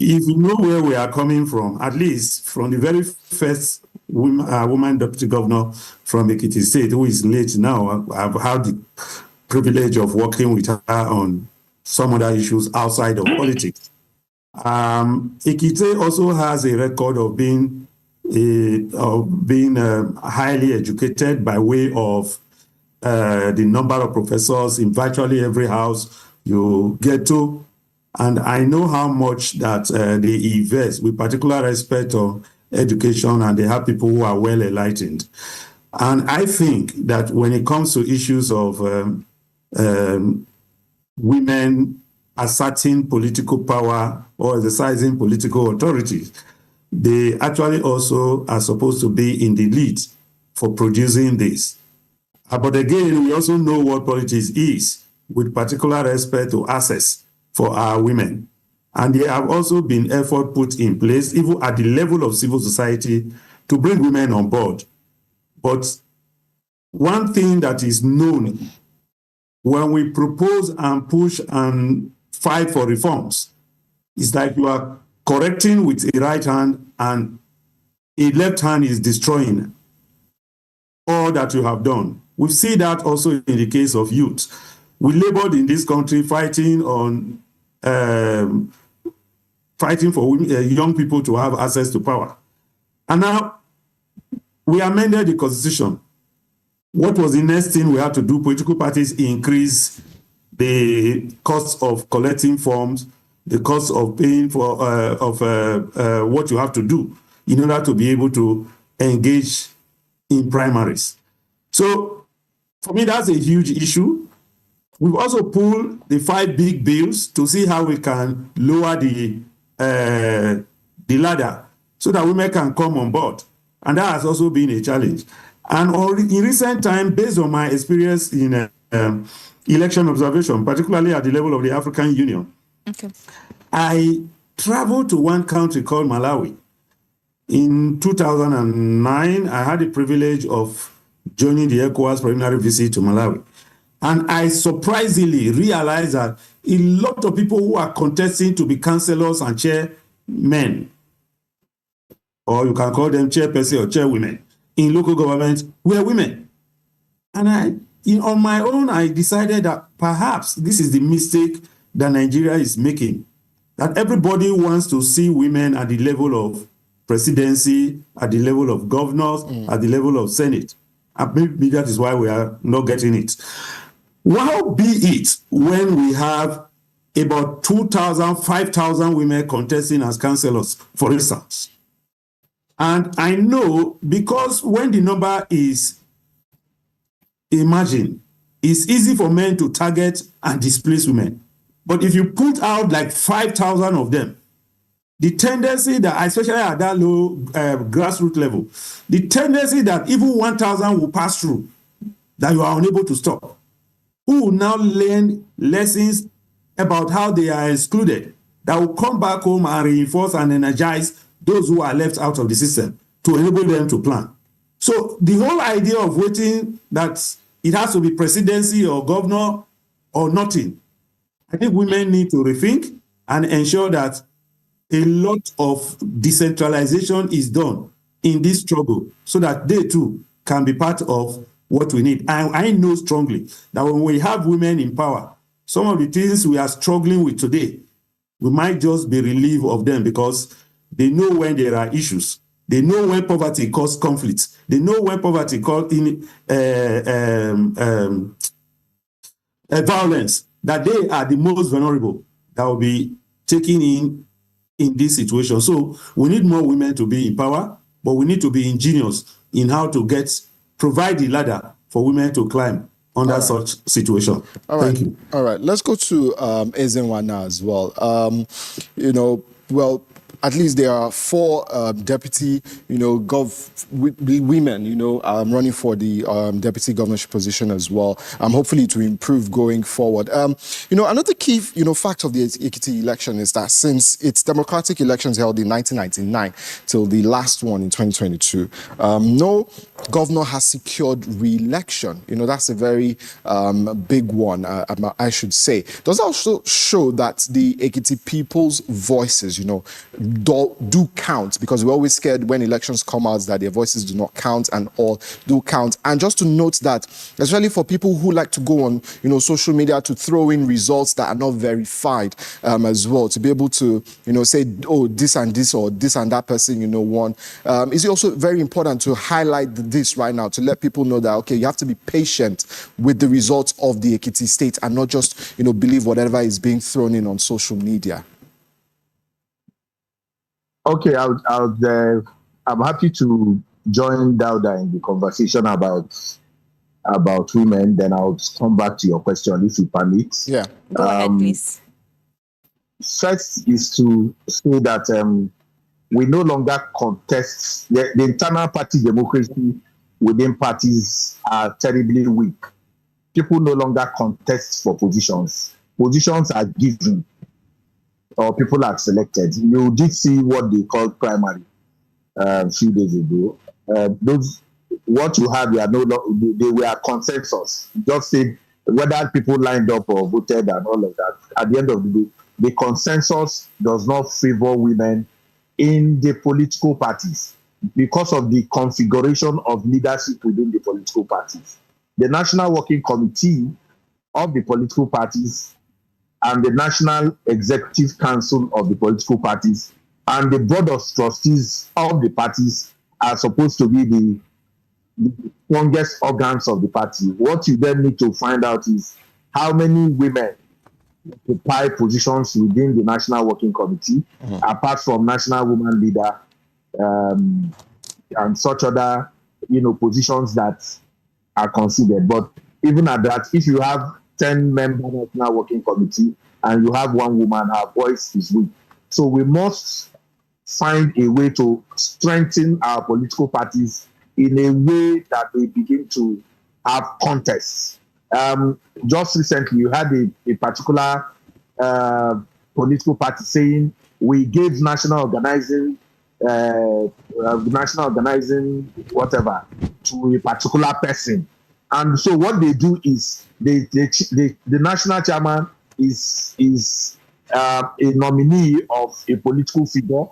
[SPEAKER 19] If you know where we are coming from, at least from the very first woman deputy governor from Ekiti State, who is late now, I've had the privilege of working with her on some other issues outside of politics. Ekiti also has a record of being highly educated by way of the number of professors in virtually every house you get to. And I know how much that they invest with particular respect of education, and they have people who are well enlightened. And I think that when it comes to issues of women asserting political power or exercising political authority. They actually also are supposed to be in the lead for producing this. But again, we also know what politics is, with particular respect to access for our women. And there have also been efforts put in place, even at the level of civil society, to bring women on board. But one thing that is known, when we propose and push and fight for reforms, is like you are correcting with a right hand and a left hand is destroying all that you have done. We see that also in the case of youth. We labored in this country fighting for young people to have access to power. And now we amended the constitution. What was the next thing we had to do? Political parties increase the cost of collecting forms, the cost of paying for what you have to do in order to be able to engage in primaries. So for me, that's a huge issue. We've also pulled the 5 big bills to see how we can lower the ladder so that women can come on board. And that has also been a challenge. And in recent time, based on my experience in election observation, particularly at the level of the African Union, I traveled to one country called Malawi. In 2009, I had the privilege of joining the ECOWAS preliminary visit to Malawi. And I surprisingly realized that a lot of people who are contesting to be councillors and chairmen, or you can call them chairperson or chairwomen, in local government were women. And on my own, I decided that perhaps this is the mistake that Nigeria is making, that everybody wants to see women at the level of presidency, at the level of governors, at the level of Senate. And maybe that is why we are not getting it. How be it when we have about 2,000, 5,000 women contesting as councillors, for instance? And I know because when the number is emerging, it's easy for men to target and displace women. But if you put out like 5,000 of them, the tendency that, especially at that low grassroots level, the tendency that even 1,000 will pass through, that you are unable to stop, who will now learn lessons about how they are excluded, that will come back home and reinforce and energize those who are left out of the system to enable them to plan. So the whole idea of waiting that it has to be presidency or governor or nothing, I think women need to rethink and ensure that a lot of decentralization is done in this struggle so that they too can be part of what we need. I know strongly that when we have women in power, some of the things we are struggling with today, we might just be relieved of them because they know when there are issues. They know when poverty causes conflicts. They know when poverty causes violence, that they are the most vulnerable that will be taken in this situation. So we need more women to be in power, but we need to be ingenious in how to provide the ladder for women to climb under such situation. Thank you.
[SPEAKER 17] All right. Let's go to Ezenwa now as well. At least there are 4 deputy, women, running for the deputy governorship position as well. Hopefully to improve going forward. Another key, fact of the Ekiti election is that since its democratic elections held in 1999 till the last one in 2022, no governor has secured re-election. That's a very big one, I should say. Does that also show that the Ekiti people's voices, do count? Because we're always scared when elections come out that their voices do not count, and all do count. And just to note that, especially for people who like to go on, social media to throw in results that are not verified as well, to be able to, say, oh, this and this or this and that person, won. Is it also very important to highlight this right now to let people know that, okay, you have to be patient with the results of the Ekiti state and not just, believe whatever is being thrown in on social media?
[SPEAKER 11] Okay, I'm happy to join Dauda in the conversation about about women, then I'll come back to your question if you permit.
[SPEAKER 17] Yeah.
[SPEAKER 9] Go ahead, please.
[SPEAKER 11] First is to say that we no longer contest the internal party democracy within parties are terribly weak. People no longer contest for positions. Positions are given or people are selected. You did see what they called primary a few days ago. What you had were they were consensus. Just say whether people lined up or voted and all of that. At the end of the day, the consensus does not favor women in the political parties because of the configuration of leadership within the political parties. The National Working Committee of the political parties and the National Executive Council of the political parties and the Board of Trustees of the parties are supposed to be the strongest organs of the party. What you then need to find out is how many women occupy positions within the National Working Committee, apart from National Woman Leader and such other, positions that are considered. But even at that, if you have 10 member National Working Committee and you have one woman, her voice is weak. So we must find a way to strengthen our political parties in a way that they begin to have contests. Just recently, you had a particular political party saying we gave national organizing whatever to a particular person, and so what they do is the national chairman is a nominee of a political figure,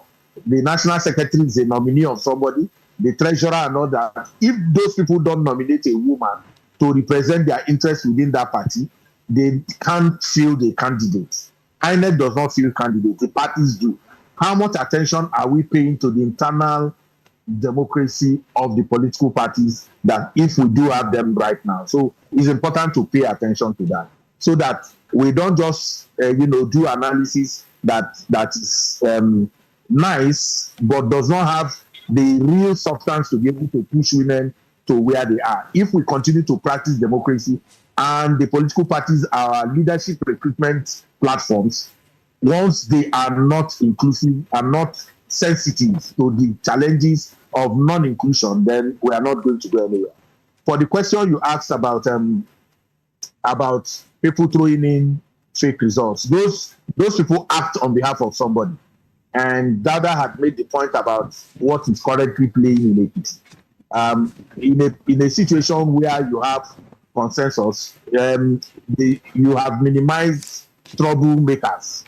[SPEAKER 11] the national secretary is a nominee of somebody, the treasurer and all that. If those people don't nominate a woman to represent their interests within that party, they can't field a candidate. INEC does not field candidates, the parties do. How much attention are we paying to the internal democracy of the political parties that if we do have them right now? So it's important to pay attention to that so that we don't just, do analysis that is nice, but does not have the real substance to be able to push women to where they are. If we continue to practice democracy and the political parties are leadership recruitment platforms, once they are not inclusive, are not sensitive to the challenges of non-inclusion, then we are not going to go anywhere. For the question you asked about people throwing in fake results, those people act on behalf of somebody. And Dada had made the point about what is currently playing in Ekiti. In a situation where you have consensus, you have minimized troublemakers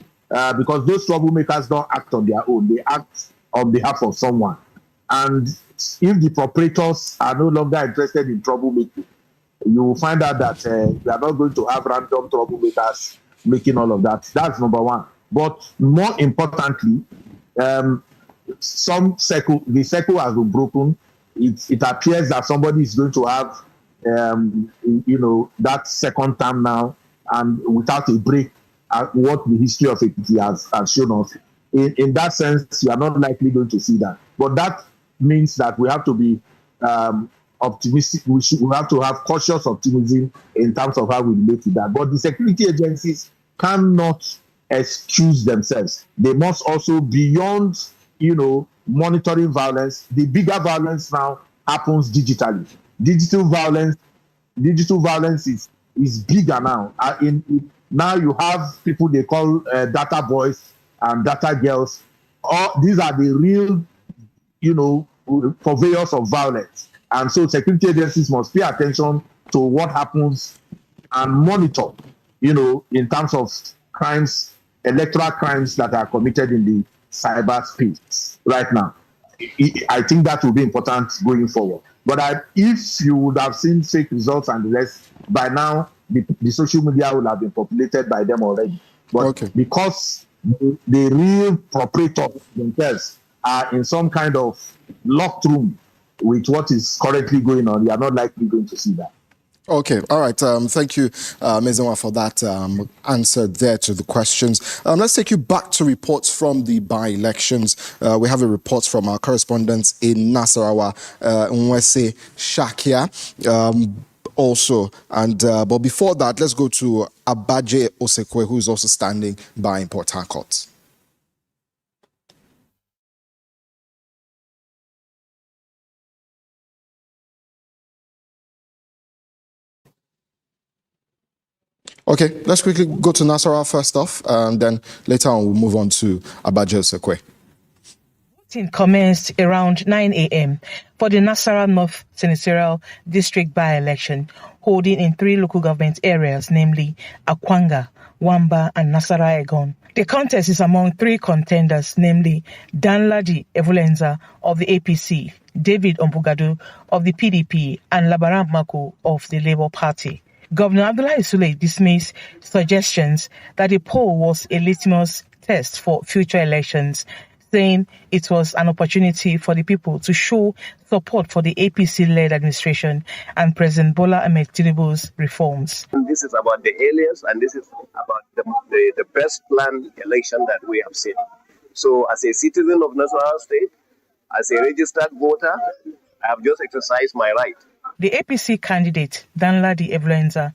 [SPEAKER 11] because those troublemakers don't act on their own; they act on behalf of someone. And if the proprietors are no longer interested in troublemaking, you will find out that we are not going to have random troublemakers making all of that. That's number one. But more importantly, the circle has been broken. It appears that somebody is going to have, that second term now, and without a break, what the history of Ekiti has shown us. In that sense, you are not likely going to see that. But that means that we have to be optimistic. We have to have cautious optimism in terms of how we relate to that. But the security agencies cannot excuse themselves. They must also, beyond, monitoring violence, the bigger violence now happens digitally. Digital violence is bigger now. Now you have people they call data boys and data girls. These are the real, purveyors of violence. And so security agencies must pay attention to what happens and monitor, in terms of crimes, electoral crimes that are committed in the cyberspace right now. I think that will be important going forward. But if you would have seen fake results and the rest, by now the social media will have been populated by them already. But because the real proprietors themselves are in some kind of locked room with what is currently going on, you are not likely going to see that.
[SPEAKER 17] Okay, all right. Thank you, Mezenwa, for that answer there to the questions. Let's take you back to reports from the by-elections. We have a report from our correspondents in Nasarawa, Nwese Shakia. also. And but before that, let's go to Abaje Osekwe, who is also standing by in Port Harcourt. Okay, let's quickly go to Nasarawa first off, and then later on we'll move on to Abaje Osekwe.
[SPEAKER 5] Voting commenced around 9 a.m. for the Nasarawa North Senatorial District by-election, holding in 3 local government areas, namely Akwanga, Wamba, and Nasarawa Egon. The contest is among 3 contenders, namely Danladi Evulenza of the APC, David Ombugadu of the PDP, and Labaran Mako of the Labour Party. Governor Abdullahi Sule dismissed suggestions that the poll was a litmus test for future elections, saying it was an opportunity for the people to show support for the APC-led administration and President Bola Ahmed Tinubu's reforms.
[SPEAKER 6] This is about the alias, and this is about the best planned election that we have seen. So as a citizen of Nasarawa State, as a registered voter, I have just exercised my right.
[SPEAKER 5] The APC candidate, Danladi Evulenza,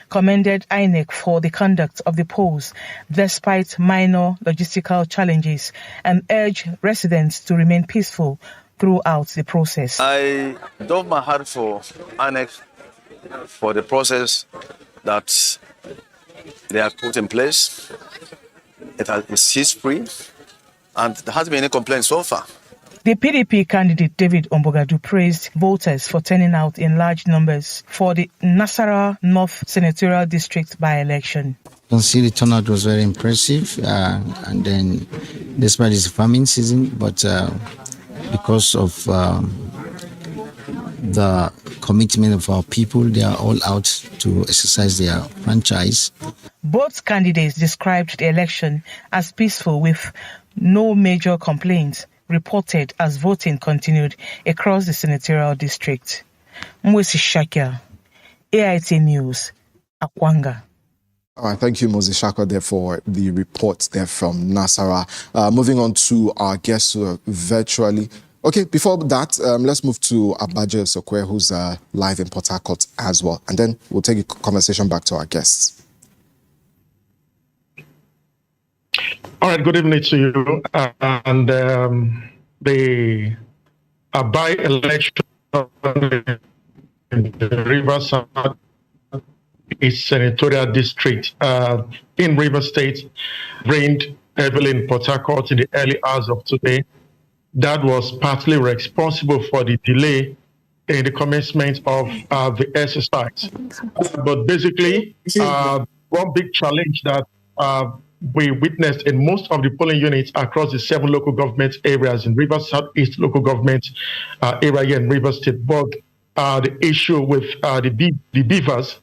[SPEAKER 5] commended INEC for the conduct of the polls despite minor logistical challenges and urged residents to remain peaceful throughout the process.
[SPEAKER 7] I dove my heart for INEC for the process that they have put in place. It's history, and there hasn't been any complaint so far.
[SPEAKER 5] The PDP candidate David Ombugadu praised voters for turning out in large numbers for the Nasarawa North Senatorial District by-election.
[SPEAKER 8] I can see the turnout was very impressive, and then despite this farming season, but because of the commitment of our people, they are all out to exercise their franchise.
[SPEAKER 5] Both candidates described the election as peaceful with no major complaints reported as voting continued across the senatorial district. Mwesi Shakia, AIT News, Akwanga.
[SPEAKER 17] All right, thank you, Moses Shaka, there for the report there from Nasarawa. Moving on to our guests virtually. Okay, before that, let's move to Abaje Osekwe, who's live in Port Harcourt as well. And then we'll take a conversation back to our guests.
[SPEAKER 12] All right, good evening to you. And the by-election in the Riverside Senatorial District in Rivers State rained heavily in Port Harcourt in the early hours of today. That was partly responsible for the delay in the commencement of the exercise. But basically, one big challenge that we witnessed in most of the polling units across the 7 local government areas in Rivers Southeast local government area here in Rivers State, but the issue with the beavers,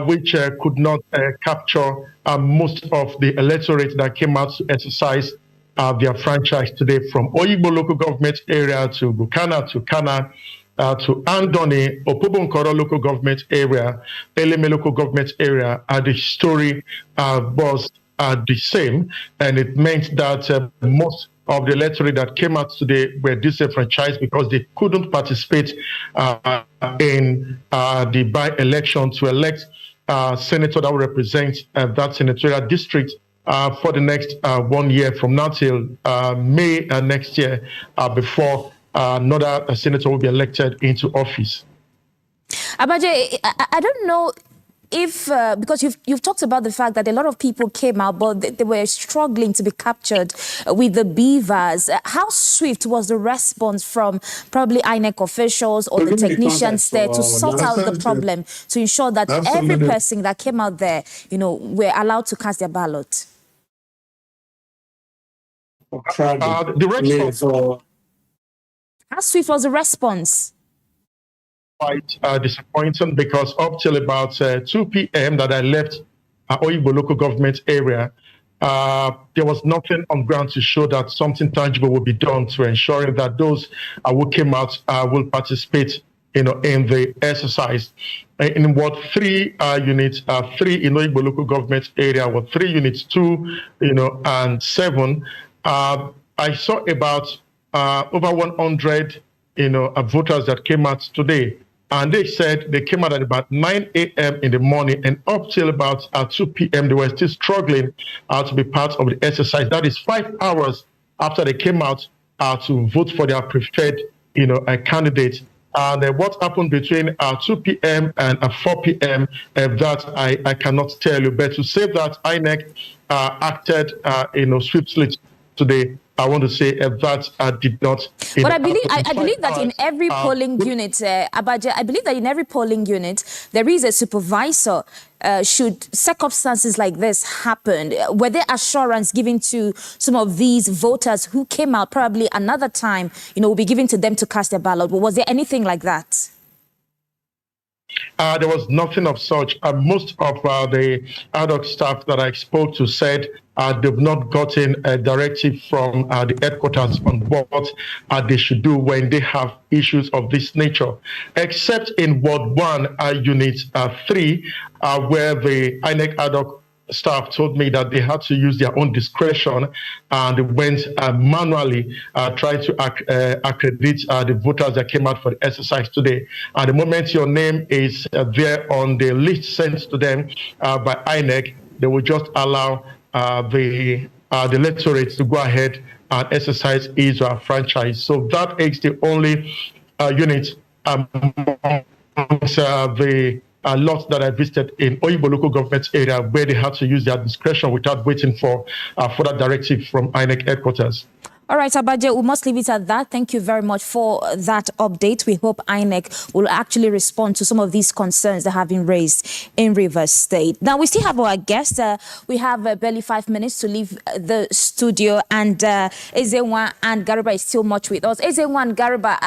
[SPEAKER 12] which could not capture most of the electorate that came out to exercise their franchise today, from Oyigbo local government area to Bukana to Kana to Andoni, Opobonkoro local government area, Eleme local government area. The story was the same, and it meant that most of the electorate that came out today were disenfranchised because they couldn't participate in the by-election to elect senator that will represent that senatorial district for the next 1 year from now till May next year, before another senator will be elected into office.
[SPEAKER 9] Abaje, I don't know if, because you've talked about the fact that a lot of people came out, but they were struggling to be captured with the beavers. How swift was the response from probably INEC officials or the technicians there to sort out the problem, to ensure that every person that came out there, were allowed to cast their ballot? How swift was the response?
[SPEAKER 12] Quite disappointing, because up till about 2 p.m. that I left Oyigbo local government area, there was nothing on ground to show that something tangible will be done to ensuring that those who came out will participate, in the exercise. In what 3 units, 3 in Oyigbo local government area, what 3 units, 2, and 7. I saw about over 100, voters that came out today. And they said they came out at about 9 a.m. in the morning, and up till about 2 p.m., they were still struggling to be part of the exercise. That is 5 hours after they came out to vote for their preferred, candidate. And what happened between 2 p.m. and 4 p.m., that I cannot tell you. But to say that INEC acted, swiftly today, I want to say that did not.
[SPEAKER 9] But I believe that in every polling unit, Abaje, I believe that in every polling unit, there is a supervisor. Should circumstances like this happen, were there assurance given to some of these voters who came out probably another time, will be given to them to cast their ballot? But was there anything like that?
[SPEAKER 12] There was nothing of such. Most of the ad hoc staff that I spoke to said they've not gotten a directive from the headquarters on what they should do when they have issues of this nature, except in Ward 1, Unit 3, where the INEC ad hoc staff told me that they had to use their own discretion and they went manually trying to accredit the voters that came out for the exercise today. And the moment your name is there on the list sent to them by INEC, they will just allow the electorate to go ahead and exercise his or her franchise. So that is the only unit amongst the lot that I visited in Oyibo local government area where they had to use their discretion without waiting for further directive from INEC headquarters.
[SPEAKER 9] All right, Abaje, we must leave it at that. Thank you very much for that update. We hope INEC will actually respond to some of these concerns that have been raised in Rivers State. Now, we still have our guest. We have barely 5 minutes to leave the studio, and Ezenwa and Garba is still much with us. Ezenwa and Garba,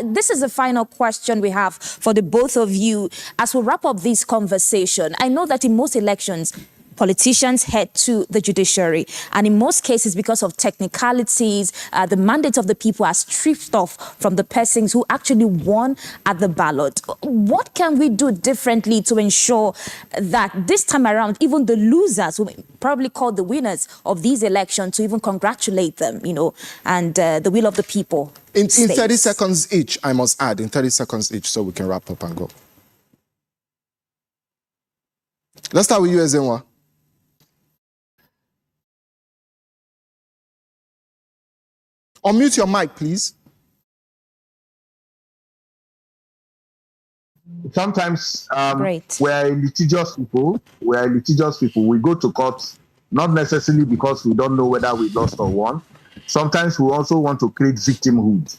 [SPEAKER 9] this is the final question we have for the both of you as we wrap up this conversation. I know that in most elections, politicians head to the judiciary. And in most cases, because of technicalities, the mandate of the people are stripped off from the persons who actually won at the ballot. What can we do differently to ensure that this time around, even the losers, who probably called the winners of these elections, to even congratulate them, and the will of the people?
[SPEAKER 17] In 30 seconds each, I must add, in 30 seconds each, so we can wrap up and go. Let's start with you, Ezenwa. Unmute your mic, please.
[SPEAKER 11] Sometimes we're litigious people. We go to court, not necessarily because we don't know whether we lost or won. Sometimes we also want to create victimhood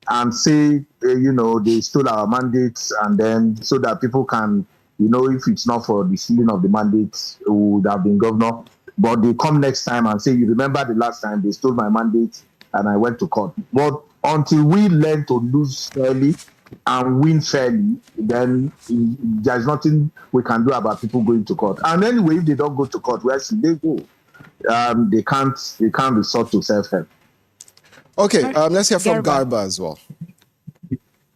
[SPEAKER 11] and say, they stole our mandates, and then so that people can, if it's not for the stealing of the mandates, who would have been governor. But they come next time and say, you remember the last time they stole my mandate and I went to court. But until we learn to lose fairly and win fairly, then there's nothing we can do about people going to court. And anyway, if they don't go to court, where should they go? They can't resort to self-help.
[SPEAKER 17] Okay, let's hear from Garba as well.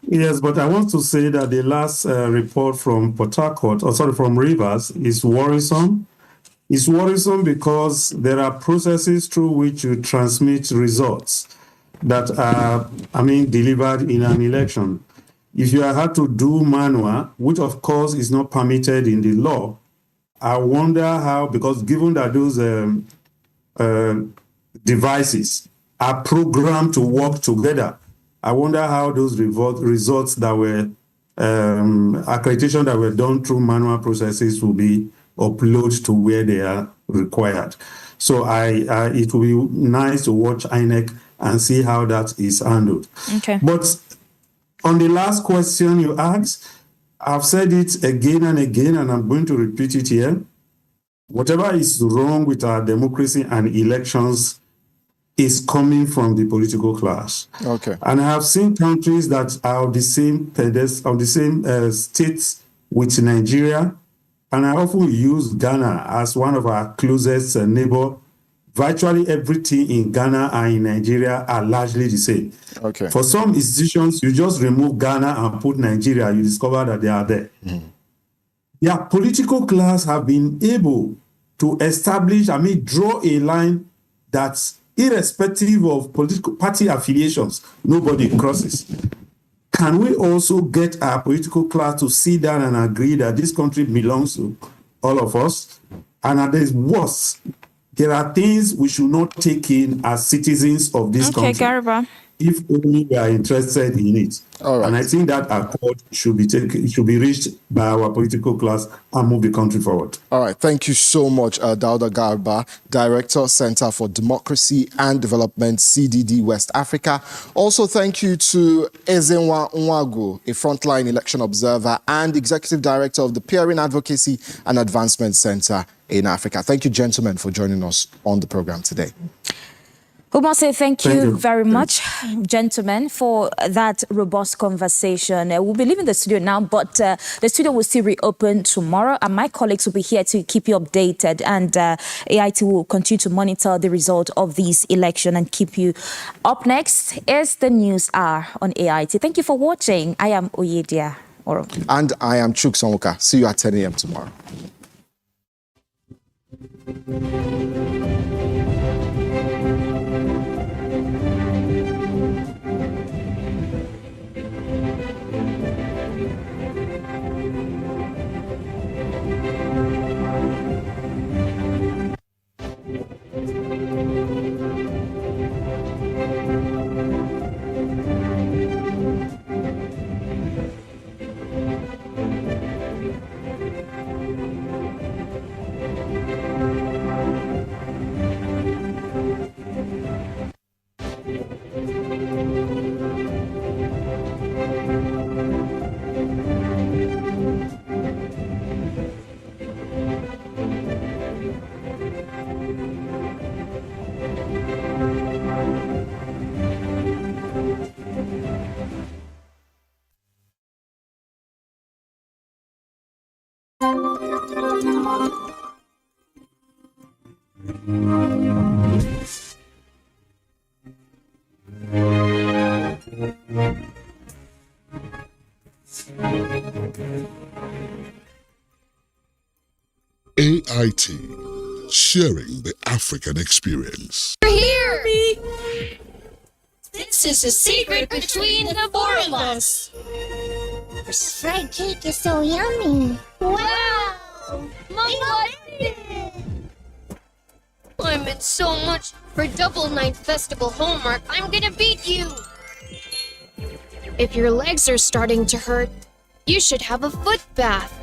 [SPEAKER 19] Yes, but I want to say that the last report from from Rivers is worrisome. It's worrisome because there are processes through which you transmit results that are, delivered in an election. If you had to do manual, which of course is not permitted in the law, I wonder how, because given that those devices are programmed to work together, I wonder how those results that were accreditation that were done through manual processes will be uploaded to where they are required. So it will be nice to watch INEC and see how that is handled.
[SPEAKER 9] Okay.
[SPEAKER 19] But on the last question you asked, I've said it again and again, and I'm going to repeat it here. Whatever is wrong with our democracy and elections is coming from the political class.
[SPEAKER 17] Okay.
[SPEAKER 19] And I have seen countries that are of the same states with Nigeria, and I often use Ghana as one of our closest neighbor. Virtually everything in Ghana and in Nigeria are largely the same.
[SPEAKER 17] Okay.
[SPEAKER 19] For some institutions, you just remove Ghana and put Nigeria, you discover that they are there. Their political class have been able to establish, draw a line that's irrespective of political party affiliations, nobody crosses. can we also get our political class to sit down and agree that this country belongs to all of us? And that is worse. There are things we should not take in as citizens of this country.
[SPEAKER 14] Garba.
[SPEAKER 19] If only we are interested in it.
[SPEAKER 17] All right.
[SPEAKER 19] And I think that accord should be reached by our political class and move the country forward.
[SPEAKER 17] All right. Thank you so much, Dauda Garba, Director, Center for Democracy and Development, CDD West Africa. Also, thank you to Ezenwa Nwagu, a frontline election observer and Executive Director of the Peering Advocacy and Advancement Center in Africa. Thank you, gentlemen, for joining us on the program today.
[SPEAKER 9] We must say thank you very much, gentlemen, for that robust conversation. We'll be leaving the studio now, but the studio will still reopen tomorrow, and my colleagues will be here to keep you updated, and AIT will continue to monitor the result of this election and keep you up. Next is the News Hour on AIT. Thank you for watching. I am Oyedia Oro.
[SPEAKER 17] And I am Chuk Sonwoka. See you at 10 a.m. tomorrow.
[SPEAKER 16] AIT, sharing the African experience.
[SPEAKER 18] You're here! This is a secret between the four of us.
[SPEAKER 20] This fried cake is so yummy.
[SPEAKER 18] Wow! Mama did it! I'm in so much for Double Night Festival homework, I'm gonna beat you! If your legs are starting to hurt, you should have a foot bath.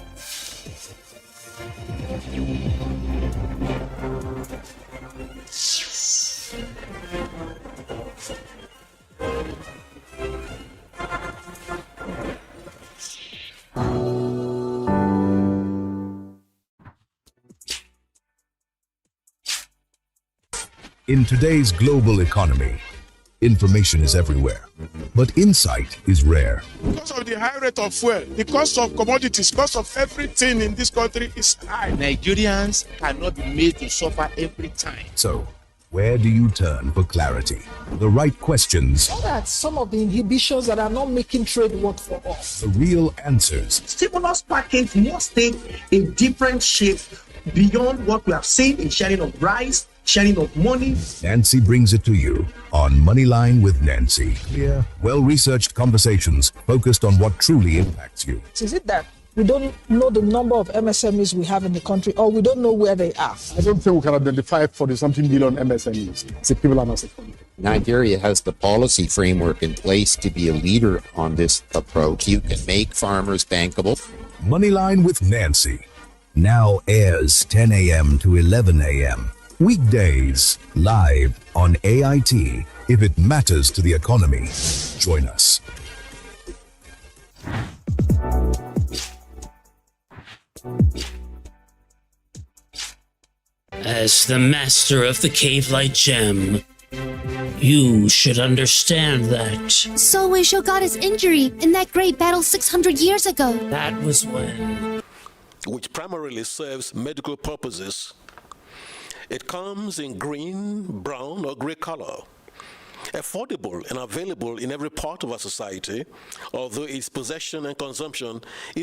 [SPEAKER 21] In today's global economy, information is everywhere, but insight is rare.
[SPEAKER 24] Because of the high rate of fuel, the cost of commodities, cost of everything in this country is high.
[SPEAKER 22] Nigerians cannot be made to suffer every time.
[SPEAKER 21] So, where do you turn for clarity? The right questions.
[SPEAKER 23] What are some of the inhibitions that are not making trade work for us?
[SPEAKER 21] The real answers.
[SPEAKER 28] Stimulus package must take a different shape beyond what we have seen in sharing of rice, sharing of money.
[SPEAKER 21] Nancy brings it to you on Moneyline with Nancy. Clear, well-researched conversations focused on what truly impacts you.
[SPEAKER 23] Is it that we don't know the number of MSMEs we have in the country, or we don't know where they are?
[SPEAKER 24] I don't think we can identify 40-something billion MSMEs. The people are not supporting.
[SPEAKER 29] Nigeria has the policy framework in place to be a leader on this approach. You can make farmers bankable.
[SPEAKER 21] Moneyline with Nancy now airs 10 a.m. to 11 a.m. Weekdays, live on AIT. If it matters to the economy, join us.
[SPEAKER 30] As the master of the Cave-Light Gem, you should understand that.
[SPEAKER 20] So when Sho got his injury in that great battle 600 years ago.
[SPEAKER 30] That was when.
[SPEAKER 31] Which primarily serves medical purposes. It comes in green, brown, or gray color. Affordable and available in every part of our society, although its possession and consumption is